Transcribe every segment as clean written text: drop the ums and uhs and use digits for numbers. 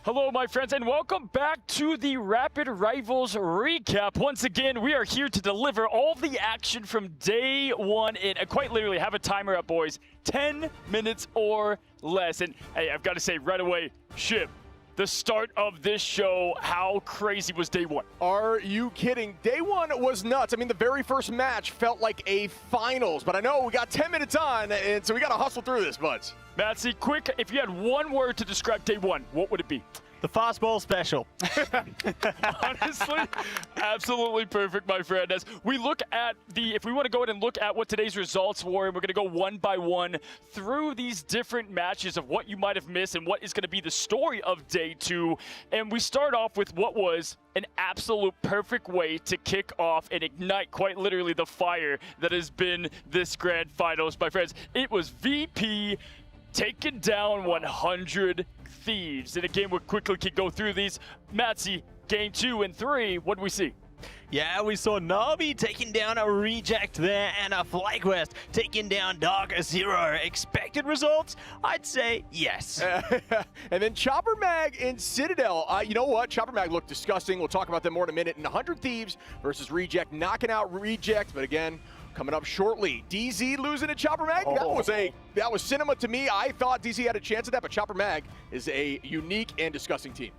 Hello, my friends, and welcome back to the Rapid Rivals recap. Once again, we are here to deliver all the action from day one. And quite literally, have a timer up, boys. 10 minutes or less. And hey, I've got to say right away, Ship, the start of this show, how crazy was day one? Are you kidding? Day one was nuts. I mean, the very first match felt like a finals, but I know we got 10 minutes on, and so we got to hustle through this, buds. Matsy, quick, if you had one word to describe day one, what would it be? The fastball special. Honestly, absolutely perfect, my friend. As we look at if we want to go ahead and look at what today's results were, and we're going to go one by one through these different matches of what you might have missed and what is going to be the story of day two. And we start off with what was an absolute perfect way to kick off and ignite quite literally the fire that has been this grand finals, my friends. It was VP taking down 100 Thieves. And again, we'll quickly go through these. Matsy, game 2 and 3, what do we see? Yeah, we saw Navi taking down a Reject there and a FlyQuest taking down Dark Zero. Expected results? I'd say yes. And then Chopper Mag and Citadel. You know what? Chopper Mag looked disgusting. We'll talk about them more in a minute. And 100 Thieves versus Reject, knocking out Reject. But again, coming up shortly, DZ losing to Chopper Mag. That was cinema to me. I thought DZ had a chance at that, but Chopper Mag is a unique and disgusting team.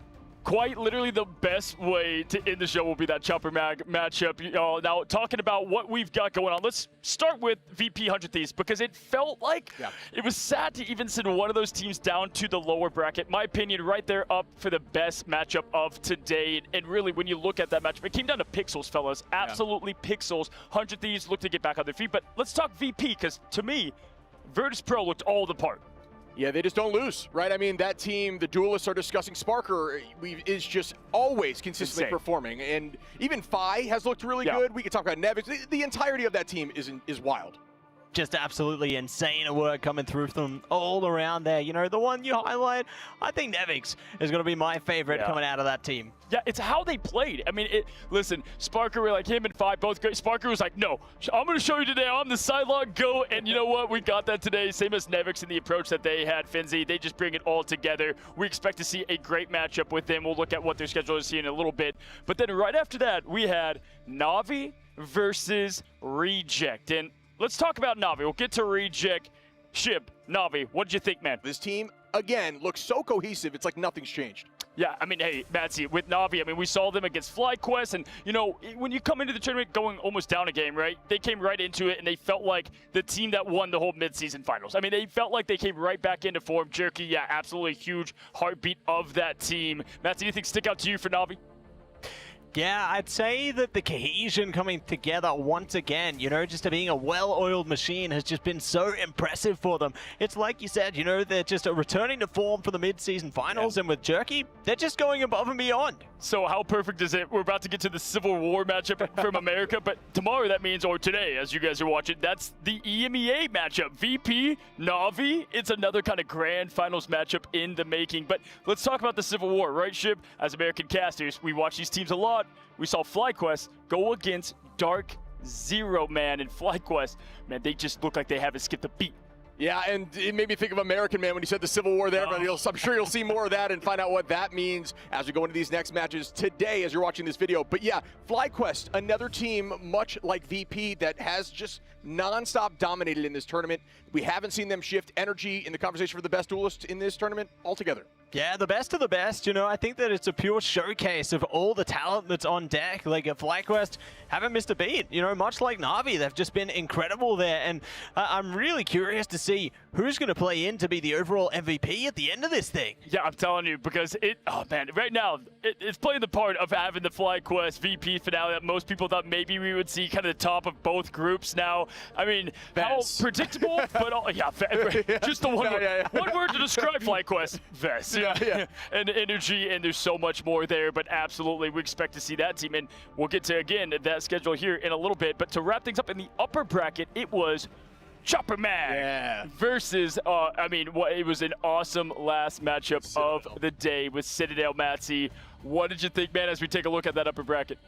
Quite literally the best way to end the show will be that Chopper Mag matchup. Now, talking about what we've got going on, let's start with VP 100 Thieves, because it felt like it was sad to even send one of those teams down to the lower bracket. My opinion, right there up for the best matchup of today. And really, when you look at that matchup, it came down to pixels, fellas. Absolutely pixels. 100 Thieves looked to get back on their feet. But let's talk VP, because to me, Virtus Pro looked all the part. Yeah, they just don't lose, right? I mean, that team, the Duelists are discussing. Sparker is just always consistently performing. And even Fi has looked really good. We could talk about Nevix. The entirety of that team is wild. Just absolutely insane work coming through from all around there. You know, the one you highlight, I think Nevix is going to be my favorite coming out of that team. Yeah, it's how they played. I mean, listen, Sparker, like him and Fi, both great. Sparker was like, no, I'm going to show you today. I'm the sidelock GOAT. And you know what? We got that today. Same as Nevix and the approach that they had, Finzi. They just bring it all together. We expect to see a great matchup with them. We'll look at what their schedule is in a little bit. But then right after that, we had Navi versus Reject. And let's talk about Navi. We'll get to Reject. Shib, Navi, what did you think, man? This team, again, looks so cohesive. It's like nothing's changed. Yeah, I mean, hey, Matsy, with Navi, I mean, we saw them against FlyQuest, and, you know, when you come into the tournament going almost down a game, right, they came right into it, and they felt like the team that won the whole midseason finals. I mean, they felt like they came right back into form. Jerky, yeah, absolutely huge heartbeat of that team. Matsy, anything stick out to you for Navi? Yeah, I'd say that the cohesion coming together once again, you know, just being a well-oiled machine has just been so impressive for them. It's like you said, you know, they're just returning to form for the mid-season finals, and with Jerky, they're just going above and beyond. So how perfect is it? We're about to get to the Civil War matchup from America, but tomorrow that means, or today, as you guys are watching, that's the EMEA matchup. VP, Navi, it's another kind of grand finals matchup in the making. But let's talk about the Civil War, right, Shib? As American casters, we watch these teams a lot. We saw FlyQuest go against Dark Zero, man, and FlyQuest, man, they just look like they haven't skipped a beat. Yeah, and it made me think of American Man when you said the Civil War there, but I'm sure you'll see more of that and find out what that means as we go into these next matches today as you're watching this video. But yeah, FlyQuest, another team much like VP that has just non-stop dominated in this tournament. We haven't seen them shift energy in the conversation for the best duelist in this tournament altogether. Yeah, the best of the best, you know, I think that it's a pure showcase of all the talent that's on deck. Like, FlyQuest haven't missed a beat, you know, much like Navi. They've just been incredible there, and I'm really curious to see who's going to play in to be the overall MVP at the end of this thing. Yeah, I'm telling you, because oh man, right now, it's playing the part of having the FlyQuest VP finale that most people thought maybe we would see kind of the top of both groups now. I mean, how predictable, but just the one word. One word to describe FlyQuest, Vest. And energy, and there's so much more there, but absolutely we expect to see that team, and we'll get to, again, that schedule here in a little bit. But to wrap things up in the upper bracket, it was Chopper Mag versus, I mean, it was an awesome last matchup of the day with Citadel. Matsy, what did you think, man, as we take a look at that upper bracket?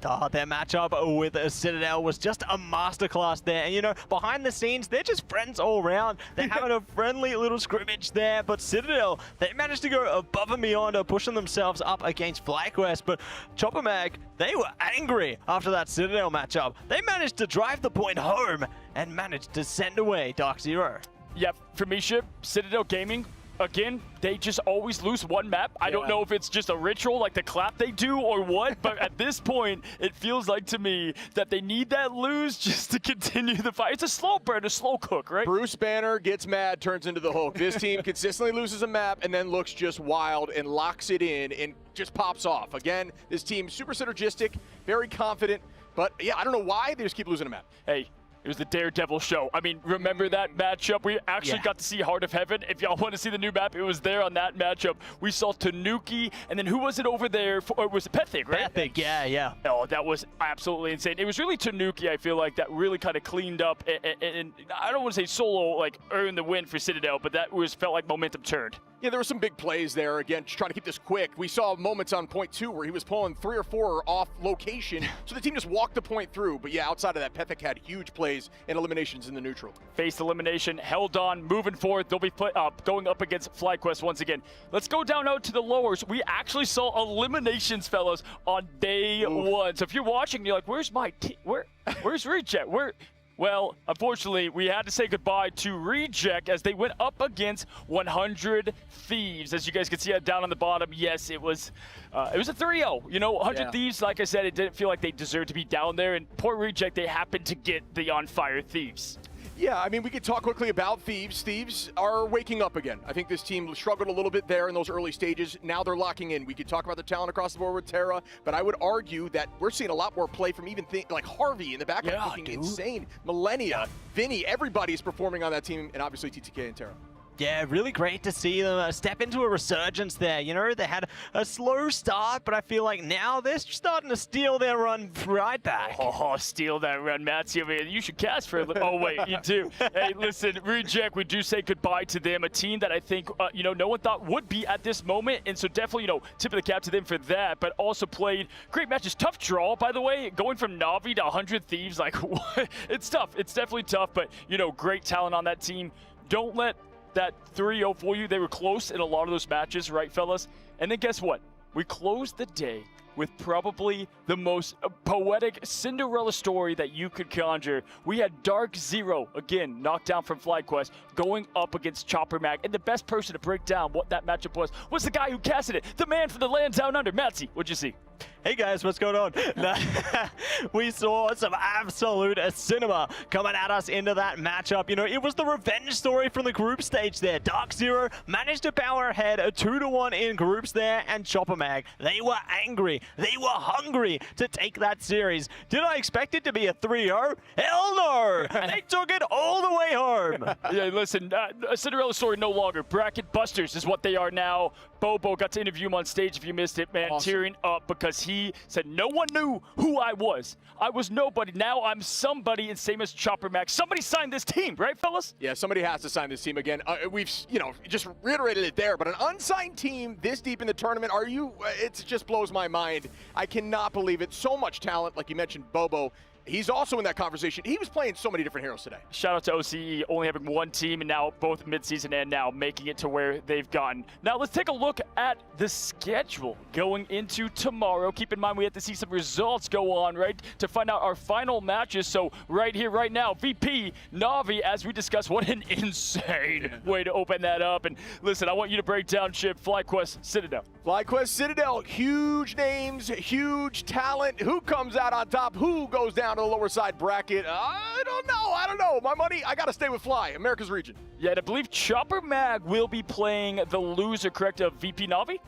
Their matchup with Citadel was just a masterclass there. And, you know, behind the scenes, they're just friends all around. They're having a friendly little scrimmage there. But Citadel, they managed to go above and beyond, pushing themselves up against FlyQuest. But Chopper Mag, they were angry after that Citadel matchup. They managed to drive the point home and managed to send away Dark Zero. Yeah, for me, Ship, Citadel Gaming, again, they just always lose one map. I don't know if it's just a ritual like the clap they do or what, but at this point, it feels like to me that they need that lose just to continue the fight. It's a slow burn, a slow cook, right? Bruce Banner gets mad, turns into the Hulk. This team consistently loses a map and then looks just wild and locks it in and just pops off. Again, this team super synergistic, very confident, but yeah, I don't know why they just keep losing a map. Hey. It was the Daredevil show. I mean, remember that matchup? We actually got to see Heart of Heaven. If y'all want to see the new map, it was there on that matchup. We saw Tanuki, and then who was it over there? It was Pethic, right? Pethic, yeah. Oh, that was absolutely insane. It was really Tanuki, I feel like, that really kind of cleaned up, and I don't want to say solo, like, earned the win for Citadel, but that felt like momentum turned. Yeah, there were some big plays there. Again, just trying to keep this quick. We saw moments on point 2 where he was pulling 3 or 4 off location, so the team just walked the point through. But yeah, outside of that, Pethic had huge plays and eliminations in the neutral. Faced elimination, held on, moving forward. They'll be going up against FlyQuest once again. Let's go down out to the lowers. We actually saw eliminations, fellas, on day 1. So if you're watching, you're like, where's my team? Where's Reject? Well, unfortunately, we had to say goodbye to Reject as they went up against 100 Thieves. As you guys can see down on the bottom, yes, it was a 3-0. You know, 100 Thieves, like I said, it didn't feel like they deserved to be down there. And poor Reject, they happened to get the on fire Thieves. Yeah, I mean, we could talk quickly about Thieves. Thieves are waking up again. I think this team struggled a little bit there in those early stages. Now they're locking in. We could talk about the talent across the board with Terra, but I would argue that we're seeing a lot more play from even like Harvey in the background, looking insane. Millennia, Vinny, everybody's performing on that team, and obviously TTK and Terra. Yeah, really great to see them step into a resurgence there. You know, they had a slow start, but I feel like now they're starting to steal their run right back. Oh, steal that run, Matty. You should cast for it. Oh, wait, you do. Hey, listen, Reject, we do say goodbye to them, a team that I think, no one thought would be at this moment, and so definitely, tip of the cap to them for that, but also played great matches. Tough draw, by the way, going from Na'Vi to 100 Thieves, like, what? It's tough. It's definitely tough, but, great talent on that team. Don't let that 3-0 for you. They were close in a lot of those matches, right, fellas? And then guess what? We closed the day with probably the most poetic Cinderella story that you could conjure. We had Dark Zero, again, knocked down from FlyQuest, going up against Chopper Mag. And the best person to break down what that matchup was the guy who casted it, the man from the land down under. Matsy, what'd you see? Hey guys, what's going on? We saw some absolute cinema coming at us into that matchup. It was the revenge story from the group stage there. Dark Zero managed to power ahead 2-1 in groups there, and Chopper Mag, they were angry. They were hungry to take that series. Did I expect it to be a 3-0? Hell no! And they took it all the way home. Yeah, listen, a Cinderella story no longer. Bracket busters is what they are now. Bobo got to interview him on stage if you missed it, man, tearing up because he said, no one knew who I was. I was nobody. Now I'm somebody, and same as Chopper Max. Somebody signed this team, right, fellas? Yeah, somebody has to sign this team again. We've, just reiterated it there, but an unsigned team this deep in the tournament, it just blows my mind. I cannot believe it. So much talent, like you mentioned, Bobo. He's also in that conversation. He was playing so many different heroes today. Shout out to OCE, only having one team, and now both midseason and now making it to where they've gotten. Now let's take a look at the schedule going into tomorrow. Keep in mind we have to see some results go on, right, to find out our final matches. So right here, right now, VP, Na'Vi, as we discussed, what an insane way to open that up. And listen, I want you to break down, Chip, FlyQuest, Citadel. FlyQuest, Citadel, huge names, huge talent. Who comes out on top? Who goes down to the lower side bracket? I don't know. My money, I got to stay with Fly, America's region. Yeah, and I believe Chopper Mag will be playing the loser, correct, of VP Na'Vi?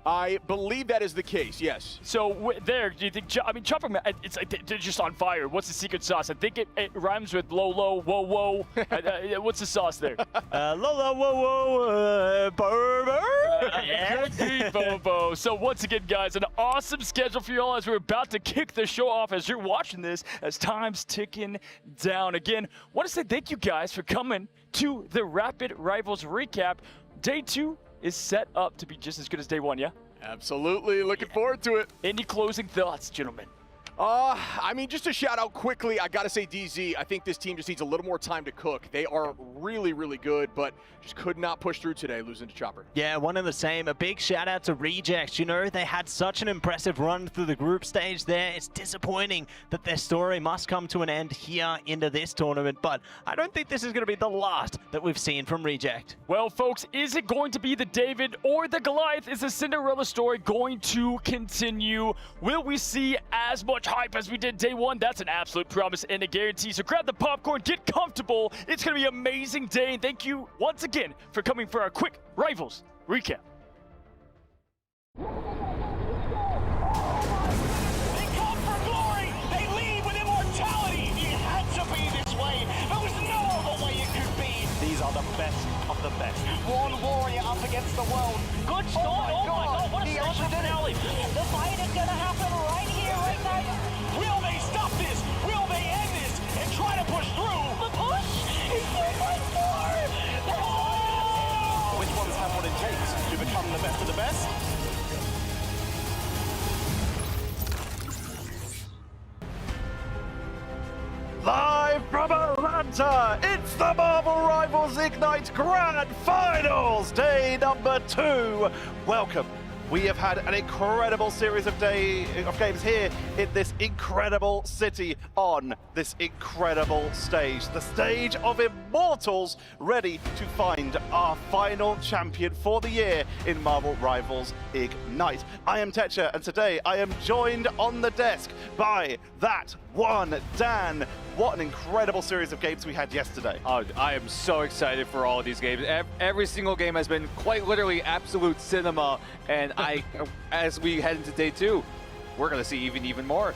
I believe that is the case, yes. So do you think, Chopper Man, it's like they're just on fire. What's the secret sauce? I think it rhymes with low, low, whoa, whoa. What's the sauce there? Low, low, whoa, whoa, Bobo. Yeah, Bobo. So once again, guys, an awesome schedule for you all as we're about to kick the show off as you're watching this, as time's ticking down. Again, want to say thank you guys for coming to the Rapid Rivals recap. Day 2 is set up to be just as good as day 1, yeah? Absolutely. Looking forward to it. Any closing thoughts, gentlemen? I mean, just to shout out quickly, I got to say DZ, I think this team just needs a little more time to cook. They are really, really good, but just could not push through today, losing to Chopper. Yeah, one and the same. A big shout out to Rejects. You know, they had such an impressive run through the group stage there. It's disappointing that their story must come to an end here into this tournament, but I don't think this is going to be the last that we've seen from Reject. Well, folks, is it going to be the David or the Goliath? Is the Cinderella story going to continue? Will we see as much hype as we did day one? That's an absolute promise and a guarantee. So grab the popcorn, get comfortable. It's going to be an amazing day. And thank you once again for coming for our quick Rivals recap. They come for glory. They lead with immortality. It had to be this way. There was no other way it could be. These are the best of the best. One warrior up against the world. Good start. Oh my God. What a start to the finale. The fight is going to happen right here, right now. Will they stop this? Will they end this and try to push through? The push is 3.4. Which ones have what it takes to become the best of the best? Live from Atlanta, it's the Marvel Rivals Ignite Grand Finals, day number 2. Welcome. We have had an incredible series of games here in this incredible city on this incredible stage. The stage of immortals, ready to find our final champion for the year in Marvel Rivals Ignite. I am Tetra, and today I am joined on the desk by that one, Dan. What an incredible series of games we had yesterday. Oh, I am so excited for all of these games. Every single game has been quite literally absolute cinema, and as we head into day 2, we're going to see even more.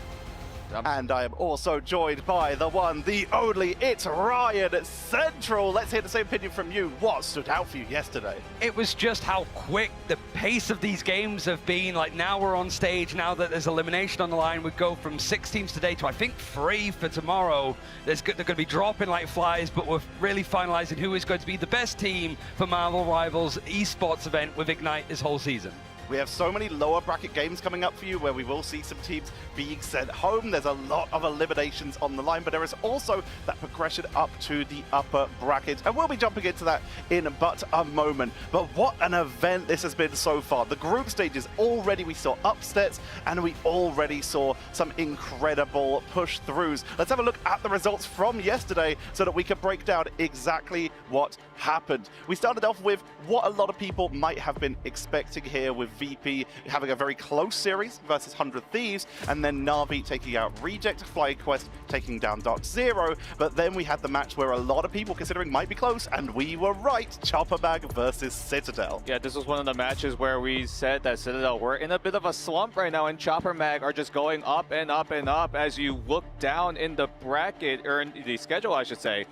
And I am also joined by the one, the only, it's Ryan Central. Let's hear the same opinion from you. What stood out for you yesterday? It was just how quick the pace of these games have been. Like, now we're on stage, now that there's elimination on the line, we go from 6 teams today to I think 3 for tomorrow. They're going to be dropping like flies, but we're really finalizing who is going to be the best team for Marvel Rivals esports event with Ignite this whole season. We have so many lower bracket games coming up for you where we will see some teams being sent home. There's a lot of eliminations on the line, but there is also that progression up to the upper bracket. And we'll be jumping into that in but a moment. But what an event this has been so far. The group stages already, we saw upsets, and we already saw some incredible push-throughs. Let's have a look at the results from yesterday so that we can break down exactly what happened. We started off with what a lot of people might have been expecting here, with VP having a very close series versus 100 Thieves, and then Na'Vi taking out Reject, FlyQuest taking down Dark Zero. But then we had the match where a lot of people considering might be close, and we were right, Chopper Mag versus Citadel. Yeah, this was one of the matches where we said that Citadel were in a bit of a slump right now, and Chopper Mag are just going up and up and up. As you look down in the bracket, or in the schedule, I should say,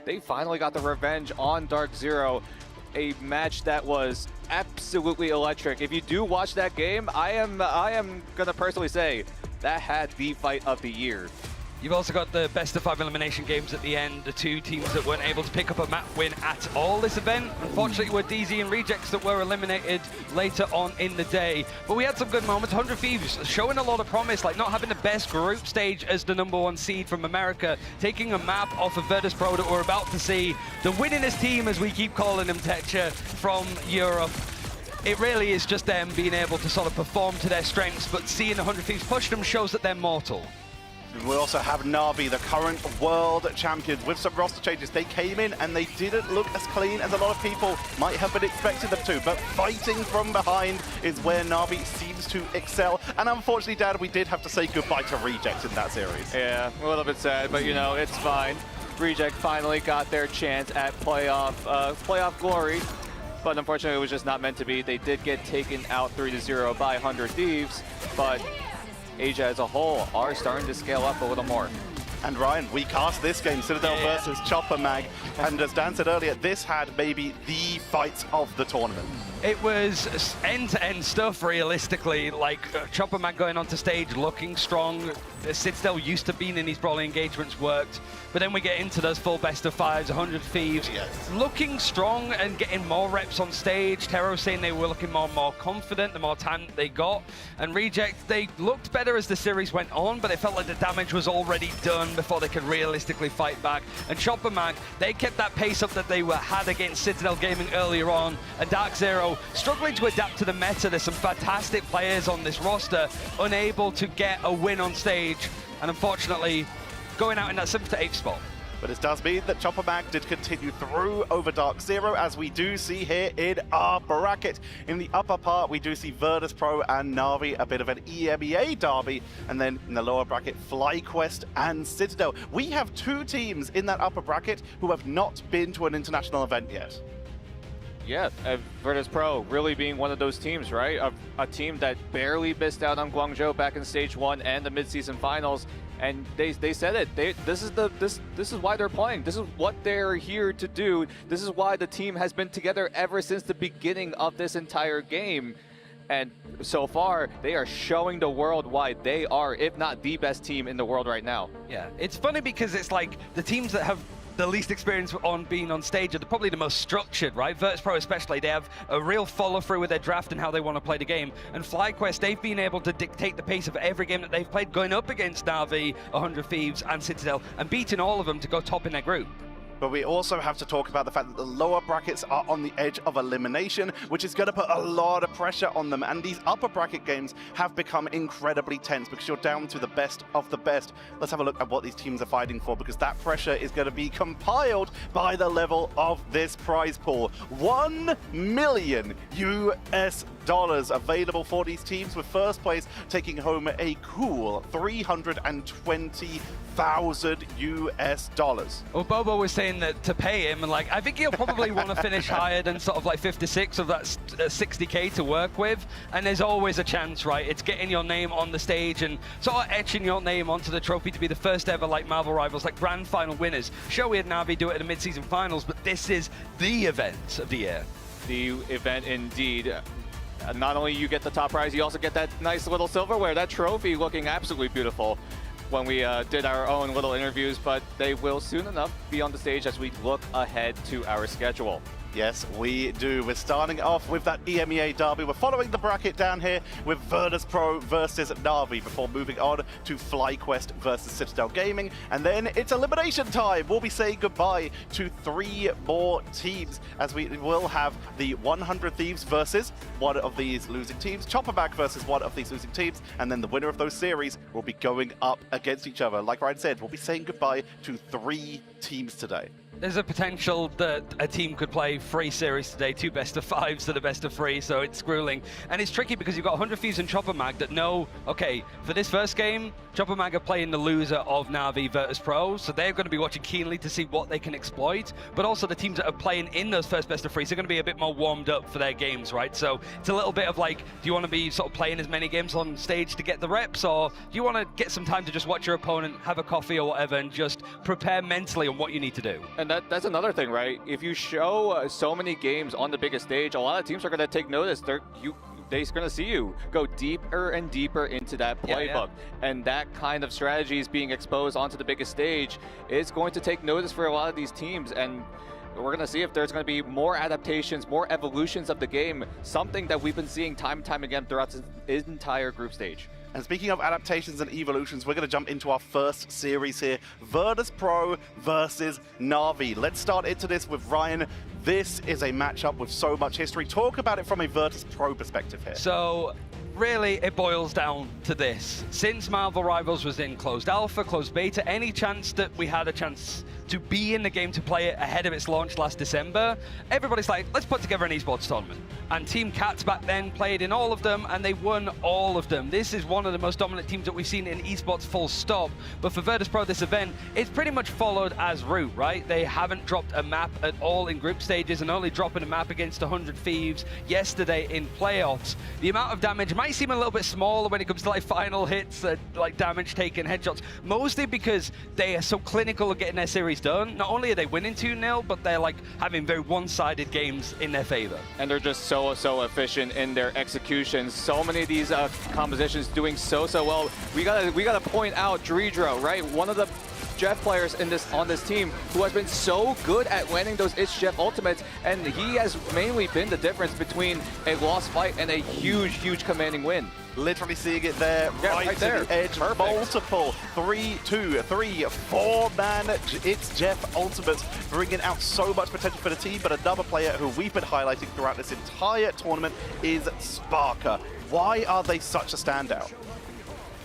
they finally got the revenge on Dark Zero. A match that was absolutely electric. If you do watch that game, I am gonna personally say that had the fight of the year. You've also got the best of 5 elimination games at the end. The 2 teams that weren't able to pick up a map win at all this event, unfortunately, were DZ and Rejects that were eliminated later on in the day. But we had some good moments. 100 Thieves showing a lot of promise, like not having the best group stage as the #1 seed from America, taking a map off of Virtus Pro that we're about to see. The winningest team, as we keep calling them, Tetra, from Europe. It really is just them being able to sort of perform to their strengths, but seeing 100 Thieves push them shows that they're mortal. We also have Na'Vi, the current world champions, with some roster changes. They came in and they didn't look as clean as a lot of people might have been expecting them to, but fighting from behind is where Na'Vi seems to excel. And unfortunately, Dad, we did have to say goodbye to Reject in that series. Yeah, a little bit sad, but you know, it's fine. Reject finally got their chance at playoff glory, but unfortunately it was just not meant to be. They did get taken out 3-0 by 100 Thieves, but Asia as a whole are starting to scale up a little more. And Ryan, we cast this game, Citadel versus Chopper Mag, and as Dan said earlier, this had maybe the fight of the tournament. It was end-to-end stuff, realistically. Like, Chopper Mag going onto stage, looking strong. Citadel used to being in these brawling engagements worked. But then we get into those full best of fives, 100 Thieves. Yes. Looking strong and getting more reps on stage. Tero saying they were looking more and more confident the more time they got. And Reject, they looked better as the series went on, but it felt like the damage was already done before they could realistically fight back. And Chopper Mag, they kept that pace up that they had against Citadel Gaming earlier on. And Dark Zero struggling to adapt to the meta. There's some fantastic players on this roster, unable to get a win on stage. And unfortunately, going out in that 7th to 8th spot. But it does mean that Chopper Mag did continue through over Dark Zero, as we do see here in our bracket. In the upper part, we do see Virtus Pro and Na'Vi, a bit of an EMEA derby. And then in the lower bracket, FlyQuest and Citadel. We have 2 teams in that upper bracket who have not been to an international event yet. Yeah, Virtus Pro really being one of those teams, right? A team that barely missed out on Guangzhou back in Stage 1 and the mid-season finals. And they said it. This is why they're playing. This is what they're here to do. This is why the team has been together ever since the beginning of this entire game. And so far, they are showing the world why they are, if not the best team in the world right now. Yeah, it's funny because it's like the teams that have the least experience on being on stage are probably the most structured, right? Virtus Pro especially, they have a real follow-through with their draft and how they want to play the game. And FlyQuest, they've been able to dictate the pace of every game that they've played, going up against Na'Vi, 100 Thieves, and Citadel, and beating all of them to go top in their group. But we also have to talk about the fact that the lower brackets are on the edge of elimination, which is going to put a lot of pressure on them. And these upper bracket games have become incredibly tense because you're down to the best of the best. Let's have a look at what these teams are fighting for, because that pressure is going to be compiled by the level of this prize pool. $1 million available for these teams, with first place taking home a cool $320,000. Well, Bobo was saying that to pay him, and like, I think he'll probably want to finish higher than sort of like 56 of that 60K to work with. And there's always a chance, right? It's getting your name on the stage and sort of etching your name onto the trophy to be the first ever like Marvel Rivals, like grand final winners. Sure, we had Na'Vi do it at the mid-season finals, but this is the event of the year. The event indeed. Not only you get the top prize, you also get that nice little silverware, that trophy looking absolutely beautiful when we did our own little interviews, but they will soon enough be on the stage as we look ahead to our schedule. Yes, we do. We're starting off with that EMEA derby. We're following the bracket down here with Virtus Pro versus Na'Vi before moving on to FlyQuest versus Citadel Gaming. And then it's elimination time. We'll be saying goodbye to 3 more teams, as we will have the 100 Thieves versus one of these losing teams, Chopper Mag versus one of these losing teams, and then the winner of those series will be going up against each other. Like Ryan said, we'll be saying goodbye to 3 teams today. There's a potential that a team could play 3 series today, 2 best of 5s to the best of 3, so it's grueling. And it's tricky because you've got 100 Thieves and Chopper Mag that know, okay, for this first game, Chopper Mag are playing the loser of Na'Vi Virtus Pro, so they're going to be watching keenly to see what they can exploit. But also the teams that are playing in those first best of 3s are going to be a bit more warmed up for their games, right? So it's a little bit of like, do you want to be sort of playing as many games on stage to get the reps, or do you want to get some time to just watch your opponent, have a coffee or whatever, and just prepare mentally on what you need to do? And that's another thing, right? If you show so many games on the biggest stage, a lot of teams are going to take notice. They're going to see you go deeper and deeper into that playbook. And that kind of strategy is being exposed onto the biggest stage. It's going to take notice for a lot of these teams, and we're going to see if there's going to be more adaptations, more evolutions of the game, something that we've been seeing time and time again throughout this entire group stage. And speaking of adaptations and evolutions, we're going to jump into our first series here. Virtus Pro versus Na'Vi. Let's start into this with Ryan. This is a matchup with so much history. Talk about it from a Virtus Pro perspective here. So really, it boils down to this. Since Marvel Rivals was in closed alpha, closed beta, any chance that we had a chance to be in the game to play it ahead of its launch last December, everybody's like, let's put together an esports tournament. And Team Cats back then played in all of them, and they won all of them. This is one of the most dominant teams that we've seen in esports, full stop. But for Virtus.pro, this event, it's pretty much followed as route, right? They haven't dropped a map at all in group stages, and only dropping a map against 100 Thieves yesterday in playoffs. The amount of damage might seem a little bit smaller when it comes to like final hits, like damage taken, headshots, mostly because they are so clinical at getting their series done. Not only are they winning 2-0, but they're like having very one-sided games in their favor. And they're just so efficient in their execution. So many of these compositions doing so well. We gotta point out Dredro, right? One of the Jeff players on this team who has been so good at landing those It's Jeff ultimates, and he has mainly been the difference between a lost fight and a huge commanding win. Literally seeing it there, right to there. the edge. Perfect. Multiple 3, 2, 3, 4-man It's Jeff ultimates, bringing out so much potential for the team. But another player who we've been highlighting throughout this entire tournament is Sparker. Why are they such a standout?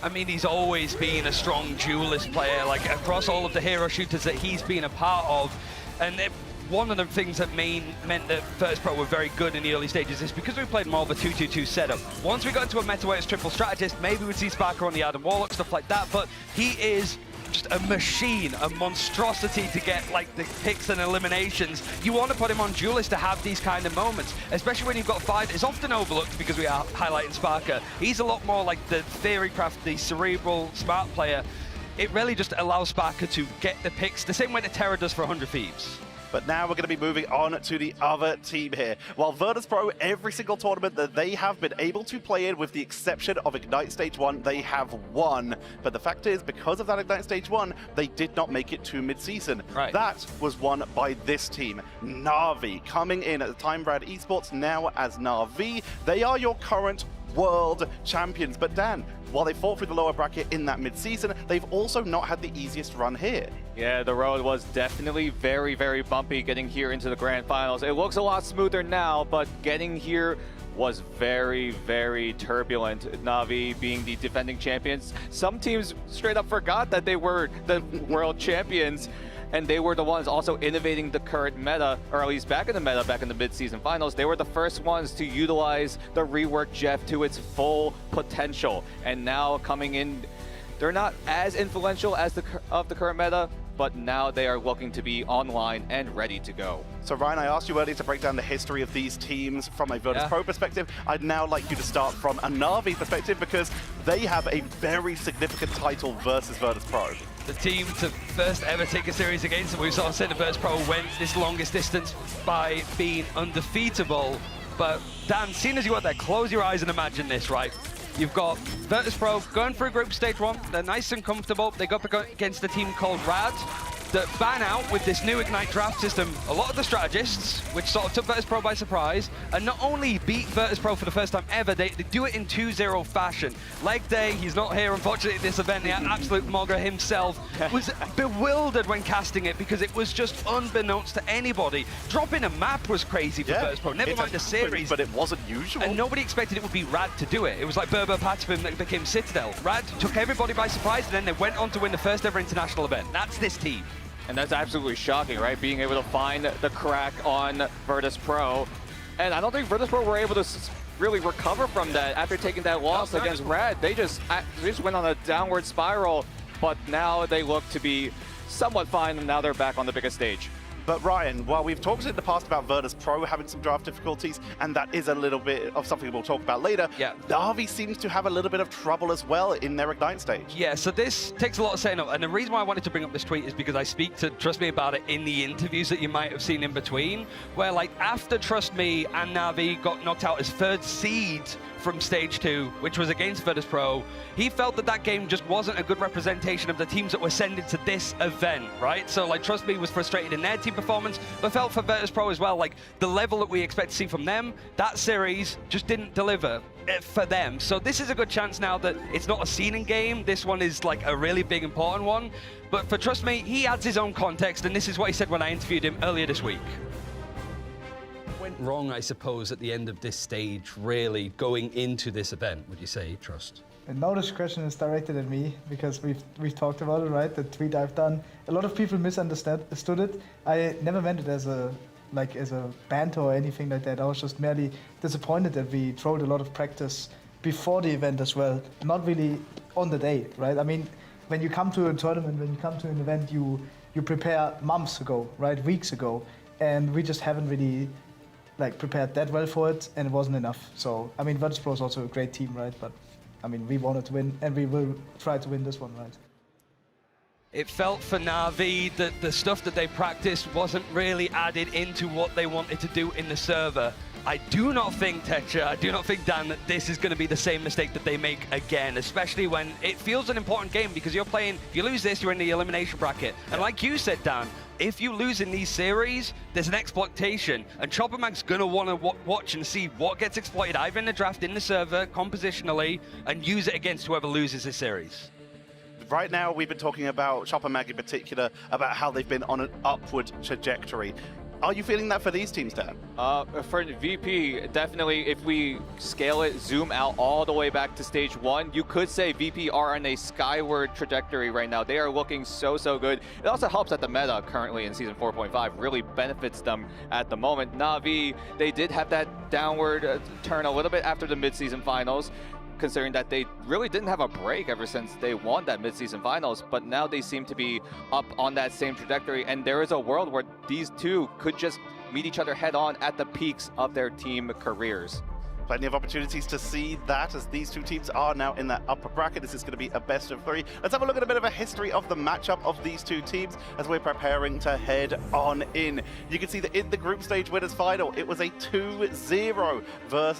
I mean, he's always been a strong duelist player, like across all of the hero shooters that he's been a part of. And one of the things that meant that Virtus.pro were very good in the early stages is because we played more of a 2-2-2 setup. Once we got into a meta where it's triple strategist, maybe we'd see Sparker on the Adam Warlock, stuff like that, but he is just a machine, a monstrosity to get like the picks and eliminations. You want to put him on duelist to have these kind of moments, especially when you've got 5. It's often overlooked because we are highlighting Sparker. He's a lot more like the theory craft, the cerebral, smart player. It really just allows Sparker to get the picks the same way that Terra does for 100 Thieves. But now we're going to be moving on to the other team here. While Virtus.pro, every single tournament that they have been able to play in, with the exception of Ignite Stage 1, they have won. But the fact is, because of that Ignite Stage 1, they did not make it to mid-season. Right. That was won by this team. Na'Vi coming in at the time Brad Esports, now as Na'Vi. They are your current world champions. But Dan, while they fought through the lower bracket in that mid-season, they've also not had the easiest run here. Yeah, the road was definitely very bumpy getting here into the grand finals. It looks a lot smoother now, but getting here was very turbulent. Na'Vi being the defending champions. Some teams straight up forgot that they were the world champions, and they were the ones also innovating the current meta, or at least back in the meta, back in the mid-season finals. They were the first ones to utilize the reworked Jeff to its full potential. And now coming in, they're not as influential as the current meta, but now they are looking to be online and ready to go. So Ryan, I asked you earlier to break down the history of these teams from a Virtus.pro perspective. I'd now like you to start from a Na'Vi perspective, because they have a very significant title versus Virtus.pro. The team to first ever take a series against them. We've sort of said that Virtus.pro went this longest distance by being undefeatable. But Dan, seeing as you got there, close your eyes and imagine this, right? You've got Virtus.pro going through group stage 1. They're nice and comfortable. They go up against a team called Rad that ban out with this new Ignite draft system a lot of the strategists, which sort of took Virtus.pro by surprise, and not only beat Virtus.pro for the first time ever, they do it in 2-0 fashion. Leg Day, he's not here unfortunately at this event, the absolute Mogger himself was bewildered when casting it because it was just unbeknownst to anybody. Dropping a map was crazy for Virtus.pro, never mind the series. But it wasn't usual. And nobody expected it would be Rad to do it. It was like Berber Patipim that became Citadel. Rad took everybody by surprise, and then they went on to win the first ever international event. That's this team. And that's absolutely shocking, right? Being able to find the crack on Virtus.pro. And I don't think Virtus.pro were able to really recover from that after taking that loss against Rad. They just went on a downward spiral, but now they look to be somewhat fine, and now they're back on the biggest stage. But Ryan, while we've talked in the past about Virtus.pro having some draft difficulties, and that is a little bit of something we'll talk about later, Na'Vi seems to have a little bit of trouble as well in their Ignite stage. Yeah, so this takes a lot of setting up, and the reason why I wanted to bring up this tweet is because I speak to Trust Me about it in the interviews that you might have seen in between, where like after Trust Me and Na'Vi got knocked out as third seed from stage 2, which was against Virtus.pro, he felt that that game just wasn't a good representation of the teams that were sending to this event, right? So like Trust Me was frustrated in their team performance, but felt for Virtus.pro as well, like the level that we expect to see from them, that series just didn't deliver for them. So this is a good chance now that it's not a seeding game. This one is like a really big important one. But for Trust Me, he adds his own context, and this is what he said when I interviewed him earlier this week. When went wrong, I suppose, at the end of this stage, really, going into this event, would you say, Trust? And now this question is directed at me because we've talked about it, right? The tweet I've done. A lot of people misunderstood it. I never meant it as a banter or anything like that. I was just merely disappointed that we trolled a lot of practice before the event as well, not really on the day, right? I mean, when you come to a tournament, when you come to an event, you prepare months ago, right? Weeks ago, and we just haven't really prepared that well for it, and it wasn't enough. So I mean, Virtus.pro is also a great team, right? But I mean, we wanted to win, and we will try to win this one, right? It felt for Na'Vi that the stuff that they practiced wasn't really added into what they wanted to do in the server. I do not think, Tetra, I do not think, Dan, that this is going to be the same mistake that they make again, especially when it feels an important game because you're playing, if you lose this, you're in the elimination bracket. And like you said, Dan, if you lose in these series, there's an exploitation, and ChopperMag's going to want to watch and see what gets exploited either in the draft, in the server, compositionally, and use it against whoever loses this series. Right now, we've been talking about ChopperMag in particular, about how they've been on an upward trajectory. Are you feeling that for these teams, Dan? For VP, definitely, if we scale it, zoom out all the way back to stage 1, you could say VP are on a skyward trajectory right now. They are looking so good. It also helps that the meta currently in Season 4.5 really benefits them at the moment. Na'Vi, they did have that downward turn a little bit after the mid-season finals, considering that they really didn't have a break ever since they won that mid-season finals, but now they seem to be up on that same trajectory, and there is a world where these two could just meet each other head-on at the peaks of their team careers. Plenty of opportunities to see that as these two teams are now in that upper bracket. This is going to be a best of 3. Let's have a look at a bit of a history of the matchup of these two teams as we're preparing to head on in. You can see that in the group stage winners final, it was a 2-0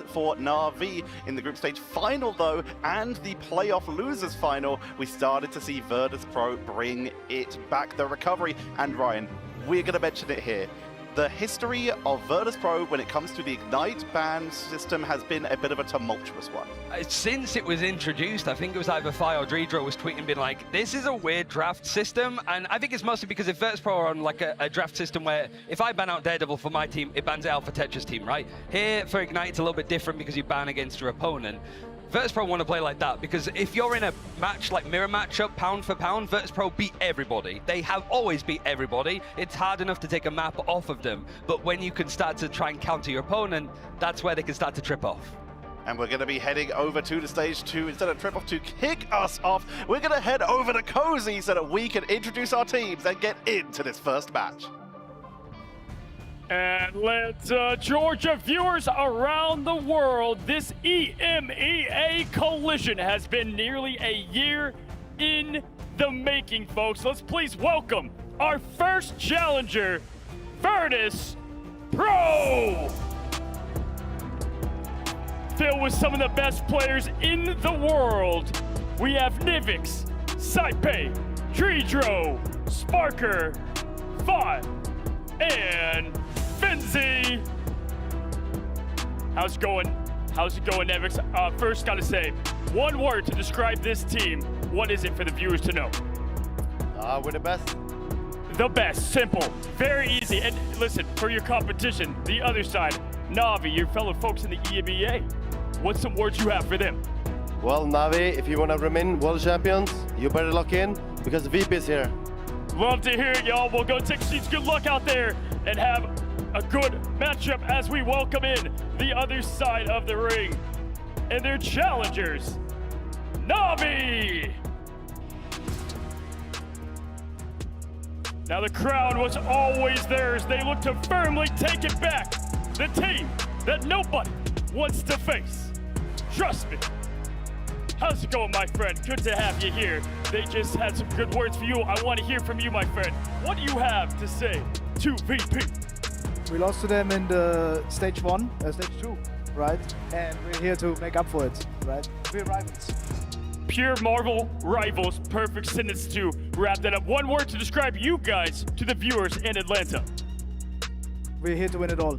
for Na'Vi. In the group stage final though, and the playoff losers final, we started to see Virtus.pro bring it back. The recovery, and Ryan, we're going to mention it here. The history of Virtus.pro when it comes to the Ignite ban system has been a bit of a tumultuous one. Since it was introduced, I think it was either Fi or Dredro was tweeting, being like, this is a weird draft system, and I think it's mostly because if Virtus.pro are on like a draft system where if I ban out Daredevil for my team, it bans it out for Tetra's team, right? Here, for Ignite, it's a little bit different because you ban against your opponent. Virtus.pro want to play like that because if you're in a match like mirror matchup, pound for pound, Virtus.pro beat everybody. They have always beat everybody. It's hard enough to take a map off of them, but when you can start to try and counter your opponent, that's where they can start to trip off. And we're going to be heading over to the stage 2 instead of trip off to kick us off. We're going to head over to Cozy so that we can introduce our teams and get into this first match. And let's Georgia viewers around the world, this EMEA collision has been nearly a year in the making, folks. Let's please welcome our first challenger, Virtus.pro! Filled with some of the best players in the world, we have Nivix, Saipe, Dredro, Sparker, Fod, and Finzi. How's it going? How's it going, Nevix? First, gotta say, one word to describe this team. What is it for the viewers to know? We're the best. The best. Simple. Very easy. And listen, for your competition, the other side, Na'Vi, your fellow folks in the EMEA, what's some words you have for them? Well, Na'Vi, if you want to remain world champions, you better lock in because the VP is here. Love to hear it, y'all. We'll go take seats. Good luck out there and have a good matchup as we welcome in the other side of the ring and their challengers, Na'Vi. Now the crowd was always theirs. They look to firmly take it back. The team that nobody wants to face. Trust me. How's it going, my friend? Good to have you here. They just had some good words for you. I want to hear from you, my friend. What do you have to say to VP? We lost to them in the stage 2, right? And we're here to make up for it, right? We're rivals. Pure Marvel rivals. Perfect sentence to wrap that up. One word to describe you guys to the viewers in Atlanta. We're here to win it all.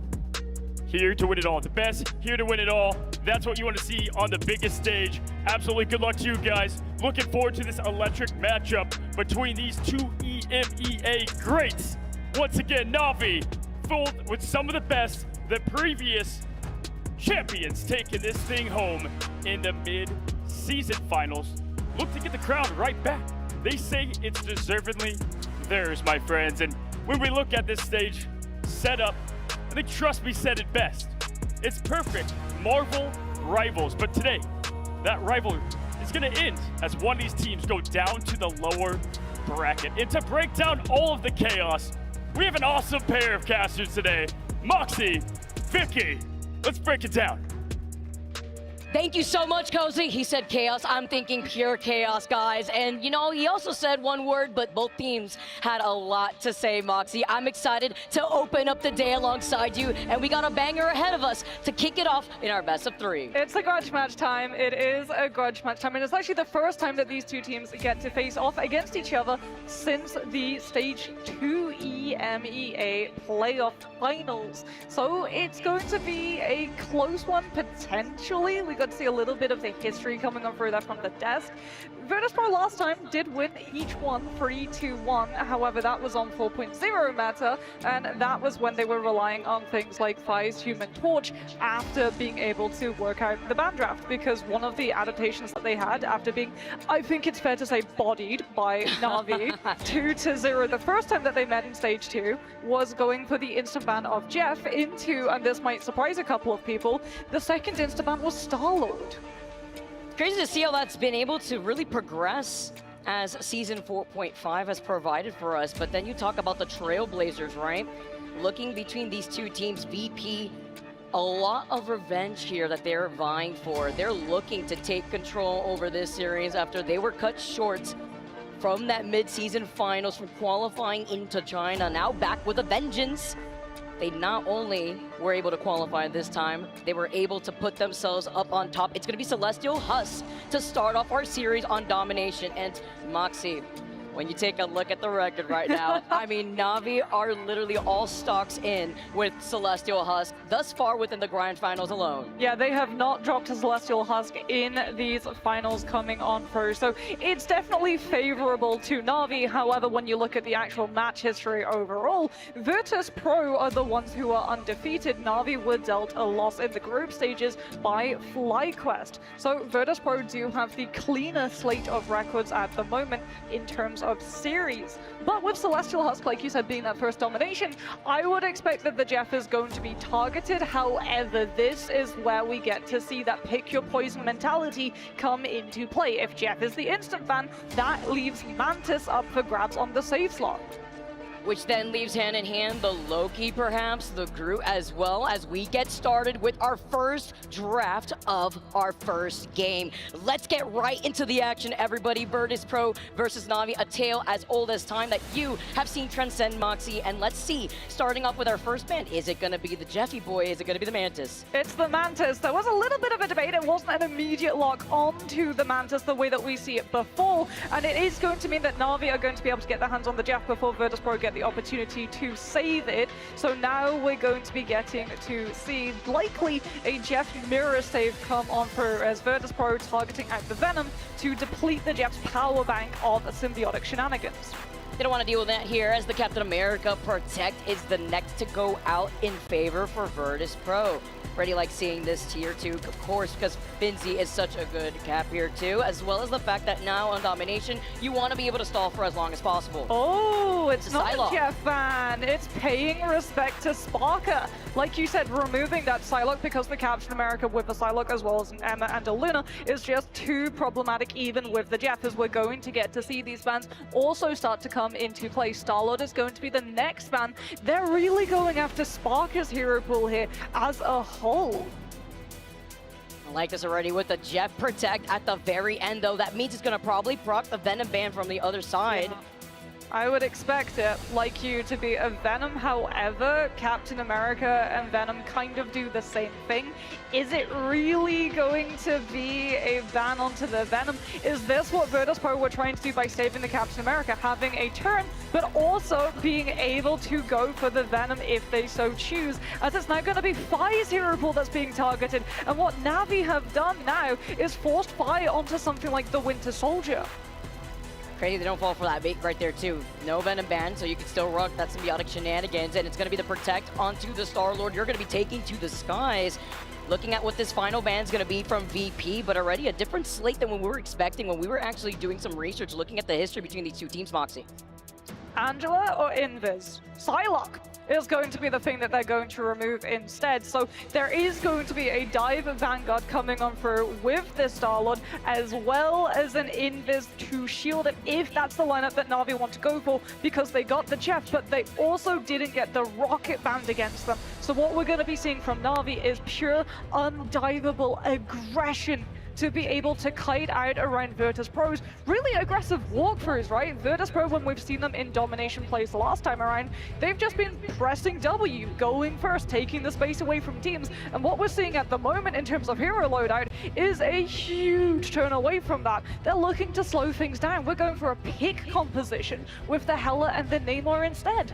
Here to win it all. The best, here to win it all. That's what you want to see on the biggest stage. Absolutely good luck to you guys. Looking forward to this electric matchup between these two EMEA greats. Once again, Na'Vi, filled with some of the best the previous champions taking this thing home in the mid-season finals look to get the crown right back. They say it's deservedly theirs, my friends. And when we look at this stage set up, I think Trust Me said it best. It's perfect Marvel rivals, but today that rival is going to end as one of these teams go down to the lower bracket. And to break down all of the chaos, we have an awesome pair of casters today. Moxie, Vicky, let's break it down. Thank you so much, Cozy. He said chaos. I'm thinking pure chaos, guys. And, you know, he also said one word, but both teams had a lot to say, Moxie. I'm excited to open up the day alongside you, and we got a banger ahead of us to kick it off in our best of 3. It's a grudge match time. It is a grudge match time, and it's actually the first time that these two teams get to face off against each other since the Stage 2 EMEA playoff finals. So it's going to be a close one, potentially. We got to see a little bit of the history coming on through that from the desk. Virtus.pro last time did win each one 3-2-1. However, that was on 4.0 meta, and that was when they were relying on things like Fire's Human Torch after being able to work out the ban draft, because one of the adaptations that they had after being, I think it's fair to say, bodied by Na'Vi 2-0 the first time that they met in Stage 2 was going for the instant ban of Jeff into, and this might surprise a couple of people, the second instant ban was Star-Lord. Crazy to see how that's been able to really progress as Season 4.5 has provided for us. But then you talk about the Trailblazers, right? Looking between these two teams, VP, a lot of revenge here that they're vying for. They're looking to take control over this series after they were cut short from that mid-season finals, from qualifying into China. Now back with a vengeance. They not only were able to qualify this time, they were able to put themselves up on top. It's going to be Celestial Husk to start off our series on domination. And Moxie, when you take a look at the record right now, I mean, Na'Vi are literally all stocks in with Celestial Husk thus far within the Grind Finals alone. Yeah, they have not dropped a Celestial Husk in these finals coming on through, so it's definitely favorable to Na'Vi. However, when you look at the actual match history overall, Virtus.pro are the ones who are undefeated. Na'Vi were dealt a loss in the group stages by FlyQuest. So Virtus.pro do have the cleaner slate of records at the moment in terms of series. But with Celestial Husk, like you said, being that first domination, I would expect that the Jeff is going to be targeted. However, this is where we get to see that pick your poison mentality come into play. If Jeff is the instant ban, that leaves Mantis up for grabs on the save slot. Which then leaves hand in hand the Loki, perhaps, the Groot, as well as we get started with our first draft of our first game. Let's get right into the action, everybody. Virtus.pro versus Na'Vi, a tale as old as time that you have seen transcend, Moxie. And let's see, starting off with our first band, is it going to be the Jeffy boy? Is it going to be the Mantis? It's the Mantis. There was a little bit of a debate. It wasn't an immediate lock onto the Mantis the way that we see it before. And it is going to mean that Na'Vi are going to be able to get their hands on the Jeff before Virtus.pro get the opportunity to save it. So now we're going to be getting to see likely a Jeff mirror save come on through as Virtus.pro targeting out the Venom to deplete the Jeff's power bank of symbiotic shenanigans. They don't want to deal with that here, as the Captain America Protect is the next to go out in favor for Virtus.pro. Already like seeing this tier 2, of course, because Finzi is such a good cap here too, as well as the fact that now on domination, you want to be able to stall for as long as possible. Oh, it's not Psylocke. a Jeff ban. It's paying respect to Sparker. Like you said, removing that Psylocke because the Captain America with the Psylocke as well as an Emma and a Luna is just too problematic even with the Jeff, as we're going to get to see these bans also start to come into play. Star-Lord is going to be the next ban. They're really going after Sparker's hero pool here as a whole. I like this already with the Jeff Protect at the very end, though. That means it's going to probably proc the Venom ban from the other side. Yeah. I would expect it, like you, to be a Venom. However, Captain America and Venom kind of do the same thing. Is it really going to be a ban onto the Venom? Is this what Virtus.pro were trying to do by saving the Captain America, having a turn, but also being able to go for the Venom if they so choose, as it's now going to be Fire's hero pool that's being targeted. And what Na'Vi have done now is forced Fire onto something like the Winter Soldier. Crazy they don't fall for that bait right there too. No Venom ban, so you can still rock that symbiotic shenanigans, and it's going to be the Protect onto the Star-Lord. You're going to be taking to the skies. Looking at what this final ban is going to be from VP, but already a different slate than what we were expecting when we were actually doing some research looking at the history between these two teams, Moxie. Angela or Invis? Psylocke is going to be the thing that they're going to remove instead. So there is going to be a Dive Vanguard coming on through with this Star-Lord, as well as an Invis to shield it if that's the lineup that Na'Vi want to go for, because they got the Jeff, but they also didn't get the Rocket banned against them. So what we're going to be seeing from Na'Vi is pure undivable aggression to be able to kite out around Virtus Pro's really aggressive walkthroughs, right? Virtus Pro, when we've seen them in domination plays the last time around, they've just been pressing W, going first, taking the space away from teams. And what we're seeing at the moment in terms of hero loadout is a huge turn away from that. They're looking to slow things down. We're going for a pick composition with the Hela and the Namor instead.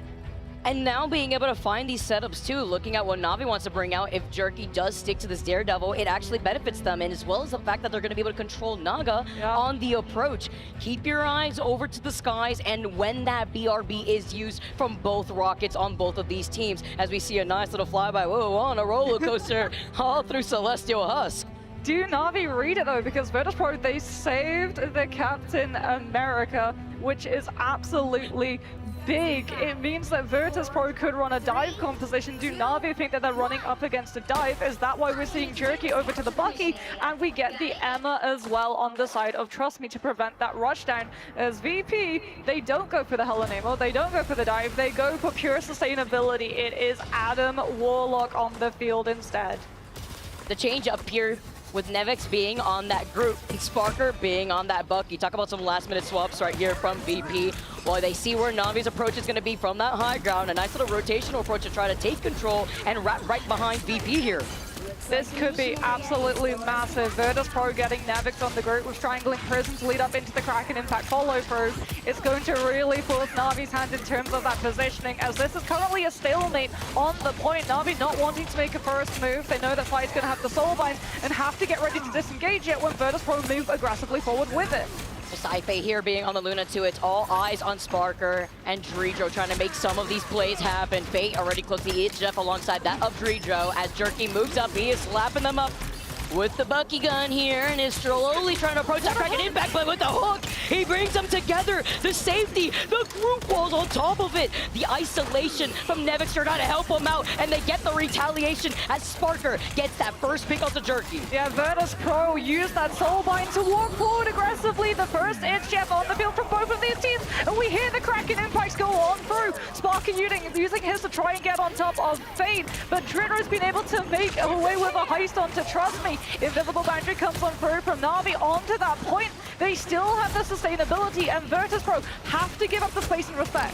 And now being able to find these setups too, looking at what Na'Vi wants to bring out, if Jerky does stick to this Daredevil, it actually benefits them, and as well as the fact that they're going to be able to control Naga on the approach. Keep your eyes over to the skies, and when that BRB is used from both rockets on both of these teams, as we see a nice little flyby, whoa, on a roller coaster all through Celestial Husk. Do Na'Vi read it though? Because Virtus Pro, they saved the Captain America, which is absolutely big. It means that Virtus Pro could run a dive composition. Do Na'Vi think that they're running up against a dive? Is that why we're seeing Jerky over to the Bucky? And we get the Emma as well on the side of Trust Me to prevent that rush down. As VP, they don't go for the Hela Namor, they don't go for the dive, they go for pure sustainability. It is Adam Warlock on the field instead. The change up here with Nevix being on that group and Sparker being on that Bucky. Talk about some last-minute swaps right here from VP. While they see where Na'Vi's approach is going to be from that high ground, a nice little rotational approach to try to take control and wrap right behind VP here. This could be absolutely massive. Virtus Pro getting Nevix on the group with Strangling Prison to lead up into the Kraken Impact follow-through. It's going to really force Na'Vi's hand in terms of that positioning, as this is currently a stalemate on the point. Na'Vi not wanting to make a first move. They know that Fight's going to have the Soulbind and have to get ready to disengage it when Virtus Pro move aggressively forward with it. Saife here being on the Luna too. It's all eyes on Sparker and Dredro trying to make some of these plays happen. Fate already close the It Jeff alongside that of Dredro. As Jerky moves up, he is slapping them up with the Bucky gun here and is slowly trying to approach that Kraken Impact, but with the hook, he brings them together. The safety, the group walls on top of it. The isolation from Nevix trying to help him out, and they get the retaliation as Sparker gets that first pick off the Jerky. Yeah, Virtus Pro used that Soulbind to walk forward aggressively. The first It's Jeff on the field from both of these teams, and we hear the Kraken Impacts go on through. Sparker using his to try and get on top of Fate, but Dredro's been able to make away with a heist onto Trust Me. Invisible Boundary comes on through from Na'Vi onto that point. They still have the sustainability, and Virtus Pro have to give up the space and respect.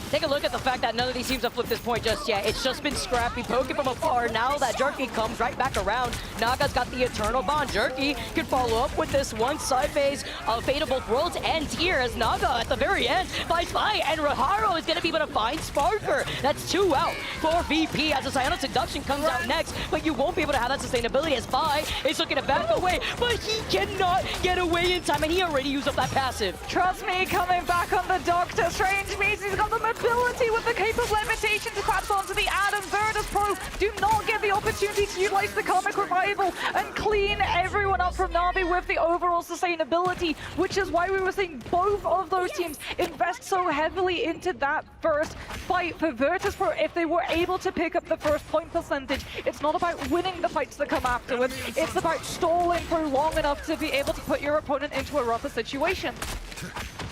Take a look at the fact that none of these teams have flipped this point just yet. It's just been scrappy, poking from afar. Now that Jerky comes right back around, Naga's got the Eternal Bond. Jerky can follow up with this one side phase of Fate of Both Worlds ends here as Naga at the very end finds Fi, and Raharo is going to be able to find Sparker. That's 2 out for VP as the Psionic Seduction comes out next, but you won't be able to have that sustainability as Fi is looking to back away, but he cannot get away in time, and he already used up that passive. Trust Me coming back on the Doctor Strange means he's got the ability with the Cape of Levitation to collapse onto the Adam. Virtus Pro do not get the opportunity to utilize the Comic Revival and clean everyone up from Na'Vi with the overall sustainability, which is why we were seeing both of those teams invest so heavily into that first fight. For Virtus Pro, if they were able to pick up the first point percentage, it's not about winning the fights that come afterwards, it's about stalling through long enough to be able to put your opponent into a rougher situation.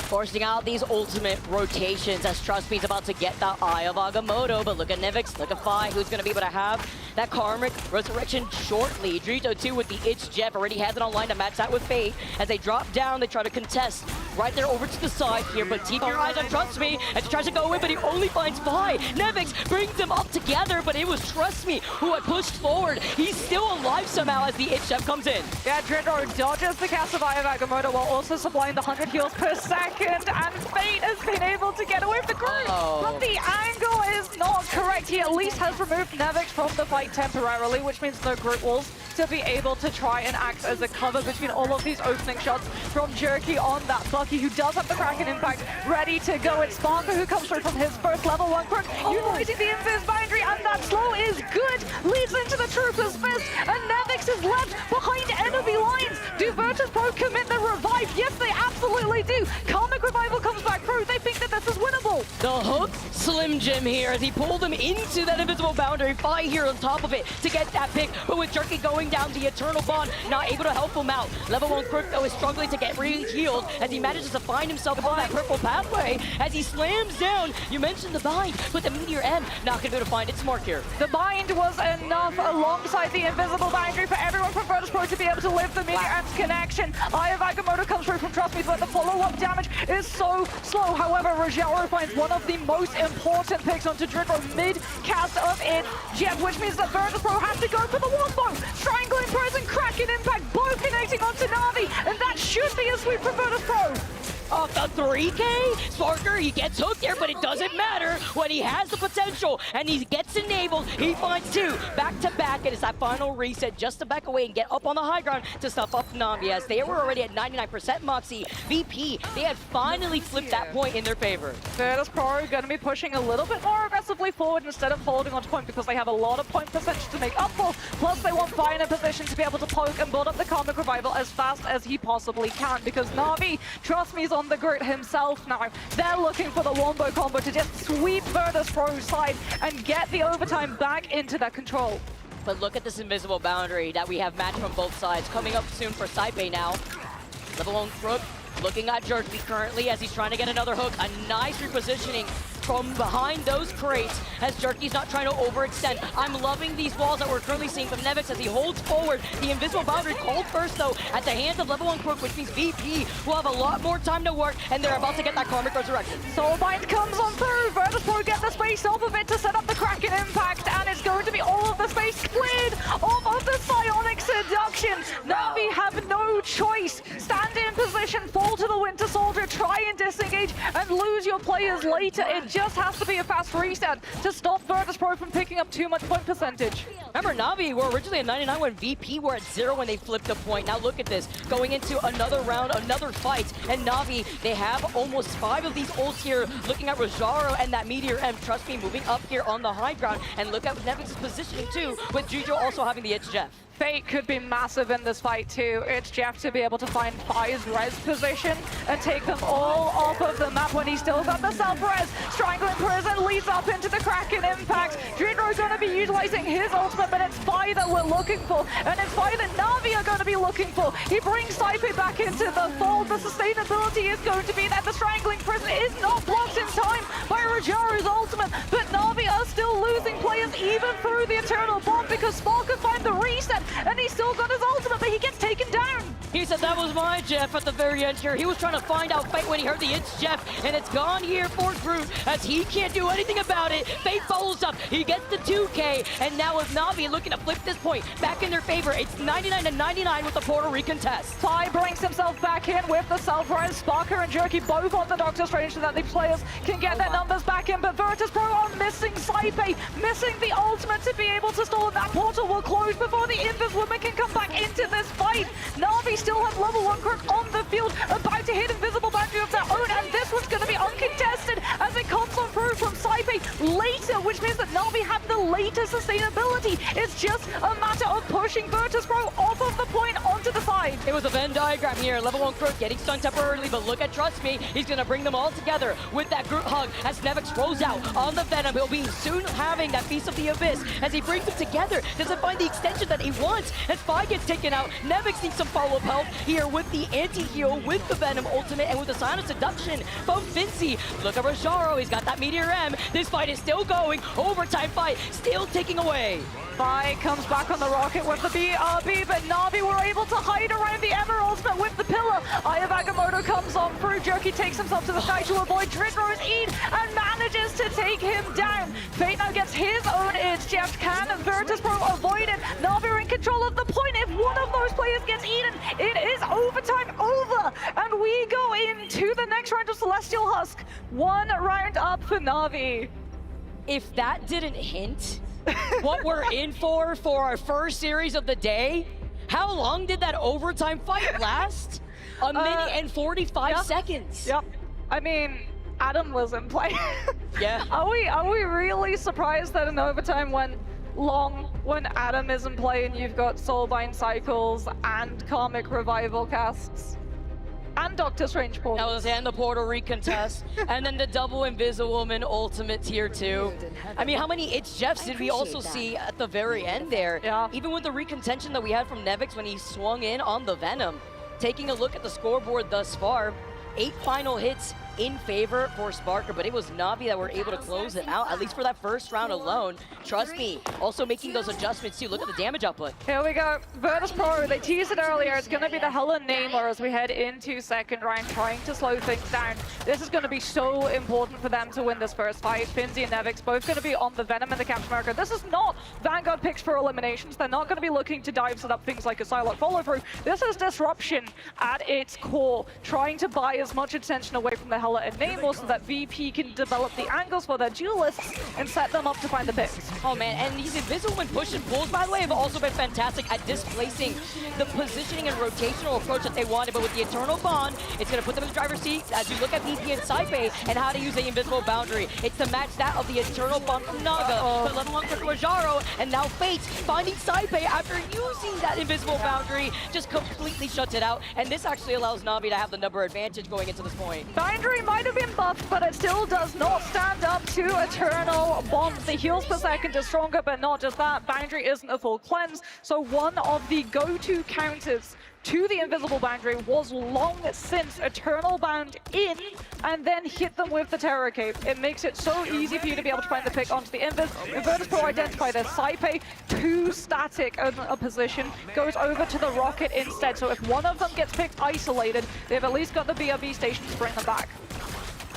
Forcing out these ultimate rotations as Trust Me's about to get that Eye of Agamotto, but look at Nevix, look at Fi, who's going to be able to have that Karmic Resurrection shortly. Drito too with the It's Jeff already has it online to match that with Fate. As they drop down, they try to contest right there over to the side here, but keep your eyes on Trust Me as he tries to go in, but he only finds Fi. Nevix brings them up together, but it was Trust Me who had pushed forward. He's still alive somehow as the It's Jeff comes in. Yeah, Dredro dodges the cast of Eye of Agamotto while also supplying the 100 heals per second, and Fate has been able to get away with the group, but the angle is not correct. He at least has removed Nevix from the fight temporarily, which means no group walls to be able to try and act as a cover between all of these opening shots from Jerky on that Bucky. Lucky, who does have the Kraken Impact ready to go. It's Sparker who comes through from his first level 1 crook, utilizing the Invis boundary, and that slow is good. Leads into the Trooper's Fist, and Nevix is left behind enemy lines. Do Virtus Pro commit the revive? Yes, they absolutely do. Karmic Revival comes back through. They think that this is winnable. The hook, Slim Jim here as he pulled him into that invisible boundary. Fi here on top of it to get that pick, but with Jerky going down, the Eternal Bond not able to help him out. Level 1 Crook though is struggling to get re-healed as he manages to find himself on that purple pathway as he slams down. You mentioned the bind, but the Meteor M not gonna be able to find its mark here. The bind was enough alongside the invisible boundary for everyone from Virtus Pro to be able to live the Meteor M's connection. Eye of Agamotto comes through from Trust Me, but the follow-up damage is so slow. However, Rogero finds one of the most important picks onto Dridro mid-cast of it, Jeff, which means that Virtus Pro has to go for the wombo. Strangling Present, Kraken Impact, both connecting onto Na'Vi, and that should be a sweep for Virtus Pro. Off the 3K, Sparker, he gets hooked there, but it doesn't matter when he has the potential and he gets enabled. He finds 2 back to back, and it's that final reset just to back away and get up on the high ground to stuff up Na'Vi as they were already at 99% Moxie. VP, they had finally flipped that point in their favor. Virtus Pro are going to be pushing a little bit more aggressively forward instead of holding on to point because they have a lot of point percentage to make up for. Plus, they want Fi in a position to be able to poke and build up the Karmic Revival as fast as he possibly can because Na'Vi, trust me, is on the grid himself now. They're looking for the wombo combo to just sweep Virtus Pro's side and get the overtime back into their control. But look at this invisible boundary that we have matched from both sides. Coming up soon for Saipe now. Level 1 Crook looking at Jerky currently as he's trying to get another hook. A nice repositioning from behind those crates as Jerky's not trying to overextend. I'm loving these walls that we're currently seeing from Nevix as he holds forward. The invisible boundary called first though at the hands of level 1 Crook, which means VP will have a lot more time to work and they're about to get that Karmic Resurrection. Soulbind comes on through. Virtus Pro get the space off of it to set up the Kraken Impact, and it's going to be all of the space cleared off of the Psionic Seduction. Na'Vi have no choice. Stand in position, fall to the Winter Soldier, try and disengage and lose your players later. It just has to be a fast reset to stop Virtus Pro from picking up too much point percentage. Remember, Na'Vi were originally at 99 when VP were at 0 when they flipped the point. Now look at this, going into another round, another fight, and Na'Vi, they have almost 5 of these ults here, looking at Rojaro and that Meteor M. Trust me, moving up here on the high ground, and look at Nevix's positioning too, with Jujo also having the It's Jeff. Fate could be massive in this fight too. It's Jeff to be able to find Fi's res position and take them all off of the map when he's still got the self-res. Strangling Prison leads up into the Kraken Impact. Dridro's going to be utilizing his ultimate, but it's Fi that we're looking for, and it's Fi that Na'Vi are going to be looking for. He brings Saipe back into the fold. The sustainability is going to be that the Strangling Prison is not blocked in time by Rogero's ultimate, but Na'Vi are still losing players even through the Eternal Bomb because Spark could find the reset. And he's still got his ultimate, but he gets taken down. He said that was my Jeff at the very end here. He was trying to find out Fate when he heard the It's Jeff, and it's gone here for Groot as he can't do anything about it. Fate follows up. He gets the 2K, and now with Na'Vi looking to flip this point back in their favor, it's 99-99 with the Puerto Rican test. Fi brings himself back in with the self-res. Sparker and Jerky both on the Doctor Strange so that the players can get their numbers back in, but Virtus Pro are missing Saipe, missing the ultimate to be able to stall, and that portal will close before the Invis woman can come back into this fight. Na'Vi still have level 1 Crook on the field, about to hit invisible boundary of their own, and this one's going to be uncontested as it comes on through from Saipe later, which means that Na'Vi have the later sustainability. It's just a matter of pushing Virtus Pro off of the point onto the side. It was a Venn diagram here. Level 1 Crook getting stunned temporarily, but look at Trust Me. He's going to bring them all together with that Groot hug as Nevix throws out on the Venom. He'll be soon having that Feast of the Abyss as he brings them together. Doesn't find the extension that he wants. As Fi gets taken out, Nevix needs some follow-up help here with the anti-heal, with the Venom ultimate, and with the Silent Seduction from Vinci. Look at Rojaro, he's got that Meteor M. This fight is still going. Overtime fight, still taking away. Fi comes back on the rocket with the BRB, but Na'Vi were able to hide around the Emeralds, but with the pillar, Eye of Agamotto comes on through. Jerky takes himself to the sky to avoid Dridro's Eid and manages to take him down. Fate now gets his own It's Jeff. Can Virtus Pro avoid it? Na'Vi are in control of the point. If one of those players gets eaten, it is overtime over, and we go into the next round of Celestial Husk. 1 round up for Na'Vi. If that didn't hint what we're in for our first series of the day, how long did that overtime fight last? A minute and 45 seconds. Yep. I mean, Adam was in play. Yeah. Are we really surprised that an overtime went long when Adam is in play and you've got Soulbind Cycles and Karmic Revival casts? And Doctor Strange Portal. That was and the Portal recontest. And then the double Invisiwoman ultimate tier 2. I mean, how many It's Jeffs did we also see at the very end there? Yeah. Even with the recontention that we had from Nevix when he swung in on the Venom. Taking a look at the scoreboard thus far, 8 final hits in favor for Sparker, but it was Na'Vi that were able to close it out, at least for that first round alone. Trust me, also making those adjustments too. Look at the damage output. Here we go. Virtus Pro, they teased it earlier. It's going to be the Hella Namor as we head into second round, trying to slow things down. This is going to be so important for them to win this first fight. Finzi and Nevix both going to be on the Venom and the Captain America. This is not Vanguard picks for eliminations. They're not going to be looking to dive set up things like a Psylocke follow-through. This is disruption at its core, trying to buy as much attention away from the Hella and Namor so that VP can develop the angles for their duelists and set them up to find the picks. Oh man, and these invisible and push and pulls, by the way, have also been fantastic at displacing the positioning and rotational approach that they wanted. But with the Eternal Bond, it's going to put them in the driver's seat as you look at VP and Saipe and how to use the invisible boundary. It's to match that of the Eternal Bond from Naga, but level 1 for Rajaro, and now Fate finding Saipe after using that invisible boundary just completely shuts it out. And this actually allows Na'Vi to have the number advantage going into this point. Boundary might have been buffed, but it still does not stand up to Eternal Bond. The heals per second is stronger, but not just that. Boundary isn't a full cleanse, so one of the go-to counters to the invisible boundary was long since Eternal Bound in and then hit them with the Terror Cape. It makes it so easy for you to be able to find the pick onto the Invis. Virtus Pro identified as Saipe, too static in a position, goes over to the Rocket instead. So if one of them gets picked isolated, they've at least got the BRB station to bring them back.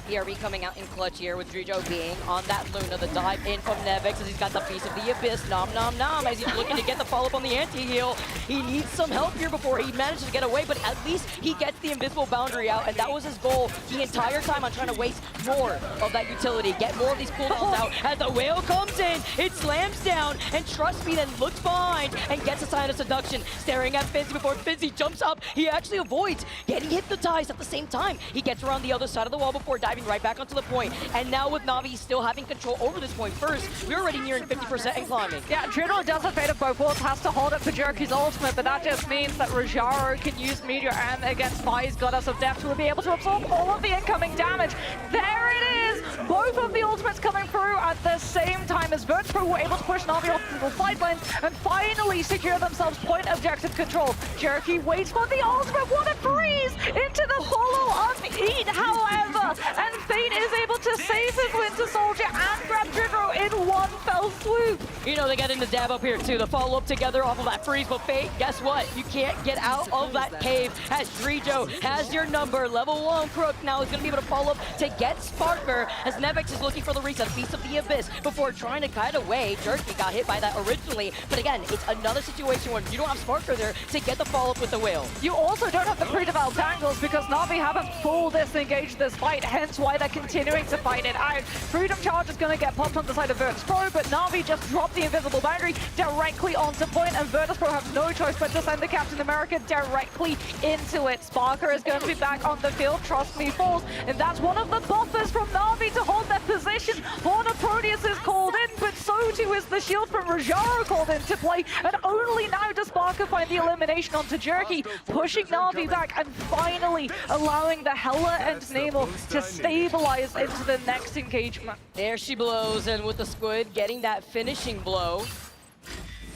BRB coming out in clutch here with Drijo being on that Luna, the dive in from Nevix as he's got the piece of the Abyss, nom nom nom, as he's looking to get the follow-up on the anti-heal. He needs some help here before he manages to get away, but at least he gets the invisible boundary out, and that was his goal the entire time on trying to waste more of that utility, get more of these cooldowns out. As the whale comes in, it slams down, and Trust Me then looks behind and gets a sign of seduction, staring at Finzi before Finzi jumps up. He actually avoids getting hypnotized at the same time. He gets around the other side of the wall before diving right back onto the point. And now with Na'Vi still having control over this point first, we're already nearing 50% and climbing. Yeah, Juno does a Fate of both worlds, has to hold it for Jerky's ultimate, but that just means that Rajaro can use Meteor and against Vi's Goddess of Death to be able to absorb all of the incoming damage. There it is! Both of the ultimates coming through at the same time as Virtus Pro were able to push Na'Vi off to the sidelines and finally secure themselves point objective control. Jerky waits for the ultimate, what a freeze! Into the follow-up eat, however, and Fate is able to save his Winter Soldier and grab Drigo in one fell swoop. You know, they got in the dab up here too, the follow-up together off of that freeze, but Fate, guess what? You can't get out of that cave as Drijo has your number. Level 1 Crook now is going to be able to follow up to get Sparker as Nevix is looking for the reset, Beast of the Abyss, before trying to kite away. Jerky got hit by that originally, but again, it's another situation where you don't have Sparker there to get the follow-up with the whale. You also don't have the pre-developed angles because Na'Vi haven't full disengaged this fight, hence why they're continuing to fight it out. Freedom Charge is going to get popped on the side of Virtus Pro, but Na'Vi just dropped the invisible boundary directly onto point, and Virtus Pro have no choice but to send the Captain America directly into it. Sparker is going to be back on the field, Trust Me falls, and that's one of the buffers from Na'Vi to hold their position. Horn of Proteus is called in, but so too is the shield from Rajaro called into play, and only now does Sparker find the elimination onto Jerky, pushing Na'Vi back and finally allowing the Hella and Namor to stabilize into the next engagement. There she blows, and with the Squid getting that finishing blow.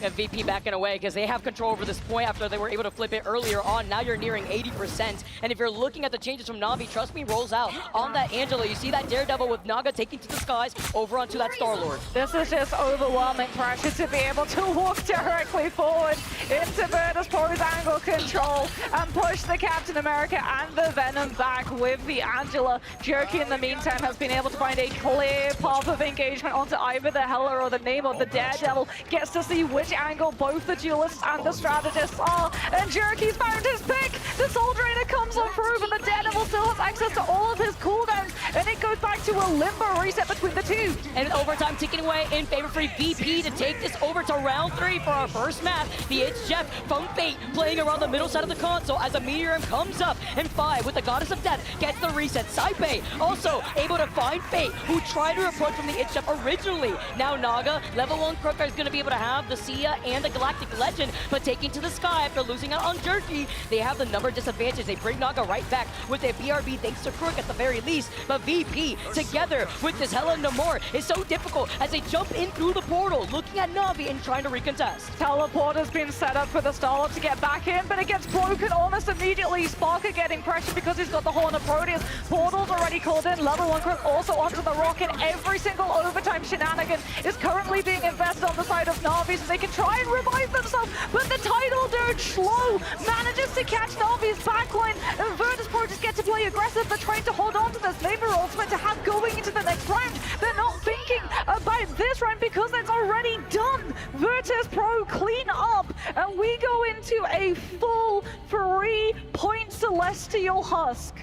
And VP backing away because they have control over this point after they were able to flip it earlier on. Now you're nearing 80%. And if you're looking at the changes from Na'Vi, Trust Me rolls out on that Angela. You see that Daredevil with Naga taking to the skies over onto that Star-Lord. This is just overwhelming pressure to be able to walk directly forward into Virtus Pro's angle control and push the Captain America and the Venom back with the Angela. Jerky in the meantime has been able to find a clear path of engagement onto either the Hella or the Namor. The Daredevil gets to see which angle both the duelists and the strategists are, and Jerky's found his pick. The Soul Drainer comes on through, but the Daredevil still has access to all of his cooldowns, and it goes back to a limbo reset between the two. And overtime tick taken away in favor for VP to take this over to round 3 for our first map. The It's Jeff from Fate playing around the middle side of the console as a Meteor comes up, and 5 with the Goddess of Death gets the reset. Saipe also able to find Fate, who tried to approach from the It's Jeff originally. Now Naga, level 1 Crooker is going to be able to have the Sia and the Galactic Legend, but taking to the sky after losing out on Jerky, they have the number disadvantage. They bring Naga right back with a BRB thanks to Crook at the very least, but VP together with this Hela Namor is so difficult as they jump in through the portal, looking at Na'Vi and trying to recontest. Teleport has been set up for the Starlord to get back in, but it gets broken almost immediately. Sparker getting pressure because he's got the Horn of Proteus. Portal's already called in. Level 1 Crook also onto the rocket. Every single overtime shenanigan is currently being invested on the side of Na'Vi so they can try and revive themselves, but the Tidal Dirge slow manages to catch Na'Vi's backline, and Virtus Pro just get to play aggressive, but trying to hold on to this Labor ultimate to have going into the next round. They're not thinking about this round because it's already done. Virtus Pro clean up, and we go into a full 3-point Celestial Husk.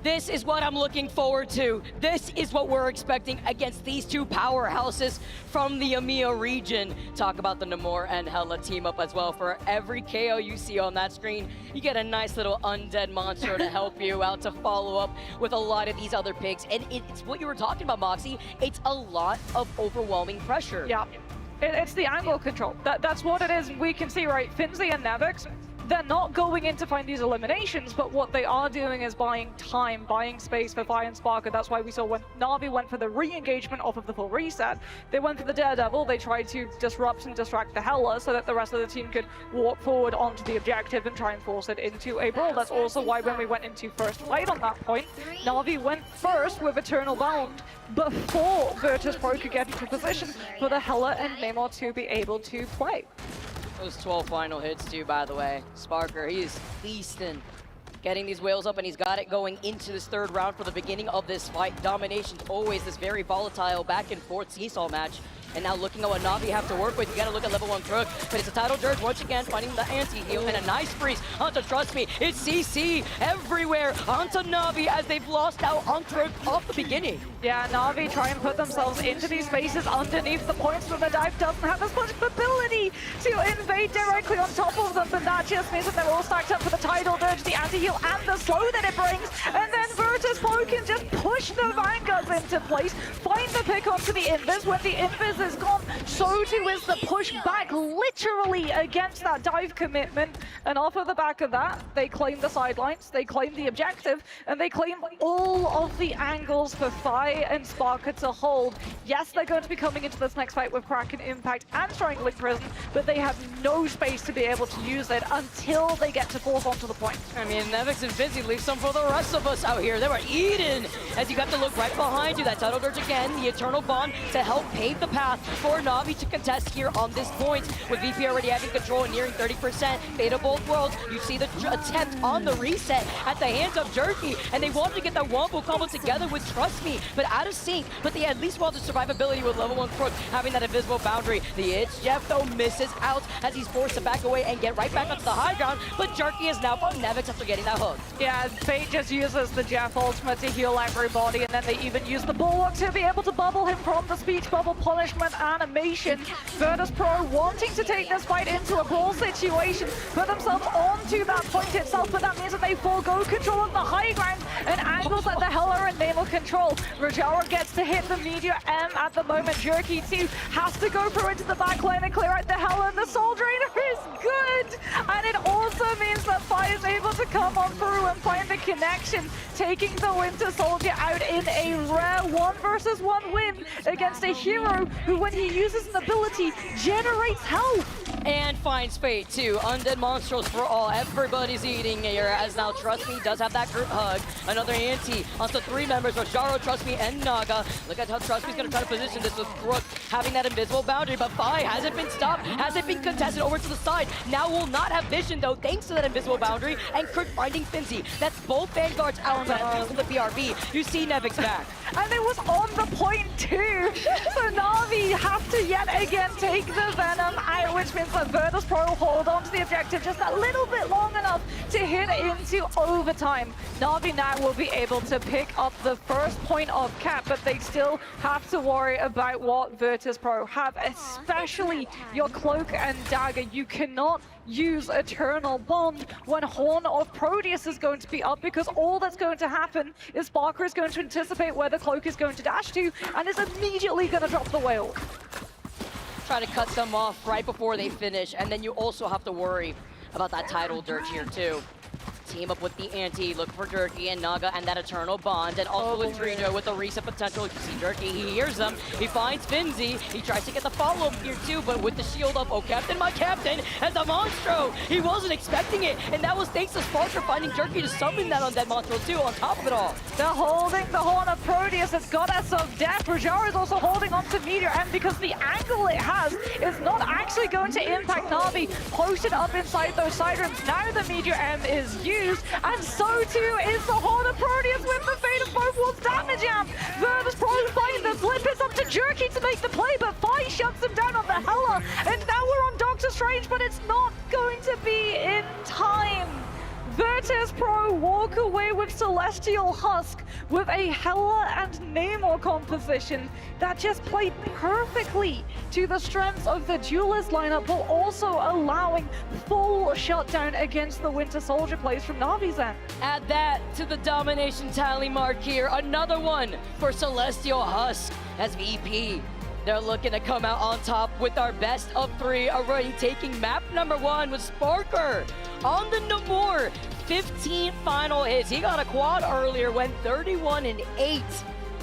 This is what I'm looking forward to. This is what we're expecting against these two powerhouses from the EMEA region. Talk about the Namor and Hela team up as well. For every KO you see on that screen, you get a nice little undead monster to help you out to follow up with a lot of these other picks. And it's what you were talking about, Moxie. It's a lot of overwhelming pressure. Yeah, it's the angle control. That's what it is. We can see, right, Finzi and Nevix, they're not going in to find these eliminations, but what they are doing is buying time, buying space for Vi and Sparker. That's why we saw when Na'Vi went for the re-engagement off of the full reset, they went for the Daredevil. They tried to disrupt and distract the Hela so that the rest of the team could walk forward onto the objective and try and force it into a brawl. That's also why when we went into first fight on that point, Na'Vi went first with Eternal Bound before Virtus Pro could get into position for the Hela and Namor to be able to play. Those 12 final hits too, by the way. Sparker, he is feasting. Getting these whales up, and he's got it going into this third round for the beginning of this fight. Domination's always this very volatile back and forth seesaw match. And now looking at what Na'Vi have to work with, you gotta look at level 1 Crook, but it's a Tidal Dirge once again, finding the anti-heal, and a nice freeze onto Trust Me. It's CC everywhere onto Na'Vi as they've lost out on Crook off the beginning. Yeah, Na'Vi try and put themselves into these spaces underneath the points, but the dive doesn't have as much ability to invade directly on top of them, but that just means that they're all stacked up for the Tidal Dirge, the anti-heal, and the slow that it brings, and then Virtus Pro can just push the Vanguards into place, find the pick onto the Invis. When the Invis is gone, so too is the push back, literally against that dive commitment, and off of the back of that, they claim the sidelines, they claim the objective, and they claim all of the angles for Fi and Sparker to hold. Yes, they're going to be coming into this next fight with Kraken Impact and Strangling Prison, but they have no space to be able to use it until they get to force onto the point. I mean, Nevix and Fizzy leave some for the rest of us out here. They were eaten as you got to look right behind you. That Tidal Dirge again, the Eternal Bond to help pave the path for Na'Vi to contest here on this point. With VP already having control and nearing 30%. Fate of both worlds. You see the attempt on the reset at the hands of Jerky, and they wanted to get that wombo combo together with Trust Me, but out of sync. But they at least want the survivability with level 1 Crook having that invisible boundary. The It's Jeff though misses out as he's forced to back away and get right back onto the high ground, but Jerky is now from Nevix after getting that hook. Yeah, Fate just uses the Jeff ultimate to heal everybody, and then they even use the Bulwark to be able to bubble him from the speech bubble punishment animation. Virtus Pro wanting to take this fight into a brawl situation, put themselves onto that point itself, but that means that they forego control of the high ground and angles that the Hela and Namor control. Rajara gets to hit the Meteor M at the moment. Jerky too has to go through into the back lane and clear out the Hela, and the Soul Drainer is good! And it also means that Fi is able to come on through and find the connection, taking the Winter Soldier out in a rare 1-versus-1 win against a hero who, when he uses an ability, generates health. And finds Fate too. Undead Monsters for all. Everybody's eating here as now Trust Me does have that group hug. Another anti onto 3 members, Rojaro, Trust Me, and Naga. Look at how Trust Me's gonna try to position this with Crook having that invisible boundary, but Fi hasn't been stopped, hasn't been contested over to the side. Now will not have vision though, thanks to that invisible boundary, and Crook finding Finzi. That's both Vanguards out of the BRB. You see Nevix back. And it was on the point too. So Na'Vi have to yet again take the Venom out, which means means that Virtus Pro hold on to the objective just a little bit long enough to hit into overtime. Na'Vi now will be able to pick up the first point of cap, but they still have to worry about what Virtus Pro have, especially your Cloak and Dagger. You cannot use Eternal Bond when Horn of Proteus is going to be up, because all that's going to happen is Sparker is going to anticipate where the Cloak is going to dash to and is immediately going to drop the whale. Try to cut them off right before they finish, and then you also have to worry about that tidal dirt here too. Team up with the Anti, look for Durkee and Naga and that Eternal Bond, and also with Trijo with the reset potential. You see Durkee, he hears them, he finds Finzi, he tries to get the follow-up here too, but with the shield up, oh Captain, my Captain, as a Monstro! He wasn't expecting it, and that was thanks to Sparker finding Durkee to summon that on that Monstro too, on top of it all. They're holding the Horn of Proteus, it's Goddess of Death. Rajara is also holding on to Meteor, and because the angle it has is not actually going to impact Na'Vi, posted up inside those sirens. Now the Meteor M is used, and so too is the Horn of Proteus with the Fate of Both Worlds damage amp. Virtus Pro find the slip, it's up to Jerky to make the play, but Fi shuts him down on the Hela, and now we're on Doctor Strange, but it's not going to be in time. Virtus Pro walk away with Celestial Husk with a Hela and Namor composition that just played perfectly to the strengths of the Duelist lineup, while also allowing full shutdown against the Winter Soldier plays from Na'Vi's end. Add that to the domination tally mark here. Another one for Celestial Husk as VP. They're looking to come out on top with our best of three, already taking map number 1 with Sparker on the Namor. 15 final hits. He got a quad earlier, went 31-8.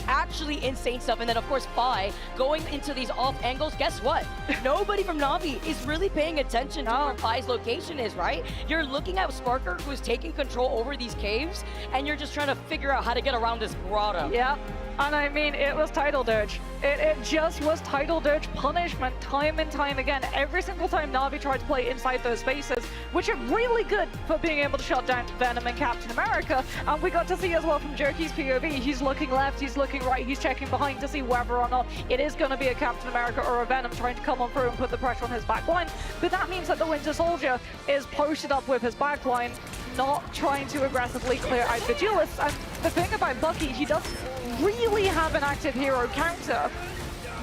Actually insane stuff. And then of course Fi going into these off angles. Guess what? Nobody from Na'Vi is really paying attention to where Fi's location is, right? You're looking at Sparker, who is taking control over these caves, and you're just trying to figure out how to get around this grotto. Yeah. And I mean, it was Tidal Dirge. It just was Tidal Dirge punishment time and time again. Every single time Na'Vi tried to play inside those spaces, which are really good for being able to shut down Venom and Captain America. And we got to see as well from Jerky's POV, he's looking left, he's looking right, he's checking behind to see whether or not it is going to be a Captain America or a Venom trying to come on through and put the pressure on his back line. But that means that the Winter Soldier is posted up with his back line, not trying to aggressively clear out the duelists. And the thing about Bucky, he doesn't really have an active hero counter,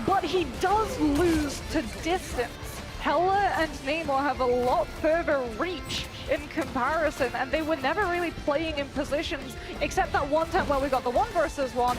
but he does lose to distance. Hela and Namor have a lot further reach in comparison, and they were never really playing in positions, except that one time where we got the 1 versus 1,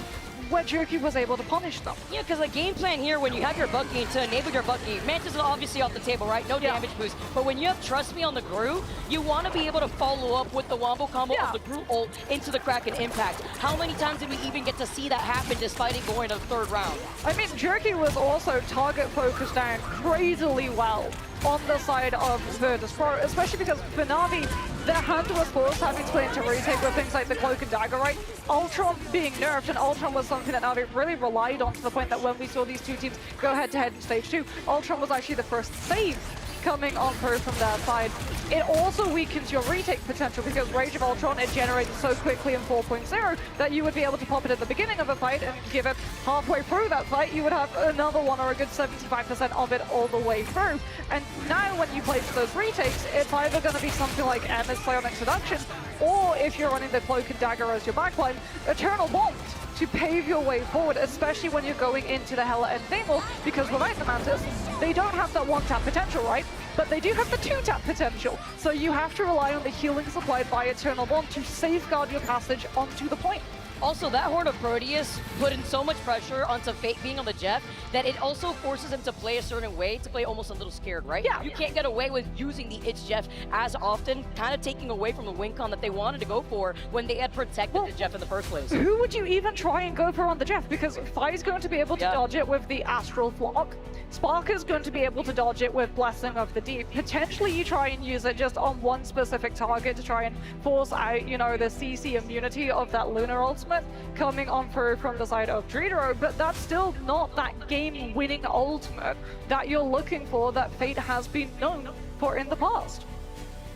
where Jerky was able to punish them. Yeah, because the game plan here, when you have your Bucky, to enable your Bucky, Mantis is obviously off the table, right? No damage boost. But when you have Trust Me on the Gru, you want to be able to follow up with the Wombo combo of the Gru ult into the Kraken Impact. How many times did we even get to see that happen despite it going to the 3rd round? I mean, Jerky was also target focused down crazily well on the side of Virtus Pro, especially because for Na'Vi, their hand was forced having to play into retake with things like the Cloak and Dagger, right? Ultron being nerfed, and Ultron was something that Na'Vi really relied on, to the point that when we saw these two teams go head-to-head in Stage 2, Ultron was actually the first save coming on through from their side. It also weakens your retake potential, because Rage of Ultron, it generated so quickly in 4.0 that you would be able to pop it at the beginning of a fight, and give it halfway through that fight, you would have another one, or a good 75% of it all the way through. And now when you play those retakes, it's either going to be something like Emma's play on introduction, or if you're running the Cloak and Dagger as your backline, Eternal Bond to pave your way forward, especially when you're going into the Hela and Namor, because without the Mantis, they don't have that 1-tap potential, right? But they do have the 2-tap potential, so you have to rely on the healing supplied by Eternal Bond to safeguard your passage onto the point. Also, that Horde of Proteus put in so much pressure onto Fate being on the Jeff that it also forces him to play a certain way, to play almost a little scared, right? Yeah. You can't get away with using the It's Jeff as often, kind of taking away from the win con that they wanted to go for when they had protected the Jeff in the first place. Who would you even try and go for on the Jeff? Because Fi's going to be able to dodge it with the Astral Flock. Sparker's going to be able to dodge it with Blessing of the Deep. Potentially you try and use it just on one specific target to try and force out, you know, the CC immunity of that Lunar Ultimate coming on through from the side of Dredero, but that's still not that game-winning ultimate that you're looking for, that Fate has been known for in the past.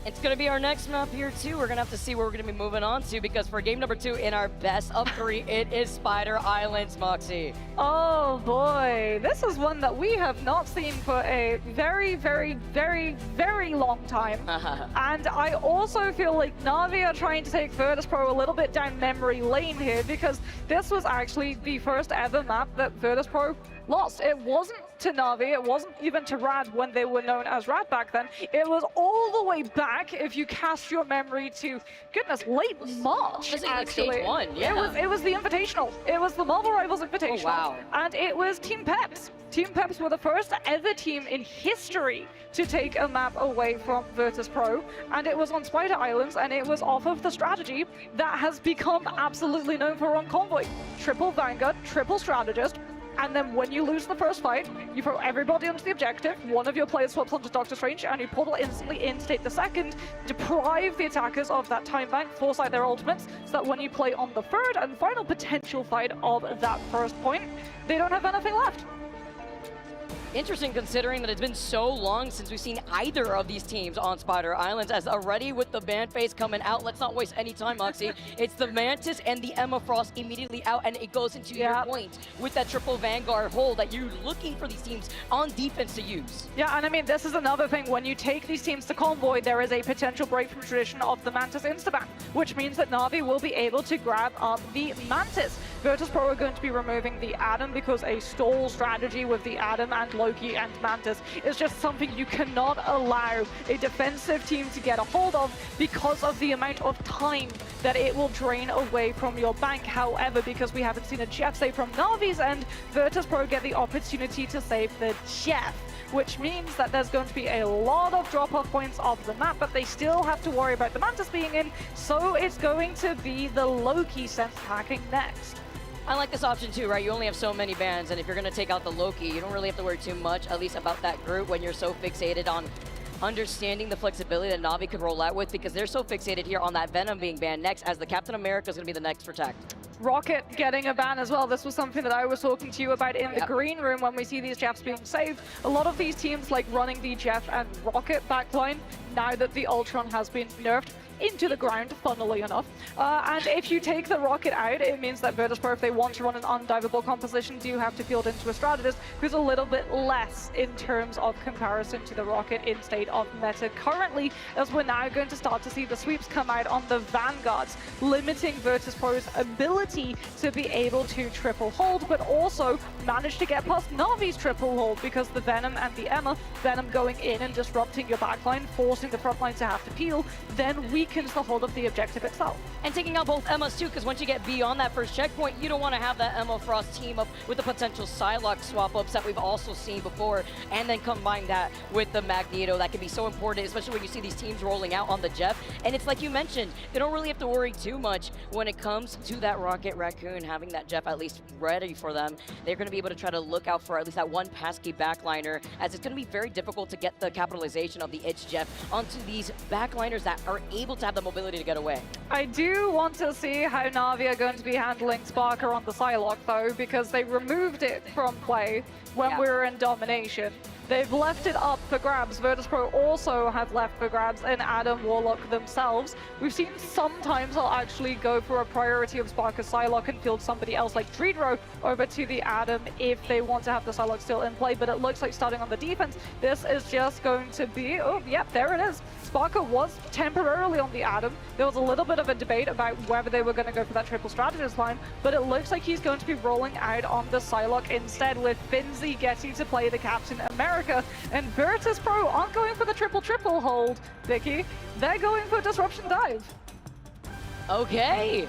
It's going to be our next map here, too. We're going to have to see where we're going to be moving on to, because for game number 2 in our best of 3, it is Spider Islands, Moxie. Oh boy, this is one that we have not seen for a very, very, very, very long time. And I also feel like Na'Vi are trying to take Virtus.pro a little bit down memory lane here, because this was actually the first ever map that Virtus.pro lost. It wasn't to Na'Vi, it wasn't even to Rad when they were known as Rad back then. It was all the way back, if you cast your memory to, goodness, late March, Like actually. stage 1, yeah. It was the Invitational. It was the Marvel Rivals Invitational. Oh, wow. And it was Team Peps. Team Peps were the first ever team in history to take a map away from Virtus.pro, and it was on Spider Islands, and it was off of the strategy that has become absolutely known for on Convoy. Triple Vanguard, triple strategist, and then when you lose the first fight, you throw everybody onto the objective, one of your players swaps onto Doctor Strange, and you portal instantly in to take the second, deprive the attackers of that time bank, force out their ultimates, so that when you play on the third and final potential fight of that first point, they don't have anything left. Interesting, considering that it's been so long since we've seen either of these teams on Spider Islands, as already with the ban phase coming out, let's not waste any time, Moxie. It's the Mantis and the Emma Frost immediately out, and it goes into your point with that triple Vanguard hold that you're looking for these teams on defense to use. Yeah, and I mean, this is another thing. When you take these teams to Convoy, there is a potential break from tradition of the Mantis instaban, which means that Na'Vi will be able to grab up the Mantis. Virtus.pro are going to be removing the Atom, because a stall strategy with the Atom and Loki and Mantis is just something you cannot allow a defensive team to get a hold of, because of the amount of time that it will drain away from your bank. However, because we haven't seen a Jeff save from Na'Vi's end, Virtus.pro get the opportunity to save the Jeff, which means that there's going to be a lot of drop-off points of the map, but they still have to worry about the Mantis being in, so it's going to be the Loki sense packing next. I like this option too, right? You only have so many bans, and if you're going to take out the Loki, you don't really have to worry too much, at least about that group, when you're so fixated on understanding the flexibility that Na'Vi could roll out with, because they're so fixated here on that Venom being banned next, as the Captain America is going to be the next protect. Rocket getting a ban as well. This was something that I was talking to you about in the green room when we see these Jeffs being saved. A lot of these teams like running the Jeff and Rocket backline now that the Ultron has been nerfed into the ground, funnily enough. And if you take the Rocket out, it means that Virtus.pro, if they want to run an undivable composition, do have to field into a strategist who's a little bit less in terms of comparison to the Rocket in state of meta currently, as we're now going to start to see the sweeps come out on the Vanguards, limiting Virtus.pro's ability to be able to triple hold, but also manage to get past Na'Vi's triple hold, because the Venom and the Emma, Venom going in and disrupting your backline, forcing the front line to have to peel, then weakens the hold of the objective itself. And taking out both Emmas too, because once you get beyond that first checkpoint, you don't want to have that Emma Frost team up with the potential Psylocke swap-ups that we've also seen before, and then combine that with the Magneto. That can be so important, especially when you see these teams rolling out on the Jeff. And it's like you mentioned, they don't really have to worry too much when it comes to that Rocket Raccoon, having that Jeff at least ready for them. They're going to be able to try to look out for at least that one pesky backliner, as it's going to be very difficult to get the capitalization of the Itch Jeff onto these backliners that are able to have the mobility to get away. I do want to see how Na'Vi are going to be handling Sparker on the Psylocke though, because they removed it from play when we were in domination. They've left it up for grabs. Virtus.pro also have left for grabs in Adam Warlock themselves. We've seen sometimes they'll actually go for a priority of Sparker Psylocke and field somebody else like Dreedro over to the Adam if they want to have the Psylocke still in play, but it looks like starting on the defense, this is just going to be, oh, yep, there it is. Sparker was temporarily on the Adam. There was a little bit of a debate about whether they were going to go for that triple strategist line, but it looks like he's going to be rolling out on the Psylocke instead, with Finzi getting to play the Captain America. And Virtus.pro aren't going for the triple hold, Vicky. They're going for Disruption Dive. Okay.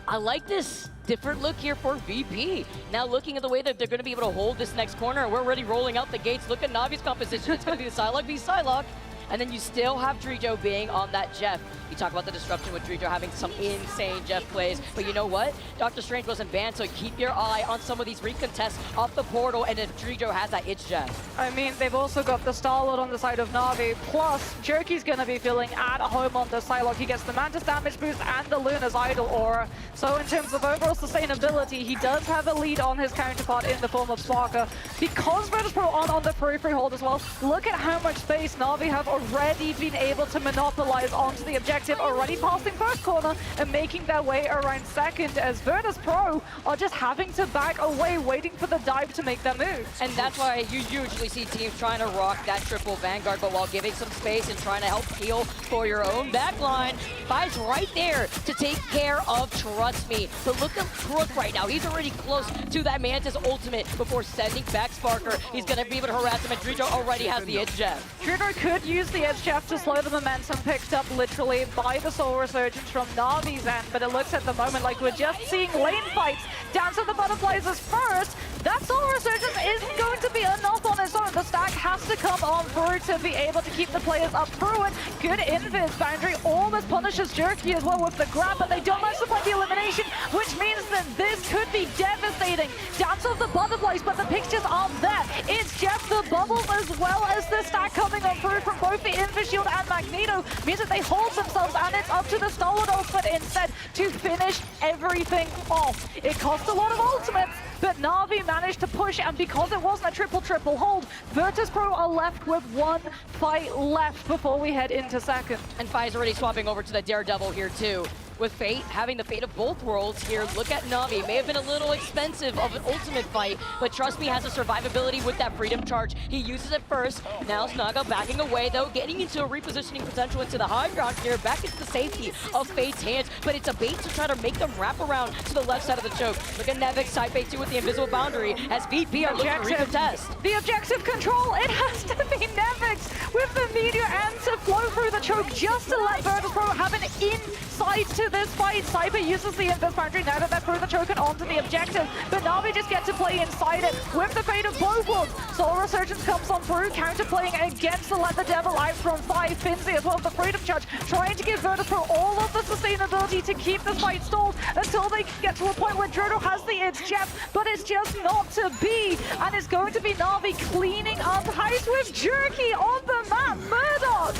I like this different look here for VP. Now looking at the way that they're going to be able to hold this next corner, we're already rolling out the gates. Look at Navi's composition. It's going to be the Psylocke v Psylocke. And then you still have Dreedro being on that Jeff. You talk about the disruption with Dreedro having some insane Jeff plays, but you know what? Doctor Strange wasn't banned, so keep your eye on some of these recontests off the portal, and if Dreedro has that itch Jeff. I mean, they've also got the Star-Lord on the side of Na'Vi, plus Jerky's going to be feeling at home on the Psylocke. He gets the Mantis damage boost and the Luna's Idol aura. So in terms of overall sustainability, he does have a lead on his counterpart in the form of Sparker. Because Virtus.pro on the periphery hold as well, look at how much space Na'Vi have already been able to monopolize onto the objective, already passing first corner and making their way around second, as Virtus Pro are just having to back away, waiting for the dive to make their move. And that's why you usually see teams trying to rock that triple Vanguard, but while giving some space and trying to help heal for your own backline. Fi's right there to take care of Trust Me. But look at Crook right now. He's already close to that Mantis ultimate before sending back Sparker. He's going to be able to harass him, and Drijo already has the Edge Jeff. Drijo could use the Edge Jeff to slow the momentum picked up literally by the Soul Resurgence from Na'Vi's end, but it looks at the moment like we're just seeing lane fights. Down to the Butterflies is first. That Soul Resurgence isn't going to be enough on its own. The stack has to come on through to be able to keep the players up through it. Good invis. Boundary almost punishes Jerky as well with the grab, but they don't manage to find the elimination, which means that this could be devastating. Dance of the Butterflies, but the picks just aren't there. It's just the bubbles as well as the stack coming on through from both the Invis Shield and Magneto. Means that they hold themselves, and it's up to the Stalwart ultimate instead to finish everything off. It cost a lot of ultimates, but Na'Vi managed to push, and because it wasn't a triple hold, Virtus Pro are left with one fight left before we head into second. And Fi's already swapping over to the Daredevil here too. With Fate having the fate of both worlds here, look at Na'Vi. May have been a little expensive of an ultimate fight, but Trust Me has a survivability with that Freedom Charge. He uses it first. Now Snaga backing away though, getting into a repositioning potential into the high ground here, back into the safety of Fate's hands, but it's a bait to try to make them wrap around to the left side of the choke. Look at Nevix side bait too with the invisible boundary as VP are looking to recontest. The objective control, it has to be Nevix with the meteor and to flow through the choke just to let Virtus Pro have an inside to this fight. Cyber uses the invis boundary now that they're through the choke and onto the objective, but Na'Vi just get to play inside it with the fate of both worlds. Soul Resurgence comes on through, counterplaying against the Let the Devil out from 5. Finzi as well, the Freedom Charge, trying to give Virtus Pro all of the sustainability to keep this fight stalled until they get to a point where Drodo has the It's Jeff, but it's just not to be, and it's going to be Na'Vi cleaning up house with Jerky on the map. Murdoch!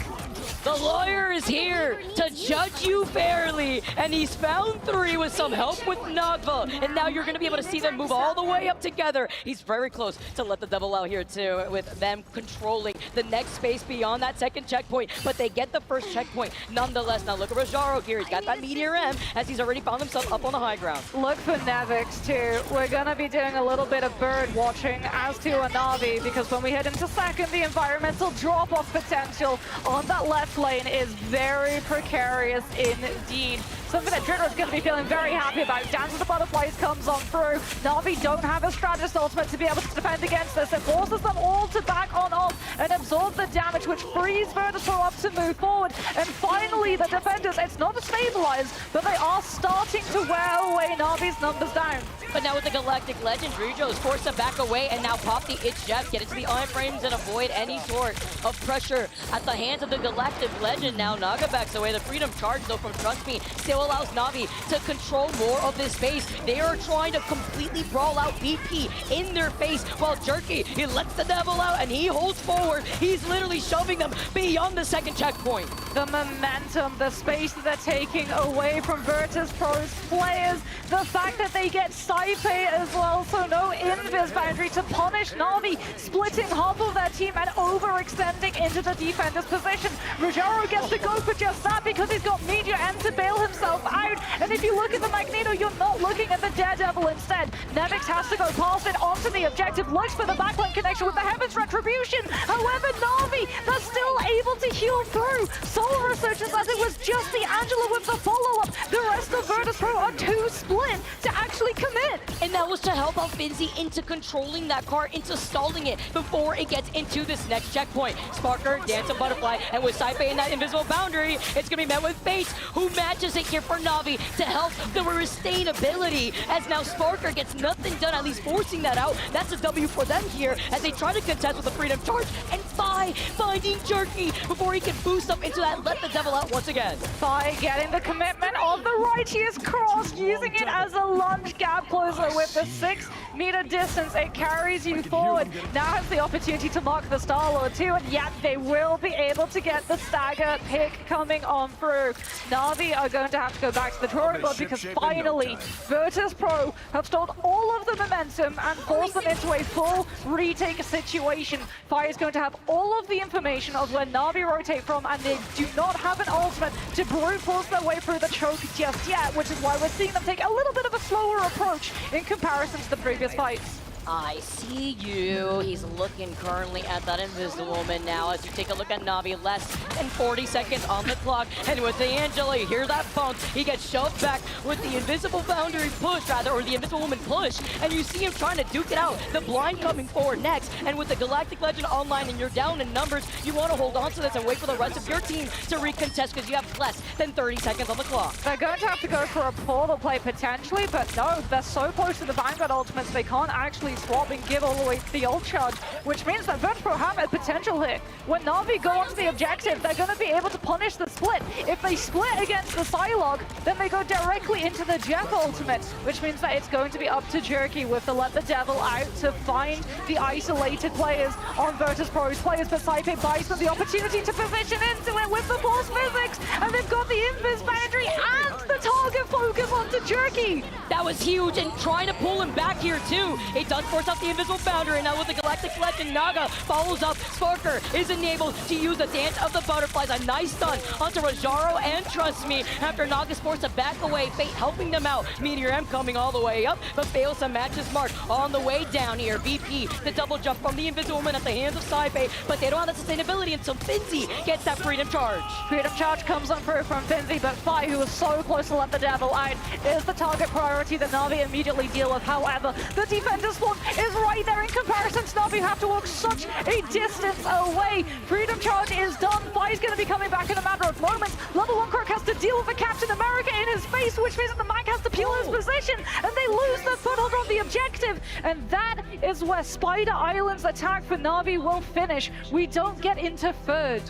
The lawyer is here to judge you fairly, and he's found 3 with some help with Nagva, and now you're going to be able to see them move all the way up together. He's very close to Let the Devil out here too, with them controlling the next space beyond that second checkpoint, but they get the first checkpoint nonetheless. Now look at Rojaro here. He's got that Meteor M as he's already found himself up on the high ground. Look for Nevix too. We're going to be doing a little bit of bird watching as to a Na'Vi, because when we head into second, the environmental drop-off potential on that left lane is very precarious indeed. Something that Dritter is going to be feeling very happy about. Dance of the Butterflies comes on through. Na'Vi don't have a Stratus ultimate to be able to defend against this. It forces them all to back on off and absorb the damage, which frees Virtus Pro up to move forward. And finally, the defenders, it's not a stabilize, but they are starting to wear away Na'Vi's numbers down. But now with the Galactic Legend, Drijo is forced to back away and now pop the Itch Jeff, get into the iframes and avoid any sort of pressure at the hands of the Galactic Legend. Now Naga backs away. The Freedom Charge, though, from Trust Me still allows Na'Vi to control more of this space. They are trying to completely brawl out BP in their face, while Jerky, he lets the Devil out and he holds forward. He's literally shoving them beyond the second checkpoint. The momentum, the space that they're taking away from Virtus Pro's players, the fact that they get Saipe as well, so no invis boundary to punish Na'Vi, splitting half of their team and overextending into the defender's position. Rojaro gets to go for just that because he's got Meteor and to bail himself out. And if you look at the Magneto, you're not looking at the Daredevil instead. Nevix has to go past it onto the objective, looks for the backline connection with the Heaven's Retribution. However, Na'Vi, they're still able to heal through. Soul Resurgence, as it was just the Angela with the follow-up. The rest of Virtus Pro are too split to actually commit. And that was to help out Finzi into controlling that car, into stalling it before it gets into this next checkpoint. Sparker, Dance of Butterfly, and with Saipe in that invisible boundary, it's gonna be met with Fates, who matches it here for Na'Vi to help the sustainability, as now Sparker gets nothing done, at least forcing that out. That's a W for them here as they try to contest with the Freedom Charge, and Fi finding Jerky before he can boost up into that Let the Devil out once again. Fi getting the commitment of the Righteous Cross, using it as a lunge gap closer with the a 6-meter distance. It carries you forward. Now has the opportunity to mark the Star-Lord too, and yet they will be able to get the stagger pick coming on through. Na'Vi are going to have to go back to the drawing board because finally Virtus Pro have stalled all of the momentum and forced them into a full retake situation. Fire is going to have all of the information of where Na'Vi rotate from, and they do not have an ultimate to brute force their way through the choke just yet, which is why we're seeing them take a little bit of a slower approach in comparison to the previous fights. I see you. He's looking currently at that Invisiwoman now as you take a look at Na'Vi. Less than 40 seconds on the clock. And with the Angela, you hear that bump. He gets shoved back with the invisible boundary push, rather, or the Invisiwoman push. And you see him trying to duke it out. The blind coming forward next. And with the Galactic Legend online and you're down in numbers, you want to hold on to this and wait for the rest of your team to recontest because you have less than 30 seconds on the clock. They're going to have to go for a portal play potentially, but no, they're so close to the Vanguard ultimates, they can't actually swap and give all the way to the ult charge, which means that Virtus Pro have a potential here. When Na'Vi go onto the objective, they're going to be able to punish the split. If they split against the Psylocke, then they go directly into the Jeff ultimate, which means that it's going to be up to Jerky with the Let the Devil out to find the isolated players on Virtus Pro's players, but Saipe buys them the opportunity to position into it with the Force Physics, and they've got the Invis boundary and the target focus onto Jerky. That was huge, and trying to pull him back here too. It does force out the invisible boundary, and now with the Galactic Legend, Naga follows up. Sparker is enabled to use the Dance of the Butterflies, a nice stun onto Rajaro, and trust me, after Naga's forced to back away, Fate helping them out. Meteor M coming all the way up, but fails to match his mark on the way down here. VP, the double jump from the Invisiwoman at the hands of Saipe, but they don't have the sustainability until Finzi gets that Freedom Charge. Freedom Charge comes on through from Finzi, but Fi, who was so close to Let the Devil out, is the target priority that Na'Vi immediately deal with. However, the defender spawn is right there in comparison to Na'Vi, have to walk such a distance away. Freedom Charge is done. Fi's going to be coming back in a matter of moments. Level 1 Croc has to deal with the Captain America in his face, which means that the Mag has to peel his position, and they lose their foothold on the objective. And that is where Spider Island's attack for Na'Vi will finish. We don't get into third.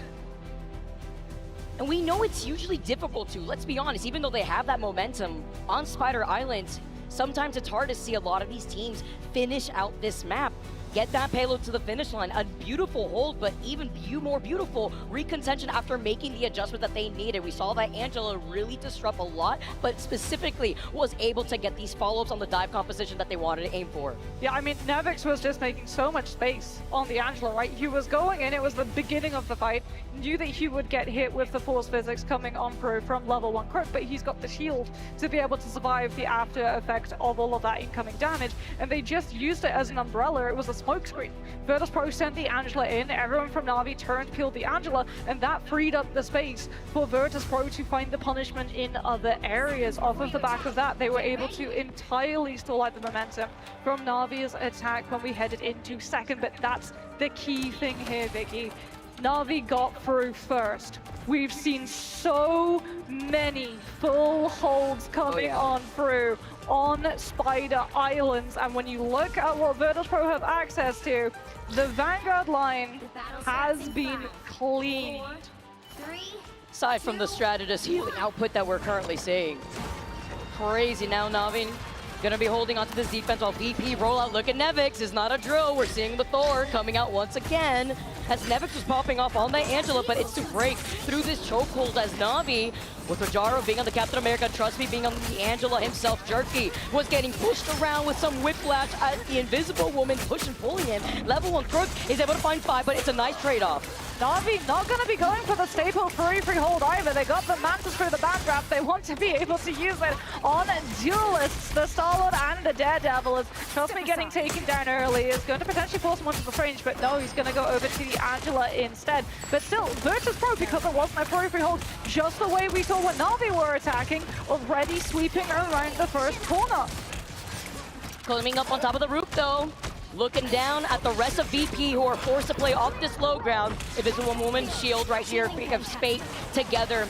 And we know it's usually difficult to, let's be honest, even though they have that momentum on Spider Island, sometimes it's hard to see a lot of these teams finish out this map. Get that payload to the finish line. A beautiful hold, but even more beautiful recontention after making the adjustment that they needed. We saw that Angela really disrupt a lot, but specifically was able to get these follow-ups on the dive composition that they wanted to aim for. Yeah, I mean, Nevix was just making so much space on the Angela, right? He was going in, it was the beginning of the fight, knew that he would get hit with the Force Physics coming on through from level 1 Crook, but he's got the shield to be able to survive the after effect of all of that incoming damage, and they just used it as an umbrella. It was a smokescreen. Virtus Pro sent the Angela in, everyone from Na'Vi turned, peeled the Angela, and that freed up the space for Virtus Pro to find the punishment in other areas. Off of the back of that, they were able to entirely stall out the momentum from Na'Vi's attack when we headed into second, but that's the key thing here, Vicky. Na'Vi got through first. We've seen so many full holds coming on through on Spider Islands, and when you look at what Virtus Pro have access to, the Vanguard line has been cleaned. Aside from the strategist healing output that we're currently seeing. Crazy now, Na'Vi. Gonna be holding onto this defense while VP rollout. Look at Nevix, is not a drill. We're seeing the Thor coming out once again as Nevix was popping off on the Angela, but it's to break through this chokehold as Na'Vi, with Rajaro being on the Captain America, trust me, being on the Angela himself, Jerky was getting pushed around with some whiplash as the Invisible Woman pushing, pulling him. Level 1 Crook is able to find 5, but it's a nice trade-off. Na'Vi not going to be going for the staple free hold either. They got the Mantis through the back wrap. They want to be able to use it on duelists, the Star-Lord and the Daredevil. Is trust me, getting taken down early is going to potentially force him onto the fringe, but no, he's going to go over to the Angela instead. But still, Virtus Pro, because it wasn't a free hold, just the way we saw when Na'Vi were attacking, already sweeping around the first corner. Climbing up on top of the roof though. Looking down at the rest of VP who are forced to play off this low ground. Invisible Woman shield right here. We have Spate together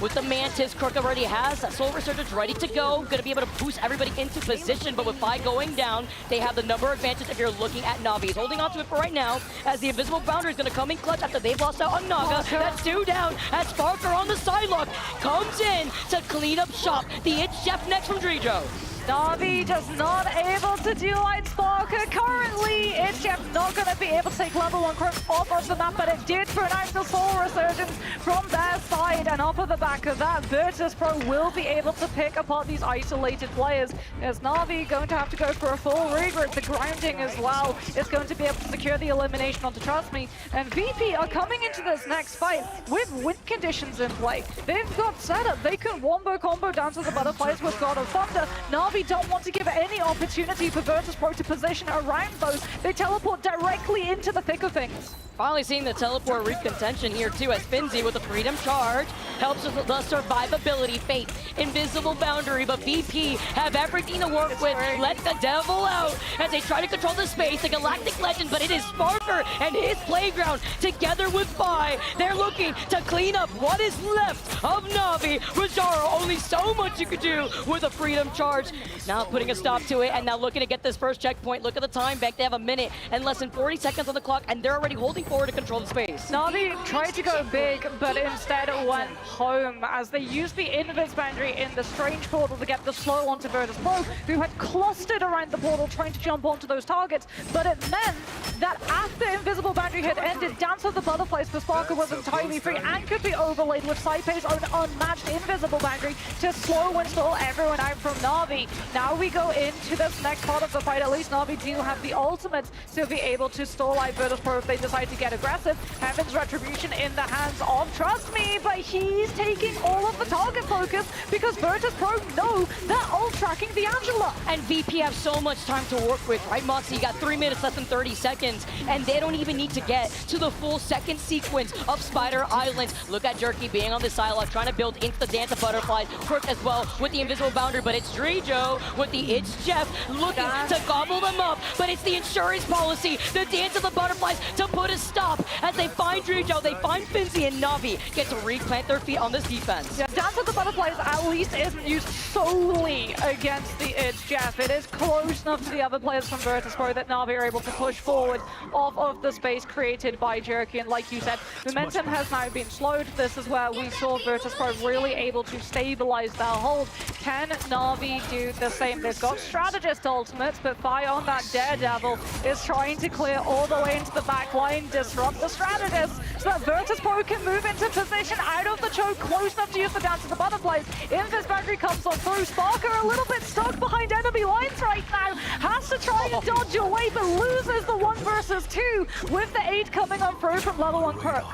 with the Mantis. Crook already has that Soul Resurgence ready to go. Gonna be able to boost everybody into position, but with Fi going down, they have the number advantage if you're looking at Na'Vi. He's holding on to it for right now as the Invisible Boundary is gonna come in clutch after they've lost out on Naga. That's 2 down as Sparker on the sidelock comes in to clean up shop. The It's Chef next from Drijo. Na'Vi just not able to do like Sparker. Currently, it's just not going to be able to take level 1 Crook off of the map, but it did pronounce the Soul Resurgence from their side, and off of the back of that, Virtus Pro will be able to pick apart these isolated players. As Na'Vi going to have to go for a full regroup, the grounding as well is going to be able to secure the elimination onto Trust Me, and VP are coming into this next fight with win conditions in play. They've got setup, they can wombo combo down to the butterflies with God of Thunder. Na'Vi don't want to give any opportunity for Virtus Pro to position around those. They teleport directly into the thick of things. Finally seeing the teleport reap contention here too, as Finzi with the Freedom Charge helps with the survivability. Fate, Invisible Boundary, but VP have everything to work with. Let the devil out as they try to control the space. The Galactic Legend, but it is Sparker and his playground together with Fi. They're looking to clean up what is left of Na'Vi. Rajaro, only so much you could do with a Freedom Charge. Now putting a stop to it, and now looking to get this first checkpoint. Look at the time back. They have a minute and less than 40 seconds on the clock, and they're already holding forward to control the space. Na'Vi tried to go big, but instead went home as they used the Invis Boundary in the Strange Portal to get the slow onto Virtus Pro, who had clustered around the portal trying to jump onto those targets, but it meant that after Invisible Boundary had ended, Dance of the Butterflies for Sparker was entirely free and could be overlaid with Saipei's own unmatched Invisible Boundary to slow and stall everyone out from Na'Vi. Now we go into this next part of the fight. At least Na'Vi do have the ultimates to be able to stall out Virtus Pro if they decide to get aggressive. Heaven's Retribution in the hands of Trust Me, but he's taking all of the target focus because Virtus Pro know they're ult tracking the Angela. And VP have so much time to work with, right, Moxie? You got 3 minutes, less than 30 seconds, and they don't even need to get to the full second sequence of Spider Islands. Look at Jerky being on the silo, trying to build into the Dance of Butterflies. Crook as well with the Invisible Boundary, but it's Drijo with the It's Jeff looking to gobble them up, but it's the insurance policy, the Dance of the Butterflies to put a stop as they find Drijo, they find Finzi, and Na'Vi get to replant their feet on this defense. Yeah, Dance of the Butterflies at least isn't used solely against the It's Jeff. It is close enough to the other players from Virtus Pro that Na'Vi are able to push forward off of the space created by Jerky, and like you said, momentum has now been slowed. This is where we saw Virtus Pro really able to stabilize their hold. Can Na'Vi do the same? They've got strategist ultimates, but Fi on that Daredevil is trying to clear all the way into the back line, disrupt the strategist, so that Virtus Pro can move into position out of the choke, close enough to use the Dance of the Butterflies. Invis Boundary comes on through. Sparker a little bit stuck behind enemy lines right now, has to try and dodge away, but loses the 1 versus 2 with the 8 coming on through from level 1 Crook.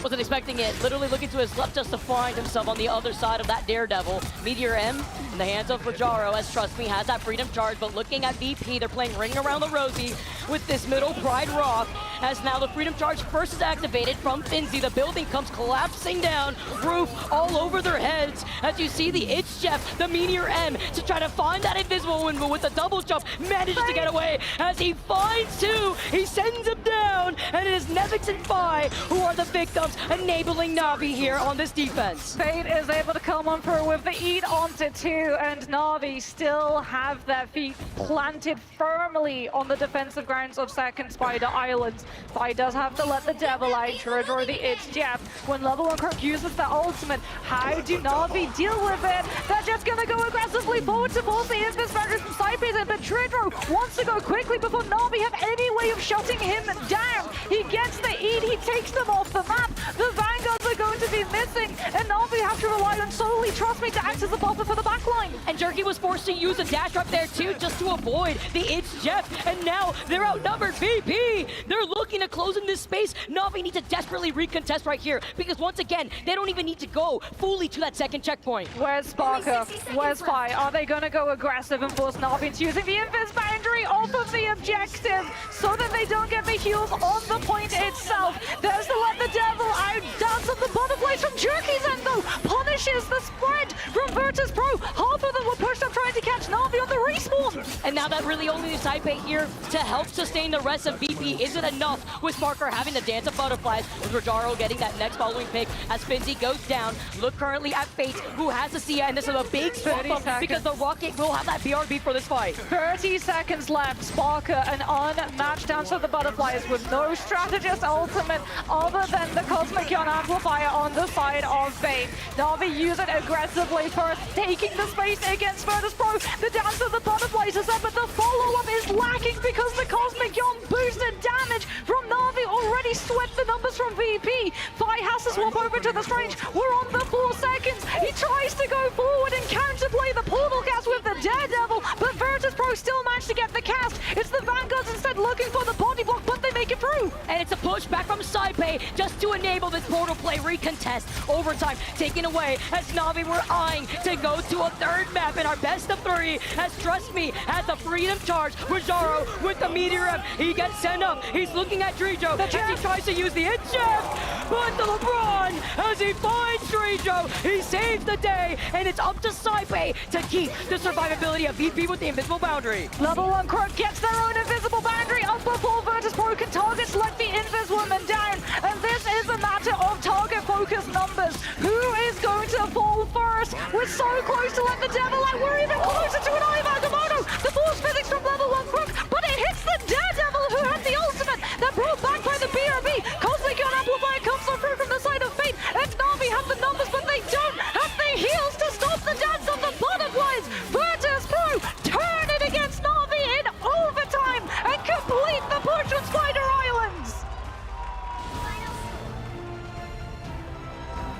Wasn't expecting it. Literally looking to his left just to find himself on the other side of that Daredevil. Meteor M in the hands of Rajaro, as Trust Me has that Freedom Charge, but looking at VP, they're playing Ring Around the Rosie with this middle Pride Rock, as now the Freedom Charge first is activated from Finzi. The building comes collapsing down, roof all over their heads, as you see the It's Jeff, the Meteor M, to try to find that invisible one, but with the double jump, manages to get away, as he finds 2, he sends him down, and it is Nevix and Fi who are the victims, enabling Na'Vi here on this defense. Fate is able to come on through with the eat onto 2, and Na'Vi still have their feet planted firmly on the defensive grounds of second Spider Islands. Fi does have to let the devil out, Drijo the It's Jeff. When level 1 Crook uses the ultimate, how do Na'Vi deal with it? They're just gonna go aggressively forward to force the Invis Boundary from Saipei, but Drijo wants to go quickly before Na'Vi have any way of shutting him down. He gets the eat, he takes them off the map. The Vanguards are going to be missing, and Na'Vi have to rely on solely Trust Me to act as a buffer for the backline. And Jerky was forced to use a dash up there too, just to avoid the It's Jeff, and now they're outnumbered. VP, they're looking to close in this space. Na'Vi need to desperately recontest right here, because once again, they don't even need to go fully to that second checkpoint. Where's Sparker? Where's Fi? Are they going to go aggressive and force Na'Vi into using the Invis Boundary off of the objective so that they don't get the heals on the point itself? There's the Let the Devil out. Dance of the Butterflies from Jerky's end though punishes the spread from Virtus Pro. Half of them were pushed up trying to catch Na'Vi on the respawn. And now that really only leaves Taipei here to help sustain the rest of VP isn't enough, with Sparker having the Dance of Butterflies, with Rajaro getting that next following pick as Finzi goes down. Look currently at Fate, who has the Sia, and this is a big swap up because the Rocket will have that BRB for this fight. 30 seconds left. Sparker, an unmatched Dance of the Butterflies with no strategist ultimate other than the Cosmic Yon Amplifier on the side of Fate. Na'Vi use it aggressively first, taking the space against Virtus Pro. Pro. The Dance of the Butterflies is up, but the follow-up is lacking because the Cosmic Yawn boosted damage from Na'Vi already swept the numbers from VP. Fi has to swap over to the Strange. We're on the 4 seconds. He tries to go forward and counterplay the portal cast with the Daredevil, but Virtus Pro still managed to get the cast. It's the Vanguards instead looking for the body block, but they make it through. And it's a pushback from Saipei just to enable this portal play recontest. Overtime taken away as Na'Vi were eyeing to go to a third map in our best of 3 as Trust Me has the freedom charge. Rojaro with the meteor up. He gets sent up. He's looking at Drijo as he tries to use the inject. But the LeBron as he finds Drijo. He saves the day and it's up to Saipei to keep the survivability of VP with the invisible boundary. Level 1 Crook gets their own invisible boundary up before Virtus Pro can target select the Invis woman down. And this is a matter of target focus numbers. Who is going to fall first? We're so close to let the devil out. We're even closer to an Eye of Agamotto. The force physics from level 1 Crook, but it hits the Daredevil who had the ultimate that brought back by the BRB. Cosmic Yawn Amplifier comes on through from the side of Fate. And Na'Vi have the numbers, but they don't have the heals to stop the Dance of the Butterflies. Virtus Pro turn it against Na'Vi in overtime and complete the push on Spider Islands.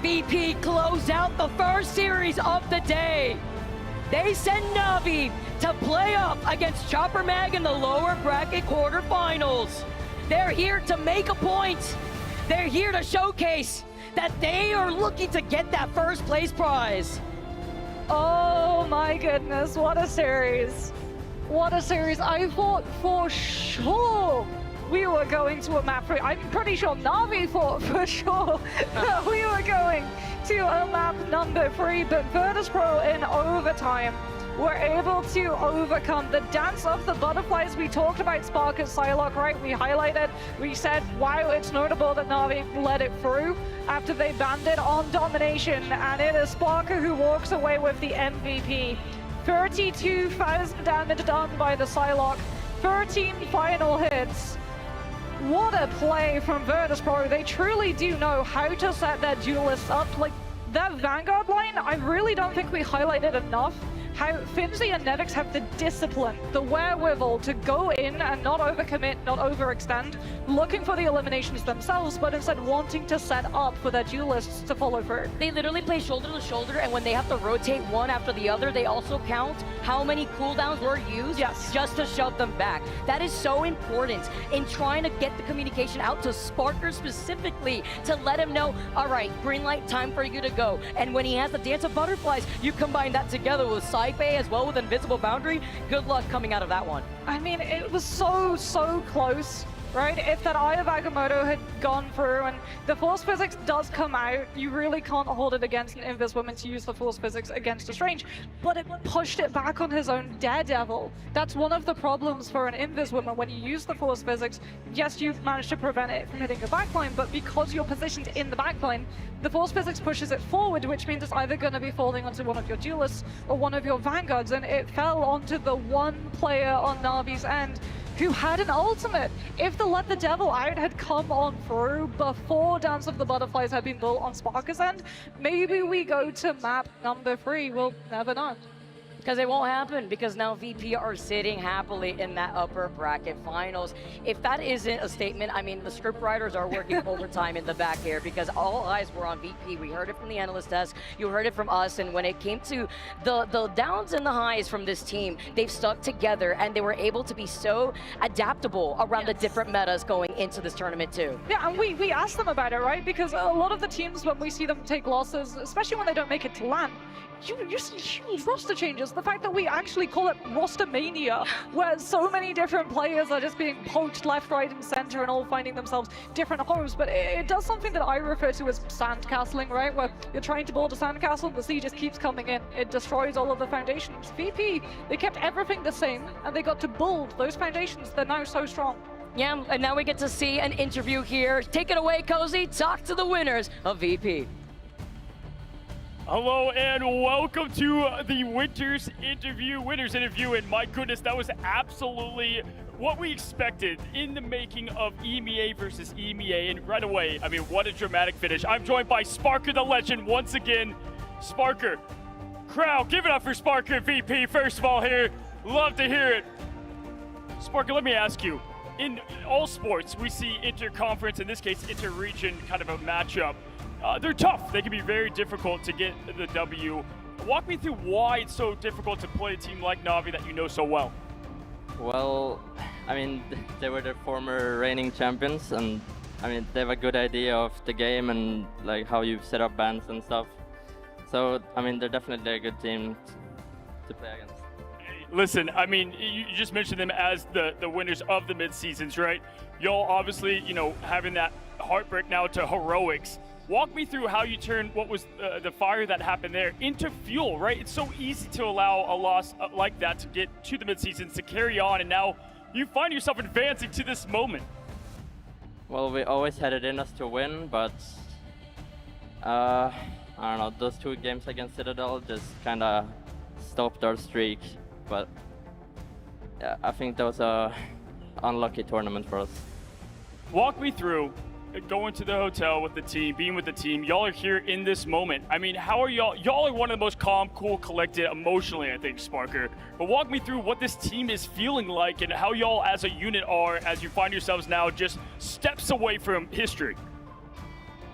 VP close out the first series of the day. They send Na'Vi to play up against Chopper Mag in the lower bracket quarterfinals. They're here to make a point. They're here to showcase that they are looking to get that first place prize. Oh my goodness, what a series. What a series. I thought for sure we were going to a map 3. I'm pretty sure Na'Vi thought for sure that we were going to a map number 3, but Virtus Pro in overtime were able to overcome the Dance of the Butterflies. We talked about Spark and Psylocke, right? We highlighted, we said, wow, it's notable that Na'Vi let it through after they banned it on Domination, and it is Sparker who walks away with the MVP. 32,000 damage done by the Psylocke, 13 final hits. What a play from Virtus Pro. They truly do know how to set their duelists up. Like, that Vanguard line, I really don't think we highlighted enough how Finzi and Nevix have the discipline, the wherewithal to go in and not overcommit, not overextend, looking for the eliminations themselves, but instead wanting to set up for their duelists to follow through. They literally play shoulder to shoulder, and when they have to rotate one after the other, they also count how many cooldowns were used just to shove them back. That is so important in trying to get the communication out to Sparker specifically to let him know, all right, green light, time for you to go. And when he has the Dance of Butterflies, you combine that together with Saipei as well with Invisible Boundary. Good luck coming out of that one. I mean, it was so close, right? If that Eye of Agamotto had gone through and the Force Physics does come out, you really can't hold it against an Invis woman to use the Force Physics against a Strange, but it pushed it back on his own Daredevil. That's one of the problems for an Invis woman. When you use the Force Physics, yes, you've managed to prevent it from hitting the backline, but because you're positioned in the backline, the Force Physics pushes it forward, which means it's either going to be falling onto one of your duelists or one of your Vanguards, and it fell onto the one player on Na'Vi's end who had an ultimate. If the Let the Devil Out had come on through before Dance of the Butterflies had been built on Sparker's end, maybe we go to map number 3. We'll never know. Because it won't happen, because now VP are sitting happily in that upper bracket finals. If that isn't a statement, I mean, the script writers are working overtime in the back here, because all eyes were on VP. We heard it from the analyst desk, you heard it from us, and when it came to the downs and the highs from this team, they've stuck together, and they were able to be so adaptable around the different metas going into this tournament too. Yeah, and we asked them about it, right? Because a lot of the teams, when we see them take losses, especially when they don't make it to LAN, you see huge roster changes. The fact that we actually call it roster mania, where so many different players are just being poached left, right, and center and all finding themselves different homes. But it does something that I refer to as sandcastling, right? Where you're trying to build a sandcastle and the sea just keeps coming in. It destroys all of the foundations. VP, they kept everything the same and they got to build those foundations. They're now so strong. Yeah, and now we get to see an interview here. Take it away, Cozy. Talk to the winners of VP. Hello and welcome to the winners interview, and my goodness, that was absolutely what we expected in the making of EMEA versus EMEA, and right away, I mean, what a dramatic finish. I'm joined by Sparker the Legend once again. Sparker, Crowd, give it up for Sparker and VP, first of all here. Love to hear it. Sparker, let me ask you. In all sports, we see inter-conference, in this case, inter-region kind of a matchup. They're tough. They can be very difficult to get the W. Walk me through why it's so difficult to play a team like Na'Vi that you know so well. Well, I mean, they were the former reigning champions, and I mean, they have a good idea of the game and like how you set up bans and stuff. So, I mean, they're definitely a good team to play against. Listen, I mean, you just mentioned them as the winners of the mid-seasons, right? Y'all obviously, you know, having that heartbreak now to heroics. Walk me through how you turned what was the fire that happened there into fuel, right? It's so easy to allow a loss like that to get to the mid-seasons, to carry on, and now you find yourself advancing to this moment. Well, we always had it in us to win, but I don't know, those 2 games against Citadel just kind of stopped our streak. But yeah, I think that was a unlucky tournament for us. Walk me through going to the hotel with the team, being with the team. Y'all are here in this moment. I mean, how are y'all? Y'all are one of the most calm, cool, collected emotionally, I think, Sparker. But walk me through what this team is feeling like and how y'all as a unit are as you find yourselves now just steps away from history.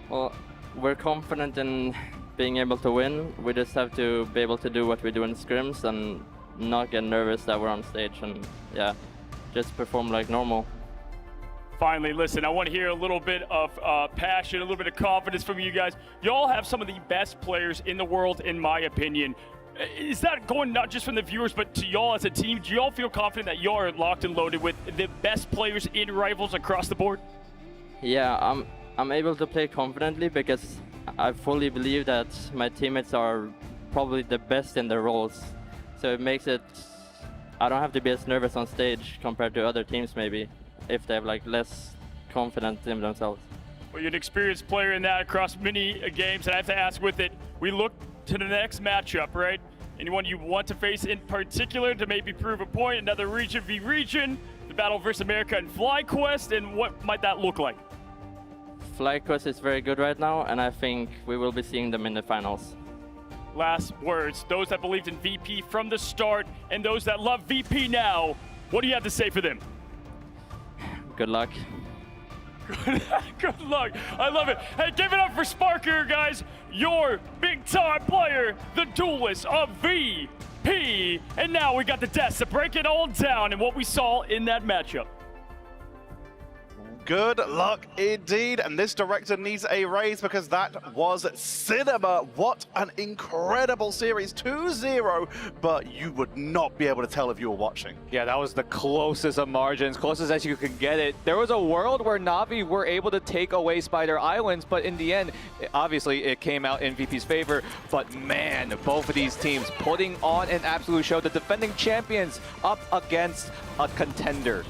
Well, we're confident in being able to win. We just have to be able to do what we do in scrims and not get nervous that we're on stage, and yeah, just perform like normal. Finally, listen, I want to hear a little bit of passion, a little bit of confidence from you guys. Y'all have some of the best players in the world, in my opinion. Is that going not just from the viewers, but to y'all as a team? Do y'all feel confident that y'all are locked and loaded with the best players in Rivals across the board? Yeah, I'm able to play confidently because I fully believe that my teammates are probably the best in their roles. So it makes it, I don't have to be as nervous on stage compared to other teams maybe, if they have like less confidence in themselves. Well, you're an experienced player in that across many games, and I have to ask with it, we look to the next matchup, right? Anyone you want to face in particular to maybe prove a point, another region v region, the battle versus America and FlyQuest, and what might that look like? FlyQuest is very good right now, and I think we will be seeing them in the finals. Last words, those that believed in VP from the start and those that love VP now, what do you have to say for them? Good luck. Good luck. I love it. Hey, give it up for Sparker, guys. Your big-time player, the duelist of VP. And now we got the deaths to break it all down and what we saw in that matchup. Good luck indeed, and this director needs a raise because that was cinema. What an incredible series, 2-0, but you would not be able to tell if you were watching. Yeah, that was the closest of margins, closest as you could get it. There was a world where Na'Vi were able to take away Spider Islands, but in the end, obviously it came out in VP's favor. But man, both of these teams putting on an absolute show. The defending champions up against a contender.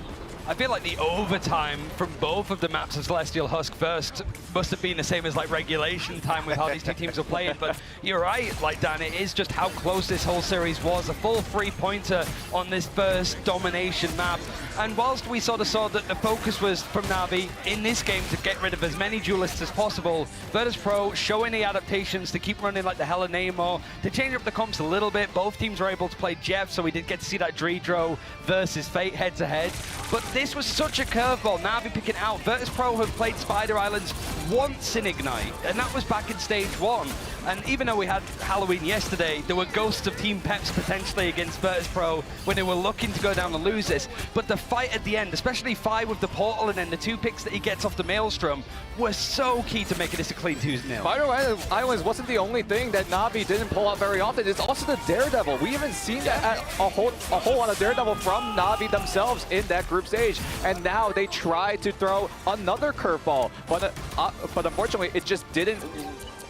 I feel like the overtime from both of the maps of Celestial Husk first must have been the same as like regulation time with how these two teams were playing. But you're right, like Dan, it is just how close this whole series was. A full 3-pointer on this first domination map. And whilst we sort of saw that the focus was from Na'Vi in this game to get rid of as many duelists as possible, Virtus.pro showing the adaptations to keep running like the Hella Namor, to change up the comps a little bit. Both teams were able to play Jeff, so we did get to see that Dreedro versus Fate head-to-head. But this was such a curveball. Na'Vi picking out. Virtus.pro have played Spider Islands once in Ignite, and that was back in stage 1. And even though we had Halloween yesterday, there were ghosts of Team Peps potentially against Virtus.pro when they were looking to go down and lose this. But the fight at the end, especially Fi with the portal and then the 2 picks that he gets off the Maelstrom, were so key to making this a clean 2-0. Spider Islands wasn't the only thing that Na'Vi didn't pull out very often. It's also the Daredevil. We haven't seen that at a whole lot of Daredevil from Na'Vi themselves in that group stage. And now they try to throw another curveball, but unfortunately, it just didn't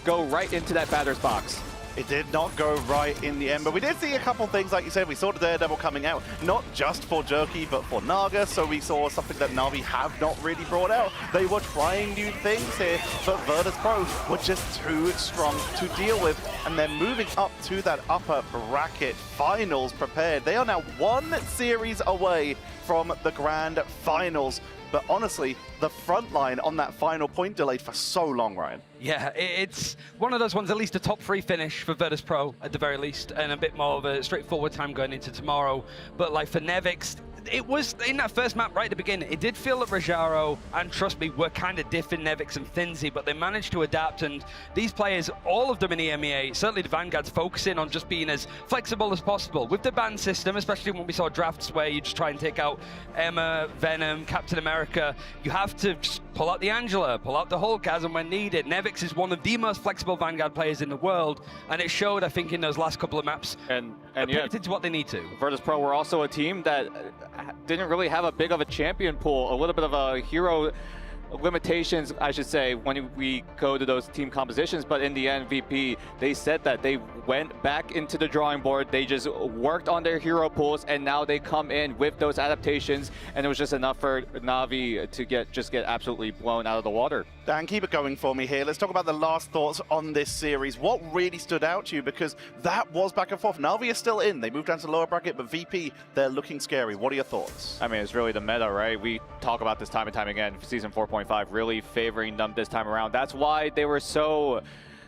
go right into that batter's box. It did not go right in the end, but we did see a couple things, like you said. We saw the Daredevil coming out, not just for Jerky, but for Naga, so we saw something that Na'Vi have not really brought out. They were trying new things here, but Virtus.pro were just too strong to deal with, and they're moving up to that upper bracket finals prepared. They are now 1 series away from the grand finals. but honestly, the front line on that final point delayed for so long, Ryan. Yeah, it's one of those ones, at least a top 3 finish for Virtus.pro at the very least, and a bit more of a straightforward time going into tomorrow. But like for Nevix, it was in that first map right at the beginning, it did feel that Rajaro and Trust Me were kind of different, Nevix and Finzi, but they managed to adapt, and these players, all of them in EMEA, certainly the Vanguard's focusing on just being as flexible as possible. With the ban system, especially when we saw drafts where you just try and take out Emma, Venom, Captain America, you have to just pull out the Angela, pull out the Hulk as and when needed. Nevix is one of the most flexible Vanguard players in the world, and it showed, I think, in those last couple of maps. And yeah, into what they need to. Virtus.pro were also a team that didn't really have a big of a champion pool, a little bit of a hero limitations, I should say, when we go to those team compositions. But in the end, VP, they said that they went back into the drawing board. They just worked on their hero pools, and now they come in with those adaptations, and it was just enough for Na'Vi to get absolutely blown out of the water. Dan, keep it going for me here. Let's talk about the last thoughts on this series. What really stood out to you? Because that was back and forth. Na'Vi is still in. They moved down to the lower bracket, but VP, they're looking scary. What are your thoughts? I mean, it's really the meta, right? We talk about this time and time again. Season 4.5 really favoring them this time around. That's why they were so,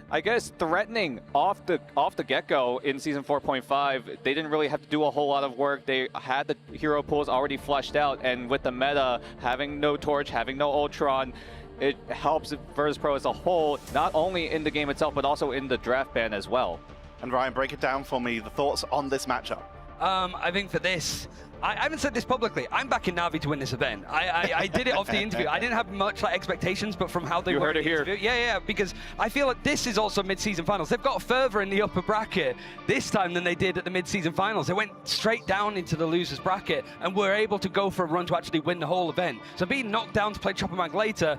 I guess, threatening off the get-go in Season 4.5. They didn't really have to do a whole lot of work. They had the hero pools already fleshed out, and with the meta, having no Torch, having no Ultron, it helps Virtus.pro as a whole, not only in the game itself, but also in the draft ban as well. And Ryan, break it down for me, the thoughts on this matchup. I think for this, I haven't said this publicly, I'm backing Na'Vi to win this event. I did it off the interview. I didn't have much like expectations, but from how they were in the interview, yeah, because I feel like this is also mid-season finals. They've got further in the upper bracket this time than they did at the mid-season finals. They went straight down into the losers bracket and were able to go for a run to actually win the whole event. So being knocked down to play Chopper Mag later,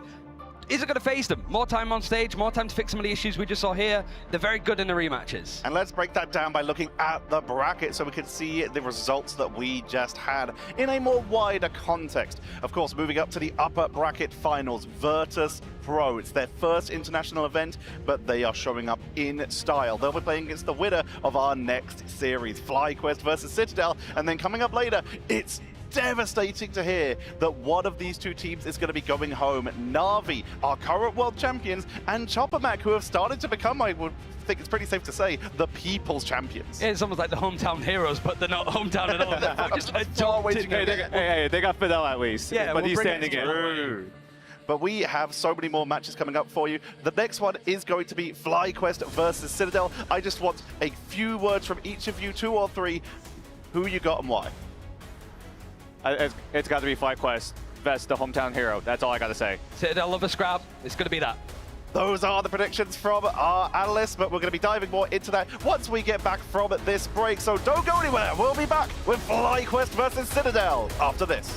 is it going to phase them? More time on stage, more time to fix some of the issues we just saw here. They're very good in the rematches. And let's break that down by looking at the bracket so we can see the results that we just had in a more wider context. Of course, moving up to the upper bracket finals, Virtus.pro. It's their first international event, but they are showing up in style. They'll be playing against the winner of our next series, FlyQuest versus Citadel. And then coming up later, it's devastating to hear that one of these two teams is going to be going home. Na'Vi, our current world champions, and Chopper Mag, who have started to become, I would think it's pretty safe to say, the people's champions. Yeah, it's almost like the hometown heroes, but they're not hometown at all. They're just Hey, they got Fidel at least. Yeah, but we'll he's bring it standing in. But we have so many more matches coming up for you. The next one is going to be FlyQuest versus Citadel. I just want a few words from each of you, 2 or 3. Who you got and why? It's got to be FlyQuest, Vest, the hometown hero. That's all I got to say. Citadel love a scrap. It's going to be that. Those are the predictions from our analysts, but we're going to be diving more into that once we get back from this break. So don't go anywhere. We'll be back with FlyQuest versus Citadel after this.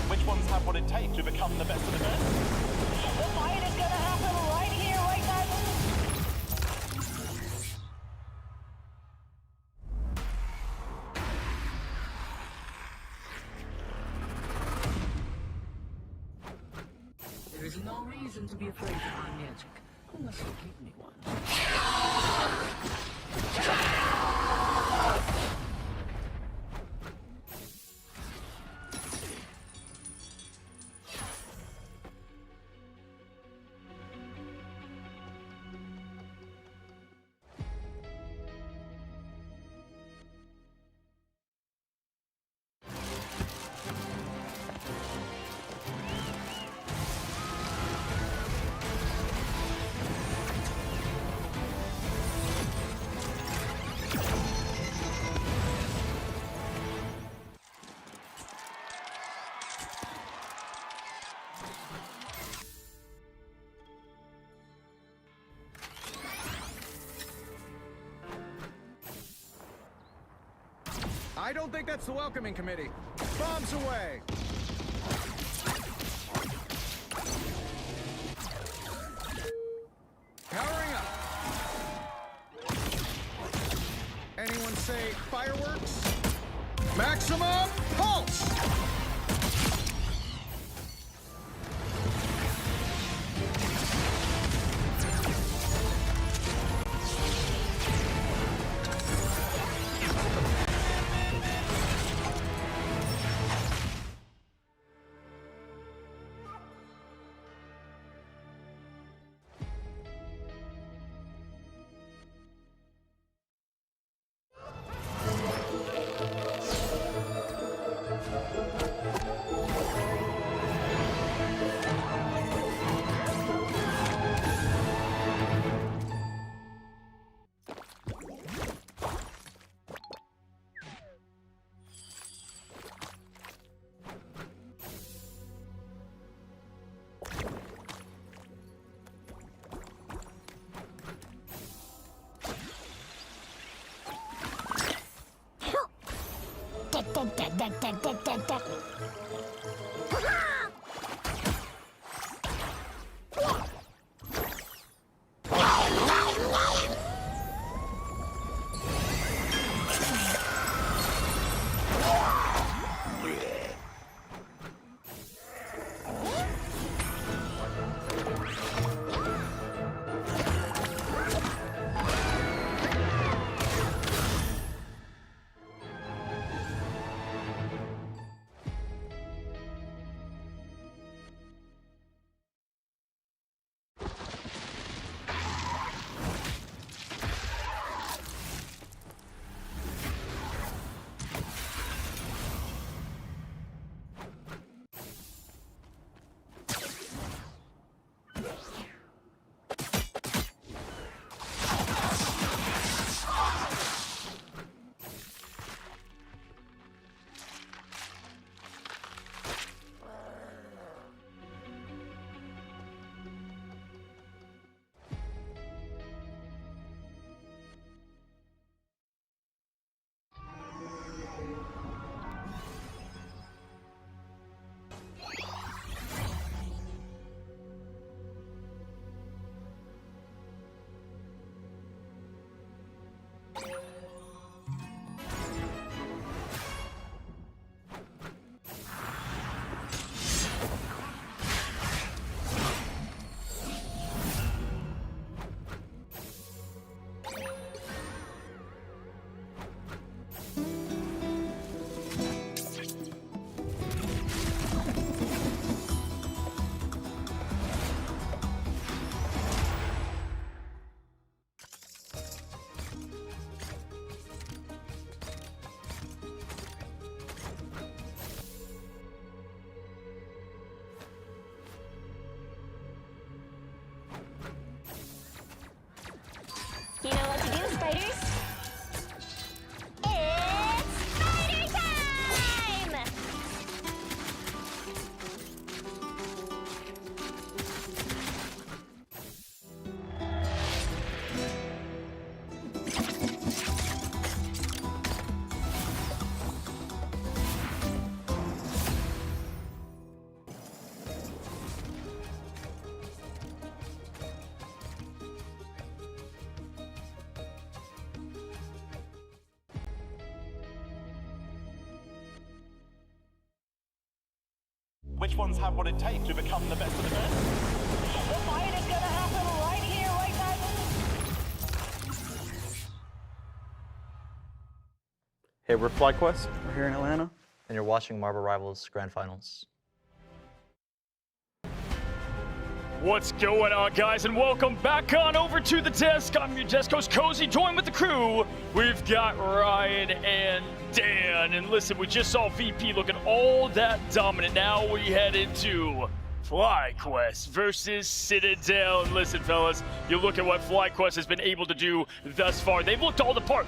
Which ones have what it takes to become the best of the best? The fight is gonna happen right here, right now. There is no reason to be afraid of my magic, unless you give me one. I don't think that's the welcoming committee. Bombs away! Powering up. fireworks. Maximum pulse. You know what to do, spiders? It's spider time! Which ones have what it takes to become the best of the best? The fight is going to happen right here, right now. Hey, we're FlyQuest. We're here in Atlanta, and you're watching Marvel Rivals Grand Finals. What's going on, guys, and welcome back on over to the desk. I'm your desk host, Cozy, joined with the crew. We've got Ryan and Dan, and listen, we just saw VP looking all that dominant. Now we head into FlyQuest versus Citadel. And listen, fellas, you look at what FlyQuest has been able to do thus far. They've looked all the part.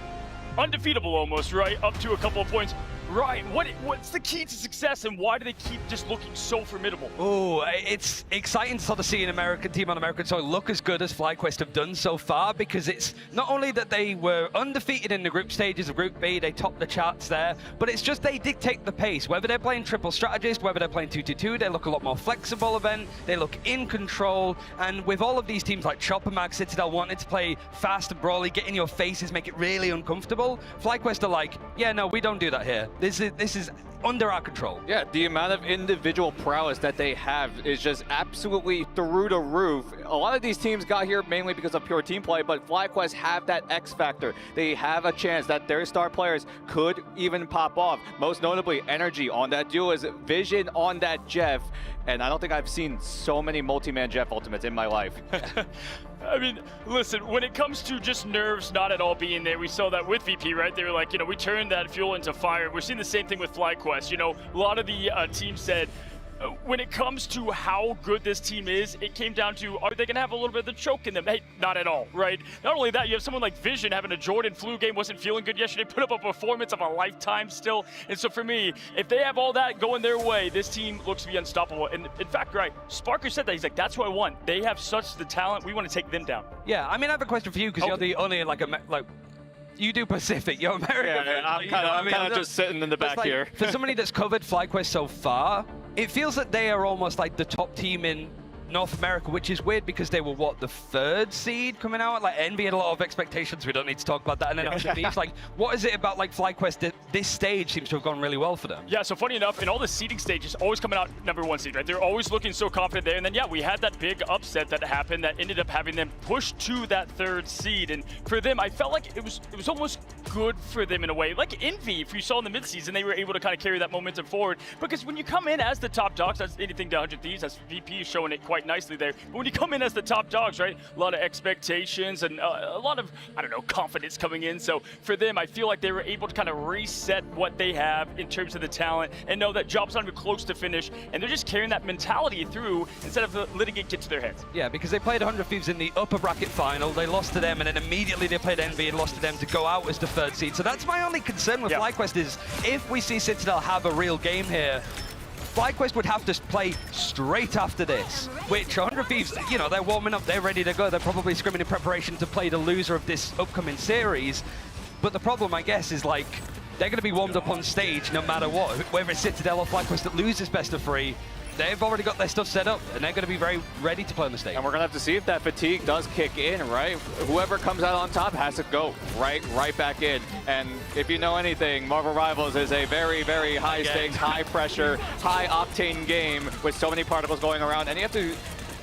Undefeatable almost, right? Up to a couple of points. Ryan, what's the key to success, and why do they keep just looking so formidable? Oh, it's exciting to sort of see an American team on American soil look as good as FlyQuest have done so far, because it's not only that they were undefeated in the group stages of Group B, they topped the charts there, but it's just they dictate the pace. Whether they're playing triple strategist, whether they're playing 2-2-2, they look a lot more flexible event, they look in control, and with all of these teams like Chopper Mag, Citadel wanting to play fast and brawly, get in your faces, make it really uncomfortable, FlyQuest are like, yeah, no, we don't do that here. This is under our control. Yeah, the amount of individual prowess that they have is just absolutely through the roof. A lot of these teams got here mainly because of pure team play, but FlyQuest have that X factor. They have a chance that their star players could even pop off. Most notably, Energy on that Duelist, Vision on that Jeff, and I don't think I've seen so many multi-man Jeff ultimates in my life. I mean, listen, when it comes to just nerves not at all being there, we saw that with VP, right? They were like, we turned that fuel into fire. We're seeing the same thing with FlyQuest. A lot of the teams said, when it comes to how good this team is, it came down to, are they going to have a little bit of the choke in them? Hey, not at all, right? Not only that, you have someone like Vision having a Jordan flu game, wasn't feeling good yesterday, put up a performance of a lifetime still. And so for me, if they have all that going their way, this team looks to be unstoppable. And in fact, right, Sparker said that. He's like, that's what I want. They have such the talent. We want to take them down. Yeah, I mean, I have a question for you, because you're the only, you do Pacific, you're American. Yeah, I'm kind of just sitting in the back here. For somebody that's covered FlyQuest so far, it feels that they are almost like the top team in North America, which is weird because they were, what, the 3rd seed coming out? Like, Envy had a lot of expectations. We don't need to talk about that. And then it's like, what is it about, like, FlyQuest that this stage seems to have gone really well for them? Yeah, so funny enough, in all the seeding stages, always coming out #1 seed, right? They're always looking so confident there. And then, yeah, we had that big upset that happened that ended up having them push to that 3rd seed. And for them, I felt like it was almost good for them in a way. Like Envy, if you saw in the midseason, they were able to kind of carry that momentum forward. Because when you come in as the top dogs, that's anything to 100 Thieves, that's VP showing it quite nicely there. But when you come in as the top dogs, right, a lot of expectations and a lot of, I don't know, confidence coming in. So for them, I feel like they were able to kind of reset what they have in terms of the talent and know that job's not even close to finish. And they're just carrying that mentality through instead of letting it get to their heads. Yeah, because they played 100 Thieves in the upper bracket final. They lost to them, and then immediately they played Envy and lost to them to go out as the 3rd seed. So that's my only concern with FlyQuest is if we see Citadel have a real game here, FlyQuest would have to play straight after this, which 100 Thieves, they're warming up, they're ready to go. They're probably scrimming in preparation to play the loser of this upcoming series. But the problem, I guess, is like, they're going to be warmed up on stage no matter what. Whether it's Citadel or FlyQuest that loses best of 3, they've already got their stuff set up, and they're going to be very ready to play on the stage. And we're going to have to see if that fatigue does kick in, right? Whoever comes out on top has to go right back in. And if you know anything, Marvel Rivals is a very, very high-stakes, high-pressure, high-octane game with so many particles going around, and you have to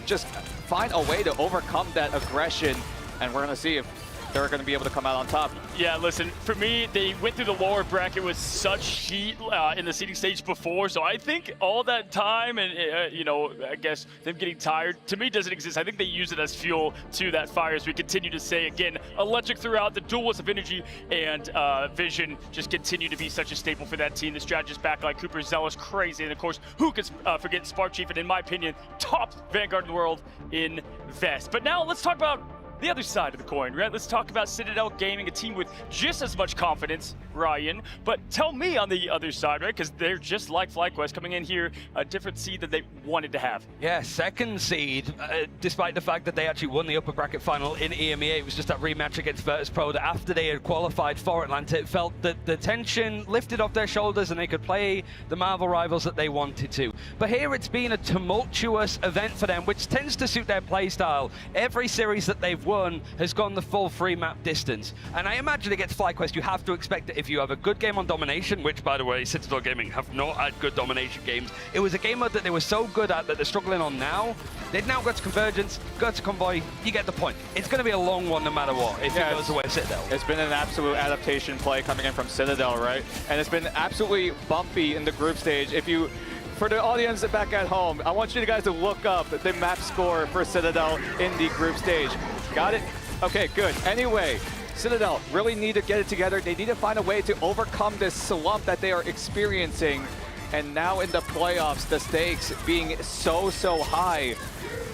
just find a way to overcome that aggression, and we're going to see if they're going to be able to come out on top. Yeah, listen, for me, they went through the lower bracket with such heat in the seeding stage before, so I think all that time and, I guess them getting tired, to me, doesn't exist. I think they use it as fuel to that fire, as we continue to say, again, electric throughout, the duelist of energy and Vision just continue to be such a staple for that team. The strategist backline, Cooper, Zealous, crazy, and of course, who could forget Spark Chief, and in my opinion, top Vanguard in the world in Vest. But now let's talk about the other side of the coin, right? Let's talk about Citadel Gaming, a team with just as much confidence, Ryan. But tell me on the other side, right? Because they're just like FlyQuest, coming in here, a different seed that they wanted to have. Yeah, 2nd seed, despite the fact that they actually won the upper bracket final in EMEA. It was just that rematch against Virtus.pro that after they had qualified for Atlanta, it felt that the tension lifted off their shoulders and they could play the Marvel Rivals that they wanted to. But here it's been a tumultuous event for them, which tends to suit their play style. Every series that they've won has gone the full 3-map distance. And I imagine against FlyQuest, you have to expect that if you have a good game on domination, which, by the way, Citadel Gaming have not had good domination games. It was a game mode that they were so good at that they're struggling on now. They've now got to Convergence, got to Convoy, you get the point. It's going to be a long one no matter what if it goes the way of Citadel. It's been an absolute adaptation play coming in from Citadel, right? And it's been absolutely bumpy in the group stage. For the audience back at home, I want you guys to look up the map score for Citadel in the group stage. Got it? Okay, good. Anyway, Citadel really need to get it together. They need to find a way to overcome this slump that they are experiencing. and now in the playoffs, the stakes being so high.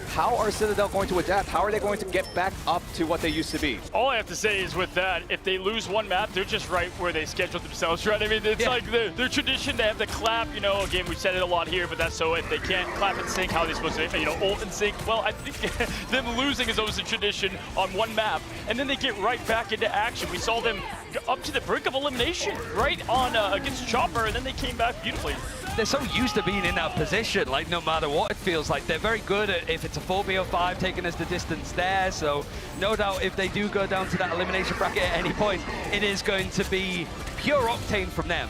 How are Citadel going to adapt? How are they going to get back up to what they used to be? All I have to say is with that, if they lose one map, they're just right where they scheduled themselves, right? I mean, it's like their tradition to have to clap, you know, again, we've said it a lot here, but that's so if they can't clap and sync, how are they supposed to, you know, ult and sync? Well, I think them losing is always a tradition on one map, and then they get right back into action. We saw them up to the brink of elimination, right, on against Chopper, and then they came back beautifully. They're so used to being in that position, like no matter what it feels like. They're very good at, if it's a 4v05, taking us the distance there. So no doubt if they do go down to that elimination bracket at any point, it is going to be pure octane from them.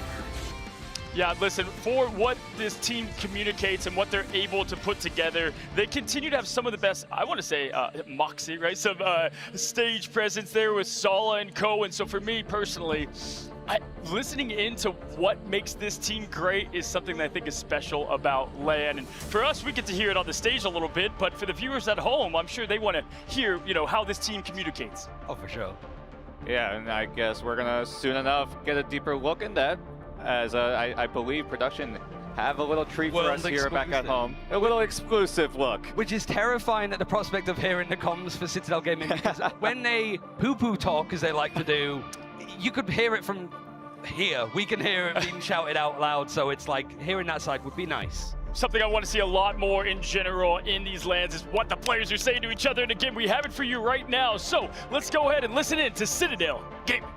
Yeah, listen, for what this team communicates and what they're able to put together, they continue to have some of the best, I want to say, moxie, right? Some stage presence there with Sala and Co. And so for me personally, listening into what makes this team great is something that I think is special about LAN. And for us, we get to hear it on the stage a little bit, but for the viewers at home, I'm sure they want to hear, you know, how this team communicates. Oh, for sure. Yeah, and I guess we're gonna soon enough get a deeper look in that, as I believe production have a little treat for us here back at home. A little exclusive look. Which is terrifying at the prospect of hearing the comms for Citadel Gaming, because when they poo-poo talk, as they like to do, you could hear it from here. We can hear it being shouted out loud, so it's like hearing that side would be nice. Something I want to see a lot more in general in these LANs is what the players are saying to each other, and again, we have it for you right now. So let's go ahead and listen in to Citadel Gaming.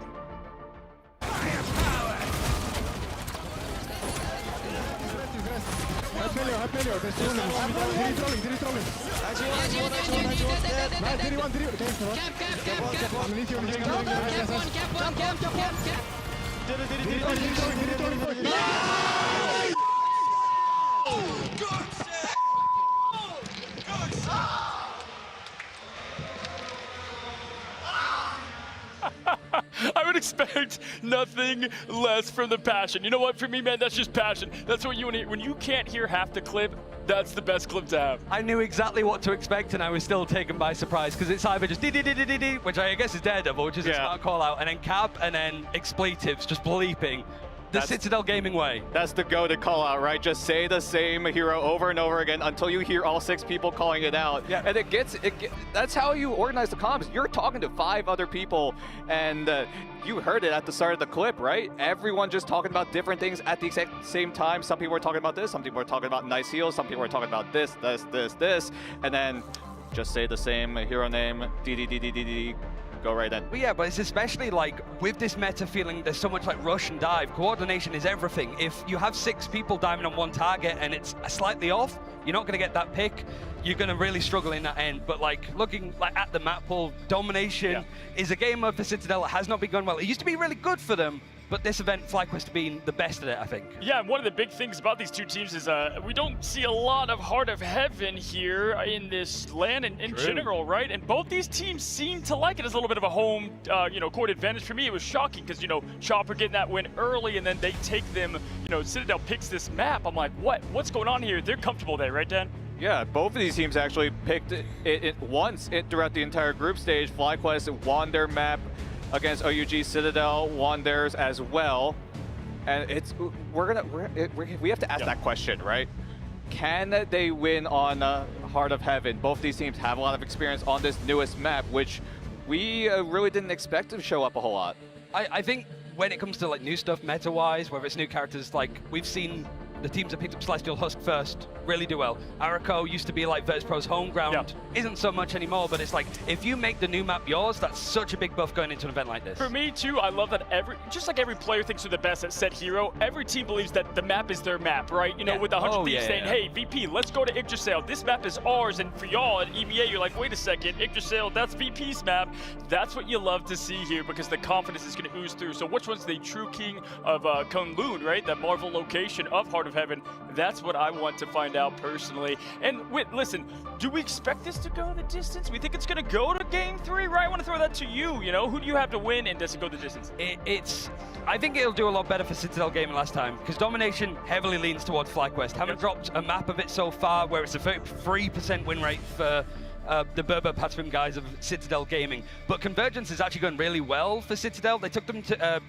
I would expect nothing less from the passion. You know what, for me, man, that's just passion. That's what you want to hear. When you can't hear half the clip, that's the best clip to have. I knew exactly what to expect, and I was still taken by surprise, because it's either just dee-dee-dee-dee-dee, which I guess is Daredevil, which is a smart call out, and then cap, and then expletives, just bleeping. The Citadel Gaming way. That's the go-to call out, right? Just say the same hero over and over again until you hear all 6 people calling it out. Yeah. And that's how you organize the comms. You're talking to 5 other people, and you heard it at the start of the clip, right? Everyone just talking about different things at the exact same time. Some people were talking about this, some people were talking about nice heals, some people were talking about this, and then just say the same hero name, D. Go right in. But yeah, but it's especially like with this meta feeling there's so much like rush and dive. Coordination is everything. If you have 6 people diving on one target and it's slightly off, you're not going to get that pick. You're going to really struggle in that end. But like looking like at the map pool, domination is a game mode for Citadel that has not been going well. It used to be really good for them, but this event, FlyQuest, have been the best at it, I think. Yeah, and one of the big things about these two teams is we don't see a lot of Heart of Heaven here in this LAN in general, right? And both these teams seem to like it as a little bit of a home, court advantage. For me, it was shocking because, Chopper getting that win early, and then they take them, Citadel picks this map. I'm like, what's going on here? They're comfortable there, right, Dan? Yeah, both of these teams actually picked it once throughout the entire group stage. FlyQuest won their map against OUG. Citadel won theirs as well, and we have to ask that question, right? Can they win on Heart of Heaven? Both these teams have a lot of experience on this newest map, which we really didn't expect to show up a whole lot. I think when it comes to like new stuff meta-wise, whether it's new characters, like we've seen the teams that picked up Celestial Husk first really do well. Araco used to be like Virtus.pro's home ground, isn't so much anymore, but it's like, if you make the new map yours, that's such a big buff going into an event like this. For me too, I love that just like every player thinks they're the best at set hero, every team believes that the map is their map, right? With 100 Thieves saying, hey, VP, let's go to Yggdrasil. This map is ours, and for y'all at EMEA, you're like, wait a second, Yggdrasil, that's VP's map. That's what you love to see here, because the confidence is going to ooze through. So which one's the true king of Kunlun, right? That Marvel location of Heart of Heaven. That's what I want to find out personally. And listen, do we expect this to go the distance? We think it's going to go to Game 3, right? I want to throw that to you. Who do you have to win, and does it go the distance? I think it'll do a lot better for Citadel Gaming last time, because domination heavily leans towards FlyQuest. Haven't dropped a map of it so far where it's a 33% win rate for the Berber Patrim guys of Citadel Gaming. But Convergence is actually going really well for Citadel. They took them to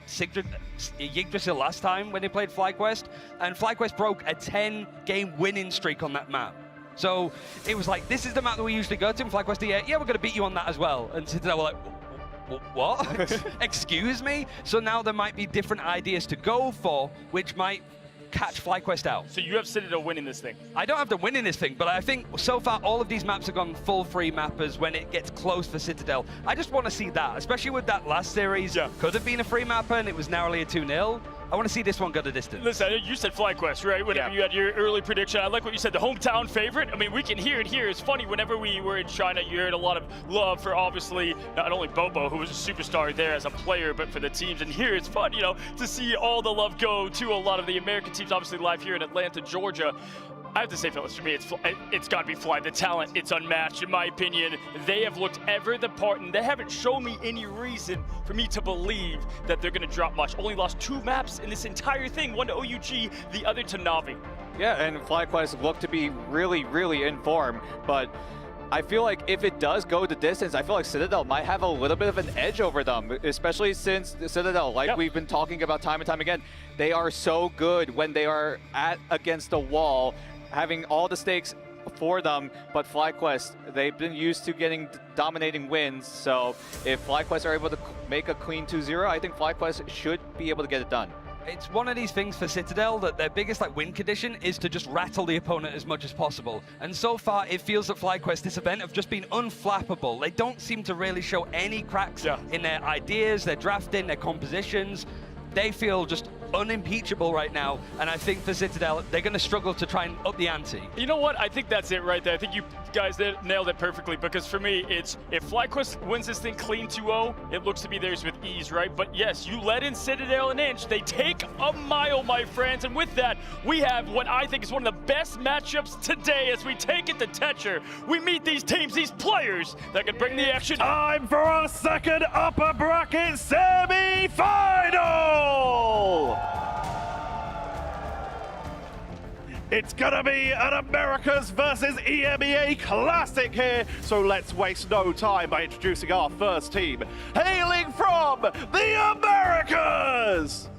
Yggdrasil last time when they played FlyQuest, and FlyQuest broke a 10-game winning streak on that map. So it was like, this is the map that we usually go to, and FlyQuest, yeah, we're going to beat you on that as well. And Citadel were like, what? Excuse me? So now there might be different ideas to go for, which might catch FlyQuest out. So you have Citadel winning this thing? I don't have to win in this thing, but I think so far all of these maps have gone full free mappers when it gets close for Citadel. I just want to see that, especially with that last series. Yeah. Could have been a free mapper and it was narrowly a 2-0. I want to see this one go the distance. Listen, you said FlyQuest, right? Whenever you had your early prediction. I like what you said, the hometown favorite. I mean, we can hear it here. It's funny, whenever we were in China, you heard a lot of love for, obviously, not only Bobo, who was a superstar there as a player, but for the teams. And here it's fun, you know, to see all the love go to a lot of the American teams, obviously live here in Atlanta, Georgia. I have to say, fellas, for me, it's got to be Fly. The talent, it's unmatched, in my opinion. They have looked ever the part, and they haven't shown me any reason for me to believe that they're going to drop much. Only lost 2 maps in this entire thing, one to OUG, the other to Na'Vi. Yeah, and FlyQuest look to be really, really in form, but I feel like if it does go the distance, I feel like Citadel might have a little bit of an edge over them, especially since Citadel, like we've been talking about time and time again, they are so good when they are against a wall, having all the stakes for them, but FlyQuest, they've been used to getting dominating wins, so if FlyQuest are able to make a clean 2-0, I think FlyQuest should be able to get it done. It's one of these things for Citadel that their biggest win condition is to just rattle the opponent as much as possible. And so far, it feels that FlyQuest this event have just been unflappable. They don't seem to really show any cracks in their ideas, their drafting, their compositions. They feel just unimpeachable right now, and I think for Citadel, they're going to struggle to try and up the ante. You know what? I think that's it right there. I think you guys nailed it perfectly, because for me, it's if FlyQuest wins this thing clean 2-0, it looks to be theirs with ease, right? But yes, you let in Citadel an inch. They take a mile, my friends, and with that, we have what I think is one of the best matchups today as we take it to Tetcher. We meet these teams, these players that can bring the action. Time for our second upper bracket semi-final! It's gonna be an Americas versus EMEA Classic here, so let's waste no time by introducing our first team. Hailing from the Americas!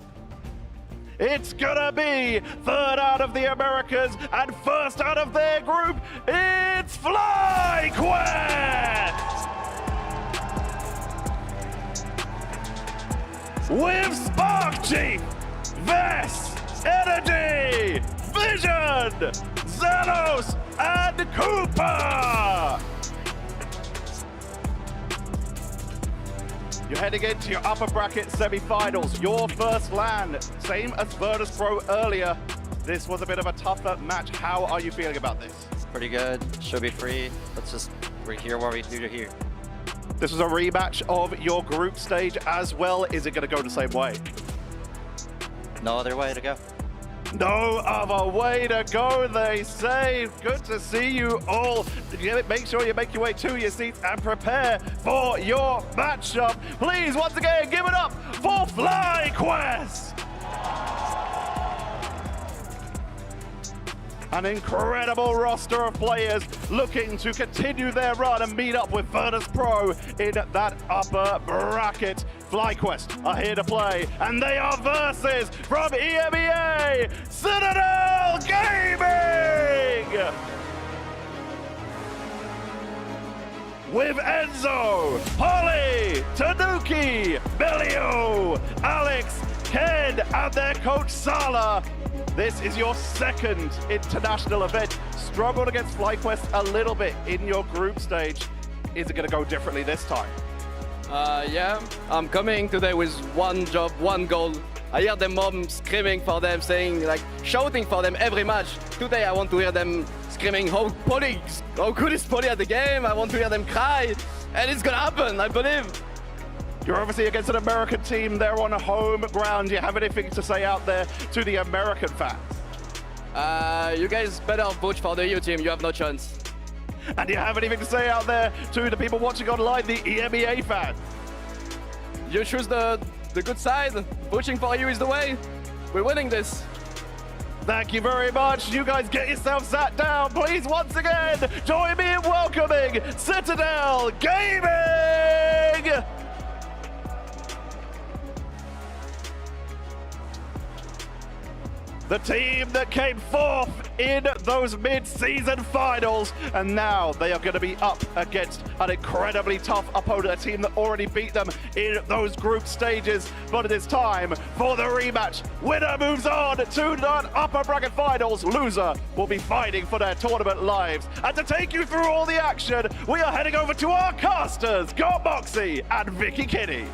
It's gonna be third out of the Americas and first out of their group, it's FlyQuest! With Spark Chief, Vest, Energy, Vision, Zelos, and Cooper! You're heading into your upper bracket semi-finals. Your first land, same as Virtus Pro earlier. This was a bit of a tougher match. How are you feeling about this? Pretty good. Should be free. We're here what we do here. This was a rematch of your group stage as well. Is it going to go the same way? No other way to go. No other way to go, they say. Good to see you all. Make sure you make your way to your seats and prepare for your matchup. Please, once again, give it up for FlyQuest. An incredible roster of players looking to continue their run and meet up with Virtus Pro in that upper bracket. FlyQuest are here to play, and they are versus from EMEA, Citadel Gaming! With Enzo, Holly, Tanuki, Belio, Alex, Ken, and their coach Sala. This is your second international event. Struggled against FlyQuest a little bit in your group stage. Is it going to go differently this time? Yeah, I'm coming today with one job, one goal. I hear them mom screaming for them, saying, like, shouting for them every match. Today I want to hear them screaming, how good is Poly at the game? I want to hear them cry, and it's gonna happen, I believe. You're obviously against an American team. They're on home ground. Do you have anything to say out there to the American fans? You guys better vote for the EU team. You have no chance. And do you have anything to say out there to the people watching online, the EMEA fans? You choose the good side. Voting for you is the way. We're winning this. Thank you very much. You guys get yourself sat down. Please, once again, join me in welcoming Citadel Gaming! The team that came fourth in those mid-season finals, and now they are going to be up against an incredibly tough opponent, a team that already beat them in those group stages. But it is time for the rematch. Winner moves on to the upper bracket finals. Loser will be fighting for their tournament lives. And to take you through all the action, we are heading over to our casters, Got Moxie and Vicky Kinney.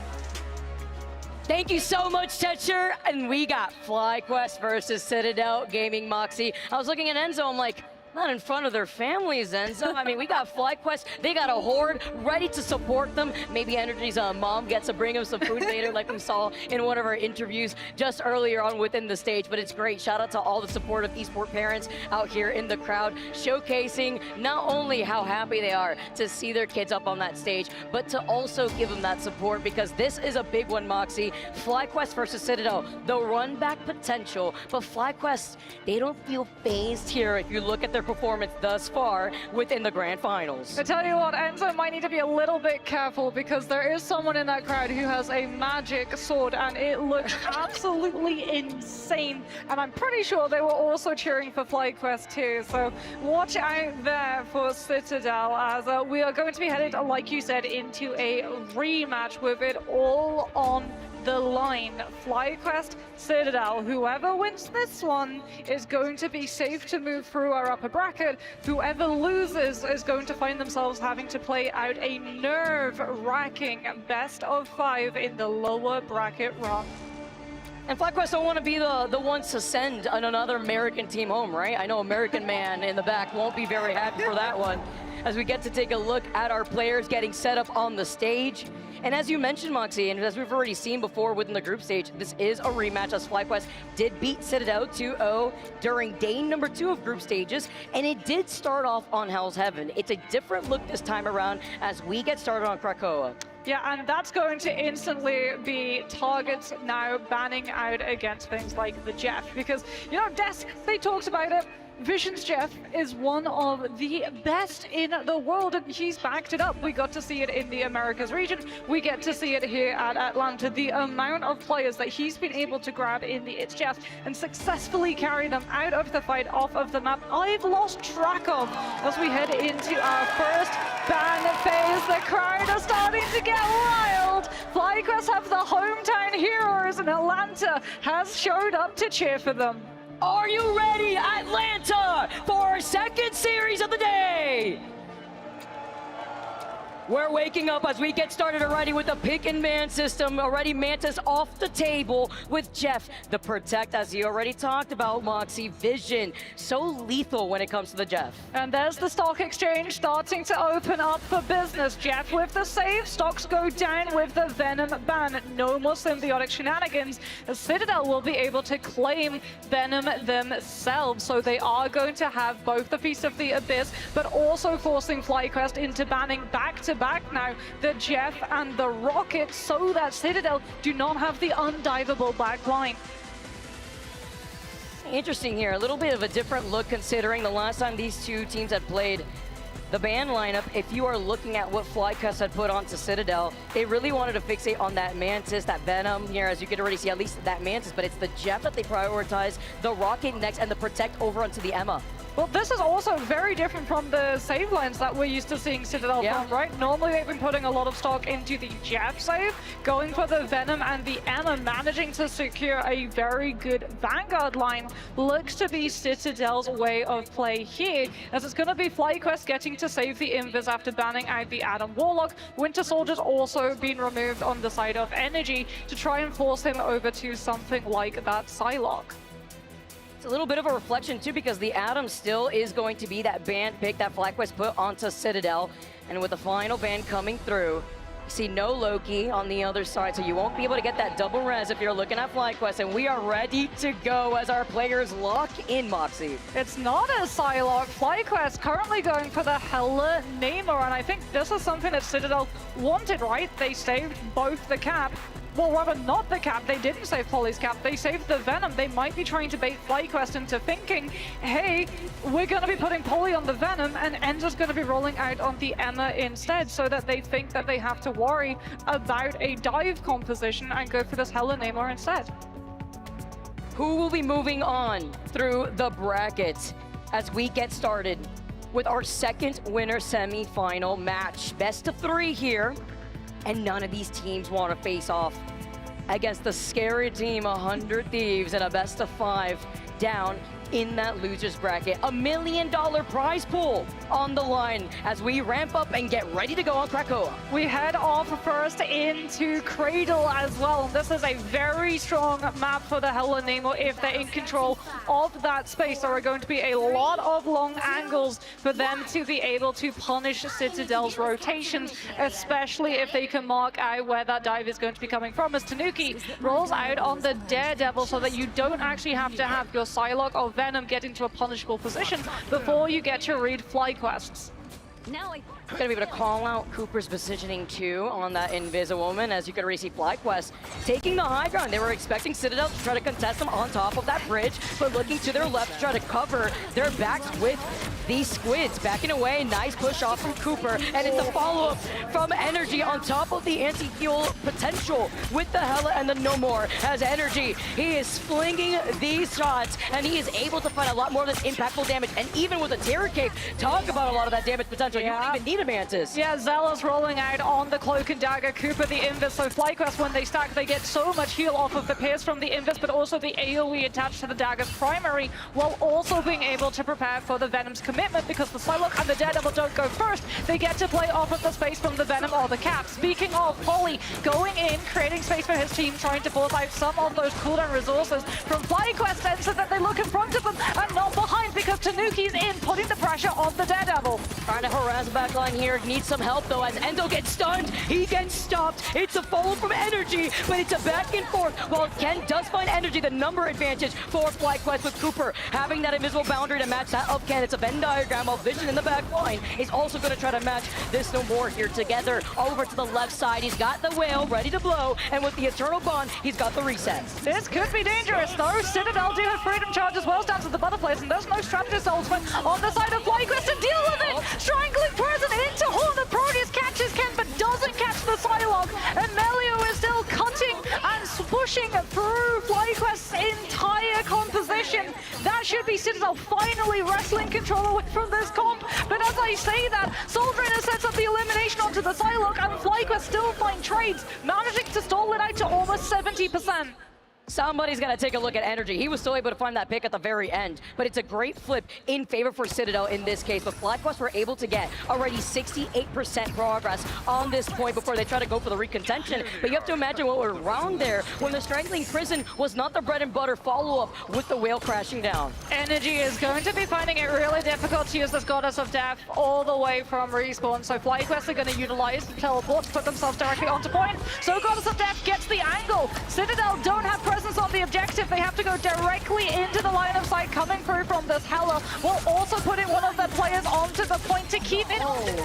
Thank you so much, Tetcher. And we got FlyQuest versus Citadel Gaming Moxie. I was looking at Enzo, I'm like, not in front of their families, Enzo. I mean, we got FlyQuest. They got a horde ready to support them. Maybe Energy's mom gets to bring him some food later, like we saw in one of our interviews just earlier on within the stage. But it's great. Shout out to all the supportive esport parents out here in the crowd, showcasing not only how happy they are to see their kids up on that stage, but to also give them that support, because this is a big one, Moxie. FlyQuest versus Citadel, the run back potential. But FlyQuest, they don't feel phased here if you look at their performance thus far within the grand finals. I tell you what, Enzo might need to be a little bit careful, because there is someone in that crowd who has a magic sword and it looks absolutely insane. And I'm pretty sure they were also cheering for FlyQuest too. So watch out there for Citadel, as we are going to be headed, like you said, into a rematch with it all on the line. FlyQuest, Citadel, whoever wins this one is going to be safe to move through our upper bracket. Whoever loses is going to find themselves having to play out a nerve-wracking best of 5 in the lower bracket run. And FlyQuest don't want to be the ones to send another American team home, right? I know American Man in the back won't be very happy for that one, as we get to take a look at our players getting set up on the stage. And as you mentioned, Moxie, and as we've already seen before within the group stage, this is a rematch, as FlyQuest did beat Citadel 2-0 during day number 2 of group stages, and it did start off on Hell's Heaven. It's a different look this time around as we get started on Krakoa. Yeah, and that's going to instantly be targets now banning out against things like the Jeff, because, you know, Desk, they talked about it. Vision's Jeff is one of the best in the world, and he's backed it up. We got to see it in the Americas region. We get to see it here at Atlanta. The amount of players that he's been able to grab in the It's Jeff and successfully carry them out of the fight, off of the map, I've lost track of as we head into our first ban phase. The crowd are starting to get wild. FlyQuest have the hometown heroes, and Atlanta has showed up to cheer for them. Are you ready, Atlanta, for our second series of the day? We're waking up as we get started already with the pick and man system. Already Mantis off the table with Jeff. The Protect, as you already talked about, Moxie. Vision, so lethal when it comes to the Jeff. And there's the stock exchange starting to open up for business. Jeff with the save, stocks go down with the Venom ban. No more symbiotic shenanigans, as Citadel will be able to claim Venom themselves. So they are going to have both the Feast of the Abyss, but also forcing FlyQuest into banning back-to-back now the Jeff and the Rocket, so that Citadel do not have the undiveable backline. Interesting here, a little bit of a different look considering the last time these two teams had played. The ban lineup, if you are looking at what FlyQuest had put onto Citadel, they really wanted to fixate on that Mantis, that Venom here, as you can already see, at least that Mantis, but it's the Jeff that they prioritize, the Rocket next, and the Protect over onto the Emma. Well, this is also very different from the save lines that we're used to seeing Citadel from, right? Normally they've been putting a lot of stock into the Jeff save, going for the Venom and the Emma, managing to secure a very good Vanguard line. Looks to be Citadel's way of play here, as it's going to be FlyQuest getting to save the Invis after banning out the Adam Warlock. Winter Soldier's also been removed on the side of Energy to try and force him over to something like that Psylocke. A little bit of a reflection too, because the Atom still is going to be that ban pick that FlyQuest put onto Citadel, and with the final ban coming through, you see no Loki on the other side, so you won't be able to get that double res if you're looking at FlyQuest, and we are ready to go as our players lock in, Moxie. It's not a Psylocke. FlyQuest currently going for the Hella Namor, and I think this is something that Citadel wanted, right? They saved both the cap well, rather not the cap. They didn't save Polly's cap. They saved the Venom. They might be trying to bait FlyQuest into thinking, hey, we're going to be putting Polly on the Venom and Enzo's going to be rolling out on the Emma instead, so that they think that they have to worry about a dive composition and go for this Hella Namor instead. Who will be moving on through the bracket as we get started with our second winner semi-final match? Best of 3 here, and none of these teams want to face off against the scary team 100 Thieves in a best of 5 down in that losers bracket. $1 million prize pool on the line as we ramp up and get ready to go on Krakoa. We head off first into Cradle as well. This is a very strong map for the Hella Namor if they're in control of that space. There are going to be a lot of long angles for them to be able to punish Citadel's rotations, especially if they can mark out where that dive is going to be coming from, as Tanuki rolls out on the Daredevil so that you don't actually have to have your Psylocke or Venom get into a punishable position before you get to read FlyQuests. Now I'm gonna be able to call out Cooper's positioning too on that Invisiwoman, as you can already see FlyQuest taking the high ground. They were expecting Citadel to try to contest them on top of that bridge, but looking to their left to try to cover their backs with these squids. Backing away, nice push off from Cooper, and it's a follow-up from Energy on top of the anti-heal potential with the Hella and the No More. As Energy, he is flinging these shots, and he is able to find a lot more of this impactful damage, and even with a Terror Cape, talk about a lot of that damage potential. You don't even need a Mantis. Yeah, Zealous rolling out on the Cloak and Dagger, Cooper the Invis. So FlyQuest, when they stack, they get so much heal off of the Pierce from the Invis, but also the AoE attached to the Dagger's primary, while also being able to prepare for the Venom's commitment, because the Psylocke and the Daredevil don't go first. They get to play off of the space from the Venom or the Cap. Speaking of, Polly going in, creating space for his team, trying to force out some of those cooldown resources from FlyQuest, and so that they look in front of them and not behind, because Tanuki's in, putting the pressure on the Daredevil. Trying to harass backline here, needs some help though, as Endo gets stunned, he gets stopped. It's a follow from Energy, but it's a back and forth, while Ken does find Energy the number advantage for FlyQuest, with Cooper having that invisible boundary to match that of Ken. It's a Venn diagram, while Vision in the back line is also going to try to match this No More here together. Over to the left side, he's got the whale ready to blow, and with the Eternal Bond, he's got the resets. This could be dangerous though. Citadel do have freedom charge as well, down to the butterflies, and there's no Strategist ultimate on the side of FlyQuest to deal with it. Strangling present into Horn. The Proteus catches Ken, but doesn't catch the Psylocke, and Melio is still cutting and pushing through FlyQuest's entire composition. That should be Citadel finally wrestling control away from this comp, but as I say that, Soul Drainer sets up the elimination onto the Psylocke, and FlyQuest still find trades, managing to stall it out to almost 70%. Somebody's got to take a look at Energy. He was still able to find that pick at the very end, but it's a great flip in favor for Citadel in this case. But FlyQuest were able to get already 68% progress on this point before they try to go for the recontention. But you have to imagine what went wrong there when the Strangling Prison was not the bread and butter follow-up with the whale crashing down. Energy is going to be finding it really difficult to use this Goddess of Death all the way from respawn. So FlyQuest are going to utilize the teleport to put themselves directly onto point. So Goddess of Death gets the angle. Citadel don't have presence on the objective. They have to go directly into the line of sight coming through from this Hella, while also putting one of their players onto the point to keep it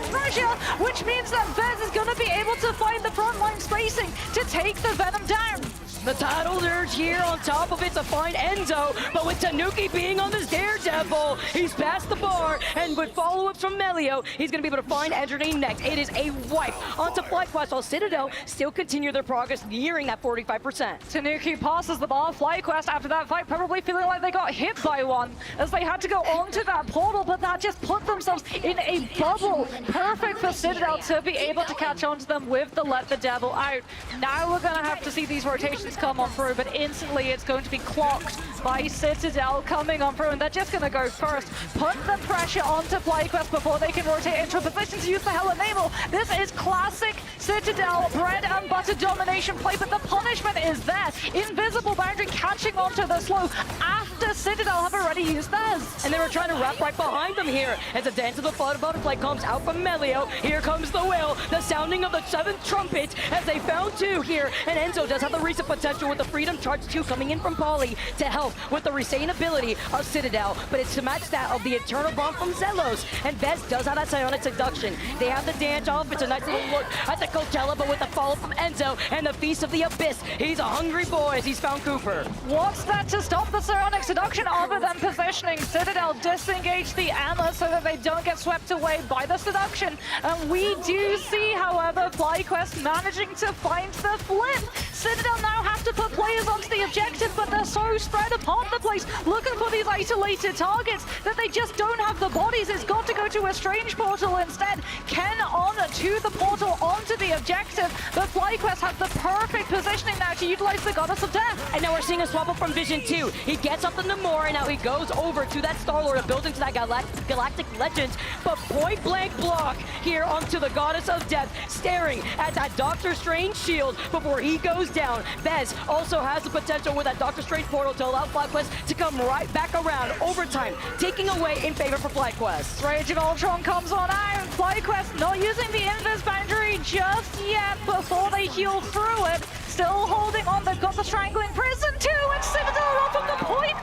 pressure, which means that Vez is going to be able to find the frontline spacing to take the Venom down. The Tidal Urge here on top of it to find Enzo, but with Tanuki being on this Daredevil, he's past the bar, and with follow-ups from Melio, he's going to be able to find Enderny next. It is a wipe onto FlyQuest, while Citadel still continue their progress, nearing that 45%. Tanuki passes the bar. FlyQuest, after that fight, probably feeling like they got hit by one, as they had to go onto that portal, but that just put themselves in a bubble. Perfect for Citadel to be able to catch on to them with the Let the Devil Out. Now we're going to have to see these rotations come on through, but instantly it's going to be clocked by Citadel coming on through, and they're just going to go first. Put the pressure onto FlyQuest before they can rotate into a position to use the Hella Namor. This is classic Citadel bread and butter domination play, but the punishment is there. Invisible boundary catching onto the slow after Citadel have already used theirs. And they were trying to wrap right behind them here as a Dance of the Butterfly comes out from Melio. Here comes the whale, the sounding of the 7th trumpet as they found 2 here, and Enzo does have the reset potential with the Freedom Charge 2 coming in from Pauly to help with the Resane ability of Citadel, but it's to match that of the Eternal Bomb from Zelos, and Vez does have that Psionic Seduction. They have the dance off, it's a nice little look at the Coachella, but with the follow from Enzo and the Feast of the Abyss, he's a hungry boy as he's found Cooper. What's that to stop the Psionic Seduction other than positioning? Citadel disengage the Emma so that they don't get swept away by the Seduction, and we do see, however, FlyQuest managing to find the flip. Citadel now have to put players onto the objective, but they're so spread apart the place, looking for these isolated targets that they just don't have the bodies. It's got to go to a strange portal instead. Ken on to the portal onto the objective, but FlyQuest have the perfect positioning now to utilize the Goddess of Death. And now we're seeing a swap up from Vision 2. He gets up the Namor, and now he goes over to that Star-Lord to build into that Galactic Legends, but point blank block here onto the Goddess of Death, staring at that Doctor Strange shield before he goes down. Vez also has the potential with that Doctor Strange portal to allow FlyQuest to come right back around. Overtime, taking away in favor for FlyQuest. Rage of Ultron comes on out. FlyQuest not using the Invis boundary just yet before they heal through it. Still holding on. They've got the Strangling Prison too, and Citadel off of the point.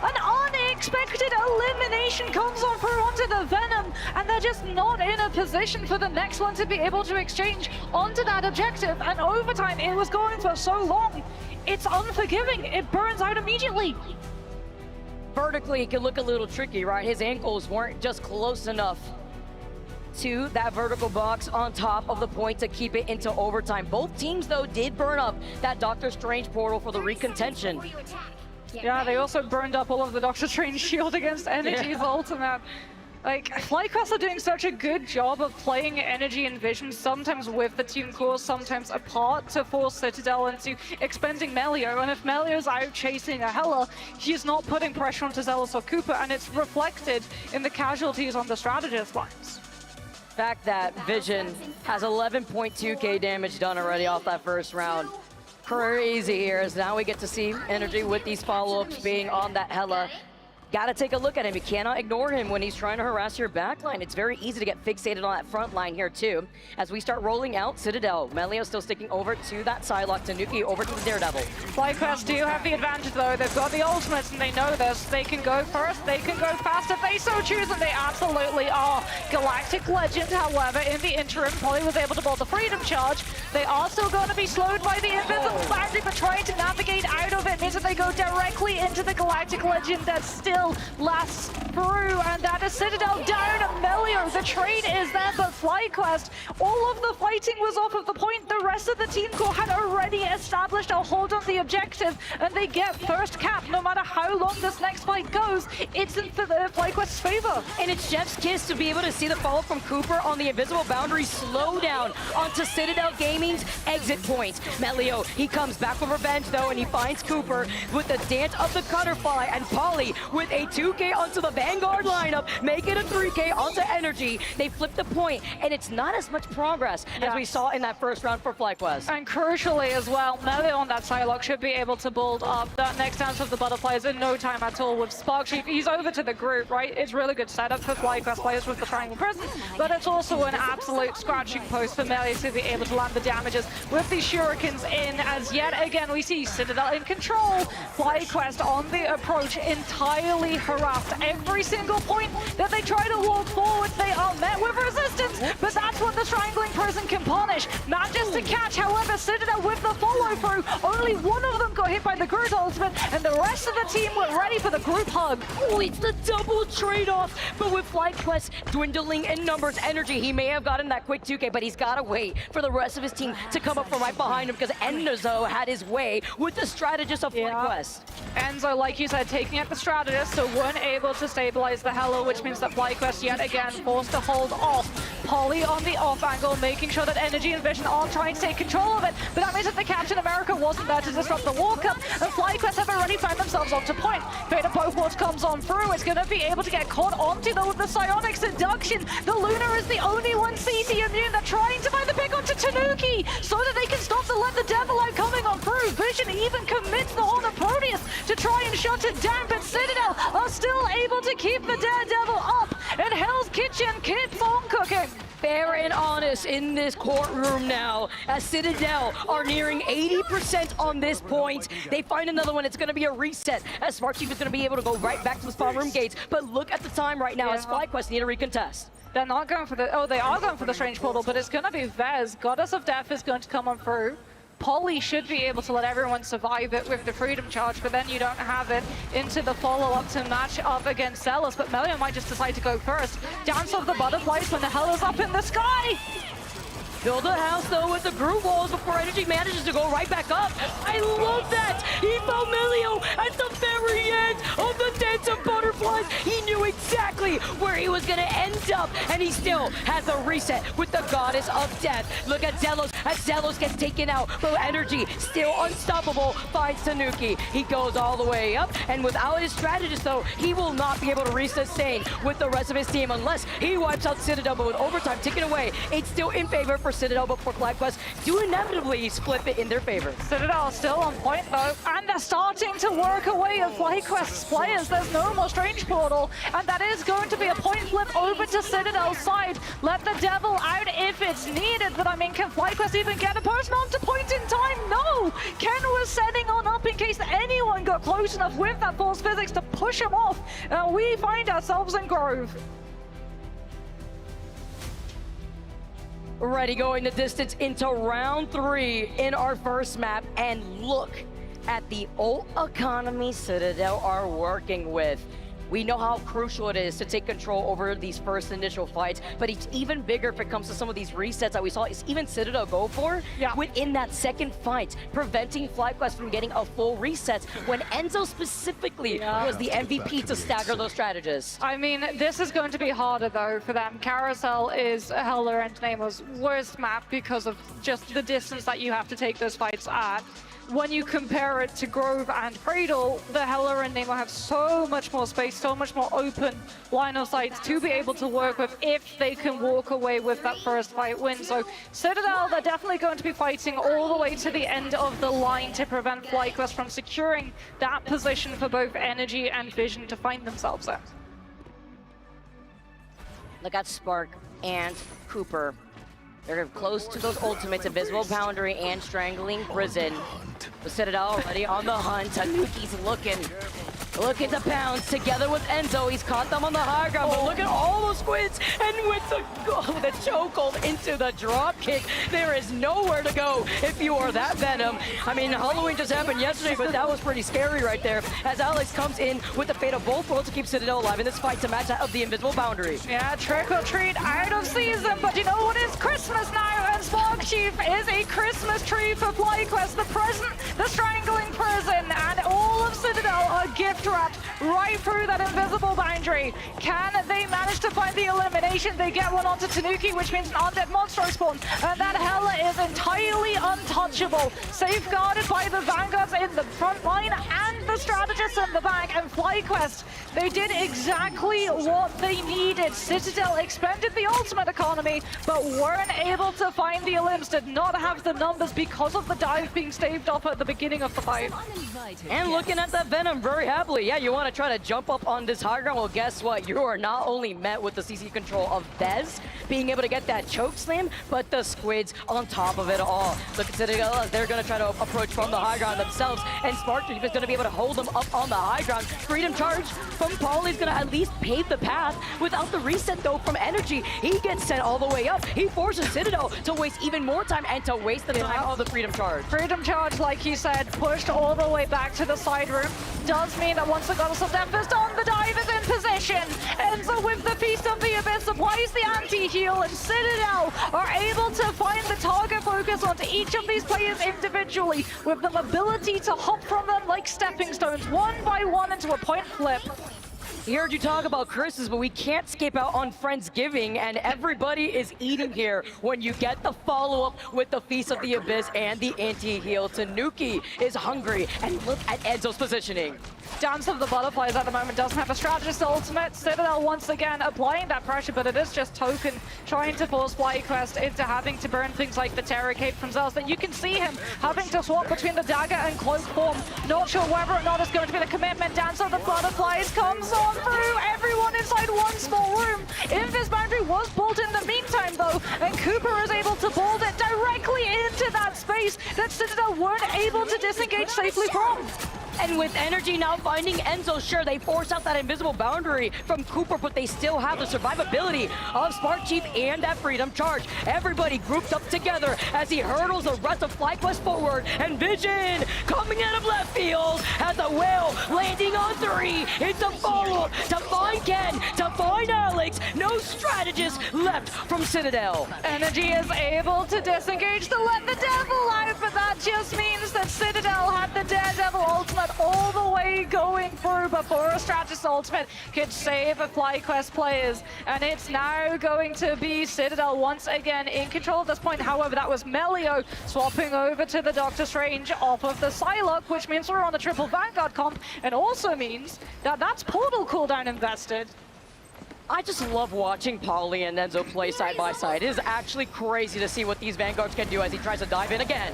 An unexpected elimination comes on through onto the Venom, and they're just not in a position for the next one to be able to exchange onto that objective. And overtime, it was going for so long. It's unforgiving. It burns out immediately. Vertically, it can look a little tricky, right? His ankles weren't just close enough to that vertical box on top of the point to keep it into overtime. Both teams, though, did burn up that Doctor Strange portal for the recontention. Yeah, they also burned up all of the Doctor Strange shield against Energy's ultimate. Like, FlyQuest are doing such a good job of playing Energy and Vision, sometimes with the team core, sometimes apart, to force Citadel into expending Melio. And if Melio's out chasing a Hela, he's not putting pressure onto Zealous or Cooper, and it's reflected in the casualties on the strategist lines. The fact that Vision has 11.2k damage done already off that first round. Crazy here, as now we get to see Energy with these follow-ups being on that Hela. Gotta take a look at him. You cannot ignore him when he's trying to harass your backline. It's very easy to get fixated on that front line here too. As we start rolling out, Citadel, Melio still sticking over to that Psylocke, Tanuki over to the Daredevil. FlyQuest do have the advantage though. They've got the ultimates and they know this. They can go first, they can go fast if they so choose, and they absolutely are. Galactic Legend, however, in the interim, Pauly was able to bolt the Freedom Charge. They are still going to be slowed by the Invisible Boundary, but trying to navigate out of it means that they go directly into the Galactic Legend that still lasts through, and that is Citadel down. Melio, the trade is there, but FlyQuest, all of the fighting was off of the point. The rest of the team core had already established a hold on the objective, and they get first cap. No matter how long this next fight goes, it's in FlyQuest's favor. And it's Jeff's kiss to be able to see the follow from Cooper on the Invisible Boundary slow down onto Citadel Gaming's exit points. Melio, he comes back for revenge though, and he finds Cooper with the dance of the Cutterfly, and Pauly with a 2k onto the Vanguard lineup, make it a 3k onto Energy. They flip the point, and it's not as much progress as we saw in that first round for FlyQuest. And crucially as well, Melio on that Psylocke should be able to build up that next dance of the Butterflies in no time at all with Sparksheep. He's over to the group, right? It's really good setup for FlyQuest players with the Triangle Prison, but it's also an absolute scratching post for Melio to be able to land the damages with these shurikens in, as yet again we see Citadel in control. FlyQuest on the approach, entirely harassed. Every single point that they try to walk forward, they are met with resistance, but that's what the Strangling Prison can punish. Manages to catch, however, Citadel with the follow-through. Only one of them got hit by the Groot ultimate, and the rest of the team were ready for the group hug. Oh, it's the double trade-off, but with FlyQuest dwindling in numbers, Energy, he may have gotten that quick 2k, but he's got to wait for the rest of his team to come up from right behind him, because Enzo had his way with the strategist of FlyQuest. Enzo, like you said, taking out the strategist, so weren't able to stabilize the Hela, which means that FlyQuest yet again forced to hold off. Pauly on the off angle, making sure that Energy and Vision are trying to take control of it, but that means that the Captain America wasn't there to disrupt the walk-up, and FlyQuest have already found themselves onto point. Fate of Both comes on through, it's going to be able to get caught onto though with the Psionic Seduction. The Luna is the only one CC immune. They're trying to find the pick onto Tanuki so that they can stop the Let the Devil Out coming on through. Vision even commits the Horn of Proteus to try and shut it down, but Citadel are still able to keep the Daredevil up, and Hell's Kitchen keeps on cooking. fair and honest in this courtroom now, as Citadel are nearing 80% on this point. They find another one, it's gonna be a reset, as Smart Chief is gonna be able to go right back to the spawn room gates. But look at the time right now as FlyQuest need to recontest. They're not going for the, they are going for the Strange Portal, but it's gonna be Vez. Goddess of Death is going to come on through. Polly should be able to let everyone survive it with the Freedom Charge, but then you don't have it into the follow-up to match up against Zealous. But Melio might just decide to go first. Dance of the Butterflies when the hell is up in the sky! Build a house though with the groove walls before Energy manages to go right back up. I love that! He found Melio at the very end of the Dance of Butterflies. He knew exactly where he was gonna end up, and he still has the reset with the Goddess of Death. Look at Zealous as Zealous gets taken out, but Energy still unstoppable finds Tanuki. He goes all the way up, and without his strategist though, he will not be able to resustain with the rest of his team unless he wipes out Citadel. But with overtime ticking away, it's still in favor for Citadel, but for FlyQuest do inevitably split it in their favor. Citadel still on point though, and they're starting to work away at FlyQuest's players. There's no more Strange Portal, and that is going to be a point flip over to Citadel's side. Let the Devil out if it's needed, but I mean, can FlyQuest even get a person onto point in time? No! Ken was setting on up in case anyone got close enough with that Force Physics to push him off. We find ourselves in Grove. Ready, going the distance into round 3 in our first map, and look at the ult economy Citadel are working with. We know how crucial it is to take control over these first initial fights, but it's even bigger if it comes to some of these resets that we saw even Citadel go for within that second fight, preventing FlyQuest from getting a full reset when Enzo specifically was the MVP to stagger those strategists. I mean, this is going to be harder though for them. Carousel is Heller and Nemo's worst map because of just the distance that you have to take those fights at. When you compare it to Grove and Cradle, the Heller and Nemo have so much more space, so much more open line of sight to be able to work with if they can walk away with that first fight win. So Citadel, they're definitely going to be fighting all the way to the end of the line to prevent FlyQuest from securing that position for both Energy and Vision to find themselves in. Look at Spark and Cooper. They're close to those ultimates, Invisible Boundary and Strangling Prison. The Citadel already on the hunt. Tanuki's looking to pounce together with Enzo. He's caught them on the high ground, but look at all those squids. And with the chokehold into the drop kick, there is nowhere to go if you are that Venom. I mean, Halloween just happened yesterday, but that was pretty scary right there. As Alex comes in with the fate of both worlds to keep Citadel alive in this fight to match that of the Invisible Boundary. Yeah, trick or treat out of season, but you know what? It's Christmas now, and Spark Chief is a Christmas tree for FlyQuest. The present, the Strangling Prison, and all of Citadel are gift wrapped right through that Invisible Boundary. Can they manage to find the elimination? They get one onto Tanuki, which means an undead monster spawn, and that Hella is entirely untouchable, safeguarded by the Vanguards in the front line and the strategists in the back. And FlyQuest, they did exactly what they needed. Citadel expended the ultimate economy, but weren't able to find the elims, did not have the numbers because of the dive being staved off at the beginning of the fight. And looking at that Venom very happily. Yeah, you want to try to jump up on this high ground? Well, guess what? You are not only met with the CC control of Bez being able to get that choke slam, but the squids on top of it all. Look at Citadel, they're going to try to approach from the high ground themselves, and Spark Chief is going to be able to hold them up on the high ground. Freedom Charge from Paulie is going to at least pave the path. Without the reset, though, from Energy, he gets sent all the way up. He forces Citadel to waste even more time and to waste the time of the Freedom Charge. Freedom Charge, like you said, pushed all the way back to the side room. Does mean that once the Goddess of Death is done, the dive is in position. Enzo with the Feast of the Abyss applies the anti-heal, and Citadel are able to find the target focus onto each of these players individually, with the ability to hop from them like stepping stones, one by one into a point flip. We heard you talk about Christmas, but we can't skip out on Friendsgiving, and everybody is eating here when you get the follow-up with the Feast of the Abyss and the anti-heal. Tanuki is hungry, and look at Enzo's positioning. Dance of the Butterflies at the moment doesn't have a strategist ultimate. Citadel once again applying that pressure, but it is just Token trying to force FlyQuest into having to burn things like the Terror Cape from Zealous. That you can see him having to swap between the dagger and cloak form. Not sure whether or not it's going to be the commitment. Dance of the Butterflies comes on through. Everyone inside one small room. Invis Boundary was pulled in the meantime, though. Cooper is able to bolt it directly into that space that Citadel weren't able to disengage safely from. And with Energy now finding Enzo, sure, they force out that invisible boundary from Cooper, but they still have the survivability of Spark Chief and that Freedom Charge. Everybody grouped up together as he hurdles the rest of FlyQuest forward. And Vision coming out of left field has the Whale landing on 3. It's a follow-up to find Ken, to find Alex. No strategist left from Citadel. Energy is able to disengage to let the Devil out, but that just means that Citadel had the Daredevil ultimate all the way going through before a strategist ultimate could save the FlyQuest players. And it's now going to be Citadel once again in control at this point. However, that was Melio swapping over to the Doctor Strange off of the Psylocke, which means we're on the triple Vanguard comp, and also means that that's Portal cooldown invested. I just love watching Paulie and Enzo play side by side. It is actually crazy to see what these Vanguards can do as he tries to dive in again.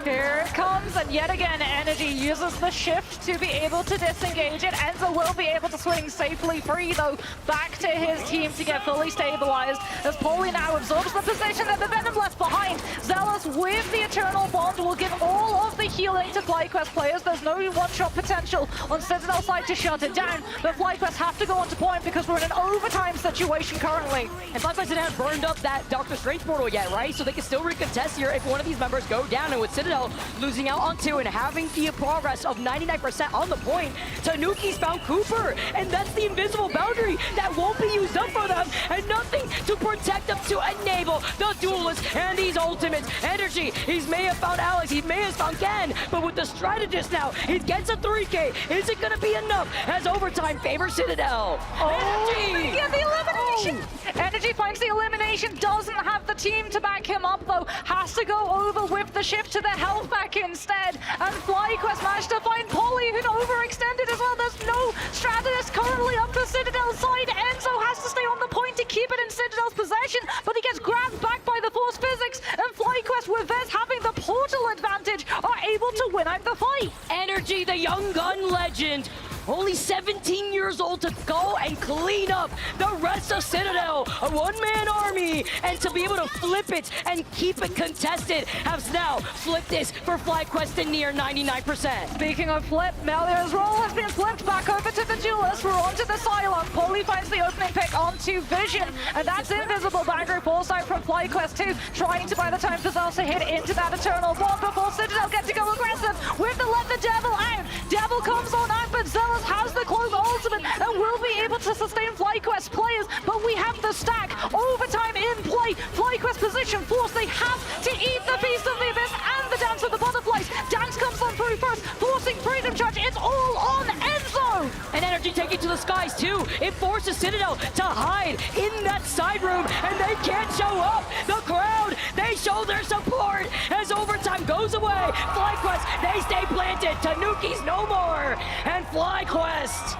Here it comes, and yet again, Energy uses the shift to be able to disengage it. Enzo will be able to swing safely free, though, back to his team to get fully stabilized, as Paulie now absorbs the position that the Venom left behind. Zealous with the Eternal Bond will give all of the healing to FlyQuest players. There's no one-shot potential on Citadel's side to shut it down, but FlyQuest have to go onto point because we're in an overtime situation currently. And FlyQuest didn't have burned up that Doctor Strange portal yet, right? So they can still recontest here if one of these members go down, and with Citadel losing out on 2 and having the progress of 99% on the point, Tanuki's found Cooper, and that's the invisible boundary that won't be used up for them, and nothing to protect them to enable the duelists and these ultimates. Energy, he may have found Alex, he may have found Ken, but with the strategist now, he gets a 3K. Is it gonna be enough as overtime favors Citadel? Energy! Get the elimination! Energy finds the elimination, doesn't have the team to back him up though, has to go over with the shift to the health back instead, and FlyQuest managed to find Paulie, who'd overextended as well. There's no strategist currently up the Citadel's side. Enzo has to stay on the point to keep it in Citadel's possession, but he gets grabbed back by the force physics, and FlyQuest, with Vez having the portal advantage, are able to win out the fight. Energy, the young gun legend, only 17 years old to go and clean up the rest of Citadel, a one-man army, and to be able to flip it and keep it contested, has now flipped this for FlyQuest to near 99%. Speaking of flip, Melio's role has been flipped back over to the duelist. We're onto the Psylocke. Paulie finds the opening pick onto Vision, and that's invisible boundary foresight from FlyQuest 2, trying to buy the time for Zealous to hit into that Eternal Bomb before Citadel get to go aggressive with the Let the Devil out. Devil comes on out, but Zealous has the Cloak ultimate and will be able to sustain FlyQuest players, but we have the stack. Overtime in play. FlyQuest position force. They have to eat the Beast of the Abyss and the Dance of the Butterflies. Dance comes on through first, forcing Freedom Charge. It's all on Enzo! And Energy taking to the skies too. It forces Citadel to hide in that side room, and they can't show up. The crowd, they show their support as overtime goes away. FlyQuest, they stay planted. Tanuki's no more. And FlyQuest,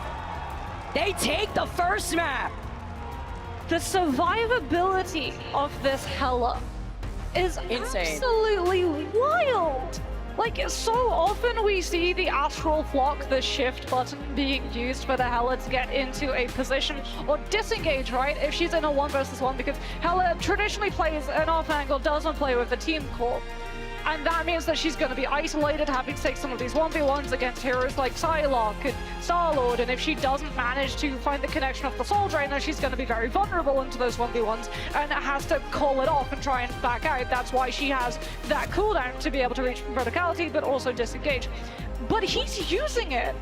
they take the first map. The survivability of this Hela is insane. Absolutely wild. Like, so often we see the Astral Flock, the shift button, being used for the Hela to get into a position or disengage, right? If she's in a 1 versus 1, because Hela traditionally plays an off angle, doesn't play with the team core. And that means that she's going to be isolated, having to take some of these 1v1s against heroes like Psylocke and Star-Lord, and if she doesn't manage to find the connection of the Soul Drainer, she's going to be very vulnerable into those 1v1s, and has to call it off and try and back out. That's why she has that cooldown to be able to reach verticality, but also disengage. But he's using it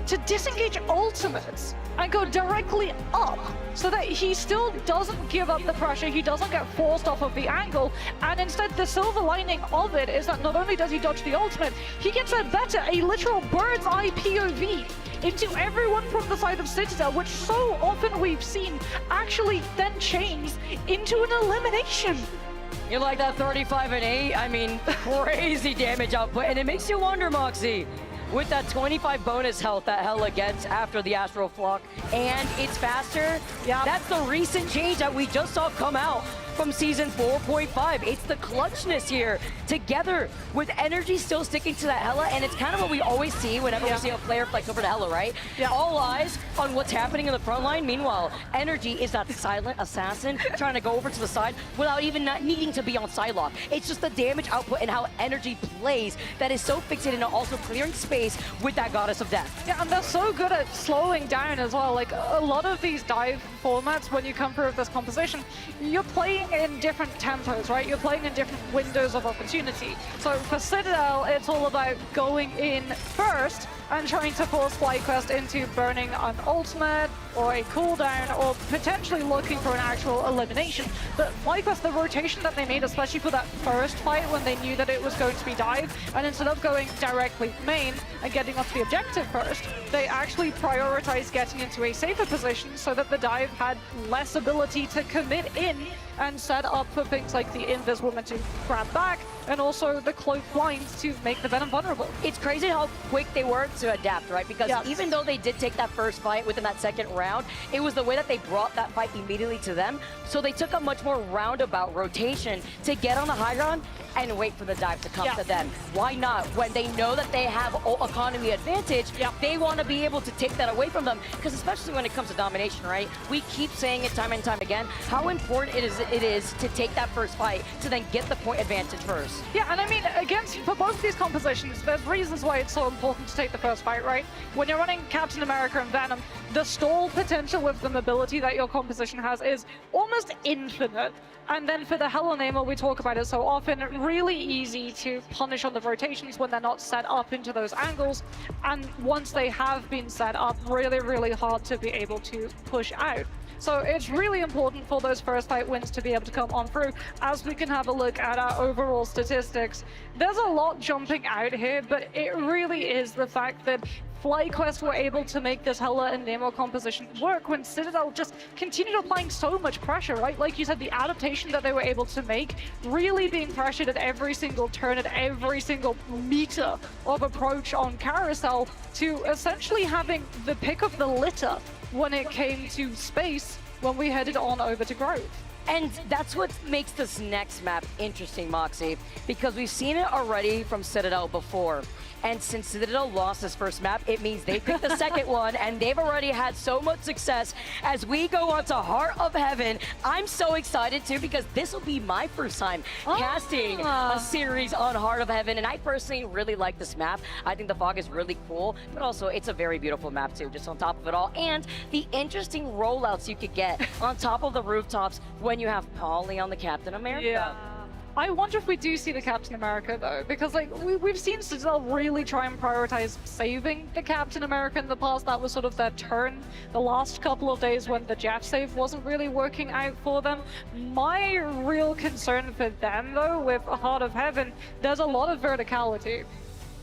to disengage ultimates and go directly up so that he still doesn't give up the pressure, he doesn't get forced off of the angle, and instead the silver lining of it is that not only does he dodge the ultimate, he gets a better, a literal bird's eye POV into everyone from the side of Citadel, which so often we've seen actually then change into an elimination. You like that 35 and 8? I mean, crazy damage output, and it makes you wonder, Moxie, with that 25 bonus health that Hela gets after the Astral Flock, and it's faster. Yeah, that's the recent change that we just saw come out from Season 4.5. It's the clutchness here, together with Energy still sticking to that Hella, and it's kind of what we always see whenever we see a player flex over to Hella, right? All eyes on what's happening in the front line. Meanwhile, Energy is that silent assassin trying to go over to the side without even not needing to be on side lock. It's just the damage output and how Energy plays that is so fixated and also clearing space with that Goddess of Death. Yeah, and they're so good at slowing down as well. Like, a lot of these dive formats, when you come through with this composition, you're playing in different tempos, right? You're playing in different windows of opportunity. So for Citadel, it's all about going in first and trying to force FlyQuest into burning an ultimate or a cooldown or potentially looking for an actual elimination. But FlyQuest, the rotation that they made, especially for that first fight when they knew that it was going to be dive, and instead of going directly main and getting off the objective first, they actually prioritized getting into a safer position so that the dive had less ability to commit in and set up for things like the Invisible Woman to grab back, and also the Cloak Blinds to make the Venom vulnerable. It's crazy how quick they were to adapt, right? Because even though they did take that first fight within that second round, it was the way that they brought that fight immediately to them. So they took a much more roundabout rotation to get on the high ground and wait for the dive to come to them. Why not? When they know that they have economy advantage, they want to be able to take that away from them. Because especially when it comes to domination, right? We keep saying it time and time again, how important it is to take that first fight to then get the point advantage first. Yeah, and I mean, for both these compositions, there's reasons why it's so important to take the first fight, right? When you're running Captain America and Venom, the stall potential with the mobility that your composition has is almost infinite. And then for the Hella Namer, we talk about it so often, really easy to punish on the rotations when they're not set up into those angles. And once they have been set up, really, really hard to be able to push out. So it's really important for those first fight wins to be able to come on through. As we can have a look at our overall statistics, there's a lot jumping out here, but it really is the fact that FlyQuest were able to make this Hella and Nemo composition work when Citadel just continued applying so much pressure, right? Like you said, the adaptation that they were able to make, really being pressured at every single turn, at every single meter of approach on Carousel, to essentially having the pick of the litter when it came to space when we headed on over to Grove. And that's what makes this next map interesting, Moxie, because we've seen it already from Citadel before. And since Citadel lost this first map, it means they picked the second one, and they've already had so much success. As we go on to Heart of Heaven, I'm so excited too, because this will be my first time casting a series on Heart of Heaven, and I personally really like this map. I think the fog is really cool, but also it's a very beautiful map too, just on top of it all. And the interesting rollouts you could get on top of the rooftops when you have Polly on the Captain America. Yeah. I wonder if we do see the Captain America though, because like we've seen Citadel really try and prioritize saving the Captain America in the past. That was sort of their turn the last couple of days when the Jeff save wasn't really working out for them. My real concern for them though, with Heart of Heaven, there's a lot of verticality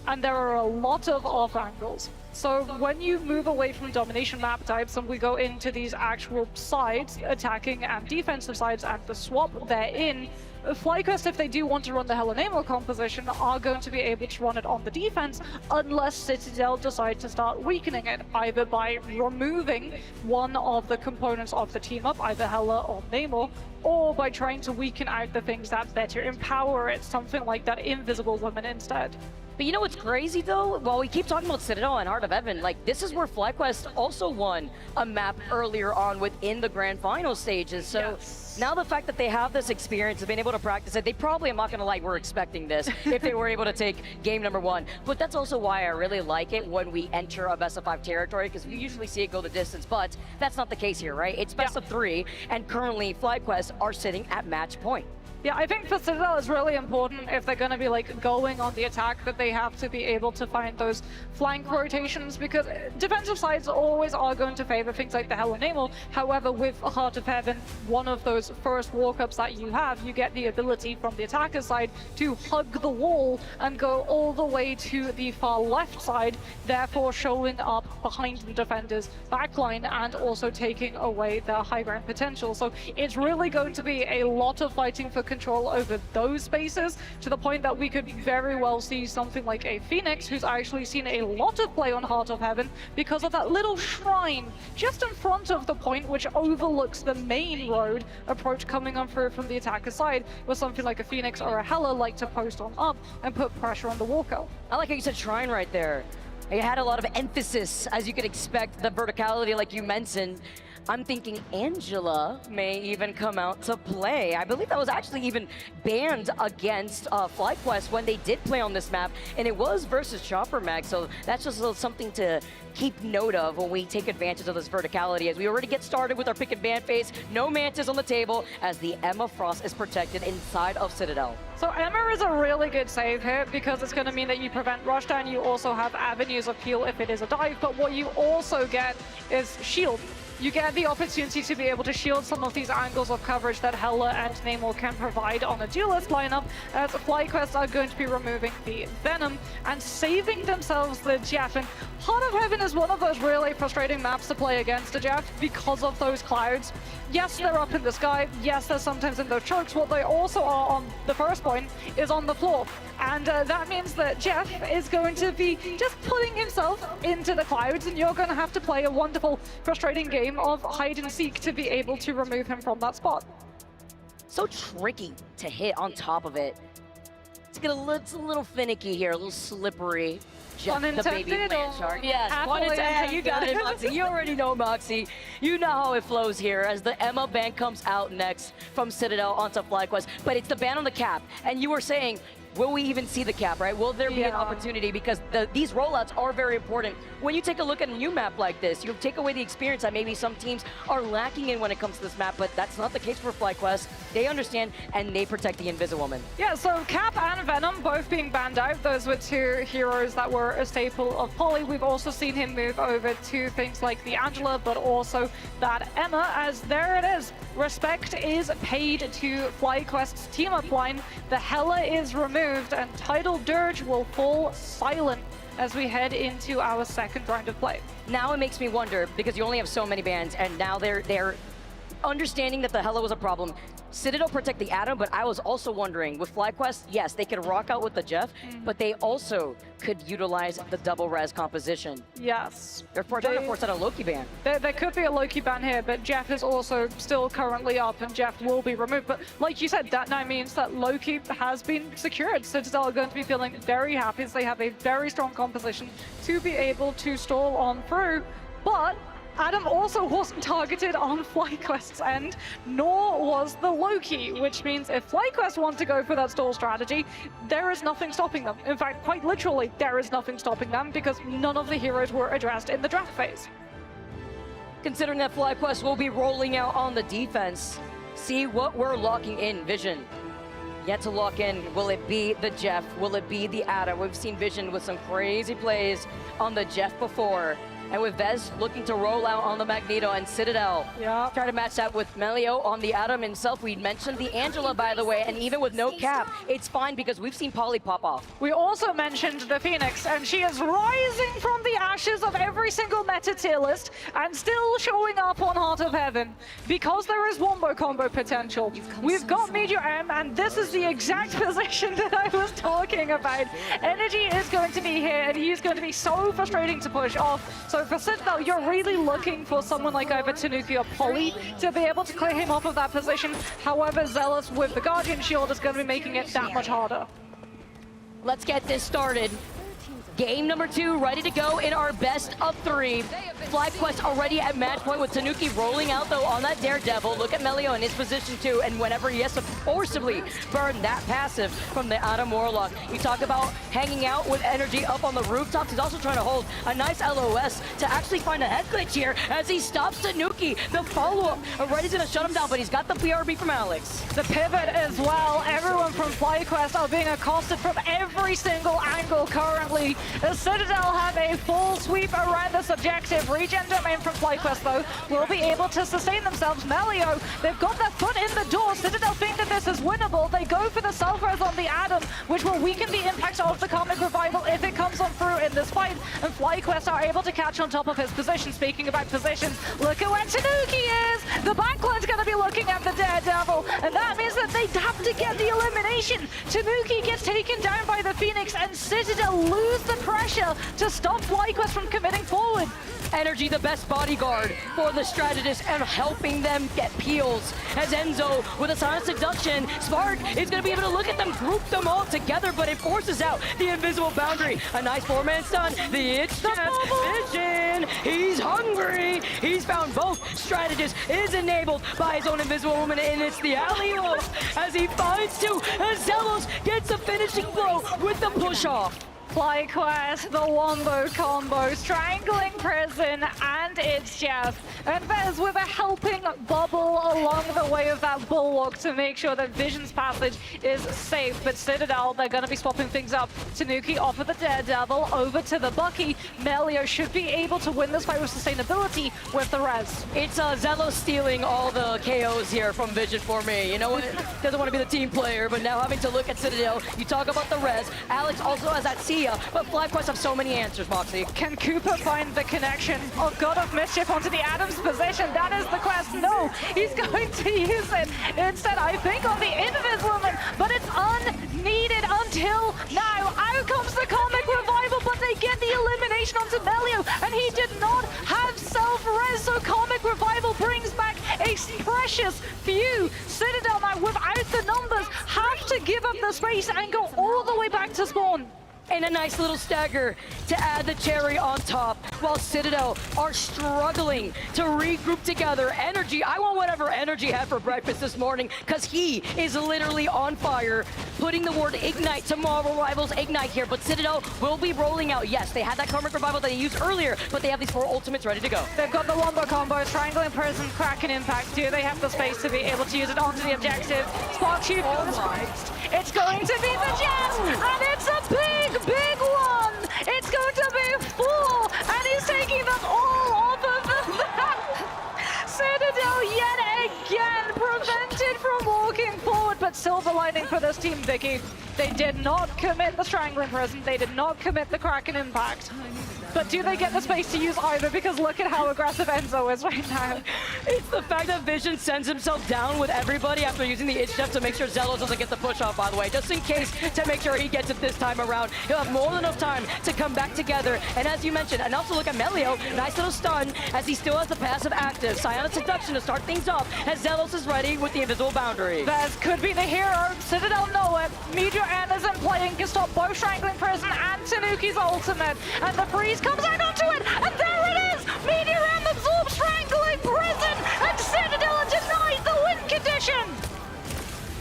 and there are a lot of off angles. So when you move away from domination map types and we go into these actual sides, attacking and defensive sides, and the swap they're in, FlyQuest, if they do want to run the Hella Nemo composition, are going to be able to run it on the defense unless Citadel decide to start weakening it, either by removing one of the components of the team up, either Hella or Nemo, or by trying to weaken out the things that better empower it, something like that Invisible Woman instead. But you know what's crazy though? While we keep talking about Citadel and Heart of Heaven, like this is where FlyQuest also won a map earlier on within the grand final stages. So now the fact that they have this experience of being able to practice it, they probably, I'm not gonna lie, were expecting this if they were able to take game number one. But that's also why I really like it when we enter a best of 5 territory, because we usually see it go the distance, but that's not the case here, right? It's best of 3, and currently FlyQuest are sitting at match point. Yeah, I think for Citadel it's really important if they're going to be like going on the attack that they have to be able to find those flank rotations, because defensive sides always are going to favor things like the Hella Nemo. However, with Heart of Heaven, one of those first walk-ups that you have, you get the ability from the attacker side to hug the wall and go all the way to the far left side, therefore showing up behind the defender's backline and also taking away their high ground potential. So it's really going to be a lot of fighting for control over those spaces, to the point that we could very well see something like a Phoenix, who's actually seen a lot of play on Heart of Heaven because of that little shrine just in front of the point, which overlooks the main road approach coming on through from the attacker side, where something like a Phoenix or a Hela like to post on up and put pressure on the walkout. I like how you said shrine right there. It had a lot of emphasis, as you could expect, the verticality like you mentioned. I'm thinking Angela may even come out to play. I believe that was actually even banned against FlyQuest when they did play on this map, and it was versus Chopper Mag, so that's just a little something to keep note of when we take advantage of this verticality. As we already get started with our pick and ban phase, no Mantis on the table as the Emma Frost is protected inside of Citadel. So Emma is a really good save here because it's going to mean that you prevent rushdown. You also have avenues of heal if it is a dive, but what you also get is shield. You get the opportunity to be able to shield some of these angles of coverage that Hela and Namor can provide on a duelist lineup, as FlyQuest are going to be removing the Venom and saving themselves the Jeff. And Heart of Heaven is one of those really frustrating maps to play against a Jeff because of those clouds. Yes, they're up in the sky. Yes, they're sometimes in those chokes. What they also are on the first point is on the floor. And that means that Jeff is going to be just putting himself into the clouds, and you're going to have to play a wonderful, frustrating game of hide and seek to be able to remove him from that spot. So tricky to hit on top of it. It's a little finicky here, a little slippery. Jeff, the baby land shark. Yes, yeah, you got it, Moxie. You already know, Moxie. You know how it flows here as the Emma ban comes out next from Citadel onto FlyQuest. But it's the ban on the cap. And you were saying, will we even see the cap, right? Will there be an opportunity? Because these rollouts are very important. When you take a look at a new map like this, you take away the experience that maybe some teams are lacking in when it comes to this map, but that's not the case for FlyQuest. They understand, and they protect the Invisiwoman. Yeah, so Cap and Venom both being banned out. Those were two heroes that were a staple of Poly. We've also seen him move over to things like the Angela, but also that Emma, as there it is. Respect is paid to FlyQuest's team-up line. The Hela is removed, and Tidal Dirge will fall silent as we head into our second round of play. Now it makes me wonder, because you only have so many bans, and now they're understanding that the Hela was a problem. Citadel protect the Atom, but I was also wondering, with FlyQuest, yes, they could rock out with the Jeff, but they also could utilize the double res composition. Yes. They're trying to force out a Loki ban. There could be a Loki ban here, but Jeff is also still currently up, and Jeff will be removed. But like you said, that now means that Loki has been secured. Citadel are going to be feeling very happy as they have a very strong composition to be able to stall on through. But Adam also wasn't targeted on FlyQuest's end, nor was the Loki, which means if FlyQuest want to go for that stall strategy, there is nothing stopping them. In fact, quite literally, there is nothing stopping them because none of the heroes were addressed in the draft phase. Considering that FlyQuest will be rolling out on the defense, see what we're locking in, Vision. Yet to lock in, will it be the Jeff? Will it be the Atom? We've seen Vision with some crazy plays on the Jeff before. And with Vez looking to roll out on the Magneto and Citadel. Try to match that with Melio on the Atom himself. We mentioned the Angela, by the way, and even with no cap, it's fine because we've seen Poly pop off. We also mentioned the Phoenix, and she is rising from the ashes of every single meta tier list and still showing up on Heart of Heaven because there is wombo combo potential. We've got Meteor M, and this is the exact position that I was talking about. Energy is going to be here, and he's going to be so frustrating to push off. So for Citadel, you're really looking for someone like either Tanuki or Poly to be able to clear him off of that position. However, Zealous with the Guardian Shield is going to be making it that much harder. Let's get this started. Game number 2 ready to go in our best of 3. FlyQuest already at match point with Tanuki rolling out though on that Daredevil. Look at Melio in his position too, and whenever he has to forcibly burn that passive from the Atom Warlock. You talk about hanging out with energy up on the rooftops. He's also trying to hold a nice LOS to actually find a head glitch here as he stops Tanuki. The follow-up, Reddy's gonna shut him down, but he's got the BRB from Alex. The pivot as well. Everyone from FlyQuest are being accosted from every single angle currently. The Citadel have a full sweep around this objective. Regen domain from FlyQuest, though, will be able to sustain themselves. Melio, they've got their foot in the door. Citadel think that this is winnable. They go for the self-res on the Atom, which will weaken the impact of the Karmic Revival if it comes on through in this fight. And FlyQuest are able to catch on top of his position. Speaking about positions, look at where Tanuki is. The backline's going to be looking at the Daredevil, and that means that they have to get the elimination. Tanuki gets taken down by the Phoenix, and Citadel lose the pressure to stop FlyQuest from committing forward. Energy, the best bodyguard for the strategist and helping them get peels. As Enzo with a silent seduction, Spark is going to be able to look at them, group them all together, but it forces out the invisible boundary. A nice 4-man stun. The itch Vision. He's hungry. He's found both. Strategist is enabled by his own invisible woman, and it's the alley-oop as he finds two. As Zelos gets a finishing blow with the push-off. FlyQuest, the Wombo combo, Strangling Prison, and it's Jeff. And Vez with a helping bubble along the way of that bulwark to make sure that Vision's passage is safe. But Citadel, they're going to be swapping things up. Tanuki off of the Daredevil, over to the Bucky. Melio should be able to win this fight with sustainability with the res. It's Zelos stealing all the KOs here from Vision for me. You know what? Doesn't want to be the team player, but now having to look at Citadel, you talk about the res. Alex also has that C. But FlyQuest have so many answers, Moxie. Can Cooper find the connection? Oh, God of Mischief onto the Adams position. That is the quest. No, he's going to use it instead, I think, on the Inviswoman, but it's unneeded until now. Out comes the Comic Revival, but they get the elimination onto Melio, and he did not have self-res, so Comic Revival brings back a precious few. Citadel now, without the numbers, have to give up the space and go all the way back to spawn. And a nice little stagger to add the cherry on top, while Citadel are struggling to regroup together. Energy, I want whatever Energy had for breakfast this morning, because he is literally on fire, putting the word Ignite to Marvel Rivals Ignite here. But Citadel will be rolling out. Yes, they had that Karmic Revival that they used earlier, but they have these 4 ultimates ready to go. They've got the Wombo combo, Strangling Prison, Kraken Impact. Do they have the space to be able to use it onto the objective? Spark Tube goes. It's going to be the Jets, and it's a big one! It's going to be 4, and he's taking them all off of the map! Citadel yet again prevented from walking forward, but silver lining for this team, Vicky. They did not commit the Strangling Prison, they did not commit the Kraken Impact. But do they get the space to use either? Because look at how aggressive Enzo is right now. It's the fact that Vision sends himself down with everybody after using the itch step to make sure Zelos doesn't get the push off, by the way, just in case to make sure he gets it this time around. He'll have more than enough time to come back together. And as you mentioned, and also look at Melio, nice little stun as he still has the passive active. Psionic Seduction to start things off as Zelos is ready with the invisible boundary. Vez could be the hero. Citadel know it. Meteor isn't playing, can stop both Strangling Prison and Tanuki's ultimate. And the freeze comes out onto it, and there it is! Meteor absorbs Strangling Prison, and Citadel are denied the win condition!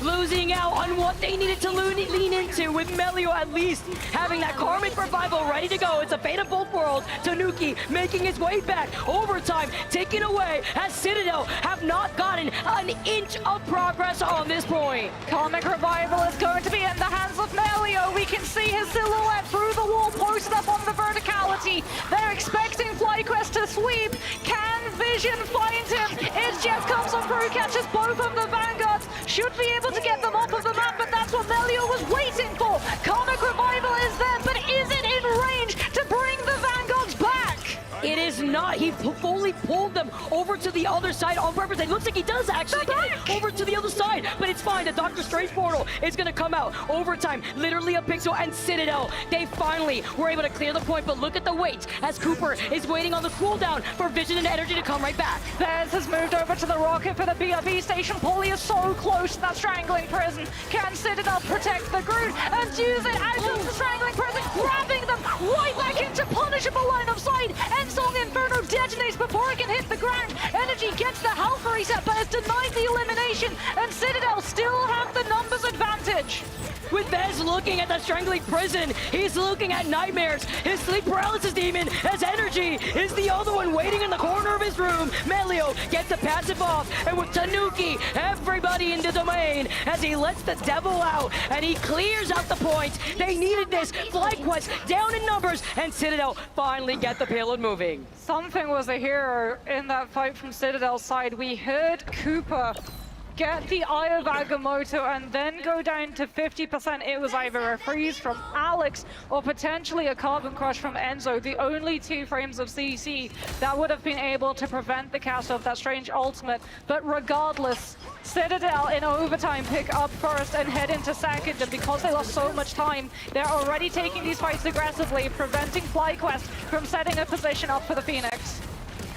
Losing out on what they needed to lean into, with Melio at least having that Karmic Revival ready to go. It's a fate of both worlds. Tanuki making his way back. Overtime taken away as Citadel have not gotten an inch of progress on this point. Karmic Revival is going to be in the hands of Melio. We can see his silhouette through the wall posted up on the verticality. They're expecting FlyQuest to sweep. Can Vision find him? It's Jeff comes on through, catches both of the Vanguards. Should be able to get them off of the map, but that's what Melio was waiting for. Karmic Revival is there, but is it in range to bring the Vanguards back? It is not. He fully pulled them over to the other side on purpose. It looks like he does actually get it over to the other side, but it's fine. The Doctor Strange portal is going to come out. Overtime, literally a pixel, and Citadel, they finally were able to clear the point, but look at the wait as Cooper is waiting on the cooldown for Vision and Energy to come right back. Vez has moved over to the rocket for the BRB station. Paulie is so close to that Strangling Prison. Can Citadel protect the Groot and use it out of the Strangling Prison, grabbing them right back into punishable line of sight. Song Inferno detonates before it can hit the ground. Energy gets the health reset, but has denied the elimination, and Citadel still have the numbers advantage. With Vez looking at the Strangling Prison, he's looking at Nightmares, his sleep paralysis demon, as Energy is the other one waiting in the corner of his room. Melio gets the passive off, and with Tanuki, everybody in the domain as he lets the devil out, and he clears out the points. They needed this. FlyQuest down in numbers, and Citadel finally get the payload moving. Something was a hero in that fight from Citadel's side. We heard Cooper get the Eye of Agamotto and then go down to 50%, it was either a freeze from Alex or potentially a Carbon Crush from Enzo, the only 2 frames of CC that would have been able to prevent the cast of that strange ultimate. But regardless, Citadel in overtime pick up first and head into second, and because they lost so much time, they're already taking these fights aggressively, preventing FlyQuest from setting a position up for the Phoenix.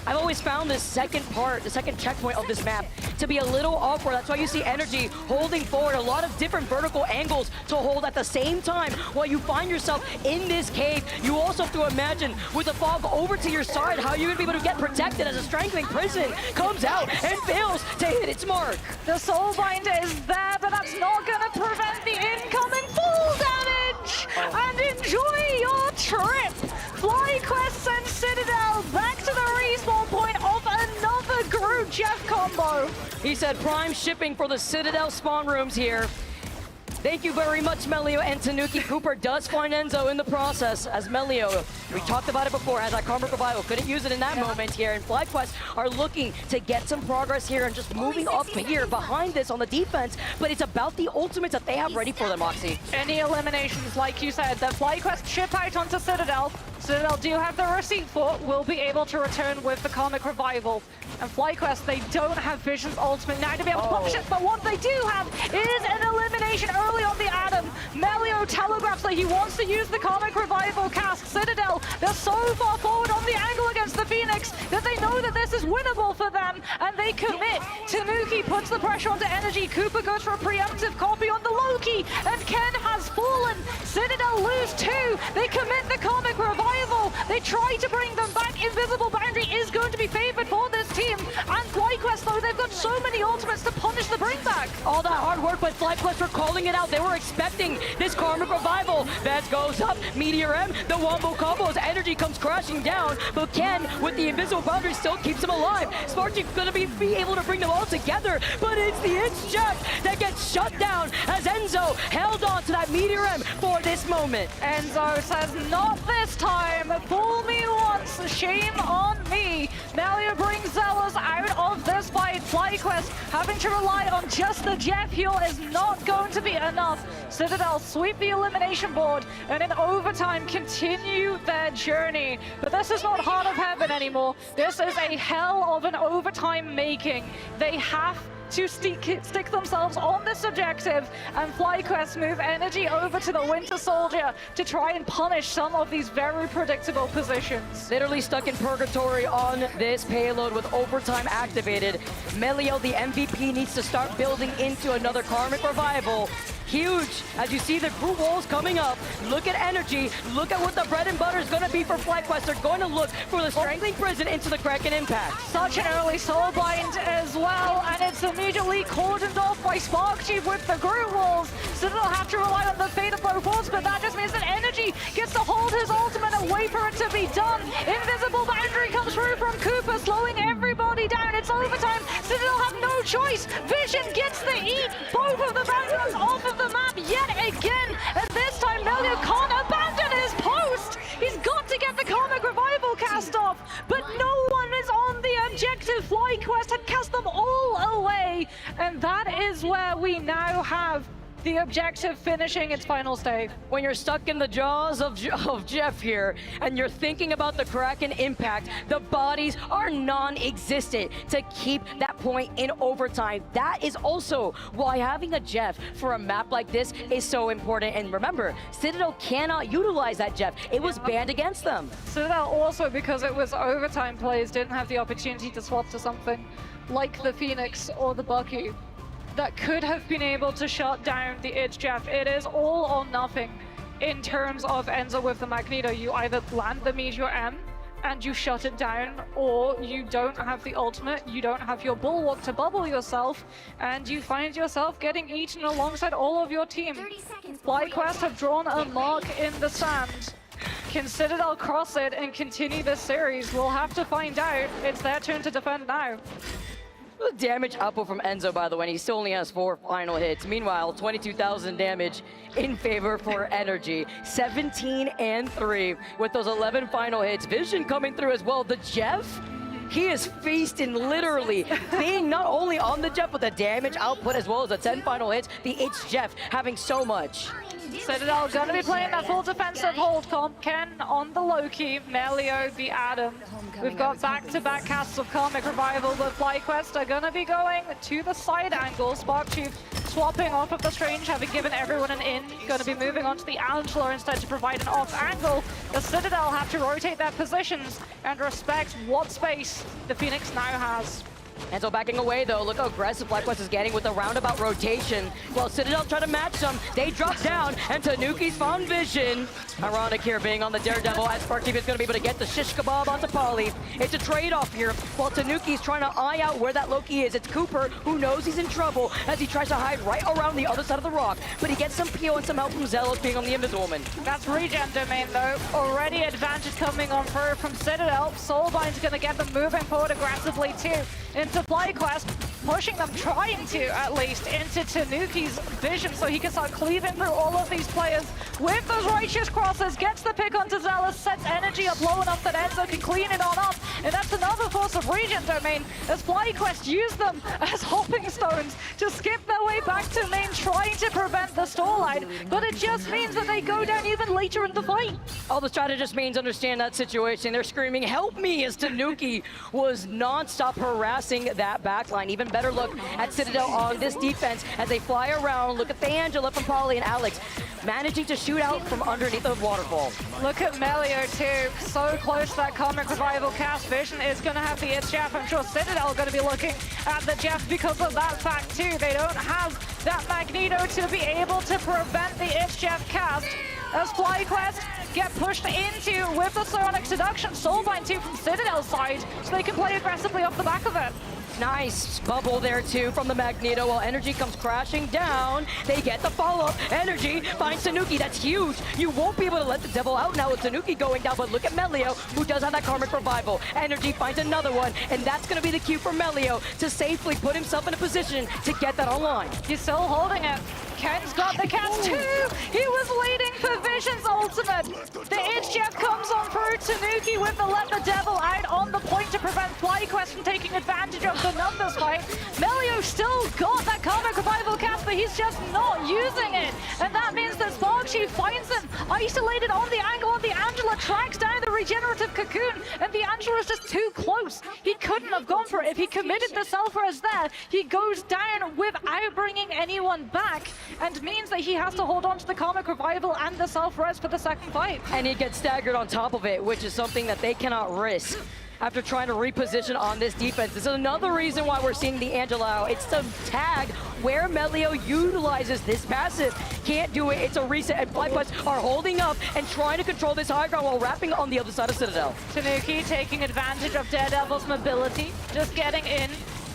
I've always found this second part, the second checkpoint of this map, to be a little awkward. That's why you see Energy holding forward, a lot of different vertical angles to hold at the same time while you find yourself in this cave. You also have to imagine, with the fog over to your side, how you're going to be able to get protected as a strengthening prison comes out and fails to hit its mark. The Soulbind is there, but that's not going to prevent the incoming full damage! And enjoy your trip! FlyQuest sends Citadel back to the respawn point of another Groot Jeff combo. He said prime shipping for the Citadel spawn rooms here. Thank you very much, Melio and Tanuki. Cooper does find Enzo in the process, as Melio, we talked about it before, has that Karma Revival. Couldn't use it in that moment here, and FlyQuest are looking to get some progress here and just moving up here behind this on the defense, but it's about the ultimates that they have ready for them, Moxie. Any eliminations, like you said, that FlyQuest ship out onto Citadel. Citadel do have the receipt for, will be able to return with the Karmic Revival. And FlyQuest, they don't have Vision's ultimate now to be able to punish it, but what they do have is an elimination early on the Adam. Melio telegraphs that he wants to use the Karmic Revival cast. Citadel, they're so far forward on the angle against the Phoenix that they know that this is winnable for them, and they commit. Tanuki puts the pressure onto Energy. Cooper goes for a preemptive copy on the Loki, and Ken has fallen. Citadel lose 2. They commit the Karmic Revival. They try to bring them back. Invisible Boundary is going to be favored for this team. And FlyQuest, though, they've got so many ultimates to punish the bringback. All that hard work, but FlyQuest were calling it out. They were expecting this Karmic Revival. Vez goes up, Meteor M, the wombo combo as Energy comes crashing down, but Ken, with the Invisible Boundary, still keeps him alive. Sparky's gonna be able to bring them all together, but it's the Jeff that gets shut down as Enzo held on to that Meteor M for this moment. Enzo says, not this time. Fool me once, shame on me. Melio brings Zealous out of this fight. FlyQuest having to rely on just the Jeff heal is not going to be enough. Citadel sweep the elimination board and in overtime continue their journey. But this is not Heart of Heaven anymore. This is a hell of an overtime making. They have to stick themselves on this objective, and FlyQuest move Energy over to the Winter Soldier to try and punish some of these very predictable positions. Literally stuck in purgatory on this payload with overtime activated. Melio, the MVP, needs to start building into another Karmic Revival. Huge, as you see the group walls coming up. Look at Energy, look at what the bread and butter is going to be for FlyQuest. They're going to look for the strengthening prison into the Kraken Impact. Such an early Soulbind as well, and it's immediately cordoned off by Sparkchief with the group walls. Citadel have to rely on the fate of both walls, but that just means that Energy gets to hold his ultimate and wait for it to be done. Invisible Boundary comes through from Cooper, slowing everybody down. It's overtime. Citadel have no choice. Vision gets the eat. Both of the Phantoms off of the map yet again, and this time Melio can't abandon his post. He's got to get the Karmic Revival cast off, but no one is on the objective. FlyQuest had cast them all away, and that is where we now have the objective finishing its final stage. When you're stuck in the jaws of Jeff here, and you're thinking about the Kraken Impact, the bodies are non-existent to keep that point in overtime. That is also why having a Jeff for a map like this is so important. And remember, Citadel cannot utilize that Jeff. It was banned against them. Citadel also, because it was overtime plays, didn't have the opportunity to swap to something like the Phoenix or the Bucky that could have been able to shut down the Edge Jeff. It is all or nothing in terms of Enzo with the Magneto. You either land the Meteor M and you shut it down, or you don't have the ultimate, you don't have your Bulwark to bubble yourself, and you find yourself getting eaten alongside all of your team. FlyQuest have drawn a mark in the sand. Can Citadel cross it and continue this series? We'll have to find out. It's their turn to defend now. Damage output from Enzo, by the way, and he still only has 4 final hits. Meanwhile, 22,000 damage in favor for Energy. 17 and 3 with those 11 final hits. Vision coming through as well. The Jeff He is feasting, literally, being not only on the Jeff with the damage output as well as the 10 final hits, the It's Jeff having so much. Citadel gonna be playing that full defensive hold comp. Ken on the low-key, Melio, the Adam. We've got back-to-back casts of Karmic Revival, but FlyQuest are gonna be going to the side angle. Spark Chief swapping off of the Strange, having given everyone an in. Gonna be moving on to the Angela instead to provide an off angle. The Citadel have to rotate their positions and respect what space the Phoenix now has. Enzo backing away though, look how aggressive FlyQuest is getting with the roundabout rotation. While Citadel try to match them, they drop down, and Tanuki's found vision. Ironic here being on the Daredevil, as Spark Chief is going to be able to get the shish kebab onto Polly. It's a trade-off here, while Tanuki's trying to eye out where that Loki is. It's Cooper who knows he's in trouble as he tries to hide right around the other side of the rock, but he gets some PO and some help from Zealous being on the Invisible Woman. That's regen domain though. Already advantage coming on through from Citadel. Soulbind's going to get them moving forward aggressively too. Into FlyQuest, pushing them, trying to at least, into Tanuki's vision so he can start cleaving through all of these players with those righteous crosses, gets the pick onto Zealous, sets energy up low enough that Enzo can clean it on up, and that's another force of regen domain as FlyQuest use them as hopping stones to skip their way back to main, trying to prevent the stall line, but it just means that they go down even later in the fight. All the strategists mains understand that situation. They're screaming, help me, as Tanuki was non-stop harassing that backline. Even better look at Citadel on this defense as they fly around. Look at the Angela from Polly and Alex managing to shoot out from underneath the waterfall. Look at Melio too, so close to that Karmic Revival cast. Vision is going to have the It's Jeff. I'm sure Citadel are going to be looking at the Jeff because of that fact too. They don't have that Magneto to be able to prevent the It's Jeff cast. As FlyQuest get pushed into with the Sonic Seduction, Soulbind too from Citadel's side, so they can play aggressively off the back of it. Nice bubble there too from the Magneto while Energy comes crashing down. They get the follow-up. Energy finds Tanuki. That's huge. You won't be able to let the devil out now with Tanuki going down, but look at Melio, who does have that Karmic Revival. Energy finds another one, and that's going to be the cue for Melio to safely put himself in a position to get that online. He's still holding it. Ken's got the cast too. He was waiting for Vision's ultimate. The It's Jeff comes on through Tanuki with the Let the Devil out on the point to prevent FlyQuest from taking advantage of the numbers fight. Melio still got that Karmic Revival cast, but he's just not using it. And that means that Spark Chief finds him isolated on the angle, and the Angela tracks down the regenerative cocoon, and the Angela is just too close. He couldn't have gone for it. If he committed the self-res there, he goes down without bringing anyone back, and means that he has to hold on to the Karmic Revival and the self-res for the second fight. And he gets staggered on top of it, which is something that they cannot risk after trying to reposition on this defense. This is another reason why we're seeing the Angela out. It's the tag where Melio utilizes this passive. Can't do it, it's a reset, and FlyQuest are holding up and trying to control this high ground while wrapping on the other side of Citadel. Tanuki taking advantage of Daredevil's mobility, just getting in,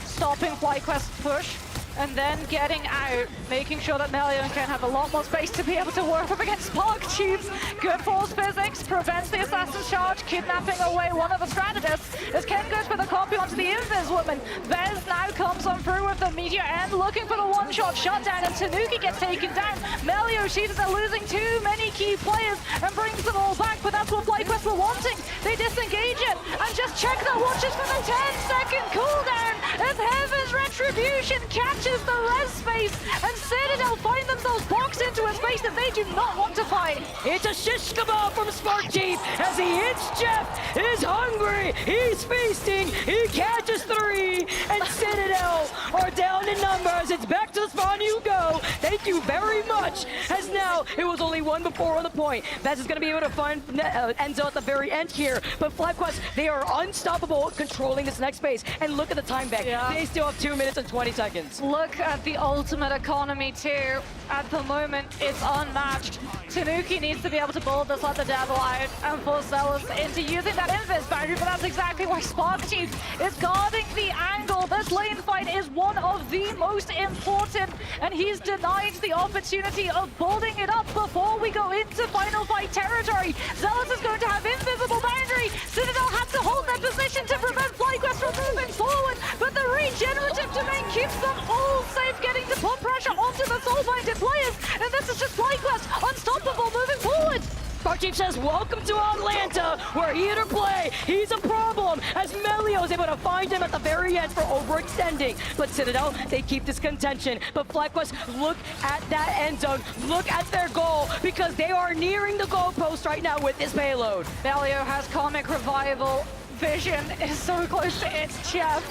stopping FlyQuest's push, and then getting out, making sure that Melio and Ken have a lot more space to be able to work up against Spark Chiefs. Good force physics, prevents the Assassin's Charge, kidnapping away one of the strategists. As Ken goes for the copy onto the Invis Woman, Vez now comes on through with the Meteor and looking for the one-shot shutdown, and Tanuki gets taken down. Melio sees that they're losing too many key players and brings them all back, but that's what FlyQuest were wanting. They disengage it, and just check their watches for the 10-second cooldown as Heaven's Retribution catches the res space, and Citadel find themselves boxed into a space that they do not want to fight. It's a shish kebab from Spark Chief as he hits Jeff, is hungry, he's feasting, he catches 3, and Citadel are down in numbers. It's back to the spawn you go. Thank you very much, as now it was only 1 before on the point. Vez is going to be able to find Enzo at the very end here, but FlyQuest, they are unstoppable controlling this next space, and look at the time back. Yeah. They still have 2 minutes and 20 seconds. Look at the ultimate economy too. At the moment, it's unmatched. Tanuki needs to be able to build this Let the Devil out and force Zealous into using that Invis boundary, but that's exactly why Spark Chief is guarding the angle. This lane fight is one of the most important, and he's denied the opportunity of building it up before we go into final fight territory. Zealous is going to have invisible boundary. Citadel had to hold their position to prevent FlyQuest from moving forward, but the regenerative domain keeps them all safe, getting to put pressure onto the soul-minded players, and this is just FlyQuest unstoppable moving forward. Spark Chief says, welcome to Atlanta. We're here to play. He's a problem, as Melio is able to find him at the very end for overextending. But Citadel, they keep this contention. But FlyQuest, look at that end zone. Look at their goal, because they are nearing the goalpost right now with this payload. Melio has Karmic Revival. Vision is so close to its Jeff.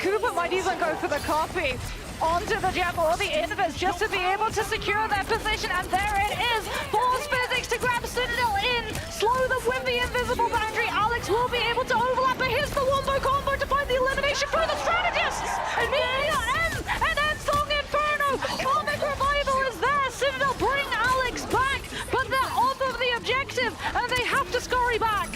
Cooper might even go for the copy onto the Jeff or the Invis just to be able to secure their position, and there it is. Force physics to grab Citadel in, slow them with the invisible boundary. Alex will be able to overlap, but here's the wombo combo to find the elimination for the strategists. And then Song Inferno. Karmic Revival is there. Citadel bring Alex back, but they're off of the objective, and they have to scurry back.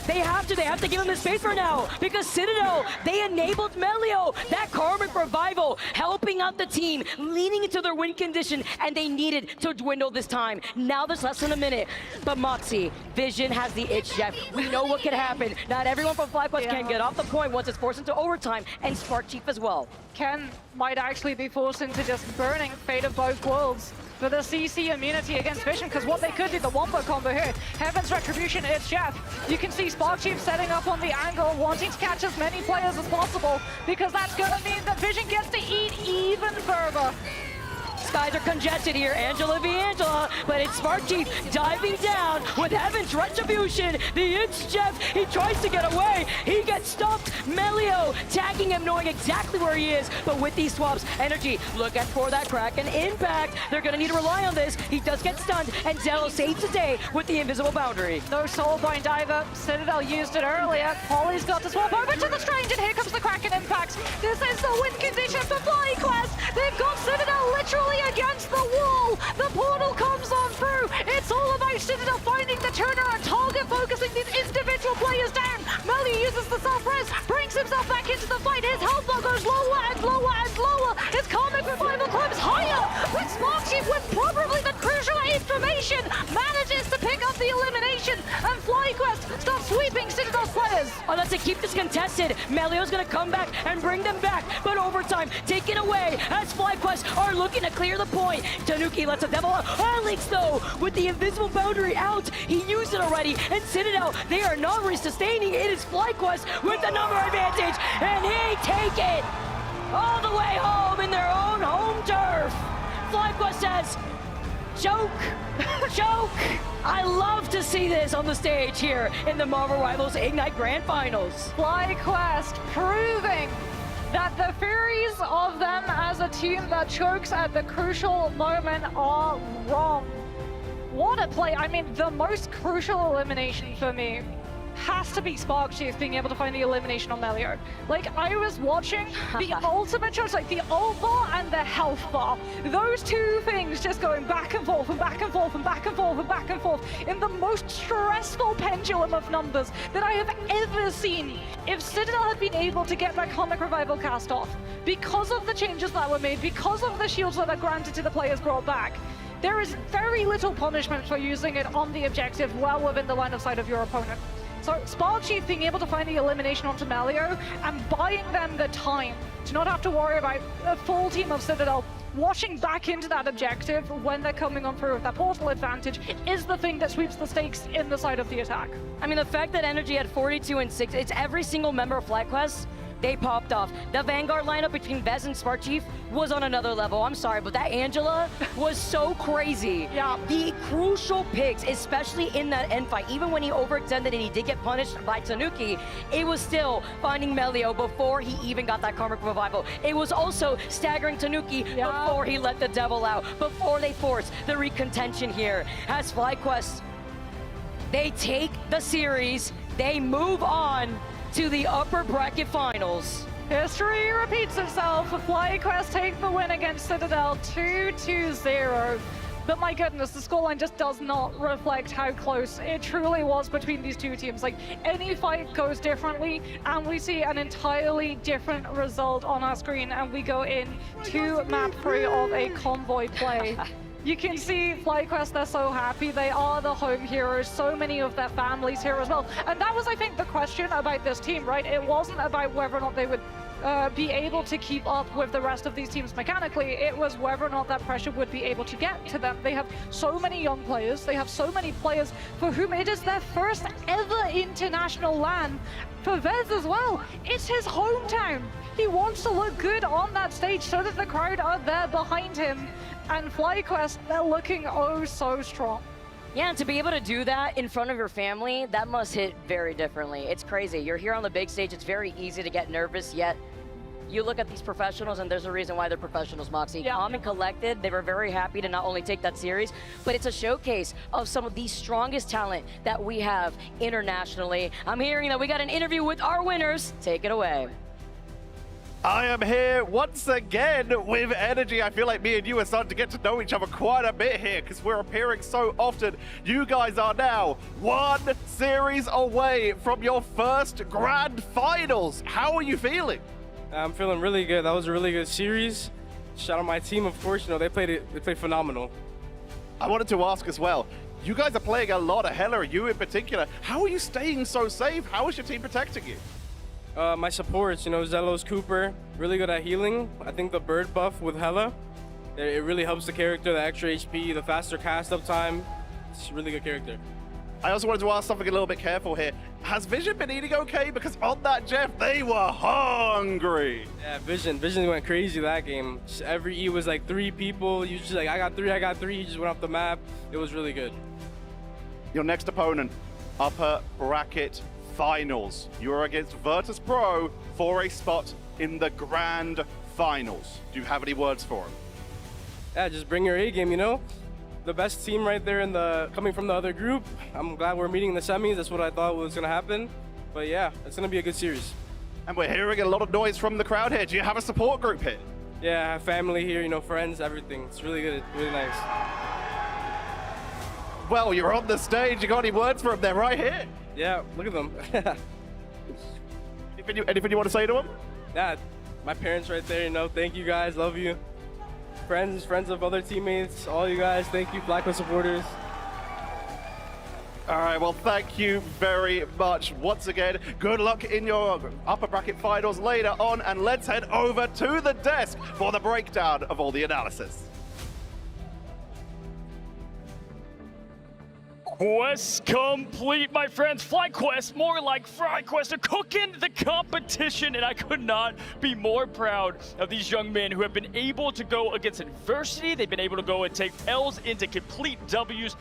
They have to give him the space for now, because Citadel, they enabled Melio. That Karmic Revival helping out the team, leaning into their win condition, and they needed to dwindle this time. Now there's less than a minute. But Moxie, Vision has the itch, Jeff. We know what could happen. Not everyone from FlyQuest can get off the point once it's forced into overtime, and Spark Chief as well. Ken might actually be forced into just burning Fate of both worlds for the CC immunity against Vision, because what they could do, the wombo combo here, Heaven's Retribution, it's Jeff. You can see Spark Chief setting up on the angle, wanting to catch as many players as possible, because that's going to mean that Vision gets to eat even further. Skies are congested here, Angela v Angela, but it's Spark Chief diving down with Heaven's Retribution. The It's Jeff, he tries to get away, he gets stumped. Melio tagging him, knowing exactly where he is, but with these swaps, Energy looking for that crack and impact. They're gonna need to rely on this. He does get stunned, and Zelo saves the day with the invisible boundary. No Soulbind either. Citadel used it earlier. Polly's got to swap over to the Strange, and here comes the crack and impact. This is the win condition for FlyQuest. They've got Citadel literally against the wall. The portal comes on through. It's all about Citadel finding the turner and target focusing these individual players down. Melly uses the self-res, brings himself back into the fight. His health bar goes lower and lower and lower. His Karmic Revival climbs higher. But Spark Chief, with probably the crucial information, manages to pick up the elimination, and FlyQuest starts sweeping Citadel's players. Unless they keep this contested, Melio's gonna come back and bring them back, but overtime taken away as FlyQuest are looking to clear the point. Tanuki lets a devil out. Alex, though, with the invisible boundary out, he used it already, and Citadel, they are not sustaining. It is FlyQuest with the number advantage, and he take it all the way home in their own home turf. FlyQuest says, joke, joke. I love to see this on the stage here in the Marvel Rivals Ignite Grand Finals. FlyQuest proving that the theories of them as a team that chokes at the crucial moment are wrong. What a play. I mean, the most crucial elimination for me has to be Spark Chief being able to find the elimination on Melio. Like, I was watching the ultimate choice, like the ult bar and the health bar. Those two things just going back and forth and back and forth and back and forth and back and forth in the most stressful pendulum of numbers that I have ever seen. If Citadel had been able to get that Karmic Revival cast off, because of the changes that were made, because of the shields that are granted to the players brought back, there is very little punishment for using it on the objective well within the line of sight of your opponent. So Spark Chief being able to find the elimination onto Melio and buying them the time to not have to worry about a full team of Citadel washing back into that objective when they're coming on through with that portal advantage is the thing that sweeps the stakes in the side of the attack. I mean, the fact that Energy had 42 and 6, it's every single member of FlyQuest, they popped off. The Vanguard lineup between Vez and Spark Chief was on another level. I'm sorry, but that Angela was so crazy. Yeah. The crucial picks, especially in that end fight, even when he overextended and he did get punished by Tanuki, it was still finding Melio before he even got that Karmic Revival. It was also staggering Tanuki before he let the devil out, before they forced the recontention here. As FlyQuest, they take the series, they move on to the upper bracket finals. History repeats itself. FlyQuest take the win against Citadel 2-0. But my goodness, the scoreline just does not reflect how close it truly was between these two teams. Like, any fight goes differently, and we see an entirely different result on our screen, and we go in to map 3 of a convoy play. You can see FlyQuest, they're so happy. They are the home heroes. So many of their families here as well. And that was, I think, the question about this team, right? It wasn't about whether or not they would be able to keep up with the rest of these teams mechanically. It was whether or not that pressure would be able to get to them. They have so many young players. They have so many players for whom it is their first ever international LAN. For Vez as well, it's his hometown. He wants to look good on that stage so that the crowd are there behind him. And FlyQuest, they're looking oh so strong. Yeah, and to be able to do that in front of your family, that must hit very differently. It's crazy. You're here on the big stage. It's very easy to get nervous, yet you look at these professionals, and there's a reason why they're professionals, Moxie. Yeah. Calm and collected. They were very happy to not only take that series, but it's a showcase of some of the strongest talent that we have internationally. I'm hearing that we got an interview with our winners. Take it away. I am here once again with energy. I feel like me and you are starting to get to know each other quite a bit here because we're appearing so often. You guys are now one series away from your first grand finals. How are you feeling? I'm feeling really good. That was a really good series. Shout out my team, of course. You know, they played phenomenal. I wanted to ask as well. You guys are playing a lot of Hella, you in particular. How are you staying so safe? How is your team protecting you? My supports, you know, Zelos, Cooper, really good at healing. I think the bird buff with Hella, it really helps the character, the extra HP, the faster cast up time. It's a really good character. I also wanted to ask something a little bit careful here. Has Vision been eating okay? Because on that Jeff, they were hungry. Yeah, Vision went crazy that game. Just every E was like 3 people. You just like, I got three. He just went off the map. It was really good. Your next opponent, upper bracket finals. You are against Virtus Pro for a spot in the grand finals. Do you have any words for him? Yeah, just bring your A game, you know? The best team right there coming from the other group. I'm glad we're meeting in the semis. That's what I thought was gonna happen. But yeah, it's gonna be a good series. And we're hearing a lot of noise from the crowd here. Do you have a support group here? Yeah, I have family here, you know, friends, everything. It's really good, really nice. Well, you're on the stage. You got any words for them? They're right here. Yeah, look at them. Anything you want to say to them? Yeah, my parents right there, you know, thank you guys, love you. Friends of other teammates, all you guys, thank you, FlyQuest supporters. All right, well, thank you very much once again. Good luck in your upper bracket finals later on, and let's head over to the desk for the breakdown of all the analysis. Quest complete, my friends. FlyQuest, more like FryQuest, are cooking the competition, and I could not be more proud of these young men who have been able to go against adversity. They've been able to go and take L's into complete W's.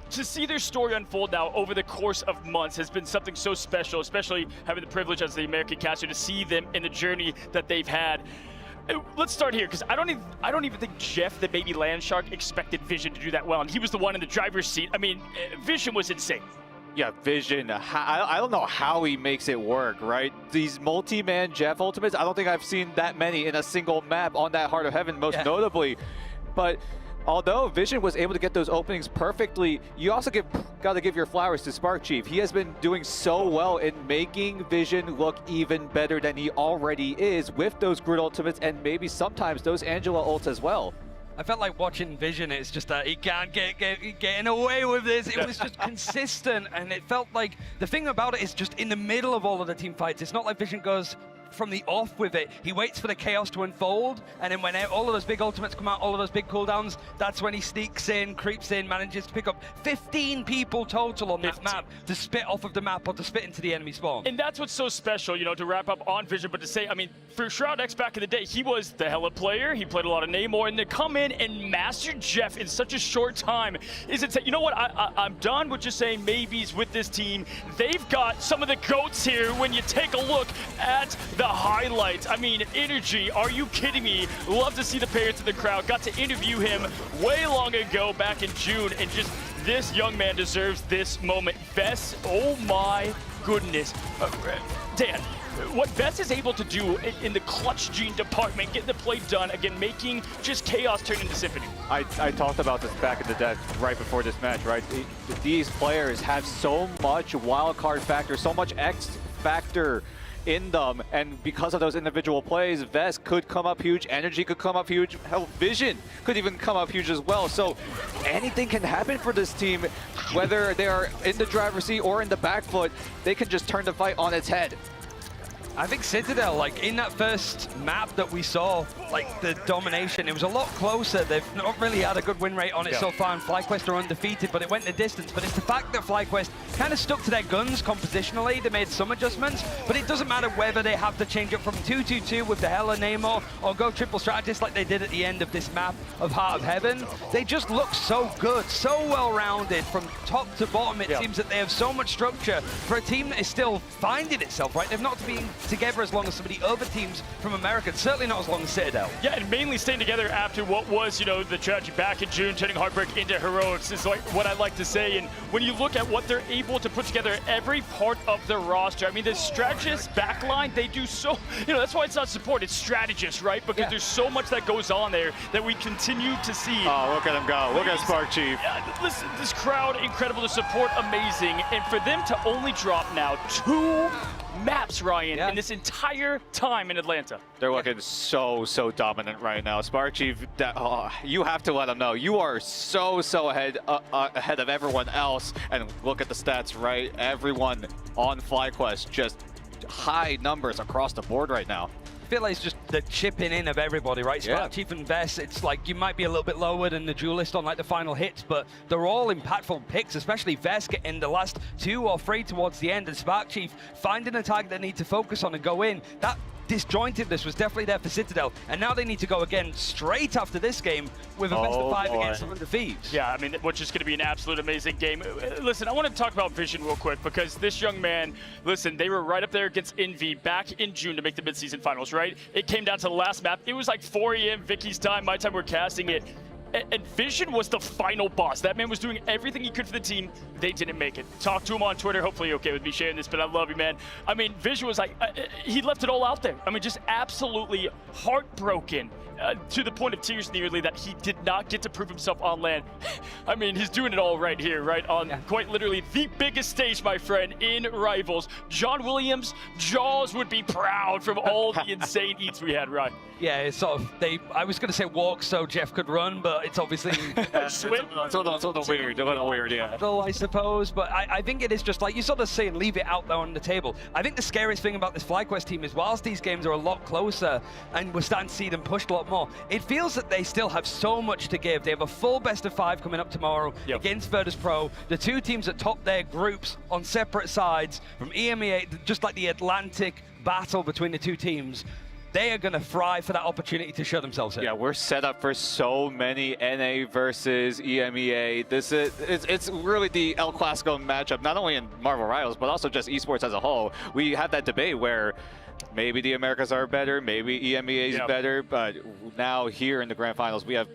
To see their story unfold now over the course of months has been something so special, especially having the privilege as the American caster to see them in the journey that they've had. Let's start here, because I don't even think Jeff, the baby Landshark, expected Vision to do that well, and he was the one in the driver's seat. I mean, Vision was insane. Yeah, Vision, I don't know how he makes it work, right? These multi-man Jeff ultimates, I don't think I've seen that many in a single map on that Heart of Heaven, most notably. But although Vision was able to get those openings perfectly, you also got to give your flowers to Spark Chief. He has been doing so well in making Vision look even better than he already is with those Grid ultimates and maybe sometimes those Angela ults as well. I felt like watching Vision. It's just that he can't getting away with this. It was just consistent, and it felt like the thing about it is just in the middle of all of the team fights. It's not like Vision goes from the off with it. He waits for the chaos to unfold, and then when all of those big ultimates come out, all of those big cooldowns, that's when he sneaks in, creeps in, manages to pick up 15 people total on that map to spit off of the map or to spit into the enemy spawn. And that's what's so special, you know, to wrap up on Vision, but to say, I mean, for Shroud X back in the day, he was the Hella player, he played a lot of Namor, and to come in and master Jeff in such a short time is insane. You know what, I'm done with just saying maybes with this team. They've got some of the GOATs here when you take a look at the highlights. I mean, energy, are you kidding me? Love to see the parents in the crowd. Got to interview him way long ago, back in June, and just this young man deserves this moment. Vess, oh my goodness. Dan, what Vess is able to do in the clutch gene department, getting the play done, again, making just chaos turn into symphony. I talked about this back in the deck right before this match, right? These players have so much wild card factor, so much X factor in them, and because of those individual plays, Vest could come up huge, Energy could come up huge, hell, Vision could even come up huge as well. So anything can happen for this team, whether they are in the driver's seat or in the back foot, they can just turn the fight on its head. I think Citadel, like in that first map that we saw, like the domination, it was a lot closer. They've not really had a good win rate on it so far, and FlyQuest are undefeated, but it went the distance. But it's the fact that FlyQuest kind of stuck to their guns compositionally. They made some adjustments, but it doesn't matter whether they have to change up from 2-2-2 with the Hela Namor or go triple strategist like they did at the end of this map of Heart of Heaven. They just look so good, so well-rounded from top to bottom. It seems that they have so much structure for a team that is still finding itself, right? They've not been together as long as some of the other teams from America, certainly not as long as Citadel. Yeah, and mainly staying together after what was, you know, the tragedy back in June, turning Heartbreak into heroics is like what I like to say. And when you look at what they're able to put together, every part of their roster, I mean, the strategist backline, they do so, you know, that's why it's not support, it's strategist, right? Because there's so much that goes on there that we continue to see. Oh, look at him go. Look at Spark Chief. Yeah, listen, this crowd, incredible. The support, amazing. And for them to only drop now 2 maps, Ryan, in this entire time in Atlanta. They're looking so dominant right now. Spark Chief, you have to let them know you are so ahead of everyone else. And look at the stats, right? Everyone on FlyQuest, just high numbers across the board right now. I feel like it's just the chipping in of everybody, right? Spark Chief and Vess, it's like you might be a little bit lower than the Duelist on like the final hits, but they're all impactful picks, especially Vess getting the last 2 or 3 towards the end, and Spark Chief finding a target they need to focus on and go in. That disjointedness was definitely there for Citadel, and now they need to go again straight after this game with a best of 5 against the Thunder Thieves. Yeah, I mean, which is going to be an absolute amazing game. Listen, I want to talk about Vision real quick because this young man, listen, they were right up there against Envy back in June to make the midseason finals, right? It came down to the last map. It was like 4 a.m. Vicky's time, my time, we're casting it. And Vision was the final boss. That man was doing everything he could for the team. They didn't make it. Talk to him on Twitter. Hopefully you're okay with me sharing this, but I love you, man. I mean, Vision was like, he left it all out there. I mean, just absolutely heartbroken to the point of tears nearly that he did not get to prove himself on land. I mean, he's doing it all right here, right? On quite literally the biggest stage, my friend, in Rivals. John Williams, Jaws would be proud from all the insane eats we had, right? Yeah, it's sort of, I was going to say walk so Jeff could run, but it's obviously swim. It's a little weird, yeah. I suppose, but I think it is just like you sort of say and leave it out there on the table. I think the scariest thing about this FlyQuest team is whilst these games are a lot closer and we're starting to see them pushed a lot more, it feels that they still have so much to give. They have a full best of 5 coming up tomorrow against Virtus Pro. The 2 teams that top their groups on separate sides from EMEA, just like the Atlantic battle between the 2 teams. They are going to thrive for that opportunity to show themselves here. Yeah, we're set up for so many NA versus EMEA. It's really the El Clasico matchup, not only in Marvel Rivals, but also just esports as a whole. We have that debate where maybe the Americas are better, maybe EMEA is better, but now here in the Grand Finals, we have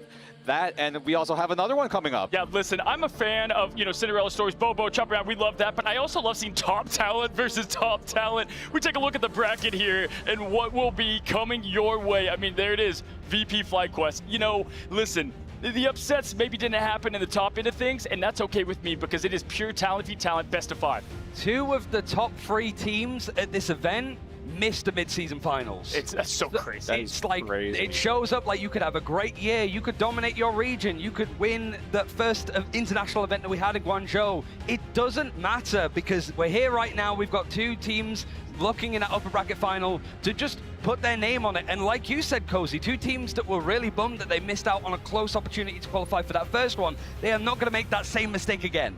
that, and we also have another one coming up. Yeah, listen, I'm a fan of, you know, Cinderella stories, Bobo, Chop Around, we love that, but I also love seeing top talent versus top talent. We take a look at the bracket here and what will be coming your way. I mean, there it is, VP FlyQuest. You know, listen, the upsets maybe didn't happen in the top end of things, and that's okay with me because it is pure talent v talent, best of 5. 2 of the top 3 teams at this event missed the mid-season finals. That's so crazy. It's like crazy. It shows up like you could have a great year, you could dominate your region, you could win that first international event that we had in Guangzhou. It doesn't matter because we're here right now. We've got 2 teams looking in that upper bracket final to just put their name on it. And like you said, Cozy, 2 teams that were really bummed that they missed out on a close opportunity to qualify for that first one. They are not going to make that same mistake again.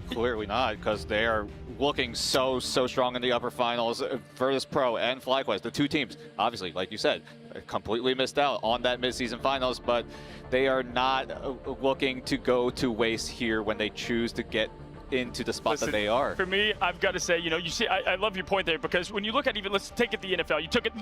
Clearly not, because they are looking so strong in the upper finals. Virtus Pro and FlyQuest, the 2 teams, obviously, like you said, completely missed out on that midseason finals, but they are not looking to go to waste here when they choose to get into the spot that they are. For me, I've got to say, you know, you see, I love your point there because when you look at even, let's take it the NFL, you took it,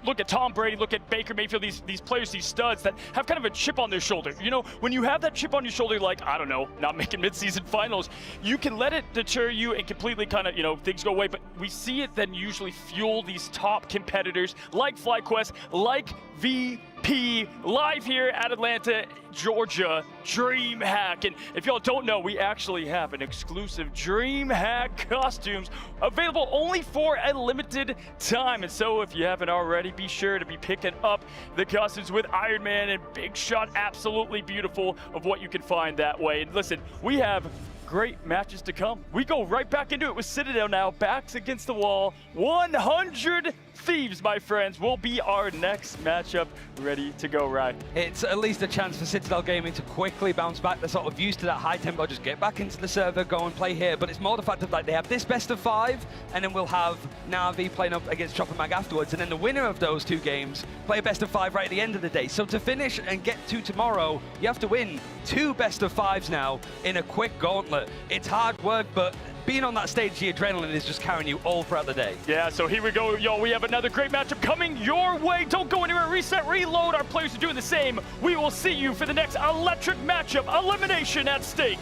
look at Tom Brady, look at Baker Mayfield, these players, these studs that have kind of a chip on their shoulder. You know, when you have that chip on your shoulder, like, I don't know, not making midseason finals, you can let it deter you and completely kind of, you know, things go away. But we see it then usually fuel these top competitors like FlyQuest, like VP, live here at Atlanta, Georgia, DreamHack. And if y'all don't know, we actually have an exclusive DreamHack costumes available only for a limited time. And so if you haven't already, be sure to be picking up the costumes with Iron Man and Big Shot. Absolutely beautiful of what you can find that way. And listen, we have great matches to come. We go right back into it with Citadel now, backs against the wall, 100 Thieves, my friends, will be our next matchup. Ready to go, Rye. It's at least a chance for Citadel Gaming to quickly bounce back. They're sort of used to that high tempo, just get back into the server, go and play here. But it's more the fact of like they have this best of 5, and then we'll have Na'Vi playing up against Chopper Mag afterwards. And then the winner of those 2 games play a best of 5 right at the end of the day. So to finish and get to tomorrow, you have to win 2 best of 5s now in a quick gauntlet. It's hard work, but being on that stage, the adrenaline is just carrying you all throughout the day. Yeah, so here we go, yo. We have another great matchup coming your way. Don't go anywhere. Reset, reload. Our players are doing the same. We will see you for the next electric matchup. Elimination at stake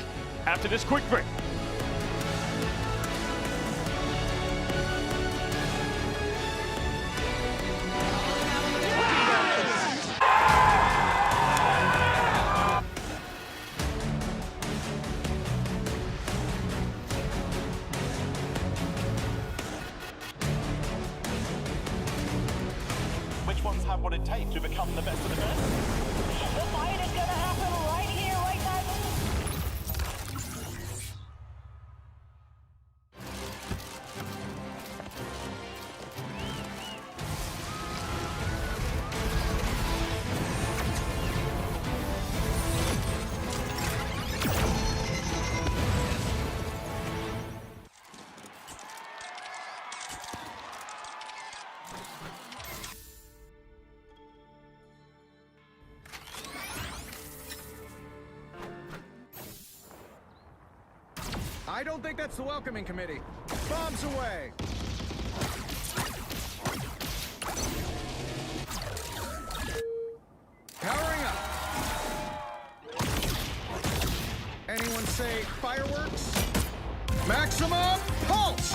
after this quick break. Which ones have what it takes to become the best of the best? The fight is gonna happen right here, right now. I don't think that's the welcoming committee. Bombs away! Powering up. Anyone say fireworks? Maximum pulse!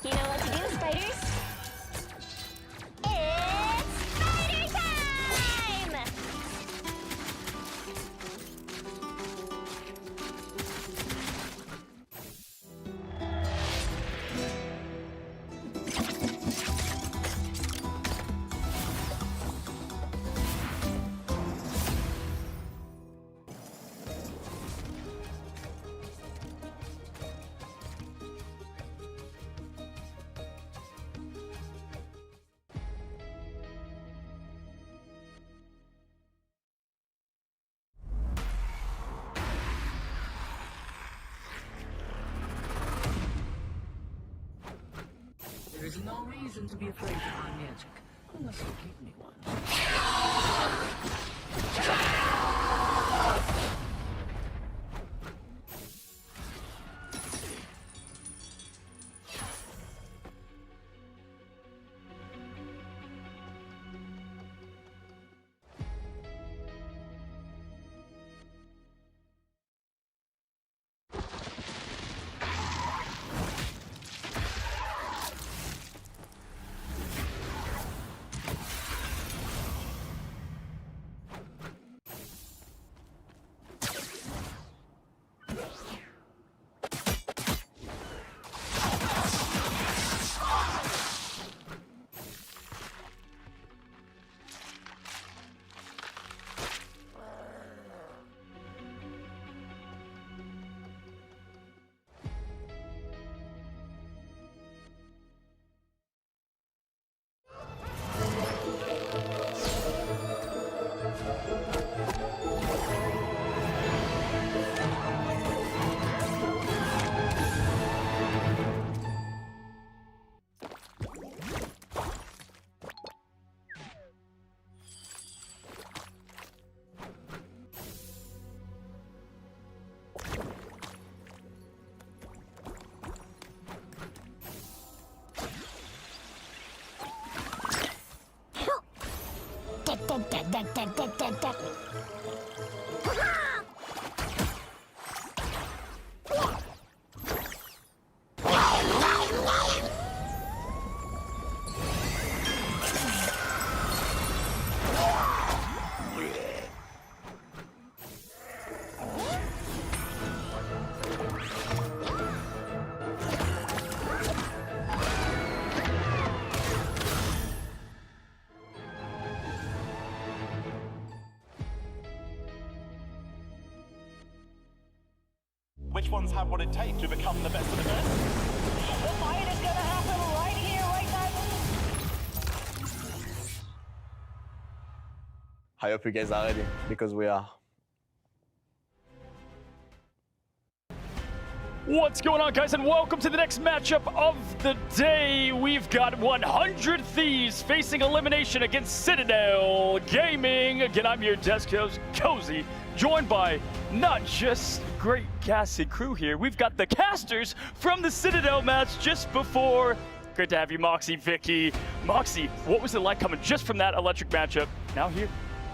You know what to do, spiders? It's spider time! There is no reason to be afraid of my magic, unless you give me one. which ones have what it takes to become the best of the best. The fight is gonna happen right here, right now. I hope you guys are ready, because we are. What's going on, guys, and welcome to the next matchup of the day. We've got 100 Thieves facing elimination against Citadel Gaming. Again, I'm your desk host, Cozy, joined by not just great cast and crew here. We've got the casters from the Citadel match just before. Great to have you, Moxie, Vicky. Moxie, what was it like coming just from that electric matchup? Now here.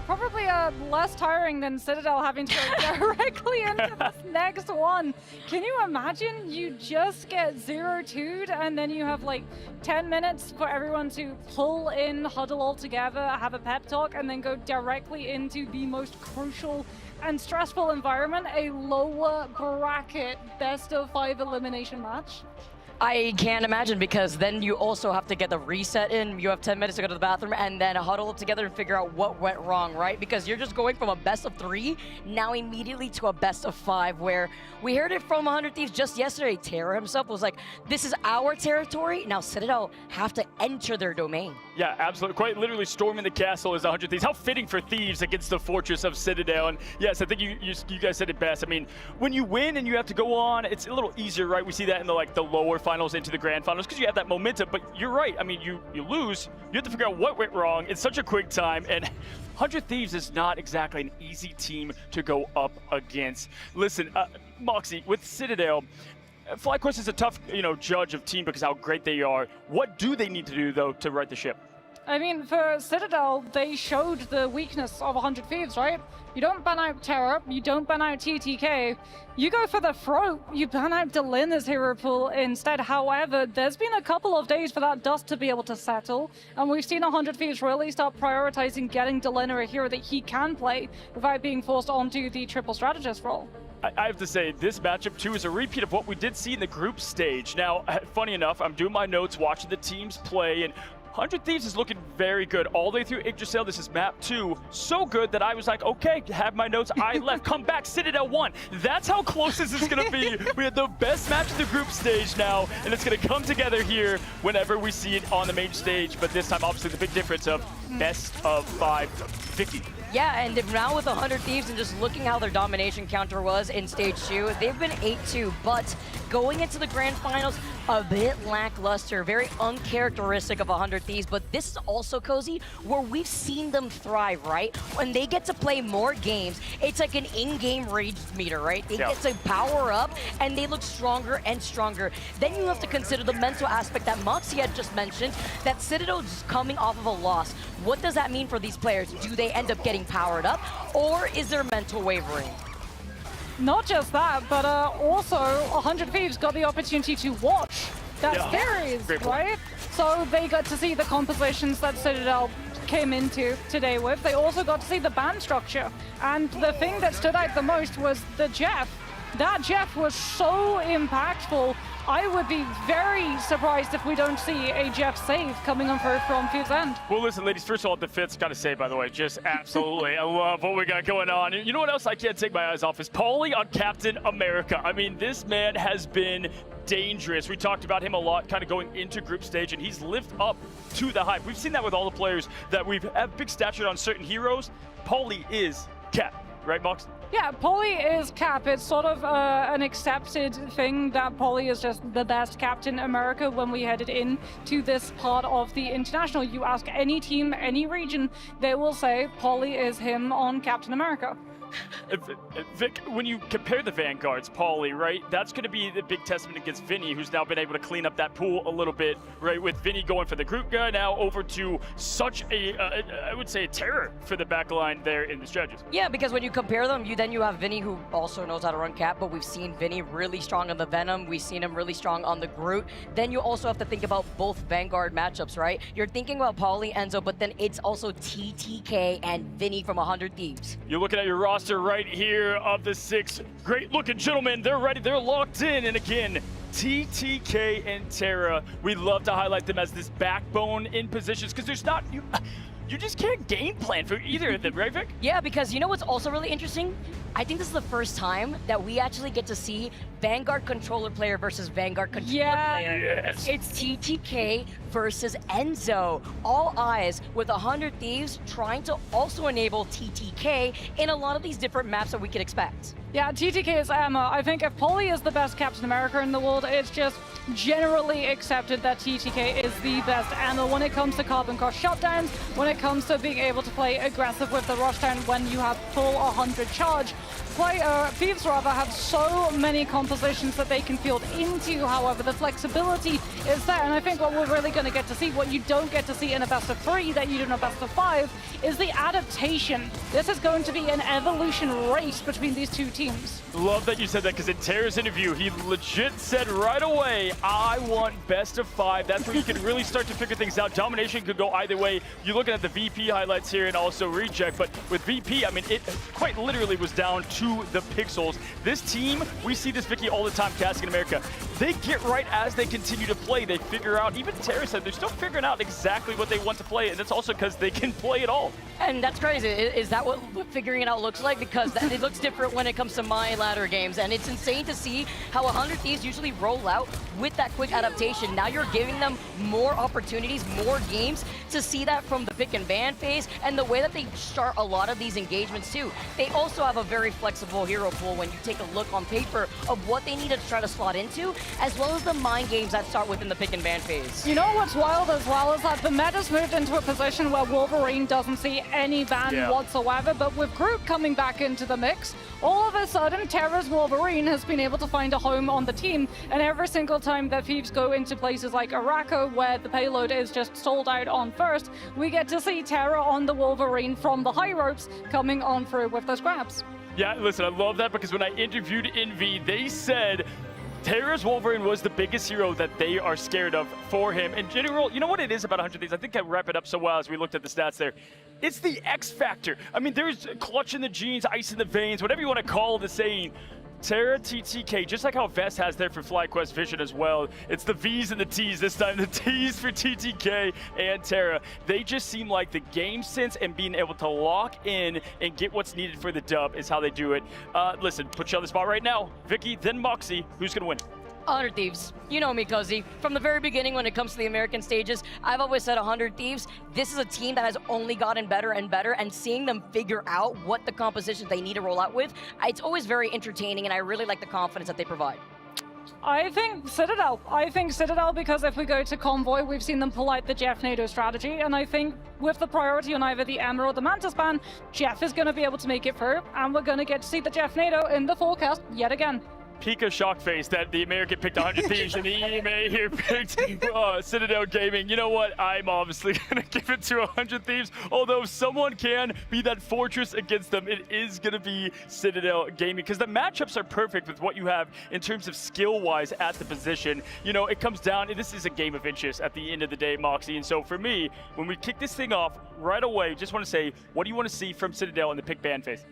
Probably less tiring than Citadel having to go directly into this next one. Can you imagine? You just get 0-2'd and then you have like 10 minutes for everyone to pull in, huddle all together, have a pep talk, and then go directly into the most crucial and stressful environment, a lower bracket best of 5 elimination match. I can't imagine, because then you also have to get the reset in. You have 10 minutes to go to the bathroom and then huddle up together and figure out what went wrong, right? Because you're just going from a best of 3 now immediately to a best of 5, where we heard it from 100 Thieves just yesterday. Terra himself was like, this is our territory. Now Citadel have to enter their domain. Yeah, absolutely. Quite literally storming the castle is 100 Thieves. How fitting for Thieves against the fortress of Citadel. And yes, I think you guys said it best. I mean, when you win and you have to go on, it's a little easier, right? We see that in the lower finals into the grand finals because you have that momentum. But you're right. I mean, you lose. You have to figure out what went wrong in such a quick time. And 100 Thieves is not exactly an easy team to go up against. Listen, Moxie, with Citadel, FlyQuest is a tough, judge of team because how great they are. What do they need to do, though, to right the ship? I mean, for Citadel, they showed the weakness of 100 Thieves, right? You don't ban out Terra, you don't ban out TTK, you go for the throat, you ban out Delin as hero pool instead. However, there's been a couple of days for that dust to be able to settle, and we've seen 100 Thieves really start prioritizing getting Delin a hero that he can play without being forced onto the triple strategist role. I have to say, this matchup, too, is a repeat of what we did see in the group stage. Now, funny enough, I'm doing my notes, watching the teams play, and 100 Thieves is looking very good all the way through Yggdrasil. This is map 2. So good that I was like, okay, have my notes. I left, come back, Citadel 1. That's how close this is going to be. We had the best match of the group stage now, and it's going to come together here whenever we see it on the main stage. But this time, obviously, the big difference of best of 5, 50. Yeah, and now with 100 Thieves and just looking how their domination counter was in stage 2, they've been 8-2, but going into the grand finals, a bit lackluster, very uncharacteristic of 100 Thieves, but this is also, Cozy, where we've seen them thrive, right? When they get to play more games, it's like an in-game rage meter, right? They get to power up, and they look stronger and stronger. Then you have to consider the mental aspect that Moxie had just mentioned, that Citadel is coming off of a loss. What does that mean for these players? Do they end up getting powered up, or is their mental wavering? Not just that, but also 100 Thieves got the opportunity to watch that series, right? So they got to see the compositions that Citadel came into today with. They also got to see the band structure. And the thing that stood out the most was the Jeff. That Jeff was so impactful. I would be very surprised if we don't see a Jeff save coming on through from Thieves End. Well, listen, ladies, first of all, the Fitz, gotta say, by the way, just absolutely, I love what we got going on. You know what else I can't take my eyes off is Paulie on Captain America. I mean, this man has been dangerous. We talked about him a lot kind of going into group stage, and he's lived up to the hype. We've seen that with all the players that we've had big stature on certain heroes. Paulie is Cap, right, Mox? Yeah, Paulie is Cap. It's sort of an accepted thing that Paulie is just the best Captain America when we headed in to this part of the International. You ask any team, any region, they will say Paulie is him on Captain America. Vic, when you compare the Vanguards, Paulie, right, that's going to be the big testament against Vinny, who's now been able to clean up that pool a little bit, right, with Vinny going for the group guy now over to such a, I would say, a terror for the back line there in the strategies. Yeah, because when you compare them, then you have Vinny, who also knows how to run Cap, but we've seen Vinny really strong on the Venom. We've seen him really strong on the Groot. Then you also have to think about both Vanguard matchups, right? You're thinking about Paulie, Enzo, but then it's also TTK and Vinny from 100 Thieves. You're looking at your roster right here of the 6 great-looking gentlemen. They're ready. They're locked in. And again, TTK and Terra, we love to highlight them as this backbone in positions because there's not... You just can't game plan for either of them, right, Vic? Yeah, because you know what's also really interesting? I think this is the first time that we actually get to see Vanguard controller player versus Vanguard controller player. Yes. It's TTK versus Enzo. All eyes with 100 Thieves trying to also enable TTK in a lot of these different maps that we could expect. Yeah, TTK is ammo. I think if Polly is the best Captain America in the world, it's just generally accepted that TTK is the best ammo when it comes to carbon cost shutdowns, when it comes to being able to play aggressive with the rushdown when you have full 100 charge. Thieves rather have so many compositions that they can field into. However, the flexibility is there, and I think what we're really going to get to see, what you don't get to see in a best of 3 that you do in a best of 5, is the adaptation. This is going to be an evolution race between these two teams. Love that you said that, because in Tara's interview, he legit said right away, I want best of 5. That's where you can really start to figure things out. Domination could go either way. You're looking at the VP highlights here and also Reject, but with VP, I mean, it quite literally was down to the pixels. This team, we see this, Vicky, all the time casting in America. They get right as they continue to play. They figure out, even Tara said, they're still figuring out exactly what they want to play, and that's also because they can play it all. And that's crazy. Is that what figuring it out looks like? Because it looks different when it comes to my ladder games, and it's insane to see how 100 Thieves usually roll out with that quick adaptation. Now you're giving them more opportunities, more games to see that from the pick and ban phase, and the way that they start a lot of these engagements too. They also have a very flexible hero pool when you take a look on paper of what they need to try to slot into, as well as the mind games that start within the pick and ban phase. You know what's wild as well is that the meta's moved into a position where Wolverine doesn't see any ban whatsoever, but with Groot coming back into the mix, all of a sudden Terra's Wolverine has been able to find a home on the team, and every single time that Thieves go into places like Araco, where the payload is just sold out on first, we get to see Terra on the Wolverine from the high ropes coming on through with those grabs. Yeah, listen, I love that, because when I interviewed Envy, they said Tara's Wolverine was the biggest hero that they are scared of for him. In general, you know what it is about 100 Thieves? I think I wrap it up so well as we looked at the stats there. It's the X factor. I mean, there's clutch in the genes, ice in the veins, whatever you want to call the saying. Tara, TTK, just like how Vest has there for FlyQuest Vision as well. It's the V's and the T's this time. The T's for TTK and Tara. They just seem like the game sense and being able to lock in and get what's needed for the dub is how they do it. Listen, put you on the spot right now. Vicky, then Moxie. Who's going to win? 100 Thieves. You know me, Cozy. From the very beginning when it comes to the American stages, I've always said 100 Thieves. This is a team that has only gotten better and better, and seeing them figure out what the compositions they need to roll out with, it's always very entertaining, and I really like the confidence that they provide. I think Citadel. Because if we go to Convoy, we've seen them pull out the Jeff NATO strategy, and I think with the priority on either the Emma or the Mantis ban, Jeff is going to be able to make it through, and we're going to get to see the Jeff NATO in the forecast yet again. Pika shock face that the American picked 100 Thieves and the EMA here picked Citadel Gaming. You know what? I'm obviously going to give it to 100 Thieves. Although if someone can be that fortress against them, it is going to be Citadel Gaming, because the matchups are perfect with what you have in terms of skill-wise at the position. You know, it comes down, this is a game of inches at the end of the day, Moxie. And so for me, when we kick this thing off right away, just want to say, what do you want to see from Citadel in the pick ban phase?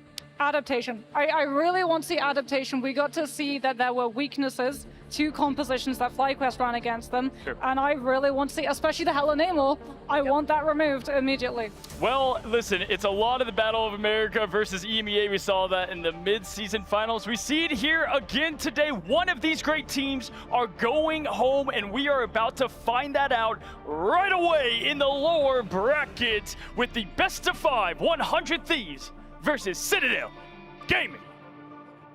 Adaptation. I really want to see adaptation. We got to see that there were weaknesses to compositions that FlyQuest ran against them, and I really want to see, especially the Hella Namor, I want that removed immediately. Well, listen, it's a lot of the Battle of America versus EMEA. We saw that in the mid-season finals. We see it here again today. One of these great teams are going home, and we are about to find that out right away in the lower bracket with the best of 5, 100 Thieves versus Citadel Gaming.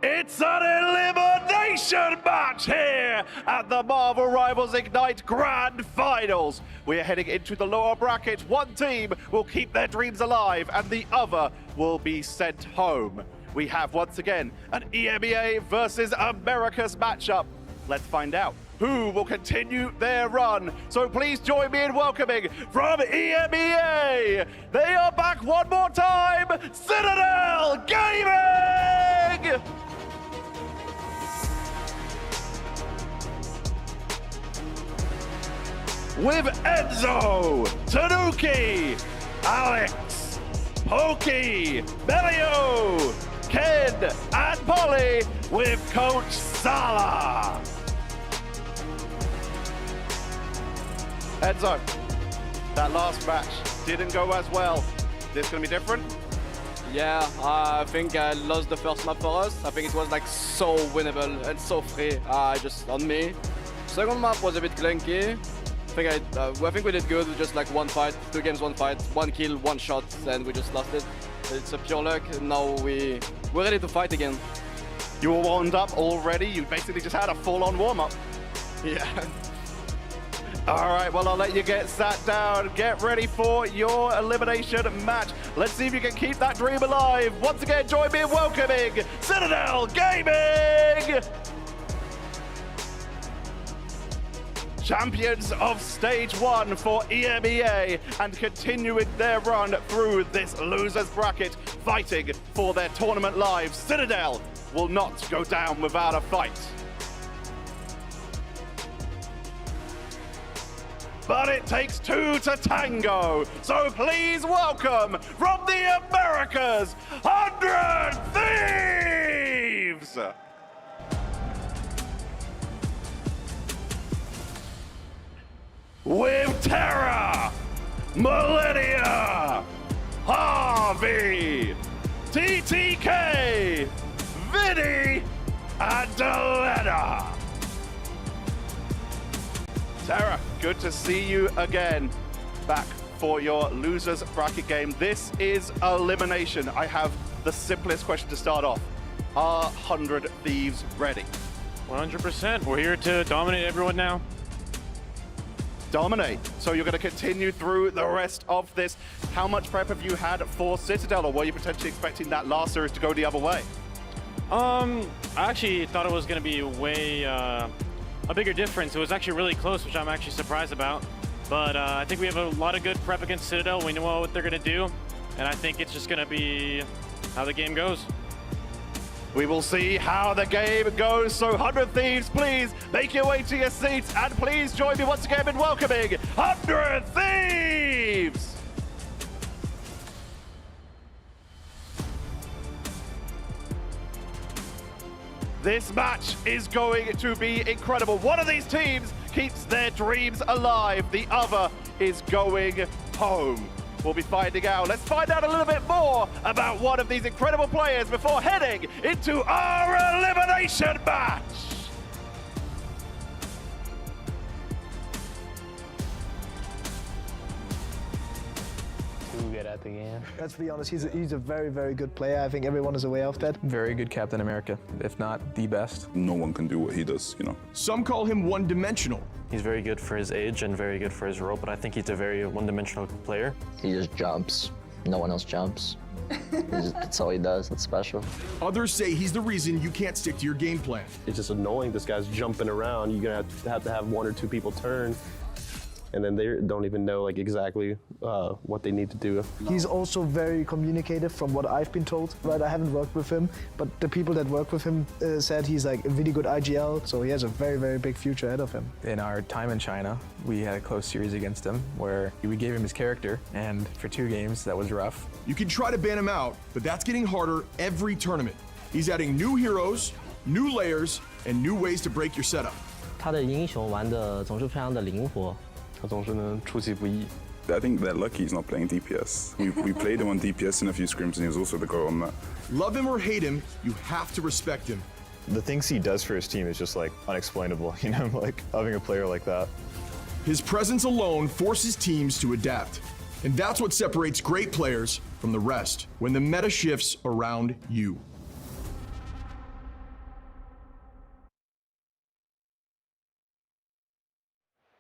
It's an elimination match here at the Marvel Rivals Ignite Grand Finals. We are heading into the lower bracket. One team will keep their dreams alive and the other will be sent home. We have once again an EMEA versus Americas matchup. Let's find out who will continue their run. So please join me in welcoming from EMEA. They are back one more time, Citadel Gaming! With Enzo, Tanuki, Alex, Pokey, Melio, Ken, and Polly with Coach Sala. Enzo, that last match didn't go as well. This gonna be different? Yeah, I think I lost the first map for us. I think it was like so winnable and so free, just on me. Second map was a bit clunky. I think we did good with just like one fight, 2 games, 1 fight, 1 kill, 1 shot, and we just lost it. It's a pure luck, and now we're ready to fight again. You were warmed up already? You basically just had a full-on warm-up. Yeah. All right, well, I'll let you get sat down. Get ready for your elimination match. Let's see if you can keep that dream alive. Once again, join me in welcoming Citadel Gaming! Champions of Stage 1 for EMEA and continuing their run through this losers bracket, fighting for their tournament lives. Citadel will not go down without a fight. But it takes 2 to tango, so please welcome from the Americas, 100 Thieves! With Terra, Millennia, Harvey, TTK, Vinny, and Delena. Terra, good to see you again. Back for your losers bracket game. This is elimination. I have the simplest question to start off. Are 100 Thieves ready? 100%. We're here to dominate everyone now. Dominate. So you're going to continue through the rest of this. How much prep have you had for Citadel, or were you potentially expecting that last series to go the other way? I actually thought it was going to be way a bigger difference. It was actually really close, which I'm actually surprised about. But I think we have a lot of good prep against Citadel. We know what they're going to do, and I think it's just going to be how the game goes. We will see how the game goes. So 100 Thieves, please make your way to your seats and please join me once again in welcoming 100 Thieves! This match is going to be incredible. One of these teams keeps their dreams alive. The other is going home. We'll be finding out. Let's find out a little bit more about one of these incredible players before heading into our elimination match. Too good at the game. Let's be honest, he's a very, very good player. I think everyone is aware of that. Very good Captain America, if not the best. No one can do what he does, you know. Some call him one-dimensional. He's very good for his age and very good for his role, but I think he's a very one-dimensional player. He just jumps. No one else jumps. That's all he does. That's special. Others say he's the reason you can't stick to your game plan. It's just annoying. This guy's jumping around. You're gonna have to have 1 or 2 people turn, and then they don't even know like exactly what they need to do. He's also very communicative from what I've been told, right? I haven't worked with him, but the people that work with him said he's like a really good IGL, so he has a very, very big future ahead of him. In our time in China, we had a close series against him where we gave him his character, and for 2 games, that was rough. You can try to ban him out, but that's getting harder every tournament. He's adding new heroes, new layers, and new ways to break your setup. 他的英雄玩的总是非常的灵活。 他总是能出其不意。 I think they're lucky he's not playing DPS. We played him on DPS in a few scrims, and he was also the go on that. Love him or hate him, you have to respect him. The things he does for his team is just like unexplainable, you know, like having a player like that. His presence alone forces teams to adapt. And that's what separates great players from the rest, when the meta shifts around you.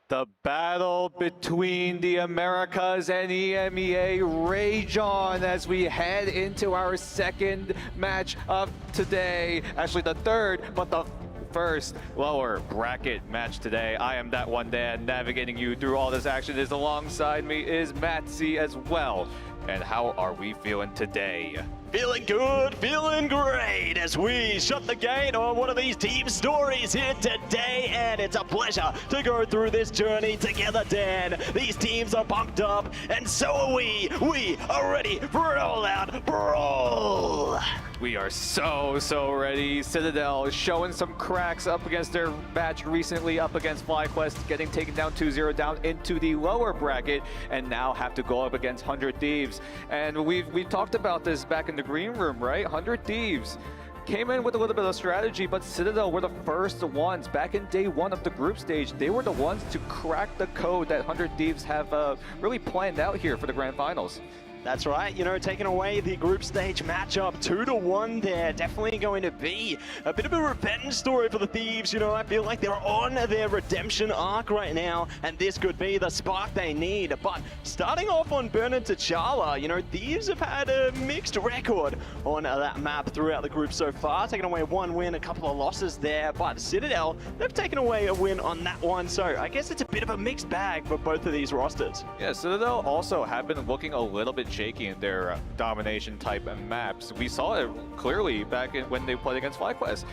The battle between the Americas and EMEA rage on as we head into our second match of today. Actually the third, but the first lower bracket match today. I am that one Dan, navigating you through all this action. Is alongside me is Matsy as well. And how are we feeling today? Feeling good, feeling great as we shut the gate on one of these team stories here today, and it's a pleasure to go through this journey together, Dan. These teams are pumped up, and so are we. We are ready for an all-out brawl. We are so ready. Citadel showing some cracks up against their match recently up against FlyQuest, getting taken down 2-0 down into the lower bracket, and now have to go up against 100 Thieves. Thieves. And we've talked about this back in the green room, right? 100 Thieves came in with a little bit of strategy, but Citadel were the first ones back in day one of the group stage. They were the ones to crack the code that 100 Thieves have really planned out here for the grand finals. That's right, you know, taking away the group stage matchup 2-1 there. Definitely going to be a bit of a revenge story for the Thieves. You know, I feel like they're on their redemption arc right now, and this could be the spark they need. But starting off on Bernard T'Challa, you know, Thieves have had a mixed record on that map throughout the group so far, taking away 1 win, a couple of losses there. But Citadel, they've taken away a win on that one, so I guess it's a bit of a mixed bag for both of these rosters. Yeah, Citadel also have been looking a little bit shaky in their domination type maps. We saw it clearly back when they played against FlyQuest.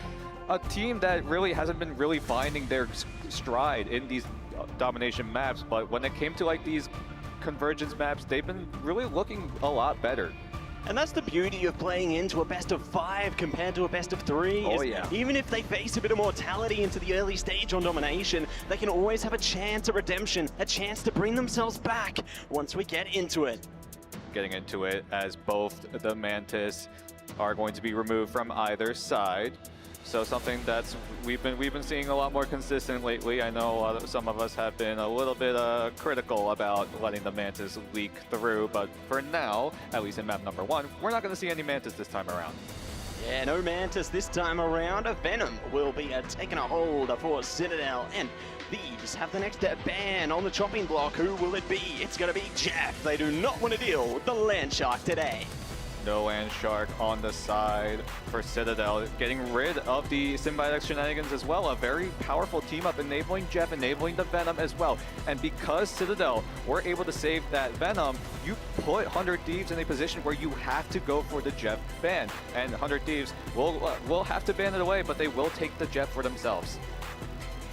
A team that really hasn't been really finding their stride in these domination maps, but when it came to like these convergence maps, they've been really looking a lot better. And that's the beauty of playing into a best of 5 compared to a best of 3. Oh, yeah. Even if they face a bit of mortality into the early stage on domination, they can always have a chance at redemption, a chance to bring themselves back once we get into it. Getting into it as both the Mantis are going to be removed from either side. So something that's we've been seeing a lot more consistent lately. I know some of us have been a little bit critical about letting the Mantis leak through, but for now, at least in map number 1, we're not going to see any Mantis this time around. Yeah, no Mantis this time around. Venom will be taking a hold for Citadel, and Thieves have the next ban on the chopping block. Who will it be? It's going to be Jeff. They do not want to deal with the Land Shark today. No Land Shark on the side for Citadel, getting rid of the Symbiotic Shenanigans as well. A very powerful team up, enabling Jeff, enabling the Venom as well. And because Citadel were able to save that Venom, you put 100 Thieves in a position where you have to go for the Jeff ban. And 100 Thieves will have to ban it away, but they will take the Jeff for themselves.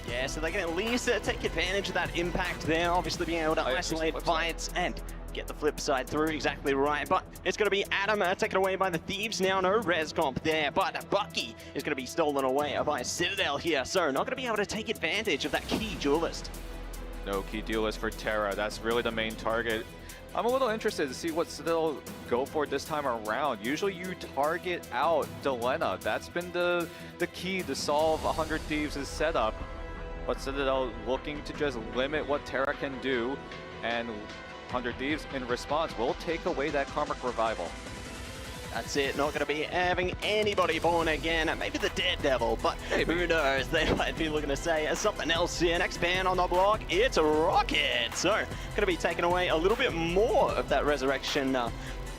Yeah, so they can at least take advantage of that impact there, obviously being able to isolate fights and get the flip side through, exactly right. But it's going to be Adam taken away by the Thieves now. No res comp there, but Bucky is going to be stolen away by Citadel here. So not going to be able to take advantage of that key duelist. No key duelist for Terra. That's really the main target. I'm a little interested to see what Citadel go for this time around. Usually you target out Delena. That's been the key to solve 100 Thieves' setup. But Citadel looking to just limit what Terra can do, and 100 Thieves in response will take away that Karmic Revival. That's it, not going to be having anybody born again. Maybe the Daredevil, but who knows? They might be looking to say something else here. Next ban on the block, it's Rocket. So, going to be taking away a little bit more of that resurrection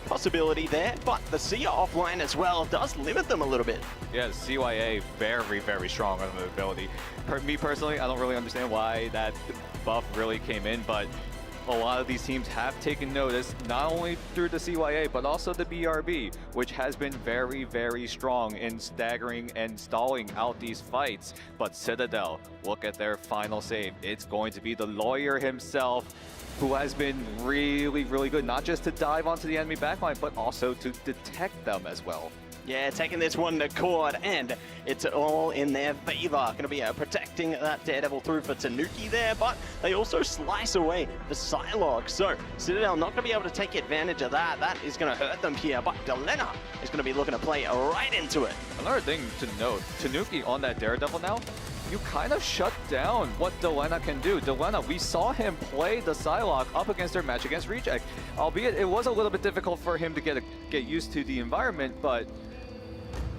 possibility there, but the Seer offline as well does limit them a little bit. Yeah, the CYA very, very strong on the ability. Me personally, I don't really understand why that buff really came in, but a lot of these teams have taken notice, not only through the CYA, but also the BRB, which has been very, very strong in staggering and stalling out these fights. But Citadel, look at their final save. It's going to be the lawyer himself, who has been really, really good, not just to dive onto the enemy backline, but also to detect them as well. Yeah, taking this one to court, and it's all in their favor. Going to be protecting that Daredevil through for Tanuki there, but they also slice away the Psylocke. So Citadel not going to be able to take advantage of that. That is going to hurt them here, but Delena is going to be looking to play right into it. Another thing to note, Tanuki on that Daredevil now, you kind of shut down what Delena can do. Delena, we saw him play the Psylocke up against their match against Reject, albeit it was a little bit difficult for him to get used to the environment, but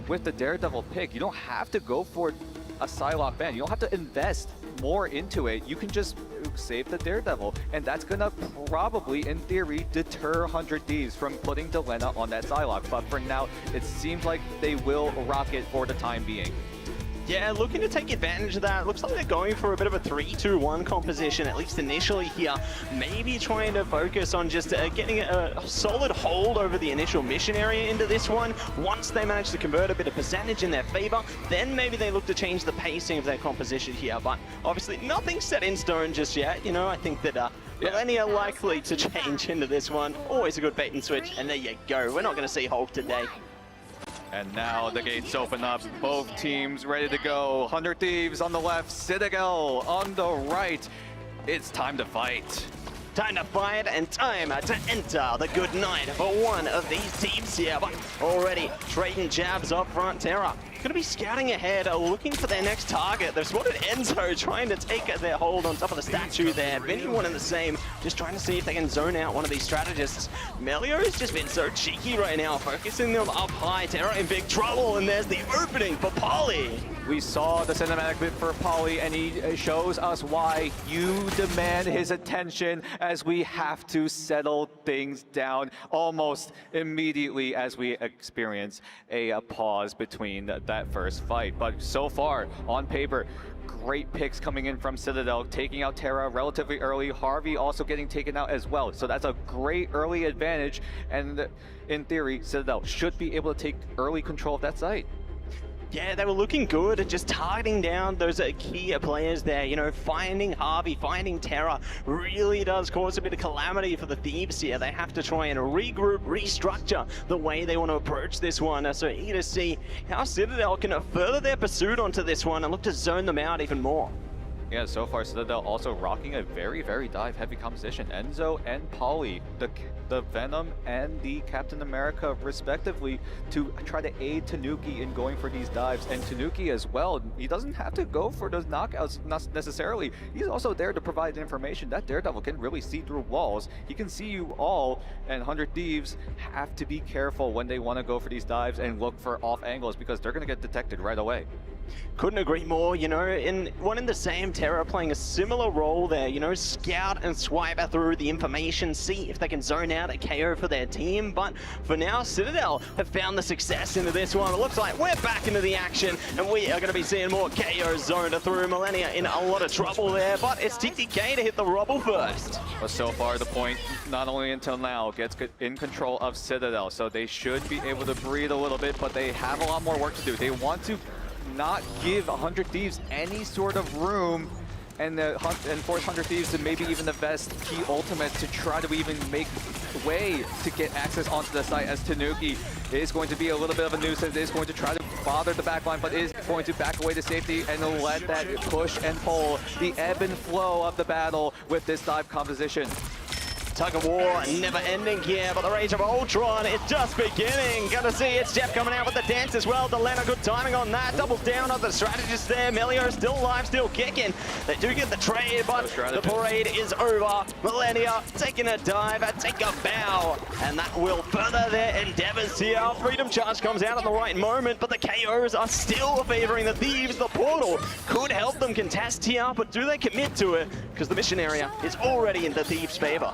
with the Daredevil pick, you don't have to go for a Psylocke ban. You don't have to invest more into it. You can just save the Daredevil, and that's gonna probably, in theory, deter 100 Thieves from putting Delena on that Psylocke. But for now, it seems like they will rock it for the time being. Yeah, looking to take advantage of that. Looks like they're going for a bit of a 3-2-1 composition, at least initially here. Maybe trying to focus on just getting a solid hold over the initial mission area into this one. Once they manage to convert a bit of percentage in their favor, then maybe they look to change the pacing of their composition here. But obviously nothing set in stone just yet. You know, I think that millennia likely to change into this one. Always a good bait and switch, and there you go. We're not going to see Hulk today. And now the gates open up, both teams ready to go. 100 Thieves on the left, Citadel on the right. It's time to fight. Time to fight and time to enter the good night for one of these teams here. But already trading jabs up front. Terra going to be scouting ahead, looking for their next target. They've spotted Enzo trying to take their hold on top of the statue there. Vinny one in the same, just trying to see if they can zone out one of these strategists. Melio's just been so cheeky right now, focusing them up high. Terra in big trouble, and there's the opening for Polly. We saw the cinematic bit for Polly, and he shows us why you demand his attention as we have to settle things down almost immediately as we experience a pause between that first fight. But so far, on paper, great picks coming in from Citadel, taking out Terra relatively early. Harvey also getting taken out as well. So that's a great early advantage, and in theory, Citadel should be able to take early control of that site. Yeah, they were looking good at just targeting down those key players there. You know, finding Harvey, finding Terra really does cause a bit of calamity for the Thieves here. They have to try and regroup, restructure the way they want to approach this one. So eager to see how Citadel can further their pursuit onto this one and look to zone them out even more. Yeah, so far Citadel also rocking a very, very dive-heavy composition. Enzo and Polly, the Venom and the Captain America, respectively, to try to aid Tanuki in going for these dives. And Tanuki as well, he doesn't have to go for those knockouts necessarily. He's also there to provide information. That Daredevil can really see through walls. He can see you all, and 100 Thieves have to be careful when they want to go for these dives and look for off angles, because they're going to get detected right away. Couldn't agree more, you know, in one in the same. Terra playing a similar role there, you know, scout and swipe through the information, see if they can zone out a KO for their team. But for now, Citadel have found the success into this one. It looks like we're back into the action, and we are going to be seeing more KOs zoned through. Millennia in a lot of trouble there, but it's TTK to hit the rubble first. But so far, the point, not only until now, gets in control of Citadel, so they should be able to breathe a little bit, but they have a lot more work to do. They want to not give 100 Thieves any sort of room and force 100 Thieves to maybe even the best key ultimate to try to even make way to get access onto the site, as Tanuki is going to be a little bit of a nuisance, is going to try to bother the backline, but is going to back away to safety and let that push and pull the ebb and flow of the battle with this dive composition. Tug of war, never ending here, but the Rage of Ultron is just beginning. Gonna see it's Jeff coming out with the dance as well. Delena, good timing on that. Doubles down on the strategist there. Melio still alive, still kicking. They do get the trade, but the parade is over. Millennia taking a dive, take a bow, and that will further their endeavors here. Freedom Charge comes out at the right moment, but the KOs are still favoring the Thieves. The portal could help them contest here, but do they commit to it? Because the mission area is already in the Thieves' favor.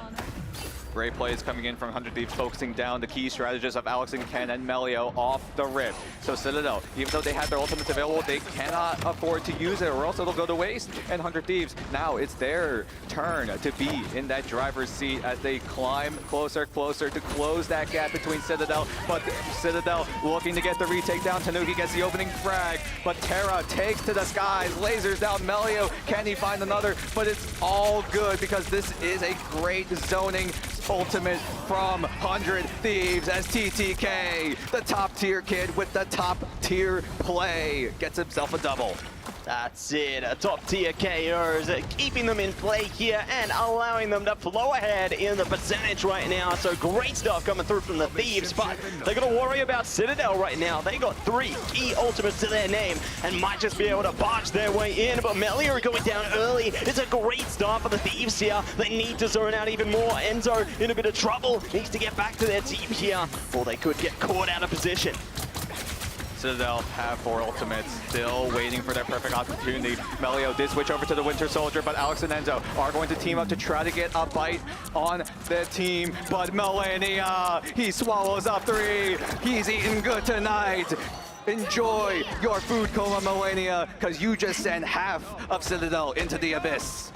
Great plays coming in from 100 Thieves, focusing down the key strategists of Alex and Ken and Melio off the rip. So Citadel, even though they have their ultimates available, they cannot afford to use it or else it'll go to waste. And 100 Thieves, now it's their turn to be in that driver's seat as they climb closer to close that gap between Citadel. But Citadel looking to get the retake down. Tanuki gets the opening frag, but Terra takes to the skies, lasers down Melio. Can he find another? But it's all good because this is a great zoning ultimate from 100 Thieves as TTK, the top tier kid with the top tier play, gets himself a double. That's it, top tier KOs, keeping them in play here and allowing them to flow ahead in the percentage right now. So great stuff coming through from the Thieves, but they're gonna worry about Citadel right now. They got 3 key ultimates to their name and might just be able to barge their way in, but Melio going down early. It's a great start for the Thieves here. They need to zone out even more. Enzo in a bit of trouble, needs to get back to their team here, or they could get caught out of position. Citadel have 4 ultimates, still waiting for their perfect opportunity. Melio did switch over to the Winter Soldier, but Alex and Enzo are going to team up to try to get a bite on the team. But Millennia, he swallows up 3. He's eating good tonight. Enjoy your food coma, Millennia, because you just sent half of Citadel into the abyss.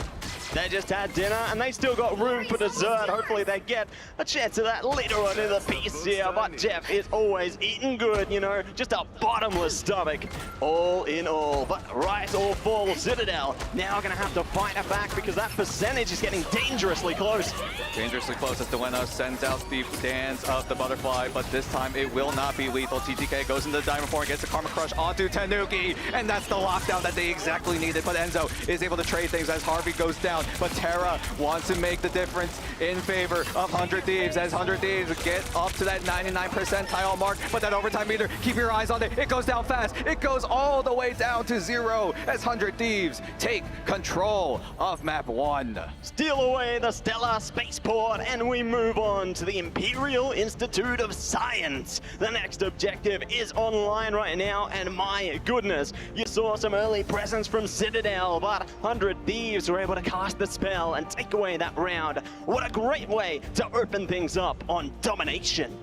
They just had dinner and they still got room for dessert. Hopefully they get a chance of that later on in the piece here. But Jeff is always eating good, you know, just a bottomless stomach, all in all. But rise or fall, Citadel now gonna have to fight it back because that percentage is getting dangerously close. Dangerously close as Delena sends out the dance of the butterfly, but this time it will not be lethal. TTK goes into the Diamond Form and gets the Karma Crush onto Tanuki, and that's the lockdown that they exactly needed. But Enzo is able to trade things as Harvey goes down. down, but Terra wants to make the difference in favor of 100 Thieves as 100 Thieves get up to that 99 percentile mark, but that overtime meter, keep your eyes on it. It goes down fast. It goes all the way down to 0 as 100 Thieves take control of map 1. Steal away the stellar spaceport, and we move on to the Imperial Institute of Science. The next objective is online right now, and my goodness, you saw some early presence from Citadel, but 100 Thieves were able to cast the spell and take away that round. What a great way to open things up on domination.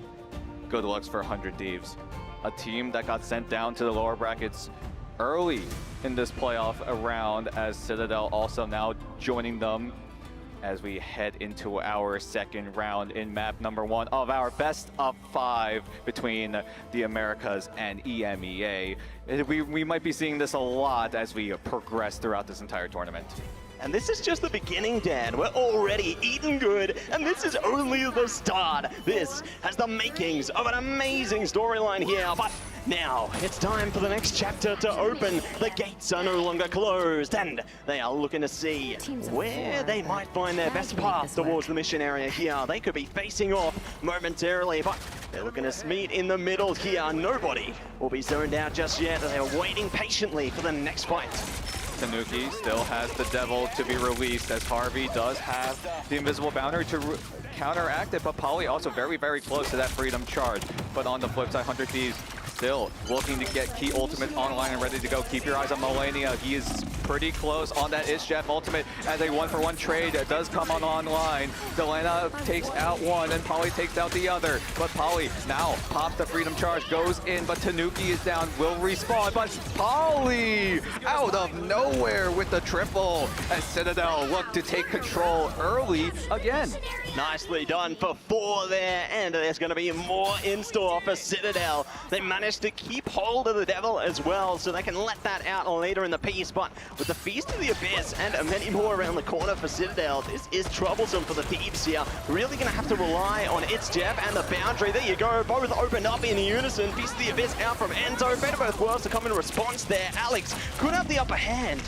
Good looks for 100 Thieves, a team that got sent down to the lower brackets early in this playoff round, as Citadel also now joining them as we head into our second round in map number 1 of our best of 5 between the Americas and EMEA. We might be seeing this a lot as we progress throughout this entire tournament. And this is just the beginning, Dan. We're already eating good, and this is only the start. This has the makings of an amazing storyline here, but now it's time for the next chapter to open. The gates are no longer closed, and they are looking to see where they might find their best path towards the mission area here. They could be facing off momentarily, but they're looking to meet in the middle here. Nobody will be zoned out just yet. They're waiting patiently for the next fight. Tanuki still has the Devil to be released, as Harvey does have the Invisible Boundary to counteract it, but Polly also very, very close to that Freedom Charge. But on the flip side, 100 Thieves still looking to get key ultimate online and ready to go. Keep your eyes on Melania. He is pretty close on that Isjef ultimate as a 1-for-1 trade does come online. Delena takes out one and Polly takes out the other. But Polly now pops the Freedom Charge, goes in, but Tanuki is down, will respawn. But Polly out of nowhere with the triple as Citadel look to take control early again. Nicely done for 4 there, and there's going to be more in store for Citadel. They managed to keep hold of the Devil as well, so they can let that out later in the piece. But with the Feast of the Abyss and many more around the corner for Citadel, this is troublesome for the Thieves here. Really going to have to rely on Isjef and the Boundary. There you go, both open up in unison. Feast of the Abyss out from Enzo. Better both worlds to come in response there. Alex could have the upper hand.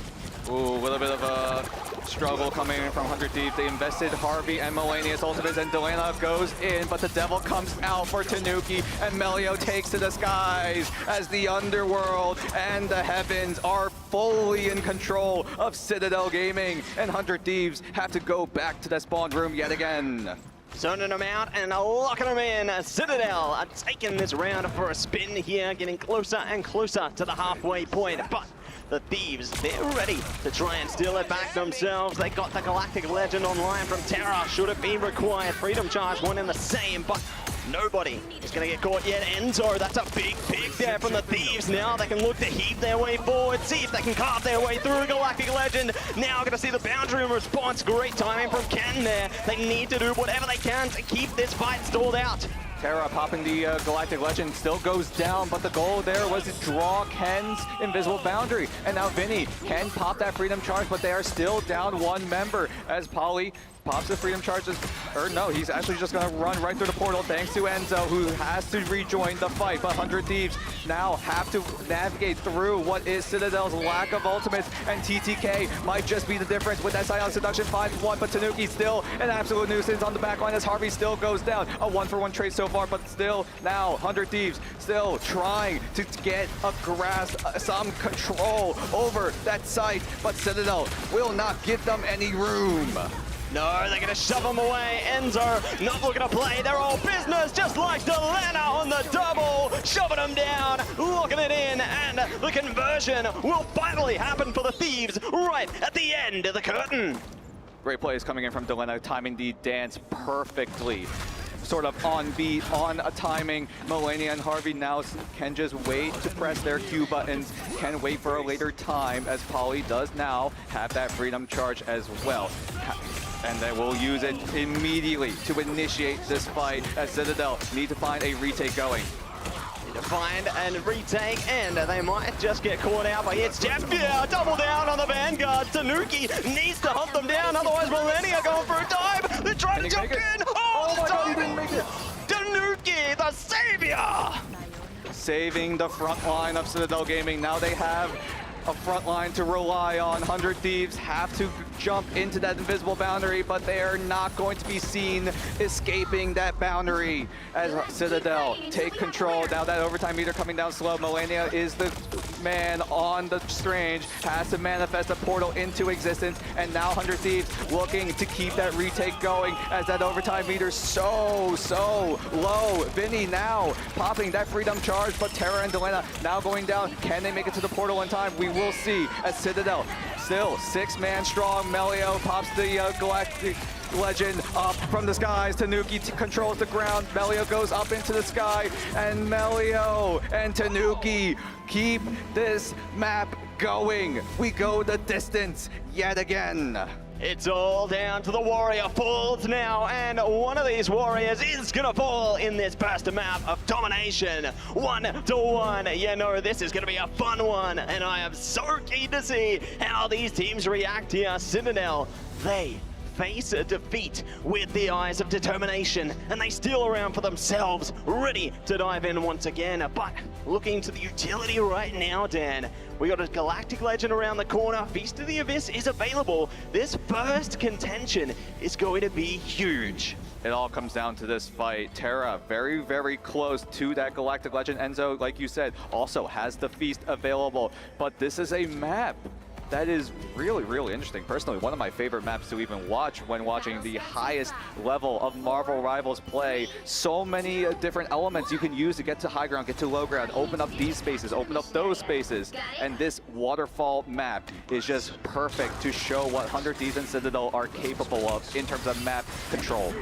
Ooh, a little bit of a struggle coming in from 100 Thieves. They invested Harvey and Melania's ultimates, and Delena goes in, but the Devil comes out for Tanuki, and Melio takes to the skies as the underworld and the heavens are fully in control of Citadel Gaming, and 100 Thieves have to go back to the spawn room yet again. Zoning them out and locking them in. Citadel are taking this round for a spin here, getting closer and closer to the halfway point. But the Thieves, they're ready to try and steal it back themselves. They got the Galactic Legend online from Terra, should it be required. Freedom Charge, one in the same, but nobody is going to get caught yet. Enzo, that's a big pick there from the Thieves. Now they can look to heave their way forward, see if they can carve their way through Galactic Legend. Now going to see the Boundary in response. Great timing from Ken there. They need to do whatever they can to keep this fight stalled out. Terra popping the Galactic Legend still goes down, but the goal there was to draw Ken's Invisible Boundary. And now Vinny can pop that Freedom Charge, but they are still down one member as Polly pops the Freedom Charges, or no, he's actually just going to run right through the portal thanks to Enzo, who has to rejoin the fight. But 100 Thieves now have to navigate through what is Citadel's lack of ultimates, and TTK might just be the difference with that Scion Seduction 5-1, but Tanuki still an absolute nuisance on the back line as Harvey still goes down. A 1-for-1 trade so far, but still now 100 Thieves still trying to get a grasp, some control over that site, but Citadel will not give them any room. No, they're going to shove them away. Enzo not looking to play. They're all business, just like Delena on the double. Shoving them down, locking it in, and the conversion will finally happen for the Thieves right at the end of the curtain. Great plays coming in from Delena, timing the dance perfectly. Sort of on beat, on a timing. Melania and Harvey now can just wait to press their Q buttons, can wait for a later time, as Polly does now have that Freedom Charge as well. And they will use it immediately to initiate this fight, as Citadel need to find a retake going. Need to find and retake, and they might just get caught out by Isjef. Yeah, double down on the Vanguard. Tanuki needs to hunt them down, otherwise Melania going for a dive. They're trying to jump in. Oh my God, he didn't make it. Tanuki, the savior. Saving the front line of Citadel Gaming. Now they have a front line to rely on. 100 Thieves have to jump into that invisible boundary, but they are not going to be seen escaping that boundary as Citadel take control. Now that overtime meter coming down slow, Millennia is the man on the Strange, has to manifest a portal into existence, and now 100 Thieves looking to keep that retake going as that overtime meter so low. Vinny now popping that freedom charge, but Terra and Delena now going down. Can they make it to the portal in time? We will see as Citadel still 6-man strong. Melio pops the Galactic Legend up from the skies. Tanuki controls the ground. Melio goes up into the sky, and Melio and Tanuki keep this map going. We go the distance yet again. It's all down to the warrior falls now, and one of these warriors is gonna fall in this burst map of domination. 1-1. You know, this is gonna be a fun one, and I am so keen to see how these teams react here. Citadel, they face a defeat with the eyes of determination, and they steal around for themselves, ready to dive in once again. But looking to the utility right now, Dan, we got a Galactic Legend around the corner. Feast of the Abyss is available. This first contention is going to be huge. It all comes down to this fight. Terra very close to that Galactic Legend. Enzo, like you said, also has the Feast available, but this is a map that is really interesting. Personally, one of my favorite maps to even watch when watching the highest level of Marvel Rivals play. So many different elements you can use to get to high ground, get to low ground, open up these spaces, open up those spaces. And this waterfall map is just perfect to show what 100 Thieves and Citadel are capable of in terms of map control.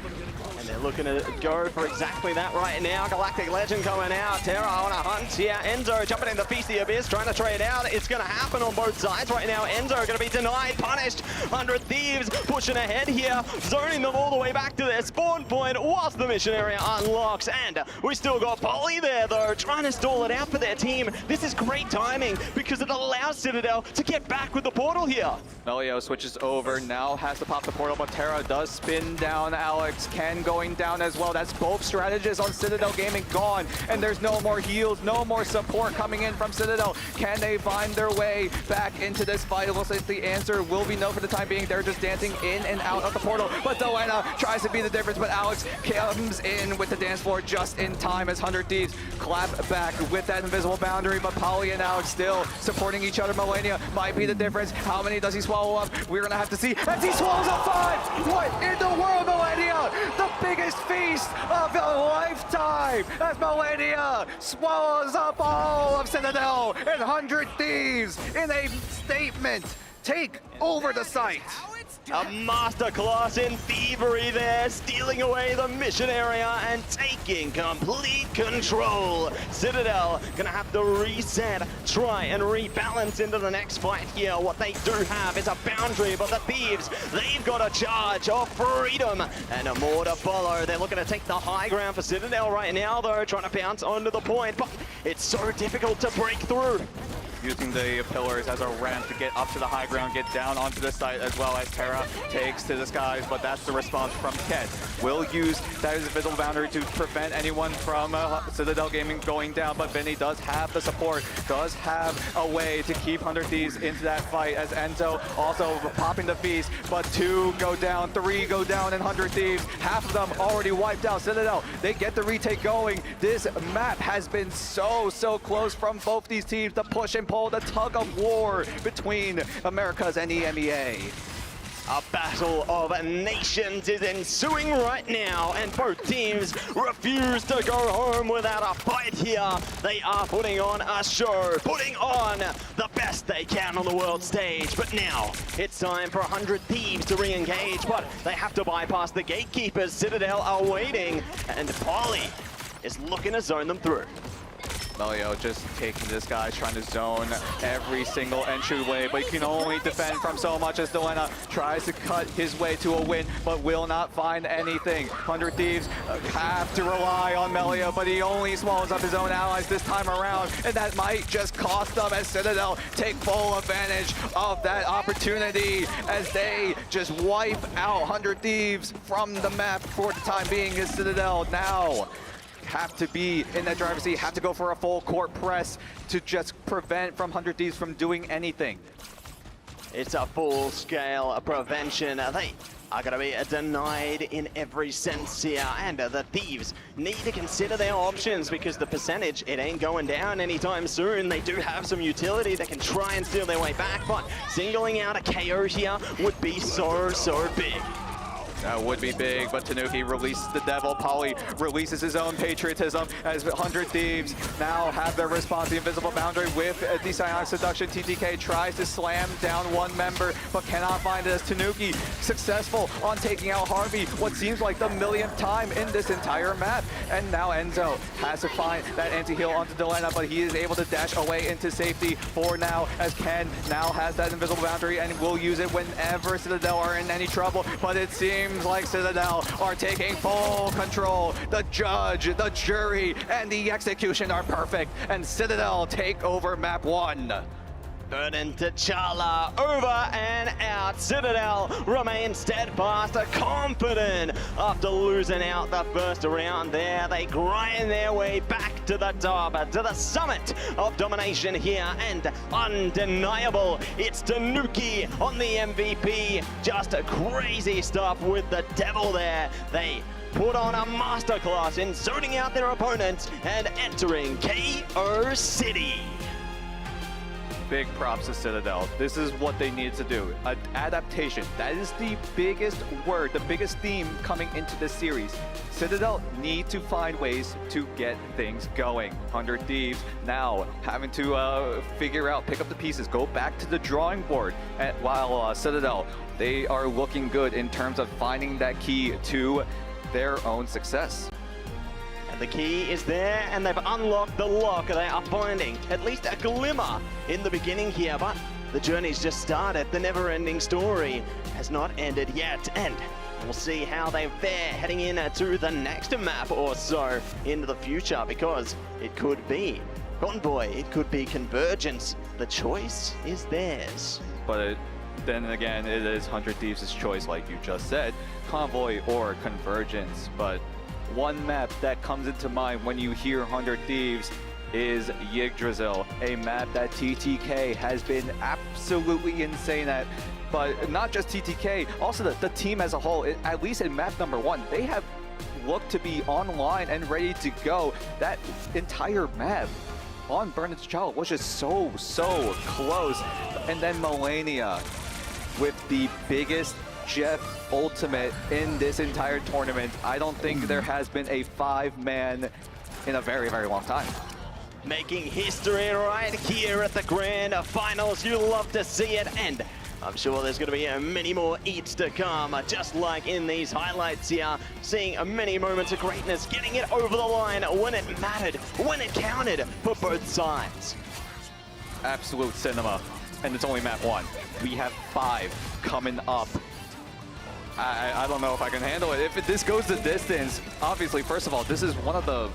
And they're looking to go for exactly that right now. Galactic Legend coming out. Terra on a hunt here. Enzo jumping in the Feast of the Abyss, trying to trade out. It's going to happen on both sides right now. Enzo going to be denied, punished. 100 Thieves pushing ahead here, zoning them all the way back to their spawn point whilst the mission area unlocks. And we still got Polly there, though, trying to stall it out for their team. This is great timing because it allows Citadel to get back with the portal here. Melio switches over, now has to pop the portal, but Terra does spin down Alex. Ken going down as well. That's both strategists on Citadel Gaming gone, and there's no more heals, no more support coming in from Citadel. Can they find their way back into this fight? It looks like the answer will be no for the time being. They're just dancing in and out of the portal, but Delena tries to be the difference, but Alex comes in with the dance floor just in time as 100 Thieves clap back with that invisible boundary, but Polly and Alex still supporting each other. Millennia might be the difference. How many does he swallow up? We're gonna have to see as he swallows up 5. What in the world, Millennia? The biggest feast of a lifetime as Millennia swallows up all of Citadel and 100 Thieves in a statement. Take over the site. A masterclass in thievery there, stealing away the mission area and taking complete control. Citadel gonna have to reset, try and rebalance into the next fight here. What they do have is a boundary, but the Thieves, they've got a charge of freedom and more to follow. They're looking to take the high ground for Citadel right now, though, trying to bounce onto the point, but it's so difficult to break through. Using the pillars as a ramp to get up to the high ground, get down onto the site, as well as Terra takes to the skies, but that's the response from Ket. Will use that invisible boundary to prevent anyone from Citadel Gaming going down, but Vinny does have the support, does have a way to keep 100 Thieves into that fight as Enzo also popping the feast, but 2 go down, 3 go down, and 100 Thieves, half of them already wiped out. Citadel, they get the retake going. This map has been so close from both these teams. The push and pull, the tug of war between Americas and EMEA. A battle of nations is ensuing right now, and both teams refuse to go home without a fight here. They are putting on a show, putting on the best they can on the world stage. But now, it's time for 100 Thieves to re-engage, but they have to bypass the gatekeepers. Citadel are waiting, and Polly is looking to zone them through. Melio just taking this guy, trying to zone every single entryway, but he can only defend from so much as Delena tries to cut his way to a win, but will not find anything. 100 Thieves have to rely on Melio, but he only swallows up his own allies this time around, and that might just cost them as Citadel take full advantage of that opportunity as they just wipe out 100 Thieves from the map for the time being. As Citadel now have to be in that driver's seat, have to go for a full court press to just prevent from 100 Thieves from doing anything. It's a full-scale prevention. They are going to be denied in every sense here, and the Thieves need to consider their options because the percentage, it ain't going down anytime soon. They do have some utility that can try and steal their way back, but singling out a KO here would be so big. That would be big, but Tanuki releases the Devil. Polly releases his own patriotism as 100 Thieves now have their response. The invisible boundary with the Psionic Seduction. TTK tries to slam down one member, but cannot find it as Tanuki successful on taking out Harvey, what seems like the millionth time in this entire map. And now Enzo has to find that anti-heal onto Delena, but he is able to dash away into safety for now, as Ken now has that invisible boundary and will use it whenever Citadel are in any trouble, but it seems like Citadel are taking full control. The judge, the jury, and the execution are perfect, and Citadel take over map 1. Burden T'Challa over and out. Citadel remain steadfast, confident. After losing out the first round there, they grind their way back to the top, to the summit of domination here, and undeniable, it's Tanuki on the MVP. Just crazy stuff with the Devil there. They put on a masterclass in zoning out their opponents and entering KO City. Big props to Citadel. This is what they need to do. Adaptation. That is the biggest word, the biggest theme coming into this series. Citadel need to find ways to get things going. 100 Thieves now having to figure out, pick up the pieces, go back to the drawing board. And while Citadel, they are looking good in terms of finding that key to their own success. The key is there, and they've unlocked the lock. They are finding at least a glimmer in the beginning here, but the journey's just started. The never-ending story has not ended yet, and we'll see how they fare heading in to the next map or so into the future, because it could be Convoy, it could be Convergence. The choice is theirs. But then again, it is 100 Thieves' choice, like you just said, Convoy or Convergence. But one map that comes into mind when you hear 100 Thieves is Yggdrasil, a map that TTK has been absolutely insane at. But not just TTK, also the team as a whole, at least in map number 1, they have looked to be online and ready to go. That entire map on Burden T'Challa was just so close. And then Melania with the biggest Jeff ultimate in this entire tournament. I don't think there has been a 5-man in a very long time. Making history right here at the Grand Finals. You love to see it, and I'm sure there's going to be many more eats to come, just like in these highlights here. Seeing many moments of greatness, getting it over the line when it mattered, when it counted for both sides. Absolute cinema, and it's only map 1. We have 5 coming up. I don't know if I can handle it. If this goes the distance, obviously, first of all, this is one of the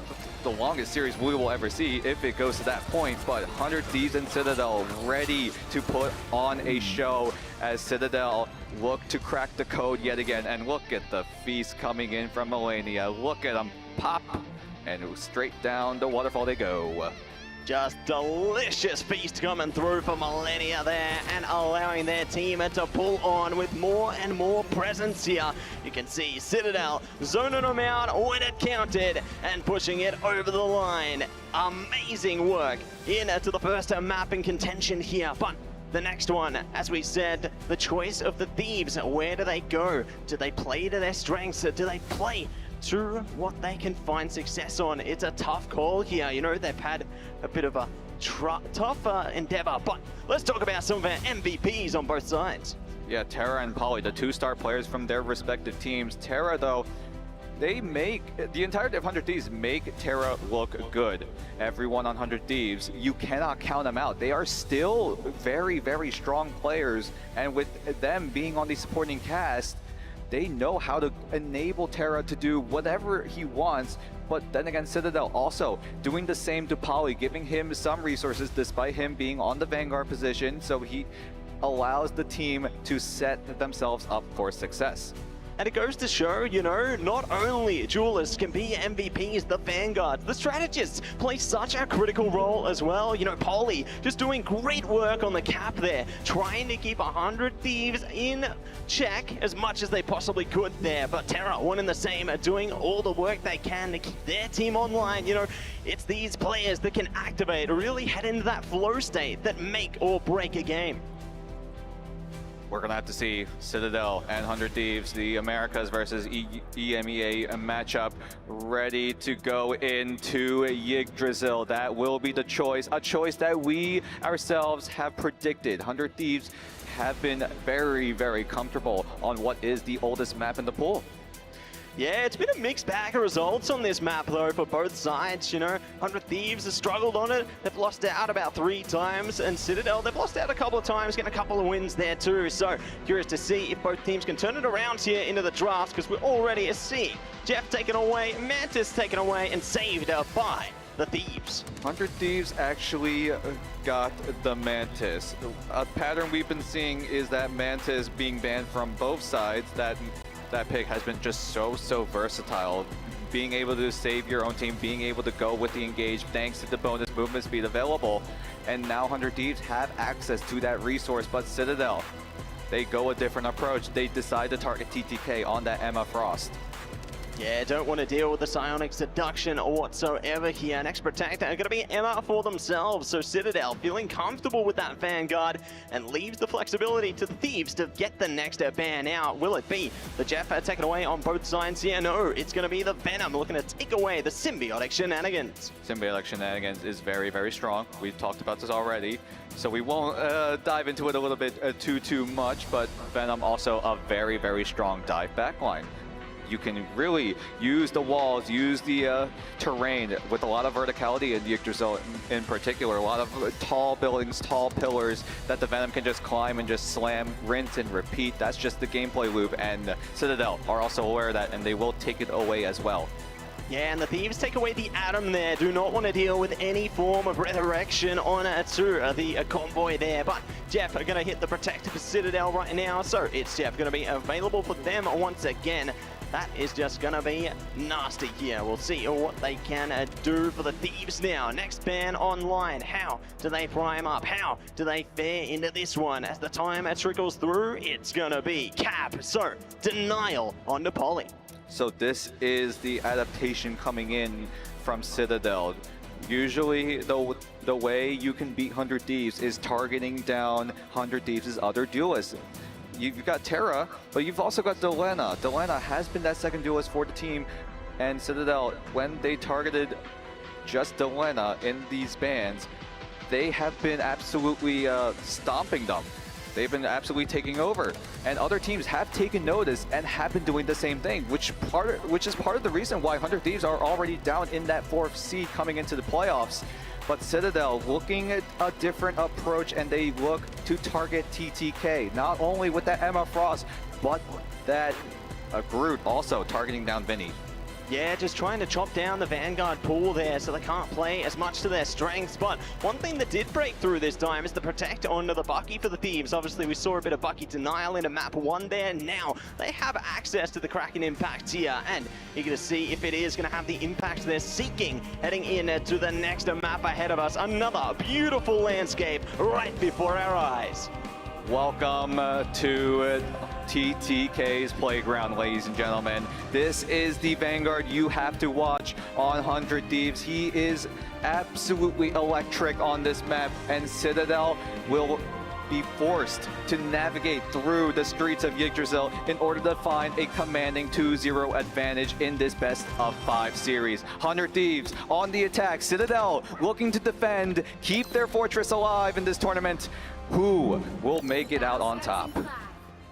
longest series we will ever see if it goes to that point. But 100 Thieves and Citadel ready to put on a show as Citadel look to crack the code yet again. And look at the feast coming in from Melania. Look at them pop, and straight down the waterfall they go. Just delicious feast coming through for Melania there, and allowing their team to pull on with more and more presence here. You can see Citadel zoning them out when it counted and pushing it over the line. Amazing work into the first map in contention here. But the next one, as we said, the choice of the Thieves. Where do they go? Do they play to their strengths? Do they play to what they can find success on? It's a tough call here. You know, they've had a bit of a tough endeavor, but let's talk about some of their MVPs on both sides. Yeah, Terra and Polly, the 2-star players from their respective teams. Terra, though, they make, the entirety of 100 Thieves make Terra look good. Everyone on 100 Thieves, you cannot count them out. They are still very strong players, and with them being on the supporting cast, they know how to enable Terra to do whatever he wants. But then again, Citadel also doing the same to Polly, giving him some resources despite him being on the Vanguard position, so he allows the team to set themselves up for success. And it goes to show, you know, not only duelists can be MVPs, the vanguards, the strategists play such a critical role as well. You know, Polly just doing great work on the cap there, trying to keep 100 Thieves in check as much as they possibly could there. But Terra, one and the same, are doing all the work they can to keep their team online. You know, it's these players that can activate, really head into that flow state that make or break a game. We're going to have to see Citadel and 100 Thieves, the Americas versus EMEA matchup, ready to go into Yggdrasil. That will be the choice, a choice that we ourselves have predicted. 100 Thieves have been very, very comfortable on what is the oldest map in the pool. Yeah, it's been a mixed bag of results on this map, though, for both sides. You know, 100 Thieves has struggled on it. They've lost out about 3 times. And Citadel, they've lost out a couple of times, getting a couple of wins there, too. So, curious to see if both teams can turn it around here into the draft, because we're already seeing Jeff taken away, Mantis taken away, and saved by the Thieves. 100 Thieves actually got the Mantis. A pattern we've been seeing is that Mantis being banned from both sides. That pick has been just so versatile. Being able to save your own team, being able to go with the engage thanks to the bonus movement speed available. And now 100 Thieves have access to that resource, but Citadel, they go a different approach. They decide to target TTK on that Emma Frost. Yeah, don't want to deal with the Psionic Seduction or whatsoever here. Next protector are going to be Emma for themselves. So Citadel feeling comfortable with that Vanguard and leaves the flexibility to the Thieves to get the next ban out. Will it be the Jeff taken away on both sides here? No, it's going to be the Venom looking to take away the Symbiotic Shenanigans. Symbiotic Shenanigans is very, very strong. We've talked about this already, so we won't dive into it a little bit too much, but Venom also a very, very strong dive backline. You can really use the walls, use the terrain with a lot of verticality in Yggdrasil in particular. A lot of tall buildings, tall pillars that the Venom can just climb and just slam, rinse, and repeat. That's just the gameplay loop, and Citadel are also aware of that, and they will take it away as well. Yeah, and the Thieves take away the Atom there. Do not want to deal with any form of resurrection on the convoy there. But Jeff are going to hit the protector for Citadel right now. So it's Jeff going to be available for them once again. That is just going to be nasty here. We'll see what they can do for the Thieves now. Next ban online. How do they prime up? How do they fare into this one? As the time trickles through, it's going to be Cap. So, Denial on the Poly. So this is the adaptation coming in from Citadel. Usually, the way you can beat 100 Thieves is targeting down 100 Thieves' other duelists. You've got Terra, but you've also got Delena. Delena has been that second duelist for the team, and Citadel, when they targeted just Delena in these bans, they have been absolutely stomping them. They've been absolutely taking over, and other teams have taken notice and have been doing the same thing, which is part of the reason why 100 Thieves are already down in that 4th seed coming into the playoffs. But Citadel looking at a different approach, and they look to target TTK, not only with that Emma Frost, but that Groot also targeting down Vinny. Yeah, just trying to chop down the Vanguard pool there so they can't play as much to their strengths. But one thing that did break through this time is the protect onto the Bucky for the Thieves. Obviously, we saw a bit of Bucky denial in a map 1 there. Now they have access to the Kraken impact here, and you're going to see if it is going to have the impact they're seeking heading in to the next map ahead of us. Another beautiful landscape right before our eyes. Welcome to TTK's playground, ladies and gentlemen. This is the Vanguard you have to watch on 100 Thieves. He is absolutely electric on this map, and Citadel will be forced to navigate through the streets of Yggdrasil in order to find a commanding 2-0 advantage in this best of 5 series. 100 Thieves on the attack. Citadel looking to defend, keep their fortress alive in this tournament. Who will make it out on top?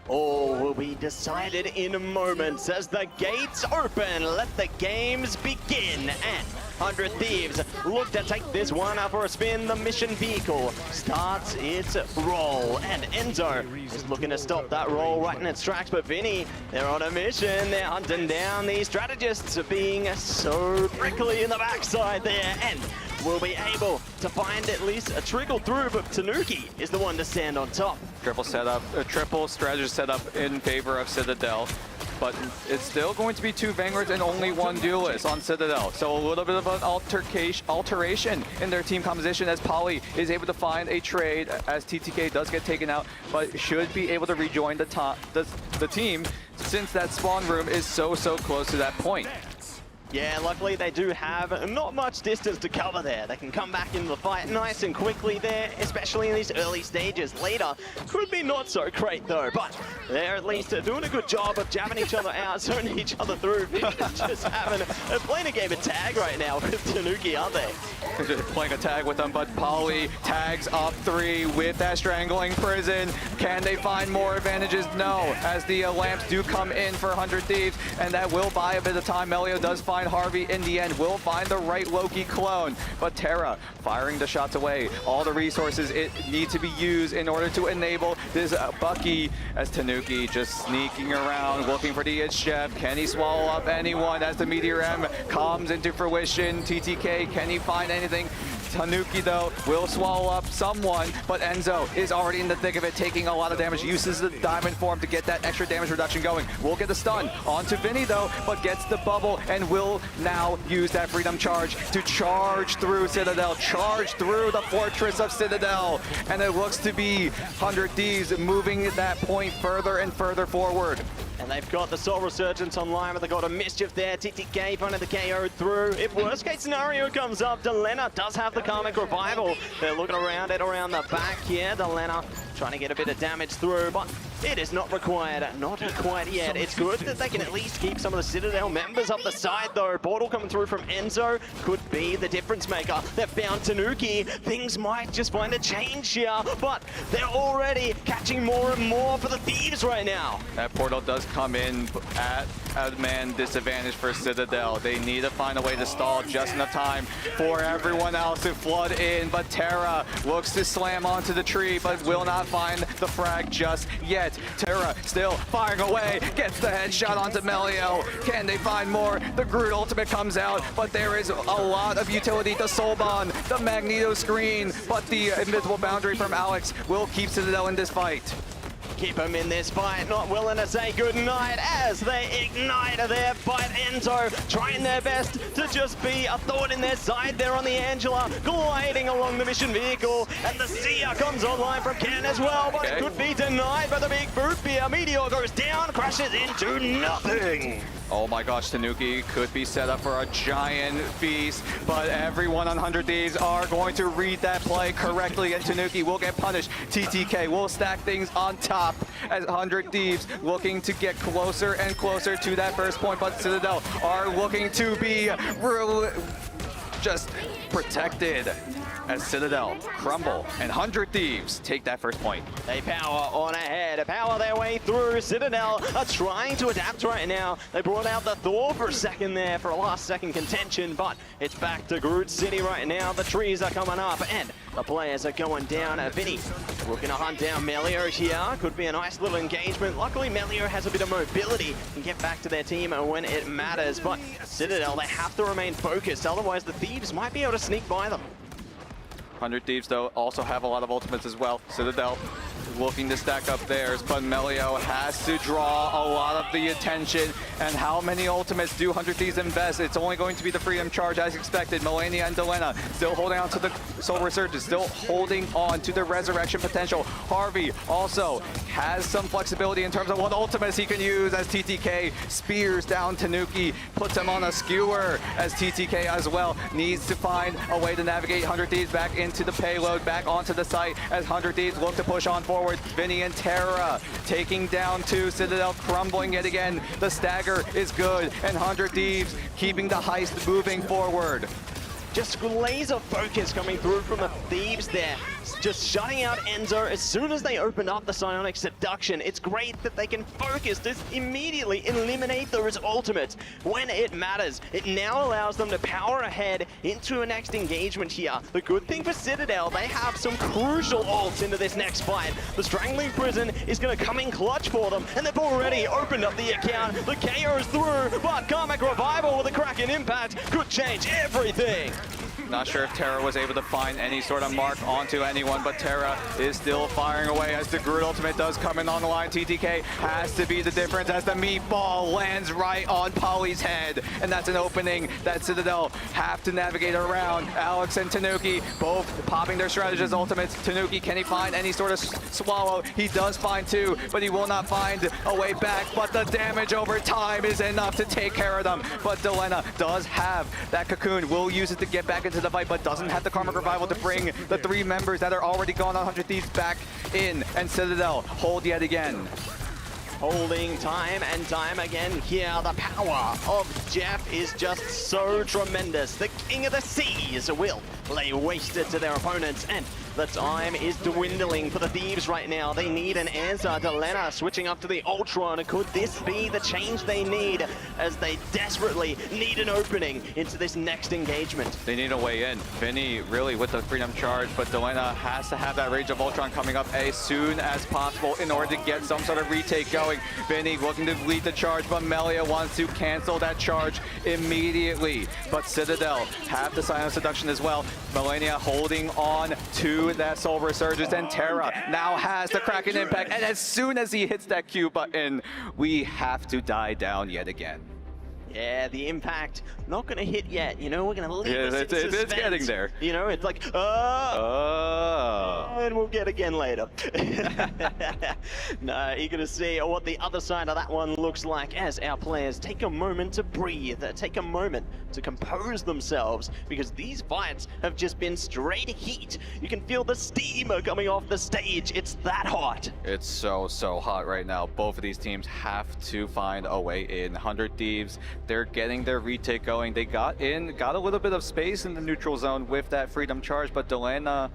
All will be decided in moments as the gates open. Let the games begin. And 100 Thieves look to take this one up for a spin. The mission vehicle starts its roll, and Enzo is looking to stop that roll right in its tracks. But Vinny, they're on a mission. They're hunting down these strategists, being so prickly in the backside there, and will be able to find at least a trickle through, but Tanuki is the one to stand on top. Triple setup, triple strategy setup in favor of Citadel. but it's still going to be 2 Vanguards and only 1 Duelist on Citadel. So a little bit of an alteration in their team composition as Polly is able to find a trade as TTK does get taken out, but should be able to rejoin the team since that spawn room is so close to that point. Yeah, luckily they do have not much distance to cover there. They can come back into the fight nice and quickly there, especially in these early stages. Later, could be not so great though, but they're at least doing a good job of jabbing each other out, zoning each other through. Just playing a game of tag right now with Tanuki, aren't they? Just playing a tag with them, but Polly tags up 3 with that strangling prison. Can they find more advantages? No, as the lamps do come in for 100 Thieves, and that will buy a bit of time. Melio does find Harvey in the end, will find the right Loki clone, but Terra firing the shots away. All the resources it need to be used in order to enable this Bucky, as Tanuki just sneaking around, looking for the chef. Can he swallow up anyone as the Meteor M comes into fruition? TTK, can he find anything? Tanuki, though, will swallow up someone, but Enzo is already in the thick of it, taking a lot of damage, uses the diamond form to get that extra damage reduction going. Will get the stun onto Vinny, though, but gets the bubble and will now use that freedom charge to charge through Citadel, charge through the fortress of Citadel, and it looks to be 100 Thieves moving that point further and further forward. And they've got the Soul Resurgence online, but they've got a Mischief there. TTK finding the KO through. If worst case scenario comes up, Delena does have the Karmic Revival. They're looking around it around the back here. Delena trying to get a bit of damage through, but it is not required. Not quite yet. It's good that they can at least keep some of the Citadel members up the side, though. Portal coming through from Enzo could be the difference maker. They've found Tanuki. Things might just find a change here, but they're already catching more and more for the Thieves right now. That portal does come in at a man disadvantage for Citadel. They need to find a way to stall just enough time for everyone else to flood in, but Terra looks to slam onto the tree, but will not find the frag just yet. Terra still firing away, gets the headshot onto Melio. Can they find more? The Groot ultimate comes out, but there is a lot of utility to Soulbond, the Magneto screen, but the invisible boundary from Alex will keep Citadel in this fight. Keep them in this fight, not willing to say goodnight as they ignite their fight. Enzo trying their best to just be a thought in their side there on the Angela, gliding along the mission vehicle, and the Seer comes online from Ken as well, but it could be denied by the big boot beer. Meteor goes down, crashes into nothing. Oh my gosh, Tanuki could be set up for a giant feast, but everyone on 100 Thieves are going to read that play correctly, and Tanuki will get punished. TTK will stack things on top as 100 Thieves looking to get closer and closer to that first point, but Citadel are looking to be just protected as Citadel crumble and 100 Thieves take that first point. They power on ahead, power their way through. Citadel are trying to adapt right now. They brought out the Thor for a second there for a last second contention, but it's back to Groot City right now. The trees are coming up and the players are going down. Vinny looking to hunt down Melio here. Could be a nice little engagement. Luckily, Melio has a bit of mobility and get back to their team when it matters, but Citadel, they have to remain focused, otherwise the Thieves might be able to sneak by them. 100 Thieves, though, also have a lot of ultimates as well. Citadel looking to stack up theirs, but Melio has to draw a lot of the attention. And how many ultimates do 100 Thieves invest? It's only going to be the Freedom Charge as expected. Melania and Delena still holding on to the Soul Resurgence, still holding on to the Resurrection potential. Harvey also has some flexibility in terms of what ultimates he can use as TTK spears down Tanuki, puts him on a skewer as TTK as well needs to find a way to navigate 100 Thieves back into the payload, back onto the site as 100 Thieves look to push on forward. Vinny and Terra taking down 2, Citadel crumbling yet again. The stagger is good, and 100 Thieves keeping the heist moving forward. Just laser focus coming through from the Thieves there. Just shutting out Enzo as soon as they open up the Psionic Seduction. It's great that they can focus, just immediately eliminate those ultimates when it matters. It now allows them to power ahead into a next engagement here. The good thing for Citadel, they have some crucial ults into this next fight. The Strangling Prison is going to come in clutch for them, and they've already opened up the account. The KO is through, but Karmic Revival with a cracking impact could change everything. Not sure if Terra was able to find any sort of mark onto anyone, but Terra is still firing away as the Groot ultimate does come in on the line. TTK has to be the difference as the meatball lands right on Polly's head. And that's an opening that Citadel have to navigate around. Alex and Tanuki both popping their strategist ultimates. Tanuki, can he find any sort of swallow? He does find two, but he will not find a way back. But the damage over time is enough to take care of them. But Delena does have that cocoon, will use it to get back into the fight, but doesn't have the Karmic Revival to bring the 3 members that are already gone on 100 Thieves back in. And Citadel hold yet again. Holding time and time again here. The power of Jeff is just so tremendous. The King of the Seas will lay waste to their opponents, and the time is dwindling for the Thieves right now. They need an answer. Delena switching up to the Ultron. Could this be the change they need as they desperately need an opening into this next engagement? They need a way in. Vinny really with the Freedom Charge, but Delena has to have that Rage of Ultron coming up as soon as possible in order to get some sort of retake going. Vinny looking to lead the charge, but Melia wants to cancel that charge immediately. But Citadel have the Silent Seduction as well. Melania holding on to that Soul Resurgence, and Terra now has the Kraken Impact, and as soon as he hits that Q button, we have to die down yet again. Yeah, the impact not going to hit yet. You know, we're going to leave Yeah, this in suspense. it's getting there. You know, it's like, and we'll get again later. No, you're going to see what the other side of that one looks like as our players take a moment to breathe, take a moment to compose themselves, because these fights have just been straight heat. You can feel the steam coming off the stage. It's that hot. It's so hot right now. Both of these teams have to find a way in. 100 Thieves, they're getting their retake going. They got a little bit of space in the neutral zone with that Freedom Charge, but Delena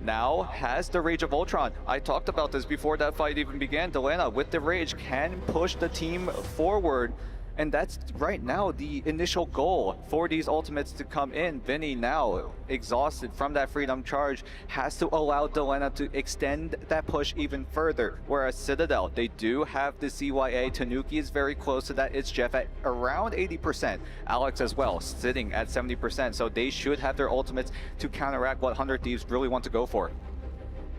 now has the Rage of Ultron. I talked about this before that fight even began. Delena with the Rage can push the team forward, and that's right now the initial goal for these ultimates to come in. Vinny now exhausted from that Freedom Charge has to allow Delena to extend that push even further, whereas Citadel, they do have the CYA. Tanuki is very close to that. It's Jeff at around 80%. Alex as well sitting at 70%, so they should have their ultimates to counteract what 100 Thieves really want to go for.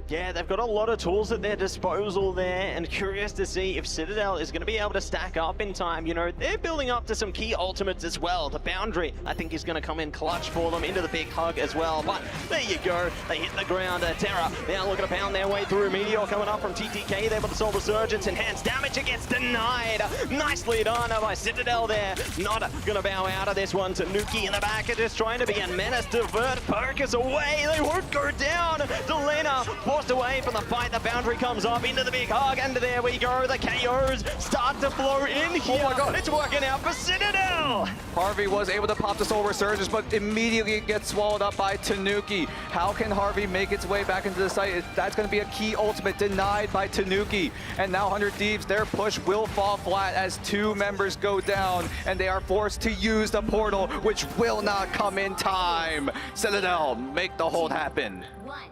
Yeah, they've got a lot of tools at their disposal there, and curious to see if Citadel is going to be able to stack up in time. You know, they're building up to some key ultimates as well. The Boundary, I think, is going to come in clutch for them, into the big hug as well. But there you go, they hit the ground. Terra now looking to pound their way through. Meteor coming up from TTK there with the Soul Resurgence. Enhanced damage, it gets denied. Nicely done by Citadel there. Not going to bow out of this one. Tanuki in the back are just trying to be a menace, divert focus away. They won't go down. Delena forced away from the fight. The Boundary comes up into the big hug, and there we go. The KOs start to flow in here. Oh my God. It's working out for Citadel. Harvey was able to pop the Soul Resurgence, but immediately it gets swallowed up by Tanuki. How can Harvey make its way back into the site? That's going to be a key ultimate denied by Tanuki. And now 100 Thieves, their push will fall flat as 2 members go down, and they are forced to use the portal, which will not come in time. Citadel, make the hold happen.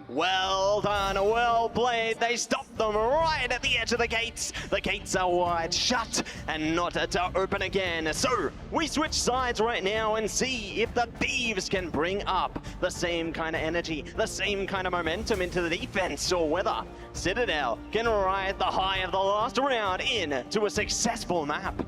Well done, well played. They stopped them right at the edge of the gates. The gates are wide shut and not to open again. So we switch sides right now and see if the Thieves can bring up the same kind of energy, the same kind of momentum into the defense, or whether Citadel can ride the high of the last round in to a successful map.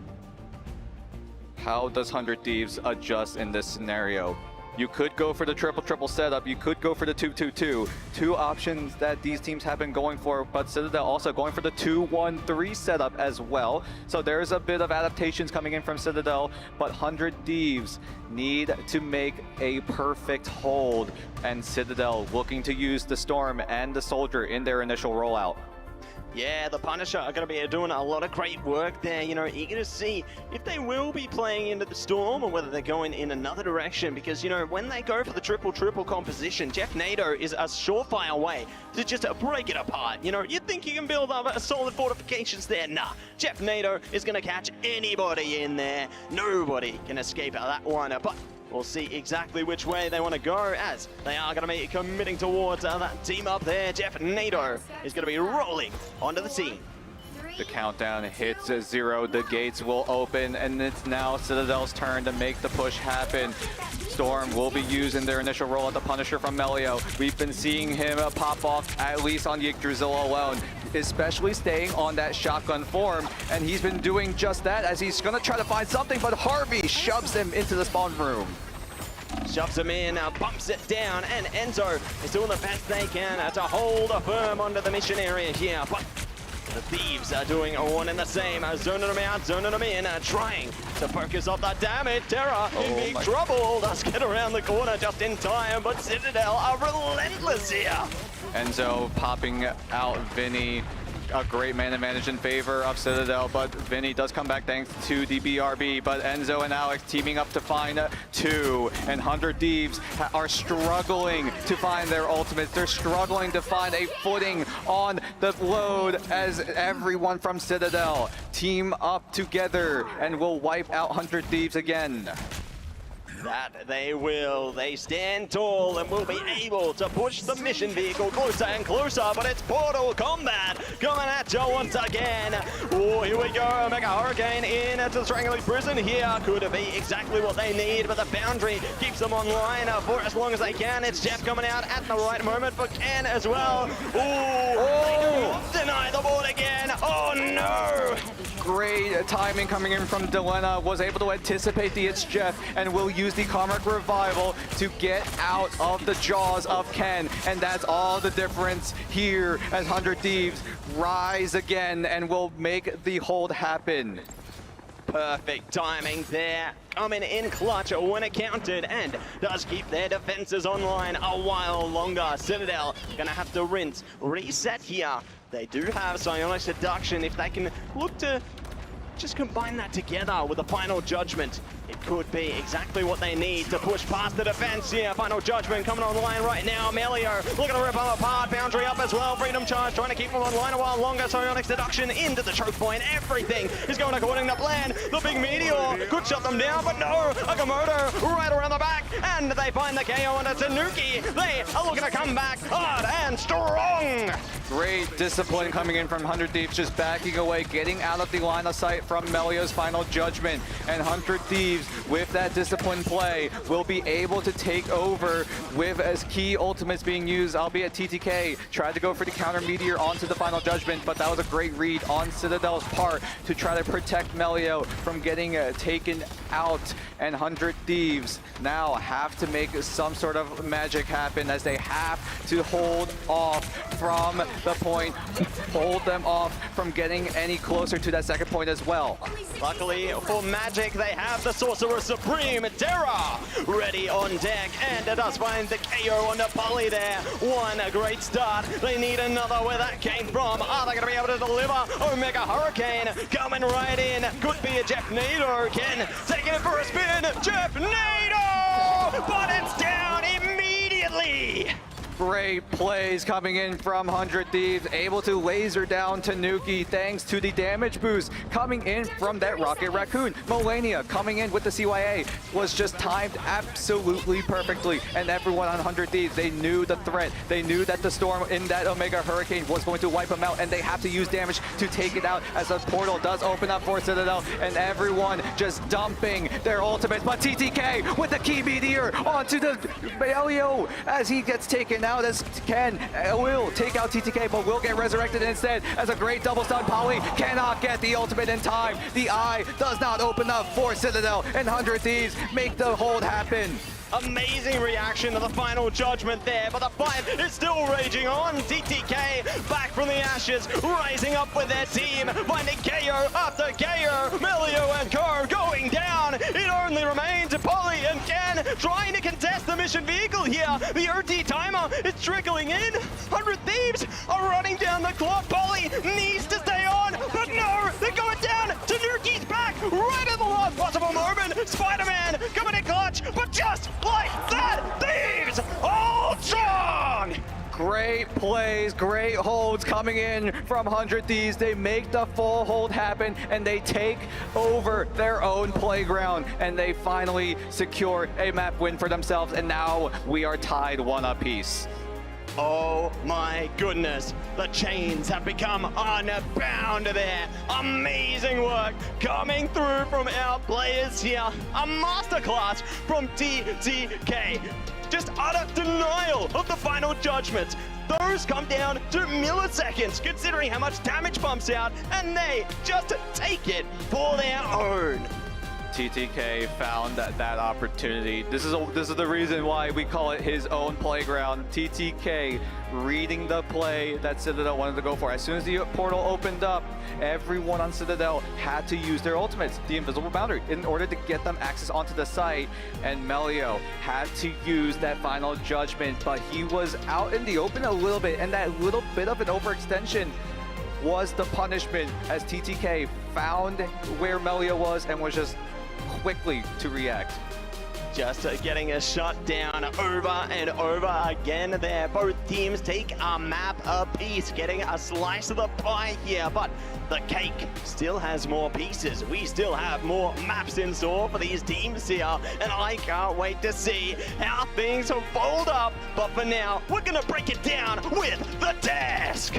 How does 100 Thieves adjust in this scenario? You could go for the triple setup. You could go for the 2-2-2. 2 options that these teams have been going for, but Citadel also going for the 2-1-3 setup as well. So there's a bit of adaptations coming in from Citadel, but 100 Thieves need to make a perfect hold, and Citadel looking to use the Storm and the Soldier in their initial rollout. Yeah, the Punisher are going to be doing a lot of great work there. You know, eager to see if they will be playing into the Storm or whether they're going in another direction. Because, you know, when they go for the triple composition, Jeff Nato is a surefire way to just break it apart. You know, you'd think you can build up a solid fortifications there. Nah, Jeff Nato is going to catch anybody in there. Nobody can escape that one. But we'll see exactly which way they want to go, as they are going to be committing towards that team up there. Jeff Nato is going to be rolling onto the scene. 3, The countdown hits 0, the gates will open, and it's now Citadel's turn to make the push happen. Storm will be used in their initial role at the Punisher from Melio. We've been seeing him pop off, at least on Yggdrasil alone, especially staying on that shotgun form, and he's been doing just that as he's gonna try to find something, but Harvey shoves him into the spawn room. Shoves him in, bumps it down, and Enzo is doing the best they can to hold firm onto the mission area here. But the Thieves are doing one and the same, zoning them out, zoning them in, trying to focus off the damage. Terra in big trouble, does get around the corner just in time, but Citadel are relentless here. Enzo popping out Vinny. A great man advantage in favor of Citadel, but Vinny does come back thanks to the BRB, but Enzo and Alex teaming up to find 2, and 100 Thieves are struggling to find their ultimates. They're struggling to find a footing on the load as everyone from Citadel team up together and will wipe out 100 Thieves again. That they will. They stand tall and will be able to push the mission vehicle closer and closer, but it's Portal Combat coming at you once again. Oh, here we go. Mega Hurricane in to the Strangling Prison here. Could it be exactly what they need, but the boundary keeps them online for as long as they can. It's Jeff coming out at the right moment for Ken as well. Oh, deny the board again. Oh, no. Great timing coming in from Delena, was able to anticipate the It's Jeff and will use the Karmic Revival to get out of the jaws of Ken. And that's all the difference here as 100 Thieves rise again and will make the hold happen. Perfect timing there. Coming in clutch when it counted and does keep their defenses online a while longer. Citadel gonna have to rinse, reset here. They do have Psionic Seduction. If they can look to just combine that together with a Final Judgment, it could be exactly what they need to push past the defense here. Final Judgment coming online right now. Melio looking to rip them apart. Boundary up as well. Freedom Charge trying to keep them online a while longer. Psionic Seduction into the choke point. Everything is going according to plan. The big Meteor could shut them down, but no. Agamotto right around the back, and they find the KO under Tanuki. They are looking to come back hard and strong. Great discipline coming in from 100 Thieves, just backing away, getting out of the line of sight from Melio's Final Judgment. And 100 Thieves, with that disciplined play, will be able to take over with as key ultimates being used, albeit TTK tried to go for the counter Meteor onto the Final Judgment, but that was a great read on Citadel's part to try to protect Melio from getting taken out. And 100 Thieves now have to make some sort of magic happen as they have to hold off from the point, hold them off from getting any closer to that second point as well. Luckily for Magic, they have the Sorcerer Supreme, Terra, ready on deck, and it does find the KO on the Polly there. One great start. They need another where that came from. Are they going to be able to deliver? Omega Hurricane coming right in. Could be a Jeff Nader. Ken taking it for a spin. Jeff Nader! But it's down immediately. Great plays coming in from 100 Thieves, able to laser down Tanuki thanks to the damage boost coming in from that Rocket Raccoon. Melania coming in with the CYA was just timed absolutely perfectly, and everyone on 100 Thieves, they knew the threat. They knew that the storm in that Omega Hurricane was going to wipe them out, and they have to use damage to take it out as the portal does open up for Citadel, and everyone just dumping their ultimates. But TTK with the key meteor onto the Melio as he gets taken out, as Ken will take out TTK, but will get resurrected instead as a great double stun. Polly cannot get the ultimate in time. The eye does not open up for Citadel, and 100 Thieves make the hold happen. Amazing reaction to the Final Judgment there, but the fight is still raging on. TTK back from the ashes, rising up with their team, finding KO after KO. Melio and Co going down. It only remains Polly and Ken trying to contest the mission vehicle here. The OT timer is trickling in. 100 Thieves are running down the clock. Polly needs to stay on, but no, they're going down. Tanuki's back right at the last possible moment. Spider-Man coming in clutch, but just like that, Thieves hold strong! Great plays, great holds coming in from 100 Thieves. They make the full hold happen, and they take over their own playground, and they finally secure a map win for themselves, and now we are tied 1 apiece. Oh my goodness, the chains have become unbound there. Amazing work coming through from our players here. A masterclass from TTK. Just utter denial of the final judgments. Those come down to milliseconds, considering how much damage pumps out, and they just take it for their own. TTK found that opportunity. This is the reason why we call it his own playground. TTK reading the play that Citadel wanted to go for. As soon as the portal opened up, everyone on Citadel had to use their ultimates, the invisible boundary, in order to get them access onto the site. And Melio had to use that final judgment, but he was out in the open a little bit, and that little bit of an overextension was the punishment as TTK found where Melio was and was just quickly to react. Just getting a shot down over and over again there. Both teams take a map apiece, getting a slice of the pie here, but the cake still has more pieces. We still have more maps in store for these teams here, and I can't wait to see how things fold up. But for now, we're gonna break it down with the desk.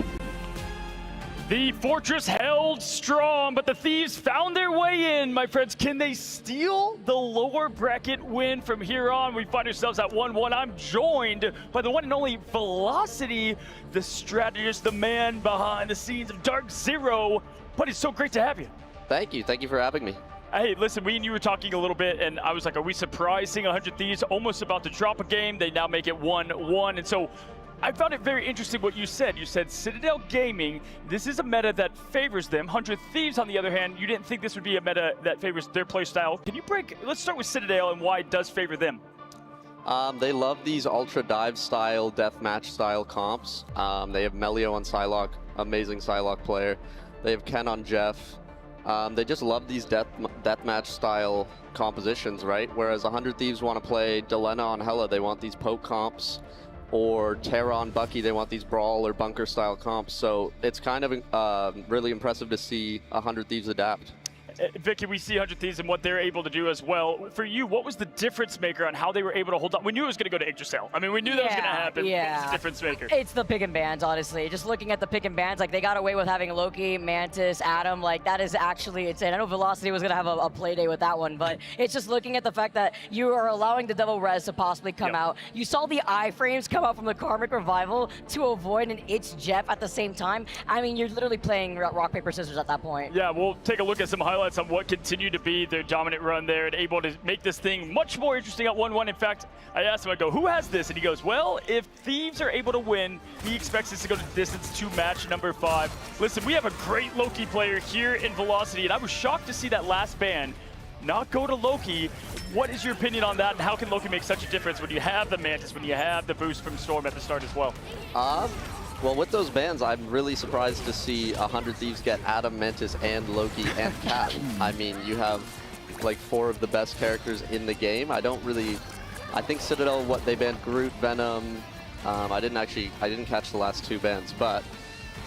The Fortress held strong, but the Thieves found their way in, my friends. Can they steal the lower bracket win from here on? We find ourselves at 1-1. I'm joined by the one and only Velocity, the strategist, the man behind the scenes of Dark Zero. But it's so great to have you. Thank you. Thank you for having me. Hey, listen, we and you were talking a little bit, and I was like, are we surprised seeing 100 Thieves almost about to drop a game? They now make it 1-1, and so I found it very interesting what you said. You said Citadel Gaming, this is a meta that favors them. 100 Thieves, on the other hand, you didn't think this would be a meta that favors their play style. Can you let's start with Citadel and why it does favor them. They love these ultra dive style, deathmatch style comps. They have Melio on Psylocke, amazing Psylocke player. They have Ken on Jeff. They just love these deathmatch style compositions, right? Whereas 100 Thieves want to play Delena on Hela, they want these poke comps. Or Terra on Bucky, they want these brawl or bunker style comps. So it's kind of really impressive to see 100 Thieves adapt. Vicky, we see 100 Thieves and what they're able to do as well. For you, what was the difference maker on how they were able to hold on? We knew it was going to go to Yggdrasil. I mean, we knew that was going to happen. Yeah. What was the difference maker? It's the pick and bans, honestly. Just looking at the pick and bans, like they got away with having Loki, Mantis, Adam. Like that is actually insane. I know Velocity was going to have a play day with that one, but it's just looking at the fact that you are allowing the Devil Res to possibly come out. You saw the iframes come out from the Karmic Revival to avoid an It's Jeff at the same time. I mean, you're literally playing rock, paper, scissors at that point. Yeah, we'll take a look at some highlights on what continued to be their dominant run there and able to make this thing much more interesting at 1-1. In fact, I asked him, I go, who has this? And he goes, well, if Thieves are able to win, he expects this to go to distance to match number 5. Listen, we have a great Loki player here in Velocity, and I was shocked to see that last ban not go to Loki. What is your opinion on that, and how can Loki make such a difference when you have the Mantis, when you have the boost from Storm at the start as well? Well, with those bans, I'm really surprised to see 100 Thieves get Adam, Mantis, and Loki, and Cat. I mean, you have like 4 of the best characters in the game. I think Citadel, what they banned Groot, Venom. I didn't catch the last 2 bans, but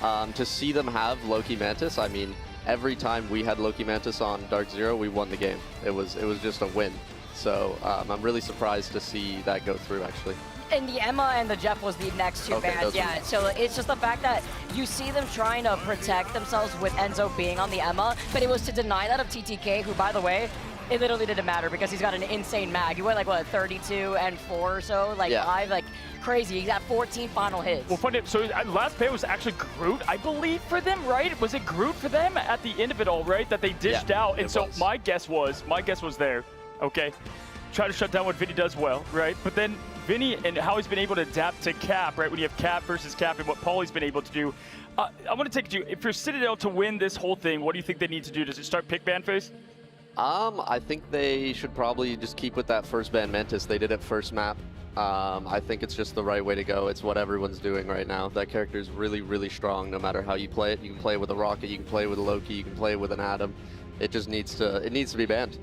to see them have Loki, Mantis, I mean, every time we had Loki, Mantis on Dark Zero, we won the game. It was just a win. So I'm really surprised to see that go through, actually. And the Emma and the Jeff was the next 2 bans, yeah. So it's just the fact that you see them trying to protect themselves with Enzo being on the Emma, but it was to deny that of TTK, who, by the way, it literally didn't matter because he's got an insane mag. He went like, what, 32 and 4 or so? Like, yeah. 5, like, crazy. He's got 14 final hits. Well, funny, so last ban was actually Groot, I believe, for them, right? Was it Groot for them at the end of it all, right? That they dished out. And so my guess was there, okay? Try to shut down what Vinny does well, right? But then Vinny and how he's been able to adapt to Cap, right? When you have Cap versus Cap and what Paulie's been able to do. I want to take you, if you're Citadel to win this whole thing, what do you think they need to do? Does it start pick ban phase? I think they should probably just keep with that first ban Mantis. They did it first map. I think it's just the right way to go. It's what everyone's doing right now. That character is really, really strong no matter how you play it. You can play it with a Rocket, you can play it with a Loki, you can play it with an Adam. it just needs to be banned.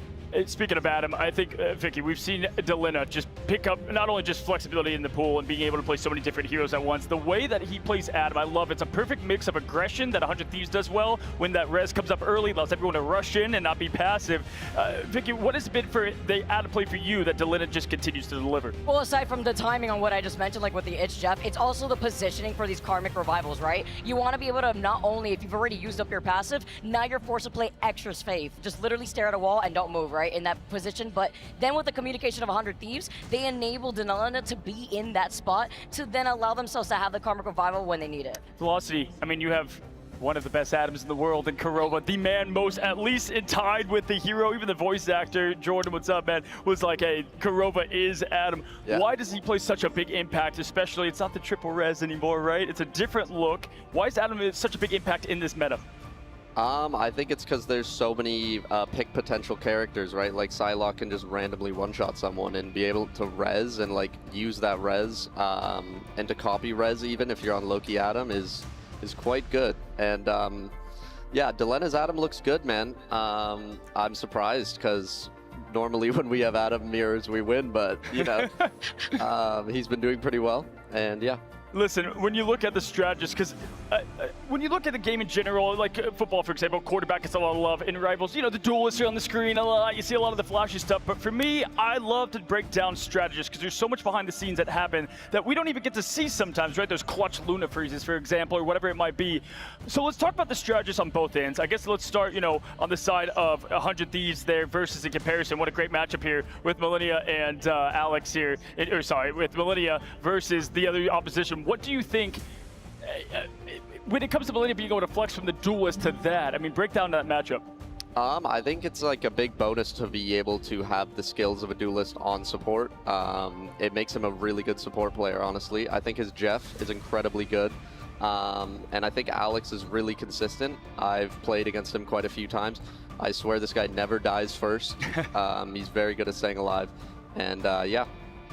Speaking of Adam, I think, Vicky, we've seen Delina just pick up not only just flexibility in the pool and being able to play so many different heroes at once. The way that he plays Adam, I love. It's a perfect mix of aggression that 100 Thieves does well. When that res comes up early, allows everyone to rush in and not be passive. Vicky, what has it been for the Adam play for you that Delina just continues to deliver? Well, aside from the timing on what I just mentioned, like with the Itch Jeff, it's also the positioning for these Karmic Revivals, right? You want to be able to not only, if you've already used up your passive, now you're forced to play extra safe. Just literally stare at a wall and don't move, right, in that position. But then with the communication of 100 Thieves, they enable Delina to be in that spot to then allow themselves to have the Karmic Revival when they need it. Velocity, I mean, you have one of the best Adams in the world in Kurova, the man most, at least tied with the hero. Even the voice actor, Jordan, what's up, man, was like, hey, Kurova is Adam. Yeah. Why does he play such a big impact, especially, it's not the triple res anymore, right? It's a different look. Why is Adam such a big impact in this meta? I think it's because there's so many pick potential characters, right? Like Psylocke can just randomly one-shot someone and be able to res and like use that res and to copy res even if you're on Loki Adam is quite good. And yeah, Delina's Adam looks good, man. I'm surprised because normally when we have Adam mirrors we win, but you know, he's been doing pretty well, and yeah. Listen, when you look at the strategists, because when you look at the game in general, like football, for example, quarterback gets a lot of love. In Rivals, you know, the duelists are on the screen a lot. You see a lot of the flashy stuff. But for me, I love to break down strategists because there's so much behind the scenes that happen that we don't even get to see sometimes, right? There's clutch Luna freezes, for example, or whatever it might be. So let's talk about the strategists on both ends. I guess let's start, you know, on the side of 100 Thieves there versus in comparison. What a great matchup here with Millennia and Alex here. Or sorry, with Millennia versus the other opposition. What do you think when it comes to Millennia being able to flex from the duelist to that? I mean, break down that matchup. I think it's like a big bonus to be able to have the skills of a duelist on support. It makes him a really good support player, honestly. I think his Jeff is incredibly good. And I think Alex is really consistent. I've played against him quite a few times. I swear this guy never dies first. He's very good at staying alive. And yeah.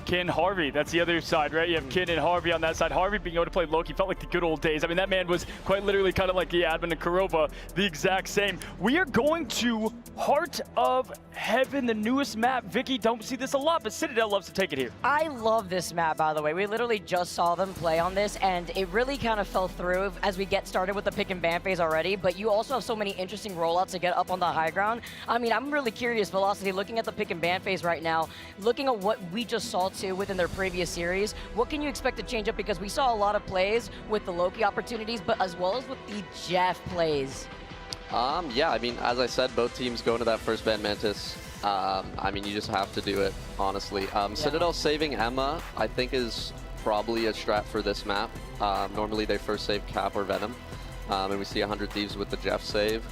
Ken Harvey, that's the other side, right? You have Ken and Harvey on that side. Harvey being able to play Loki felt like the good old days. I mean, that man was quite literally kind of like the admin in Kurova, the exact same. We are going to Heart of Heaven, the newest map. Vicky, don't see this a lot, but Citadel loves to take it here. I love this map, by the way. We literally just saw them play on this, and it really kind of fell through as we get started with the pick and ban phase already, but you also have so many interesting rollouts to get up on the high ground. I mean, I'm really curious, Velocity, looking at the pick and ban phase right now, looking at what we just saw too within their previous series, what can you expect to change up? Because we saw a lot of plays with the Loki opportunities, but as well as with the Jeff plays. Yeah, I mean, as I said, both teams go into that first ban Mantis. I mean, you just have to do it, honestly. Citadel saving Emma, I think, is probably a strat for this map. Normally they first save Cap or Venom, and we see 100 Thieves with the Jeff save.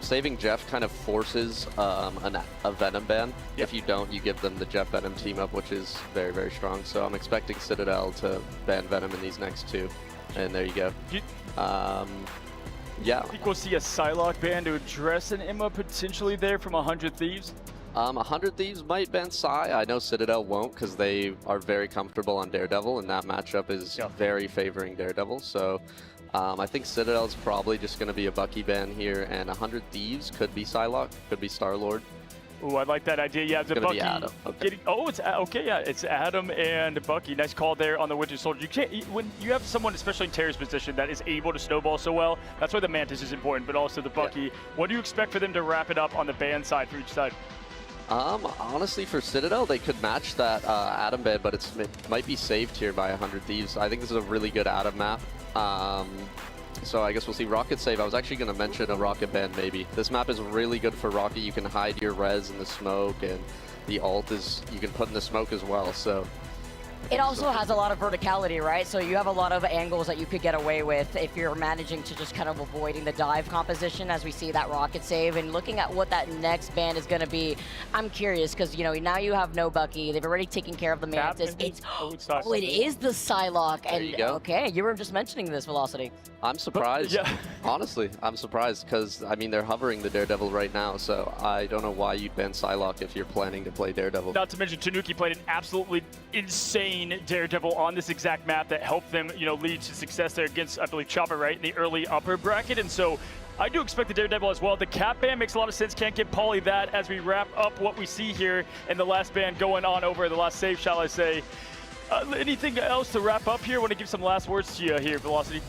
Saving Jeff kind of forces a Venom ban. Yep. If you don't, you give them the Jeff Venom team up, which is very, very strong. So I'm expecting Citadel to ban Venom in these next two. And there you go. Yeah. I think we'll see a Psylocke ban to address an Emma potentially there from 100 Thieves. 100 Thieves might ban Psy. I know Citadel won't because they are very comfortable on Daredevil, and that matchup is very favoring Daredevil. So I think Citadel is probably just going to be a Bucky ban here, and 100 Thieves could be Psylocke, could be Star-Lord. Ooh, I like that idea. Yeah, the it's Bucky. Adam. Okay. It's okay. Yeah, it's Adam and Bucky. Nice call there on the Winter Soldier. You can't when you have someone, especially in Terra's position, that is able to snowball so well. That's why the Mantis is important, but also the Bucky. Yeah. What do you expect for them to wrap it up on the ban side for each side? Honestly, for Citadel, they could match that Adam ban, but it might be saved here by 100 Thieves. I think this is a really good Adam map. So I guess we'll see Rocket save. I was actually going to mention a Rocket ban maybe. This map is really good for Rocket. You can hide your res in the smoke, and the ult is you can put in the smoke as well. So it also has a lot of verticality, right? So you have a lot of angles that you could get away with if you're managing to just kind of avoiding the dive composition as we see that Rocket save. And looking at what that next ban is going to be, I'm curious because, you know, now you have no Bucky. They've already taken care of the Mantis. It is the Psylocke. There you go. Okay, you were just mentioning this, Velocity. I'm surprised. Yeah. Honestly, I'm surprised because, I mean, they're hovering the Daredevil right now, so I don't know why you'd ban Psylocke if you're planning to play Daredevil. Not to mention, Tanuki played an absolutely insane main Daredevil on this exact map that helped them, lead to success there against, I believe, Chopper, right, in the early upper bracket. And so I do expect the Daredevil as well. The cap ban makes a lot of sense. Can't give Pauly that as we wrap up what we see here in the last ban going on over the last save, shall I say. Anything else to wrap up here? Want to give some last words to you here, Velocity?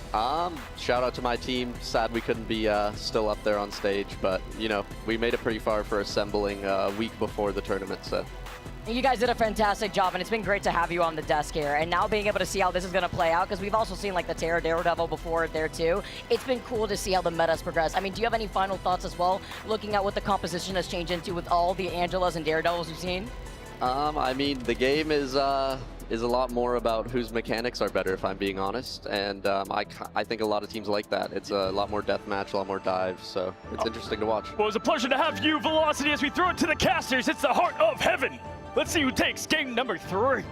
Shout out to my team. Sad we couldn't be still up there on stage, but we made it pretty far for assembling a week before the tournament. So you guys did a fantastic job, and it's been great to have you on the desk here. And now being able to see how this is going to play out, because we've also seen like the Terra Daredevil before there too. It's been cool to see how the metas progress. I mean, do you have any final thoughts as well, looking at what the composition has changed into with all the Angelas and Daredevils we've seen? I mean, the game is a lot more about whose mechanics are better, if I'm being honest, and I think a lot of teams like that. It's a lot more deathmatch, a lot more dives, so it's interesting to watch. Well, it was a pleasure to have you, Velocity, as we throw it to the casters. It's the heart of heaven. Let's see who takes game number 3.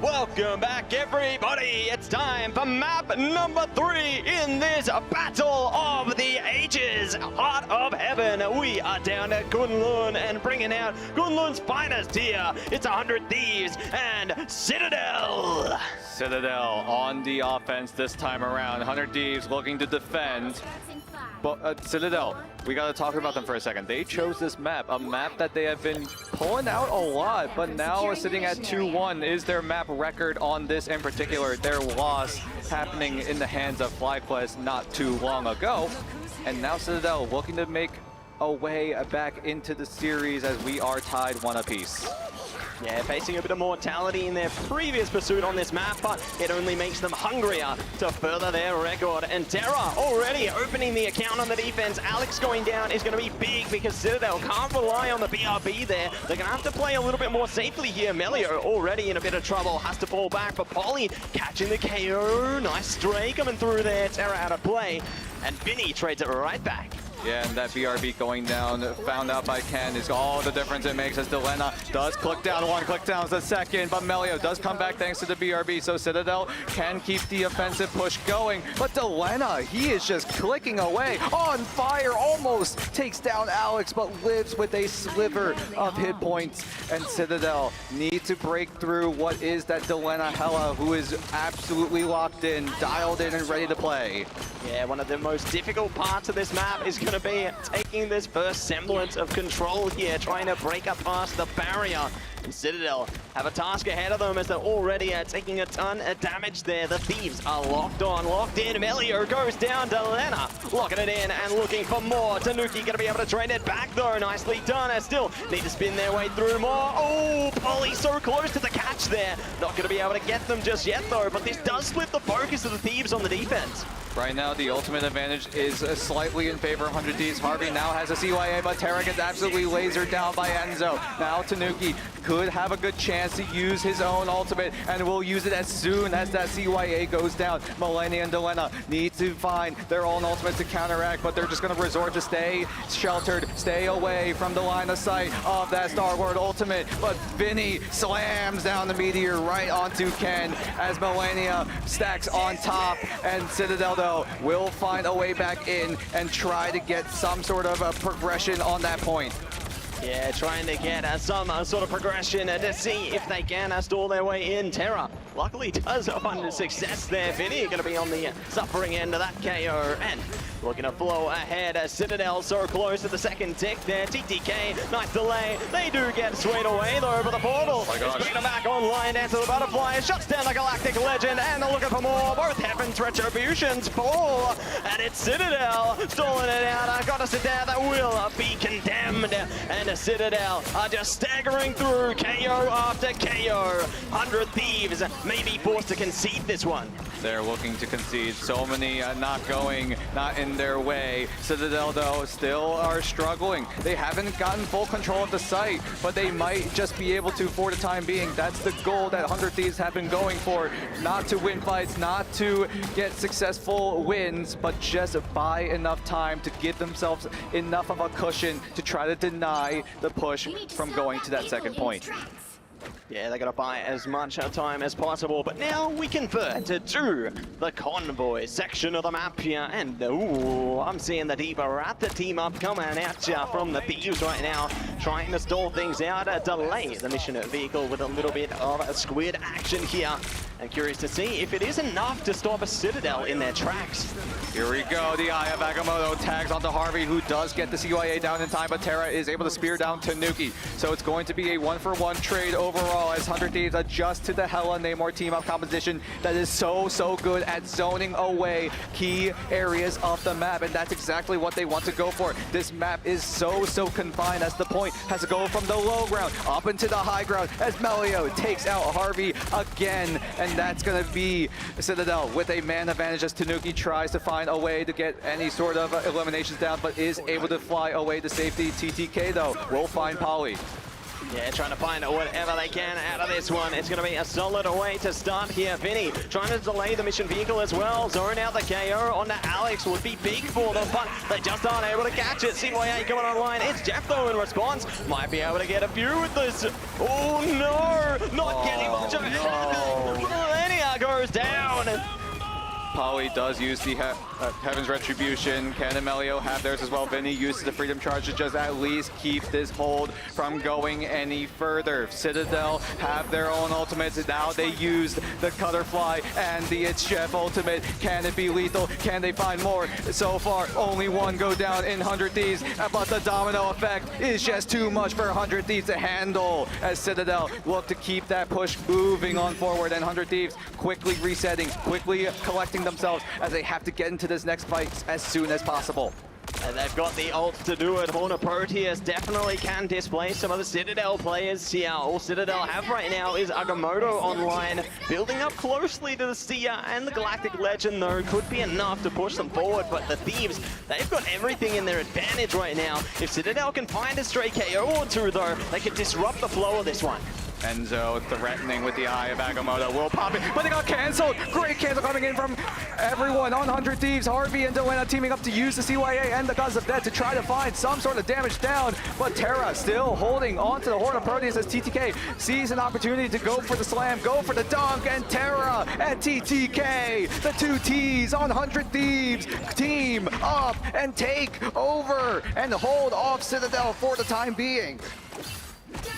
Welcome back, everybody. It's time for map number 3 in this battle of the ages. Heart of Heaven. We are down at Kunlun and bringing out Kunlun's finest here. It's 100 Thieves and Citadel. Citadel on the offense this time around. 100 Thieves looking to defend. But Citadel, we got to talk about them for a second. They chose this map, a map that they have been pulling out a lot, but now sitting at 2-1 is their map record on this in particular. Their loss happening in the hands of FlyQuest not too long ago. And now Citadel looking to make a way back into the series as we are tied 1 apiece. Yeah, facing a bit of mortality in their previous pursuit on this map, but it only makes them hungrier to further their record. And Terra already opening the account on the defense. Alex going down is going to be big because Citadel can't rely on the BRB there. They're going to have to play a little bit more safely here. Melio already in a bit of trouble, has to fall back, but Pauly catching the KO. Nice stray coming through there. Terra out of play, and Vinny trades it right back. Yeah, and that BRB going down, found out by Ken, is all the difference it makes as Delena does click down 1, click down the second, but Melio does come back thanks to the BRB, so Citadel can keep the offensive push going. But Delena, he is just clicking away, on fire, almost takes down Alex, but lives with a sliver of hit points. And Citadel need to break through what is that Delena Hella, who is absolutely locked in, dialed in, and ready to play. Yeah, one of the most difficult parts of this map is going to be taking this first semblance of control here, trying to break up past the barrier. And Citadel have a task ahead of them as they're already taking a ton of damage there. The Thieves are locked on, locked in. Melio goes down to Lena, locking it in and looking for more. Tanuki going to be able to drain it back though. Nicely done. Still need to spin their way through more. Oh, Pauly so close to the catch there. Not going to be able to get them just yet though, but this does split the focus of the Thieves on the defense. Right now, the ultimate advantage is slightly in favor of 100 D's. Harvey now has a CYA, but Terra gets absolutely lasered down by Enzo. Now Tanuki could have a good chance to use his own ultimate, and will use it as soon as that CYA goes down. Millennia and Delena need to find their own ultimate to counteract, but they're just going to resort to stay sheltered, stay away from the line of sight of that Star Lord ultimate. But Vinny slams down the meteor right onto Ken as Millennia stacks on top, and Citadel will find a way back in and try to get some sort of a progression on that point. Yeah, trying to get some sort of progression to see if they can stall their way in. Terra luckily does find success there. Vinny going to be on the suffering end of that KO, and looking to flow ahead as Citadel so close to the second tick there. TTK, nice delay. They do get swayed away though, but the portal is bringing them back online. Dance of the Butterfly shuts down the Galactic Legend, and they're looking for more. Both Heaven's Retributions fall, and it's Citadel stalling it out. Got us there that will be condemned, and the Citadel are just staggering through KO after KO. 100 Thieves may be forced to concede this one. They're looking to concede. So many not in their way. Citadel, though, still are struggling. They haven't gotten full control of the site, but they might just be able to for the time being. That's the goal that 100 Thieves have been going for. Not to win fights, not to get successful wins, but just buy enough time to give themselves enough of a cushion to try to deny the push from going to that second point. Yeah, they're going to buy as much time as possible, but now we convert to the convoy section of the map here, and ooh, I'm seeing the deeper at the team up coming at ya from the Thieves right now, trying to stall things out, delay the mission vehicle with a little bit of a squid action here. I'm curious to see if it is enough to stop a Citadel in their tracks. Here we go, the Eye of Agamotto tags onto Harvey, who does get the CYA down in time, but Terra is able to spear down Tanuki. So it's going to be a 1-for-1 trade overall as 100 Thieves adjust to the Hella Namor team-up composition that is so good at zoning away key areas of the map, and that's exactly what they want to go for. This map is so confined as the point has to go from the low ground up into the high ground as Melio takes out Harvey again, and that's going to be Citadel with a man advantage as Tanuki tries to find a way to get any sort of eliminations down, but is able to fly away to safety. TTK, though, will find Polly. Yeah, trying to find whatever they can out of this one. It's going to be a solid way to start here. Vinny trying to delay the mission vehicle as well. Zone out the KO onto Alex would be big for them, but they just aren't able to catch it. CYA coming online. It's Jeff, though, in response. Might be able to get a few with this. Oh, no! Not getting much of it. Millennia goes down. Polly does use the Heaven's Retribution. Ken and Melio have theirs as well. Vinny uses the Freedom Charge to just at least keep this hold from going any further. Citadel have their own ultimates. Now they used the Cutterfly and the It's Chef ultimate. Can it be lethal? Can they find more? So far, only one go down in 100 Thieves, but the domino effect is just too much for 100 Thieves to handle as Citadel look to keep that push moving on forward, and 100 Thieves quickly resetting, quickly collecting themselves as they have to get into this next fight as soon as possible. And they've got the ult to do it. Horner Proteus definitely can display some of the Citadel players here. All Citadel have right now is Agamotto online, building up closely to the Seer and the Galactic Legend, though. Could be enough to push them forward, but the Thieves, they've got everything in their advantage right now. If Citadel can find a stray KO or two, though, they could disrupt the flow of this one. Enzo threatening with the Eye of Agamotto will pop it, but they got canceled. Great cancel coming in from everyone on 100 Thieves. Harvey and Delena teaming up to use the CYA and the Gods of Death to try to find some sort of damage down, but Terra still holding on to the Horde of Proteus as TTK sees an opportunity to go for the slam, go for the dunk, and Terra and TTK, the two T's on 100 Thieves, team up and take over and hold off Citadel for the time being.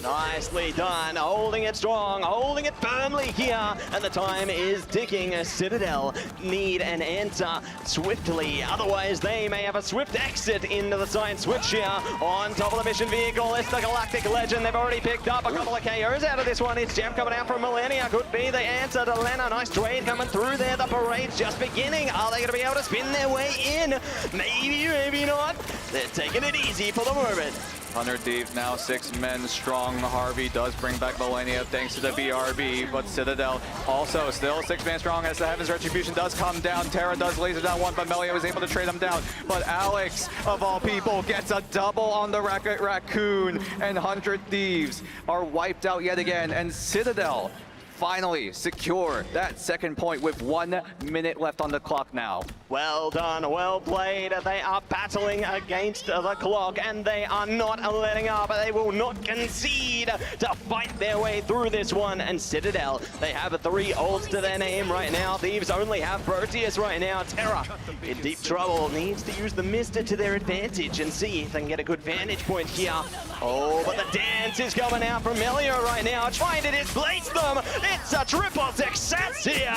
Nicely done, holding it strong, holding it firmly here, and the time is ticking. Citadel need an answer swiftly, otherwise they may have a swift exit into the side switch here. On top of the mission vehicle, it's the Galactic Legend. They've already picked up a couple of KOs out of this one. It's Jeff coming out from Millennia, could be the answer to Lena. Nice trade coming through there, the parade's just beginning. Are they going to be able to spin their way in? Maybe, maybe not. They're taking it easy for the moment. 100 Thieves now 6 men strong. Harvey does bring back Millennia thanks to the BRB, but Citadel also still 6 man strong as the Heaven's Retribution does come down. Terra does laser down one, but Melio is able to trade him down. But Alex, of all people, gets a double on the Raccoon, and 100 Thieves are wiped out yet again, and Citadel finally secure that second point with 1 minute left on the clock now. Well done, well played. They are battling against the clock and they are not letting up. They will not concede to fight their way through this one. And Citadel, they have 3 ults to their name right now. Thieves only have Proteus right now. Terra in deep trouble, needs to use the Mister to their advantage and see if they can get a good vantage point here. Oh, but the dance is coming out from Melio right now, trying to displace them. It's a triple success here.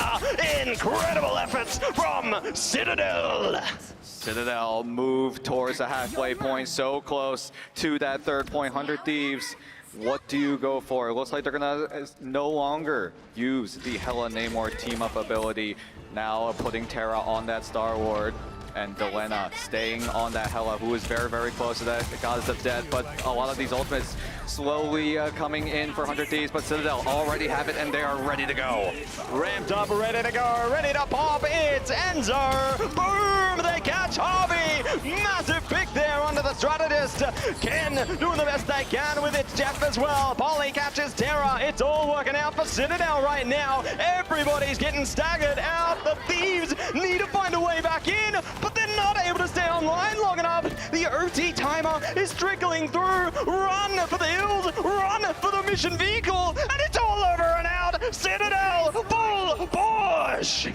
Incredible efforts from Citadel. Citadel move towards the halfway point, so close to that third point. 100 Thieves, what do you go for? It looks like they're gonna no longer use the Hella Namor team-up ability. Now putting Terra on that Star Ward. And Delena staying on that Hella, who is very close to that Goddess of Death, but a lot of these ultimates slowly coming in for 100 Thieves, but Citadel already have it and they are ready to go. Ramped up, ready to go, ready to pop, it's Enzo! Boom! They catch Harvey! Massive pick there onto the strategist, Ken doing the best they can with it. Jeff as well. Polly catches Terra. It's all working out for Citadel right now. Everybody's getting staggered out. The Thieves need to find a way back in, but they're not able to stay online long enough. The OT timer is trickling through. Run for the hills. Run for the mission vehicle. And it's all over and out. Citadel, full push.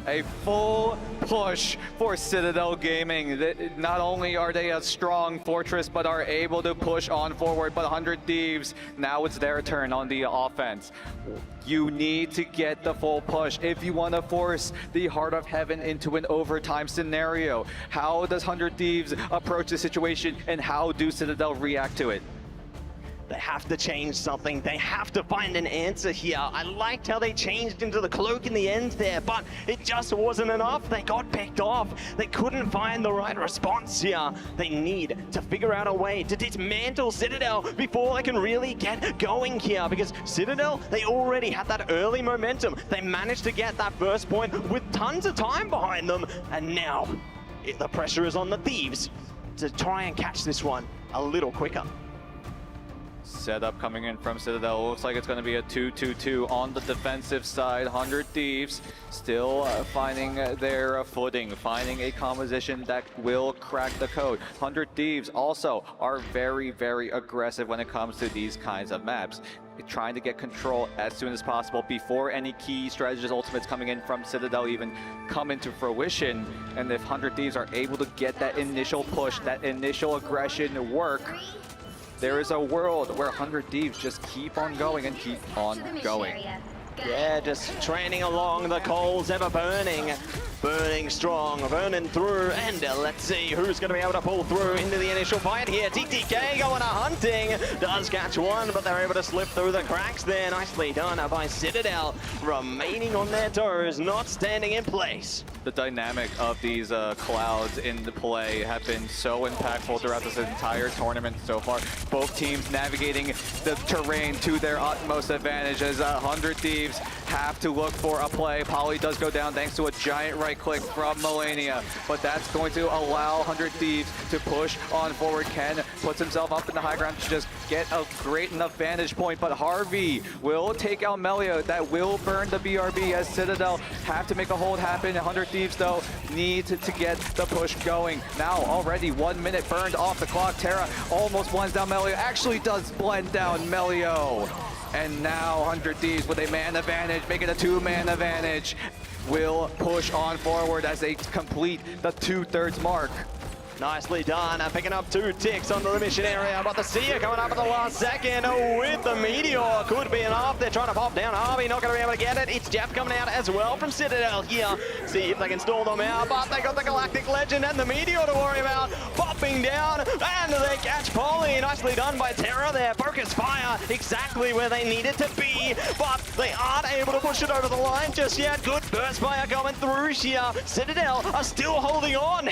A full push for Citadel Gaming. Not only are they a strong fortress, but are able to push on forward. But 100 Thieves, now it's their turn on the offense. You need to get the full push if you want to force the Heart of Heaven into an overtime scenario. How does 100 Thieves approach the situation, and how do Citadel react to it? They have to change something. They have to find an answer here. I liked how they changed into the cloak in the end there, but it just wasn't enough. They got picked off. They couldn't find the right response here. They need to figure out a way to dismantle Citadel before they can really get going here, because Citadel, they already had that early momentum. They managed to get that first point with tons of time behind them, and now the pressure is on the Thieves to try and catch this one a little quicker. Setup coming in from Citadel. Looks like it's going to be a 2-2-2 on the defensive side. 100 Thieves still finding their footing, finding a composition that will crack the code. 100 Thieves also are very, very aggressive when it comes to these kinds of maps, trying to get control as soon as possible before any key strategist ultimates coming in from Citadel even come into fruition. And if 100 Thieves are able to get that initial push, that initial aggression work, there is a world where 100 Thieves just keep on going and keep on going. Yeah, just training along, the coals ever burning. Burning strong, burning through, and let's see who's going to be able to pull through into the initial fight here. TTK going a hunting, does catch one, but they're able to slip through the cracks there. Nicely done by Citadel, remaining on their toes, not standing in place. The dynamic of these clouds in the play have been so impactful throughout this entire tournament so far. Both teams navigating the terrain to their utmost advantage as 100 Thieves have to look for a play. Polly does go down thanks to a giant right click from Melania, but that's going to allow 100 Thieves to push on forward. Ken puts himself up in the high ground to just get a great enough vantage point, but Harvey will take out Melia. That will burn the BRB as Citadel have to make a hold happen. 100 Thieves, though, need to get the push going. Now, already 1 minute burned off the clock. Terra almost blends down Melio. Actually does blend down Melio. And now 100 Thieves with a man advantage, making a two-man advantage, will push on forward as they complete the 2/3 mark. Nicely done, picking up 2 ticks onto the mission area, but the Seer coming up at the last second with the Meteor. Could be enough. They're trying to pop down Harvey, not going to be able to get it. It's Jeff coming out as well from Citadel here. See if they can stall them out, but they got the Galactic Legend and the Meteor to worry about. Popping down, and they catch Polly. Nicely done by Terra there. Focus fire exactly where they needed to be, but they aren't able to push it over the line just yet. Good burst fire coming through here. Citadel are still holding on.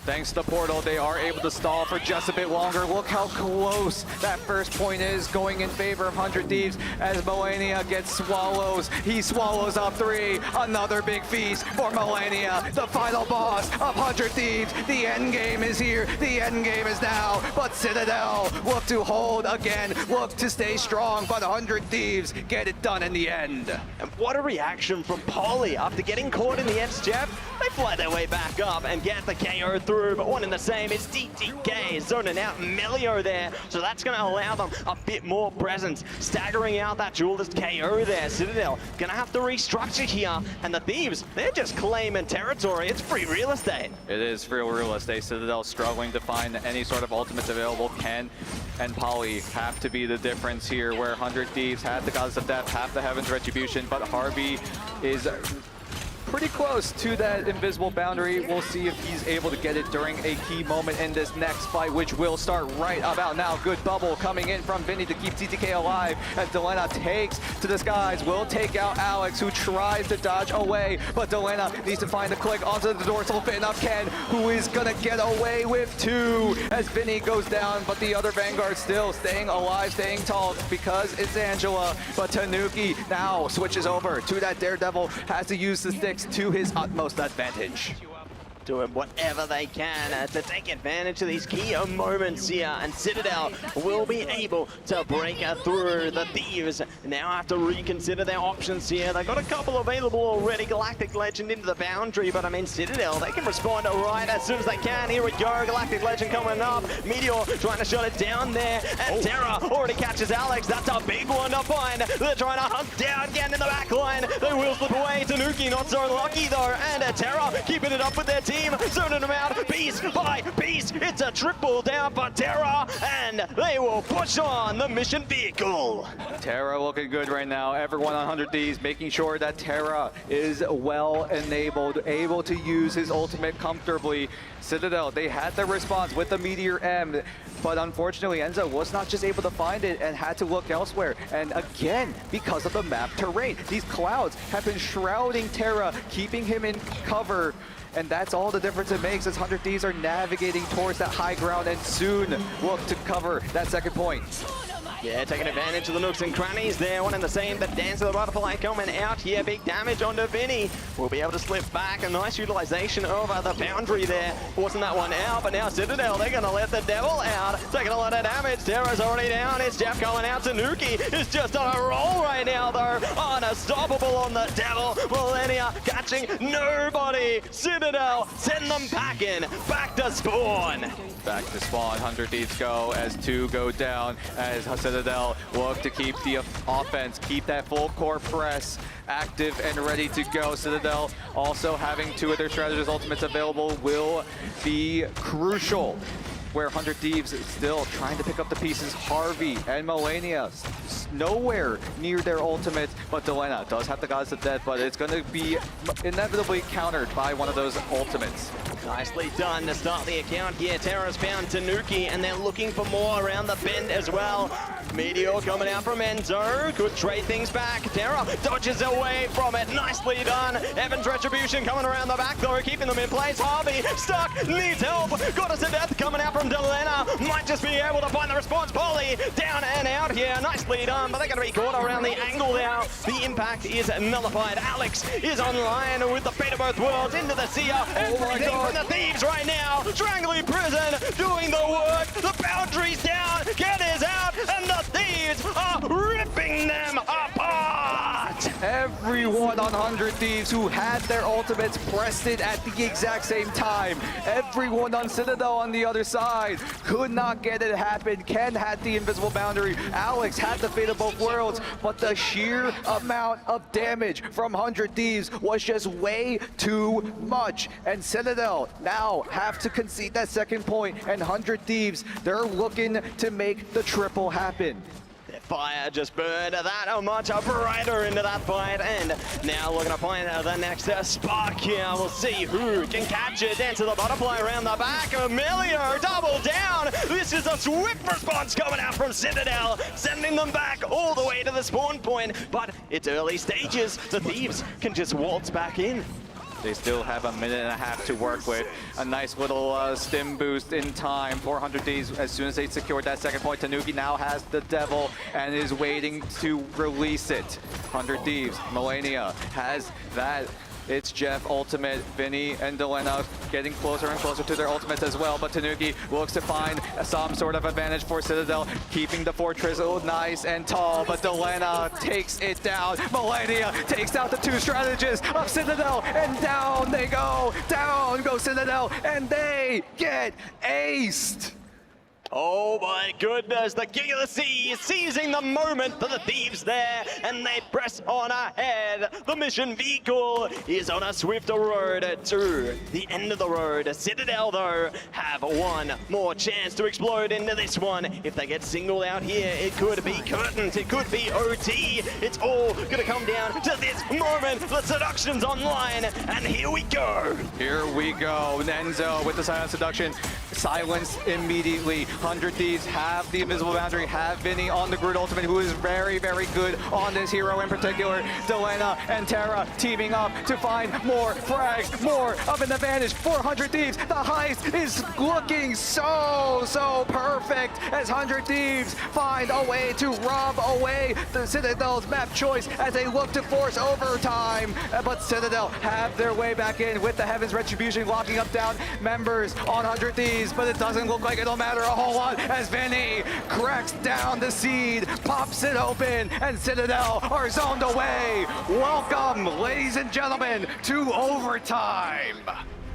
Thanks to the portal, they are able to stall for just a bit longer. Look how close that first point is, going in favor of 100 Thieves as Melania gets swallows. He swallows up 3. Another big feast for Melania, the final boss of 100 Thieves. The end game is here. The end game is now. But Citadel look to hold again, look to stay strong, but 100 Thieves get it done in the end. And what a reaction from Polly after getting caught in the edge, Jeff. They fly their way back up and get the KO through, but one in the same. It's TTK zoning out Melio there, so that's going to allow them a bit more presence, staggering out that duelist KO there. Citadel going to have to restructure here, and the Thieves, they're just claiming territory. It's free real estate. It is free real estate. Citadel struggling to find any sort of ultimates available. Ken and Polly have to be the difference here, where 100 Thieves have the Goddess of Death, have the Heaven's Retribution, but Harvey is pretty close to that invisible boundary. We'll see if he's able to get it during a key moment in this next fight, which will start right about now. Good bubble coming in from Vinny to keep TTK alive as Delena takes to the skies. Will take out Alex, who tries to dodge away, but Delena needs to find the click onto the dorsal fin of Ken, who is gonna get away with 2 as Vinny goes down, but the other Vanguard still staying alive, staying tall, because it's Angela. But Tanuki now switches over to that Daredevil, has to use the sticks to his utmost advantage. doing whatever they can to take advantage of these key moments here, and Citadel will be able to break through. The Thieves now have to reconsider their options here. They've got a couple available already. Galactic Legend into the boundary, but I mean Citadel, they can respond right as soon as they can. Here we go, Galactic Legend coming up. Meteor trying to shut it down there, and Terra already catches Alex. That's a big one to find. They're trying to hunt down again in the back line. They will slip away. Tanuki not so lucky though, and Terra keeping it up with their team, zoning them out piece by piece. It's a triple down for Terra, and they will push on the mission vehicle. Terra looking good right now. Everyone on 100 Ds making sure that Terra is well enabled, able to use his ultimate comfortably. Citadel, they had their response with the Meteor M, but unfortunately Enzo was not just able to find it and had to look elsewhere. And again, because of the map terrain, these clouds have been shrouding Terra, keeping him in cover. And that's all the difference it makes as 100 Ds are navigating towards that high ground and soon look to cover that second point. Yeah, taking advantage of the nooks and crannies there. One and the same, the Dance of the Butterfly coming out here. Big damage onto Vinny. Will be able to slip back. A nice utilization over the boundary there. Forcing that one out, but now Citadel, they're going to let the Devil out. Taking a lot of damage. Terra's already down. It's Jeff going out. Tanuki is just on a roll right now, though. Unstoppable on the Devil. Millennia catching nobody. Citadel, send them packing. Back to spawn. Back to spawn, 100 Ds go as 2 go down, as Citadel look to keep the offense, keep that full core press active and ready to go. Citadel also having 2 of their strategist ultimates available will be crucial. Where 100 Thieves is still trying to pick up the pieces. Harvey and Melania nowhere near their ultimate, but Delena does have the Gods of Death, but it's going to be inevitably countered by one of those ultimates. Nicely done to start the account here. Terra's found Tanuki, and they're looking for more around the bend as well. Meteor coming out from Enzo. Could trade things back. Terra dodges away from it. Nicely done. Evan's Retribution coming around the back, though, keeping them in place. Harvey stuck, needs help. Goddess of Death coming out from Delena. Might just be able to find the response. Polly down and out here. Nicely done, but they're going to be caught around the angle now. The impact is nullified. Alex is online with the fate of both worlds into the Seer. Everything from the Thieves right now. Strangling Prison doing the work. The boundary's down. Get is out, and the Thieves are ripping them apart. Everyone on 100 Thieves who had their ultimates pressed it at the exact same time. Everyone on Citadel on the other side could not get it happen. Ken had the invisible boundary. Alex had the fate of both worlds, but the sheer amount of damage from 100 Thieves was just way too much. And Citadel now have to concede that second point, and 100 Thieves, they're looking to make the triple happen. Fire just burned that much brighter into that fight, and now looking to find the next spark here. We'll see who can catch it. Dance of the Butterfly around the back. Emilio double down. This is a swift response coming out from Citadel, sending them back all the way to the spawn point, but it's early stages. The Thieves can just waltz back in. They still have a minute and a half to work with. A nice little stim boost in time. 400 Ds as soon as they secured that second point. Tanuki now has the Devil and is waiting to release it. 100 Thieves, Melania has that. It's Jeff ultimate, Vinny and Delena getting closer and closer to their ultimates as well, but Tanuki looks to find some sort of advantage for Citadel, keeping the fortress nice and tall, but Delena takes it down. Melania takes out the 2 strategists of Citadel, and down they go. Down go Citadel, and they get aced. Oh my goodness, the King of the Sea is seizing the moment for the Thieves there, and they press on ahead. The mission vehicle is on a swift road to the end of the road. Citadel, though, have one more chance to explode into this one. If they get singled out here, it could be curtains, it could be OT. It's all gonna come down to this moment. The seduction's online, and here we go. Here we go. Enzo with the silent seduction. Silence immediately. 100 Thieves have the invisible boundary, have Vinny on the Groot ultimate, who is very, very good on this hero in particular. Delena and Terra teaming up to find more frags, more of an advantage for 100 Thieves. The heist is looking so perfect as 100 Thieves find a way to rob away the Citadel's map choice as they look to force overtime. But Citadel have their way back in with the Heaven's Retribution locking up down members on 100 Thieves, but it doesn't look like it'll matter a whole lot as Vinny cracks down the seed, pops it open, and Citadel are zoned away. Welcome, ladies and gentlemen, to overtime.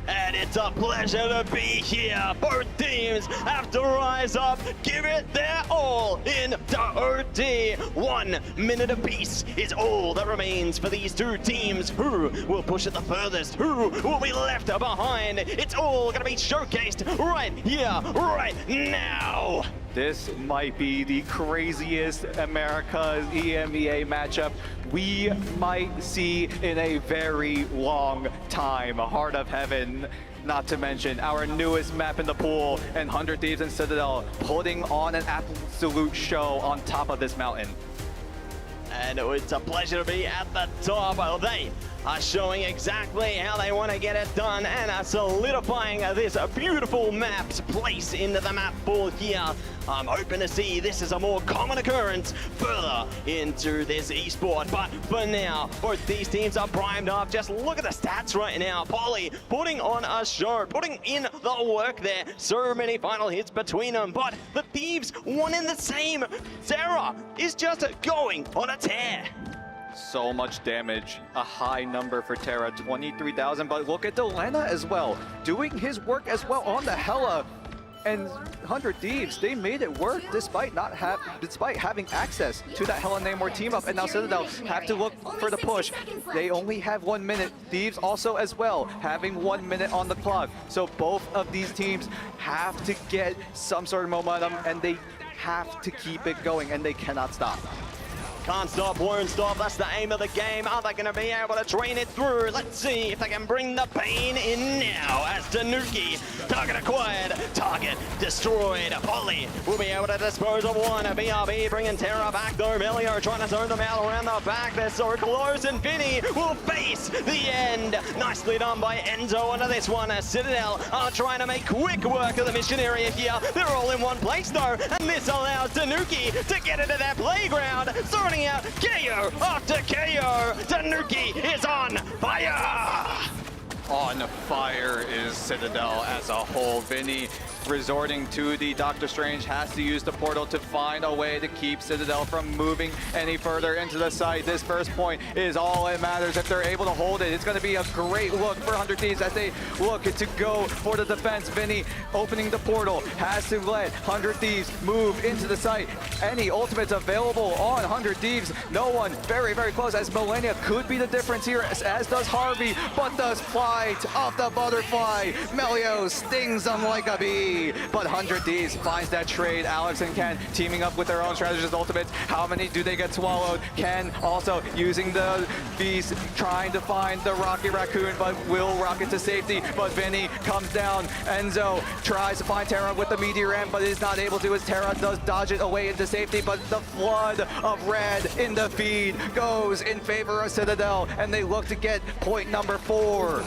And it's a pleasure to be here. Both teams have to rise up, give it their all in the OT. 1 minute apiece is all that remains for these two teams. Who will push it the furthest? Who will be left behind? It's all gonna be showcased right here, right now. This might be the craziest America's EMEA matchup we might see in a very long time. Heart of Heaven, not to mention our newest map in the pool, and 100 Thieves and Citadel putting on an absolute show on top of this mountain. And it's a pleasure to be at the top. Well, they are showing exactly how they want to get it done and are solidifying this beautiful map's place into the map pool here. I'm hoping to see this is a more common occurrence further into this esport. But for now, both these teams are primed up. Just look at the stats right now. Polly putting on a show, putting in the work there. So many final hits between them, but the Thieves one in the same. Sarah is just going on a tear. So much damage, a high number for Terra, 23,000, but look at Delena as well, doing his work as well on the Hela. And 100 Thieves, they made it work despite having access to that Hela Namor team up. And now Citadel have to look for the push. They only have 1 minute. Thieves also as well, having 1 minute on the clock. So both of these teams have to get some sort of momentum, and they have to keep it going, and they cannot stop. Can't stop, won't stop, that's the aim of the game. Are they going to be able to train it through? Let's see if they can bring the pain in now as Tanuki, target acquired, target destroyed. Polly will be able to dispose of one. BRB bringing Terra back though. Melio trying to zone them out around the back. They're so close, and Vinny will face the end. Nicely done by Enzo under this one. Citadel are trying to make quick work of the mission area here. They're all in one place though, and this allows Tanuki to get into their playground. Zoning out KO after KO. Tanuki is on fire! On fire is Citadel as a whole. Vinny resorting to the Doctor Strange, has to use the portal to find a way to keep Citadel from moving any further into the site. This first point is all that matters. If they're able to hold it, it's going to be a great look for 100 Thieves as they look to go for the defense. Vinny opening the portal, has to let 100 Thieves move into the site. Any ultimates available on 100 Thieves? No one. Very, very close, as Millennia could be the difference here, as does Harvey, but does flight of the butterfly. Melio stings them like a bee. But 100 Thieves finds that trade. Alex and Ken teaming up with their own strategist ultimates. How many do they get swallowed? Ken also using the beast, trying to find the Rocket Raccoon, but will rocket to safety. But Vinny comes down. Enzo tries to find Terra with the Meteor M, but is not able to, as Terra does dodge it away into safety. But the flood of red in the feed goes in favor of Citadel, and they look to get point number 4.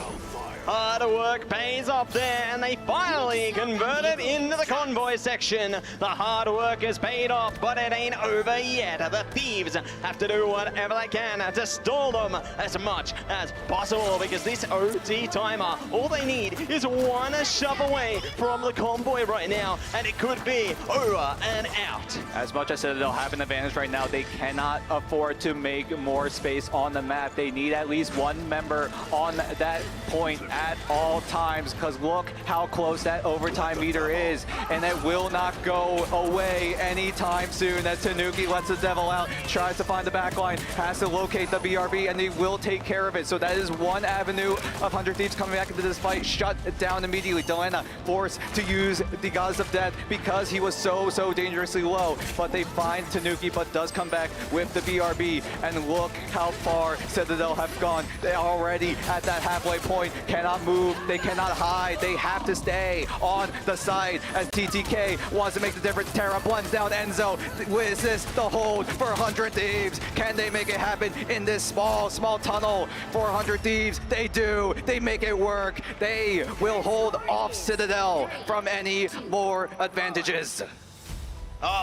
Hard work pays off there, and they finally convert it into the convoy section. The hard work is paid off, but it ain't over yet. The Thieves have to do whatever they can to stall them as much as possible, because this OT timer, all they need is one shove away from the convoy right now, and it could be over and out. As much as they'll have an advantage right now, they cannot afford to make more space on the map. They need at least one member on that point at all times, because look how close that overtime meter is, and it will not go away anytime soon as Tanuki lets the devil out, tries to find the backline, has to locate the BRB, and they will take care of it. So that is one avenue of 100 Thieves coming back into this fight, shut down immediately. Delena forced to use the Goddess of Death because he was so dangerously low, but they find Tanuki, but does come back with the BRB, and look how far Citadel have gone. They're already at that halfway point. cannot move, they cannot hide, they have to stay on the side as TTK wants to make the difference. Terra blends down Enzo. Is this the hold for 100 Thieves? Can they make it happen in this small tunnel for 100 Thieves? They do. They make it work. They will hold off Citadel from any more advantages.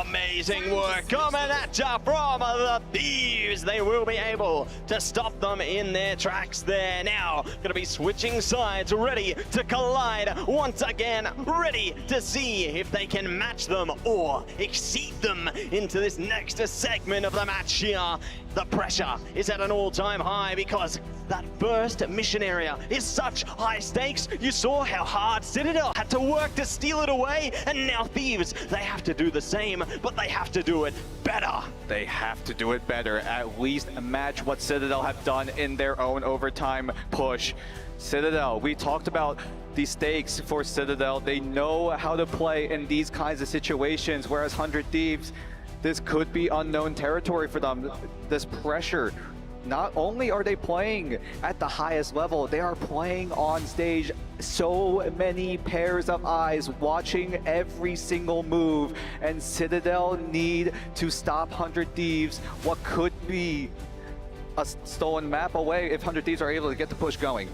Amazing work coming at ya from the Thieves. They will be able to stop them in their tracks there. Now, gonna be switching sides, ready to collide once again, ready to see if they can match them or exceed them into this next segment of the match here. The pressure is at an all-time high because that first mission area is such high stakes. You saw how hard Citadel had to work to steal it away, and now Thieves, they have to do the same, but they have to do it better. They have to do it better, at least match what Citadel have done in their own overtime push. Citadel, we talked about the stakes for Citadel. They know how to play in these kinds of situations, whereas 100 Thieves, this could be unknown territory for them. This pressure, not only are they playing at the highest level, they are playing on stage. So many pairs of eyes watching every single move, and Citadel need to stop 100 Thieves. What could be a stolen map away if 100 Thieves are able to get the push going.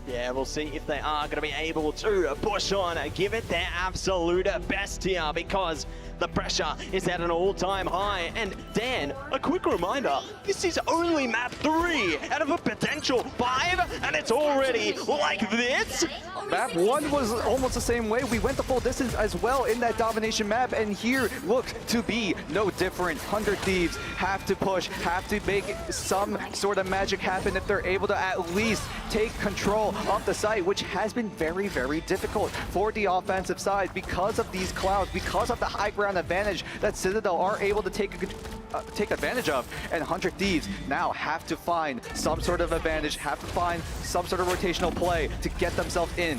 Yeah, we'll see if they are going to be able to push on, give it their absolute best here, because the pressure is at an all-time high. And Dan, a quick reminder, this is only map 3 out of a potential 5, and it's already like this. Map 1 was almost the same way. We went the full distance as well in that domination map, and here look to be no different. 100 Thieves have to push, have to make some sort of magic happen if they're able to at least take control of the site, which has been very, very difficult for the offensive side because of these clouds, because of the high ground advantage that Citadel are able to take advantage of. And 100 Thieves now have to find some sort of advantage, have to find some sort of rotational play to get themselves in.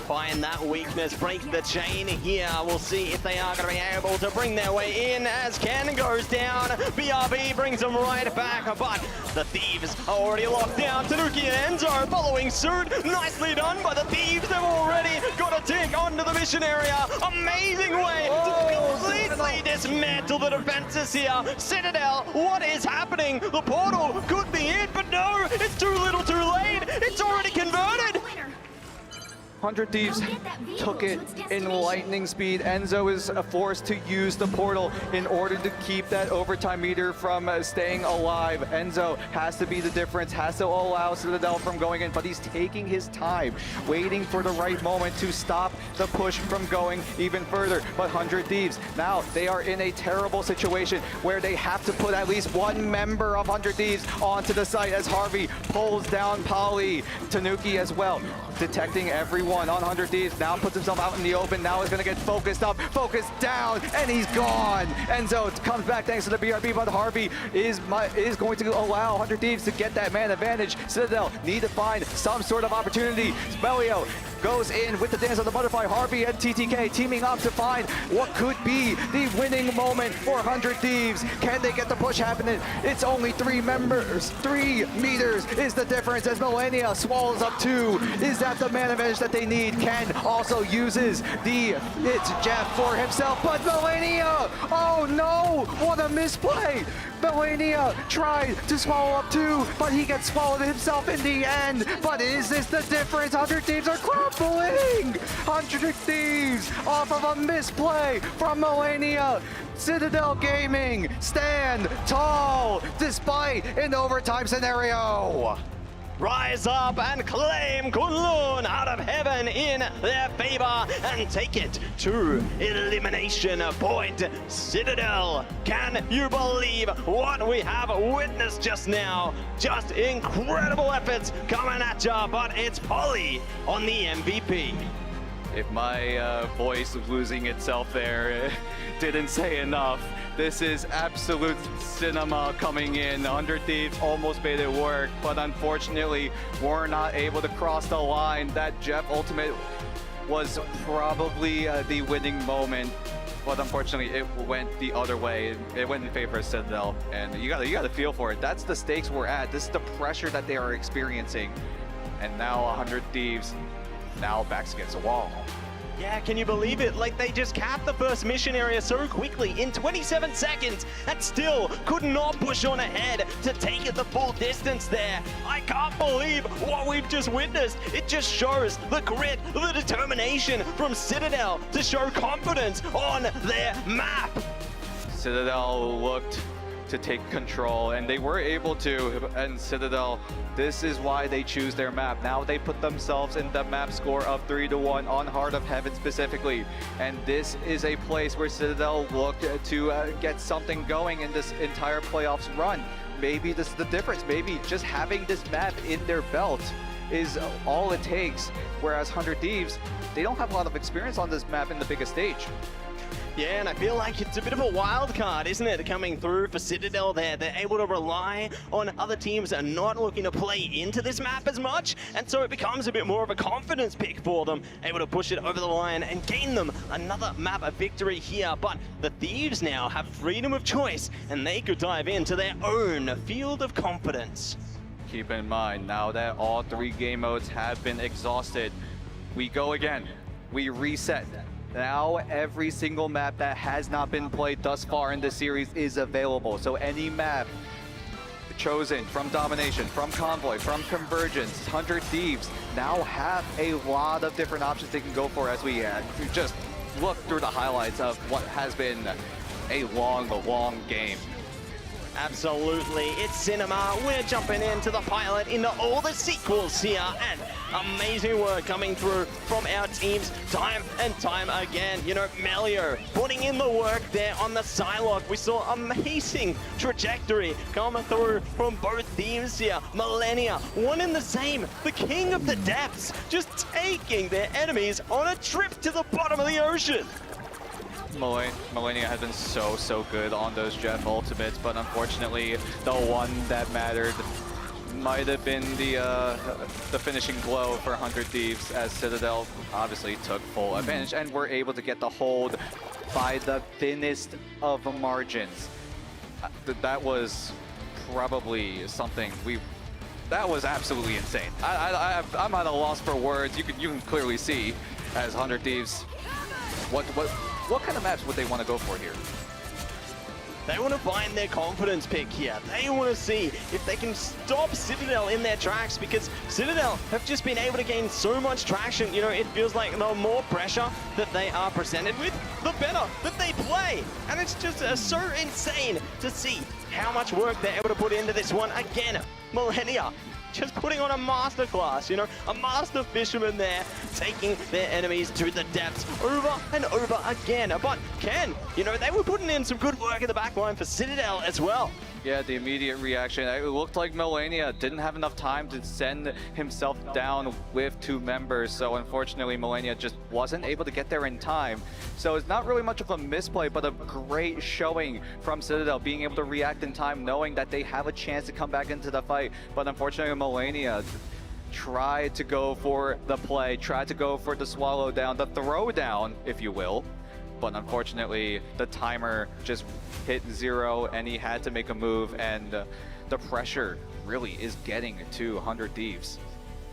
Find that weakness, break the chain here. We'll see if they are going to be able to bring their way in as Ken goes down. BRB brings them right back, but the Thieves are already locked down. Tanuki and Enzo following suit. Nicely done by the Thieves. They've already got a tick onto the mission area. Amazing way to completely dismantle the defenses here. Citadel, what is happening? The portal could be it, but no, it's too little too late. It's already converted. 100 Thieves took it in lightning speed. Enzo is forced to use the portal in order to keep that overtime meter from staying alive. Enzo has to be the difference, has to allow Citadel from going in, but he's taking his time, waiting for the right moment to stop the push from going even further. But 100 Thieves, now they are in a terrible situation where they have to put at least one member of 100 Thieves onto the site as Harvey pulls down Polly. Tanuki as well, detecting everyone on 100 Thieves, now puts himself out in the open, now is going to get focused up, focused down, and he's gone. Enzo comes back thanks to the BRB, but Harvey is going to allow 100 Thieves to get that man advantage. Citadel need to find some sort of opportunity. Spellio goes in with the dance of the butterfly. Harvey and TTK teaming up to find what could be the winning moment for 100 Thieves. Can they get the push happening? It's only 3 members. 3 meters is the difference as Melania swallows up 2. Is that the man advantage that they need? Ken also uses the It's Jeff for himself, but Melania! Oh no! What a misplay! Melania tried to swallow up 2, but he gets swallowed himself in the end. But is this the difference? 100 Thieves are crumbling! 100 Thieves off of a misplay from Melania. Citadel Gaming stand tall despite an overtime scenario. Rise up and claim Kunlun out of heaven in their favor and take it to elimination point. Citadel, can you believe what we have witnessed just now? Just incredible efforts coming at ya, but it's Polly on the MVP. If my voice of losing itself there didn't say enough, this is absolute cinema coming in. 100 Thieves almost made it work, but unfortunately, we're not able to cross the line. That Jeff ultimate was probably the winning moment, but unfortunately, it went the other way. It went in favor of Citadel, and you gotta feel for it. That's the stakes we're at. This is the pressure that they are experiencing. And now 100 Thieves, now backs against a wall. Yeah, can you believe it? Like, they just capped the first mission area so quickly in 27 seconds and still could not push on ahead to take it the full distance there. I can't believe what we've just witnessed. It just shows the grit, the determination from Citadel to show confidence on their map. Citadel looked to take control, and they were able to, and Citadel, this is why they choose their map. Now they put themselves in the map score of 3-1 on Heart of Heaven specifically, and this is a place where Citadel looked to get something going in this entire playoffs run. Maybe this is the difference. Maybe just having this map in their belt is all it takes, whereas 100 Thieves, they don't have a lot of experience on this map in the biggest stage. Yeah, and I feel like it's a bit of a wild card, isn't it, coming through for Citadel there. They're able to rely on other teams and not looking to play into this map as much, and so it becomes a bit more of a confidence pick for them, able to push it over the line and gain them another map victory here. But the Thieves now have freedom of choice, and they could dive into their own field of confidence. Keep in mind, now that all 3 game modes have been exhausted, we go again, we reset. Now every single map that has not been played thus far in this series is available. So any map chosen from Domination, from Convoy, from Convergence, 100 Thieves now have a lot of different options they can go for as we just look through the highlights of what has been a long game. Absolutely, it's cinema. We're jumping into the pilot, into all the sequels here, and amazing work coming through from our teams time and time again. You know, Melio putting in the work there on the Psylocke. We saw amazing trajectory coming through from both teams here. Millennia, one and the same, the king of the depths, just taking their enemies on a trip to the bottom of the ocean. Millennia has been so good on those Jeff ultimates, but unfortunately the one that mattered might have been the finishing blow for 100 Thieves, as Citadel obviously took full advantage and were able to get the hold by the thinnest of margins. That was probably something that was absolutely insane. I'm at a loss for words. You can clearly see as 100 Thieves what kind of maps would they want to go for here? They want to find their confidence pick here. They want to see if they can stop Citadel in their tracks, because Citadel have just been able to gain so much traction. You know, it feels like the more pressure that they are presented with, the better that they play. And it's just so insane to see how much work they're able to put into this one. Again, Millennia just putting on a masterclass, you know, a master fisherman there, taking their enemies to the depths over and over again. But Ken, you know, they were putting in some good work in the backline for Citadel as well. Yeah, the immediate reaction, it looked like Millennia didn't have enough time to send himself down with 2 members, so unfortunately Millennia just wasn't able to get there in time. So it's not really much of a misplay, but a great showing from Citadel, being able to react in time, knowing that they have a chance to come back into the fight. But unfortunately Millennia tried to go for the play, tried to go for the swallow down, the throw down, if you will. But unfortunately, the timer just hit 0 and he had to make a move, and the pressure really is getting to 100 Thieves.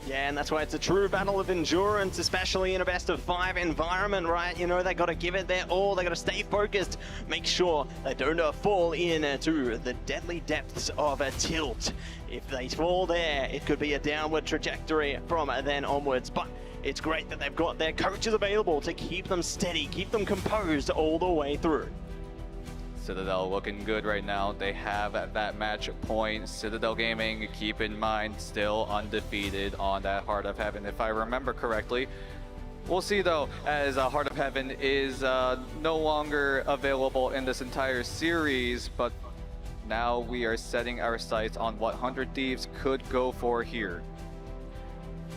Yeah, and that's why it's a true battle of endurance, especially in a best-of-5 environment, right? You know, they got to give it their all, they got to stay focused, make sure they don't fall into the deadly depths of a tilt. If they fall there, it could be a downward trajectory from then onwards, but it's great that they've got their coaches available to keep them steady, keep them composed all the way through. Citadel looking good right now. They have that match point. Citadel Gaming, keep in mind, still undefeated on that Heart of Heaven, if I remember correctly. We'll see though, as Heart of Heaven is no longer available in this entire series, but now we are setting our sights on what 100 Thieves could go for here.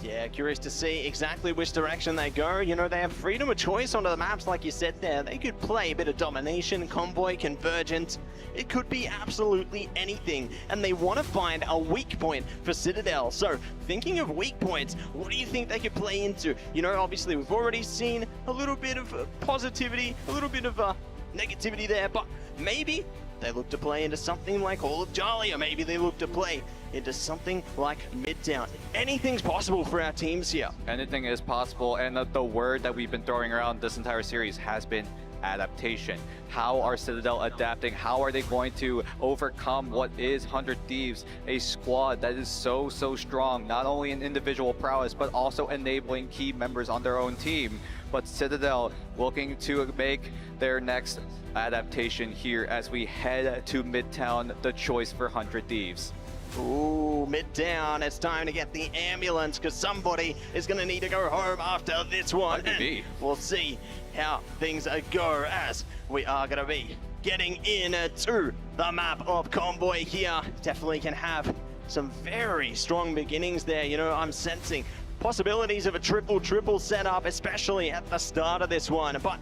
Yeah, curious to see exactly which direction they go. You know, they have freedom of choice onto the maps, like you said there. They could play a bit of Domination, Convoy, Convergence. It could be absolutely anything. And they want to find a weak point for Citadel. So, thinking of weak points, what do you think they could play into? You know, obviously, we've already seen a little bit of positivity, a little bit of negativity there, but maybe they look to play into something like Hall of Jolly, or maybe they look to play into something like Midtown. Anything's possible for our teams here. Anything is possible, and the word that we've been throwing around this entire series has been adaptation. How are Citadel adapting? How are they going to overcome what is 100 Thieves, a squad that is so strong, not only in individual prowess, but also enabling key members on their own team? But Citadel looking to make their next adaptation here as we head to Midtown, the choice for 100 Thieves. Ooh, Midtown, it's time to get the ambulance because somebody is going to need to go home after this one. And we'll see how things go as we are going to be getting into the map of Convoy here. Definitely can have some very strong beginnings there. You know, I'm sensing possibilities of a triple setup, especially at the start of this one. But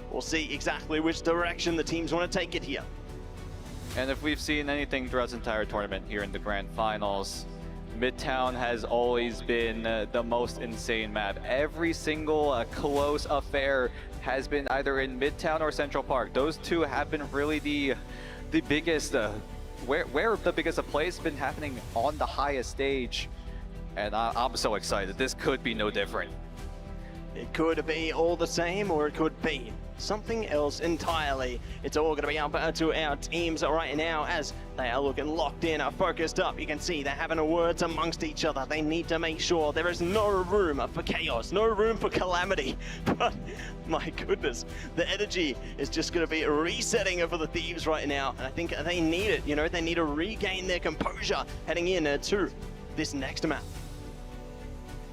we'll see exactly which direction the teams want to take it here. And if we've seen anything throughout this entire tournament here in the Grand Finals, Midtown has always been the most insane map. Every single close affair has been either in Midtown or Central Park. Those two have been really the biggest, where the biggest of plays have been happening on the highest stage. And I'm so excited. This could be no different. It could be all the same, or it could be something else entirely. It's all going to be up to our teams right now as they are looking locked in, focused up. You can see they're having words amongst each other. They need to make sure there is no room for chaos, no room for calamity. But my goodness, the energy is just going to be resetting for the Thieves right now. And I think they need it. You know, they need to regain their composure heading into this next map.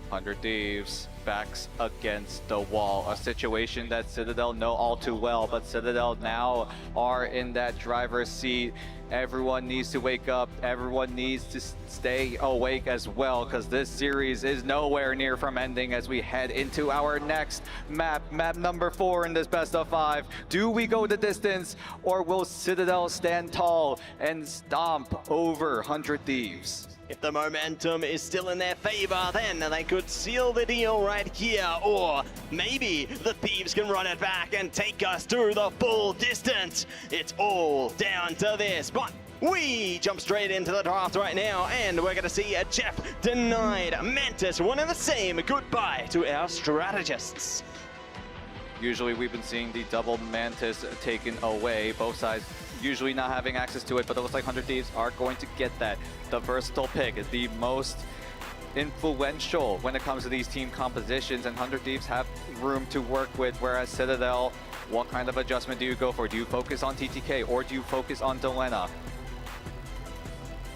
100 Thieves backs against the wall, a situation that Citadel know all too well, but Citadel now are in that driver's seat. Everyone needs to wake up, everyone needs to stay awake as well, because this series is nowhere near from ending as we head into our next map number 4 in this best of 5. Do we go the distance, or will Citadel stand tall and stomp over 100 Thieves? If the momentum is still in their favor, then they could seal the deal right here. Or maybe the Thieves can run it back and take us to the full distance. It's all down to this. But we jump straight into the draft right now, and we're going to see a Jeff denied. Mantis, one and the same. Goodbye to our strategists. Usually we've been seeing the double Mantis taken away, both sides usually not having access to it, but it looks like 100 Thieves are going to get that. The versatile pick is the most influential when it comes to these team compositions, and 100 Thieves have room to work with, whereas Citadel, what kind of adjustment do you go for? Do you focus on TTK or do you focus on Delena?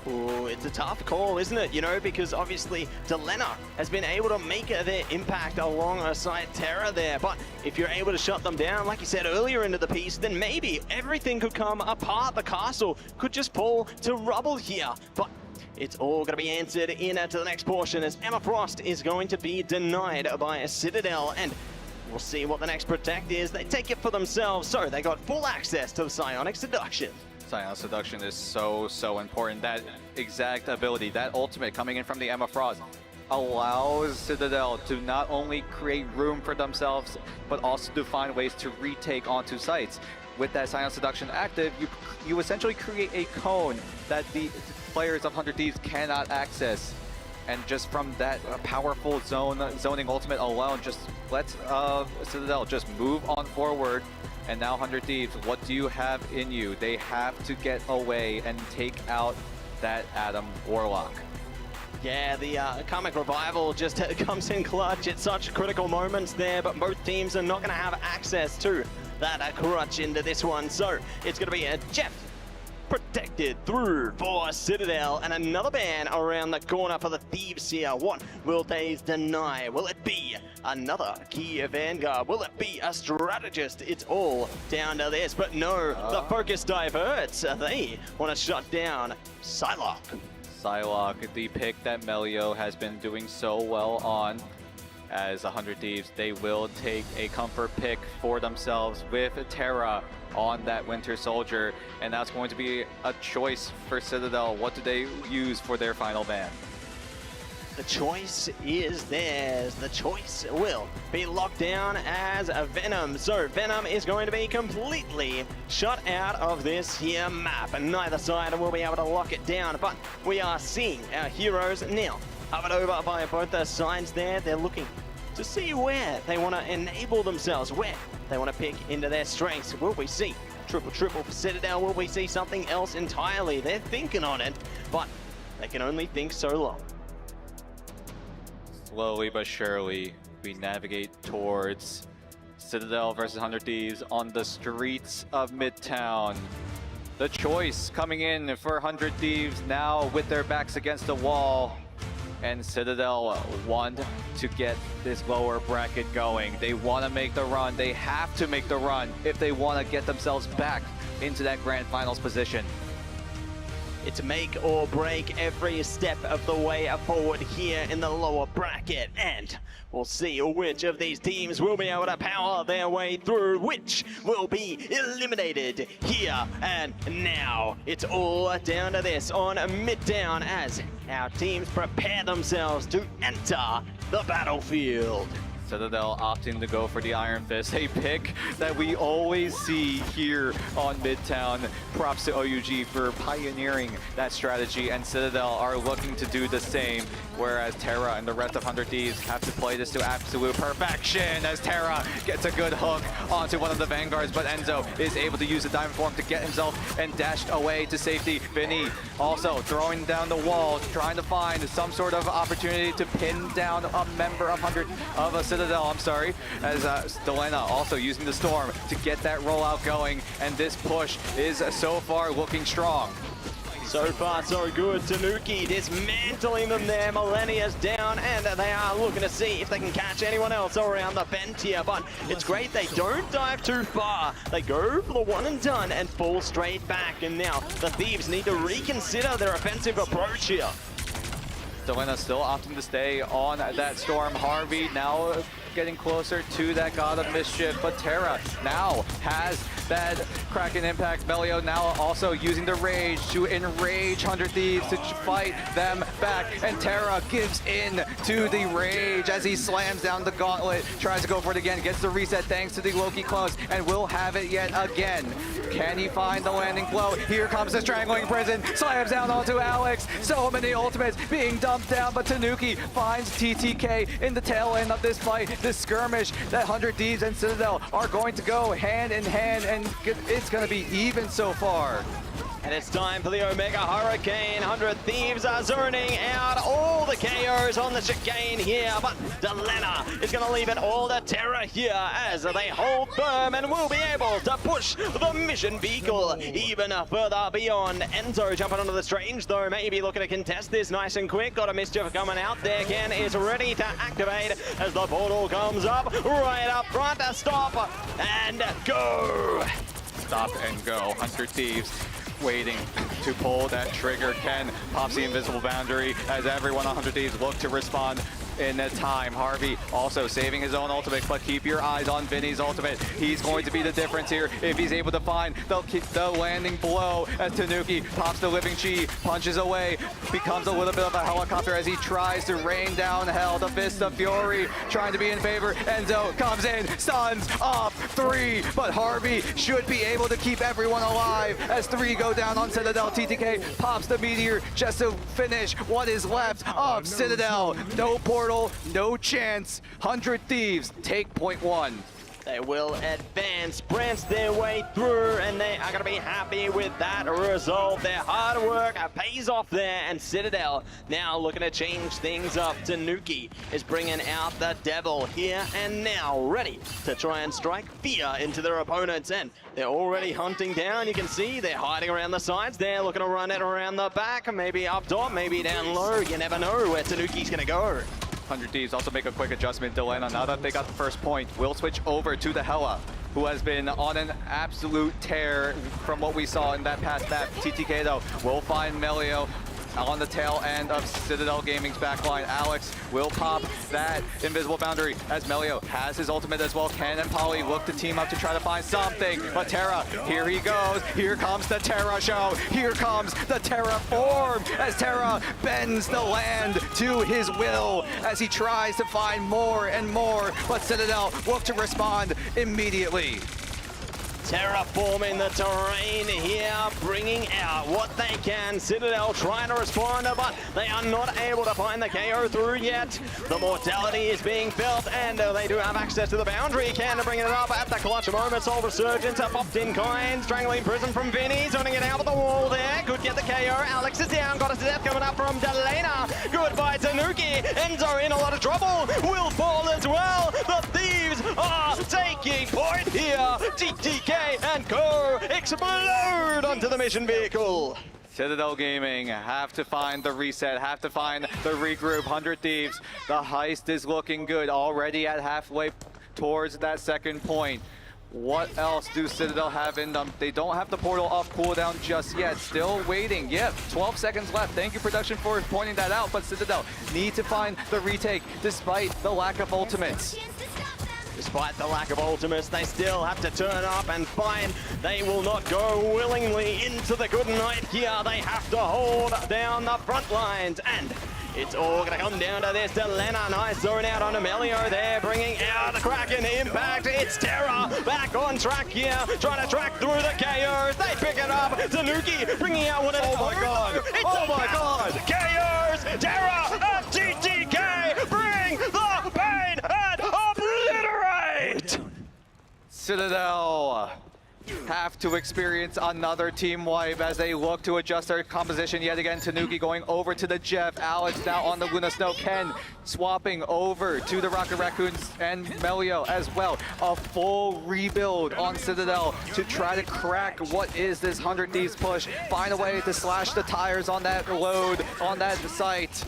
Ooh, it's a tough call, isn't it? You know, because obviously Delena has been able to make their impact alongside Terra there. But if you're able to shut them down, like you said earlier into the piece, then maybe everything could come apart. The castle could just fall to rubble here. But it's all going to be answered into the next portion as Emma Frost is going to be denied by Citadel. And we'll see what the next protect is. They take it for themselves, so they got full access to the Psionic Seduction. Psionic Seduction is so important. That exact ability, that ultimate coming in from the Emma Frost, allows Citadel to not only create room for themselves, but also to find ways to retake onto sites. With that Psionic Seduction active, you essentially create a cone that the players of 100 Thieves cannot access. And just from that powerful zoning ultimate alone, just lets Citadel just move on forward. And now 100 Thieves, what do you have in you? They have to get away and take out that Adam Warlock. Yeah, the Karmic Revival just comes in clutch at such critical moments there, but both teams are not going to have access to that crutch into this one. So it's going to be a Jeff protected through for Citadel, and another ban around the corner for the Thieves here. What will they deny? Will it be another key Vanguard? Will it be a strategist? It's all down to this, but no, the focus diverts. They want to shut down Psylocke. Psylocke, the pick that Melio has been doing so well on. As 100 Thieves, they will take a comfort pick for themselves with Terra on that Winter Soldier, and that's going to be a choice for Citadel. What do they use for their final ban? The choice is theirs. The choice will be locked down as a Venom. So Venom is going to be completely shut out of this here map. And neither side will be able to lock it down. But we are seeing our heroes now hovered over by both the sides there. They're looking to see where they want to enable themselves, where they want to pick into their strengths. Will we see triple for Citadel? Will we see something else entirely? They're thinking on it, but they can only think so long. Slowly but surely, we navigate towards Citadel versus 100 Thieves on the streets of Midtown. The choice coming in for 100 Thieves now with their backs against the wall. And Citadel want to get this lower bracket going. They want to make the run. They have to make the run if they want to get themselves back into that grand finals position. It's make or break every step of the way forward here in the lower bracket, and we'll see which of these teams will be able to power their way through, which will be eliminated here and now. It's all down to this on Midtown as our teams prepare themselves to enter the battlefield. Citadel opting to go for the Iron Fist, a pick that we always see here on Midtown. Props to OUG for pioneering that strategy, and Citadel are looking to do the same, whereas Terra and the rest of 100 Thieves have to play this to absolute perfection as Terra gets a good hook onto one of the Vanguards, but Enzo is able to use the Diamond Form to get himself and dashed away to safety. Vinny also throwing down the wall, trying to find some sort of opportunity to pin down a member of a Citadel, as Delena also using the Storm to get that rollout going, and this push is so far looking strong. So far, so good. Tanuki dismantling them there. Millennia's down, and they are looking to see if they can catch anyone else around the bend here. But it's great they don't dive too far. They go for the one and done and fall straight back. And now the Thieves need to reconsider their offensive approach here. Delena still opting to stay on that Storm. Harvey now getting closer to that God of Mischief, but Terra now has that Kraken impact. Melio now also using the Rage to enrage 100 Thieves to fight them back, and Terra gives in to the Rage as he slams down the gauntlet, tries to go for it again, gets the reset thanks to the Loki close, and will have it yet again. Can he find the landing blow? Here comes the Strangling Prison, slams down onto Alex. So many ultimates being dumped down, but Tanuki finds TTK in the tail end of this fight. This skirmish that 100 Thieves and Citadel are going to go hand in hand, and it's going to be even so far. And it's time for the Omega Hurricane. 100 Thieves are zoning out all the KOs on the chicane here, but Delena is going to leave it all to Terra here as they hold firm and will be able to push the mission vehicle even further beyond. Enzo jumping onto the Strange, though, maybe looking to contest this nice and quick. Got a Mischief coming out there. Ken is ready to activate as the portal comes up right up front. Stop and go. Stop and go. 100 Thieves waiting to pull that trigger. Ken pops the invisible boundary as everyone on 100 Thieves look to respond in that time. Harvey also saving his own ultimate, but keep your eyes on Vinny's ultimate. He's going to be the difference here if he's able to find the landing blow as Tanuki pops the Living Chi, punches away, becomes a little bit of a helicopter as he tries to rain down hell. The Fist of Fury trying to be in favor. Enzo comes in, stuns off 3, but Harvey should be able to keep everyone alive as 3 go down on Citadel. TTK pops the Meteor just to finish what is left of Citadel. No portal, no chance. 100 Thieves take point 1. They will advance, branch their way through, and they are going to be happy with that result. Their hard work pays off there, and Citadel now looking to change things up. Tanuki is bringing out the Devil here and now, ready to try and strike fear into their opponents, and they're already hunting down. You can see they're hiding around the sides. They're looking to run it around the back, maybe up top, maybe down low. You never know where Tanuki's going to go. 100 Thieves also make a quick adjustment. Delena, now that they got the first point, will switch over to the Hela, who has been on an absolute tear from what we saw in that past map. TTK, though, will find Melio, on the tail end of Citadel Gaming's backline. Alex will pop that invisible boundary as Melio has his ultimate as well. Ken and Polly look to team up to try to find something, but Terra, here he goes. Here comes the Terra show. Here comes the Terraform as Terra bends the land to his will as he tries to find more and more, but Citadel look to respond immediately. Terraforming the terrain here, bringing out what they can. Citadel trying to respond, but they are not able to find the KO through yet. The mortality is being felt, and they do have access to the boundary. Can to bring it up at the clutch moment. Soul Resurgence popped in kind. Strangling Prison from Vinny, turning it out of the wall there. Could get the KO. Alex is down. Got us to death coming up from Delena. Goodbye Tanuki. Enzo in a lot of trouble. Will fall as well. The Thieves are taking point here. TTK and Co explode onto the mission vehicle. Citadel Gaming have to find the reset, have to find the regroup. 100 Thieves, the heist is looking good, already at halfway towards that second point. What else do Citadel have in them? They don't have the portal off cooldown just yet. Still waiting. Yep, 12 seconds left. Thank you, production, for pointing that out. But Citadel need to find the retake despite the lack of ultimates. Despite the lack of ultimates, they still have to turn up and find. They will not go willingly into the good night here. They have to hold down the front lines, and it's all going to come down to this. Delena, nice zone out on Amelio there, bringing out the Kraken impact. It's Terra back on track here, trying to track through the KOs. They pick it up. Tanuki bringing out one of the. Oh my god! Oh my god! KOs! Terra and TTK bring the pain and obliterate! Citadel have to experience another team wipe as they look to adjust their composition yet again. Tanuki going over to the Jeff. Alex now on the Luna Snow. Ken swapping over to the Rocket Raccoons and Melio as well. A full rebuild on Citadel to try to crack what is this 100 Thieves push. Find a way to slash the tires on that load, on that site.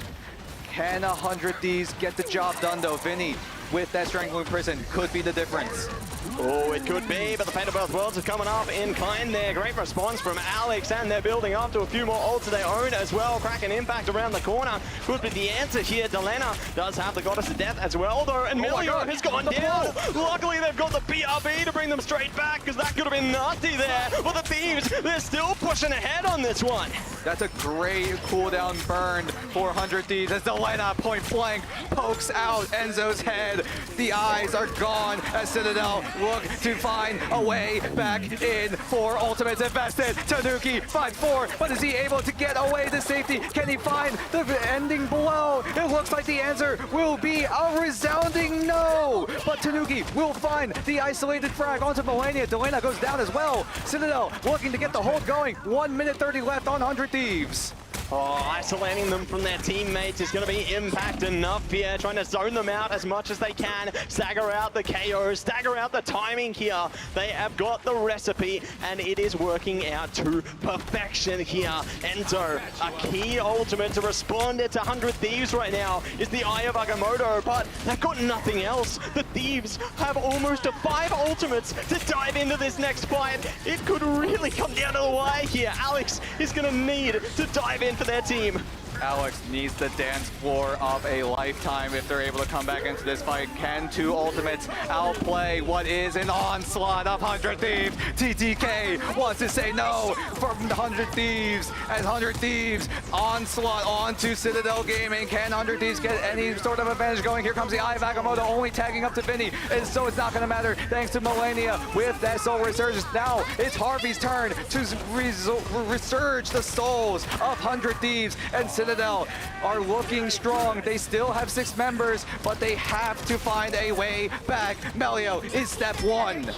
Can 100 Thieves get the job done though? Vinny with that Strangling Prison could be the difference. Oh, it could be, but the Fate of Both Worlds is coming up in kind there. Great response from Alex, and they're building up to a few more ults of their own as well. Kraken impact around the corner could be the answer here. Delena does have the Goddess of Death as well, though, and Melio has gone down. Luckily, they've got the BRB to bring them straight back, because that could have been nasty there. But the Thieves, they're still pushing ahead on this one. That's a great cooldown burn for 100 Thieves as Delena point blank pokes out Enzo's head. The eyes are gone as Citadel look to find a way back in for ultimates invested. Tanuki 5-4, but is he able to get away to safety? Can he find the ending blow? It looks like the answer will be a resounding no, but Tanuki will find the isolated frag onto Melania. Delena goes down as well. Citadel looking to get the hold going. 1 minute 30 left on 100 Thieves. Oh, isolating them from their teammates is going to be impact enough here. Trying to zone them out as much as they can. Stagger out the KOs, stagger out the timing here. They have got the recipe, and it is working out to perfection here. Enzo, a key ultimate to respond to 100 Thieves right now is the Eye of Agamotto, but they've got nothing else. The Thieves have almost 5 ultimates to dive into this next fight. It could really come down to the wire here. Alex is going to need to dive in for their team. Alex needs the dance floor of a lifetime if they're able to come back into this fight. Can 2 ultimates outplay what is an onslaught of 100 Thieves? TTK wants to say no from 100 Thieves as 100 Thieves onslaught onto Citadel Gaming. Can 100 Thieves get any sort of advantage going? Here comes the Eye of Agamotto only tagging up to Vinny, and so it's not going to matter thanks to Melania with that Soul Resurgence. Now it's Harvey's turn to resurge the souls of 100 Thieves, and Citadel are looking strong. They still have 6 members, but they have to find a way back. Melio is step 1.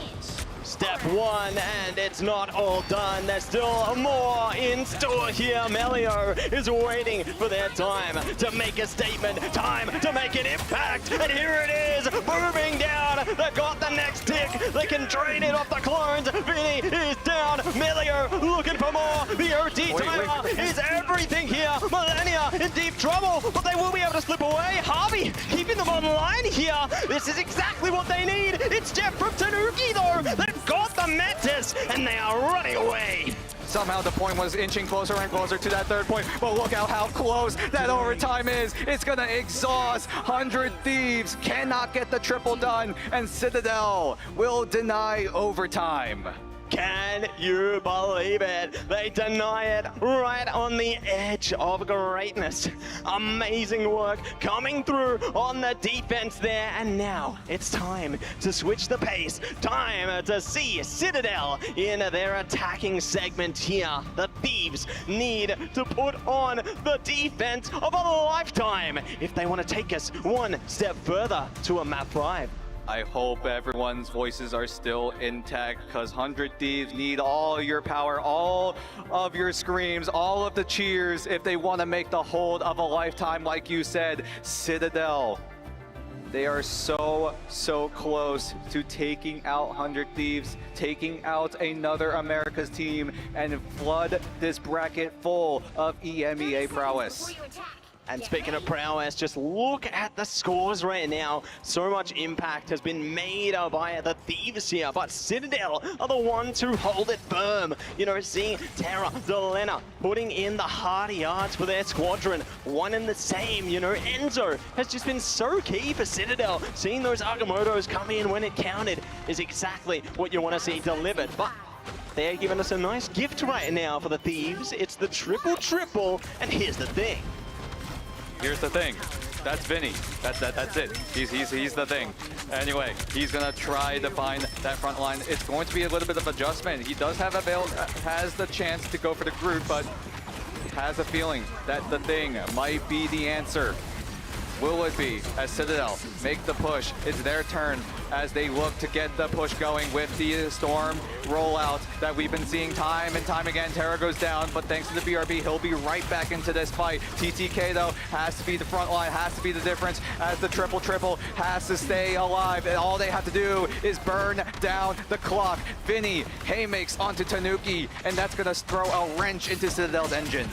Step 1, and it's not all done. There's still more in store here. Melio is waiting for their time to make a statement, time to make an impact, and here it is, moving down. They've got the next tick. They can drain it off the clones. Vinny is down. Melio looking for more. The OT timer is everything here. Melania in deep trouble, but they will be able to slip away. Harvey keeping them online here. This is exactly what they need. It's Jeff from Tanuki, though. They've got the Metis, and they are running away. somehow the point was inching closer and closer to that third point. But look at how close that overtime is. It's gonna exhaust 100 Thieves. Cannot get the triple done, and Citadel will deny overtime. Can you believe it? They deny it right on the edge of greatness. Amazing work coming through on the defense there. And now it's time to switch the pace. Time to see Citadel in their attacking segment here. The Thieves need to put on the defense of a lifetime if they want to take us one step further to a map 5. I hope everyone's voices are still intact, because 100 Thieves need all your power, all of your screams, all of the cheers if they want to make the hold of a lifetime. Like you said, Citadel, they are so close to taking out 100 Thieves, taking out another America's team, and flood this bracket full of EMEA prowess. And speaking of prowess, just look at the scores right now. So much impact has been made by the Thieves here, but Citadel are the ones who hold it firm. You know, seeing Terra, Delena putting in the hard yards for their squadron. One and the same, you know, Enzo has just been so key for Citadel. Seeing those Agamottos come in when it counted is exactly what you want to see delivered. But they're giving us a nice gift right now for the Thieves. It's the triple, and here's the thing. Here's the thing. That's Vinny. That's it. He's the thing. Anyway, he's gonna try to find that front line. It's going to be a little bit of adjustment. He does have has the chance to go for the group, but has a feeling that the thing might be the answer. Will it be, as Citadel make the push? It's their turn as they look to get the push going with the Storm rollout that we've been seeing time and time again. Terra goes down, but thanks to the BRB, he'll be right back into this fight. TTK, though, has to be the front line, has to be the difference, as the triple has to stay alive, and all they have to do is burn down the clock. Vinny haymakes onto Tanuki, and that's gonna throw a wrench into Citadel's engine.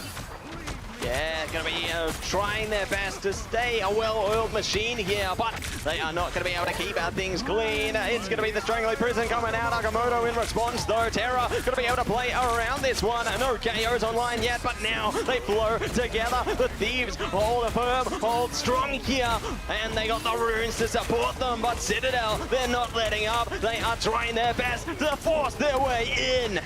Yeah, gonna be trying their best to stay a well-oiled machine here, but they are not gonna be able to keep our things clean. It's gonna be the Strangling Prison coming out. Agamotto in response, though. Terra gonna be able to play around this one. No KOs online yet, but now they flow together. The Thieves hold firm, hold strong here, and they got the runes to support them, but Citadel, they're not letting up. They are trying their best to force their way in.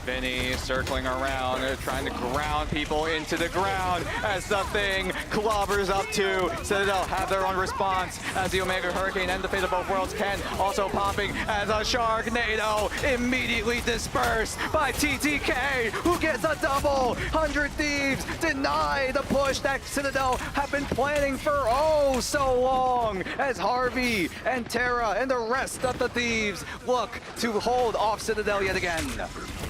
Vinny circling around, trying to ground people into the ground as the thing clobbers up to. Citadel have their own response as the Omega Hurricane and the Fate of Both Worlds can also popping as a Sharknado immediately dispersed by TTK, who gets a double. 100 Thieves deny the push that Citadel have been planning for oh so long, as Harvey and Terra and the rest of the Thieves look to hold off Citadel yet again.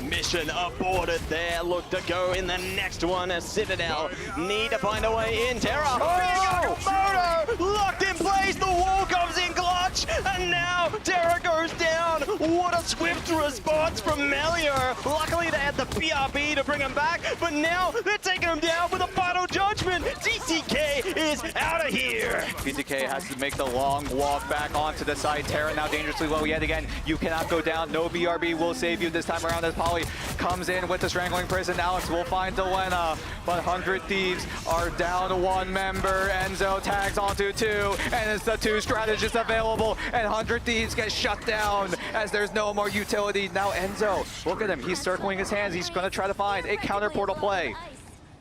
Mission aborted there. Look to go in the next one as Citadel need to find a way in. Terra, big Agamotto locked in place. The wall comes in clutch, and now Terra goes down. What a swift response from Melior. Luckily they had the BRB to bring him back, but now they're taking him down with a final judgment. TTK is out of here. TTK has to make the long walk back onto the side. Terra now dangerously low yet again. You cannot go down. No BRB will save you this time around as Polly comes in with the Strangling Prison. Alex will find Delena, but 100 Thieves are down to one member. Enzo tags onto two, and it's the two strategists available, and 100 Thieves get shut down as there's no more utility. Now Enzo, look at him, he's circling his hands. He's gonna try to find a counter portal play.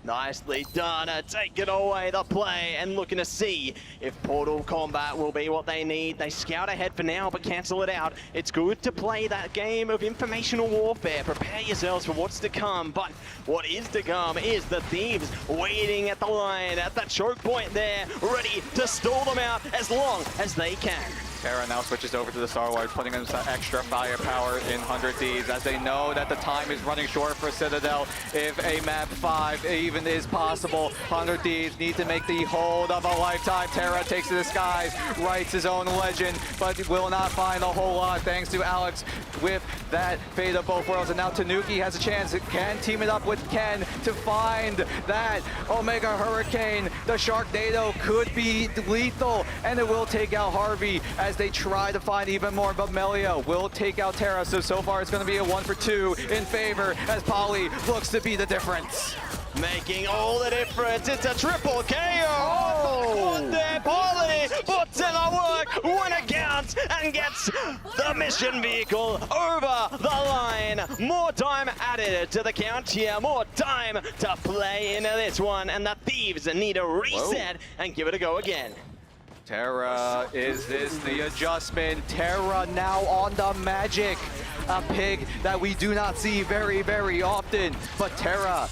Nicely done, taking away the play and looking to see if Portal Combat will be what they need. They scout ahead for now, but cancel it out. It's good to play that game of informational warfare. Prepare yourselves for what's to come, but what is to come is the Thieves waiting at the line, at that choke point there, ready to stall them out as long as they can. Terra now switches over to the Star Wars, putting in some extra firepower in 100 Thieves as they know that the time is running short for Citadel. If a map 5 even is possible, 100 Thieves need to make the hold of a lifetime. Terra takes to the skies, writes his own legend, but will not find a whole lot thanks to Alex with that Fate of Both Worlds. And now Tanuki has a chance, can team it up with Ken to find that Omega Hurricane. The Sharknado could be lethal, and it will take out Harvey as as they try to find even more, but Melio will take out Terra. So far it's going to be a 1 for 2 in favor as Polly looks to be the difference. Making all the difference. It's a triple KO. Oh, there, Polly puts in the work, win accounts, and gets the mission vehicle over the line. More time added to the count here. More time to play into this one, and the Thieves need a reset and give it a go again. Terra, is this the adjustment? Terra now on the Magic. A pick that we do not see very, very often. But Terra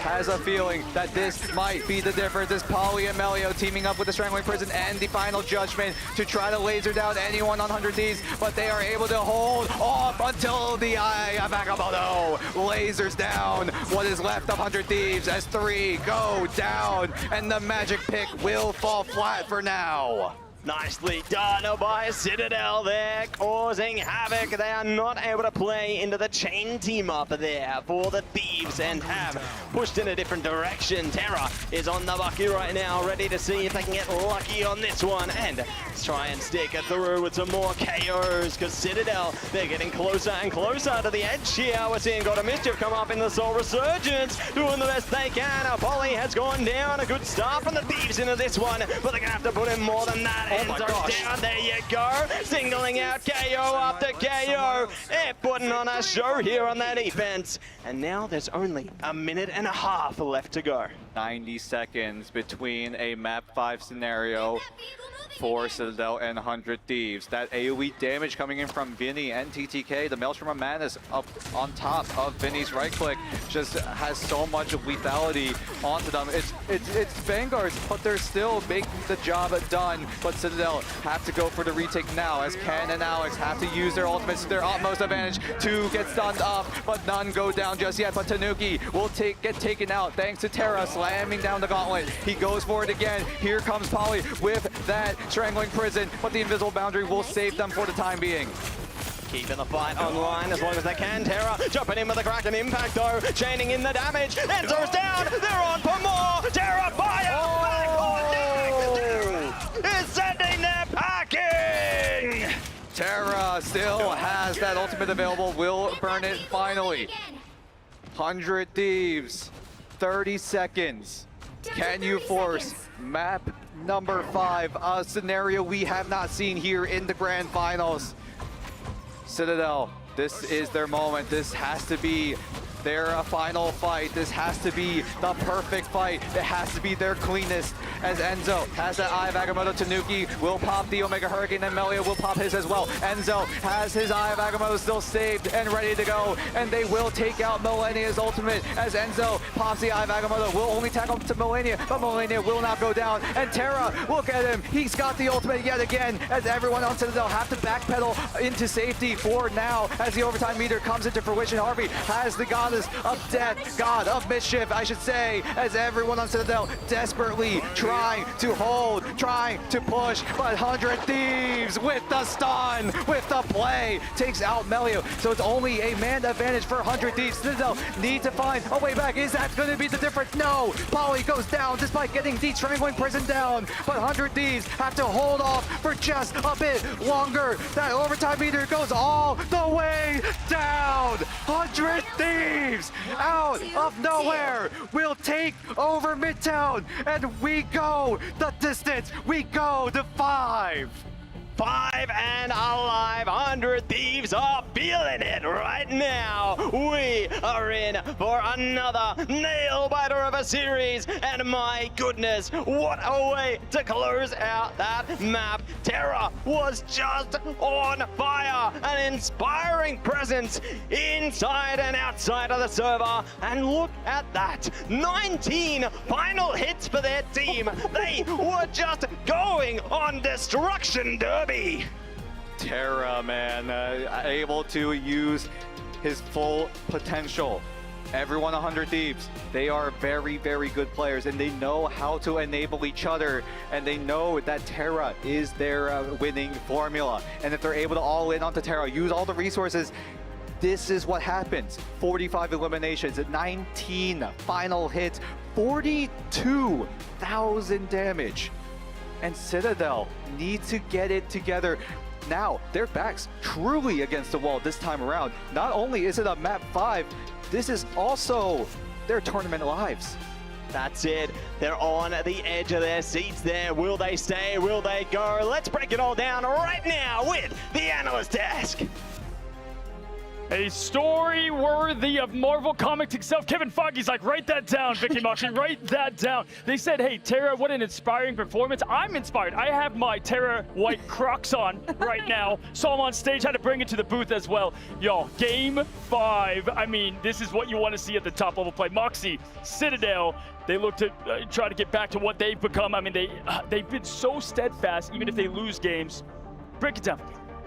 has a feeling that this might be the difference as Polly and Melio teaming up with the Strangling Prison and the Final Judgment to try to laser down anyone on 100 Thieves, but they are able to hold off until the Eye of Agamotto lasers down what is left of 100 Thieves as 3 go down, and the Magic pick will fall flat for now. Nicely done by Citadel there, causing havoc. They are not able to play into the chain team up there for the Thieves and have pushed in a different direction. Terra is on the bucky right now, ready to see if they can get lucky on this one and try and stick it through with some more KOs, because Citadel, they're getting closer and closer to the edge here. We're seeing God of Mischief come up in the Soul Resurgence, doing the best they can. Polly has gone down. A good start from the Thieves into this one, but they're going to have to put in more than that. Oh my gosh. Down, there you go. Singling out KO after KO. They're putting on a show here on that defense. And now there's only a minute and a half left to go. 90 seconds between a map 5 scenario for Citadel and 100 Thieves. That AoE damage coming in from Vinny and TTK. The Maelstrom of Madness up on top of Vinny's right click just has so much of lethality onto them. It's Vanguards, but they're still making the job done. But Citadel have to go for the retake now as Ken and Alex have to use their ultimates to their utmost advantage to get stunned up, but none go down just yet. But Tanuki will get taken out thanks to Terra slamming down the gauntlet. He goes for it again. Here comes Polly with that Strangling Prison, but the invisible boundary will save them for the time being. Keeping the fight online as long as they can. Terra jumping in with a Kraken impact though, chaining in the damage. Enzo's down, they're on for more. Terra fire! Is sending them packing! Terra still has that ultimate available, will burn it finally. 100 Thieves, 30 seconds. Can you force map number 5, a scenario we have not seen here in the Grand Finals? Citadel, this is their moment. This has to be their final fight. This has to be the perfect fight. It has to be their cleanest. As Enzo has that Eye of Agamotto, Tanuki will pop the Omega Hurricane, and Melio will pop his as well. Enzo has his Eye of Agamotto still saved and ready to go, and they will take out Millennia's ultimate as Enzo pops the Eye of Agamotto. Will only tackle to Millennia, but Millennia will not go down. And Terra, look at him. He's got the ultimate yet again as everyone on Citadel have to backpedal into safety for now as the overtime meter comes into fruition. Harvey has the Goddess of Death, God of Mischief, I should say, as everyone on Citadel desperately trying to hold, trying to push, but 100 Thieves with the stun, with the play, takes out Melio. So it's only a man advantage for 100 Thieves. Citadel need to find a way back. Is that going to be the difference? No. Polly goes down despite getting the Strangling Prison down, but 100 Thieves have to hold off for just a bit longer. That overtime meter goes all the way down. 100 Thieves out of nowhere will take over Midtown, and we go the distance. We go to 5. 5 and alive. 100 Thieves are feeling it right now. We are in for another nail-biter of a series, and my goodness, what a way to close out that map. Terra was just on fire, an inspiring presence inside and outside of the server, and look at that, 19 final hits for their team. They were just going on destruction derby. Terra, man, able to use his full potential. Everyone 100 Thieves, they are very, very good players, and they know how to enable each other, and they know that Terra is their winning formula. And if they're able to all in onto Terra, use all the resources, this is what happens. 45 eliminations, 19 final hits, 42,000 damage. and Citadel need to get it together. Now, their backs truly against the wall this time around. Not only is it a map 5, this is also their tournament lives. That's it. They're on the edge of their seats there. Will they stay? Will they go? Let's break it all down right now with the analyst desk. A story worthy of Marvel Comics itself. Kevin Feige's like, write that down, Vicky Moxie, write that down. They said, hey, Tara, what an inspiring performance. I'm inspired. I have my Tara white Crocs on right now. Saw him on stage, had to bring it to the booth as well. Y'all, game 5. I mean, this is what you want to see at the top level play. Moxie, Citadel, they look to try to get back to what they've become. I mean, they've been so steadfast, even if they lose games. Break it down.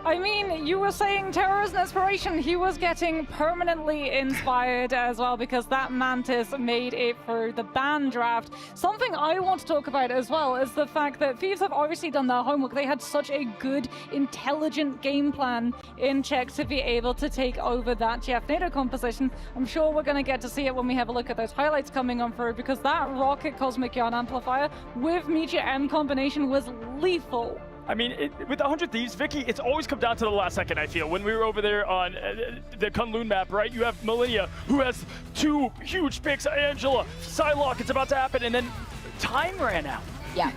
I mean, you were saying Terror is an inspiration. He was getting permanently inspired as well because that Mantis made it through the ban draft. Something I want to talk about as well is the fact that Thieves have obviously done their homework. They had such a good, intelligent game plan in check to be able to take over that GF NATO composition. I'm sure we're going to get to see it when we have a look at those highlights coming on through because that Rocket Cosmic Yarn Amplifier with Meteor M combination was lethal. I mean, with the 100 Thieves, Vicky, it's always come down to the last second, I feel. When we were over there on the Kunlun map, right, you have Millennia, who has 2 huge picks, Angela, Psylocke, it's about to happen, and then time ran out. Yeah,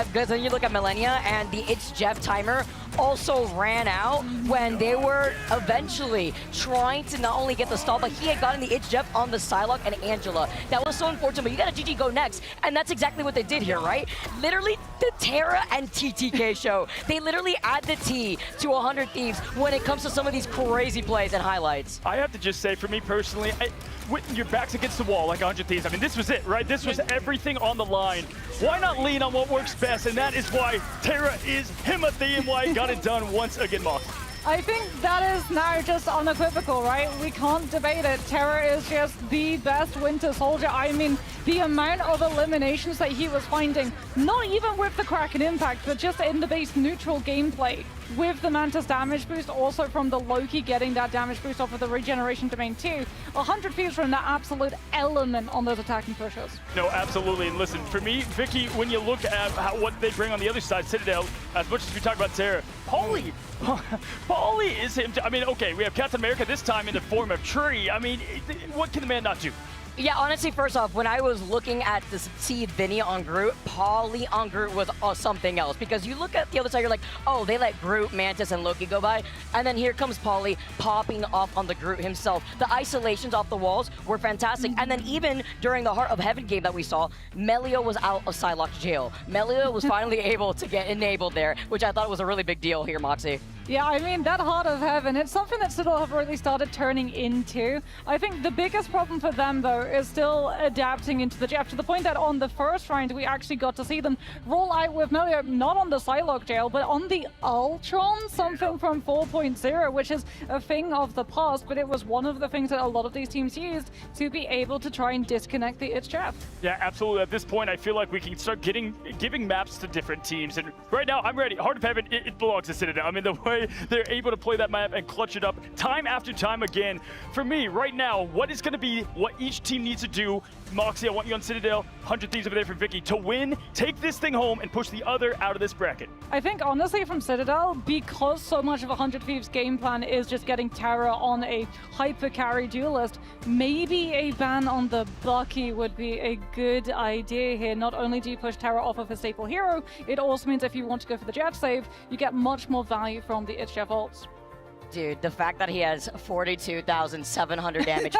because when you look at Millennia and the It's Jeff timer also ran out when they were eventually trying to not only get the stall, but he had gotten the It's Jeff on the Psylocke and Angela. That was so unfortunate, but you got a GG go next, and that's exactly what they did here, right? Literally, the Terra and TTK show. They literally add the T to 100 Thieves when it comes to some of these crazy plays and highlights. I have to just say, for me personally, when your back's against the wall like 100 Thieves, I mean, this was it, right? This was everything on the line. Why not lean on what works best? And that is why Terra is Himothy and why he got it done once again, Mox. I think that is now just unequivocal, right? We can't debate it. Terra is just the best Winter Soldier. I mean, the amount of eliminations that he was finding, not even with the Kraken impact, but just in the base neutral gameplay, with the Mantis damage boost, also from the Loki getting that damage boost off of the regeneration domain too. 100 Thieves from that absolute element on those attacking pushes. No, absolutely. And listen, for me, Vicky, when you look at what they bring on the other side, Citadel, as much as we talk about Terra, Paulie is him. I mean, okay, we have Captain America this time in the form of Tree. I mean, what can the man not do? Yeah, honestly, first off, when I was looking at the see Vinny on Groot, Paulie on Groot was something else. Because you look at the other side, you're like, oh, they let Groot, Mantis, and Loki go by. And then here comes Paulie popping off on the Groot himself. The isolations off the walls were fantastic. And then even during the Heart of Heaven game that we saw, Melio was out of Psylocke's jail. Melio was finally able to get enabled there, which I thought was a really big deal here, Moxie. Yeah, I mean, that Heart of Heaven, it's something that Citadel have really started turning into. I think the biggest problem for them, though, is still adapting into the Jeff, to the point that on the first round, we actually got to see them roll out with Melio, not on the Psylocke jail, but on the Ultron, something from 4.0, which is a thing of the past, but it was one of the things that a lot of these teams used to be able to try and disconnect the It's Jeff. Yeah, absolutely. At this point, I feel like we can start giving maps to different teams. And right now, I'm ready. Heart of Heaven, it belongs to Citadel. I mean, the way they're able to play that map and clutch it up time after time again. For me, right now, what is going to be what each team needs to do? Moxie, I want you on Citadel. 100 Thieves over there for Vicky to win, take this thing home, and push the other out of this bracket. I think, honestly, from Citadel, because so much of 100 Thieves' game plan is just getting Terra on a hyper carry duelist, maybe a ban on the Bucky would be a good idea here. Not only do you push Terra off of a staple hero, it also means if you want to go for the Jeff save, you get much more value from the It's Jeff ults. Dude, the fact that he has 42,700 damage,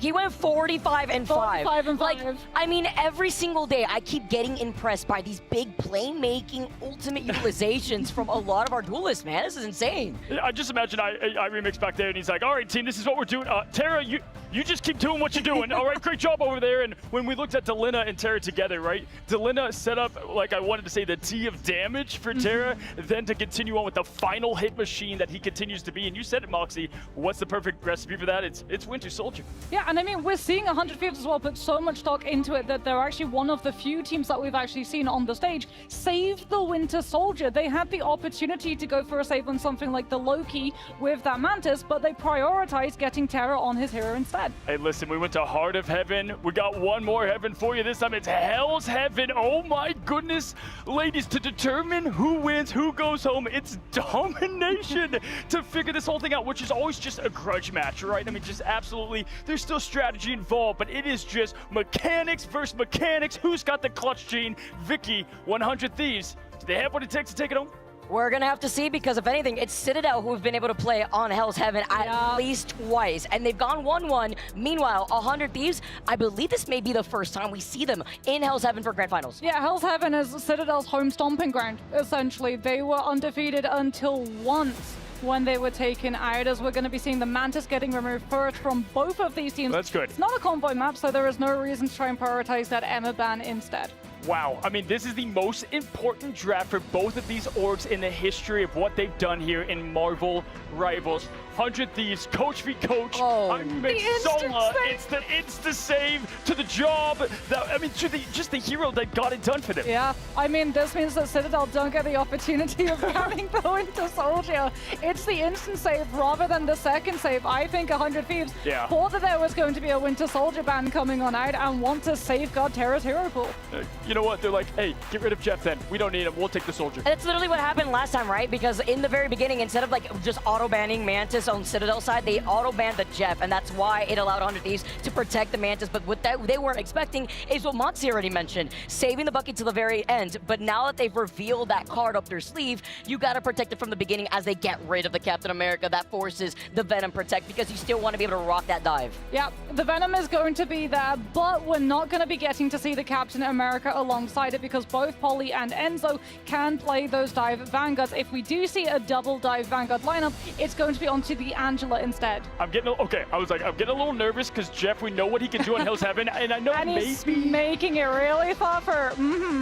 he went 45 and 5. 45 and 5. Like, I mean, every single day I keep getting impressed by these big playmaking ultimate utilizations from a lot of our duelists, man. This is insane. I just imagine I remix back there and he's like, all right, team, this is what we're doing. Terra, you just keep doing what you're doing. All right, great job over there. And when we looked at Delina and Terra together, right, Delina set up, like I wanted to say, the T of damage for Terra, then to continue on with the final hit machine that he continues to be. be. And you said it, Moxie. What's the perfect recipe for that? It's Winter Soldier. Yeah, and I mean, we're seeing 100 Thieves as well put so much stock into it that they're actually one of the few teams that we've actually seen on the stage save the Winter Soldier. They had the opportunity to go for a save on something like the Loki with that Mantis, but they prioritized getting Terra on his hero instead. Hey, listen, we went to Heart of Heaven. We got one more heaven for you. This time it's Hell's Heaven. Oh my goodness. Ladies, to determine who wins, who goes home, it's domination to figure this whole thing out, which is always just a grudge match, right? I mean, just absolutely, there's still strategy involved, but it is just mechanics versus mechanics. Who's got the clutch gene? Vicky, 100 Thieves. Do they have what it takes to take it home? We're going to have to see, because if anything, it's Citadel who have been able to play on Hell's Heaven at least twice, and they've gone 1-1. Meanwhile, 100 Thieves, I believe this may be the first time we see them in Hell's Heaven for Grand Finals. Yeah, Hell's Heaven is Citadel's home stomping ground, essentially. They were undefeated until once when they were taken out, as we're going to be seeing the Mantis getting removed first from both of these teams. That's good. It's not a convoy map, so there is no reason to try and prioritize that Emma ban instead. Wow, I mean, this is the most important draft for both of these orgs in the history of what they've done here in Marvel Rivals. 100 Thieves, coach v coach. Oh, I'm Sola. It's the insta-save to the job. That, I mean, to just the hero that got it done for them. Yeah, I mean, this means that Citadel don't get the opportunity of grabbing the Winter Soldier. It's the instant save rather than the second save. I think 100 Thieves thought that there was going to be a Winter Soldier ban coming on out and want to safeguard Terra's hero pool. You know what? They're like, hey, get rid of Jeff then. We don't need him. We'll take the Soldier. And it's literally what happened last time, right? Because in the very beginning, instead of like just auto-banning Mantis on Citadel side, they auto-banned the Jeff, and that's why it allowed 100 Thieves to protect the Mantis. But what they weren't expecting is what Moxie already mentioned, saving the bucket to the very end. But now that they've revealed that card up their sleeve, you got to protect it from the beginning as they get rid of the Captain America. That forces the Venom protect, because you still want to be able to rock that dive. Yeah, the Venom is going to be there, but we're not going to be getting to see the Captain America alongside it, because both Polly and Enzo can play those dive Vanguards. If we do see a double dive Vanguard lineup, it's going to be onto the Angela instead. I'm getting, okay, I was like, I'm getting a little nervous because Jeff, we know what he can do on Hell's Heaven, and I know and maybe... he's making it really far for...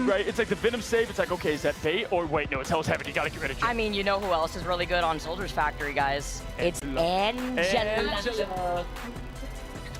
Right, it's like the Venom save, it's like, okay, is that bait? Or wait, no, it's Hell's Heaven, you gotta get rid of Jeff. I mean, you know who else is really good on Soldier's Factory, guys? It's Angela.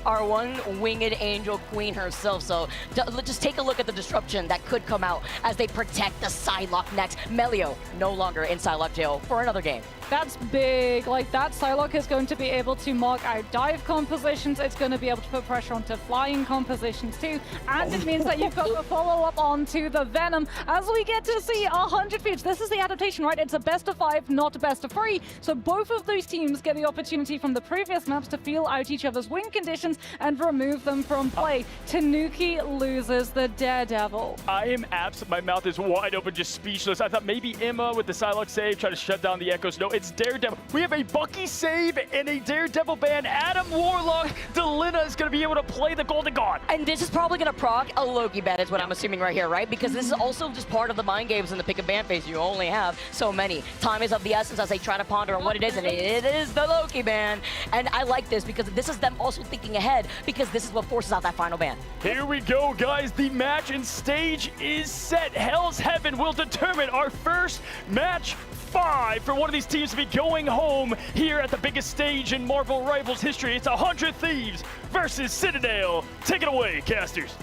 Our one winged angel queen herself. So just take a look at the disruption that could come out as they protect the Psylocke next. Melio no longer in Psylocke jail for another game. That's big. Like, that Psylocke is going to be able to mark out dive compositions. It's going to be able to put pressure onto flying compositions too. And it means that you've got the follow-up onto the Venom as we get to see 100 Thieves. This is the adaptation, right? It's a best of 5, not a best of 3. So both of those teams get the opportunity from the previous maps to feel out each other's win conditions and remove them from play. Tanuki loses the Daredevil. I am my mouth is wide open, just speechless. I thought maybe Emma with the Psylocke save, try to shut down the echoes. No, it's Daredevil. We have a Bucky save and a Daredevil ban. Adam Warlock, Delina is going to be able to play the Golden God. And this is probably going to proc a Loki ban is what I'm assuming right here, right? Because this is also just part of the mind games in the pick a ban phase. You only have so many. Time is of the essence as they try to ponder on what it is, and it is the Loki ban. And I like this because this is them also thinking ahead, because this is what forces out that final ban. Here we go, guys. The match and stage is set. Hell's Heaven will determine our first match 5 for one of these teams to be going home here at the biggest stage in Marvel Rivals history. It's 100 Thieves versus Citadel. Take it away, casters.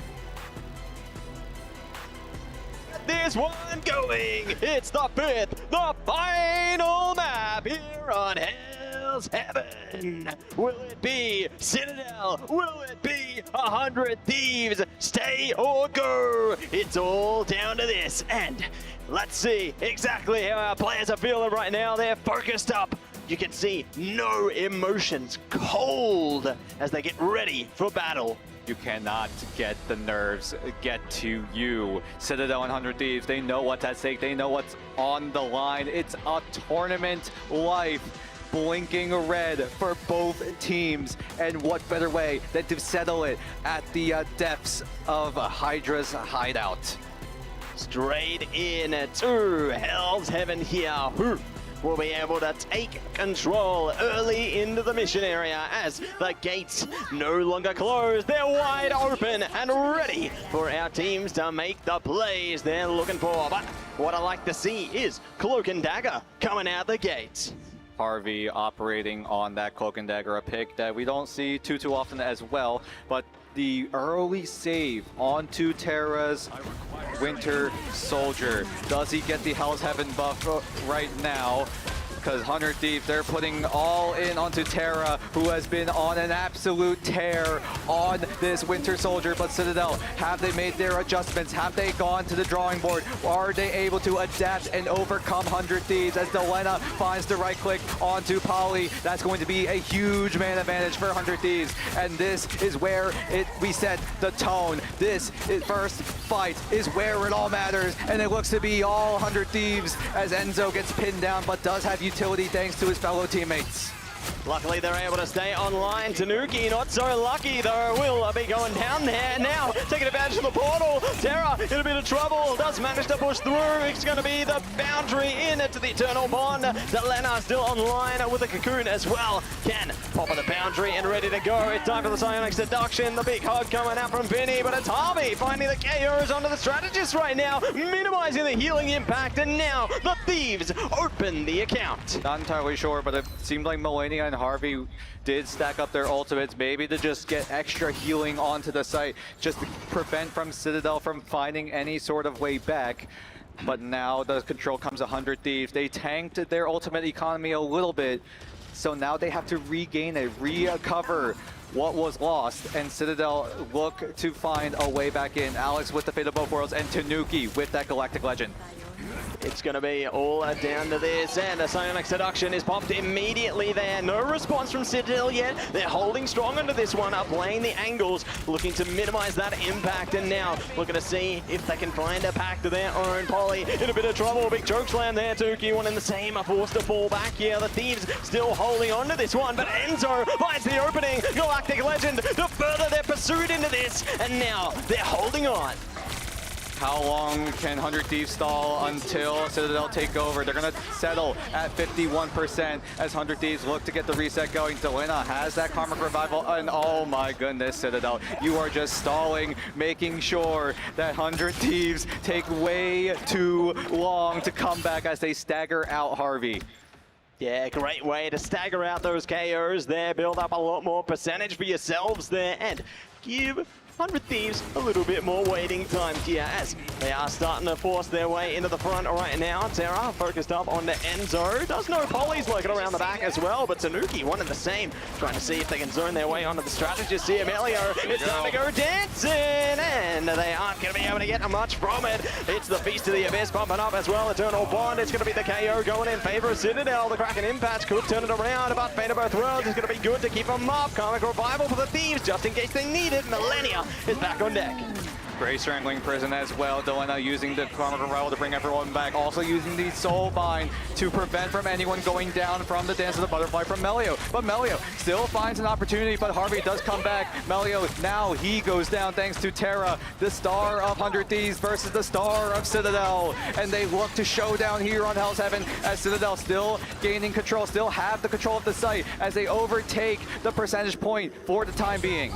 This one going. It's the 5th, the final map here on Hell's Heaven. Will it be Citadel? Will it be 100 Thieves? Stay or go? It's all down to this. And let's see exactly how our players are feeling right now. They're focused up. You can see no emotions, cold as they get ready for battle. You cannot get the nerves get to you. Citadel and 100 Thieves, they know what's at stake. They know what's on the line. It's a tournament life. Blinking red for both teams. And what better way than to settle it at the depths of Hydra's hideout. Straight in to Hell's Heaven here. Who will be able to take control early into the mission area as the gates no longer close. They're wide open and ready for our teams to make the plays they're looking for. But what I like to see is Cloak and Dagger coming out the gates. Harvey operating on that Cloak and Dagger, a pick that we don't see too often as well, but the early save onto Terra's Winter Soldier. Does he get the Hell's Heaven buff right now? Because 100 Thieves, they're putting all in onto Terra, who has been on an absolute tear on this Winter Soldier. But Citadel, have they made their adjustments? Have they gone to the drawing board? Are they able to adapt and overcome 100 Thieves as Delena finds the right click onto Polly? That's going to be a huge man advantage for 100 Thieves. And this is where we set the tone. This is first fight is where it all matters. And it looks to be all 100 Thieves as Enzo gets pinned down, but does have utility thanks to his fellow teammates. Luckily, they're able to stay online. Tanuki not so lucky, though. Will be going down there now, taking advantage of the portal. Terra in a bit of trouble, does manage to push through. It's going to be the boundary in to the Eternal Bond. Delena still online with the Cocoon as well. Can pop on the boundary and ready to go. It's time for the Psionic Seduction. The big hug coming out from Vinny, but it's Harvey finding the KOs onto the Strategist right now, minimizing the healing impact, and now the Thieves open the account. Not entirely sure, but it seemed like Melania and Harvey did stack up their ultimates, maybe to just get extra healing onto the site, just to prevent from Citadel from finding any sort of way back. But now the control comes 100 Thieves. They tanked their ultimate economy a little bit, so now they have to regain it, recover what was lost, and Citadel look to find a way back in. Alex with the Fate of Both Worlds, and Tanuki with that Galactic Legend. It's going to be all down to this, and a Psionic Seduction is popped immediately there. No response from Citadel yet. They're holding strong into this one, playing the angles, looking to minimize that impact, and now looking to see if they can find a pack to their own. Polly in a bit of trouble. Big chokeslam there. Tuki one in the same, forced to fall back here. The Thieves still holding on to this one, but Enzo finds the opening. Galactic Legend to further their pursuit into this, and now they're holding on. How long can 100 Thieves stall until Citadel take over? They're going to settle at 51% as 100 Thieves look to get the reset going. Delena has that Karmic Revival, and oh my goodness, Citadel, you are just stalling, making sure that 100 Thieves take way too long to come back as they stagger out Harvey. Yeah, great way to stagger out those KOs there, build up a lot more percentage for yourselves there, and give 100 Thieves a little bit more waiting time here as they are starting to force their way into the front right now. Terra focused up on the Enzo. Does know Polly's lurking around the back as well, but Tanuki one in the same, trying to see if they can zone their way onto the Strategist here. Melio, it's time to go dancing, and they aren't going to be able to get much from it. It's the Feast of the Abyss bumping up as well. Eternal Bond, it's going to be the KO going in favor of Citadel. The Kraken Impact could turn it around, but Fate of Both Worlds is going to be good to keep them up. Karmic Revival for the Thieves, just in case they need it. Millennia is back on deck. Great Strangling Prison as well. Delena using the Karmic Revival to bring everyone back. Also using the Soul Bind to prevent from anyone going down from the Dance of the Butterfly from Melio. But Melio still finds an opportunity, but Harvey does come back. Melio, now he goes down thanks to Terra, the star of 100 Thieves versus the star of Citadel. And they look to showdown here on Hell's Heaven as Citadel still gaining control, still have the control of the site as they overtake the percentage point for the time being.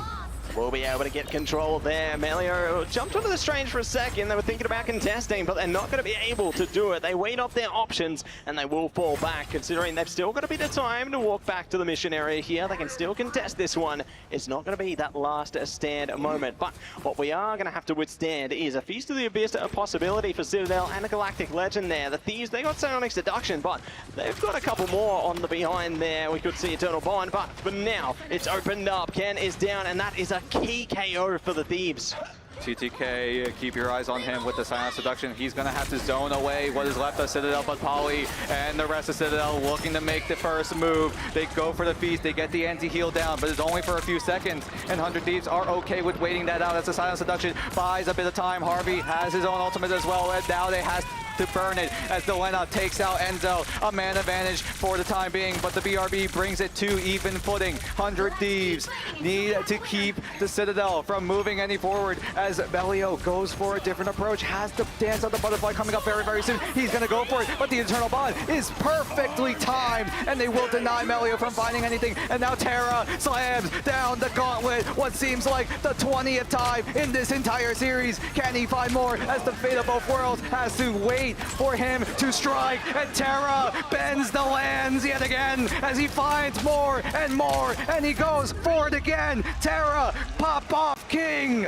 Will be able to get control there. Melio jumped onto the Strange for a second. They were thinking about contesting, but they're not going to be able to do it. They wait off their options, and they will fall back, considering they've still got a bit of time to walk back to the mission area here. They can still contest this one. It's not going to be that last stand moment, but what we are going to have to withstand is a Feast of the Abyss, a possibility for Citadel and a Galactic Legend there. The Thieves, they got Psionic Seduction, but they've got a couple more on the behind there. We could see Eternal Bond, but for now, it's opened up. Ken is down, and that is a key KO for the Thieves. TTK, keep your eyes on him with the Silent Seduction. He's going to have to zone away what is left of Citadel, but Polly and the rest of Citadel looking to make the first move. They go for the Feast, they get the anti-heal down, but it's only for a few seconds, and 100 Thieves are okay with waiting that out as the Silent Seduction buys a bit of time. Harvey has his own ultimate as well, and now they have to burn it as Delena takes out Enzo. A man advantage for the time being, but the BRB brings it to even footing. 100 Thieves need to keep the Citadel from moving any forward as Melio goes for a different approach. Has the Dance of the Butterfly coming up very, very soon. He's going to go for it, but the Eternal Bond is perfectly timed, and they will deny Melio from finding anything. And now Terra slams down the gauntlet. What seems like the 20th time in this entire series. Can he find more as the Fate of Both Worlds has to wait wait for him to strike, and Terra bends the lands yet again as he finds more, and he goes for it again. Terra, pop off king!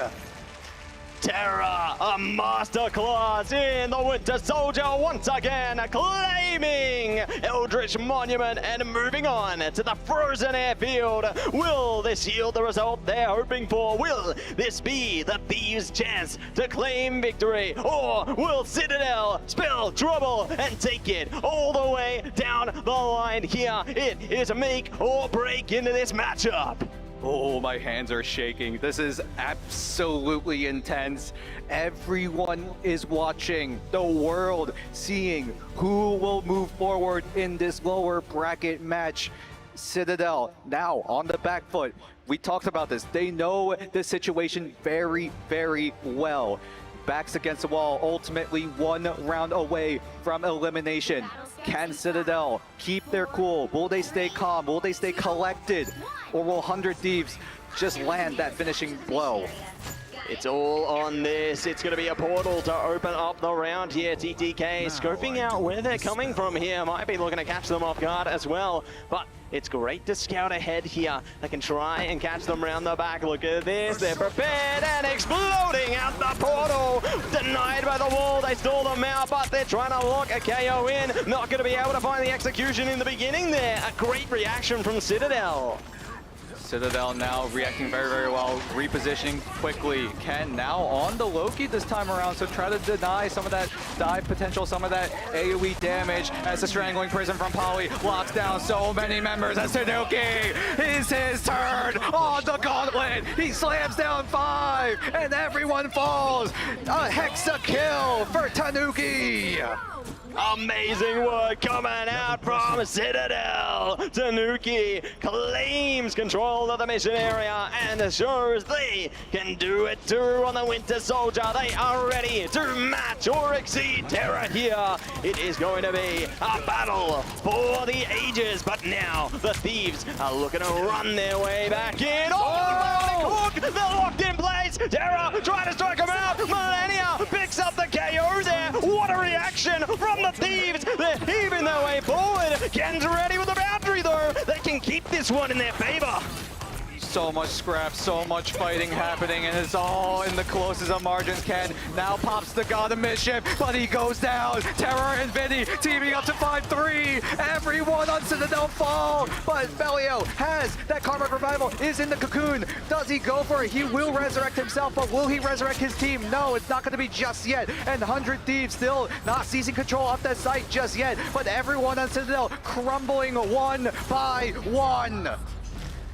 Terra, a masterclass in the Winter Soldier once again, claiming Eldritch Monument and moving on to the frozen airfield. Will this yield the result they're hoping for? Will this be the Thieves' chance to claim victory? Or will Citadel spill trouble and take it all the way down the line here? It is a make or break into this matchup. Oh, my hands are shaking. This is absolutely intense. Everyone is watching, the world seeing who will move forward in this lower bracket match. Citadel now on the back foot. We talked about this. They know the situation very, very well. Backs against the wall, ultimately 1 round away from elimination. Can Citadel keep their cool? Will they stay calm? Will they stay collected? Or will 100 Thieves just land that finishing blow? It's all on this. It's going to be a portal to open up the round here. TTK scoping out where they're coming from here. Might be looking to catch them off guard as well. But it's great to scout ahead here. They can try and catch them round the back. Look at this. They're prepared and exploding out the portal. Denied by the wall. They stall them out, but they're trying to lock a KO in. Not going to be able to find the execution in the beginning there. A great reaction from Citadel. Citadel now reacting very, very well, repositioning quickly. Ken now on the Loki this time around, so try to deny some of that dive potential, some of that AoE damage as the Strangling Prison from Poly locks down so many members as Tanuki is his turn on the gauntlet. He slams down 5 and everyone falls. A hexa kill for Tanuki. Amazing work coming out from Citadel. Tanuki claims control of the mission area and shows they can do it too on the Winter Soldier. They are ready to match or exceed Terra here. It is going to be a battle for the ages, but now the Thieves are looking to run their way back in. Oh, they're locked in place. Terra trying to strike him out. Millennia picks up the KO there. What a reaction from the Thieves. They're heaving their way forward. Ken's ready with the boundary though. They can keep this one in their favor. So much scrap, so much fighting happening, and it's all in the closest of margins. Ken now pops the God of Mischief, but he goes down. Terror and Vinny teaming up to 5-3. Everyone on Citadel fall, but Belio has that Karmic Revival, is in the cocoon. Does he go for it? He will resurrect himself, but will he resurrect his team? No, it's not going to be just yet. And 100 Thieves still not seizing control of that site just yet, but everyone on Citadel crumbling 1 by 1.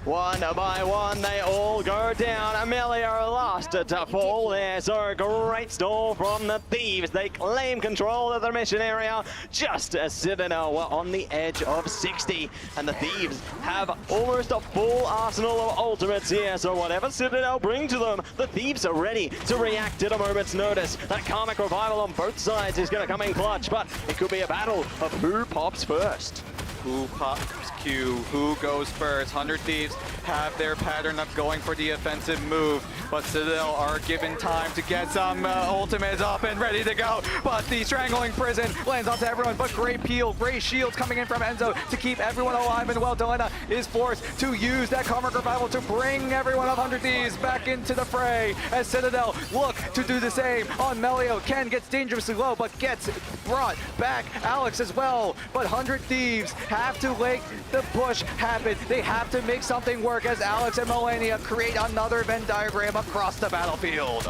1 by 1, they all go down. Amelia lost to fall there, so great stall from the Thieves. They claim control of the mission area just as Citadel were on the edge of 60. And the Thieves have almost a full arsenal of ultimates here, so whatever Citadel bring to them, the Thieves are ready to react at a moment's notice. That Karmic Revival on both sides is going to come in clutch, but it could be a battle of who pops first. Who pops Q? Who goes first? 100 Thieves have their pattern of going for the offensive move, but Citadel are given time to get some ultimates up and ready to go. But the Strangling Prison lands onto everyone, but great peel, great shields coming in from Enzo to keep everyone alive, and well, Delena is forced to use that Karmic Revival to bring everyone of 100 Thieves back into the fray as Citadel look to do the same on Melio. Ken gets dangerously low, but gets brought back. Alex as well, but 100 Thieves have to make the push happen. They have to make something work as Alex and Melania create another Venn diagram across the battlefield.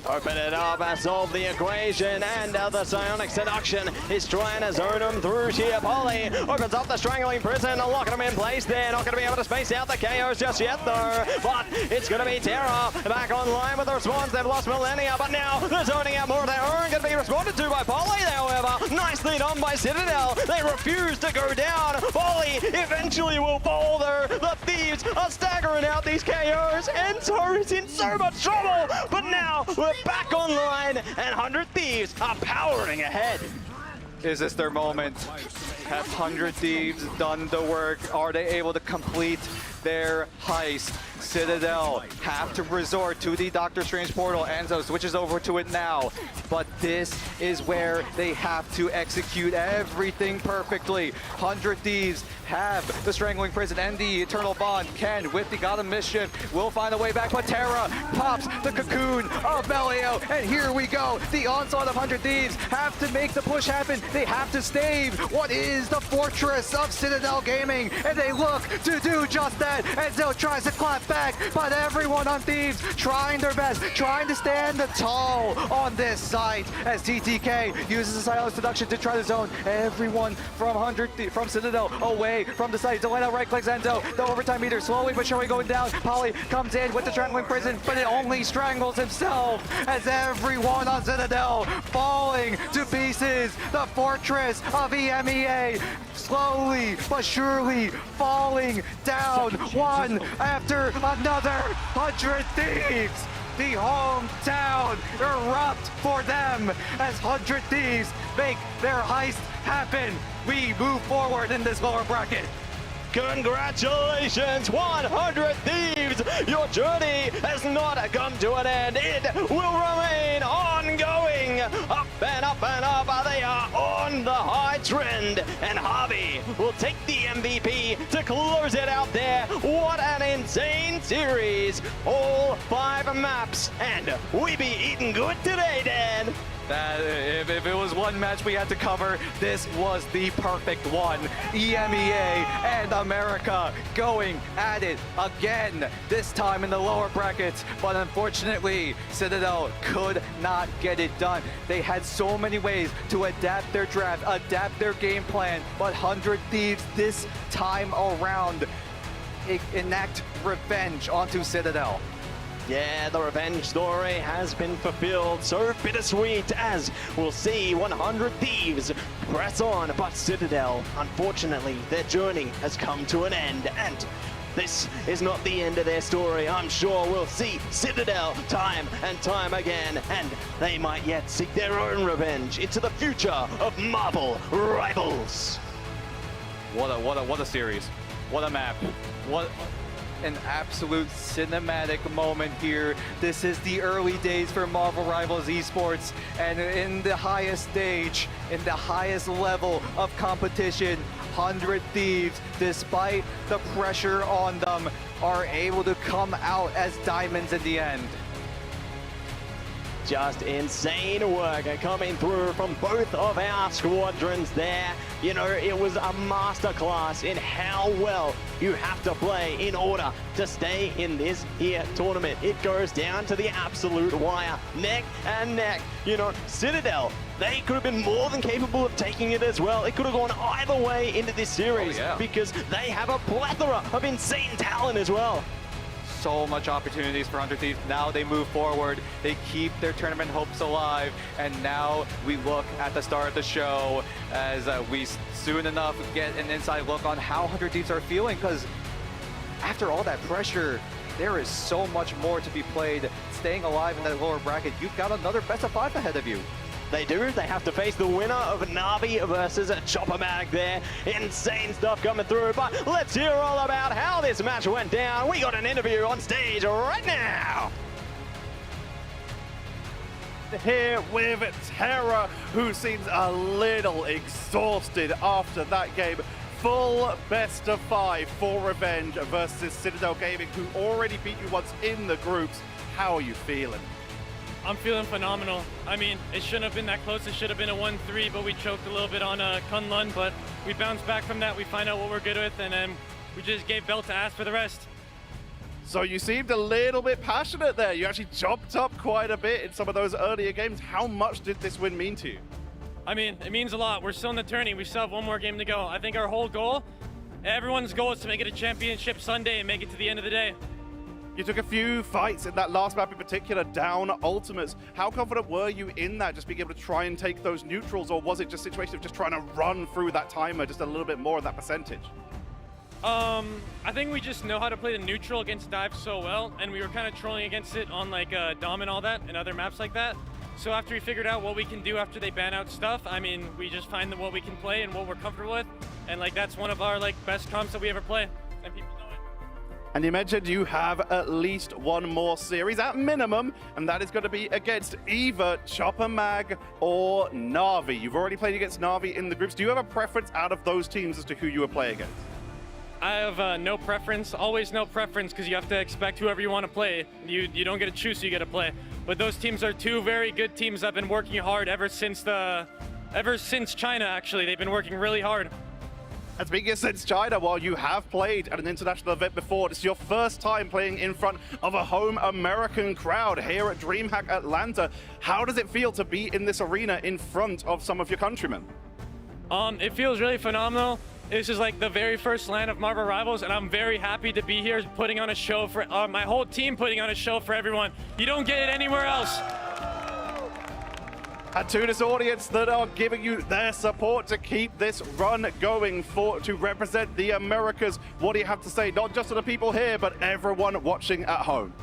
Open it up and solve the equation, and the Psionic Seduction is trying to zone him through here. Polly opens up the Strangling Prison, locking him in place there. Not going to be able to space out the KOs just yet though, but it's going to be Terra back online with the response. They've lost Millennia, but now they're zoning out more of their own. Going to be responded to by Polly, however. Nicely done by Citadel. They refuse to go down. Polly eventually will fall though. The Thieves are staggering out these KOs. Enzo is in so much trouble, but now we're back online, and 100 Thieves are powering ahead. Is this their moment? Have 100 Thieves done the work? Are they able to complete their heist. Citadel have to resort to the Doctor Strange portal. Enzo switches over to it now. But this is where they have to execute everything perfectly. 100 Thieves have the Strangling Prison and the Eternal Bond. Ken with the God of Mischief will find a way back, but Terra pops the cocoon of Melio, and here we go. The onslaught of 100 Thieves have to make the push happen. They have to stave what is the fortress of Citadel Gaming, and they look to do just that. Enzo tries to clap back, but everyone on Thieves trying their best, trying to stand tall on this site as TTK uses the silence seduction to try to zone everyone from Citadel away from the site. Delano right-clicks Enzo. The overtime meter slowly but surely going down. Polly comes in with the Strangling Prison, but it only strangles himself as everyone on Citadel falling to pieces. The fortress of EMEA slowly but surely falling down one after another. 100 Thieves! The hometown erupt for them as 100 Thieves make their heist happen. We move forward in this lower bracket. Congratulations, 100 Thieves! Your journey has not come to an end. It will remain ongoing. Up and up and up. They are on the high trend. And Harvey will take the MVP to close it out there. What an insane series. All 5 maps. And we be eating good today, Dan. That if it was one match we had to cover, this was the perfect one. EMEA and America going at it again, this time in the lower brackets. But unfortunately, Citadel could not get it done. They had so many ways to adapt their draft, adapt their game plan, but 100 Thieves this time around enact revenge onto Citadel. Yeah, the revenge story has been fulfilled. So bittersweet as we'll see 100 Thieves press on. But Citadel, unfortunately, their journey has come to an end. And this is not the end of their story. I'm sure we'll see Citadel time and time again. And they might yet seek their own revenge into the future of Marvel Rivals. What a series. What a map. What an absolute cinematic moment here. This is the early days for Marvel Rivals Esports, and in the highest stage, in the highest level of competition, 100 Thieves, despite the pressure on them, are able to come out as diamonds in the end. Just insane work coming through from both of our squadrons there. You know, it was a masterclass in how well you have to play in order to stay in this here tournament. It goes down to the absolute wire, neck and neck. You know, Citadel, they could have been more than capable of taking it as well. It could have gone either way into this series because they have a plethora of insane talent as well. So much opportunities for 100 Thieves. Now they move forward. They keep their tournament hopes alive. And now we look at the start of the show as we soon enough get an inside look on how 100 Thieves are feeling, because after all that pressure, there is so much more to be played. Staying alive in that lower bracket, you've got another best of 5 ahead of you. They do. They have to face the winner of Navi versus Chopper Mag there. Insane stuff coming through. But let's hear all about how this match went down. We got an interview on stage right now. Here with Terra, who seems a little exhausted after that game. Full best of 5 for revenge versus Citadel Gaming, who already beat you once in the groups. How are you feeling? I'm feeling phenomenal. I mean, it shouldn't have been that close. It should have been a 1-3, but we choked a little bit on Kunlun, but we bounced back from that. We find out what we're good with, and then we just gave belt to ass for the rest. So you seemed a little bit passionate there. You actually jumped up quite a bit in some of those earlier games. How much did this win mean to you? I mean, it means a lot. We're still in the tourney. We still have one more game to go. I think our whole goal, everyone's goal, is to make it a championship Sunday and make it to the end of the day. You took a few fights in that last map in particular, down ultimates. How confident were you in that, just being able to try and take those neutrals, or was it just a situation of just trying to run through that timer just a little bit more of that percentage? I think we just know how to play the neutral against dive so well, and we were kind of trolling against it on like Dom and all that, and other maps like that. So after we figured out what we can do after they ban out stuff, I mean, we just find what we can play and what we're comfortable with, and like that's one of our like best comps that we ever play, and people know it. And you mentioned you have at least one more series at minimum, and that is going to be against either Chopper Mag or Na'Vi. You've already played against Na'Vi in the groups. Do you have a preference out of those teams as to who you would play against? I have no preference, always no preference, because you have to expect whoever you want to play. You don't get to choose who you get to play. But those teams are two very good teams that have been working hard ever since China, actually. They've been working really hard. And speaking of since China, while you have played at an international event before, it's your first time playing in front of a home American crowd here at DreamHack Atlanta. How does it feel to be in this arena in front of some of your countrymen? It feels really phenomenal. This is like the very first LAN of Marvel Rivals, and I'm very happy to be here putting on a show for my whole team, putting on a show for everyone. You don't get it anywhere else. And to this audience that are giving you their support to keep this run going to represent the Americas, what do you have to say, not just to the people here, but everyone watching at home?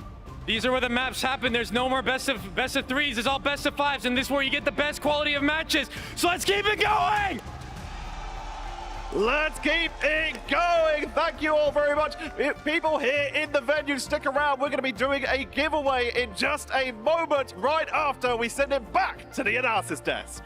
These are where the maps happen. There's no more best of threes. It's all best of fives, and this is where you get the best quality of matches. So let's keep it going! Let's keep it going. Thank you all very much. People here in the venue, stick around. We're going to be doing a giveaway in just a moment, right after we send it back to the analysis desk.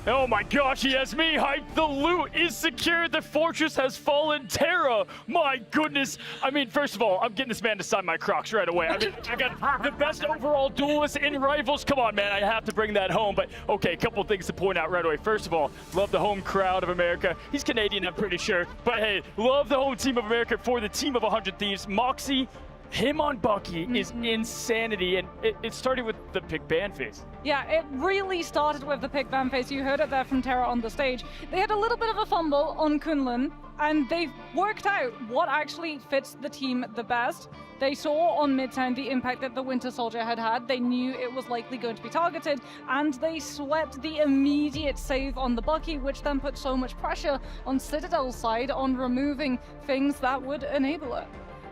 Oh my gosh, he has me hyped. The loot is secured. The fortress has fallen. Terra, my goodness. I mean, first of all, I'm getting this man to sign my Crocs right away. I mean, I got the best overall duelist in Rivals. Come on, man, I have to bring that home. But okay, a couple things to point out right away. First of all, love the home crowd of America. He's Canadian, I'm pretty sure. But hey, love the home team of America for the team of 100 Thieves. Moxie, him on Bucky is insanity, and it started with the pick ban phase. Yeah, it really started with the pick ban phase. You heard it there from Terra on the stage. They had a little bit of a fumble on Kunlun, and they've worked out what actually fits the team the best. They saw on Midtown the impact that the Winter Soldier had. They knew it was likely going to be targeted, and they swept the immediate save on the Bucky, which then put so much pressure on Citadel's side on removing things that would enable it.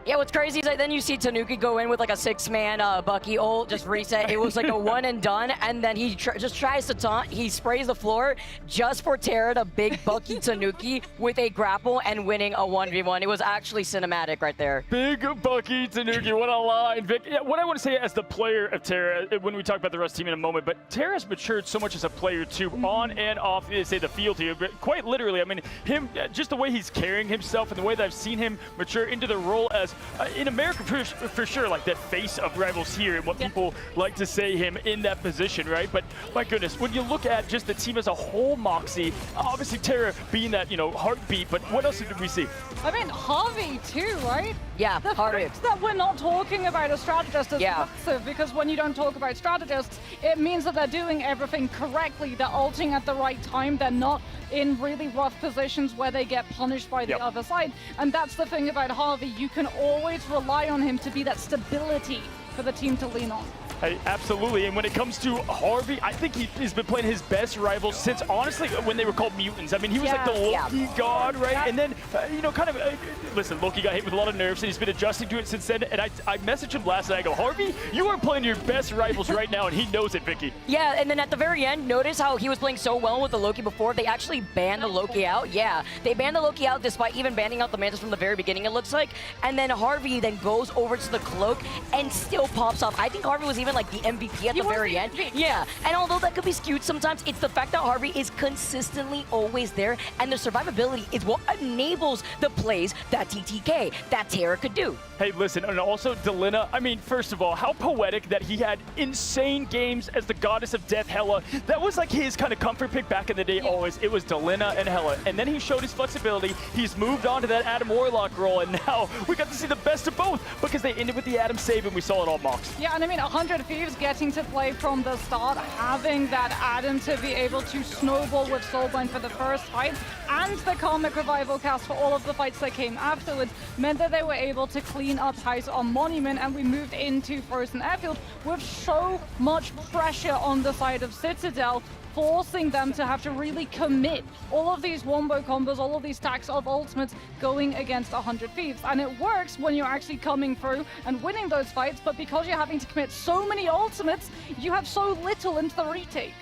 Yeah, what's crazy is that then you see Tanuki go in with like a 6-man Bucky ult, just reset. It was like a one and done, and then he just tries to taunt. He sprays the floor just for Terra to big Bucky Tanuki with a grapple and winning a 1v1. It was actually cinematic right there. Big Bucky Tanuki, what a line, Vic. Yeah, what I want to say as the player of Terra, when we talk about the Rust team in a moment, but Terra's matured so much as a player too, on and off, say the field here, but quite literally. I mean, him, just the way he's carrying himself and the way that I've seen him mature into the role as in America, for sure, like that face of Rivals here and what people like to say him in that position, right? But my goodness, when you look at just the team as a whole, Moxie, obviously Terra being that, you know, heartbeat, but what else did we see? I mean, Harvey too, right? Yeah, the Harvey. fact that we're not talking about a strategist is massive, because when you don't talk about strategists, it means that they're doing everything correctly. They're ulting at the right time. They're not in really rough positions where they get punished by the other side. And that's the thing about Harvey. You can always rely on him to be that stability for the team to lean on. Hey, absolutely, and when it comes to Harvey, I think he's been playing his best Rivals since, honestly, when they were called Mutants. I mean, he was like the Loki god, right? And then, you know, kind of, listen, Loki got hit with a lot of nerfs, and he's been adjusting to it since then, and I messaged him last night, I go, Harvey, you are playing your best Rivals right now, and he knows it, Vicky. Yeah, and then at the very end, notice how he was playing so well with the Loki before. They actually banned the Loki out. Yeah, they banned the Loki out despite even banning out the Mantis from the very beginning, it looks like. And then Harvey then goes over to the Cloak and still pops off. I think Harvey was even like the MVP at the very end. Yeah, and although that could be skewed sometimes, it's the fact that Harvey is consistently always there, and the survivability is what enables the plays that TTK, that Terra could do. Hey, listen, and also Delina, I mean, first of all, how poetic that he had insane games as the Goddess of Death, Hela. That was like his kind of comfort pick back in the day always. It was Delina and Hela, and then he showed his flexibility. He's moved on to that Adam Warlock role, and now we got to see the best of both because they ended with the Adam save, and we saw it all Mox. Yeah, and I mean, 100 Thieves getting to play from the start, having that Adam to be able to snowball with Soulbind for the first fight, and the Karmic Revival cast for all of the fights that came afterwards, meant that they were able to clean up house on Monument, and we moved into Frozen Airfield with so much pressure on the side of Citadel, forcing them to have to really commit all of these wombo combos, all of these stacks of ultimates going against 100 Thieves. And it works when you're actually coming through and winning those fights, but because you're having to commit so many ultimates, you have so little into the retake.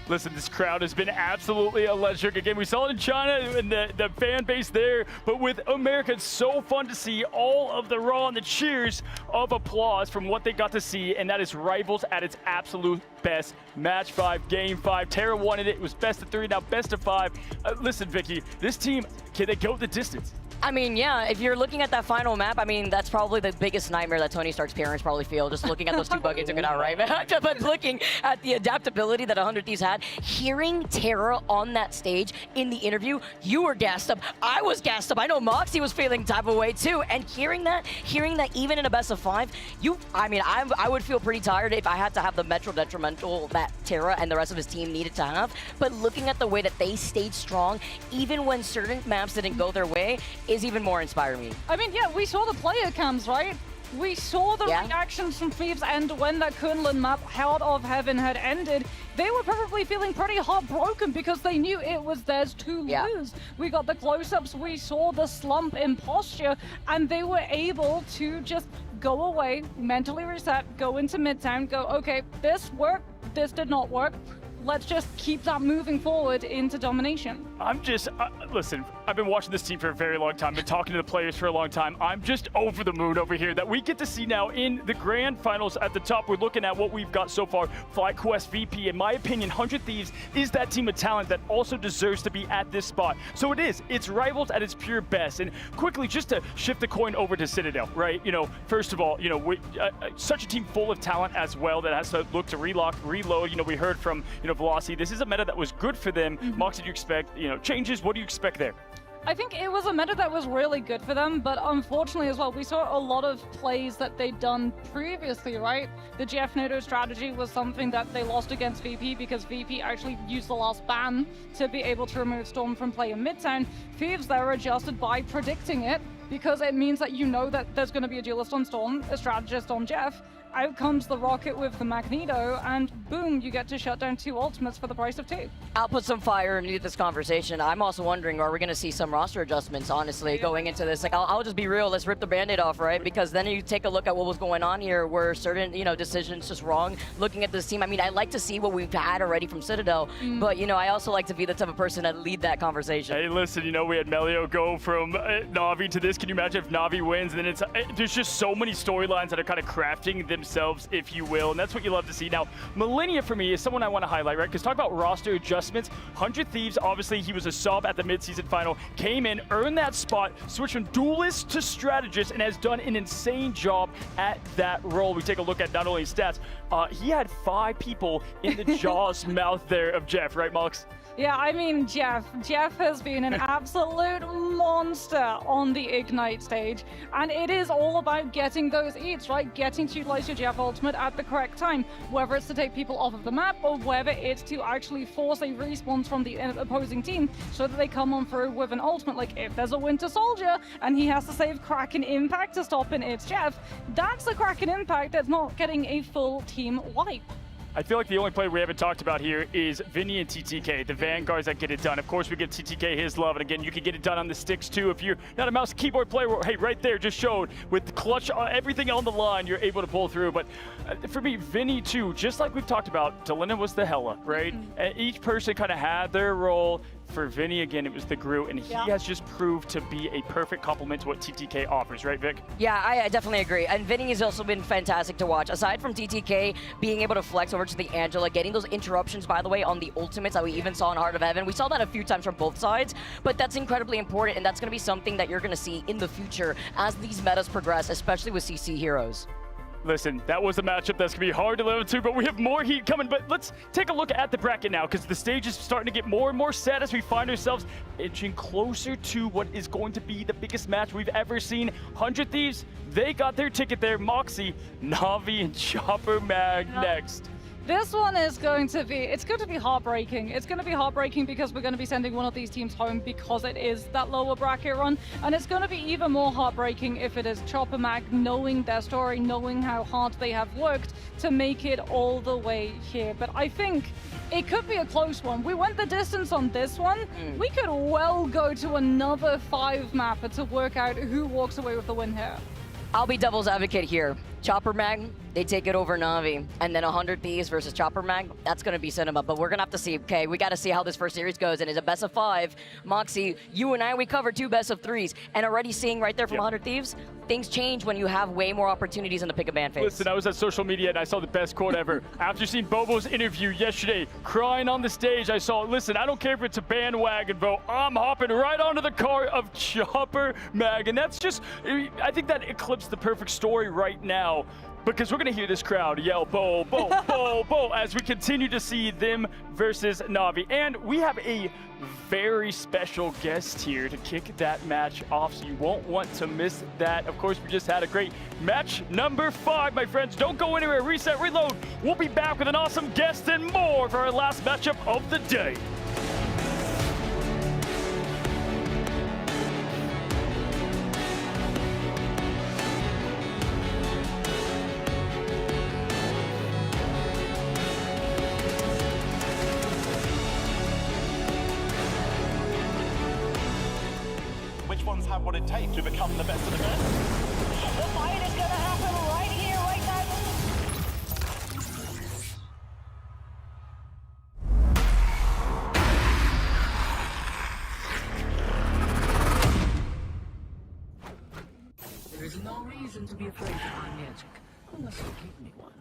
Listen, this crowd has been absolutely electric. Again, we saw it in China and the fan base there, but with America, it's so fun to see all of the raw and the cheers of applause from what they got to see, and that is Rivals at its absolute best. Match 5, Game 5. Terra wanted it. It was best of 3, now best of 5. Listen, Vicky, this team, can they go the distance? I mean, yeah, if you're looking at that final map, I mean, that's probably the biggest nightmare that Tony Stark's parents probably feel, just looking at those 2 buckets took it out, right? But looking at the adaptability that 100 Thieves had, hearing Terra on that stage in the interview, you were gassed up. I was gassed up. I know Moxie was feeling type of way too. And hearing that even in a best of 5, I would feel pretty tired if I had to have the Metro detrimental that Terra and the rest of his team needed to have. But looking at the way that they stayed strong, even when certain maps didn't go their way, is even more inspiring. I mean, yeah, we saw the player cams, right? We saw the reactions from Thieves, and when that Kunlun map, Heart of Heaven, had ended, they were probably feeling pretty heartbroken because they knew it was theirs to lose. We got the close-ups, we saw the slump in posture, and they were able to just go away, mentally reset, go into Midtown, go, okay, this worked, this did not work. Let's just keep that moving forward into domination. I'm just, listen, I've been watching this team for a very long time, been talking to the players for a long time. I'm just over the moon over here that we get to see now in the grand finals at the top. We're looking at what we've got so far. FlyQuest VP, in my opinion, 100 Thieves is that team of talent that also deserves to be at this spot. So it's Rivals at its pure best. And quickly, just to shift the coin over to Citadel, right? You know, first of all, you know, such a team full of talent as well that has to look to reload. You know, we heard from, you know, Velocity. This is a meta that was good for them. Mox, did you expect, you know, changes? What do you expect there? I think it was a meta that was really good for them, but unfortunately as well, we saw a lot of plays that they'd done previously, right? The Jeff Noto strategy was something that they lost against VP because VP actually used the last ban to be able to remove Storm from play in Midtown. Thieves, they were adjusted by predicting it because it means that you know that there's going to be a duelist on Storm, a strategist on Jeff. Out comes the rocket with the Magneto, and boom, you get to shut down 2 ultimates for the price of 2. I'll put some fire into this conversation. I'm also wondering, are we going to see some roster adjustments, honestly, going into this? Like, I'll just be real. Let's rip the Band-Aid off, right? Because then you take a look at what was going on here, where certain, you know, decisions just wrong. Looking at this team, I mean, I like to see what we've had already from Citadel, but, you know, I also like to be the type of person that lead that conversation. Hey, listen, you know, we had Melio go from Na'Vi to this. Can you imagine if Na'Vi wins? And then there's just so many storylines that are kind of crafting themselves, if you will, and that's what you love to see. Now, Millennia for me is someone I want to highlight, right? Because talk about roster adjustments. 100 Thieves, obviously, he was a sub at the midseason final, came in, earned that spot, switched from duelist to strategist, and has done an insane job at that role. We take a look at not only his stats, he had 5 people in the Jaws mouth there of Jeff, right, Mox? Yeah, I mean, Jeff has been an absolute monster on the Ignite stage, and it is all about getting those eats, right? Getting to utilize your Jeff ultimate at the correct time, whether it's to take people off of the map or whether it's to actually force a response from the opposing team so that they come on through with an ultimate. Like, if there's a Winter Soldier and he has to save Kraken Impact to stop in its Jeff, that's the Kraken Impact that's not getting a full team wipe. I feel like the only player we haven't talked about here is Vinny and TTK, the Vanguards that get it done. Of course, we give TTK his love, and again, you can get it done on the sticks too. If you're not a mouse and keyboard player, hey, right there, just showed with the clutch, everything on the line, you're able to pull through. But for me, Vinny too, just like we've talked about, Delina was the Hella, right? Each person kind of had their role. For Vinny, again, it was the Groot, and he has just proved to be a perfect complement to what TTK offers, right, Vic? Yeah, I definitely agree. And Vinny has also been fantastic to watch. Aside from TTK being able to flex over to the Angela, getting those interruptions, by the way, on the ultimates that we even saw in Heart of Heaven. We saw that a few times from both sides, but that's incredibly important, and that's going to be something that you're going to see in the future as these metas progress, especially with CC heroes. Listen, that was a matchup that's going to be hard to live up to, but we have more heat coming. But let's take a look at the bracket now, because the stage is starting to get more and more set as we find ourselves inching closer to what is going to be the biggest match we've ever seen. 100 Thieves, they got their ticket there. Moxie, Na'Vi, and Chopper Mag next. This one is going to be, it's going to be heartbreaking. It's going to be heartbreaking because we're going to be sending one of these teams home because it is that lower bracket run. And it's going to be even more heartbreaking if it is Chopper Mag, knowing their story, knowing how hard they have worked to make it all the way here. But I think it could be a close one. We went the distance on this one. We could well go to another 5-mapper to work out who walks away with the win here. I'll be devil's advocate here. Chopper Mag, they take it over Na'Vi. And then 100 Thieves versus Chopper Mag, that's going to be cinema. But we're going to have to see, okay, we got to see how this first series goes. And it's a best of 5. Moxie, you and I, we covered 2 best of 3s. And already seeing right there from 100 Thieves, things change when you have way more opportunities in the pick-a-ban phase. Listen, I was at social media and I saw the best quote ever. After seeing Bobo's interview yesterday, crying on the stage, I saw, listen, I don't care if it's a bandwagon vote, I'm hopping right onto the car of Chopper Mag. And that's just, I think that eclipsed the perfect story right now, because we're going to hear this crowd yell, Bo, Bo, Bo, Bo, as we continue to see them versus Na'Vi. And we have a very special guest here to kick that match off, so you won't want to miss that. Of course, we just had a great match number 5, my friends. Don't go anywhere, reset, reload. We'll be back with an awesome guest and more for our last matchup of the day. Have what it takes to become the best of the best. The fight is gonna happen right here, right now. There is no reason to be afraid of my magic, unless you give me one.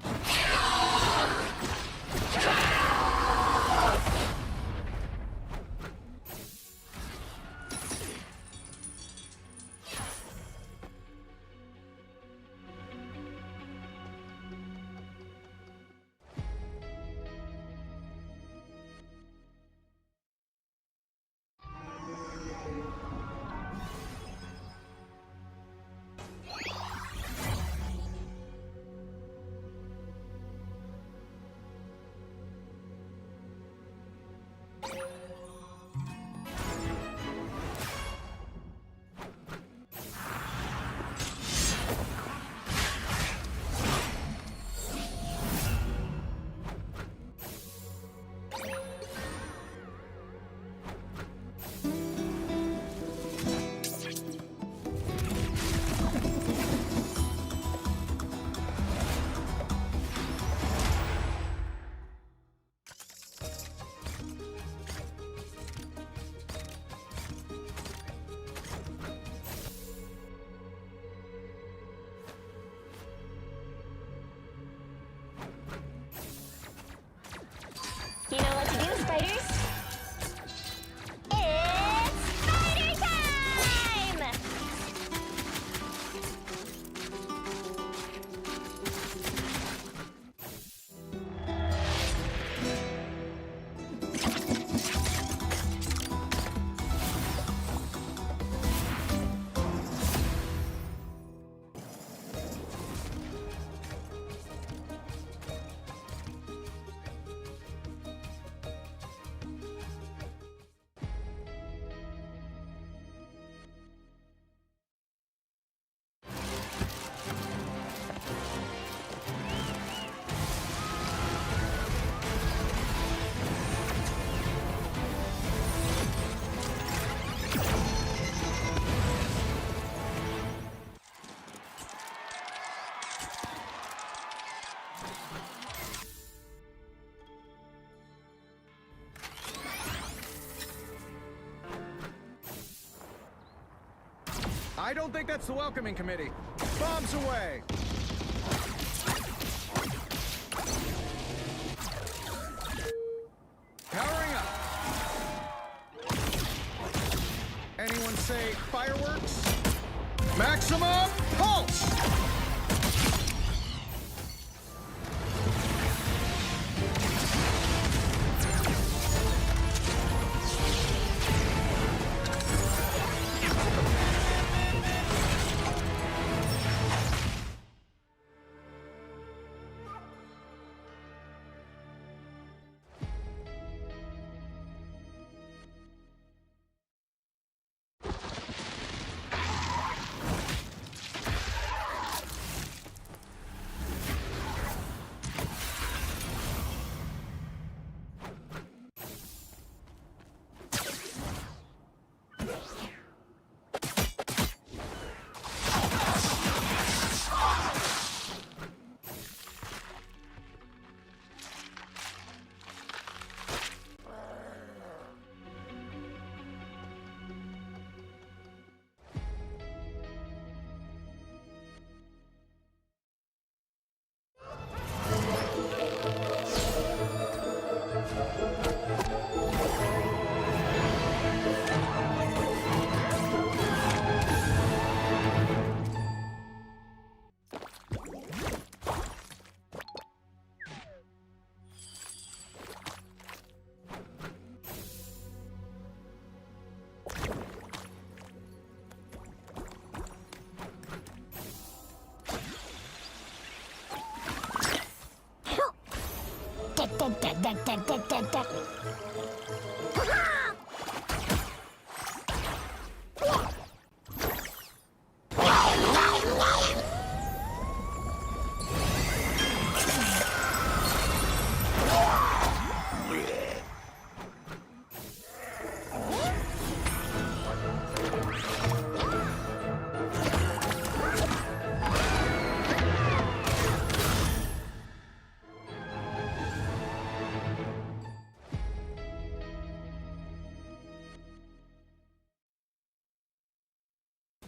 You know what to do, spiders? It's spider time! I don't think that's the welcoming committee. Bombs away! Powering up. Anyone say fireworks? Maximum pulse!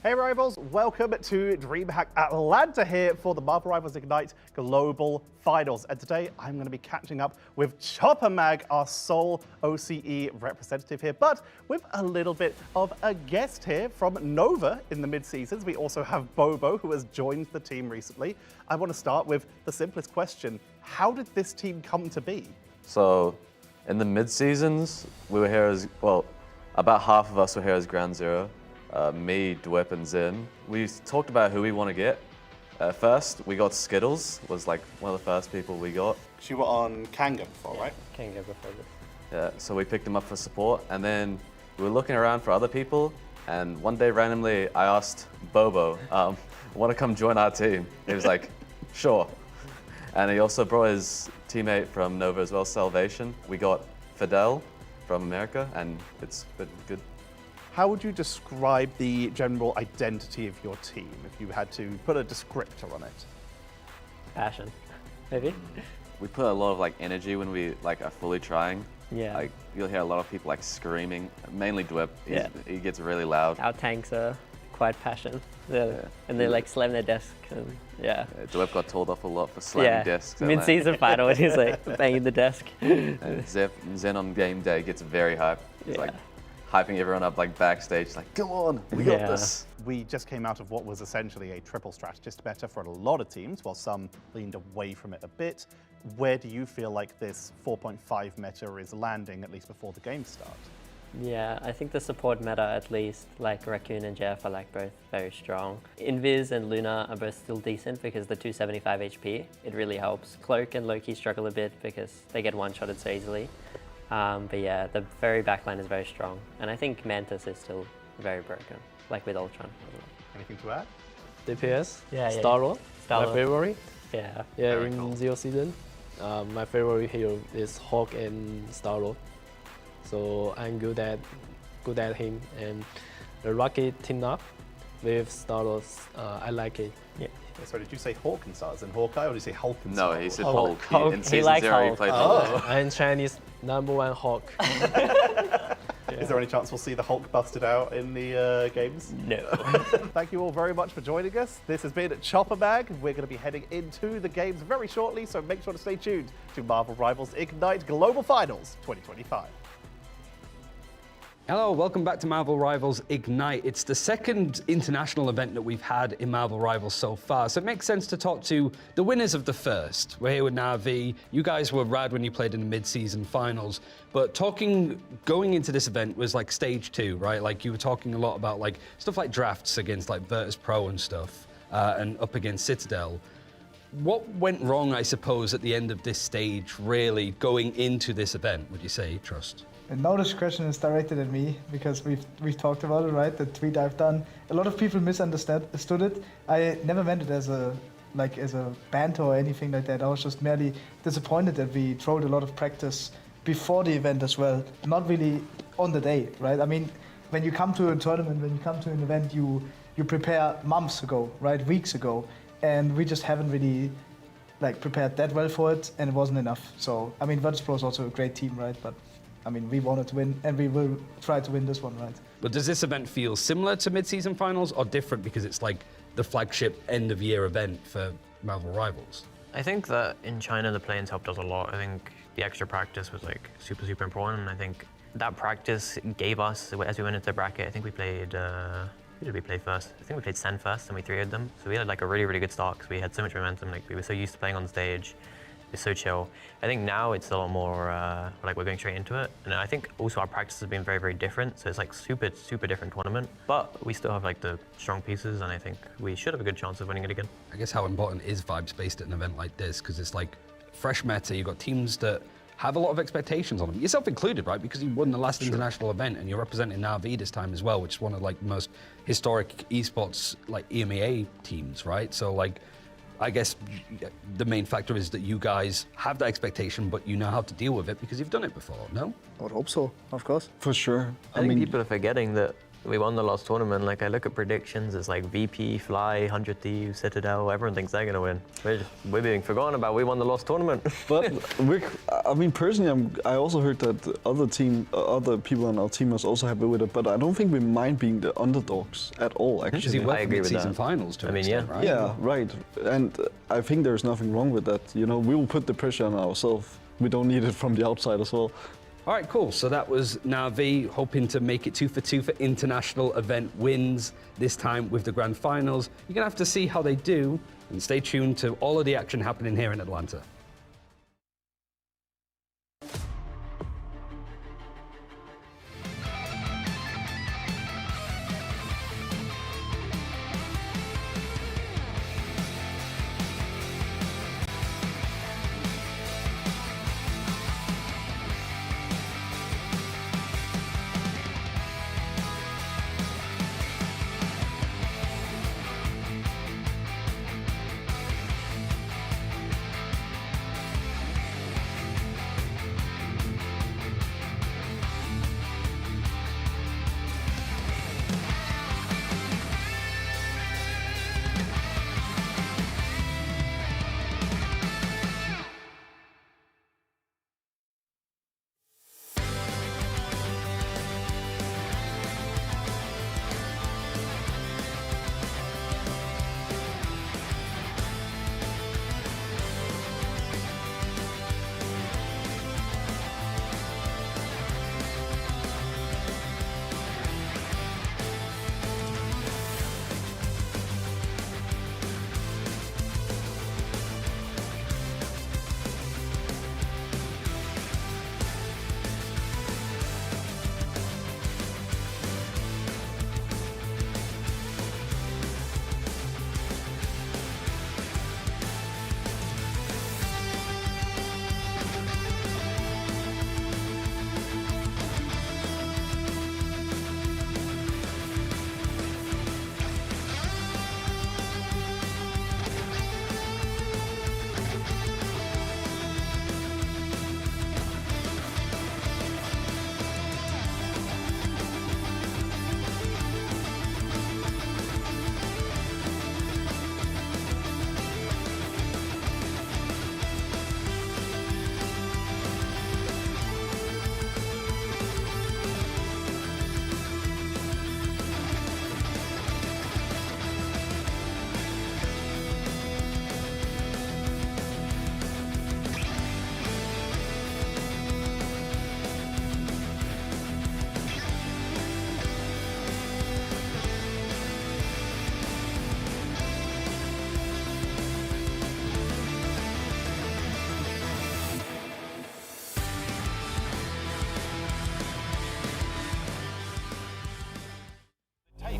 Hey Rivals, welcome to DreamHack Atlanta here for the Marvel Rivals Ignite Global Finals. And today I'm going to be catching up with Chopper Mag, our sole OCE representative here, but with a little bit of a guest here from Nova in the mid-seasons. We also have Bobo, who has joined the team recently. I want to start with the simplest question. How did this team come to be? So in the mid-seasons, we were here as, well, about half of us were here as Ground Zero. Me, Dwip, and Zin. We talked about who we want to get. First, we got Skittles, was like one of the first people we got. You were on Kanga before, right? Kanga before this. Yeah, so we picked him up for support, and then we were looking around for other people, and one day randomly I asked Bobo, want to come join our team? He was like, sure. And he also brought his teammate from Nova as well, Salvation. We got Fidel from America, and it's been good. How would you describe the general identity of your team if you had to put a descriptor on it? Passion, maybe? We put a lot of like energy when we like are fully trying. Yeah. Like you'll hear a lot of people like screaming, mainly Dwip. Yeah. He gets really loud. Our tanks are quite passionate. And they like slam their desk. And, yeah. Dwip got told off a lot for slamming desks. Mid-season final, when he's like banging the desk. And Zen on game day gets very hyped. He's like hyping everyone up like backstage, like, come on, we got this. We just came out of what was essentially a triple strategist meta for a lot of teams, while some leaned away from it a bit. Where do you feel like this 4.5 meta is landing, at least before the games start? Yeah, I think the support meta, at least, like Raccoon and Jeff, are like both very strong. Invis and Luna are both still decent because the 275 HP, it really helps. Cloak and Loki struggle a bit because they get one-shotted so easily. But yeah, the very backline is very strong. And I think Mantis is still very broken, like with Ultron. Anything to add? DPS, Yeah, Star-Lord, Star-Lord. my favorite. Yeah. Yeah, in Zero Season, my favorite hero is Hawk and Star-Lord. So I'm good at him, and the Rocket team up with Star-Lord, I like it. Yeah. So did you say Hawk and Stars and Hawkeye, or did you say Hulk and No, Stars? he said Hulk. In season 0, he played Hulk. I'm Chinese #1 Hawk. Is there any chance we'll see the Hulk busted out in the games? No. Thank you all very much for joining us. This has been Chopper Mag. We're going to be heading into the games very shortly, so make sure to stay tuned to Marvel Rivals Ignite Global Finals 2025. Hello, welcome back to Marvel Rivals Ignite. It's the second international event that we've had in Marvel Rivals so far, so it makes sense to talk to the winners of the first. We're here with Na'Vi. You guys were rad when you played in the mid-season finals, but going into this event was like stage 2, right? Like you were talking a lot about like stuff like drafts against like Virtus Pro and stuff, and up against Citadel. What went wrong, I suppose, at the end of this stage, really, going into this event, would you say, Trust? And now this question is directed at me because we've talked about it, right? The tweet I've done. A lot of people misunderstood it. I never meant it as a banter or anything like that. I was just merely disappointed that we trolled a lot of practice before the event as well, not really on the day, right? I mean, when you come to a tournament, when you come to an event, you prepare months ago, right? Weeks ago, and we just haven't really like prepared that well for it, and it wasn't enough. So I mean, Virtus Pro is also a great team, right? But I mean, we wanted to win, and we will try to win this one, right? But does this event feel similar to mid-season finals or different because it's like the flagship end-of-year event for Marvel Rivals? I think that in China, the play-ins helped us a lot. I think the extra practice was like super, super important. And I think that practice gave us, as we went into the bracket, I think we played, who did we play first? I think we played Sen first, and we 3-0'd them. So we had like a really, really good start because we had so much momentum. Like we were so used to playing on stage. It's so chill. I think now it's a lot more like we're going straight into it. And I think also our practice has been very, very different. So it's like super, super different tournament. But we still have like the strong pieces, and I think we should have a good chance of winning it again. I guess how important is vibes based at an event like this? Because it's like fresh meta, you've got teams that have a lot of expectations on them, yourself included, right? Because you won the last international event and you're representing Na'Vi this time as well, which is one of like the most historic esports like EMEA teams, right? So like, I guess the main factor is that you guys have that expectation, but you know how to deal with it because you've done it before, no? I would hope so, of course. For sure. I think people are forgetting that We won the last tournament. Like, I look at predictions, it's like VP, Fly, 100 Thieves, Citadel, everyone thinks they're going to win. We're being forgotten about. We won the last tournament. But I mean, personally, I also heard that other people on our team was also happy with it, but I don't think we mind being the underdogs at all, actually. I agree with season that. finals to I mean, extent, yeah. right? Yeah, right. And I think there's nothing wrong with that. You know, we will put the pressure on ourselves. We don't need it from the outside as well. All right, cool. So that was Na'Vi hoping to make it 2 for 2 for international event wins, this time with the grand finals. You're going to have to see how they do, and stay tuned to all of the action happening here in Atlanta.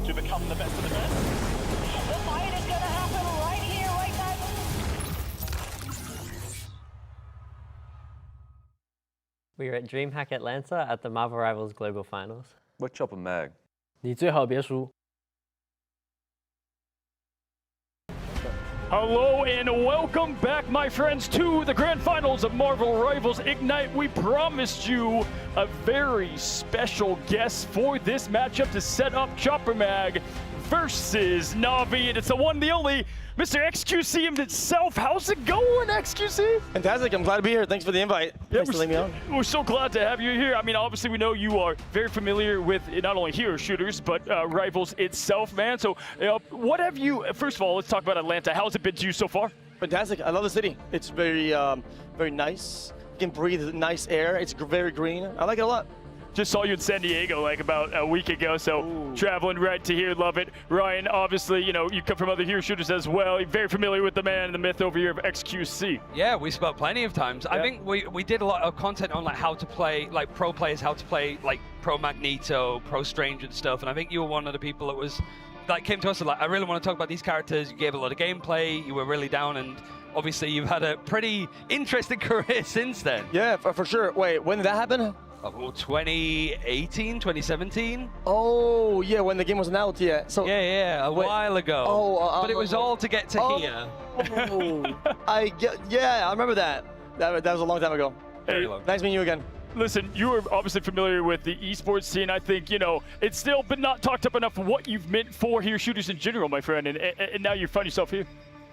To become the best of the best. The fight is gonna happen right here, right now. We are at DreamHack Atlanta at the Marvel Rivals Global Finals. We're Chopper Mag. 你最好别输。 Hello and welcome back, my friends, to the grand finals of Marvel Rivals Ignite. We promised you a very special guest for this matchup to set up Chopper Mag versus Na'Vi, and it's the one, the only, Mr. XQC himself. How's it going, XQC? Fantastic. I'm glad to be here. Thanks for the invite. Thanks for letting me on. We're so glad to have you here. I mean, obviously, we know you are very familiar with not only hero shooters, but Rivals itself, man. So what have you, first of all, let's talk about Atlanta. How's it been to you so far? Fantastic. I love the city. It's very, very nice. You can breathe nice air. It's very green. I like it a lot. Just saw you in San Diego like about a week ago, so traveling right to here, love it. Ryan, obviously, you know, you come from other hero shooters as well. You're very familiar with the man and the myth over here of XQC. Yeah, we spoke plenty of times. I think we did a lot of content on like how to play, like pro players, how to play like pro Magneto, pro Strange and stuff. And I think you were one of the people that was like came to us and like, I really want to talk about these characters. You gave a lot of gameplay. You were really down, and obviously you've had a pretty interesting career since then. Yeah, for sure. Wait, when did that happen? 2018, 2017. Oh, yeah, when the game wasn't out yet. So yeah, a while ago. Oh, but it was all to get to here. Yeah, I remember that. That was a long time ago. Hey, nice meeting you again. listen, you are obviously familiar with the esports scene. I think, you know, it's still been not talked up enough what you've meant for here shooters in general, my friend, and now you find yourself here.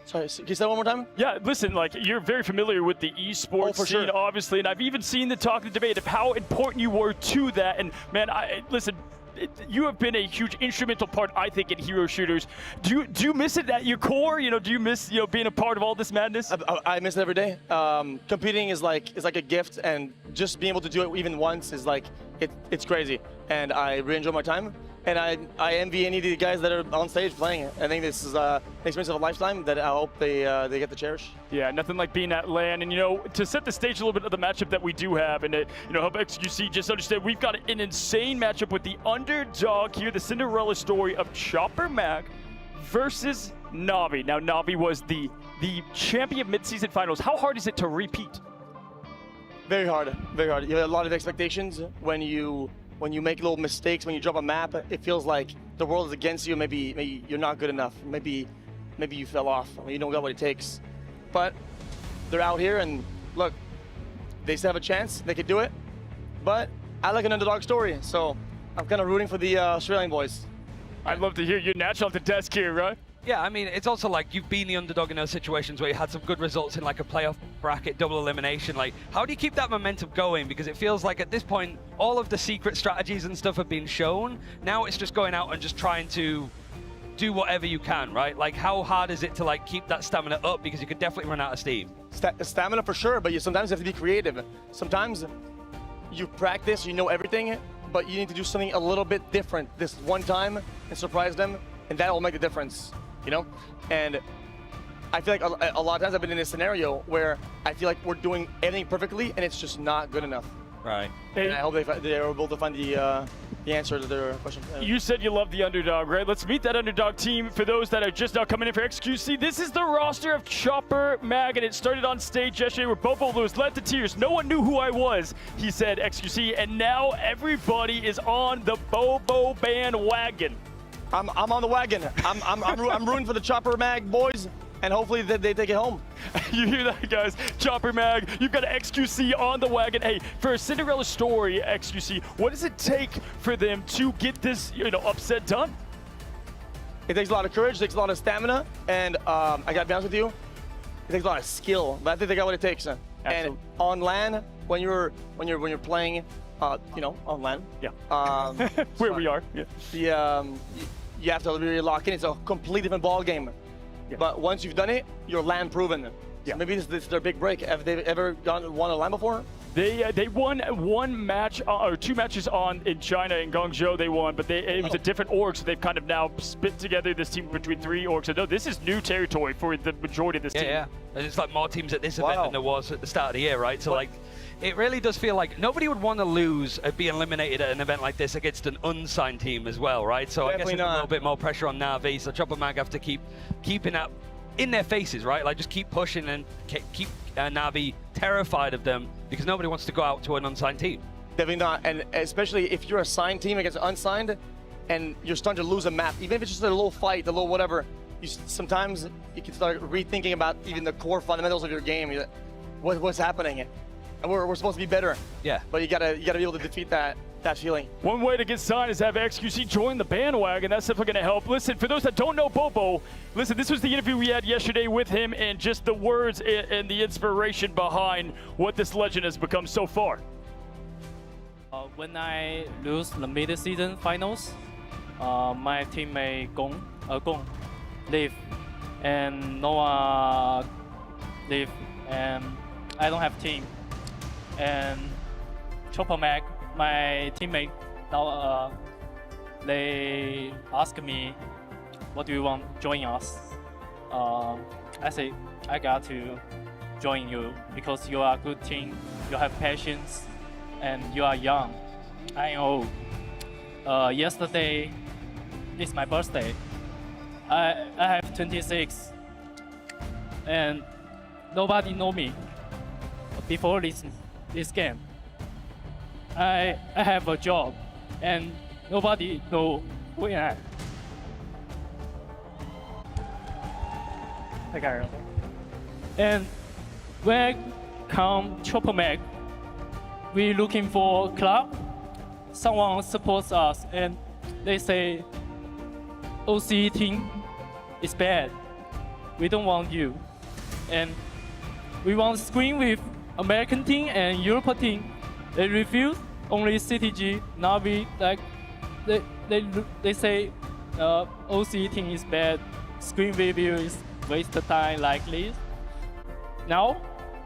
Sorry, can you say that one more time? Yeah, listen, like, you're very familiar with the esports scene, sure. obviously, and I've even seen the talk and debate of how important you were to that. And, man, listen, you have been a huge instrumental part, I think, in hero shooters. Do you miss it at your core? You know, do you miss, you know, being a part of all this madness? I miss it every day. Competing is like a gift, and just being able to do it even once is like, it's crazy. And I really enjoy my time. And I envy any of the guys that are on stage playing it. I think this is an experience of a lifetime that I hope they get to cherish. Yeah, nothing like being at LAN. And, you know, to set the stage a little bit of the matchup that we do have, and, you know, help XQC just understand we've got an insane matchup with the underdog here, the Cinderella story of Chopper Mag versus Navi. Now, Navi was the champion mid-season finals. How hard is it to repeat? Very hard, very hard. You have a lot of expectations when you make little mistakes, when you drop a map. It feels like the world is against you. Maybe you're not good enough. Maybe you fell off. I mean, you don't got what it takes. But they're out here, and look, they still have a chance. They could do it. But I like an underdog story, so I'm kind of rooting for the Australian boys. I'd love to hear you natural at the desk here, right? Yeah, I mean, it's also like you've been the underdog in those situations where you had some good results in like a playoff bracket, double elimination. Like, how do you keep that momentum going? Because it feels like at this point, all of the secret strategies and stuff have been shown. Now it's just going out and just trying to do whatever you can, right? Like, how hard is it to like keep that stamina up? Because you could definitely run out of steam. Stamina for sure, but you sometimes have to be creative. Sometimes you practice, you know everything, but you need to do something a little bit different this one time and surprise them, and that will make the difference. You know, and I feel like a lot of times I've been in this scenario where I feel like we're doing everything perfectly and it's just not good enough. Right. And I hope they're able to find the answer to their question. You said you love the underdog, right? Let's meet that underdog team. For those that are just now coming in for XQC, this is the roster of Chopper Mag, and it started on stage yesterday where Bobo was led to tears. No one knew who I was, he said, XQC, and now everybody is on the Bobo bandwagon. I'm on the wagon. I'm rooting for the Chopper Mag boys, and hopefully they take it home. You hear that, guys? Chopper Mag, you've got XQC on the wagon. Hey, for a Cinderella story, XQC, what does it take for them to get this, you know, upset done? It takes a lot of courage, it takes a lot of stamina, and I gotta be honest with you, it takes a lot of skill. But I think they got what it takes. And on LAN, when you're playing, you know, on LAN. Yeah. Where we are. Yeah. You have to really lock in. It's a completely different ball game. Yeah. But once you've done it, you're LAN proven. Yeah. So maybe this is their big break. Have they ever won a LAN before? They won one match or two matches in China in Guangzhou. They won, but it was a different org, so they've kind of now split together this team between three orgs. So no, this is new territory for the majority of this team. Yeah, and it's like more teams at this event than there was at the start of the year, right? So like, it really does feel like nobody would want to lose or be eliminated at an event like this against an unsigned team as well, right? So Definitely I guess it's a little bit more pressure on Navi. So Chopper Mag have to keeping that in their faces, right? Like just keep pushing and keep Navi terrified of them because nobody wants to go out to an unsigned team. Definitely not, and especially if you're a signed team against unsigned, and you're starting to lose a map, even if it's just a little fight, a little whatever. Sometimes you can start rethinking about even the core fundamentals of your game. What's happening? And we're supposed to be better. Yeah. But you gotta be able to defeat that feeling. One way to get signed is have XQC join the bandwagon. That's definitely going to help. Listen, for those that don't know Bobo, listen, this was the interview we had yesterday with him and just the words and the inspiration behind what this legend has become so far. When I lose the mid-season finals, my teammate Gong leave, and Noah leave, and I don't have team. And Chopper Mag, my teammate, now they ask me, what do you want to join us? I say, I got to join you because you are a good team, you have patience, and you are young. I know. Yesterday is my birthday. I have 26, and nobody know me before this game. I have a job, and nobody know who I am. I got it. And when I come Chopper Mag, we looking for club. Someone supports us, and they say OC team is bad. We don't want you, and we want to screen with American team and European team. They refuse. Only CTG, Navi, like they say OC team is bad. Screen review is waste of time like this. Now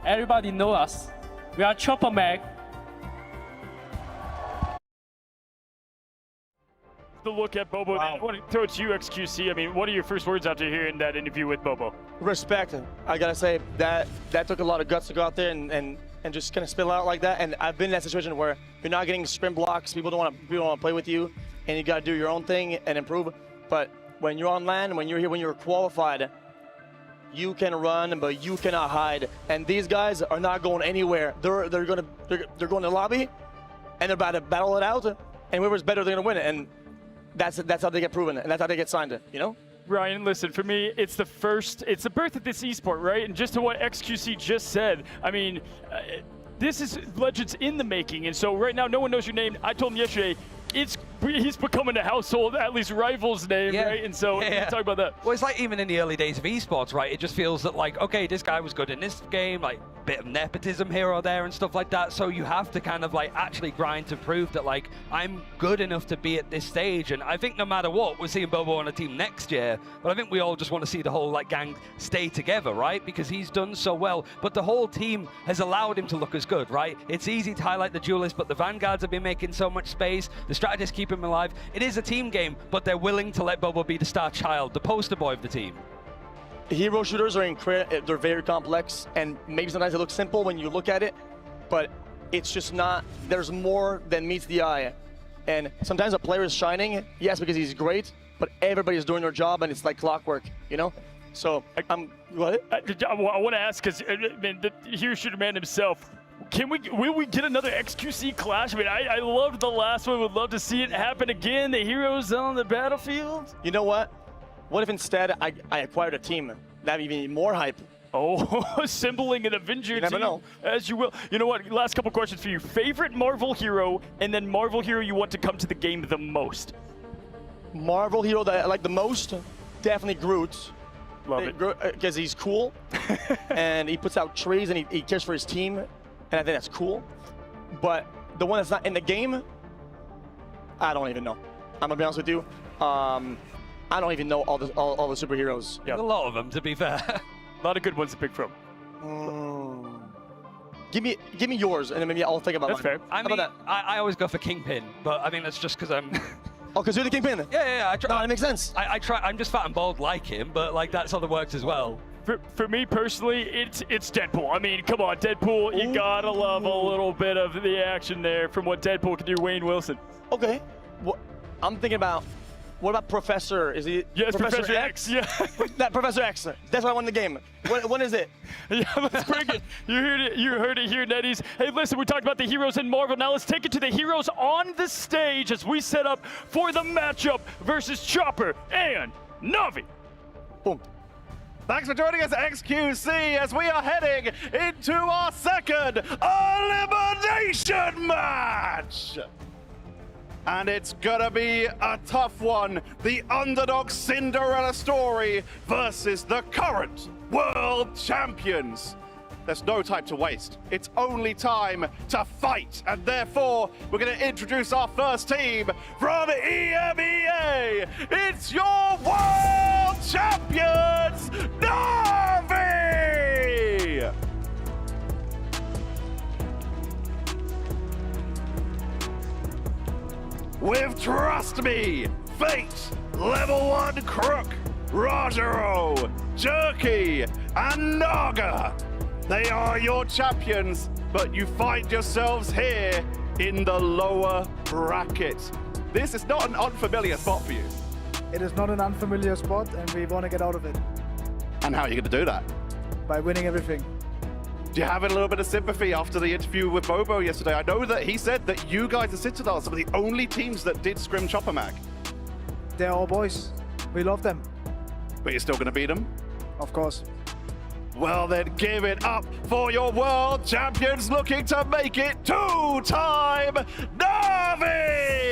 everybody know us. We are Chopper Mag. The look at Bobo. I want to throw it to you, XQC. I mean, what are your first words after hearing that interview with Bobo? Respect. I gotta say that took a lot of guts to go out there and just kind of spill out like that. And I've been in that situation where you're not getting sprint blocks. People don't want to play with you, and you gotta do your own thing and improve. But when you're on land, when you're here, when you're qualified, you can run, but you cannot hide. And these guys are not going anywhere. They're going to the lobby, and they're about to battle it out. And whoever's better, they're gonna win it. And that's how they get proven, and that's how they get signed, you know? Ryan, listen, for me, it's the birth of this esport, right? And just to what XQC just said, I mean, this is legends in the making. And so right now, no one knows your name. I told him yesterday, he's becoming a household, at least rival's name, right? And so talk about that. Well, it's like even in the early days of esports, right? It just feels that like, okay, this guy was good in this game, like bit of nepotism here or there and stuff like that. So you have to kind of like actually grind to prove that like I'm good enough to be at this stage. And I think no matter what, we're seeing Bobo on a team next year. But I think we all just want to see the whole like gang stay together, right? Because he's done so well. But the whole team has allowed him to look as good, right? It's easy to highlight the duelists, but the Vanguards have been making so much space. The strategists keep him alive. It is a team game, but they're willing to let Bobo be the star child, the poster boy of the team. Hero shooters are incredible. They're very complex, and maybe sometimes they look simple when you look at it, but it's just not. There's more than meets the eye. And sometimes a player is shining, yes, because he's great, but everybody's doing their job, and it's like clockwork, you know? So, what? I want to ask, because the hero shooter man himself, will we get another XQC clash? I mean, I loved the last one. Would love to see it happen again. The heroes on the battlefield. You know what? What if instead I acquired a team? That'd be even more hype. Oh, assembling an Avenger team. You never know. As you will. You know what? Last couple questions for you. Favorite Marvel hero, and then Marvel hero you want to come to the game the most? Marvel hero that I like the most? Definitely Groot. Love it. Because he's cool, and he puts out trees, and he cares for his team, and I think that's cool. But the one that's not in the game, I don't even know. I'm gonna be honest with you. I don't even know all the superheroes. Yeah. There's a lot of them, to be fair. A lot of good ones to pick from. Give me yours, and then maybe I'll think about That's mine. fair. I mean, I always go for Kingpin, but I think that's just because I'm... Oh, because you're the Kingpin? Yeah, I try. No, that makes sense. I try. I'm just fat and bald like him, but like that's how it works as well. For me personally, it's Deadpool. I mean, come on, Deadpool, you gotta love a little bit of the action there from what Deadpool can do, Wayne Wilson. Okay. I'm thinking about, what about Professor? Is he? Yes, Professor X. Yeah. That Professor X. That's why I won the game. When is it? Yeah, let's bring it. You heard it here, Netties. Hey, listen, we talked about the heroes in Marvel. Now let's take it to the heroes on the stage as we set up for the matchup versus Chopper and Navi. Boom. Thanks for joining us, XQC, as we are heading into our second elimination match. And it's gonna be a tough one. The underdog Cinderella story versus the current world champions. There's no time to waste. It's only time to fight. And therefore, we're gonna introduce our first team from EMEA. It's your world champions, Navi! With Trust Me, Fate, Level 1 Crook, Rajaro, Jerky, and Naga. They are your champions, but you find yourselves here in the lower bracket. This is not an unfamiliar spot for you. It is not an unfamiliar spot, and we want to get out of it. And how are you going to do that? By winning everything. Do you have a little bit of sympathy after the interview with Bobo yesterday? I know that he said that you guys at Citadel are some of the only teams that did scrim Chopper Mag. They're our boys. We love them. But you're still going to beat them? Of course. Well then, give it up for your world champions looking to make it two-time Na'Vi!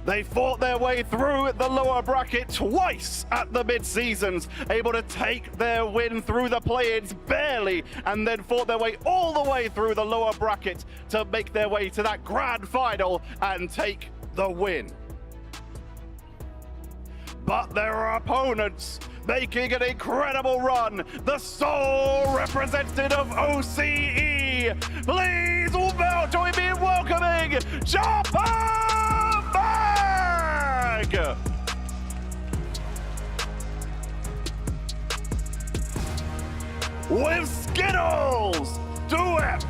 They fought their way through the lower bracket twice at the mid-seasons, able to take their win through the play-ins barely, and then fought their way all the way through the lower bracket to make their way to that grand final and take the win. But there are opponents making an incredible run. The sole representative of OCE. Please join me in welcoming Chopper Mag! With Skittles, Duep,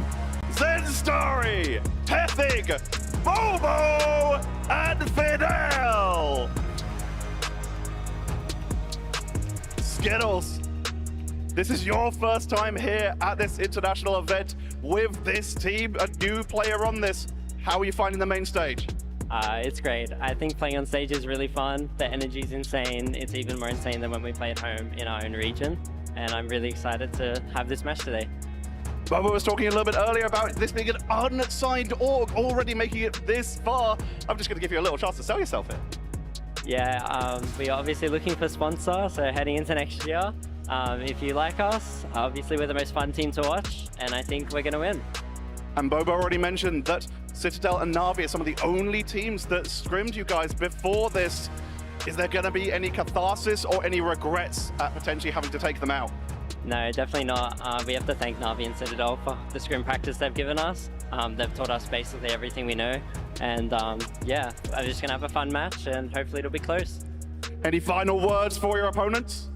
Zenstari, Tethig, Bobo, and Fidel. Skittles, this is your first time here at this international event with this team, a new player on this. How are you finding the main stage? It's great. I think playing on stage is really fun. The energy is insane. It's even more insane than when we play at home in our own region. And I'm really excited to have this match today. Bobo was talking a little bit earlier about this being an unsigned org, already making it this far. I'm just going to give you a little chance to sell yourself here. Yeah, we are obviously looking for sponsor, so heading into next year. If you like us, obviously we're the most fun team to watch, and I think we're going to win. And Bobo already mentioned that Citadel and Na'Vi are some of the only teams that scrimmed you guys before this. Is there going to be any catharsis or any regrets at potentially having to take them out? No, definitely not. We have to thank Na'Vi and Citadel for the scrim practice they've given us. They've taught us basically everything we know. And yeah, I'm just going to have a fun match and hopefully it'll be close. Any final words for your opponents?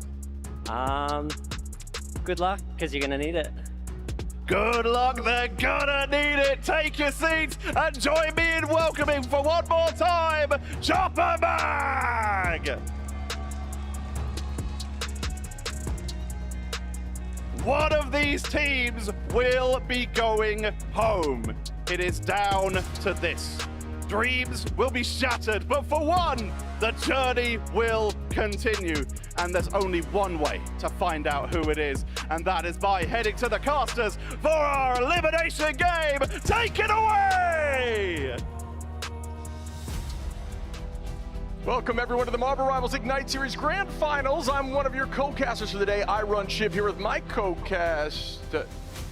Good luck, because you're going to need it. Good luck, they're gonna need it. Take your seats and join me in welcoming for one more time, Chopper Mag! One of these teams will be going home. It is down to this. Dreams will be shattered, but for one, the journey will continue. And there's only one way to find out who it is, and that is by heading to the casters for our elimination game. Take it away! Welcome everyone to the Marvel Rivals Ignite Series Grand Finals. I'm one of your co-casters for the day. I run Shiv here with my co-cast,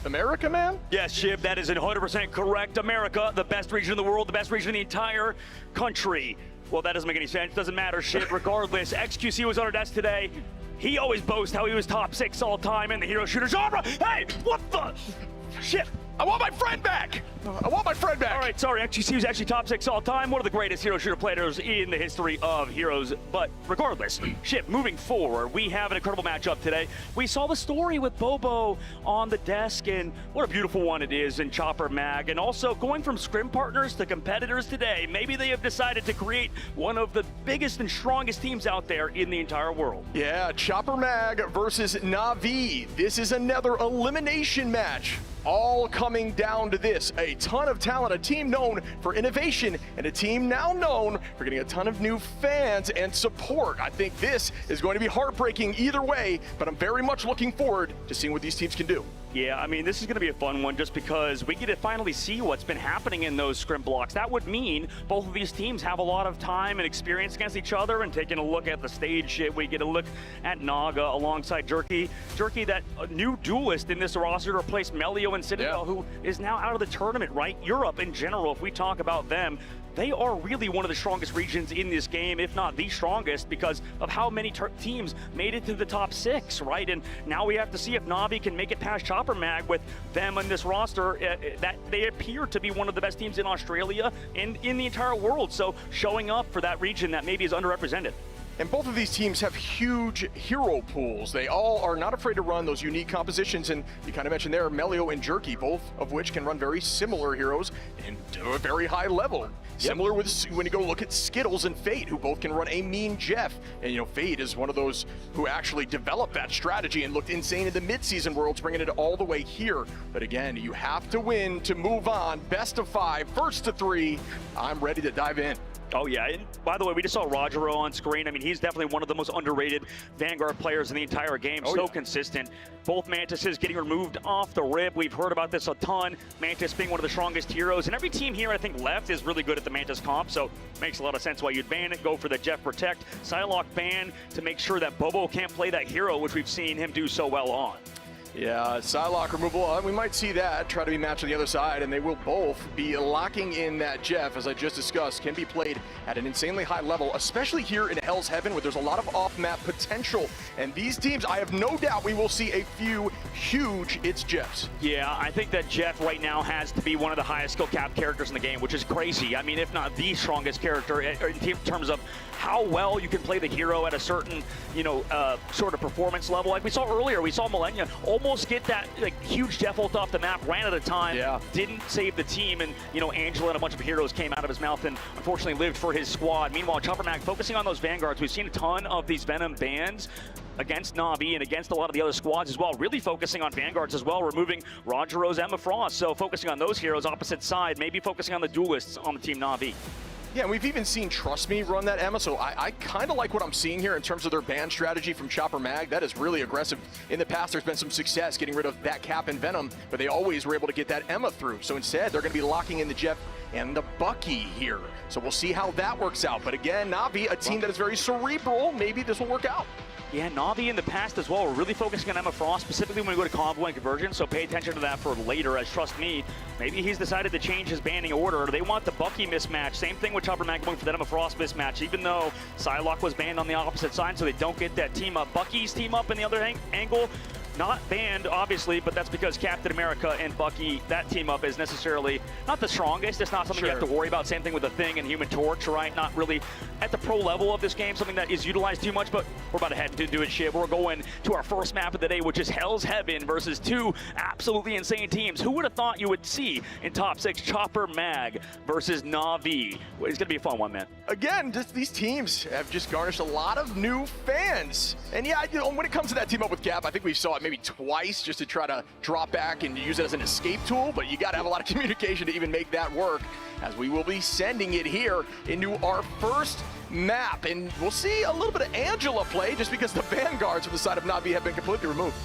America Man? Yes, Shiv, that is 100% correct. America, the best region in the world, the best region in the entire country. Well, that doesn't make any sense. Doesn't matter, shit. Regardless, XQC was on our desk today. He always boasts how he was top 6 all time in the hero shooter genre. Hey, what the? Shit. I want my friend back! I want my friend back! All right, sorry, XQC was actually top 6 all time, one of the greatest hero shooter players in the history of heroes. But regardless, shit, moving forward, we have an incredible matchup today. We saw the story with Bobo on the desk, and what a beautiful one it is in Chopper Mag. And also going from scrim partners to competitors today, maybe they have decided to create one of the biggest and strongest teams out there in the entire world. Yeah, Chopper Mag versus Na'Vi. This is another elimination match. All coming down to this, a ton of talent, a team known for innovation, and a team now known for getting a ton of new fans and support. I think this is going to be heartbreaking either way, but I'm very much looking forward to seeing what these teams can do. Yeah, I mean, this is going to be a fun one just because we get to finally see what's been happening in those scrim blocks. That would mean both of these teams have a lot of time and experience against each other, and taking a look at the stage shit, we get a look at Naga alongside Jerky. Jerky, that new duelist in this roster to replace Melio and Citadel, who is now out of the tournament, right? Europe in general, if we talk about them, they are really one of the strongest regions in this game, if not the strongest, because of how many teams made it to the top 6, right? And now we have to see if Na'Vi can make it past Chopper Mag with them in this roster. That they appear to be one of the best teams in Australia and in the entire world. So showing up for that region that maybe is underrepresented. And both of these teams have huge hero pools. They all are not afraid to run those unique compositions. And you kind of mentioned there, Melio and Jerky, both of which can run very similar heroes and to a very high level. Yep. Similar with when you go look at Skittles and Fate, who both can run a mean Jeff. And, you know, Fate is one of those who actually developed that strategy and looked insane in the mid-season worlds, bringing it all the way here. But again, you have to win to move on. Best of 5, first to 3. I'm ready to dive in. Oh yeah, and by the way, we just saw Rogero on screen. I mean, he's definitely one of the most underrated Vanguard players in the entire game. So consistent. Both Mantises getting removed off the rip. We've heard about this a ton. Mantis being one of the strongest heroes. And every team here, I think, left is really good at the Mantis comp. So makes a lot of sense why you'd ban it, go for the Jeff Protect. Psylocke ban to make sure that Bobo can't play that hero, which we've seen him do so well on. Yeah, Psylocke removal, we might see that, try to be matched on the other side, and they will both be locking in that Jeff, as I just discussed, can be played at an insanely high level, especially here in Hell's Heaven, where there's a lot of off-map potential. And these teams, I have no doubt we will see a few huge It's Jeffs. Yeah, I think that Jeff right now has to be one of the highest skill cap characters in the game, which is crazy. I mean, if not the strongest character in terms of how well you can play the hero at a certain, sort of performance level. Like we saw earlier, we saw Millennia almost get that huge Jeff ult off the map, ran out of time, didn't save the team, and Angela and a bunch of heroes came out of his mouth and unfortunately lived for his squad. Meanwhile, Chopper Mag focusing on those Vanguards. We've seen a ton of these Venom bans against Na'Vi and against a lot of the other squads as well, really focusing on Vanguards as well, removing Rogero's Emma Frost. So focusing on those heroes opposite side, maybe focusing on the duelists on the team Na'Vi. Yeah, and we've even seen Trust Me run that Emma, so I kind of like what I'm seeing here in terms of their ban strategy from Chopper Mag. That is really aggressive. In the past, there's been some success getting rid of that Cap and Venom, but they always were able to get that Emma through. So instead, they're going to be locking in the Jeff and the Bucky here. So we'll see how that works out. But again, Na'Vi, a team that is very cerebral, maybe this will work out. Yeah, Na'Vi in the past as well. We're really focusing on Emma Frost, specifically when we go to combo and conversion, so pay attention to that for later, as trust me, maybe he's decided to change his banning order. They want the Bucky mismatch. Same thing with Chopper Mag going for that Emma Frost mismatch, even though Psylocke was banned on the opposite side, so they don't get that team up. Bucky's team up in the other angle, not banned, obviously, but that's because Captain America and Bucky, that team up is necessarily not the strongest. It's not something you have to worry about. Same thing with the Thing and Human Torch, right? Not really at the pro level of this game, something that is utilized too much, but we're about to head into it, shit. We're going to our first map of the day, which is Hell's Heaven versus two absolutely insane teams. Who would have thought you would see in top 6 Chopper Mag versus Na'Vi? It's going to be a fun one, man. Again, these teams have just garnished a lot of new fans. And yeah, when it comes to that team up with Cap, I think we saw it maybe twice just to try to drop back and use it as an escape tool, but you got to have a lot of communication to even make that work, as we will be sending it here into our first map. And we'll see a little bit of Angela play just because the Vanguards from the side of Na'Vi have been completely removed.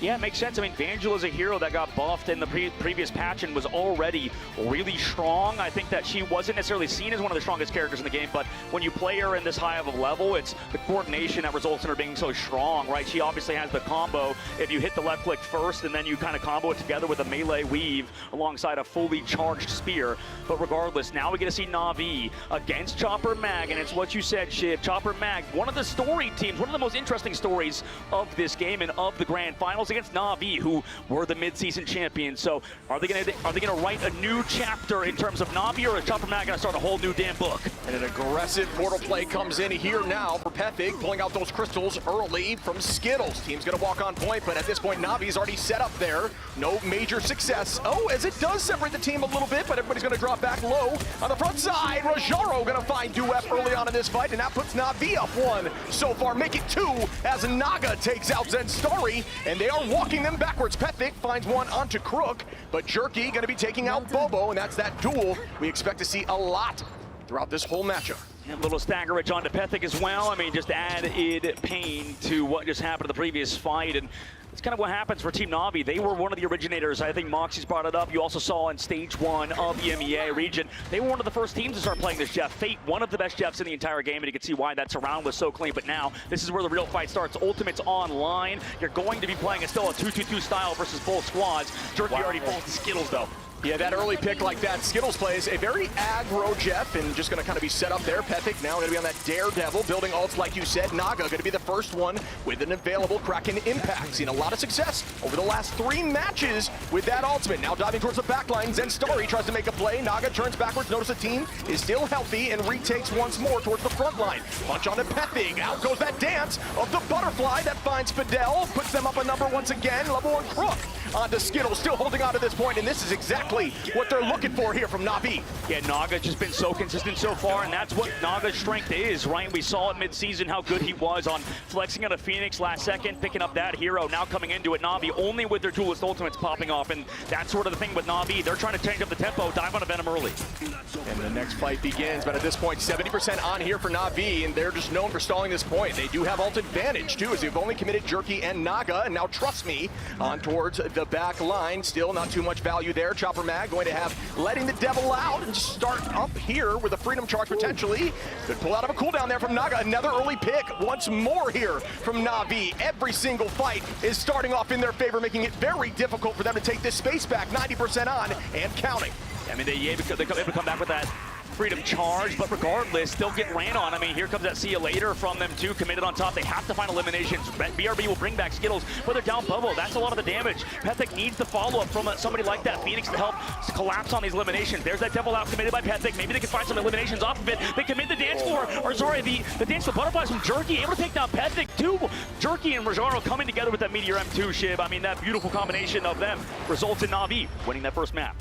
Yeah, it makes sense. I mean, Vangela is a hero that got buffed in the previous patch and was already really strong. I think that she wasn't necessarily seen as one of the strongest characters in the game, but when you play her in this high of a level, it's the coordination that results in her being so strong, right? She obviously has the combo. If you hit the left click first and then you kind of combo it together with a melee weave alongside a fully charged spear. But regardless, now we get to see Na'Vi against Chopper Mag, and it's what you said, Shiv. Chopper Mag, one of the story teams, one of the most interesting stories of this game and of the grand finals against Na'Vi, who were the mid-season champions. So are they gonna write a new chapter in terms of Na'Vi, or is Chopper Mag gonna start a whole new damn book? And an aggressive portal play comes in here now for Pethig, pulling out those crystals early from Skittles. Team's gonna walk on point, but at this point Na'Vi's already set up there. No major success. Oh, as it does separate the team a little bit, but everybody's gonna drop back low on the front side. Rojaro gonna find Duef early on in this fight, and that puts Na'Vi up 1 so far. Make it 2 as Naga takes out Zenstari, and they are walking them backwards. Pethick finds one onto Crook, but Jerky gonna be taking out Bobo, and that's that duel we expect to see a lot throughout this whole matchup. And a little staggerage onto Pethick as well. I mean, just added pain to what just happened in the previous fight, and it's kind of what happens for Team Na'Vi. They were one of the originators. I think Moxie's brought it up. You also saw in stage 1 of the MEA region, they were one of the first teams to start playing this Jeff. Fate, one of the best Jeffs in the entire game, and you can see why that surround was so clean. But now, this is where the real fight starts. Ultimate's online. You're going to be playing still a 2-2-2 style versus both squads. Jerky already falls to Skittles, though. Yeah, that early pick like that, Skittles plays a very aggro Jeff, and just going to kind of be set up there. Pethick now going to be on that Daredevil, building ults like you said. Naga going to be the first one with an available Kraken impact. Seen a lot of success over the last 3 matches with that ultimate. Now diving towards the backline, Zenstari tries to make a play. Naga turns backwards, notice the team is still healthy, and retakes once more towards the front line. Punch onto Pethick, out goes that dance of the butterfly that finds Fidel, puts them up a number once again. Level 1 Crook onto Skittles, still holding on to this point, and this is exactly what they're looking for here from Na'Vi. Yeah, Naga's just been so consistent so far, and that's what Naga's strength is, right? We saw it mid-season how good he was on flexing out of Phoenix last second, picking up that hero. Now coming into it, Na'Vi only with their duelist ultimates popping off, and that's sort of the thing with Na'Vi. They're trying to change up the tempo, dive on a Venom early. And The next fight begins, but at this point, 70% on here for Na'Vi, and they're just known for stalling this point. They do have ult advantage, too, as they've only committed Jerky and Naga, and now Trust Me on towards the back line. Still not too much value there. Chopper Mag going to have letting the devil out and start up here with a freedom charge potentially. Could pull out of a cooldown there from Naga. Another early pick once more here from Na'Vi. Every single fight is starting off in their favor, making it very difficult for them to take this space back. 90% on and counting. I mean, they able to come back with that freedom charge, but regardless, they'll get ran on. I mean, here comes that see you later from them too, committed on top. They have to find eliminations. BRB will bring back Skittles, but they're down Bubble. That's a lot of the damage. Pethic needs the follow-up from somebody like that. Phoenix to help collapse on these eliminations. There's that Devil out committed by Pethic. Maybe they can find some eliminations off of it. They commit the dance floor, or sorry, the dance floor butterflies from Jerky, able to take down Pethic too. Jerky and Rajaro coming together with that Meteor M2 Shib. I mean, that beautiful combination of them results in Na'Vi winning that first map.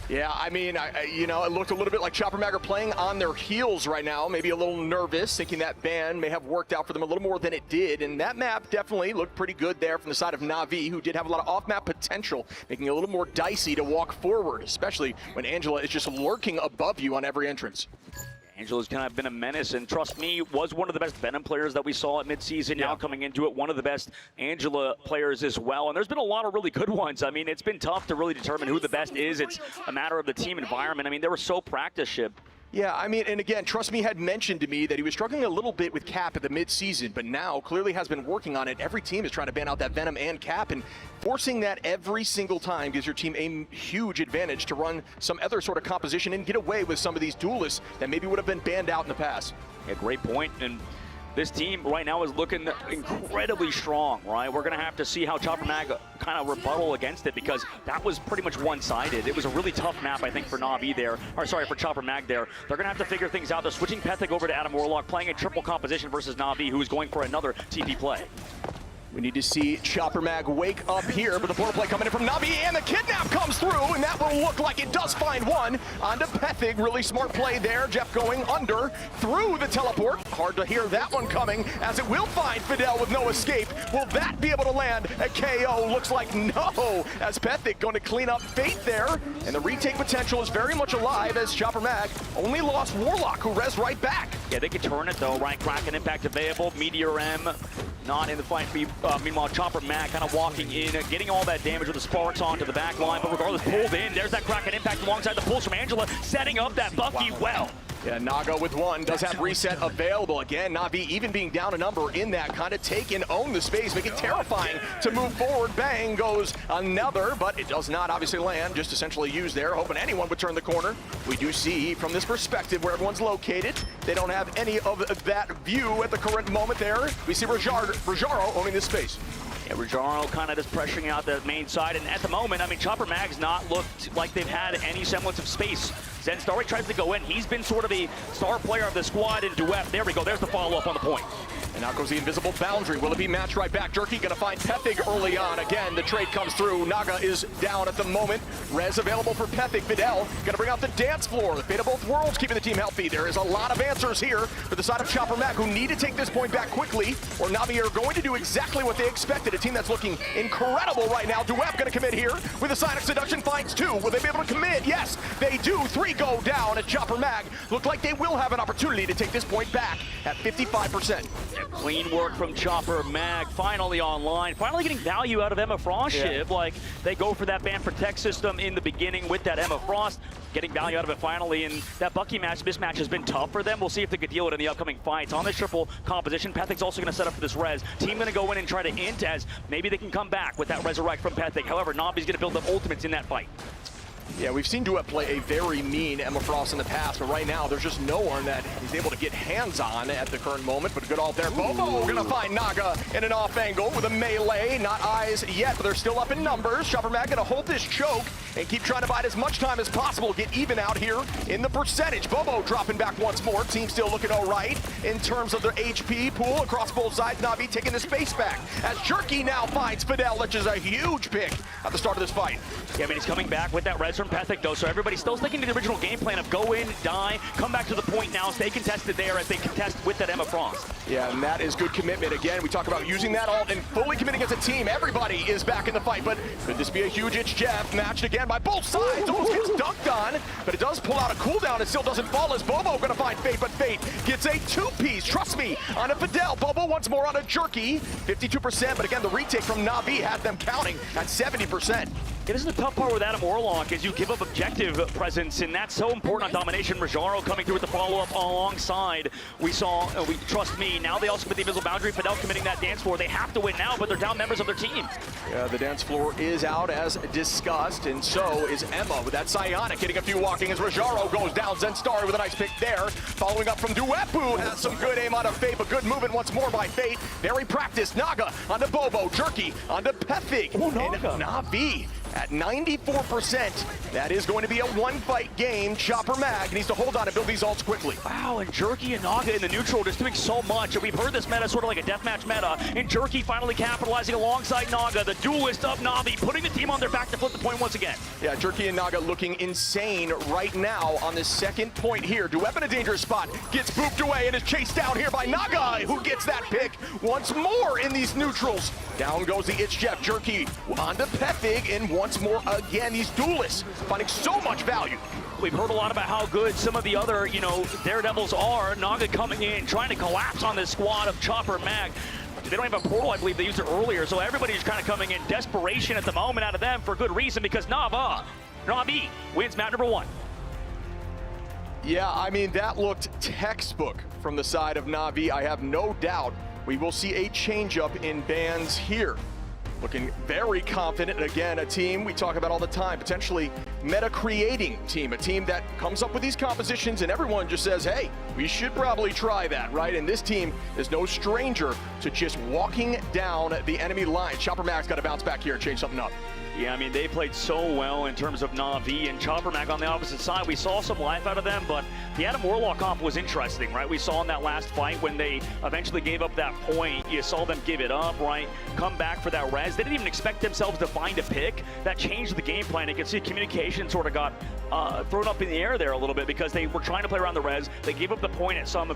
Yeah, I mean, you know, it looked a little bit like Chopper Mag are playing on their heels right now, maybe a little nervous, thinking that ban may have worked out for them a little more than it did, and that map definitely looked pretty good there from the side of Na'Vi, who did have a lot of off-map potential, making it a little more dicey to walk forward, especially when Angela is just lurking above you on every entrance. Angela's kind of been a menace, and Trust Me was one of the best Venom players that we saw at midseason. Now coming into it, one of the best Angela players as well. And there's been a lot of really good ones. I mean, it's been tough to really determine who the best is. It's a matter of the team environment. I mean, they were so practice-ship. Yeah, I mean, and again, Trust Me had mentioned to me that he was struggling a little bit with Cap at the mid-season, but now clearly has been working on it. Every team is trying to ban out that Venom and Cap, and forcing that every single time gives your team a huge advantage to run some other sort of composition and get away with some of these duelists that maybe would have been banned out in the past. Yeah, great point. And this team right now is looking incredibly strong, right? We're going to have to see how Chopper Mag kind of rebuttal against it, because that was pretty much one-sided. It was a really tough map, I think, for Na'Vi there, or sorry, for Chopper Mag there. They're going to have to figure things out. They're switching Pethic over to Adam Warlock, playing a triple composition versus Na'Vi, who's going for another TP play. We need to see Chopper Mag wake up here, but the portal play coming in from Na'Vi, and the kidnap comes through, and that will look like it does find one onto Pethic. Really smart play there. Jeff going under through the teleport. Hard to hear that one coming, as it will find Fidel with no escape. Will that be able to land a KO? Looks like no, as Pethic going to clean up Fate there, and the retake potential is very much alive, as Chopper Mag only lost Warlock, who res right back. Yeah, they can turn it though, right? Kraken impact available. Meteor M not in the fight. Meanwhile, Chopper Mag kind of walking in, getting all that damage with the sparks onto the back line, but regardless, pulled in. There's that Kraken impact alongside the pulls from Angela, setting up that Bucky well. Yeah, Naga with one, does have reset available. Again, Na'Vi even being down a number in that, kind of take and own the space, make it terrifying to move forward. Bang goes another, but it does not obviously land, just essentially used there, hoping anyone would turn the corner. We do see from this perspective where everyone's located, they don't have any of that view at the current moment there. We see Rajaro owning this space. Yeah, Rajaro kind of just pressuring out the main side, and at the moment, I mean, Chopper Mag's not looked like they've had any semblance of space. Zen Starry tries to go in. He's been sort of the star player of the squad in Duet. There we go. There's the follow-up on the point. And out goes the invisible boundary. Will it be matched right back? Jerky gonna find Pethic early on. Again, the trade comes through. Naga is down at the moment. Res available for Pethic. Fidel gonna bring out the dance floor. The fate of both worlds keeping the team healthy. There is a lot of answers here for the side of Chopper Mag, who need to take this point back quickly, or Na'Vi are going to do exactly what they expected. A team that's looking incredible right now. Duep gonna commit here with a Sonic Seduction, finds two. Will they be able to commit? Yes, they do. Three go down at Chopper Mag. Look like they will have an opportunity to take this point back at 55%. Clean work from Chopper Mag, finally online, finally getting value out of Emma Frost Shib. Like, they go for that ban protect system in the beginning with that Emma Frost, getting value out of it finally, and that Bucky mismatch has been tough for them. We'll see if they could deal it in the upcoming fights. On this triple composition, Pethic's also going to set up for this res. Team going to go in and try to int, as maybe they can come back with that resurrect from Pethic. However, Na'Vi's going to build up ultimates in that fight. Yeah, we've seen Duet play a very mean Emma Frost in the past, but right now there's just no one that he's able to get hands on at the current moment. But good all there. Bobo gonna find Naga in an off angle with a melee. Not eyes yet, but they're still up in numbers. Chopper Mag gonna hold this choke and keep trying to bide as much time as possible, get even out here in the percentage. Bobo dropping back once more. Team still looking all right in terms of their HP pool across both sides. Na'Vi taking the space back as Jerky now finds Fidel, which is a huge pick at the start of this fight. Yeah, I mean, he's coming back with that res this from Pethic, though, so everybody's still sticking to the original game plan of go in, die, come back to the point now, stay contested there as they contest with that Emma Frost. Yeah, and that is good commitment. Again, we talk about using that ult and fully committing as a team. Everybody is back in the fight, but could this be a huge Itch Jeff matched again by both sides? Almost gets dunked on, but it does pull out a cooldown. It still doesn't fall as Bobo gonna find Fate, but Fate gets a two-piece, trust me, on a Fidel. Bobo once more on a Jerky, 52%, but again, the retake from Na'Vi had them counting at 70%. Yeah, this is the tough part with Adam Warlock is you give up objective presence, and that's so important on domination. Rajaro coming through with the follow-up alongside. We saw, trust me, now they also commit the invisible boundary. Fidel committing that dance floor. They have to win now, but they're down members of their team. Yeah, the dance floor is out as discussed, and so is Emma with that Psionic getting a few walking as Rajaro goes down. Zenstari with a nice pick there. Following up from Duepu has some good aim out of Fate, but good movement once more by Fate. Very practiced. Naga onto Bobo. Jerky onto Pethig. And Na'Vi at 94%. That is going to be a one-fight game. Chopper Mag needs to hold on and build these ults quickly. Wow, and Jerky and Naga in the neutral just doing so much. And we've heard this meta sort of like a deathmatch meta. And Jerky finally capitalizing alongside Naga, the duelist of Na'Vi, putting the team on their back to flip the point once again. Yeah, Jerky and Naga looking insane right now on the second point here. Duep in a dangerous spot. Gets booped away and is chased down here by Naga, who gets that pick once more in these neutrals. Down goes the Itch Jeff. Jerky onto Pethig, and once more again, these duelists finding so much value. We've heard a lot about how good some of the other, Daredevils are. Naga coming in, trying to collapse on this squad of Chopper Mag. They don't have a portal, I believe they used it earlier, so everybody's kind of coming in desperation at the moment out of them for good reason, because Na'Vi wins map number 1. Yeah, I mean, that looked textbook from the side of Na'Vi. I have no doubt we will see a change-up in bans here. Looking very confident, and again, a team we talk about all the time, potentially meta-creating team, a team that comes up with these compositions and everyone just says, hey, we should probably try that, right? And this team is no stranger to just walking down the enemy line. Chopper Mag's got to bounce back here and change something up. Yeah, I mean, they played so well in terms of Na'Vi and Chopper Mag on the opposite side. We saw some life out of them, but the Adam Warlock comp was interesting, right? We saw in that last fight when they eventually gave up that point, you saw them give it up, right? Come back for that res. They didn't even expect themselves to find a pick. That changed the game plan. You can see communication sort of got thrown up in the air there a little bit because they were trying to play around the res. They gave up the point at some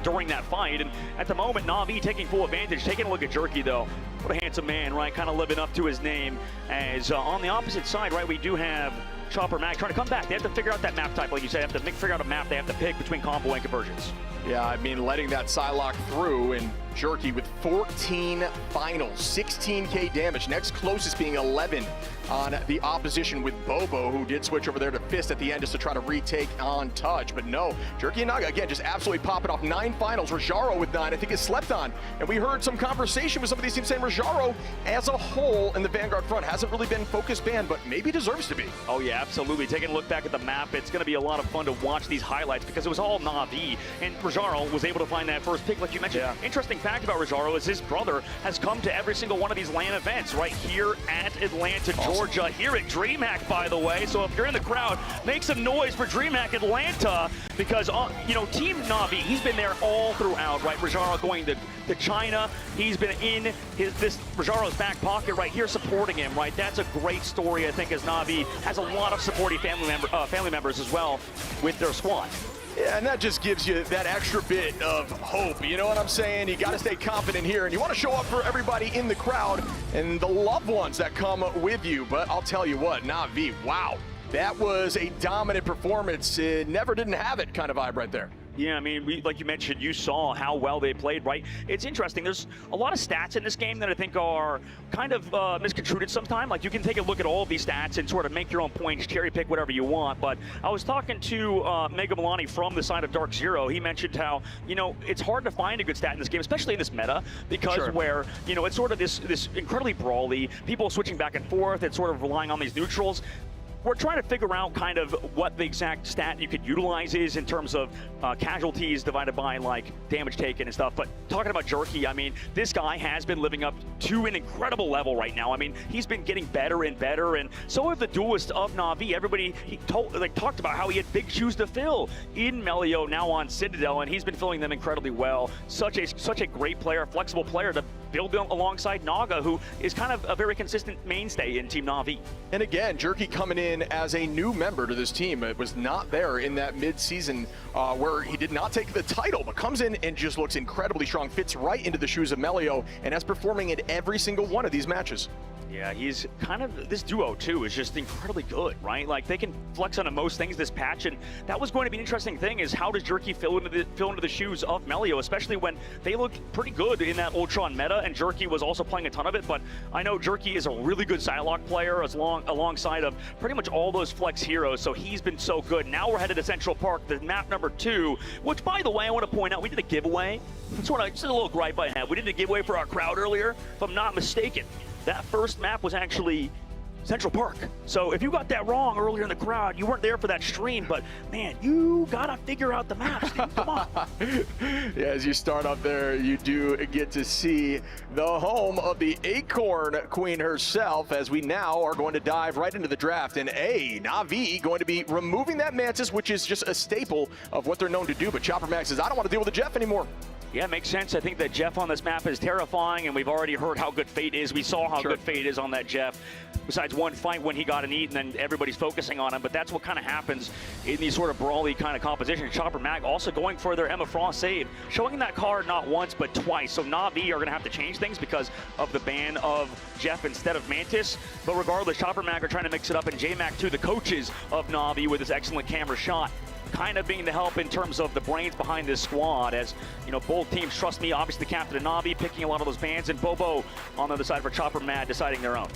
during that fight, and at the moment, Na'Vi taking full advantage. Taking a look at Jerky, though. What a handsome man, right? Kind of living up to his name. As on the opposite side, right, we do have Chopper Mag trying to come back. They have to figure out that map type, like you said. They have to figure out a map they have to pick between combo and conversions. Yeah, I mean, letting that Psylocke through, and Jerky with 14 finals, 16k damage. Next closest being 11 on the opposition with Bobo, who did switch over there to Fist at the end just to try to retake on touch. But no, Jerky and Naga, again, just absolutely popping off 9 finals. Rajaro with 9, I think is slept on. And we heard some conversation with some of these teams saying Rajaro, as a whole in the Vanguard front, hasn't really been focused banned, but maybe deserves to be. Oh yeah, absolutely. Taking a look back at the map, it's going to be a lot of fun to watch these highlights because it was all Na'Vi, and Rajaro was able to find that first pick, like you mentioned. Yeah. Interesting fact about Rajaro is his brother has come to every single one of these LAN events, right here at Atlanta, Georgia, here at DreamHack, by the way. So if you're in the crowd, make some noise for DreamHack Atlanta because, Team Na'Vi, he's been there all throughout, right? Rajaro going to China. He's been in Rajaro's back pocket right here supporting him, right? That's a great story, I think, as Na'Vi has a lot of supporting family members as well with their squad. Yeah, and that just gives you that extra bit of hope. You know what I'm saying? You got to stay confident here, and you want to show up for everybody in the crowd and the loved ones that come with you. But I'll tell you what, Na'Vi, wow. That was a dominant performance. It never didn't have it kind of vibe right there. Yeah, I mean, like you mentioned, you saw how well they played, right? It's interesting. There's a lot of stats in this game that I think are kind of misconstrued sometimes. Like, you can take a look at all of these stats and sort of make your own points, cherry pick whatever you want. But I was talking to Mega Milani from the side of Dark Zero. He mentioned how, it's hard to find a good stat in this game, especially in this meta, because where, it's sort of this incredibly brawly, people switching back and forth, and sort of relying on these neutrals. We're trying to figure out kind of what the exact stat you could utilize is in terms of casualties divided by like damage taken and stuff. But talking about Jerky, I mean, this guy has been living up to an incredible level right now. I mean, he's been getting better and better, and so have the duelists of Na'Vi. Everybody talked about how he had big shoes to fill in Melio, now on Citadel, and he's been filling them incredibly well. Such a great player, flexible player to build alongside Naga, who is kind of a very consistent mainstay in Team Na'Vi. And again, Jerky coming in as a new member to this team. It was not there in that mid-season where he did not take the title, but comes in and just looks incredibly strong, fits right into the shoes of Melio, and is performing in every single one of these matches. Yeah, he's kind of, this duo too is just incredibly good, right? Like they can flex on most things this patch, and that was going to be an interesting thing is how does Jerky fill into the shoes of Melio, especially when they looked pretty good in that Ultron meta, and Jerky was also playing a ton of it, but I know Jerky is a really good Psylocke player alongside of pretty much all those flex heroes, so he's been so good. Now we're headed to Central Park, the map number 2, which by the way, I want to point out, we did a giveaway. Just a little gripe I have. We did a giveaway for our crowd earlier, if I'm not mistaken. That first map was actually Central Park. So if you got that wrong earlier in the crowd, you weren't there for that stream, but man, you gotta figure out the maps, dude. Come on. Yeah, as you start up there, you do get to see the home of the Acorn Queen herself, as we now are going to dive right into the draft. And Na'Vi going to be removing that Mantis, which is just a staple of what they're known to do. But Chopper Max says, I don't want to deal with the Jeff anymore. Yeah, it makes sense. I think that Jeff on this map is terrifying, and we've already heard how good Fate is. We saw how good Fate is on that Jeff, besides one fight when he got an eat, and then everybody's focusing on him. But that's what kind of happens in these sort of brawly kind of compositions. Chopper Mag also going for their Emma Frost save, showing that card not once but twice. So Na'Vi are going to have to change things because of the ban of Jeff instead of Mantis. But regardless, Chopper Mag are trying to mix it up, and J-Mac too, the coaches of Na'Vi, with this excellent camera shot, kind of being the help in terms of the brains behind this squad, as you know, both teams trust me. Obviously, the captain of Na'Vi picking a lot of those bans, and Bobo on the other side for Chopper Mad deciding their own.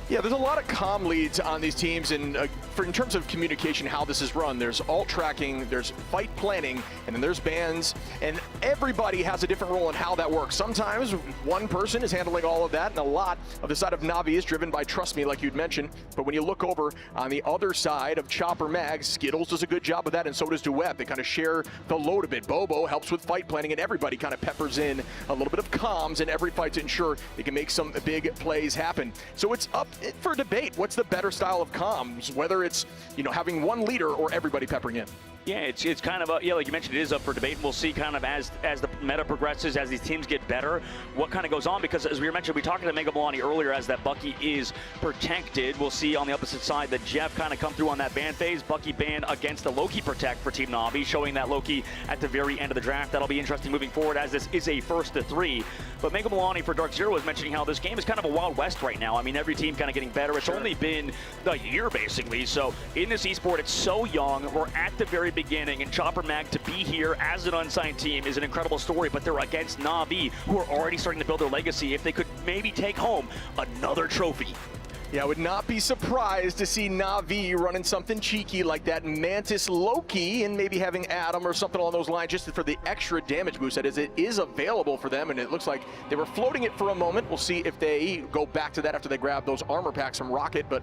Yeah, there's a lot of comm leads on these teams, and in terms of communication, how this is run, there's alt tracking, there's fight planning, and then there's bans, and everybody has a different role in how that works. Sometimes one person is handling all of that, and a lot of the side of Na'Vi is driven by Trust Me, like you'd mentioned. But when you look over on the other side of Chopper Mag, Skittles does a good job of that, and so does Duet. They kind of share the load a bit. Bobo helps with fight planning, and everybody kind of peppers in a little bit of comms in every fight to ensure they can make some big plays happen. So it's up for debate. What's the better style of comms? Whether it's, you know, having one leader or everybody peppering in. Yeah, it's kind of a, yeah, like you mentioned, it is up for debate. We'll see kind of as the meta progresses, as these teams get better, what kind of goes on. Because as we mentioned, we talked to Mega Milani earlier, as that Bucky is protected. We'll see on the opposite side that Jeff kind of come through on that ban phase. Bucky ban against the Loki protect for Team Na'Vi, showing that Loki at the very end of the draft. That'll be interesting moving forward, as this is a 1st to 3. But Mega Milani for Dark Zero was mentioning how this game is kind of a Wild West right now. I mean, every team kind of getting better. It's only been a year, basically. So in this esport, it's so young. We're at the very beginning, and Chopper Mag to be here as an unsigned team is an incredible story, but they're against Na'Vi, who are already starting to build their legacy. If they could maybe take home another trophy. Yeah, I would not be surprised to see Na'Vi running something cheeky like that Mantis Loki, and maybe having Adam or something along those lines just for the extra damage boost that it is available for them, and it looks like they were floating it for a moment. We'll see if they go back to that after they grab those armor packs from Rocket, but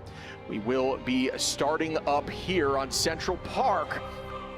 we will be starting up here on Central Park,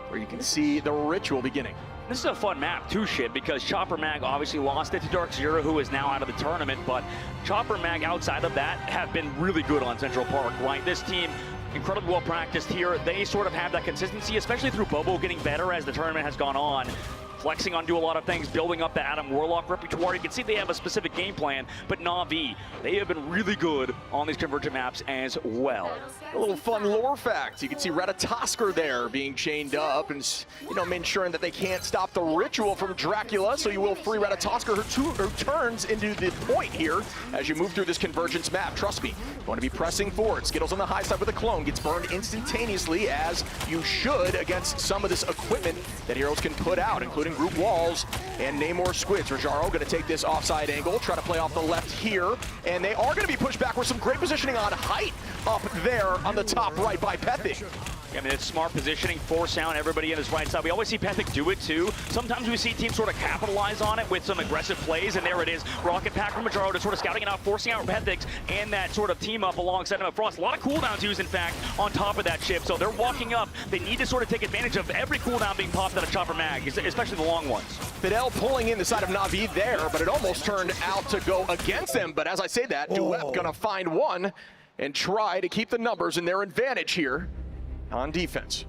where you can see the ritual beginning. This is a fun map too, Shit, because Chopper Mag obviously lost it to Dark Zero, who is now out of the tournament, but Chopper Mag outside of that have been really good on Central Park, right? This team, incredibly well practiced here. They sort of have that consistency, especially through Bobo getting better as the tournament has gone on. Flexing on do a lot of things, building up the Adam Warlock repertoire. You can see they have a specific game plan, but Na'Vi, they have been really good on these convergent maps as well. A little fun lore fact. You can see Ratatosker there being chained up and, you know, ensuring that they can't stop the ritual from Dracula, so you will free Ratatosker, who turns into the point here as you move through this convergence map. Trust me, going to be pressing forward. Skittles on the high side with a clone, gets burned instantaneously, as you should, against some of this equipment that heroes can put out, including group walls and Namor Squids. Rajaro going to take this offside angle, try to play off the left here, and they are going to be pushed back with some great positioning on height up there on the top right by Pethic. I mean, it's smart positioning, force out everybody in his right side. We always see Pethic do it too. Sometimes we see teams sort of capitalize on it with some aggressive plays, and there it is. Rocket pack from Majaro to sort of scouting it out, forcing out Pethic, and that sort of team up alongside him at Frost. A lot of cooldowns used, in fact, on top of that chip. So they're walking up. They need to sort of take advantage of every cooldown being popped out of Chopper Mag, especially the long ones. Fidel pulling in the side of Na'Vi there, but it almost turned out to go against them. But as I say that, Duet gonna find one and try to keep the numbers in their advantage here on defense.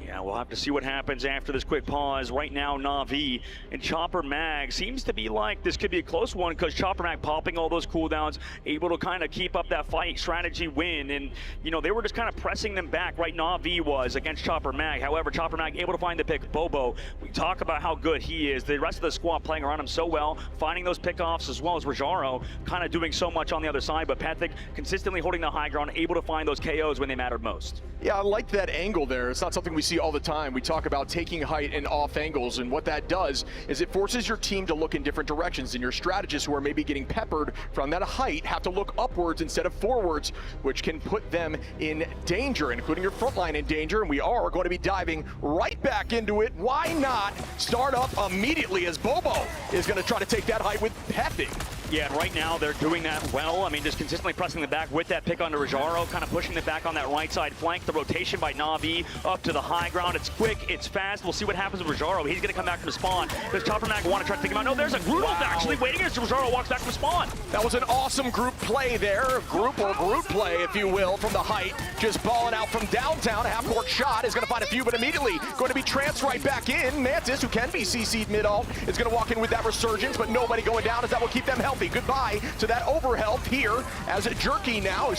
Yeah, we'll have to see what happens after this quick pause. Right now, Na'Vi and Chopper Mag seems to be like this could be a close one because Chopper Mag popping all those cooldowns, able to kind of keep up that fight strategy win. And, you know, they were just kind of pressing them back, right? Na'Vi was against Chopper Mag. However, Chopper Mag able to find the pick. Bobo, we talk about how good he is. The rest of the squad playing around him so well, finding those pickoffs as well as Rajaro kind of doing so much on the other side. But Pethic consistently holding the high ground, able to find those KOs when they mattered most. Yeah, I like that angle there. It's not something we see all the time. We talk about taking height and off angles, and what that does is it forces your team to look in different directions, and your strategists who are maybe getting peppered from that height have to look upwards instead of forwards, which can put them in danger, including your front line in danger, and we are going to be diving right back into it. Why not start up immediately as Bobo is going to try to take that height with Pethic? Yeah, and right now they're doing that well. I mean, just consistently pressing the back with that pick onto Rajaro, kind of pushing it back on that right side flank. The rotation by Na'Vi up to the high ground. It's quick, it's fast. We'll see what happens with Rajaro. He's going to come back from spawn. Does Chopper Mag want to try to take him out? No, there's a group actually waiting as Rajaro walks back from spawn. That was an awesome group play there. Group play, if you will, from the height. Just balling out from downtown. A half-court shot is going to find a few, but immediately going to be transferred right back in. Mantis, who can be CC'd mid-ult, is going to walk in with that resurgence, but nobody going down as that will keep them healthy. Goodbye to that overhealth here as Jerky now,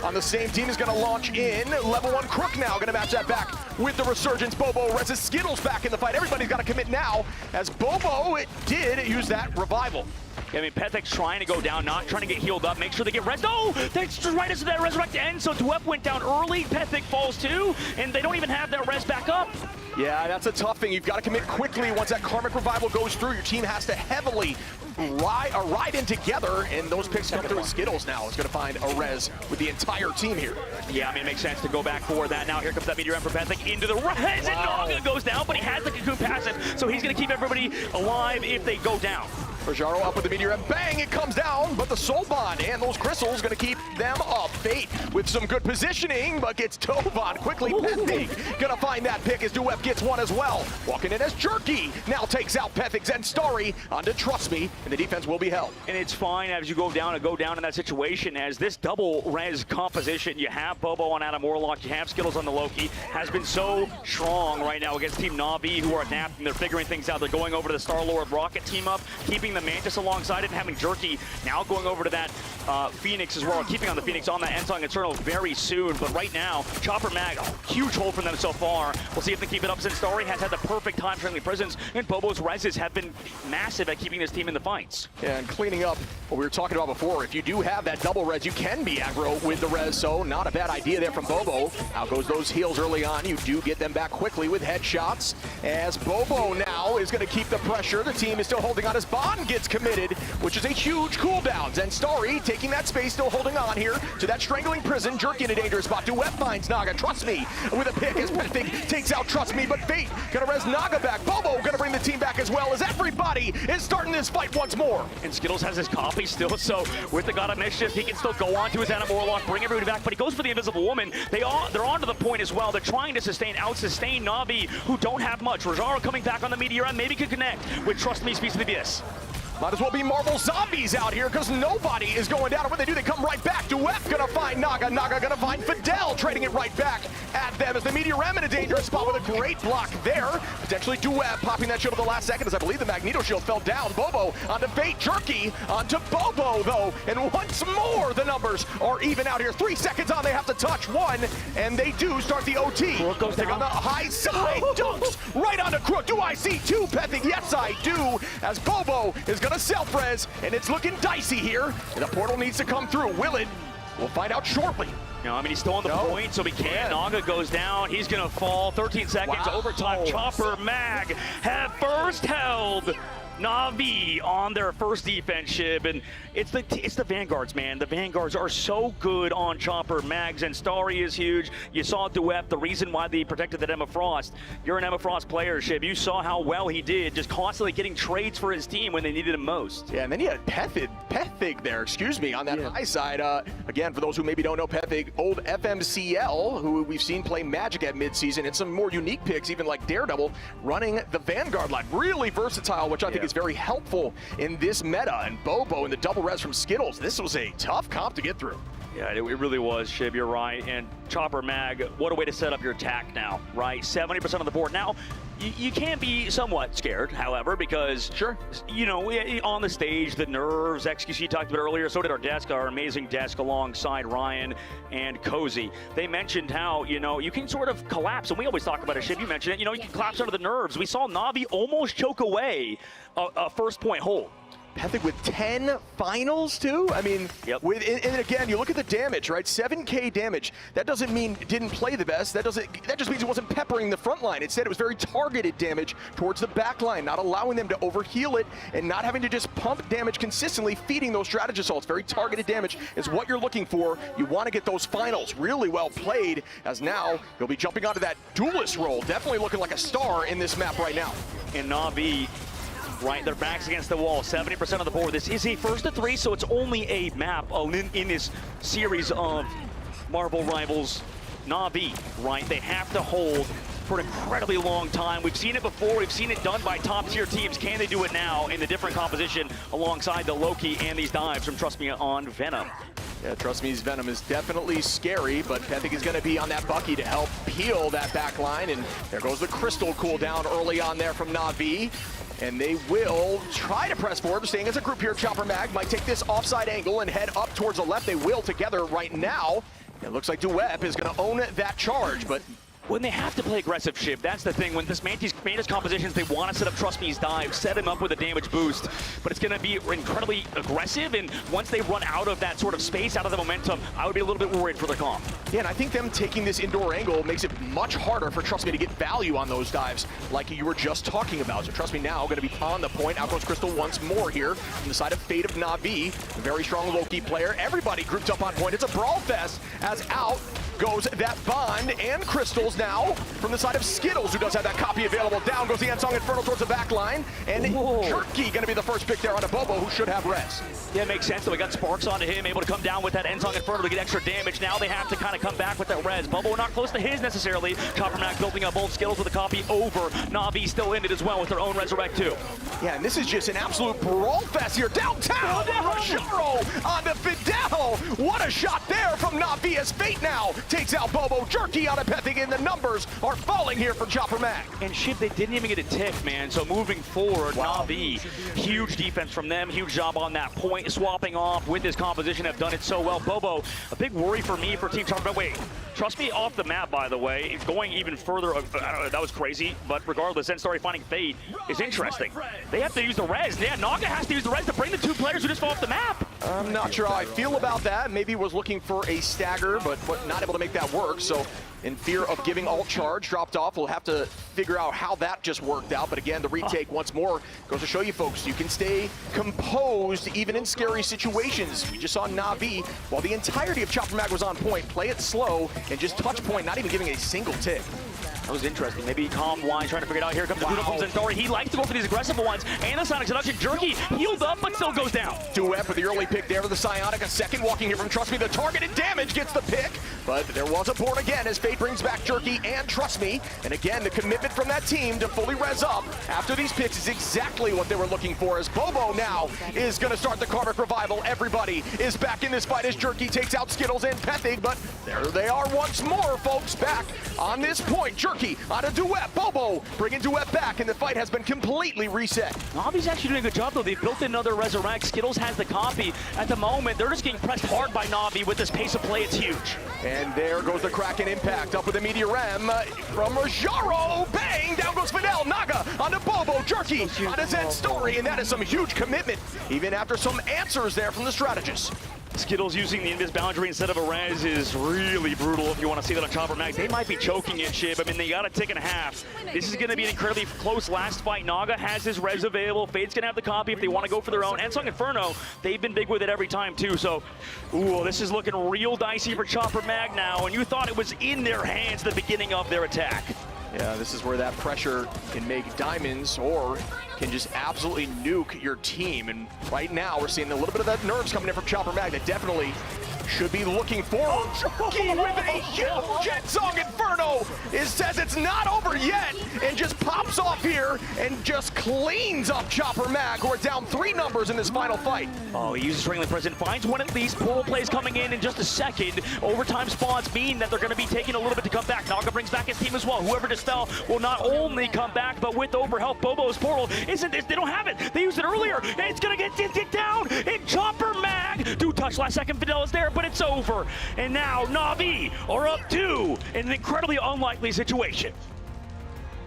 on the same team is going to launch in. Level 1 Crook now going to match that back with the resurgence. Bobo reses Skittles back in the fight. Everybody's got to commit now as Bobo did use that revival. I mean, Pethic's trying to go down, not trying to get healed up, make sure they get res. No! That's right as that resurrect ends, so Dwep went down early, Pethic falls too, and they don't even have that res back up. Yeah, that's a tough thing. You've got to commit quickly once that Karmic Revival goes through. Your team has to heavily ride in together, and those picks come through. Skittles now is going to find a res with the entire team here. Yeah, I mean, it makes sense to go back for that. Now here comes that Meteor M for Pethic into the res, and Naga goes down, but he has the Cocoon passive, so he's going to keep everybody alive if they go down. Rajaro up with the Meteor M, bang, it comes down, but the Soul Bond and those crystals going to keep them up. Fate with some good positioning, but gets Tovan quickly. Pethic going to find that pick as Dwep gets one as well. Walking in as Jerky now takes out Pethic's and Starry onto Trust Me, and the defense will be held. And it's fine as you go down in that situation as this double res composition. You have Bobo on Adam Warlock, you have Skittles on the Loki, has been so strong right now against Team Na'Vi, who are adapting, they're figuring things out. They're going over to the Star-Lord Rocket team up, keeping the Mantis alongside it, and having Jerky now going over to that Phoenix as well, keeping on the Phoenix on that Ensong Eternal very soon. But right now, Chopper Mag, huge hold from them so far. We'll see if they keep it up since Starry has had the perfect time friendly presence, and Bobo's reses have been massive at keeping this team in the fights. Yeah, and cleaning up what we were talking about before. If you do have that double res, you can be aggro with the res, so not a bad idea there from Bobo. Out goes those heals early on. You do get them back quickly with headshots, as Bobo now is going to keep the pressure. The team is still holding on as Bond gets committed, which is a huge cooldown. And Starry taking that space, still holding on here to that strangling prison. Jerky in a dangerous spot. Dwep finds Naga. Trust Me with a pick as Pethic takes out Trust Me, but Fate gonna res Naga back. Bobo gonna bring the team back as well, as everybody is starting this fight once more. And Skittles has his copy still, so with the God of Mischief, he can still go on to his Adam Warlock, bring everybody back, but he goes for the Invisible Woman. They're on to the point as well. They're trying to out-sustain Na'Vi, who don't have much. Rajaro coming back on the Meteor M, maybe could connect with Trust Me, Speaks of the Abyss. Might as well be Marvel Zombies out here because nobody is going down. And when they do, they come right back. Dwep gonna find Naga. Naga gonna find Fidel, trading it right back at them as the Meteor M in a dangerous spot with a great block there. Potentially Dwep popping that shield at the last second as I believe the Magneto shield fell down. Bobo onto Fate. Jerky onto Bobo though. And once more, the numbers are even out here. 3 seconds on, they have to touch one. And they do start the OT. Crook goes down on the high side. Dunks right onto Crook. Do I see two Pethic? Yes, I do. As Bobo is gonna self-res, and it's looking dicey here. And the portal needs to come through. Will it? We'll find out shortly. No, I mean, he's still on the point, so he can't. Naga goes down. He's going to fall. 13 seconds. Overtime. Chopper Mag have first held Na'Vi on their first defense ship, and it's the Vanguards, man. The Vanguards are so good on Chopper Mags, and Starry is huge. You saw Dwep, the reason why they protected that Emma Frost. You're an Emma Frost player, Shib. You saw how well he did, just constantly getting trades for his team when they needed him most. Yeah, and then he had Pethic there, on that high side. Again, for those who maybe don't know Pethic, old FMCL, who we've seen play Magic at midseason, and some more unique picks, even like Daredevil, running the Vanguard line. Really versatile, which I think is very helpful in this meta. And Bobo and the double res from Skittles. This was a tough comp to get through. Yeah, it really was, Shib, you're right. And Chopper Mag, what a way to set up your attack now, right? 70% of the board. Now, you can be somewhat scared, however, because, you know, on the stage, the nerves, XQC talked about earlier, so did our amazing desk alongside Ryan and Cozy. They mentioned how, you know, you can sort of collapse, and we always talk about it, Shib, you mentioned it, you know, you can collapse under the nerves. We saw Na'Vi almost choke away a first point hold. Pethic with 10 finals too? I mean, and again, you look at the damage, right? 7K damage. That doesn't mean didn't play the best. That just means it wasn't peppering the front line. Instead, it was very targeted damage towards the back line, not allowing them to overheal it and not having to just pump damage consistently, feeding those strategy assaults. Very targeted damage is what you're looking for. You want to get those finals. Really well played, as now he'll be jumping onto that duelist role. Definitely looking like a star in this map right now. And Na'Vi, right, their backs against the wall, 70% of the board. This is a first to 3, so it's only a map in this series of Marvel Rivals. Na'Vi, right, they have to hold for an incredibly long time. We've seen it before, we've seen it done by top tier teams. Can they do it now in the different composition alongside the Loki and these dives from Trust Me on Venom? Yeah, Trust Me's Venom is definitely scary, but Pethic is going to be on that Bucky to help peel that back line, and there goes the Crystal cooldown early on there from Na'Vi. And they will try to press forward. They're staying as a group here. Chopper Mag might take this offside angle and head up towards the left. They will together right now. It looks like Duep is going to own that charge, but when they have to play aggressive, Shib, that's the thing. When this Mantis compositions, they want to set up Trust Me's dive, set him up with a damage boost, but it's going to be incredibly aggressive, and once they run out of that sort of space, out of the momentum, I would be a little bit worried for their comp. Yeah, and I think them taking this indoor angle makes it much harder for Trust Me to get value on those dives like you were just talking about. So Trust Me now going to be on the point. Out goes Crystal once more here from the side of Fate of Na'Vi, a very strong Loki player. Everybody grouped up on point. It's a brawl fest as out goes that Bond and Crystals now from the side of Skittles, who does have that copy available. Down goes the Ansong Inferno towards the back line, and Jerky going to be the first pick there on a Bobo, who should have res. Yeah, it makes sense. So we got Sparks onto him, able to come down with that Ansong Inferno to get extra damage. Now they have to kind of come back with that res. Bobo not close to his necessarily. Chopper Mac building up both Skittles with a copy over. Na'Vi still in it as well with their own Resurrect too. Yeah, and this is just an absolute brawl fest here downtown. Rajaro onto Fidel. What a shot there from Na'Vi as Fate now takes out Bobo. Jerky on a Pethic, and the numbers are falling here for Chopper Mac. And shit, they didn't even get a tick, man. So moving forward, Na'Vi, huge defense from them, huge job on that point, swapping off with this composition, have done it so well. Bobo, a big worry for me for Team Chopper Mac. Wait, Trust Me off the map, by the way, going even further. I don't know, that was crazy, but regardless, then story finding Fate is interesting. They have to use the res. Yeah, Naga has to use the res to bring the two players who just fall off the map. I'm not sure how I feel about that. Maybe was looking for a stagger, but not able to make that work. So in fear of giving alt charge, dropped off. We'll have to figure out how that just worked out. But again, the retake once more goes to show you folks, you can stay composed even in scary situations. We just saw Na'Vi, while the entirety of Chopper Mag was on point, play it slow and just touch point, not even giving a single tick. That was interesting. Maybe calm wine, trying to figure it out. Here comes the Budo from Centauri. He likes to go for these aggressive ones. And the Sonic Seduction. Jerky healed up, but still goes down. Duet for the early pick there for the Psionic. A second walking here from Trust Me. The targeted damage gets the pick, but there was a board again as Fate brings back Jerky and Trust Me. And again, the commitment from that team to fully res up after these picks is exactly what they were looking for, as Bobo now is going to start the Karmic Revival. Everybody is back in this fight as Jerky takes out Skittles and Pethic, but there they are once more, folks, back on this point. Jerky on a Duet. Bobo bringing Duet back, and the fight has been completely reset. Na'Vi's actually doing a good job, though. They've built another Resurrect. Skittles has the copy. At the moment, they're just getting pressed hard by Na'Vi with this pace of play. It's huge. And there goes the Kraken impact up with a Meteor M from Rajaro. Bang! Down goes Fidel. Naga onto Bobo. Jerky on his end story, and that is some huge commitment, even after some answers there from the strategist. Skittles using the invis boundary instead of a res is really brutal if you want to see that on Chopper Mag. They might be choking it, Shib. I mean, they got a tick and a half. This is going to be an incredibly close last fight. Naga has his res available. Fate's going to have the copy if they want to go for their own. Ansong Inferno, they've been big with it every time, too. So, ooh, this is looking real dicey for Chopper Mag now, and you thought it was in their hands at the beginning of their attack. Yeah, this is where that pressure can make diamonds or can just absolutely nuke your team. And right now, we're seeing a little bit of that nerves coming in from Chopper Mag that definitely should be looking forward. Jerky with a huge Ansong Inferno. It says it's not over yet and just pops off here and just cleans up Chopper Mag, who are down 3 numbers in this final fight. Oh, he uses Strangling Present, finds one at least. Portal plays coming in just a second. Overtime spawns mean that they're going to be taking a little bit to come back. Naga brings back his team as well. Whoever dispel will not only come back, but with overhealth, Bobo's Portal isn't this. They don't have it. They used it earlier. It's going to get kicked down. And Chopper Mag do touch last second. Fidel's there, but it's over. And now Na'Vi are up 2 in an incredibly unlikely situation.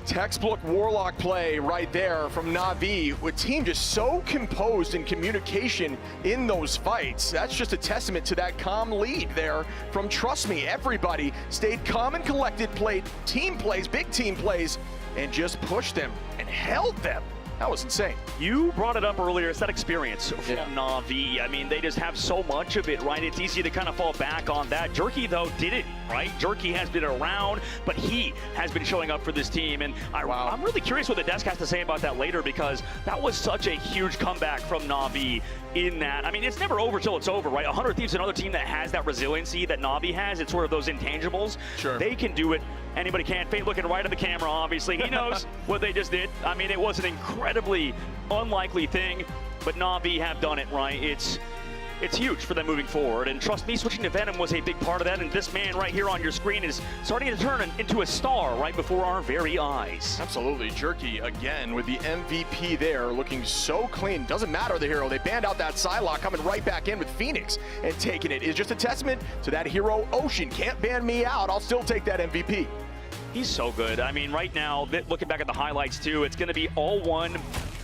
Textbook Warlock play right there from Na'Vi, with team just so composed in communication in those fights. That's just a testament to that calm lead there from Trust Me. Everybody stayed calm and collected, played team plays, big team plays, and just pushed them and held them. That was insane. You brought it up earlier. It's that experience from Na'Vi. I mean, they just have so much of it, right? It's easy to kind of fall back on that. Jerky, though, didn't, right? Jerky has been around, but he has been showing up for this team. And I'm really curious what the desk has to say about that later, because that was such a huge comeback from Na'Vi in that. I mean, it's never over till it's over, right? 100 Thieves is another team that has that resiliency that Na'Vi has. It's sort of those intangibles. Sure. They can do it. Anybody can. Fate looking right at the camera, obviously. He knows what they just did. I mean, it was an incredibly unlikely thing, but Na'Vi have done it, right? It's huge for them moving forward. And trust me, switching to Venom was a big part of that. And this man right here on your screen is starting to turn into a star right before our very eyes. Absolutely. Jerky again with the MVP there, looking so clean. Doesn't matter the hero. They banned out that Psylocke, coming right back in with Phoenix and taking it. Is just a testament to that hero Ocean. Can't ban me out. I'll still take that MVP. He's so good. I mean, right now, looking back at the highlights too, it's going to be all one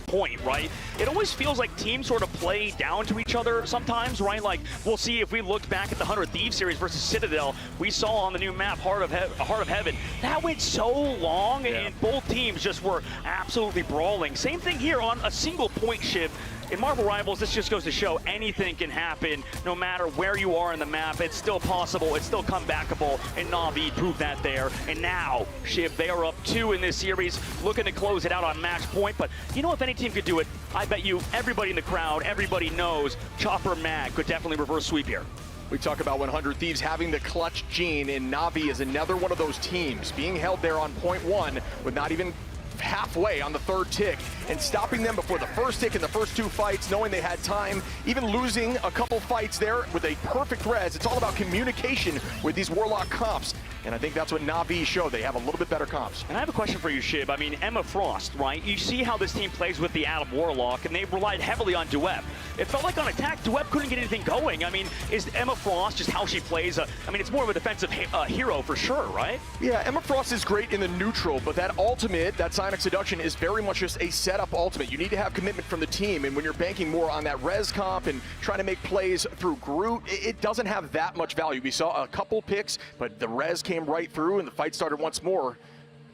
point, right? It always feels like teams sort of play down to each other sometimes, right? Like, we'll see if we look back at the 100 Thieves series versus Citadel, we saw on the new map, Heart of Heaven, that went so long, and both teams just were absolutely brawling. Same thing here on a single point shift. In Marvel Rivals, this just goes to show anything can happen no matter where you are in the map. It's still possible, it's still comebackable, and Na'Vi proved that there. And now, Shiv, they are up 2 in this series, looking to close it out on match point. But you know, if any team could do it, I bet you everybody in the crowd, everybody knows Chopper Mag could definitely reverse sweep here. We talk about 100 Thieves having the clutch gene, and Na'Vi is another one of those teams being held there on point 1 with not even halfway on the 3rd tick, and stopping them before the 1st tick in the first 2 fights, knowing they had time, even losing a couple fights there with a perfect res. It's all about communication with these Warlock comps, and I think that's what Na'Vi showed. They have a little bit better comps. And I have a question for you, Shib. I mean, Emma Frost, right? You see how this team plays with the Adam Warlock, and they relied heavily on Duep. It felt like on attack, Duep couldn't get anything going. I mean, is Emma Frost just how she plays? I mean, it's more of a defensive hero for sure, right? Yeah, Emma Frost is great in the neutral, but that ultimate, that Sonic Seduction, is very much just a setup ultimate. You need to have commitment from the team, and when you're banking more on that res comp and trying to make plays through Groot, it doesn't have that much value. We saw a couple picks, but the res came right through, and the fight started once more,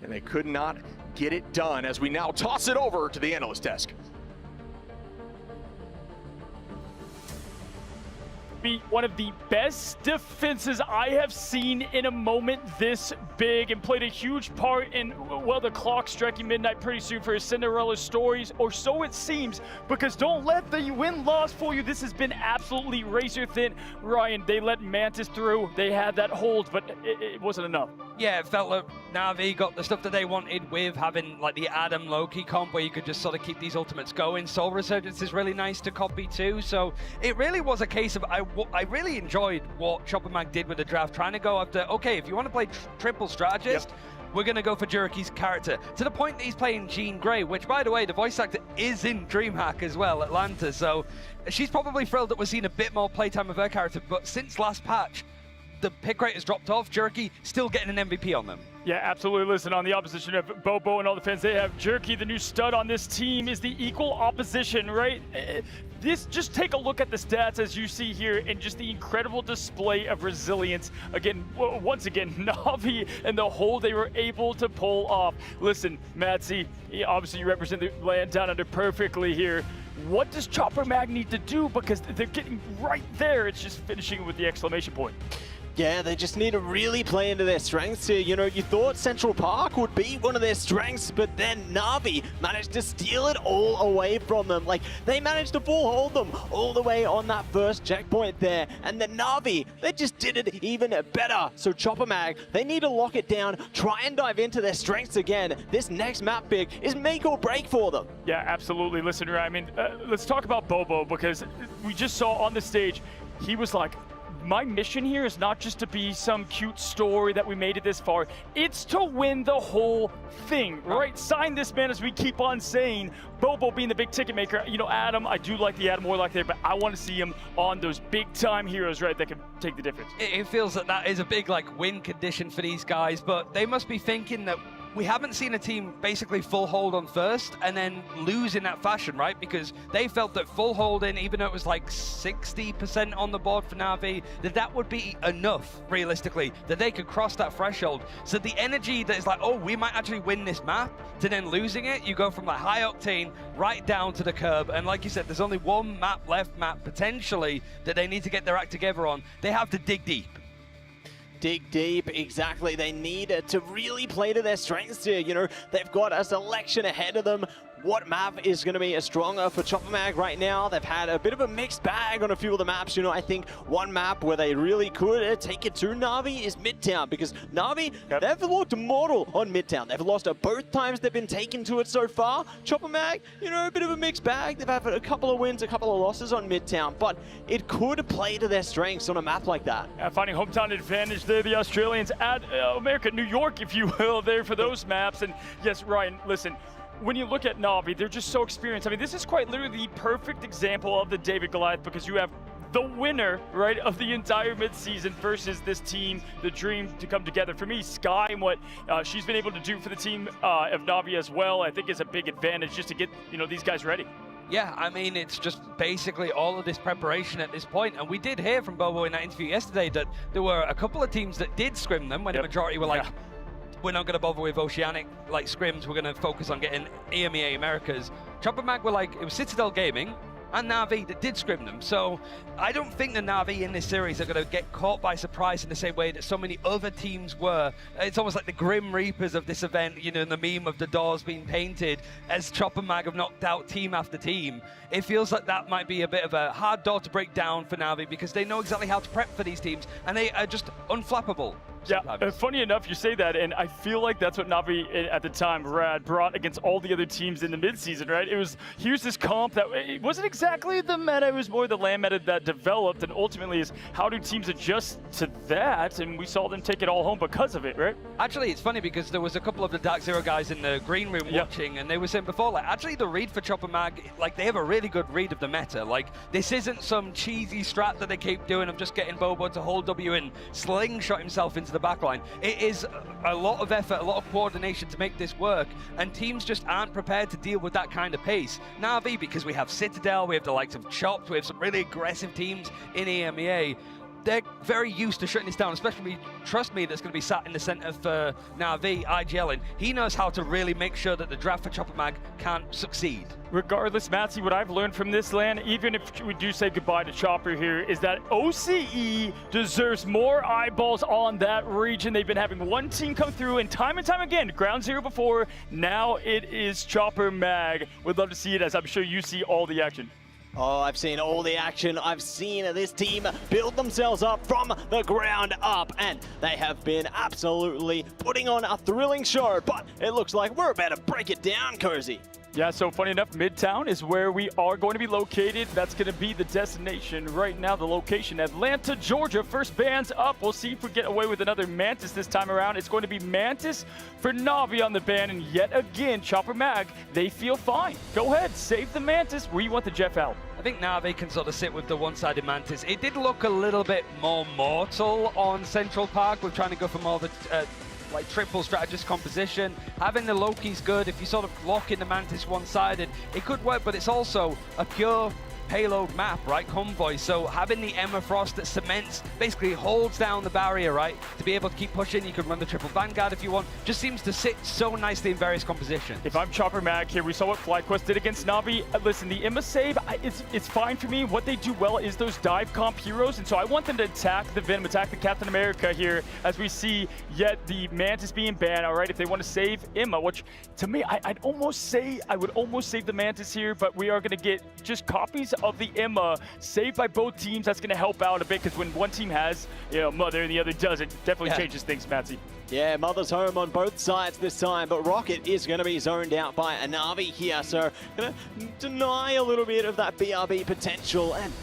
and they could not get it done as we now toss it over to the analyst desk. Be one of the best defenses I have seen in a moment this big, and played a huge part in, well, the clock striking midnight pretty soon for his Cinderella stories, or so it seems, because don't let the win-loss fool you. This has been absolutely razor thin. Ryan, they let Mantis through. They had that hold, but it wasn't enough. Yeah, it felt like Na'Vi got the stuff that they wanted with having like the Adam Loki comp, where you could just sort of keep these ultimates going. Soul Resurgence is really nice to copy too, so it really was a case of I really enjoyed what Chopper Mag did with the draft, trying to go after, okay, if you want to play triple strategist, we're going to go for Jerky's character, to the point that he's playing Jean Grey, which, by the way, the voice actor is in DreamHack as well, Atlanta, so she's probably thrilled that we're seeing a bit more playtime of her character. But since last patch, the pick rate has dropped off. Jerky still getting an MVP on them. Yeah, absolutely. Listen, on the opposition of Bobo and all the fans, they have Jerky, the new stud on this team, is the equal opposition, right? Just take a look at the stats as you see here, and just the incredible display of resilience. Again, once again, Na'Vi and the hold they were able to pull off. Listen, Matsy, obviously you represent the land down under perfectly here. What does Chopper Mag need to do? Because they're getting right there. It's just finishing with the exclamation point. Yeah, they just need to really play into their strengths here. You know, you thought Central Park would be one of their strengths, but then Na'Vi managed to steal it all away from them. Like, they managed to full hold them all the way on that first checkpoint there. And then Na'Vi, they just did it even better. So Chopper Mag, they need to lock it down, try and dive into their strengths again. This next map pick is make or break for them. Yeah, absolutely. Listen, I mean, let's talk about Bobo, because we just saw on the stage, he was like, my mission here is not just to be some cute story that we made it this far. It's to win the whole thing, right? Sign this man, as we keep on saying. Bobo being the big ticket maker. You know, Adam, I do like the Adam Warlock there, but I want to see him on those big-time heroes, right, that can take the difference. It feels that that is a big, like, win condition for these guys, but they must be thinking that we haven't seen a team basically full hold on first and then lose in that fashion, right? Because they felt that full holding, even though it was like 60% on the board for Na'Vi, that would be enough, realistically, that they could cross that threshold. So the energy that is like, oh, we might actually win this map, to then losing it, you go from like high octane right down to the curb. And like you said, there's only one map left, potentially, that they need to get their act together on. They have to dig deep. Dig deep, exactly. They need to really play to their strengths here. You know, they've got a selection ahead of them. What map is going to be stronger for Chopper Mag right now? They've had a bit of a mixed bag on a few of the maps. You know, I think one map where they really could take it to Na'Vi is Midtown, because Na'Vi, they've looked mortal on Midtown. They've lost both times they've been taken to it so far. Chopper Mag, you know, a bit of a mixed bag. They've had a couple of wins, a couple of losses on Midtown, but it could play to their strengths on a map like that. Finding hometown advantage there, the Australians at America, New York, if you will, there for those maps. And yes, Ryan, listen, when you look at Na'Vi, they're just so experienced. I mean, this is quite literally the perfect example of the David Goliath, because you have the winner, right, of the entire midseason versus this team, the dream to come together. For me, Sky and what she's been able to do for the team of Na'Vi as well, I think is a big advantage just to get, you know, these guys ready. Yeah, I mean, it's just basically all of this preparation at this point. And we did hear from Bobo in that interview yesterday that there were a couple of teams that did scrim them when the majority were like, we're not going to bother with Oceanic like scrims, we're going to focus on getting EMEA Americas. Chopper Mag were like, it was Citadel Gaming and Na'Vi that did scrim them. So I don't think the Na'Vi in this series are going to get caught by surprise in the same way that so many other teams were. It's almost like the Grim Reapers of this event, you know, and the meme of the doors being painted as Chopper Mag have knocked out team after team. It feels like that might be a bit of a hard door to break down for Na'Vi, because they know exactly how to prep for these teams and they are just unflappable. Yeah, funny enough, you say that, and I feel like that's what Na'Vi at the time, Rad, brought against all the other teams in the midseason, right? It was, here's this comp that it wasn't exactly the meta, it was more the land meta that developed, and ultimately is how do teams adjust to that, and we saw them take it all home because of it, right? Actually, it's funny because there was a couple of the Dark Zero guys in the green room watching, and they were saying before, like, actually the read for Chopper Mag, like, they have a really good read of the meta. Like, this isn't some cheesy strat that they keep doing of just getting Bobo to hold W and slingshot himself into the backline. It is a lot of effort, a lot of coordination to make this work, and teams just aren't prepared to deal with that kind of pace. Na'Vi, because we have Citadel, we have the likes of Chopped, we have some really aggressive teams in EMEA, they're very used to shutting this down, especially, trust me, that's going to be sat in the center for Na'Vi, IGL, and he knows how to really make sure that the draft for Chopper Mag can't succeed. Regardless, Matsy, what I've learned from this land, even if we do say goodbye to Chopper here, is that OCE deserves more eyeballs on that region. They've been having one team come through, and time again, ground zero before, now it is Chopper Mag. Would love to see it, as I'm sure you see all the action. Oh, I've seen all the action. I've seen this team build themselves up from the ground up, and they have been absolutely putting on a thrilling show, but it looks like we're about to break it down, Cozy. Yeah, so funny enough, Midtown is where we are going to be located. That's going to be the destination right now, the location, Atlanta, Georgia. First band's up. We'll see if we get away with another Mantis this time around. It's going to be Mantis for Na'Vi on the band, and yet again, Chopper Mag, they feel fine. Go ahead, save the Mantis. Where you want the Jeff out? I think Na'Vi can sort of sit with the one-sided Mantis. It did look a little bit more mortal on Central Park. We're trying to go for more of the like triple strategist composition. Having the Loki's good. If you sort of lock in the Mantis one-sided, it could work, but it's also a pure payload map, right? Convoy. So having the Emma Frost that cements, basically holds down the barrier, right? To be able to keep pushing, you can run the triple Vanguard if you want. Just seems to sit so nicely in various compositions. If I'm Chopper Mag here, we saw what FlyQuest did against Na'Vi. Listen, the Emma save, it's fine for me. What they do well is those dive comp heroes, and so I want them to attack the Venom, attack the Captain America here, as we see yet the Mantis being banned. All right, if they want to save Emma, which to me, I would almost save the Mantis here, but we are going to get just copies of the Emma saved by both teams. That's going to help out a bit, because when one team has, you know, Mother and the other doesn't, definitely changes things, Matsy. Yeah, Mother's home on both sides this time, but Rocket is going to be zoned out by a Na'Vi here, so going to deny a little bit of that BRB potential, and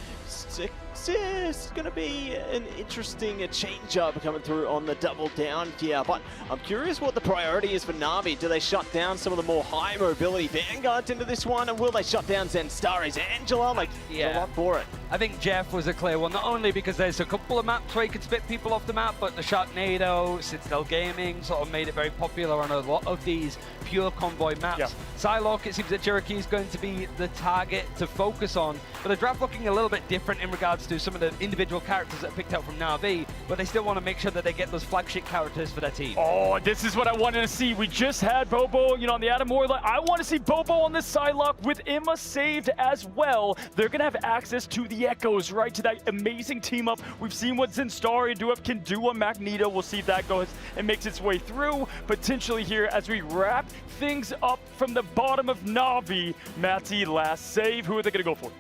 it's going to be an interesting change-up coming through on the double down here. But I'm curious what the priority is for Na'Vi. Do they shut down some of the more high mobility Vanguards into this one, and will they shut down Zenstari's Angela? Like, a lot for it. I think Jeff was a clear one, not only because there's a couple of maps where you could spit people off the map, but the Sharknado, Citadel Gaming sort of made it very popular on a lot of these pure convoy maps. Yeah. Psylocke, it seems that Cherokee is going to be the target to focus on, but the draft looking a little bit different in regards to some of the individual characters that are picked out from Na'Vi, but they still want to make sure that they get those flagship characters for their team. Oh, this is what I wanted to see. We just had Bobo, you know, on the Adam Moore line. I want to see Bobo on this Psylocke with Emma saved as well. They're going to have access to the Echoes, right, to that amazing team up. We've seen what Zenstari can do on Magneto. We'll see if that goes and makes its way through potentially here as we wrap things up from the bottom of Na'Vi. Matty, last save. Who are they going to go for?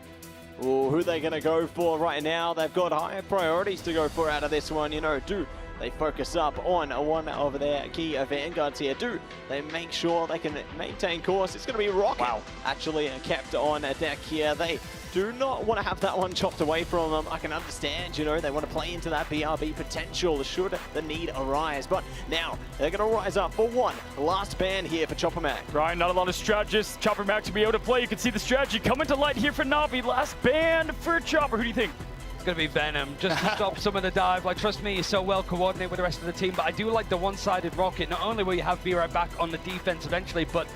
Ooh, who are they going to go for right now? They've got higher priorities to go for out of this one. You know, do they focus up on one of their key Vanguards here? Do they make sure they can maintain course? It's going to be Rocket actually kept on deck here. They do not want to have that one chopped away from them. I can understand, you know, they want to play into that BRB potential should the need arise. But now they're going to rise up for one last ban here for Chopper Mag. Ryan, not a lot of strategists. Chopper Mag to be able to play. You can see the strategy coming to light here for Na'Vi. Last ban for Chopper. Who do you think? It's going to be Venom, just to stop some of the dive. Like, trust me, he's so well coordinated with the rest of the team, but I do like the one-sided Rocket. Not only will you have B-Right back on the defense eventually, but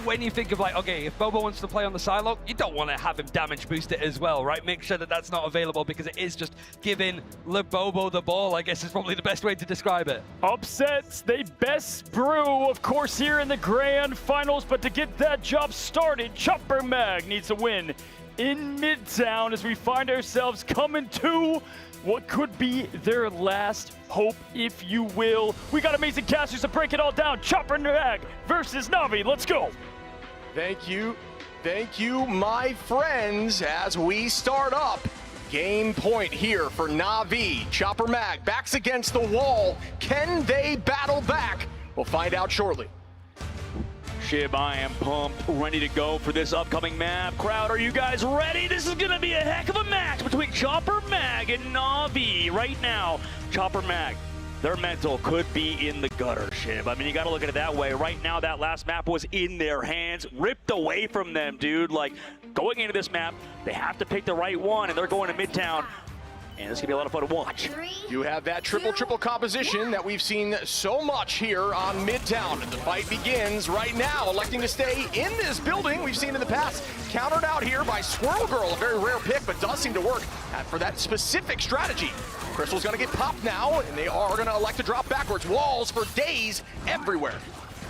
when you think of like, okay, if Bobo wants to play on the Psylocke, you don't want to have him damage boost it as well, right? Make sure that that's not available, because it is just giving Bobo the ball, I guess is probably the best way to describe it. Upsets, they best brew, of course, here in the grand finals, but to get that job started, Chopper Mag needs a win in Midtown as we find ourselves coming to what could be their last hope, if you will. We got amazing casters to break it all down. Chopper Mag versus Na'Vi. Let's go. Thank you, my friends, as we start up. Game point here for Na'Vi. Chopper Mag backs against the wall. Can they battle back? We'll find out shortly. Shib, I am pumped, ready to go for this upcoming map. Crowd, are you guys ready? This is going to be a heck of a match between Chopper Mag and Na'Vi right now. Chopper Mag, their mental could be in the gutter, Shib. I mean, you got to look at it that way. Right now, that last map was in their hands, ripped away from them, dude. Like, going into this map, they have to pick the right one, and they're going to Midtown. And it's going to be a lot of fun to watch. You have that triple composition that we've seen so much here on Midtown. And the fight begins right now, electing to stay in this building. We've seen in the past, countered out here by Squirrel Girl, a very rare pick, but does seem to work for that specific strategy. Crystal's going to get popped now, and they are going to elect to drop backwards. Walls for days everywhere.